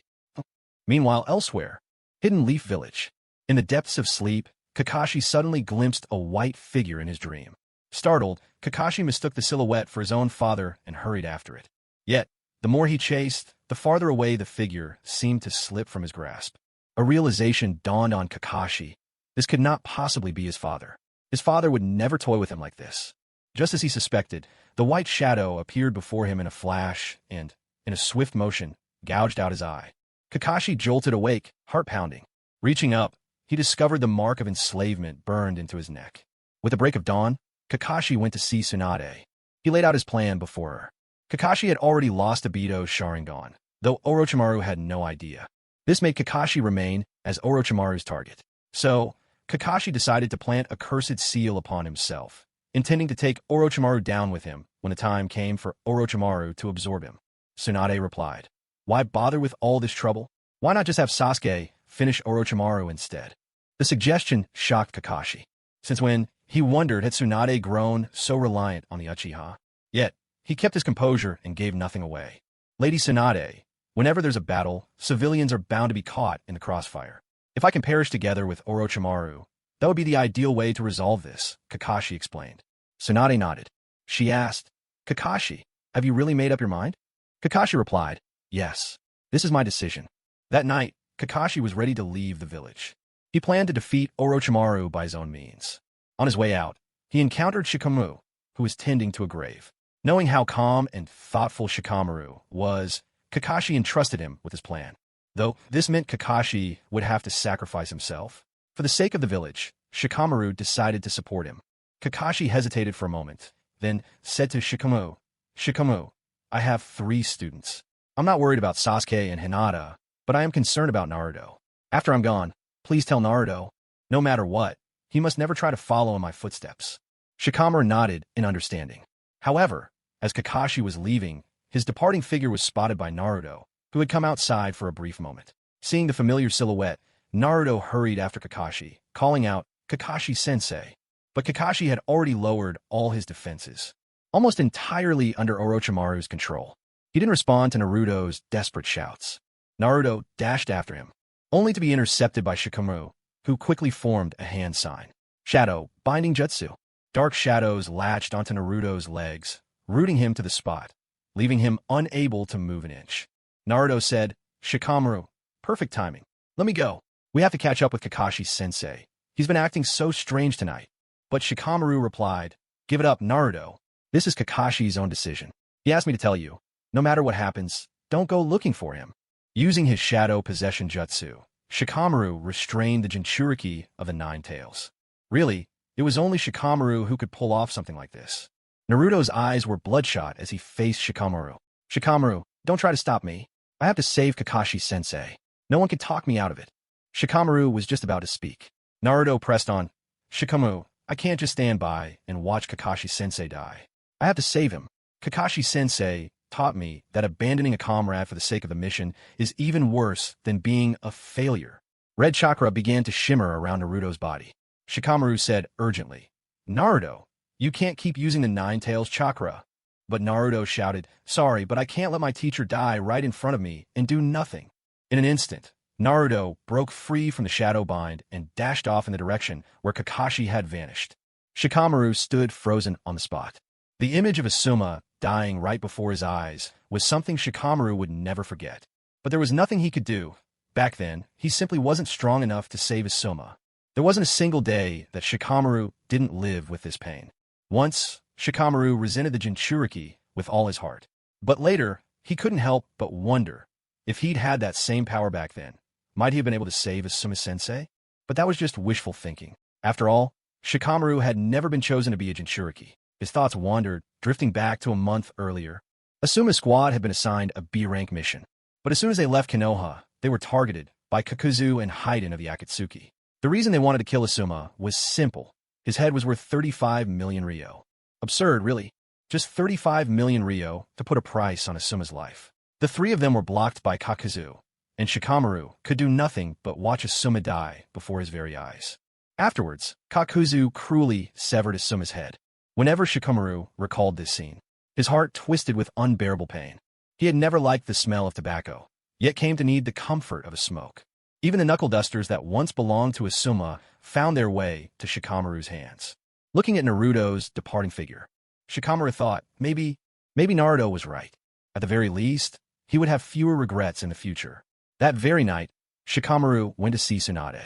Meanwhile, elsewhere, Hidden Leaf Village. In the depths of sleep, Kakashi suddenly glimpsed a white figure in his dream. Startled, Kakashi mistook the silhouette for his own father and hurried after it. Yet, the more he chased, the farther away the figure seemed to slip from his grasp. A realization dawned on Kakashi. This could not possibly be his father. His father would never toy with him like this. Just as he suspected, the white shadow appeared before him in a flash and, in a swift motion, gouged out his eye. Kakashi jolted awake, heart pounding. Reaching up, he discovered the mark of enslavement burned into his neck. With the break of dawn, Kakashi went to see Tsunade. He laid out his plan before her. Kakashi had already lost Obito's sharingan, though Orochimaru had no idea. This made Kakashi remain as Orochimaru's target. So, Kakashi decided to plant a cursed seal upon himself, intending to take Orochimaru down with him when the time came for Orochimaru to absorb him. Tsunade replied, why bother with all this trouble? Why not just have Sasuke finish Orochimaru instead? The suggestion shocked Kakashi, since when he wondered had Tsunade grown so reliant on the Uchiha. Yet, he kept his composure and gave nothing away. Lady Tsunade, whenever there's a battle, civilians are bound to be caught in the crossfire. If I can perish together with Orochimaru, that would be the ideal way to resolve this, Kakashi explained. Tsunade nodded. She asked, Kakashi, have you really made up your mind? Kakashi replied, yes, this is my decision. That night, Kakashi was ready to leave the village. He planned to defeat Orochimaru by his own means. On his way out, he encountered Shikamaru, who was tending to a grave. Knowing how calm and thoughtful Shikamaru was, Kakashi entrusted him with his plan. Though this meant Kakashi would have to sacrifice himself. For the sake of the village, Shikamaru decided to support him. Kakashi hesitated for a moment, then said to Shikamaru, Shikamaru, I have 3 students. I'm not worried about Sasuke and Hinata, but I am concerned about Naruto. After I'm gone, please tell Naruto, no matter what, he must never try to follow in my footsteps. Shikamaru nodded in understanding. However, as Kakashi was leaving, his departing figure was spotted by Naruto, who had come outside for a brief moment. Seeing the familiar silhouette, Naruto hurried after Kakashi, calling out, Kakashi-sensei. But Kakashi had already lowered all his defenses, almost entirely under Orochimaru's control. He didn't respond to Naruto's desperate shouts. Naruto dashed after him, only to be intercepted by Shikamaru, who quickly formed a hand sign. Shadow, binding jutsu. Dark shadows latched onto Naruto's legs, rooting him to the spot, leaving him unable to move an inch. Naruto said, Shikamaru, perfect timing. Let me go. We have to catch up with Kakashi-sensei. He's been acting so strange tonight. But Shikamaru replied, give it up, Naruto. This is Kakashi's own decision. He asked me to tell you, no matter what happens, don't go looking for him. Using his shadow possession jutsu, Shikamaru restrained the Jinchuriki of the Nine Tails. Really, it was only Shikamaru who could pull off something like this. Naruto's eyes were bloodshot as he faced Shikamaru. Shikamaru, don't try to stop me. I have to save Kakashi-sensei. No one can talk me out of it. Shikamaru was just about to speak. Naruto pressed on. Shikamaru, I can't just stand by and watch Kakashi-sensei die. I have to save him. Kakashi-sensei taught me that abandoning a comrade for the sake of the mission is even worse than being a failure. Red chakra began to shimmer around Naruto's body. Shikamaru said urgently, Naruto, you can't keep using the Nine Tails chakra. But Naruto shouted, sorry, but I can't let my teacher die right in front of me and do nothing. In an instant, Naruto broke free from the shadow bind and dashed off in the direction where Kakashi had vanished. Shikamaru stood frozen on the spot. The image of Asuma dying right before his eyes was something Shikamaru would never forget. But there was nothing he could do. Back then, he simply wasn't strong enough to save Asuma. There wasn't a single day that Shikamaru didn't live with this pain. Once, Shikamaru resented the Jinchuriki with all his heart. But later, he couldn't help but wonder if he'd had that same power back then. Might he have been able to save Asuma-sensei? But that was just wishful thinking. After all, Shikamaru had never been chosen to be a Jinchuriki. His thoughts wandered, drifting back to a month earlier. Asuma's squad had been assigned a B-rank mission. But as soon as they left Konoha, they were targeted by Kakuzu and Haiden of the Akatsuki. The reason they wanted to kill Asuma was simple. His head was worth 35 million ryo. Absurd, really. Just 35 million ryo to put a price on Asuma's life. The three of them were blocked by Kakuzu, and Shikamaru could do nothing but watch Asuma die before his very eyes. Afterwards, Kakuzu cruelly severed Asuma's head. Whenever Shikamaru recalled this scene, his heart twisted with unbearable pain. He had never liked the smell of tobacco, yet came to need the comfort of a smoke. Even the knuckle dusters that once belonged to Asuma found their way to Shikamaru's hands. Looking at Naruto's departing figure, Shikamaru thought, maybe Naruto was right. At the very least, he would have fewer regrets in the future. That very night, Shikamaru went to see Tsunade.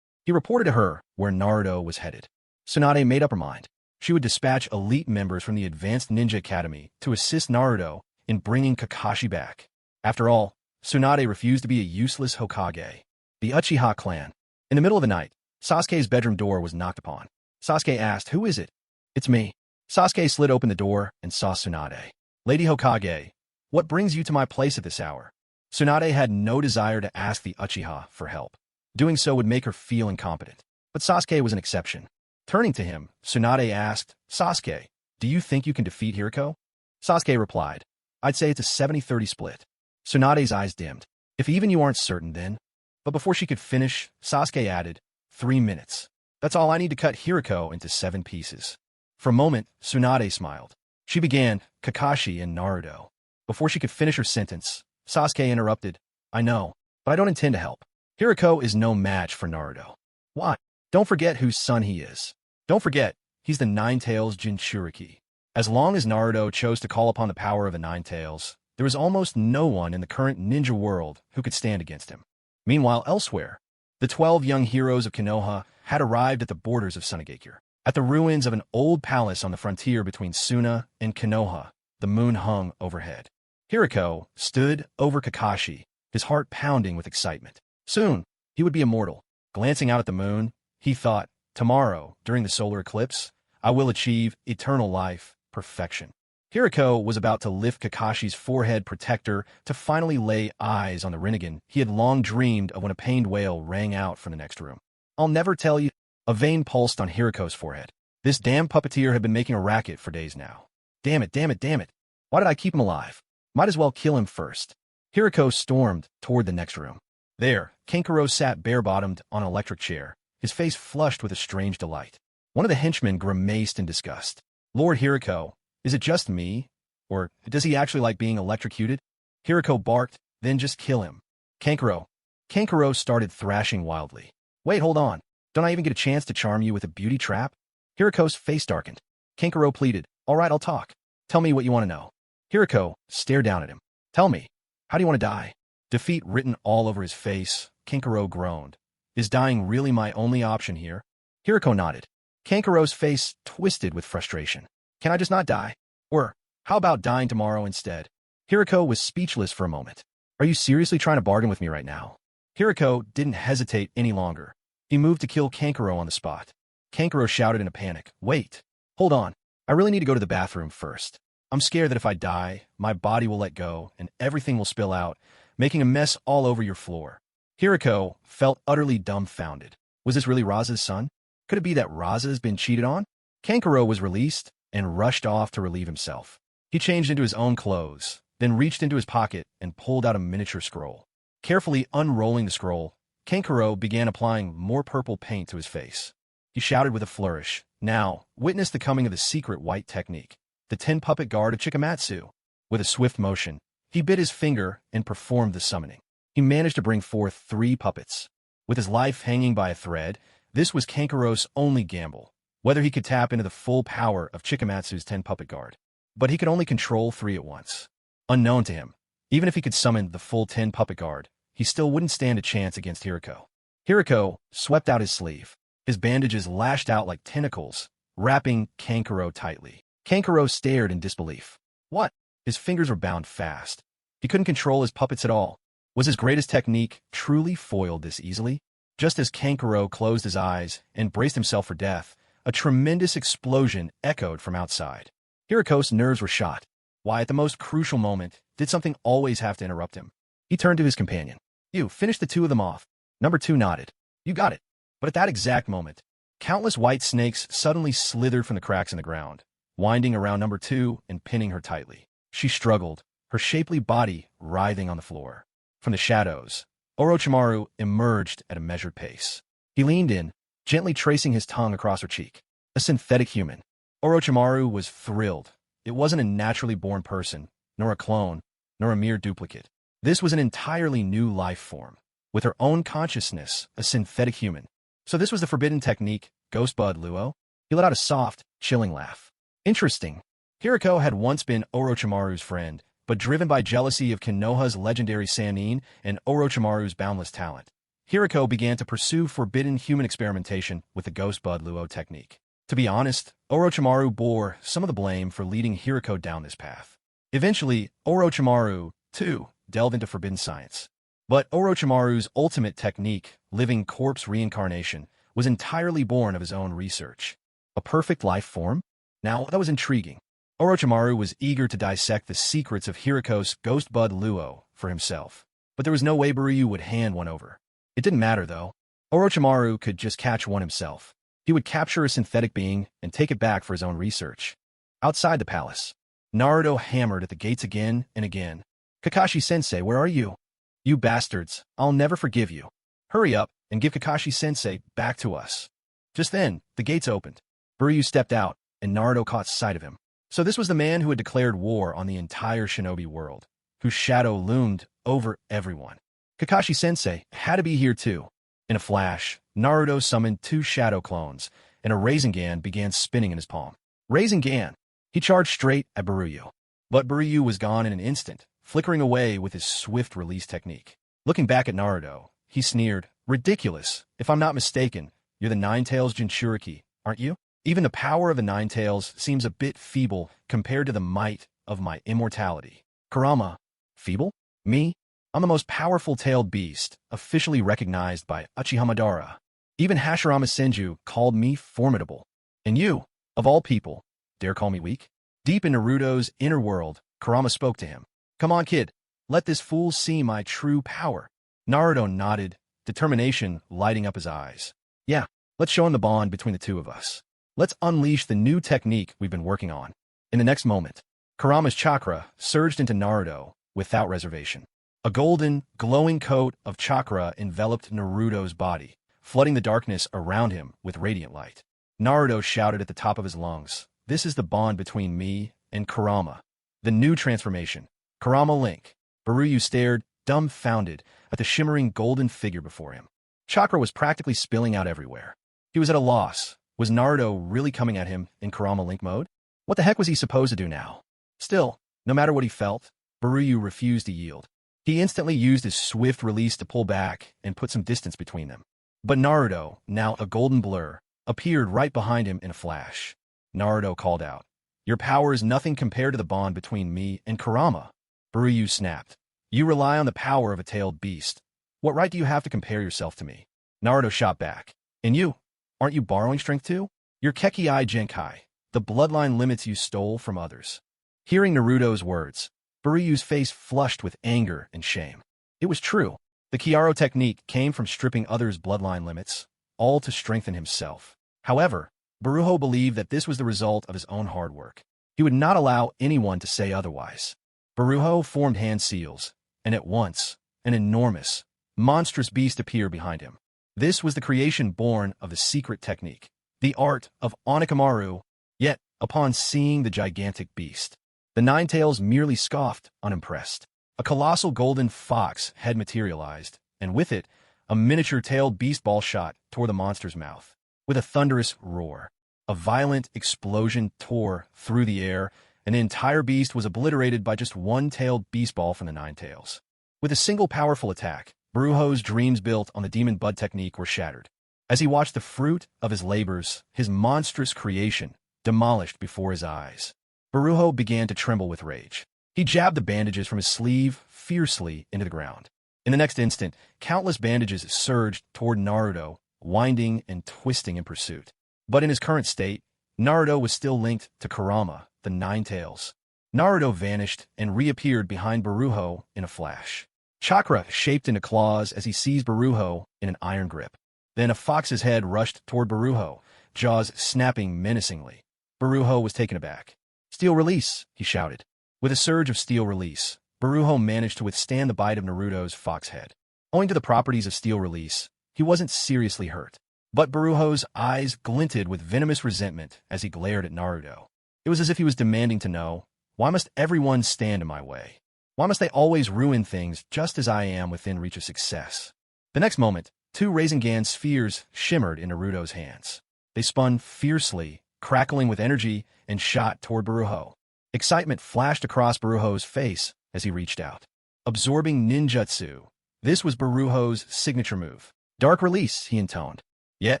He reported to her where Naruto was headed. Tsunade made up her mind. She would dispatch elite members from the Advanced Ninja Academy to assist Naruto in bringing Kakashi back. After all, Tsunade refused to be a useless Hokage. The Uchiha clan. In the middle of the night, Sasuke's bedroom door was knocked upon. Sasuke asked, who is it? It's me. Sasuke slid open the door and saw Tsunade. Lady Hokage, what brings you to my place at this hour? Tsunade had no desire to ask the Uchiha for help. Doing so would make her feel incompetent. But Sasuke was an exception. Turning to him, Tsunade asked, Sasuke, do you think you can defeat Hiriko? Sasuke replied, I'd say it's a 70-30 split. Tsunade's eyes dimmed. If even you aren't certain, then. But before she could finish, Sasuke added, 3 minutes. That's all I need to cut Hiriko into 7 pieces. For a moment, Tsunade smiled. She began, Kakashi and Naruto. Before she could finish her sentence, Sasuke interrupted, I know, but I don't intend to help. Hiriko is no match for Naruto. Why? Don't forget whose son he is. Don't forget, he's the Nine Tails Jinchuriki. As long as Naruto chose to call upon the power of the Nine Tails, there was almost no one in the current ninja world who could stand against him. Meanwhile, elsewhere, the 12 young heroes of Konoha had arrived at the borders of Sunagakure. At the ruins of an old palace on the frontier between Suna and Konoha, the moon hung overhead. Hiriko stood over Kakashi, his heart pounding with excitement. Soon, he would be immortal. Glancing out at the moon, he thought, tomorrow, during the solar eclipse, I will achieve eternal life, perfection. Hiriko was about to lift Kakashi's forehead protector to finally lay eyes on the Rinnegan he had long dreamed of when a pained wail rang out from the next room. I'll never tell you. A vein pulsed on Hiriko's forehead. This damn puppeteer had been making a racket for days now. Damn it, damn it, damn it. Why did I keep him alive? Might as well kill him first. Hiriko stormed toward the next room. There, Kankuro sat bare-bottomed on an electric chair, his face flushed with a strange delight. One of the henchmen grimaced in disgust. Lord Hiriko, is it just me? Or does he actually like being electrocuted? Hiriko barked, then just kill him. Kankuro. Kankuro started thrashing wildly. Wait, hold on. Don't I even get a chance to charm you with a beauty trap? Hiriko's face darkened. Kankuro pleaded, all right, I'll talk. Tell me what you want to know. Hiriko stared down at him. Tell me, how do you want to die? Defeat written all over his face, Kankuro groaned. Is dying really my only option here? Hiriko nodded. Kankuro's face twisted with frustration. Can I just not die? Or, how about dying tomorrow instead? Hiriko was speechless for a moment. Are you seriously trying to bargain with me right now? Hiriko didn't hesitate any longer. He moved to kill Kankuro on the spot. Kankuro shouted in a panic, "Wait! Hold on. I really need to go to the bathroom first. I'm scared that if I die, my body will let go and everything will spill out, making a mess all over your floor." Hiriko felt utterly dumbfounded. Was this really Raza's son? Could it be that Raza's been cheated on? Kankuro was released and rushed off to relieve himself. He changed into his own clothes, then reached into his pocket and pulled out a miniature scroll. Carefully unrolling the scroll, Kankuro began applying more purple paint to his face. He shouted with a flourish, "Now, witness the coming of the secret white technique, the 10-puppet guard of Chikamatsu." With a swift motion, he bit his finger and performed the summoning. He managed to bring forth 3 puppets. With his life hanging by a thread, this was Kankuro's only gamble, whether he could tap into the full power of Chikamatsu's 10-puppet guard. But he could only control 3 at once. Unknown to him, even if he could summon the full 10-puppet guard, he still wouldn't stand a chance against Hiriko. Hiriko swept out his sleeve. His bandages lashed out like tentacles, wrapping Kankuro tightly. Kankuro stared in disbelief. What? His fingers were bound fast. He couldn't control his puppets at all. Was his greatest technique truly foiled this easily? Just as Kankuro closed his eyes and braced himself for death, a tremendous explosion echoed from outside. Hiriko's nerves were shot. Why, at the most crucial moment, did something always have to interrupt him? He turned to his companion. "You finished the 2 of them off." Number 2 nodded. "You got it." But at that exact moment, countless white snakes suddenly slithered from the cracks in the ground, winding around number 2 and pinning her tightly. She struggled, her shapely body writhing on the floor. From the shadows, Orochimaru emerged at a measured pace. He leaned in, gently tracing his tongue across her cheek. A synthetic human. Orochimaru was thrilled. It wasn't a naturally born person, nor a clone, nor a mere duplicate. This was an entirely new life form, with her own consciousness, a synthetic human. So this was the forbidden technique, Ghost Bud Luo? He let out a soft, chilling laugh. Interesting. Hiriko had once been Orochimaru's friend, but driven by jealousy of Konoha's legendary Sannin and Orochimaru's boundless talent, Hiriko began to pursue forbidden human experimentation with the Ghost Bud Luo technique. To be honest, Orochimaru bore some of the blame for leading Hiriko down this path. Eventually, Orochimaru, too, delved into forbidden science. But Orochimaru's ultimate technique, living corpse reincarnation, was entirely born of his own research. A perfect life form? Now, that was intriguing. Orochimaru was eager to dissect the secrets of Hiriko's Ghost Bud Luo for himself. But there was no way Buryu would hand one over. It didn't matter, though. Orochimaru could just catch one himself. He would capture a synthetic being and take it back for his own research. Outside the palace, Naruto hammered at the gates again and again. "Kakashi-sensei, where are you? You bastards, I'll never forgive you. Hurry up and give Kakashi-sensei back to us." Just then, the gates opened. Buryu stepped out, and Naruto caught sight of him. So this was the man who had declared war on the entire shinobi world, whose shadow loomed over everyone. Kakashi-sensei had to be here too. In a flash, Naruto summoned 2 shadow clones, and a Rasengan began spinning in his palm. Rasengan! He charged straight at Buryu. But Buryu was gone in an instant, flickering away with his swift release technique. Looking back at Naruto, he sneered, "Ridiculous. If I'm not mistaken, you're the Nine-Tails Jinchuriki, aren't you? Even the power of the Nine-Tails seems a bit feeble compared to the might of my immortality." Kurama. Feeble? Me? I'm the most powerful tailed beast, officially recognized by Uchiha Madara. Even Hashirama Senju called me formidable. And you, of all people, dare call me weak? Deep in Naruto's inner world, Kurama spoke to him. "Come on, kid. Let this fool see my true power." Naruto nodded, determination lighting up his eyes. "Yeah, let's show him the bond between the 2 of us. Let's unleash the new technique we've been working on." In the next moment, Kurama's chakra surged into Naruto without reservation. A golden, glowing coat of chakra enveloped Naruto's body, flooding the darkness around him with radiant light. Naruto shouted at the top of his lungs, "This is the bond between me and Kurama. The new transformation. Kurama Link." Buryu stared, dumbfounded, at the shimmering golden figure before him. Chakra was practically spilling out everywhere. He was at a loss. Was Naruto really coming at him in Kurama Link mode? What the heck was he supposed to do now? Still, no matter what he felt, Buryu refused to yield. He instantly used his swift release to pull back and put some distance between them. But Naruto, now a golden blur, appeared right behind him in a flash. Naruto called out, "Your power is nothing compared to the bond between me and Kurama." Buryu snapped, "You rely on the power of a tailed beast. What right do you have to compare yourself to me? Naruto shot back. And you? Aren't you borrowing strength too? Your Kekkai Genkai, the bloodline limits you stole from others. Hearing Naruto's words, Buruyu's face flushed with anger and shame. It was true. The Kyaro technique came from stripping others' bloodline limits, all to strengthen himself. However, Boruto believed that this was the result of his own hard work. He would not allow anyone to say otherwise. Boruto formed hand seals, and at once, an enormous, monstrous beast appeared behind him. This was the creation born of the secret technique, the art of Orochimaru. Yet, upon seeing the gigantic beast, the Nine-Tails merely scoffed, unimpressed. A colossal golden fox head materialized, and with it, a miniature-tailed beast ball shot toward the monster's mouth. With a thunderous roar, a violent explosion tore through the air, and the entire beast was obliterated by just one tailed beast ball from the Nine-Tails. With a single powerful attack, Boruto's dreams built on the demon bud technique were shattered. As he watched the fruit of his labors, his monstrous creation, demolished before his eyes, Boruto began to tremble with rage. He jabbed the bandages from his sleeve fiercely into the ground. In the next instant, countless bandages surged toward Naruto, winding and twisting in pursuit. But in his current state, Naruto was still linked to Kurama, the Nine-Tails. Naruto vanished and reappeared behind Boruto in a flash. Chakra shaped into claws as he seized Boruto in an iron grip. Then a fox's head rushed toward Boruto, jaws snapping menacingly. Boruto was taken aback. "Steel release," he shouted. With a surge of steel release, Boruto managed to withstand the bite of Naruto's fox head. Owing to the properties of steel release, he wasn't seriously hurt. But Boruto's eyes glinted with venomous resentment as he glared at Naruto. It was as if he was demanding to know, why must everyone stand in my way? Why must they always ruin things just as I am within reach of success? The next moment, two Rasengan spheres shimmered in Naruto's hands. They spun fiercely, crackling with energy, and shot toward Boruto. Excitement flashed across Boruto's face as he reached out. Absorbing ninjutsu. This was Boruto's signature move. "Dark release," he intoned. Yet,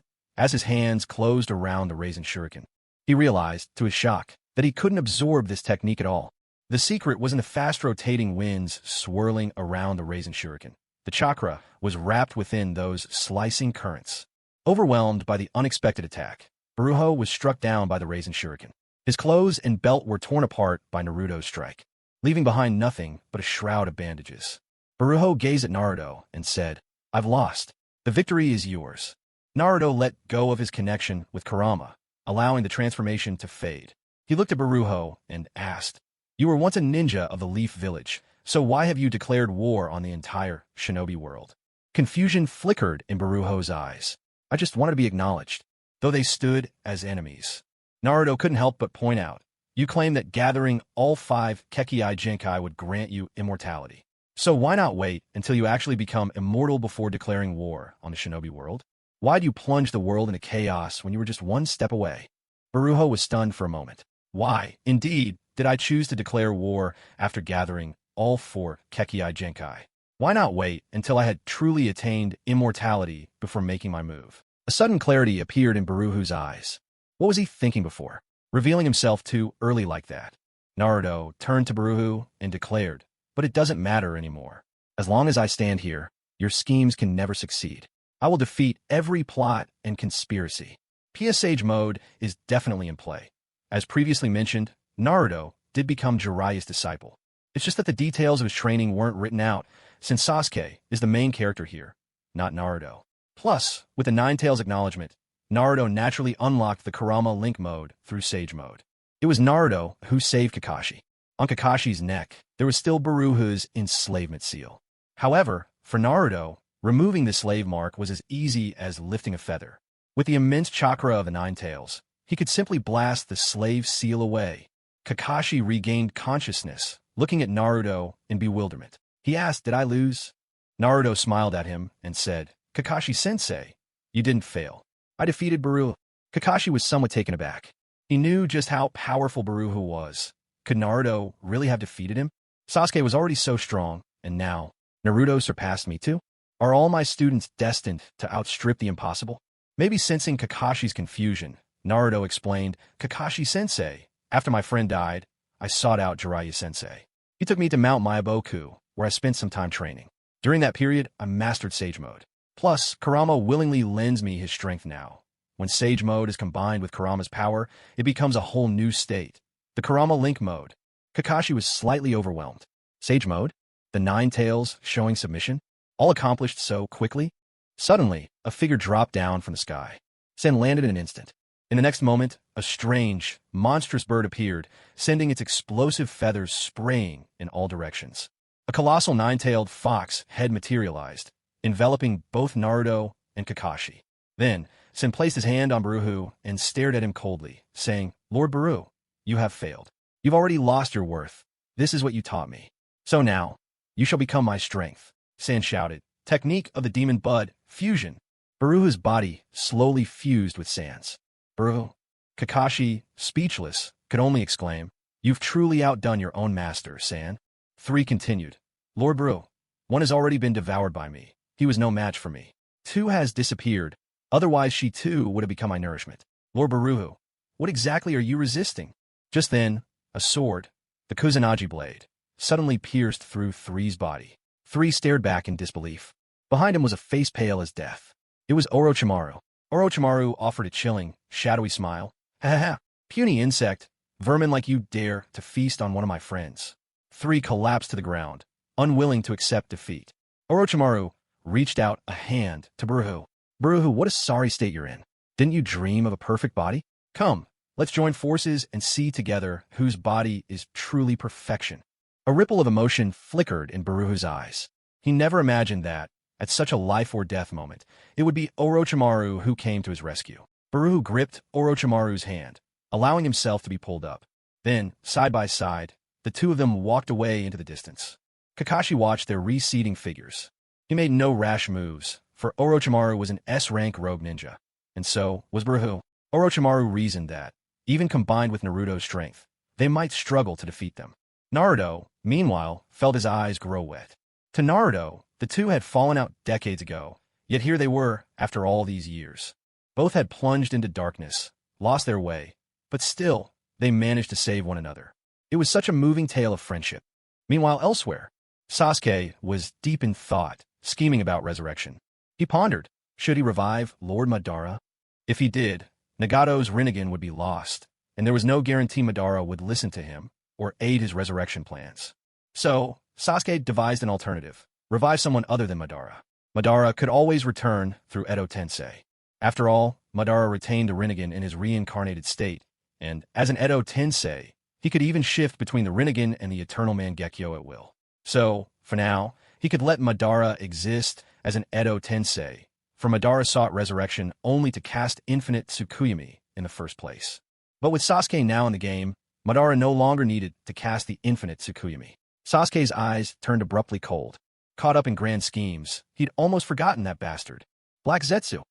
as his hands closed around the Rasen Shuriken, he realized, to his shock, that he couldn't absorb this technique at all. The secret was in the fast-rotating winds swirling around the Rasen Shuriken. The chakra was wrapped within those slicing currents. Overwhelmed by the unexpected attack, Boruto was struck down by the Rasen Shuriken. His clothes and belt were torn apart by Naruto's strike, leaving behind nothing but a shroud of bandages. Boruto gazed at Naruto and said, "I've lost. The victory is yours." Naruto let go of his connection with Kurama, allowing the transformation to fade. He looked at Boruto and asked, "You were once a ninja of the Leaf Village, so why have you declared war on the entire shinobi world?" Confusion flickered in Boruto's eyes. "I just wanted to be acknowledged." Though they stood as enemies, Naruto couldn't help but point out, "You claim that gathering all 5 Kekkai Genkai would grant you immortality. So why not wait until you actually become immortal before declaring war on the shinobi world? Why do you plunge the world into chaos when you were just one step away?" Boruto was stunned for a moment. Why, indeed, did I choose to declare war after gathering all 4 Kekkai Genkai? Why not wait until I had truly attained immortality before making my move? A sudden clarity appeared in Boruto's eyes. What was he thinking before, revealing himself too early like that? Naruto turned to Boruto and declared, "But it doesn't matter anymore. As long as I stand here, your schemes can never succeed. I will defeat every plot and conspiracy." PSage mode is definitely in play. As previously mentioned, Naruto did become Jiraiya's disciple. It's just that the details of his training weren't written out, since Sasuke is the main character here, not Naruto. Plus, with the Nine-Tails acknowledgement, Naruto naturally unlocked the Kurama Link mode through Sage mode. It was Naruto who saved Kakashi. On Kakashi's neck, there was still Boruto's enslavement seal. However, for Naruto, removing the slave mark was as easy as lifting a feather. With the immense chakra of the Nine-Tails, he could simply blast the slave seal away. Kakashi regained consciousness, looking at Naruto in bewilderment. He asked, "Did I lose?" Naruto smiled at him and said, "Kakashi-sensei, you didn't fail. I defeated Boruto." Kakashi was somewhat taken aback. He knew just how powerful Boruto was. Could Naruto really have defeated him? Sasuke was already so strong, and now, Naruto surpassed me too? Are all my students destined to outstrip the impossible? Maybe sensing Kakashi's confusion, Naruto explained, "Kakashi-sensei, after my friend died, I sought out Jiraiya-sensei. He took me to Mount Myaboku, where I spent some time training. During that period, I mastered Sage Mode. Plus, Kurama willingly lends me his strength now. When Sage Mode is combined with Kurama's power, it becomes a whole new state. The Kurama Link Mode. Kakashi was slightly overwhelmed. Sage Mode? The Nine Tails showing submission? All accomplished so quickly? Suddenly, a figure dropped down from the sky. Sen landed in an instant. In the next moment, a strange, monstrous bird appeared, sending its explosive feathers spraying in all directions. A colossal nine-tailed fox head materialized, enveloping both Naruto and Kakashi. Then, Sen placed his hand on Baruhu and stared at him coldly, saying, "Lord Baru, you have failed. You've already lost your worth. This is what you taught me. So now, you shall become my strength," Sen shouted. Technique of the Demon Bud, fusion. Baruhu's body slowly fused with San's. Baruhu. Kakashi, speechless, could only exclaim, "You've truly outdone your own master, San." 3 continued. "Lord Baru, 1 has already been devoured by me. He was no match for me. 2 has disappeared. Otherwise she too would have become my nourishment. Lord Baruhu, what exactly are you resisting?" Just then, a sword, the Kusanagi blade, suddenly pierced through 3's body. 3 stared back in disbelief. Behind him was a face pale as death. It was Orochimaru. Orochimaru offered a chilling, shadowy smile. "Ha ha ha, puny insect, vermin like you dare to feast on one of my friends." 3 collapsed to the ground, unwilling to accept defeat. Orochimaru reached out a hand to Baruhu. "Baruhu, what a sorry state you're in. Didn't you dream of a perfect body? Come, let's join forces and see together whose body is truly perfection." A ripple of emotion flickered in Baruhu's eyes. He never imagined that, at such a life-or-death moment, it would be Orochimaru who came to his rescue. Baruhu gripped Orochimaru's hand, allowing himself to be pulled up. Then, side by side, the two of them walked away into the distance. Kakashi watched their receding figures. He made no rash moves, for Orochimaru was an S-rank rogue ninja, and so was Baruhu. Orochimaru reasoned that, even combined with Naruto's strength, they might struggle to defeat them. Naruto, meanwhile, felt his eyes grow wet. To Naruto, the two had fallen out decades ago, yet here they were after all these years. Both had plunged into darkness, lost their way, but still, they managed to save one another. It was such a moving tale of friendship. Meanwhile, elsewhere, Sasuke was deep in thought, scheming about resurrection. He pondered, should he revive Lord Madara? If he did, Nagato's Rinnegan would be lost, and there was no guarantee Madara would listen to him or aid his resurrection plans. So, Sasuke devised an alternative, revive someone other than Madara. Madara could always return through Edo Tensei. After all, Madara retained the Rinnegan in his reincarnated state, and as an Edo Tensei, he could even shift between the Rinnegan and the Eternal Mangekyo at will. So, for now, he could let Madara exist as an Edo Tensei, for Madara sought resurrection only to cast infinite Tsukuyomi in the first place. But with Sasuke now in the game, Madara no longer needed to cast the infinite Tsukuyomi. Sasuke's eyes turned abruptly cold. Caught up in grand schemes, he'd almost forgotten that bastard. Black Zetsu.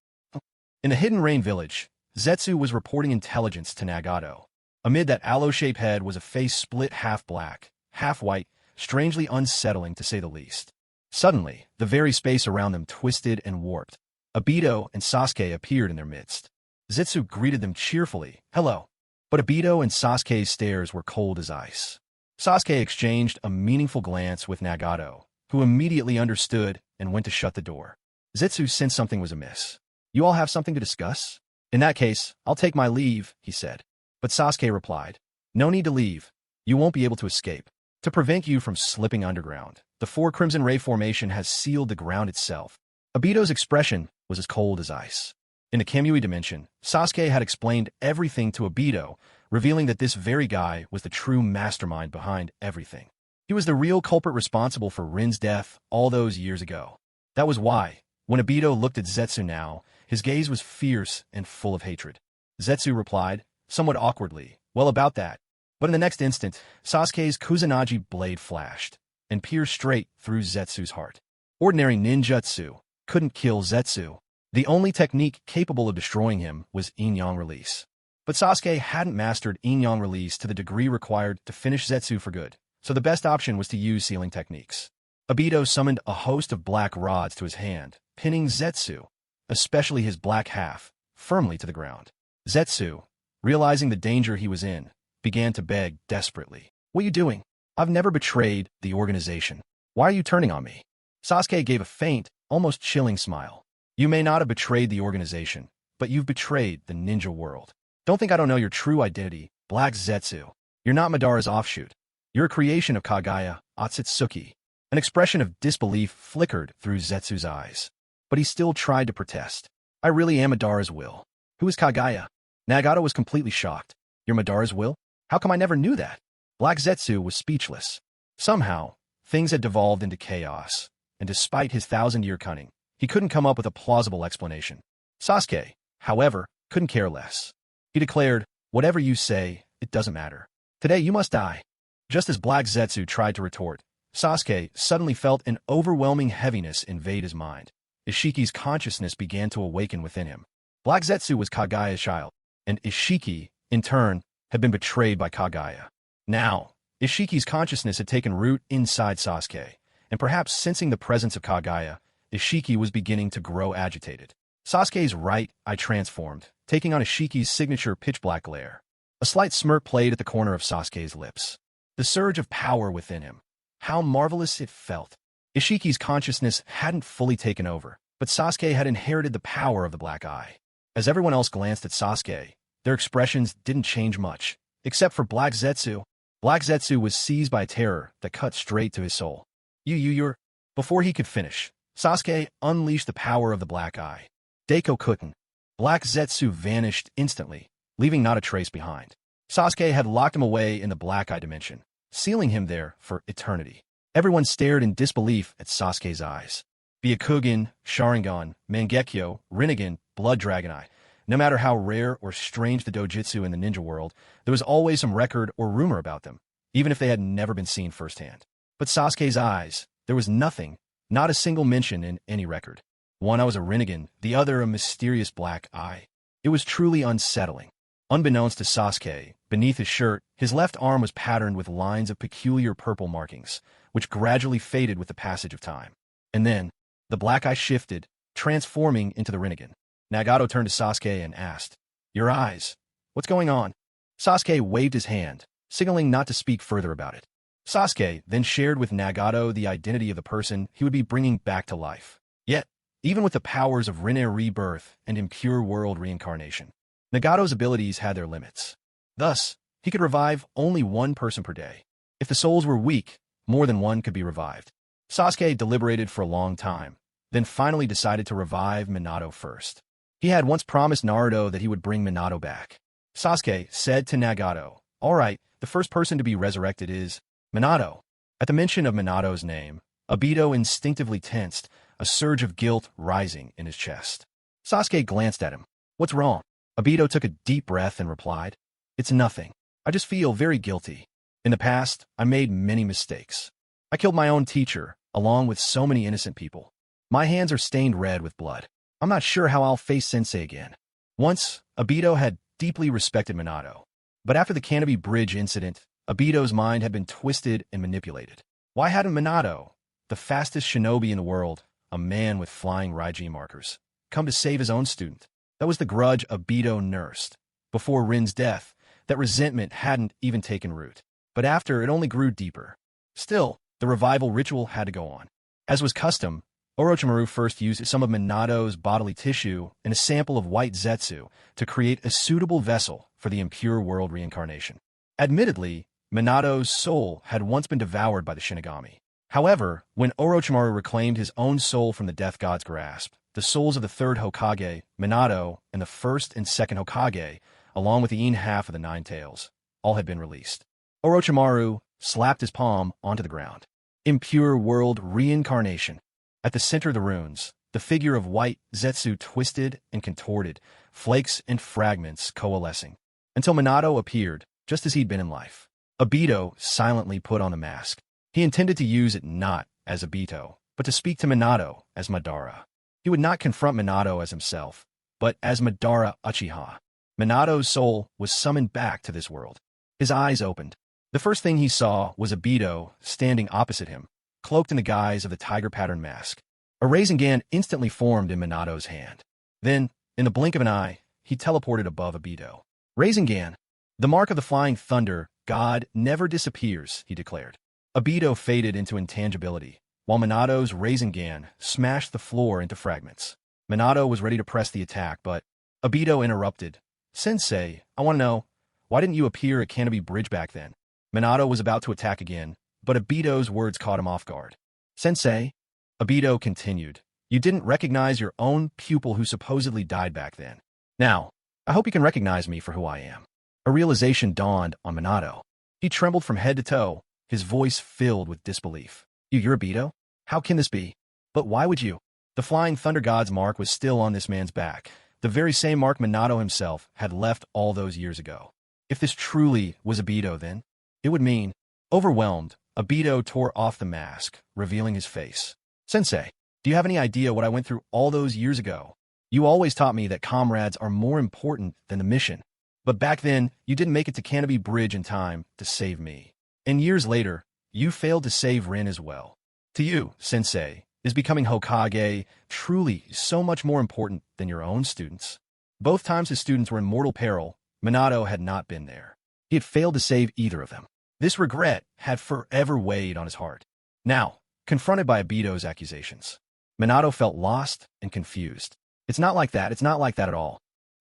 In the Hidden Rain village, Zetsu was reporting intelligence to Nagato. Amid that aloe-shaped head was a face split half black, half white, strangely unsettling to say the least. Suddenly, the very space around them twisted and warped. Obito and Sasuke appeared in their midst. Zetsu greeted them cheerfully, "Hello." But Obito and Sasuke's stares were cold as ice. Sasuke exchanged a meaningful glance with Nagato, who immediately understood and went to shut the door. Zetsu sensed something was amiss. "You all have something to discuss? In that case, I'll take my leave," he said. But Sasuke replied, "No need to leave. You won't be able to escape. To prevent you from slipping underground, the 4 Crimson Ray formation has sealed the ground itself." Obito's expression was as cold as ice. In the Kamui dimension, Sasuke had explained everything to Obito, revealing that this very guy was the true mastermind behind everything. He was the real culprit responsible for Rin's death all those years ago. That was why, when Obito looked at Zetsu now, his gaze was fierce and full of hatred. Zetsu replied, somewhat awkwardly, "Well, about that." But in the next instant, Sasuke's Kusanagi blade flashed and pierced straight through Zetsu's heart. Ordinary ninjutsu couldn't kill Zetsu. The only technique capable of destroying him was Yin-Yang Release. But Sasuke hadn't mastered Yin-Yang Release to the degree required to finish Zetsu for good, so the best option was to use sealing techniques. Obito summoned a host of black rods to his hand, pinning Zetsu, especially his black half, firmly to the ground. Zetsu, realizing the danger he was in, began to beg desperately, "What are you doing? I've never betrayed the organization. Why are you turning on me?" Sasuke gave a faint, almost chilling smile. You may not have betrayed the organization, but you've betrayed the ninja world. Don't think I don't know your true identity, Black Zetsu. You're not Madara's offshoot. You're a creation of Kagaya, Akatsuki. An expression of disbelief flickered through Zetsu's eyes. But he still tried to protest. I really am Madara's will. Who is Kagaya? Nagato was completely shocked. You're Madara's will? How come I never knew that? Black Zetsu was speechless. Somehow, things had devolved into chaos, and despite his 1,000-year cunning, he couldn't come up with a plausible explanation. Sasuke, however, couldn't care less. He declared, whatever you say, it doesn't matter. Today you must die. Just as Black Zetsu tried to retort, Sasuke suddenly felt an overwhelming heaviness invade his mind. Ishiki's consciousness began to awaken within him. Black Zetsu was Kagaya's child, and Ishiki, in turn, had been betrayed by Kagaya. Now, Ishiki's consciousness had taken root inside Sasuke, and perhaps sensing the presence of Kagaya, Ishiki was beginning to grow agitated. Sasuke's right eye transformed, taking on Ishiki's signature pitch-black glare. A slight smirk played at the corner of Sasuke's lips. The surge of power within him. How marvelous it felt. Ishiki's consciousness hadn't fully taken over, but Sasuke had inherited the power of the black eye. As everyone else glanced at Sasuke, their expressions didn't change much, except for Black Zetsu. Black Zetsu was seized by a terror that cut straight to his soul. You're... Before he could finish, Sasuke unleashed the power of the black eye. Deiko couldn't. Black Zetsu vanished instantly, leaving not a trace behind. Sasuke had locked him away in the black eye dimension, sealing him there for eternity. Everyone stared in disbelief at Sasuke's eyes. Byakugan, Sharingan, Mangekyo, Rinnegan, Blood Dragon Eye. No matter how rare or strange the dojutsu in the ninja world, there was always some record or rumor about them, even if they had never been seen firsthand. But Sasuke's eyes, there was nothing, not a single mention in any record. One I was a Rinnegan, the other a mysterious black eye. It was truly unsettling. Unbeknownst to Sasuke, beneath his shirt, his left arm was patterned with lines of peculiar purple markings, which gradually faded with the passage of time. And then, the black eye shifted, transforming into the Rinnegan. Nagato turned to Sasuke and asked, Your eyes, what's going on? Sasuke waved his hand, signaling not to speak further about it. Sasuke then shared with Nagato the identity of the person he would be bringing back to life. Yet, even with the powers of Rinne rebirth and impure world reincarnation, Nagato's abilities had their limits. Thus, he could revive only one person per day. If the souls were weak, more than one could be revived. Sasuke deliberated for a long time, then finally decided to revive Minato first. He had once promised Naruto that he would bring Minato back. Sasuke said to Nagato, All right, the first person to be resurrected is Minato. At the mention of Minato's name, Obito instinctively tensed, a surge of guilt rising in his chest. Sasuke glanced at him. What's wrong? Obito took a deep breath and replied, It's nothing. I just feel very guilty. In the past, I made many mistakes. I killed my own teacher, along with so many innocent people. My hands are stained red with blood. I'm not sure how I'll face Sensei again. Once, Obito had deeply respected Minato. But after the Canopy Bridge incident, Obito's mind had been twisted and manipulated. Why hadn't Minato, the fastest shinobi in the world, a man with flying Raiji markers, come to save his own student? That was the grudge Obito nursed. Before Rin's death, that resentment hadn't even taken root. But after, it only grew deeper. Still, the revival ritual had to go on. As was custom, Orochimaru first used some of Minato's bodily tissue and a sample of white zetsu to create a suitable vessel for the impure world reincarnation. Admittedly, Minato's soul had once been devoured by the Shinigami. However, when Orochimaru reclaimed his own soul from the death god's grasp, the souls of the third Hokage, Minato, and the first and second Hokage, along with the Ine half of the Nine Tails, all had been released. Orochimaru slapped his palm onto the ground. Impure world reincarnation. At the center of the runes, the figure of white zetsu twisted and contorted, flakes and fragments coalescing, until Minato appeared, just as he'd been in life. Obito silently put on the mask. He intended to use it not as Obito, but to speak to Minato as Madara. He would not confront Minato as himself, but as Madara Uchiha. Minato's soul was summoned back to this world. His eyes opened. The first thing he saw was Obito standing opposite him, cloaked in the guise of the tiger pattern mask. A Rasengan instantly formed in Minato's hand. Then, in the blink of an eye, he teleported above Obito. Rasengan, the mark of the flying thunder, God never disappears, he declared. Obito faded into intangibility, while Minato's Rasengan smashed the floor into fragments. Minato was ready to press the attack, but Obito interrupted. "Sensei, I want to know, why didn't you appear at Canopy Bridge back then?" Minato was about to attack again, but Obito's words caught him off guard. "Sensei," Obito continued, "you didn't recognize your own pupil who supposedly died back then. Now, I hope you can recognize me for who I am." A realization dawned on Minato. He trembled from head to toe, his voice filled with disbelief. You're Obito? How can this be? But why would you?" The Flying Thunder God's mark was still on this man's back, the very same mark Minato himself had left all those years ago. If this truly was Obito, then it would mean, overwhelmed, Obito tore off the mask, revealing his face. "Sensei, do you have any idea what I went through all those years ago? You always taught me that comrades are more important than the mission. But back then, you didn't make it to Canopy Bridge in time to save me. And years later, you failed to save Rin as well. To you, Sensei, is becoming Hokage truly so much more important than your own students?" Both times his students were in mortal peril, Minato had not been there. He had failed to save either of them. This regret had forever weighed on his heart. Now, confronted by Obito's accusations, Minato felt lost and confused. It's not like that at all.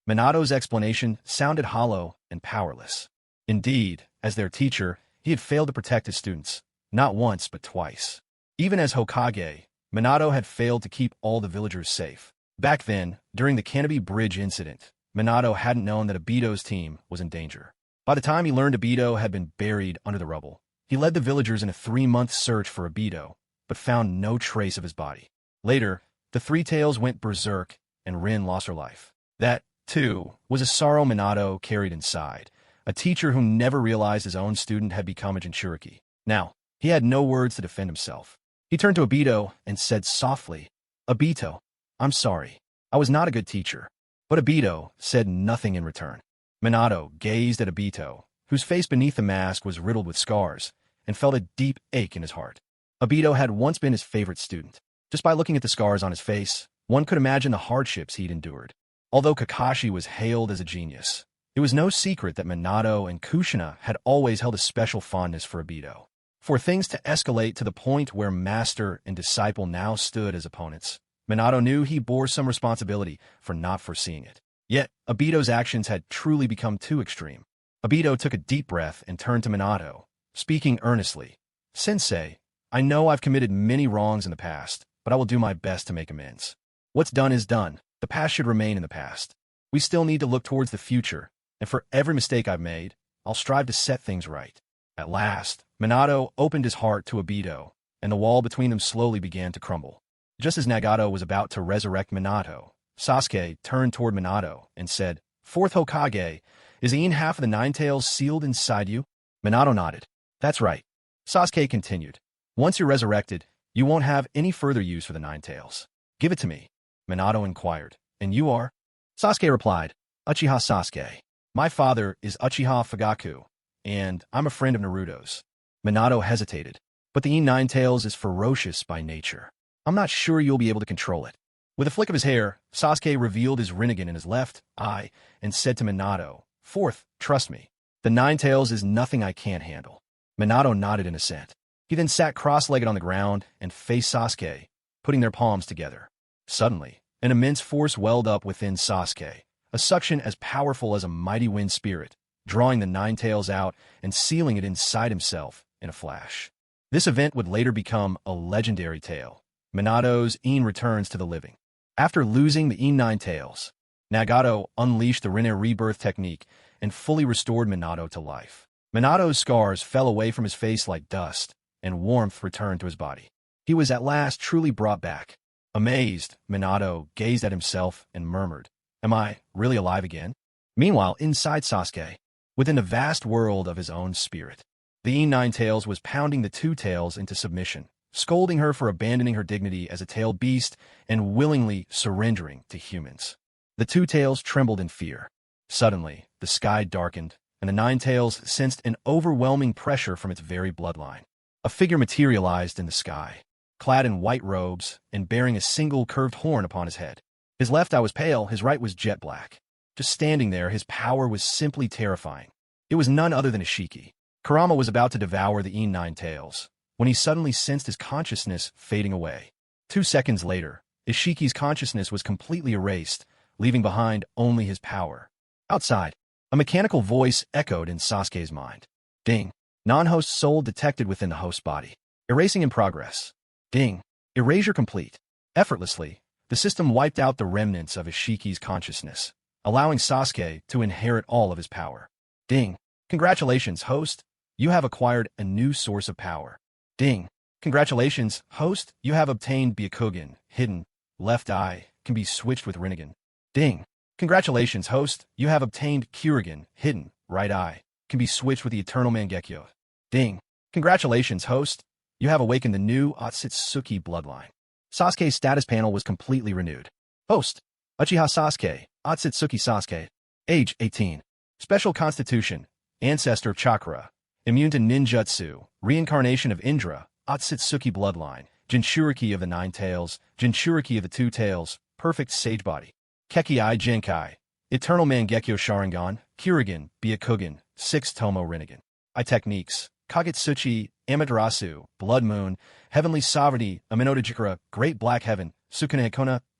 Minato's explanation sounded hollow and powerless. Indeed, as their teacher, he had failed to protect his students, not once but twice. Even as Hokage, Minato had failed to keep all the villagers safe. Back then, during the Canopy Bridge incident, Minato hadn't known that Obito's team was in danger. By the time he learned Obito had been buried under the rubble, he led the villagers in a 3-month search for Obito, but found no trace of his body. Later, the Three Tails went berserk, and Rin lost her life. That, too, was a sorrow Minato carried inside, a teacher who never realized his own student had become a Jinchuriki. Now, he had no words to defend himself. He turned to Obito and said softly, "Obito, I'm sorry. I was not a good teacher." But Obito said nothing in return. Minato gazed at Obito, whose face beneath the mask was riddled with scars, and felt a deep ache in his heart. Obito had once been his favorite student. Just by looking at the scars on his face, one could imagine the hardships he'd endured. Although Kakashi was hailed as a genius, it was no secret that Minato and Kushina had always held a special fondness for Obito. For things to escalate to the point where master and disciple now stood as opponents, Minato knew he bore some responsibility for not foreseeing it. Yet, Obito's actions had truly become too extreme. Obito took a deep breath and turned to Minato, speaking earnestly. "Sensei, I know I've committed many wrongs in the past, but I will do my best to make amends. What's done is done. The past should remain in the past. We still need to look towards the future, and for every mistake I've made, I'll strive to set things right." At last, Minato opened his heart to Obito, and the wall between them slowly began to crumble. Just as Nagato was about to resurrect Minato, Sasuke turned toward Minato and said, "Fourth Hokage, is the half of the Nine Tails sealed inside you?" Minato nodded. "That's right." Sasuke continued, "Once you're resurrected, you won't have any further use for the Nine Tails. Give it to me." Minato inquired, "And you are?" Sasuke replied, "Uchiha Sasuke. My father is Uchiha Fugaku, and I'm a friend of Naruto's." Minato hesitated, "But the Nine Tails is ferocious by nature. I'm not sure you'll be able to control it." With a flick of his hair, Sasuke revealed his Rinnegan in his left eye and said to Minato, "Fourth, trust me. The Nine Tails is nothing I can't handle." Minato nodded in assent. He then sat cross-legged on the ground and faced Sasuke, putting their palms together. Suddenly, an immense force welled up within Sasuke, a suction as powerful as a mighty wind spirit, drawing the Nine Tails out and sealing it inside himself in a flash. This event would later become a legendary tale, Minato's returns to the living. After losing the Nine Tails, Nagato unleashed the Rinne rebirth technique and fully restored Minato to life. Minato's scars fell away from his face like dust, and warmth returned to his body. He was at last truly brought back. Amazed, Minato gazed at himself and murmured, "Am I really alive again?" Meanwhile, inside Sasuke, within the vast world of his own spirit, the Nine Tails was pounding the Two Tails into submission, scolding her for abandoning her dignity as a tailed beast and willingly surrendering to humans. The Two Tails trembled in fear. Suddenly, the sky darkened, and the Nine Tails sensed an overwhelming pressure from its very bloodline. A figure materialized in the sky, clad in white robes and bearing a single curved horn upon his head. His left eye was pale, his right was jet black. Just standing there, his power was simply terrifying. It was none other than Ishiki. Kurama was about to devour the Nine Tails, when he suddenly sensed his consciousness fading away. 2 seconds later, Ishiki's consciousness was completely erased, leaving behind only his power. Outside, a mechanical voice echoed in Sasuke's mind. Ding. Non-host soul detected within the host body. Erasing in progress. Ding. Erasure complete. Effortlessly, the system wiped out the remnants of Ishiki's consciousness, allowing Sasuke to inherit all of his power. Ding. Congratulations, host. You have acquired a new source of power. Ding. Congratulations, host. You have obtained Byakugan, hidden, left eye, can be switched with Rinnegan. Ding. Congratulations, host. You have obtained Kyuugen, hidden, right eye, can be switched with the Eternal Mangekyo. Ding. Congratulations, host. You have awakened the new Akatsuki bloodline. Sasuke's status panel was completely renewed. Host. Uchiha Sasuke, Akatsuki Sasuke. Age 18. Special constitution. Ancestor chakra. Immune to ninjutsu. Reincarnation of Indra. Akatsuki bloodline. Jinchuriki of the 9 tails. Jinchuriki of the 2 tails. Perfect sage body. Kekkei Genkai. Eternal Mangekyo Sharingan. Kyuugen. Byakugan. 6 Tomo Rinnegan. I techniques. Kagutsuchi. Amaterasu. Blood Moon. Heavenly Sovereignty. Aminotajikara. Great Black Heaven. Sukune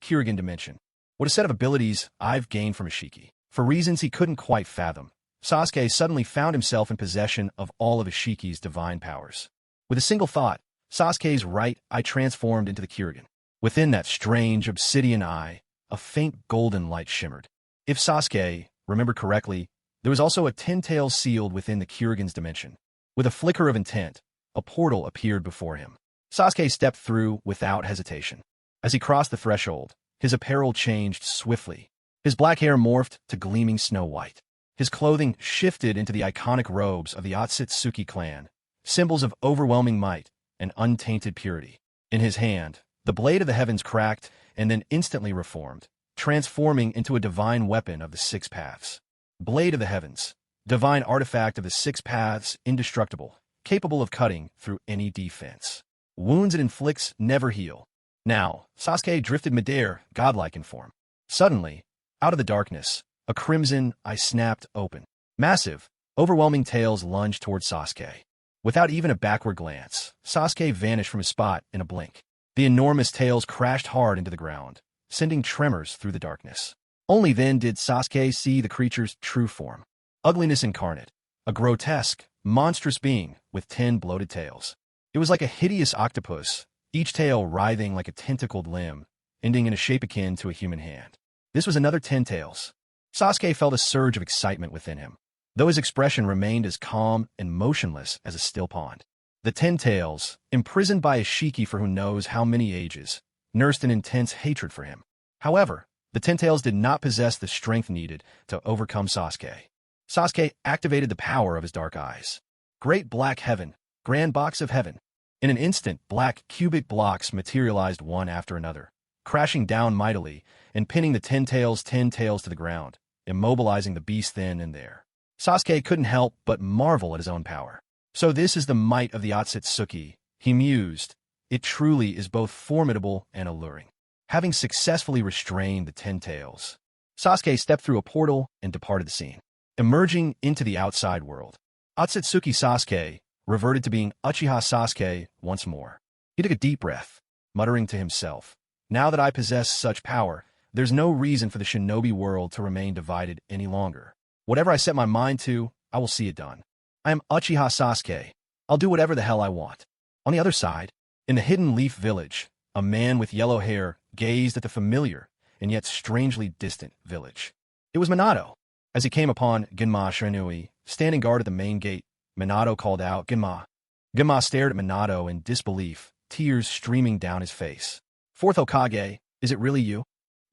Kyuugen Dimension. What a set of abilities I've gained from Ishiki. For reasons he couldn't quite fathom, Sasuke suddenly found himself in possession of all of Ishiki's divine powers. With a single thought, Sasuke's right eye transformed into the Kyuugen. Within that strange obsidian eye, a faint golden light shimmered. If Sasuke remembered correctly, there was also a 10 tails sealed within the Kyuugen's dimension. With a flicker of intent, a portal appeared before him. Sasuke stepped through without hesitation. As he crossed the threshold, his apparel changed swiftly. His black hair morphed to gleaming snow white. His clothing shifted into the iconic robes of the Akatsuki clan, symbols of overwhelming might and untainted purity. In his hand, the blade of the heavens cracked and then instantly reformed, transforming into a divine weapon of the 6 paths. Blade of the heavens, divine artifact of the 6 paths, indestructible, capable of cutting through any defense. Wounds it inflicts never heal. Now, Sasuke drifted midair, godlike in form. Suddenly, out of the darkness, a crimson eye snapped open. Massive, overwhelming tails lunged toward Sasuke. Without even a backward glance, Sasuke vanished from his spot in a blink. The enormous tails crashed hard into the ground, sending tremors through the darkness. Only then did Sasuke see the creature's true form. Ugliness incarnate, a grotesque, monstrous being with 10 bloated tails. It was like a hideous octopus, each tail writhing like a tentacled limb, ending in a shape akin to a human hand. This was another 10 tails. Sasuke felt a surge of excitement within him, though his expression remained as calm and motionless as a still pond. The 10 tails, imprisoned by Ishiki for who knows how many ages, nursed an intense hatred for him. However, the 10 tails did not possess the strength needed to overcome Sasuke. Sasuke activated the power of his dark eyes. Great Black Heaven, Grand Box of Heaven. In an instant, black cubic blocks materialized one after another, crashing down mightily and pinning the 10 tails to the ground, immobilizing the beast then and there. Sasuke couldn't help but marvel at his own power. So this is the might of the Akatsuki, he mused. It truly is both formidable and alluring. Having successfully restrained the 10 tails, Sasuke stepped through a portal and departed the scene. Emerging into the outside world, Akatsuki Sasuke reverted to being Uchiha Sasuke once more. He took a deep breath, muttering to himself, "Now that I possess such power, there's no reason for the shinobi world to remain divided any longer. Whatever I set my mind to, I will see it done. I am Uchiha Sasuke. I'll do whatever the hell I want." On the other side, in the Hidden Leaf Village, a man with yellow hair gazed at the familiar and yet strangely distant village. It was Minato. As he came upon Genma Shiranui, standing guard at the main gate, Minato called out, "Genma." Genma stared at Minato in disbelief, tears streaming down his face. "Fourth Hokage, is it really you?"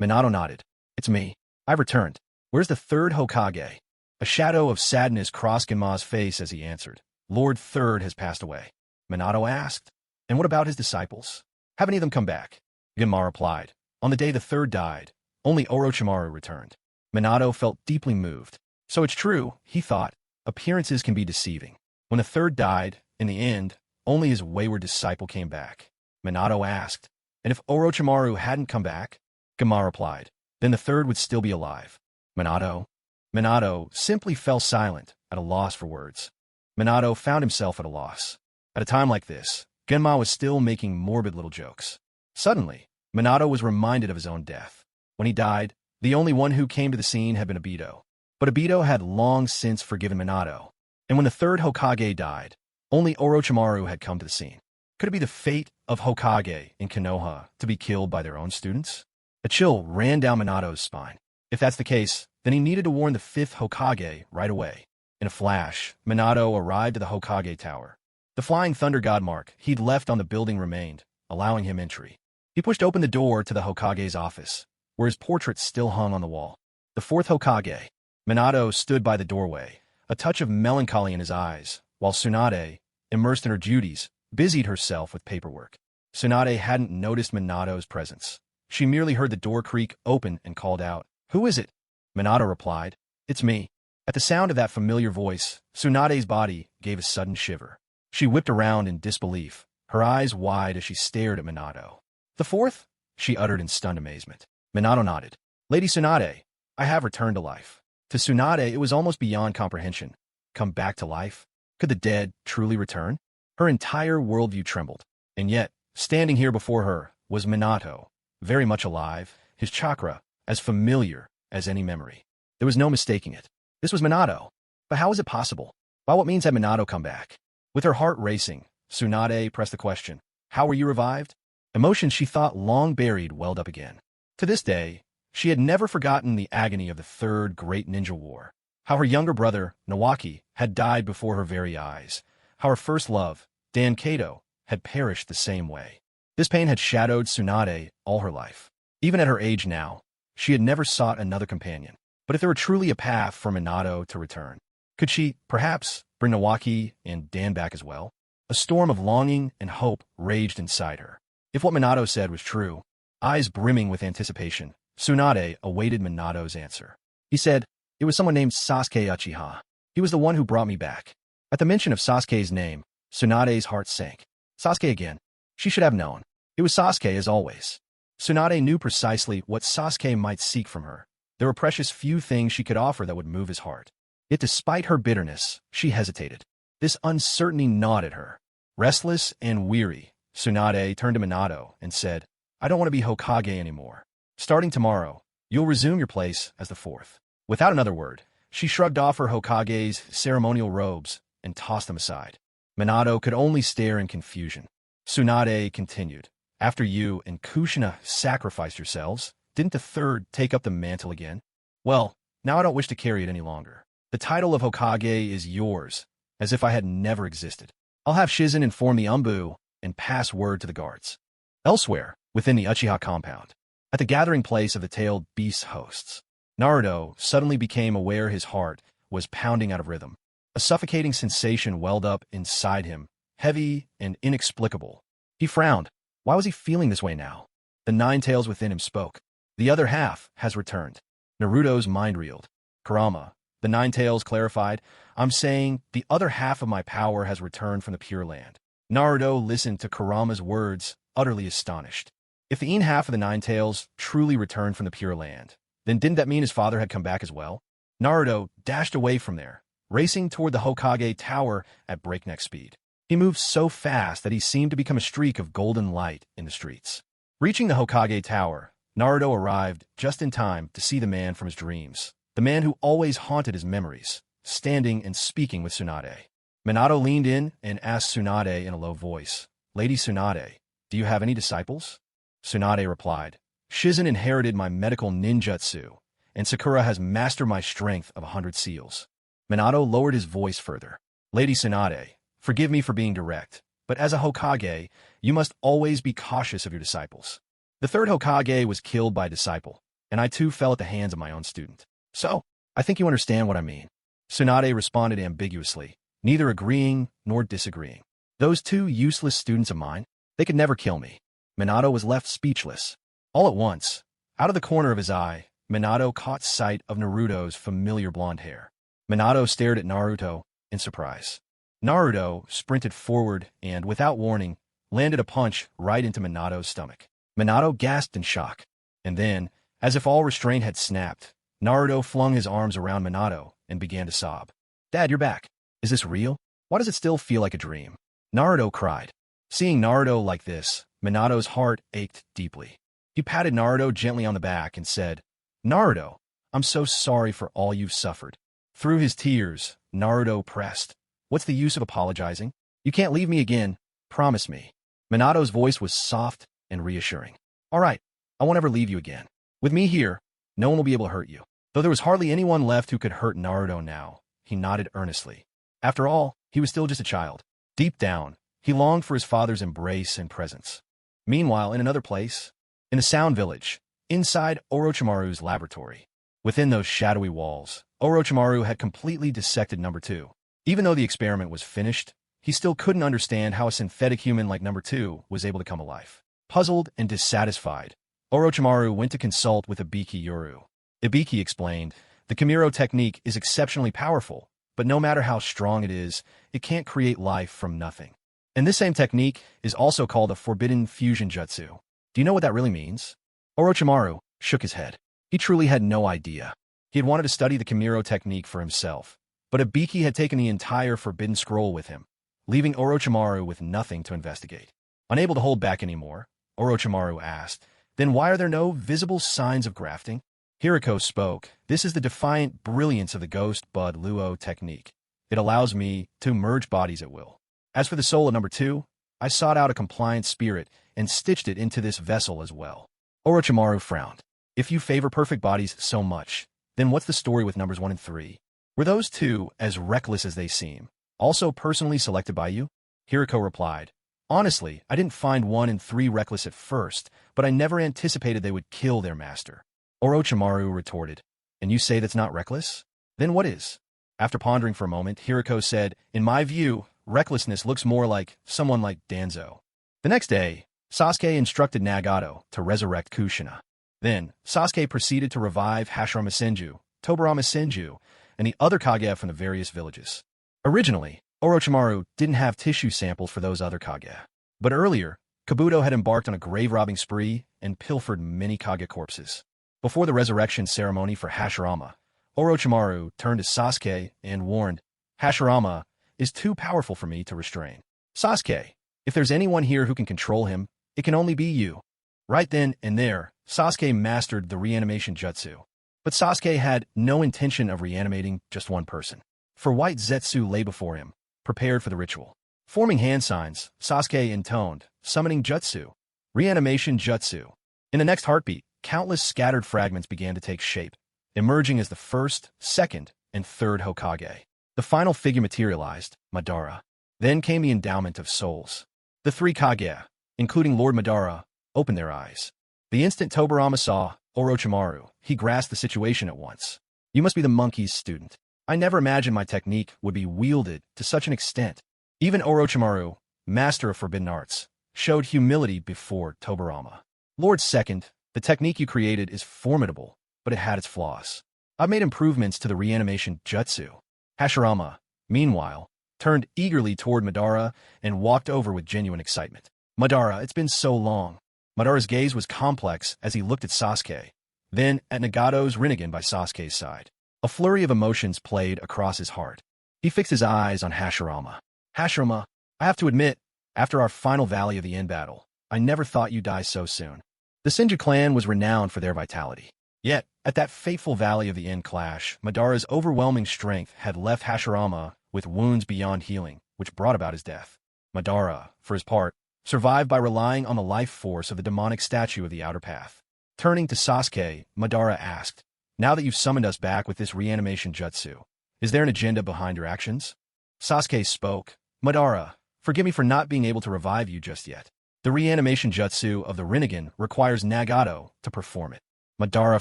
Minato nodded. "It's me. I've returned. Where's the 3rd Hokage?" A shadow of sadness crossed Genma's face as he answered. "Lord Third has passed away." Minato asked, "And what about his disciples? Have any of them come back?" Genma replied, "On the day the 3rd died, only Orochimaru returned." Minato felt deeply moved. So it's true, he thought, appearances can be deceiving. When the 3rd died, in the end, only his wayward disciple came back. Minato asked, "And if Orochimaru hadn't come back?" Genma replied, "Then the 3rd would still be alive." Minato simply fell silent, at a loss for words. Minato found himself at a loss. At a time like this, Genma was still making morbid little jokes. Suddenly, Minato was reminded of his own death. When he died, the only one who came to the scene had been Obito. But Obito had long since forgiven Minato. And when the third Hokage died, only Orochimaru had come to the scene. Could it be the fate of Hokage in Konoha to be killed by their own students? A chill ran down Minato's spine. If that's the case, then he needed to warn the fifth Hokage right away. In a flash, Minato arrived at the Hokage Tower. The flying thunder god mark he'd left on the building remained, allowing him entry. He pushed open the door to the Hokage's office, where his portrait still hung on the wall. The fourth Hokage, Minato, stood by the doorway, a touch of melancholy in his eyes, while Tsunade, immersed in her duties, busied herself with paperwork. Tsunade hadn't noticed Minato's presence. She merely heard the door creak open and called out, "Who is it?" Minato replied, "It's me." At the sound of that familiar voice, Tsunade's body gave a sudden shiver. She whipped around in disbelief, her eyes wide as she stared at Minato. "The fourth?" she uttered in stunned amazement. Minato nodded. "Lady Tsunade, I have returned to life." To Tsunade, it was almost beyond comprehension. Come back to life? Could the dead truly return? Her entire worldview trembled. And yet, standing here before her was Minato, very much alive, his chakra as familiar as any memory. There was no mistaking it. This was Minato. But how was it possible? By what means had Minato come back? With her heart racing, Tsunade pressed the question, "How were you revived?" Emotions she thought long buried welled up again. To this day, she had never forgotten the agony of the Third Great Ninja War. How her younger brother, Nawaki, had died before her very eyes. How her first love, Dan Kato, had perished the same way. This pain had shadowed Tsunade all her life. Even at her age now, she had never sought another companion. But if there were truly a path for Minato to return, could she, perhaps, bring Nawaki and Dan back as well? A storm of longing and hope raged inside her. If what Minato said was true, eyes brimming with anticipation, Tsunade awaited Minato's answer. He said, "It was someone named Sasuke Uchiha. He was the one who brought me back." At the mention of Sasuke's name, Tsunade's heart sank. Sasuke again. She should have known. It was Sasuke as always. Tsunade knew precisely what Sasuke might seek from her. There were precious few things she could offer that would move his heart. Yet despite her bitterness, she hesitated. This uncertainty gnawed at her. Restless and weary, Tsunade turned to Minato and said, "I don't want to be Hokage anymore. Starting tomorrow, you'll resume your place as the fourth." Without another word, she shrugged off her Hokage's ceremonial robes and tossed them aside. Minato could only stare in confusion. Tsunade continued, "After you and Kushina sacrificed yourselves, didn't the third take up the mantle again? Well, now I don't wish to carry it any longer. The title of Hokage is yours, as if I had never existed. I'll have Shizen inform the Umbu and pass word to the guards." Elsewhere, within the Uchiha compound, at the gathering place of the tailed beast hosts, Naruto suddenly became aware his heart was pounding out of rhythm. A suffocating sensation welled up inside him, heavy and inexplicable. He frowned. Why was he feeling this way now? The nine tails within him spoke. "The other half has returned." Naruto's mind reeled. "Kurama," the nine tails clarified, "I'm saying the other half of my power has returned from the Pure Land." Naruto listened to Kurama's words, utterly astonished. If the half of the nine tails truly returned from the Pure Land, then didn't that mean his father had come back as well? Naruto dashed away from there, racing toward the Hokage Tower at breakneck speed. He moved so fast that he seemed to become a streak of golden light in the streets. Reaching the Hokage Tower, Naruto arrived just in time to see the man from his dreams, the man who always haunted his memories, standing and speaking with Tsunade. Minato leaned in and asked Tsunade in a low voice, "Lady Tsunade, do you have any disciples?" Tsunade replied, "Shizen inherited my medical ninjutsu, and Sakura has mastered my strength of 100 seals." Minato lowered his voice further. "Lady Tsunade, forgive me for being direct, but as a Hokage, you must always be cautious of your disciples. The third Hokage was killed by a disciple, and I too fell at the hands of my own student. So, I think you understand what I mean." Tsunade responded ambiguously, neither agreeing nor disagreeing. "Those two useless students of mine, they could never kill me." Minato was left speechless. All at once, out of the corner of his eye, Minato caught sight of Naruto's familiar blonde hair. Minato stared at Naruto in surprise. Naruto sprinted forward and, without warning, landed a punch right into Minato's stomach. Minato gasped in shock. And then, as if all restraint had snapped, Naruto flung his arms around Minato and began to sob. "Dad, you're back. Is this real? Why does it still feel like a dream?" Naruto cried. Seeing Naruto like this, Minato's heart ached deeply. He patted Naruto gently on the back and said, "Naruto, I'm so sorry for all you've suffered." Through his tears, Naruto pressed, "What's the use of apologizing? You can't leave me again. Promise me." Minato's voice was soft and reassuring. "All right, I won't ever leave you again. With me here, no one will be able to hurt you." Though there was hardly anyone left who could hurt Naruto now, he nodded earnestly. After all, he was still just a child. Deep down, he longed for his father's embrace and presence. Meanwhile, in another place, in the Sound Village, inside Orochimaru's laboratory, within those shadowy walls, Orochimaru had completely dissected Number 2. Even though the experiment was finished, he still couldn't understand how a synthetic human like Number 2 was able to come alive. Puzzled and dissatisfied, Orochimaru went to consult with Ibiki Yuru. Ibiki explained, "The Kimiro technique is exceptionally powerful, but no matter how strong it is, it can't create life from nothing. And this same technique is also called a forbidden fusion jutsu. Do you know what that really means?" Orochimaru shook his head. He truly had no idea. He had wanted to study the Kimiro technique for himself, but Ibiki had taken the entire Forbidden Scroll with him, leaving Orochimaru with nothing to investigate. Unable to hold back anymore, Orochimaru asked, "Then why are there no visible signs of grafting?" Hiriko spoke, "This is the defiant brilliance of the Ghost Bud Luo technique. It allows me to merge bodies at will. As for the soul of Number 2, I sought out a compliant spirit and stitched it into this vessel as well." Orochimaru frowned. "If you favor perfect bodies so much, then what's the story with Numbers 1 and 3? Were those two, as reckless as they seem, also personally selected by you?" Hiriko replied, "Honestly, I didn't find 1 and 3 reckless at first, but I never anticipated they would kill their master." Orochimaru retorted, "And you say that's not reckless? Then what is?" After pondering for a moment, Hiriko said, "In my view, recklessness looks more like someone like Danzo." The next day, Sasuke instructed Nagato to resurrect Kushina. Then, Sasuke proceeded to revive Hashirama Senju, Tobirama Senju, and the other Kage from the various villages. Originally, Orochimaru didn't have tissue samples for those other Kage. But earlier, Kabuto had embarked on a grave-robbing spree and pilfered many Kage corpses. Before the resurrection ceremony for Hashirama, Orochimaru turned to Sasuke and warned, "Hashirama is too powerful for me to restrain. Sasuke, if there's anyone here who can control him, it can only be you." Right then and there, Sasuke mastered the reanimation jutsu. But Sasuke had no intention of reanimating just one person. For white Zetsu lay before him, prepared for the ritual. Forming hand signs, Sasuke intoned, summoning jutsu, reanimation jutsu. In the next heartbeat, countless scattered fragments began to take shape, emerging as the first, second, and third Hokage. The final figure materialized, Madara. Then came the endowment of souls. The 3 Kage, including Lord Madara, opened their eyes. The instant Tobirama saw Orochimaru, he grasped the situation at once. "You must be the monkey's student. I never imagined my technique would be wielded to such an extent." Even Orochimaru, master of forbidden arts, showed humility before Tobirama. "Lord Second, the technique you created is formidable, but it had its flaws. I've made improvements to the reanimation jutsu." Hashirama, meanwhile, turned eagerly toward Madara and walked over with genuine excitement. "Madara, it's been so long." Madara's gaze was complex as he looked at Sasuke, then at Nagato's Rinnegan by Sasuke's side. A flurry of emotions played across his heart. He fixed his eyes on Hashirama. "Hashirama, I have to admit, after our final Valley of the End battle, I never thought you'd die so soon." The Senju clan was renowned for their vitality. Yet, at that fateful Valley of the End clash, Madara's overwhelming strength had left Hashirama with wounds beyond healing, which brought about his death. Madara, for his part, survived by relying on the life force of the demonic statue of the Outer Path. Turning to Sasuke, Madara asked, "Now that you've summoned us back with this reanimation jutsu, is there an agenda behind your actions?" Sasuke spoke, "Madara, forgive me for not being able to revive you just yet. The reanimation jutsu of the Rinnegan requires Nagato to perform it." Madara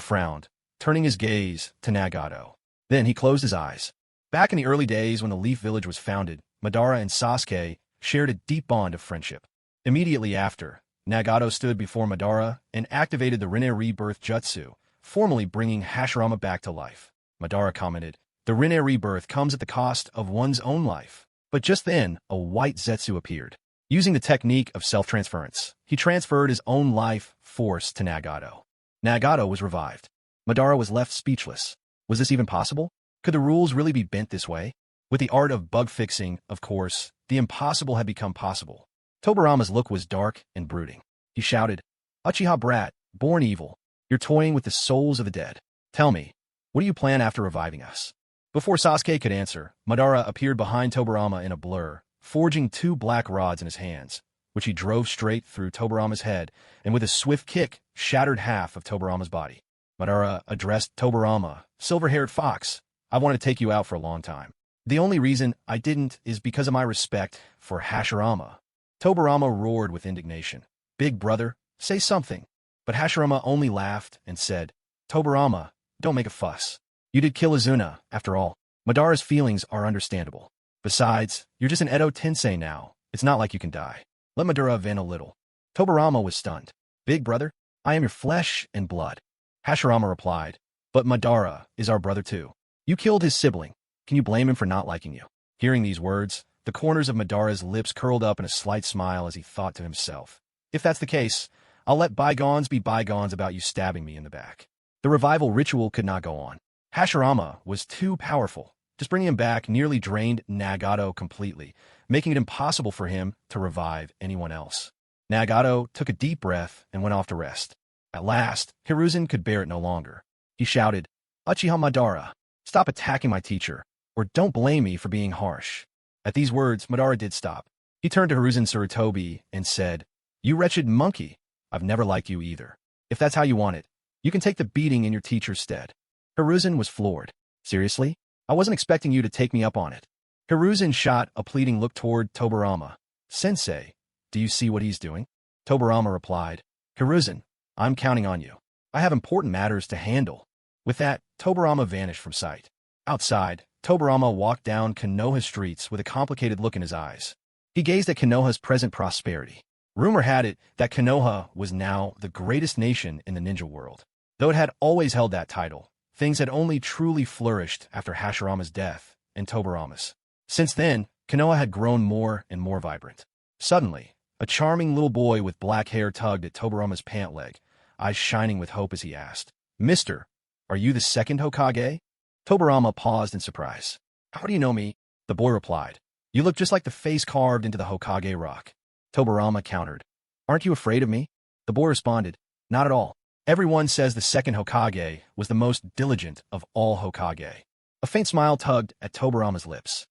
frowned, turning his gaze to Nagato. Then he closed his eyes. Back in the early days when the Leaf Village was founded, Madara and Sasuke shared a deep bond of friendship. Immediately after, Nagato stood before Madara and activated the Rinne Rebirth Jutsu, formally bringing Hashirama back to life. Madara commented, "The Rinne Rebirth comes at the cost of one's own life." But just then, a white Zetsu appeared. Using the technique of self-transference, he transferred his own life force to Nagato. Nagato was revived. Madara was left speechless. Was this even possible? Could the rules really be bent this way? With the art of bug fixing, of course, the impossible had become possible. Tobarama's look was dark and brooding. He shouted, "Uchiha brat, born evil, you're toying with the souls of the dead. Tell me, what do you plan after reviving us?" Before Sasuke could answer, Madara appeared behind Tobarama in a blur, forging two black rods in his hands, which he drove straight through Tobarama's head and with a swift kick shattered half of Tobarama's body. Madara addressed Tobarama, "Silver-haired fox, I wanted to take you out for a long time. The only reason I didn't is because of my respect for Hashirama." Tobarama roared with indignation. "Big brother, say something." But Hashirama only laughed and said, "Tobarama, don't make a fuss. You did kill Azuna, after all. Madara's feelings are understandable. Besides, you're just an Edo Tensei now. It's not like you can die. Let Madara vent a little." Tobarama was stunned. "Big brother, I am your flesh and blood." Hashirama replied, "But Madara is our brother too. You killed his sibling. Can you blame him for not liking you?" Hearing these words, the corners of Madara's lips curled up in a slight smile as he thought to himself, "If that's the case, I'll let bygones be bygones about you stabbing me in the back." The revival ritual could not go on. Hashirama was too powerful. Just bringing him back nearly drained Nagato completely, making it impossible for him to revive anyone else. Nagato took a deep breath and went off to rest. At last, Hiruzen could bear it no longer. He shouted, "Uchiha Madara, stop attacking my teacher, or don't blame me for being harsh." At these words, Madara did stop. He turned to Hiruzen Sarutobi and said, "You wretched monkey, I've never liked you either. If that's how you want it, you can take the beating in your teacher's stead." Hiruzen was floored. "Seriously? I wasn't expecting you to take me up on it." Hiruzen shot a pleading look toward Tobarama. "Sensei, do you see what he's doing?" Tobarama replied, "Hiruzen, I'm counting on you. I have important matters to handle." With that, Tobarama vanished from sight. Outside, Tobarama walked down Konoha streets with a complicated look in his eyes. He gazed at Konoha's present prosperity. Rumor had it that Konoha was now the greatest nation in the ninja world. Though it had always held that title, things had only truly flourished after Hashirama's death and Tobarama's. Since then, Konoha had grown more and more vibrant. Suddenly, a charming little boy with black hair tugged at Tobarama's pant leg, eyes shining with hope as he asked, "Mister, are you the second Hokage?" Tobarama paused in surprise. "How do you know me?" The boy replied, "You look just like the face carved into the Hokage rock." Tobarama countered, "Aren't you afraid of me?" The boy responded, "Not at all. Everyone says the second Hokage was the most diligent of all Hokage." A faint smile tugged at Tobarama's lips.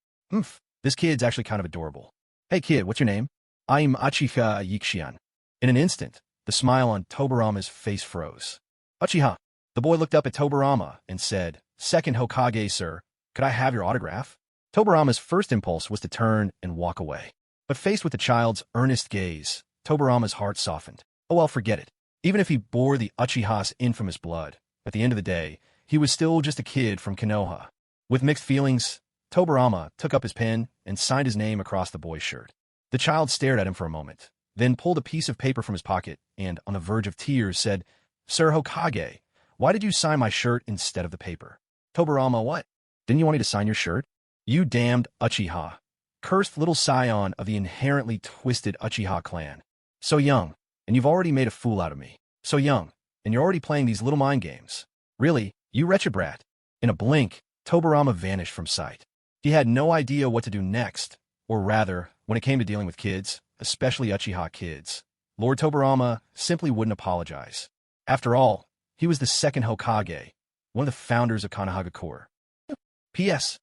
This kid's actually kind of adorable. "Hey kid, what's your name?" "I'm Uchiha Yikshian." In an instant, the smile on Tobarama's face froze. "Uchiha." The boy looked up at Tobarama and said, "Second Hokage, sir. Could I have your autograph?" Tobarama's first impulse was to turn and walk away. But faced with the child's earnest gaze, Tobarama's heart softened. Oh well, forget it. Even if he bore the Uchiha's infamous blood, at the end of the day, he was still just a kid from Konoha. With mixed feelings, Tobarama took up his pen and signed his name across the boy's shirt. The child stared at him for a moment, then pulled a piece of paper from his pocket and, on the verge of tears, said, "Sir Hokage, why did you sign my shirt instead of the paper?" Tobarama, "What? Didn't you want me to sign your shirt?" "You damned Uchiha. Cursed little scion of the inherently twisted Uchiha clan. So young, and you've already made a fool out of me. So young, and you're already playing these little mind games. Really, you wretched brat." In a blink, Tobarama vanished from sight. He had no idea what to do next, or rather, when it came to dealing with kids, especially Uchiha kids, Lord Tobarama simply wouldn't apologize. After all, he was the second Hokage, one of the founders of Konohagakure. P.S.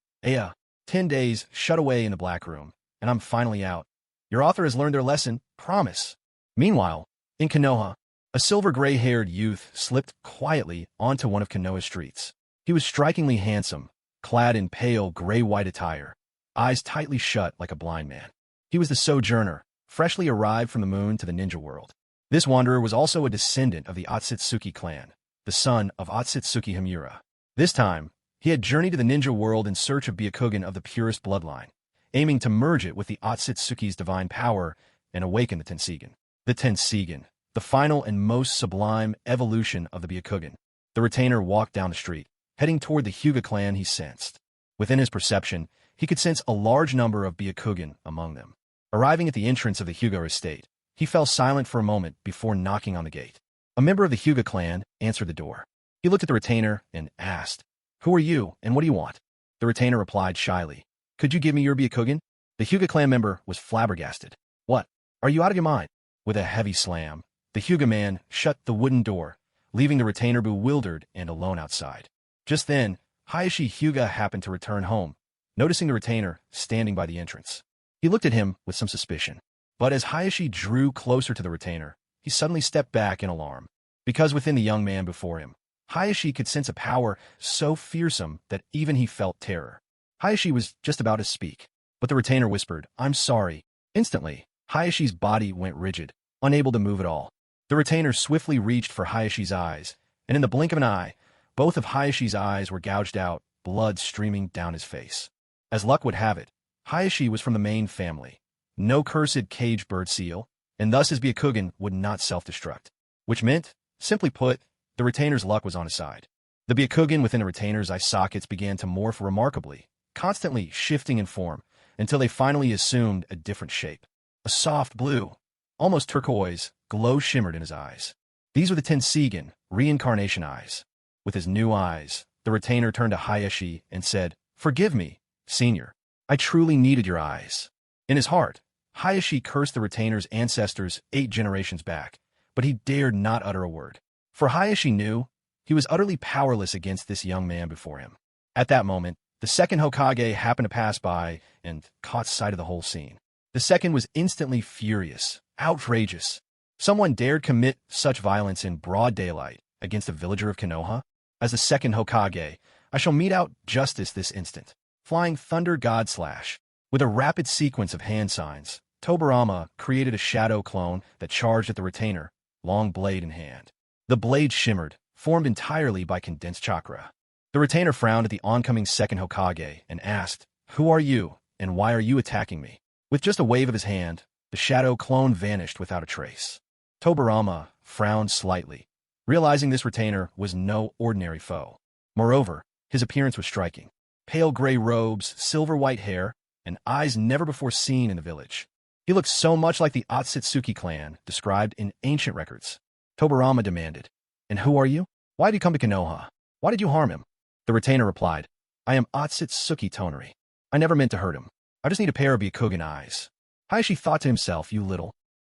10 days shut away in the Black Room, and I'm finally out. Your author has learned their lesson, promise. Meanwhile, in Konoha, a silver-gray-haired youth slipped quietly onto one of Konoha's streets. He was strikingly handsome, clad in pale gray-white attire, eyes tightly shut like a blind man. He was the sojourner, freshly arrived from the moon to the ninja world. This wanderer was also a descendant of the Akatsuki clan, the son of Akatsuki Himura. This time, he had journeyed to the ninja world in search of Byakugan of the purest bloodline, aiming to merge it with the Akatsuki's divine power and awaken the Tensigen. The Tensigen, the final and most sublime evolution of the Byakugan. The retainer walked down the street, heading toward the Hyuga clan he sensed. Within his perception, he could sense a large number of Byakugan among them. Arriving at the entrance of the Hyuga estate, he fell silent for a moment before knocking on the gate. A member of the Hyuga clan answered the door. He looked at the retainer and asked, "Who are you, and what do you want?" The retainer replied shyly, "Could you give me your Byakugan?" The Hyuga clan member was flabbergasted. What? Are you out of your mind? With a heavy slam, the Hyuga man shut the wooden door, leaving the retainer bewildered and alone outside. Just then, Hayashi Hyuga happened to return home, noticing the retainer standing by the entrance. He looked at him with some suspicion. But as Hayashi drew closer to the retainer, he suddenly stepped back in alarm. Because within the young man before him, Hayashi could sense a power so fearsome that even he felt terror. Hayashi was just about to speak, but the retainer whispered, "I'm sorry." Instantly, Hayashi's body went rigid, unable to move at all. The retainer swiftly reached for Hayashi's eyes, and in the blink of an eye, both of Hayashi's eyes were gouged out, blood streaming down his face. As luck would have it, Hayashi was from the main family. No cursed cage bird seal, and thus his Byakugan would not self-destruct. Which meant, simply put, the retainer's luck was on his side. The Byakugan within the retainer's eye sockets began to morph remarkably, constantly shifting in form, until they finally assumed a different shape. A soft blue, almost turquoise, glow shimmered in his eyes. These were the Tensigan, reincarnation eyes. With his new eyes, the retainer turned to Hayashi and said, "Forgive me, senior. I truly needed your eyes." In his heart, Hayashi cursed the retainer's ancestors 8 generations back, but he dared not utter a word. For Hayashi knew he was utterly powerless against this young man before him. At that moment, the second Hokage happened to pass by and caught sight of the whole scene. The second was instantly furious, outrageous. Someone dared commit such violence in broad daylight against a villager of Konoha? As the second Hokage, I shall mete out justice this instant. Flying Thunder God Slash. With a rapid sequence of hand signs, Tobirama created a shadow clone that charged at the retainer, long blade in hand. The blade shimmered, formed entirely by condensed chakra. The retainer frowned at the oncoming second Hokage and asked, "Who are you, and why are you attacking me?" With just a wave of his hand, the shadow clone vanished without a trace. Tobirama frowned slightly, realizing this retainer was no ordinary foe. Moreover, his appearance was striking. Pale gray robes, silver-white hair, and eyes never before seen in the village. He looked so much like the Akatsuki clan described in ancient records. Tobirama demanded, "And who are you? Why did you come to Konoha? Why did you harm him?" The retainer replied, "I am Akatsuki Tonari. I never meant to hurt him. I just need a pair of Byakugan eyes." Hayashi thought to himself, "You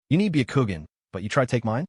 need Byakugan, but you try to take mine?"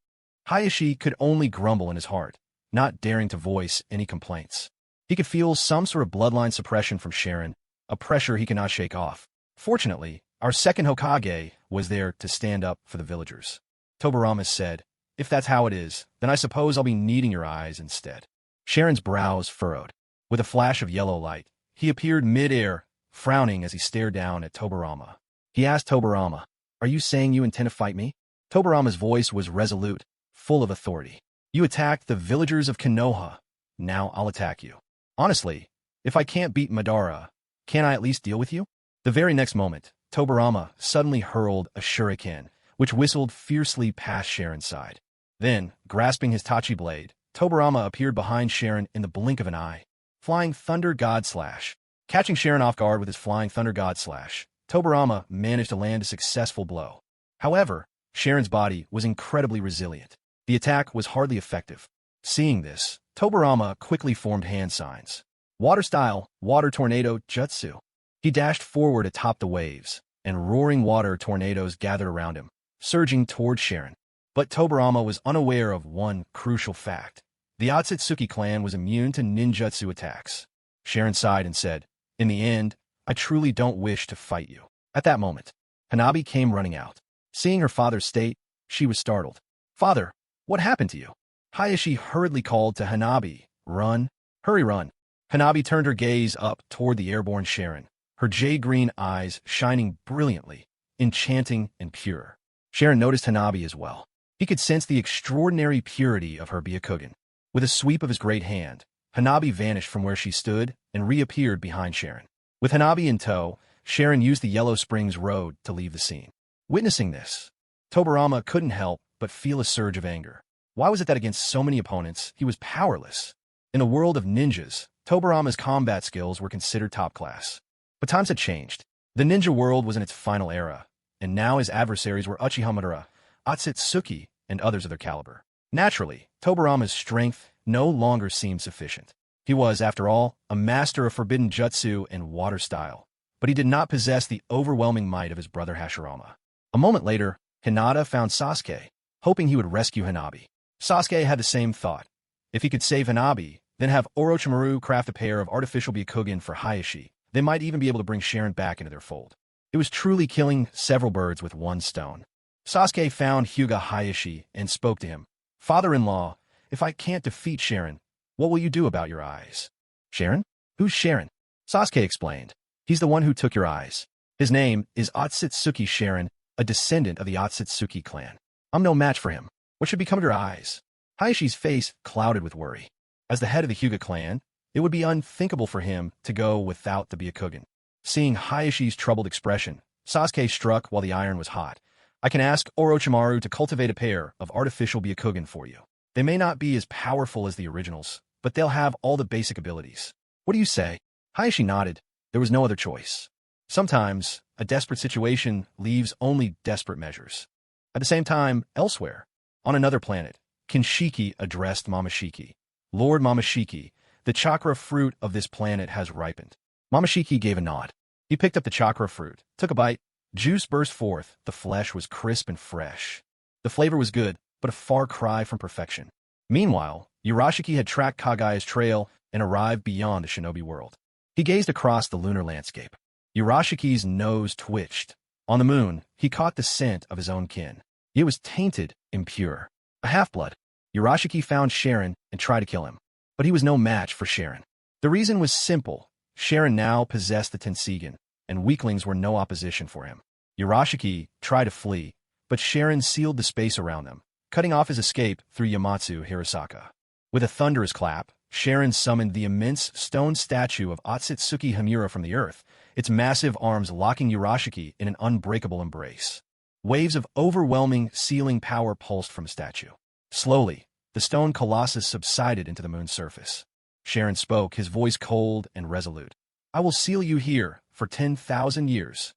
Hayashi could only grumble in his heart, not daring to voice any complaints. He could feel some sort of bloodline suppression from Sharon, a pressure he could not shake off. Fortunately, our second Hokage was there to stand up for the villagers. Tobirama said, "If that's how it is, then I suppose I'll be needing your eyes instead." Sharon's brows furrowed. With a flash of yellow light, he appeared mid-air, frowning as he stared down at Tobirama. He asked Tobirama, "Are you saying you intend to fight me?" Tobirama's voice was resolute, full of authority. "You attacked the villagers of Konoha. Now I'll attack you. Honestly, if I can't beat Madara, can I at least deal with you?" The very next moment, Tobirama suddenly hurled a shuriken, which whistled fiercely past Sharon's side. Then, grasping his Tachi blade, Tobirama appeared behind Sharon in the blink of an eye. Flying Thunder God Slash. Catching Sharon off guard with his Flying Thunder God Slash, Tobirama managed to land a successful blow. However, Sharon's body was incredibly resilient. The attack was hardly effective. Seeing this, Tobirama quickly formed hand signs. Water style, water tornado jutsu. He dashed forward atop the waves, and roaring water tornadoes gathered around him, surging toward Sharon. But Tobirama was unaware of one crucial fact. The Akatsuki clan was immune to ninjutsu attacks. Sharon sighed and said, "In the end, I truly don't wish to fight you." At that moment, Hanabi came running out. Seeing her father's state, she was startled. "Father, what happened to you?" Hayashi hurriedly called to Hanabi, "Run, hurry run." Hanabi turned her gaze up toward the airborne Sharon, her jade-green eyes shining brilliantly, enchanting and pure. Sharon noticed Hanabi as well. He could sense the extraordinary purity of her Byakugan. With a sweep of his great hand, Hanabi vanished from where she stood and reappeared behind Sharon. With Hanabi in tow, Sharon used the Yellow Springs Road to leave the scene. Witnessing this, Tobirama couldn't help but feel a surge of anger. Why was it that against so many opponents, he was powerless? In a world of ninjas, Tobirama's combat skills were considered top class. But times had changed. The ninja world was in its final era, and now his adversaries were Uchiha Madara, Akatsuki, and others of their caliber. Naturally, Tobirama's strength no longer seemed sufficient. He was, after all, a master of forbidden jutsu and water style. but he did not possess the overwhelming might of his brother Hashirama. A moment later, Hinata found Sasuke, hoping he would rescue Hanabi. Sasuke had the same thought. If he could save Hanabi, then have Orochimaru craft a pair of artificial Byakugan for Hayashi, they might even be able to bring Sharon back into their fold. It was truly killing several birds with one stone. Sasuke found Hyuga Hayashi and spoke to him. Father-in-law, if I can't defeat Sharon, what will you do about your eyes? Sharon? Who's Sharon? Sasuke explained. He's the one who took your eyes. His name is Otsutsuki Sharon, a descendant of the Otsutsuki clan. I'm no match for him. What should become of your eyes? Hayashi's face clouded with worry. As the head of the Hyuga clan, it would be unthinkable for him to go without the Byakugan. Seeing Hayashi's troubled expression, Sasuke struck while the iron was hot. I can ask Orochimaru to cultivate a pair of artificial Byakugan for you. They may not be as powerful as the originals, but they'll have all the basic abilities. What do you say? Hayashi nodded. There was no other choice. Sometimes, a desperate situation leaves only desperate measures. At the same time, elsewhere, on another planet, Kinshiki addressed Momoshiki. Lord Momoshiki, the chakra fruit of this planet has ripened. Momoshiki gave a nod. He picked up the chakra fruit, took a bite. Juice burst forth. The flesh was crisp and fresh. The flavor was good, but a far cry from perfection. Meanwhile, Urashiki had tracked Kagaya's trail and arrived beyond the shinobi world. He gazed across the lunar landscape. Urashiki's nose twitched. On the moon, he caught the scent of his own kin. It was tainted, impure. A half-blood. Urashiki found Sharon and tried to kill him. But he was no match for Sharon. The reason was simple. Sharon now possessed the Tensigan, and weaklings were no opposition for him. Urashiki tried to flee, but Sharon sealed the space around them, cutting off his escape through Yamatsu Hirasaka. With a thunderous clap, Sharon summoned the immense stone statue of Otsutsuki Hamura from the earth, its massive arms locking Urashiki in an unbreakable embrace. Waves of overwhelming, sealing power pulsed from the statue. Slowly, the stone colossus subsided into the moon's surface. Sharon spoke, his voice cold and resolute. I will seal you here for 10,000 years.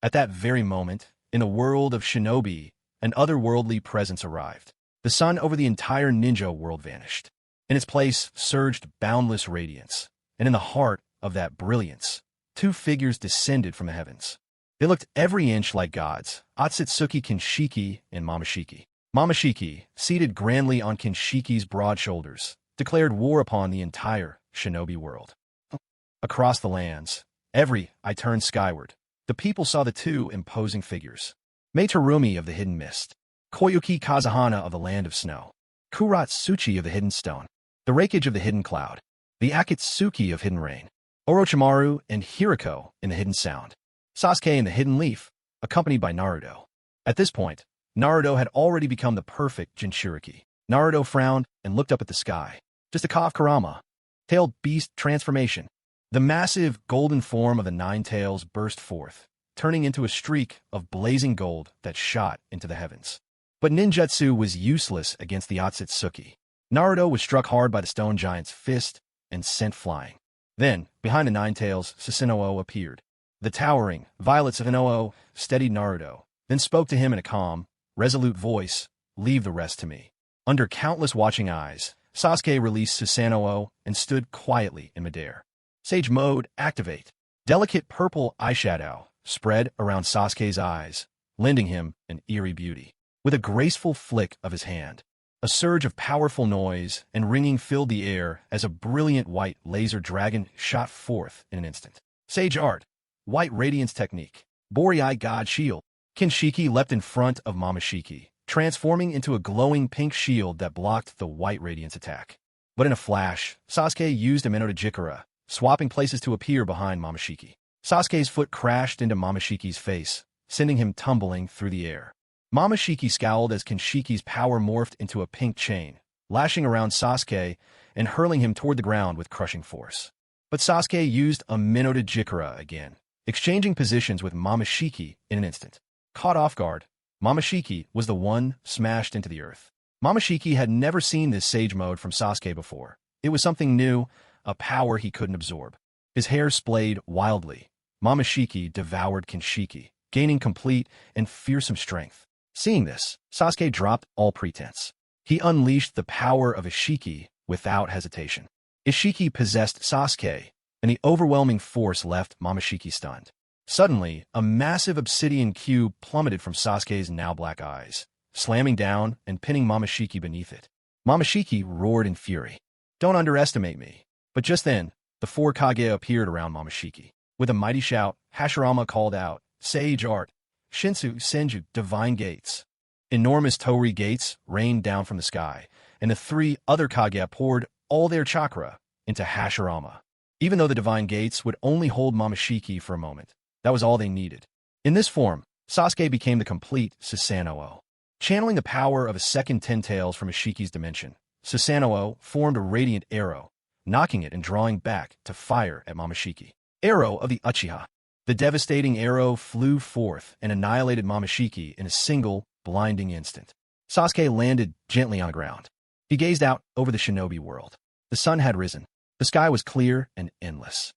At that very moment, in the world of shinobi, an otherworldly presence arrived. The sun over the entire ninja world vanished. In its place surged boundless radiance, and in the heart of that brilliance, two figures descended from the heavens. They looked every inch like gods, Otsutsuki Kinshiki and Momoshiki. Momoshiki, seated grandly on Kinshiki's broad shoulders, declared war upon the entire shinobi world. Across the lands, I turned skyward. The people saw the two imposing figures. Meitarumi of the hidden mist, Koyuki Kazahana of the land of snow, Kuratsuchi of the hidden stone, the Reikage of the hidden cloud, the Akatsuki of hidden rain, Orochimaru and Hiriko in the hidden sound, Sasuke in the hidden leaf, accompanied by Naruto. At this point, Naruto had already become the perfect Jinchuriki. Naruto frowned and looked up at the sky. Just a Kav Karama. Tailed beast transformation. The massive golden form of the nine tails burst forth, turning into a streak of blazing gold that shot into the heavens. But ninjutsu was useless against the Otsutsuki. Naruto was struck hard by the stone giant's fist and sent flying. Then, behind the nine tails, Susanoo appeared. The towering violets of Inoo steadied Naruto, then spoke to him in a calm, resolute voice, leave the rest to me. Under countless watching eyes, Sasuke released Susanoo and stood quietly in midair. Sage mode, activate. Delicate purple eyeshadow spread around Sasuke's eyes, lending him an eerie beauty. With a graceful flick of his hand, a surge of powerful noise and ringing filled the air as a brilliant white laser dragon shot forth in an instant. Sage art. White radiance technique. Borii god shield. Kinshiki leapt in front of Momoshiki, transforming into a glowing pink shield that blocked the white radiance attack. But in a flash, Sasuke used a Minato Jikara, swapping places to appear behind Momoshiki. Sasuke's foot crashed into Momoshiki's face, sending him tumbling through the air. Momoshiki scowled as Kinshiki's power morphed into a pink chain, lashing around Sasuke and hurling him toward the ground with crushing force. But Sasuke used a Minato Jikara again, exchanging positions with Momoshiki in an instant. Caught off guard, Momoshiki was the one smashed into the earth. Momoshiki had never seen this sage mode from Sasuke before. It was something new, a power he couldn't absorb. His hair splayed wildly. Momoshiki devoured Kinshiki, gaining complete and fearsome strength. Seeing this, Sasuke dropped all pretense. He unleashed the power of Ishiki without hesitation. Ishiki possessed Sasuke, and the overwhelming force left Momoshiki stunned. Suddenly, a massive obsidian cube plummeted from Sasuke's now black eyes, slamming down and pinning Momoshiki beneath it. Momoshiki roared in fury. "Don't underestimate me." But just then, the four Kage appeared around Momoshiki. With a mighty shout, Hashirama called out, "Sage art! Shinsu, Senju, divine gates!" Enormous Tori gates rained down from the sky, and the three other Kage poured all their chakra into Hashirama. Even though the divine gates would only hold Momoshiki for a moment, that was all they needed. In this form, Sasuke became the complete Susanoo. Channeling the power of a second Ten Tails from Ishiki's dimension, Susanoo formed a radiant arrow, knocking it and drawing back to fire at Momoshiki. Arrow of the Uchiha. The devastating arrow flew forth and annihilated Momoshiki in a single, blinding instant. Sasuke landed gently on the ground. He gazed out over the shinobi world. The sun had risen. The sky was clear and endless.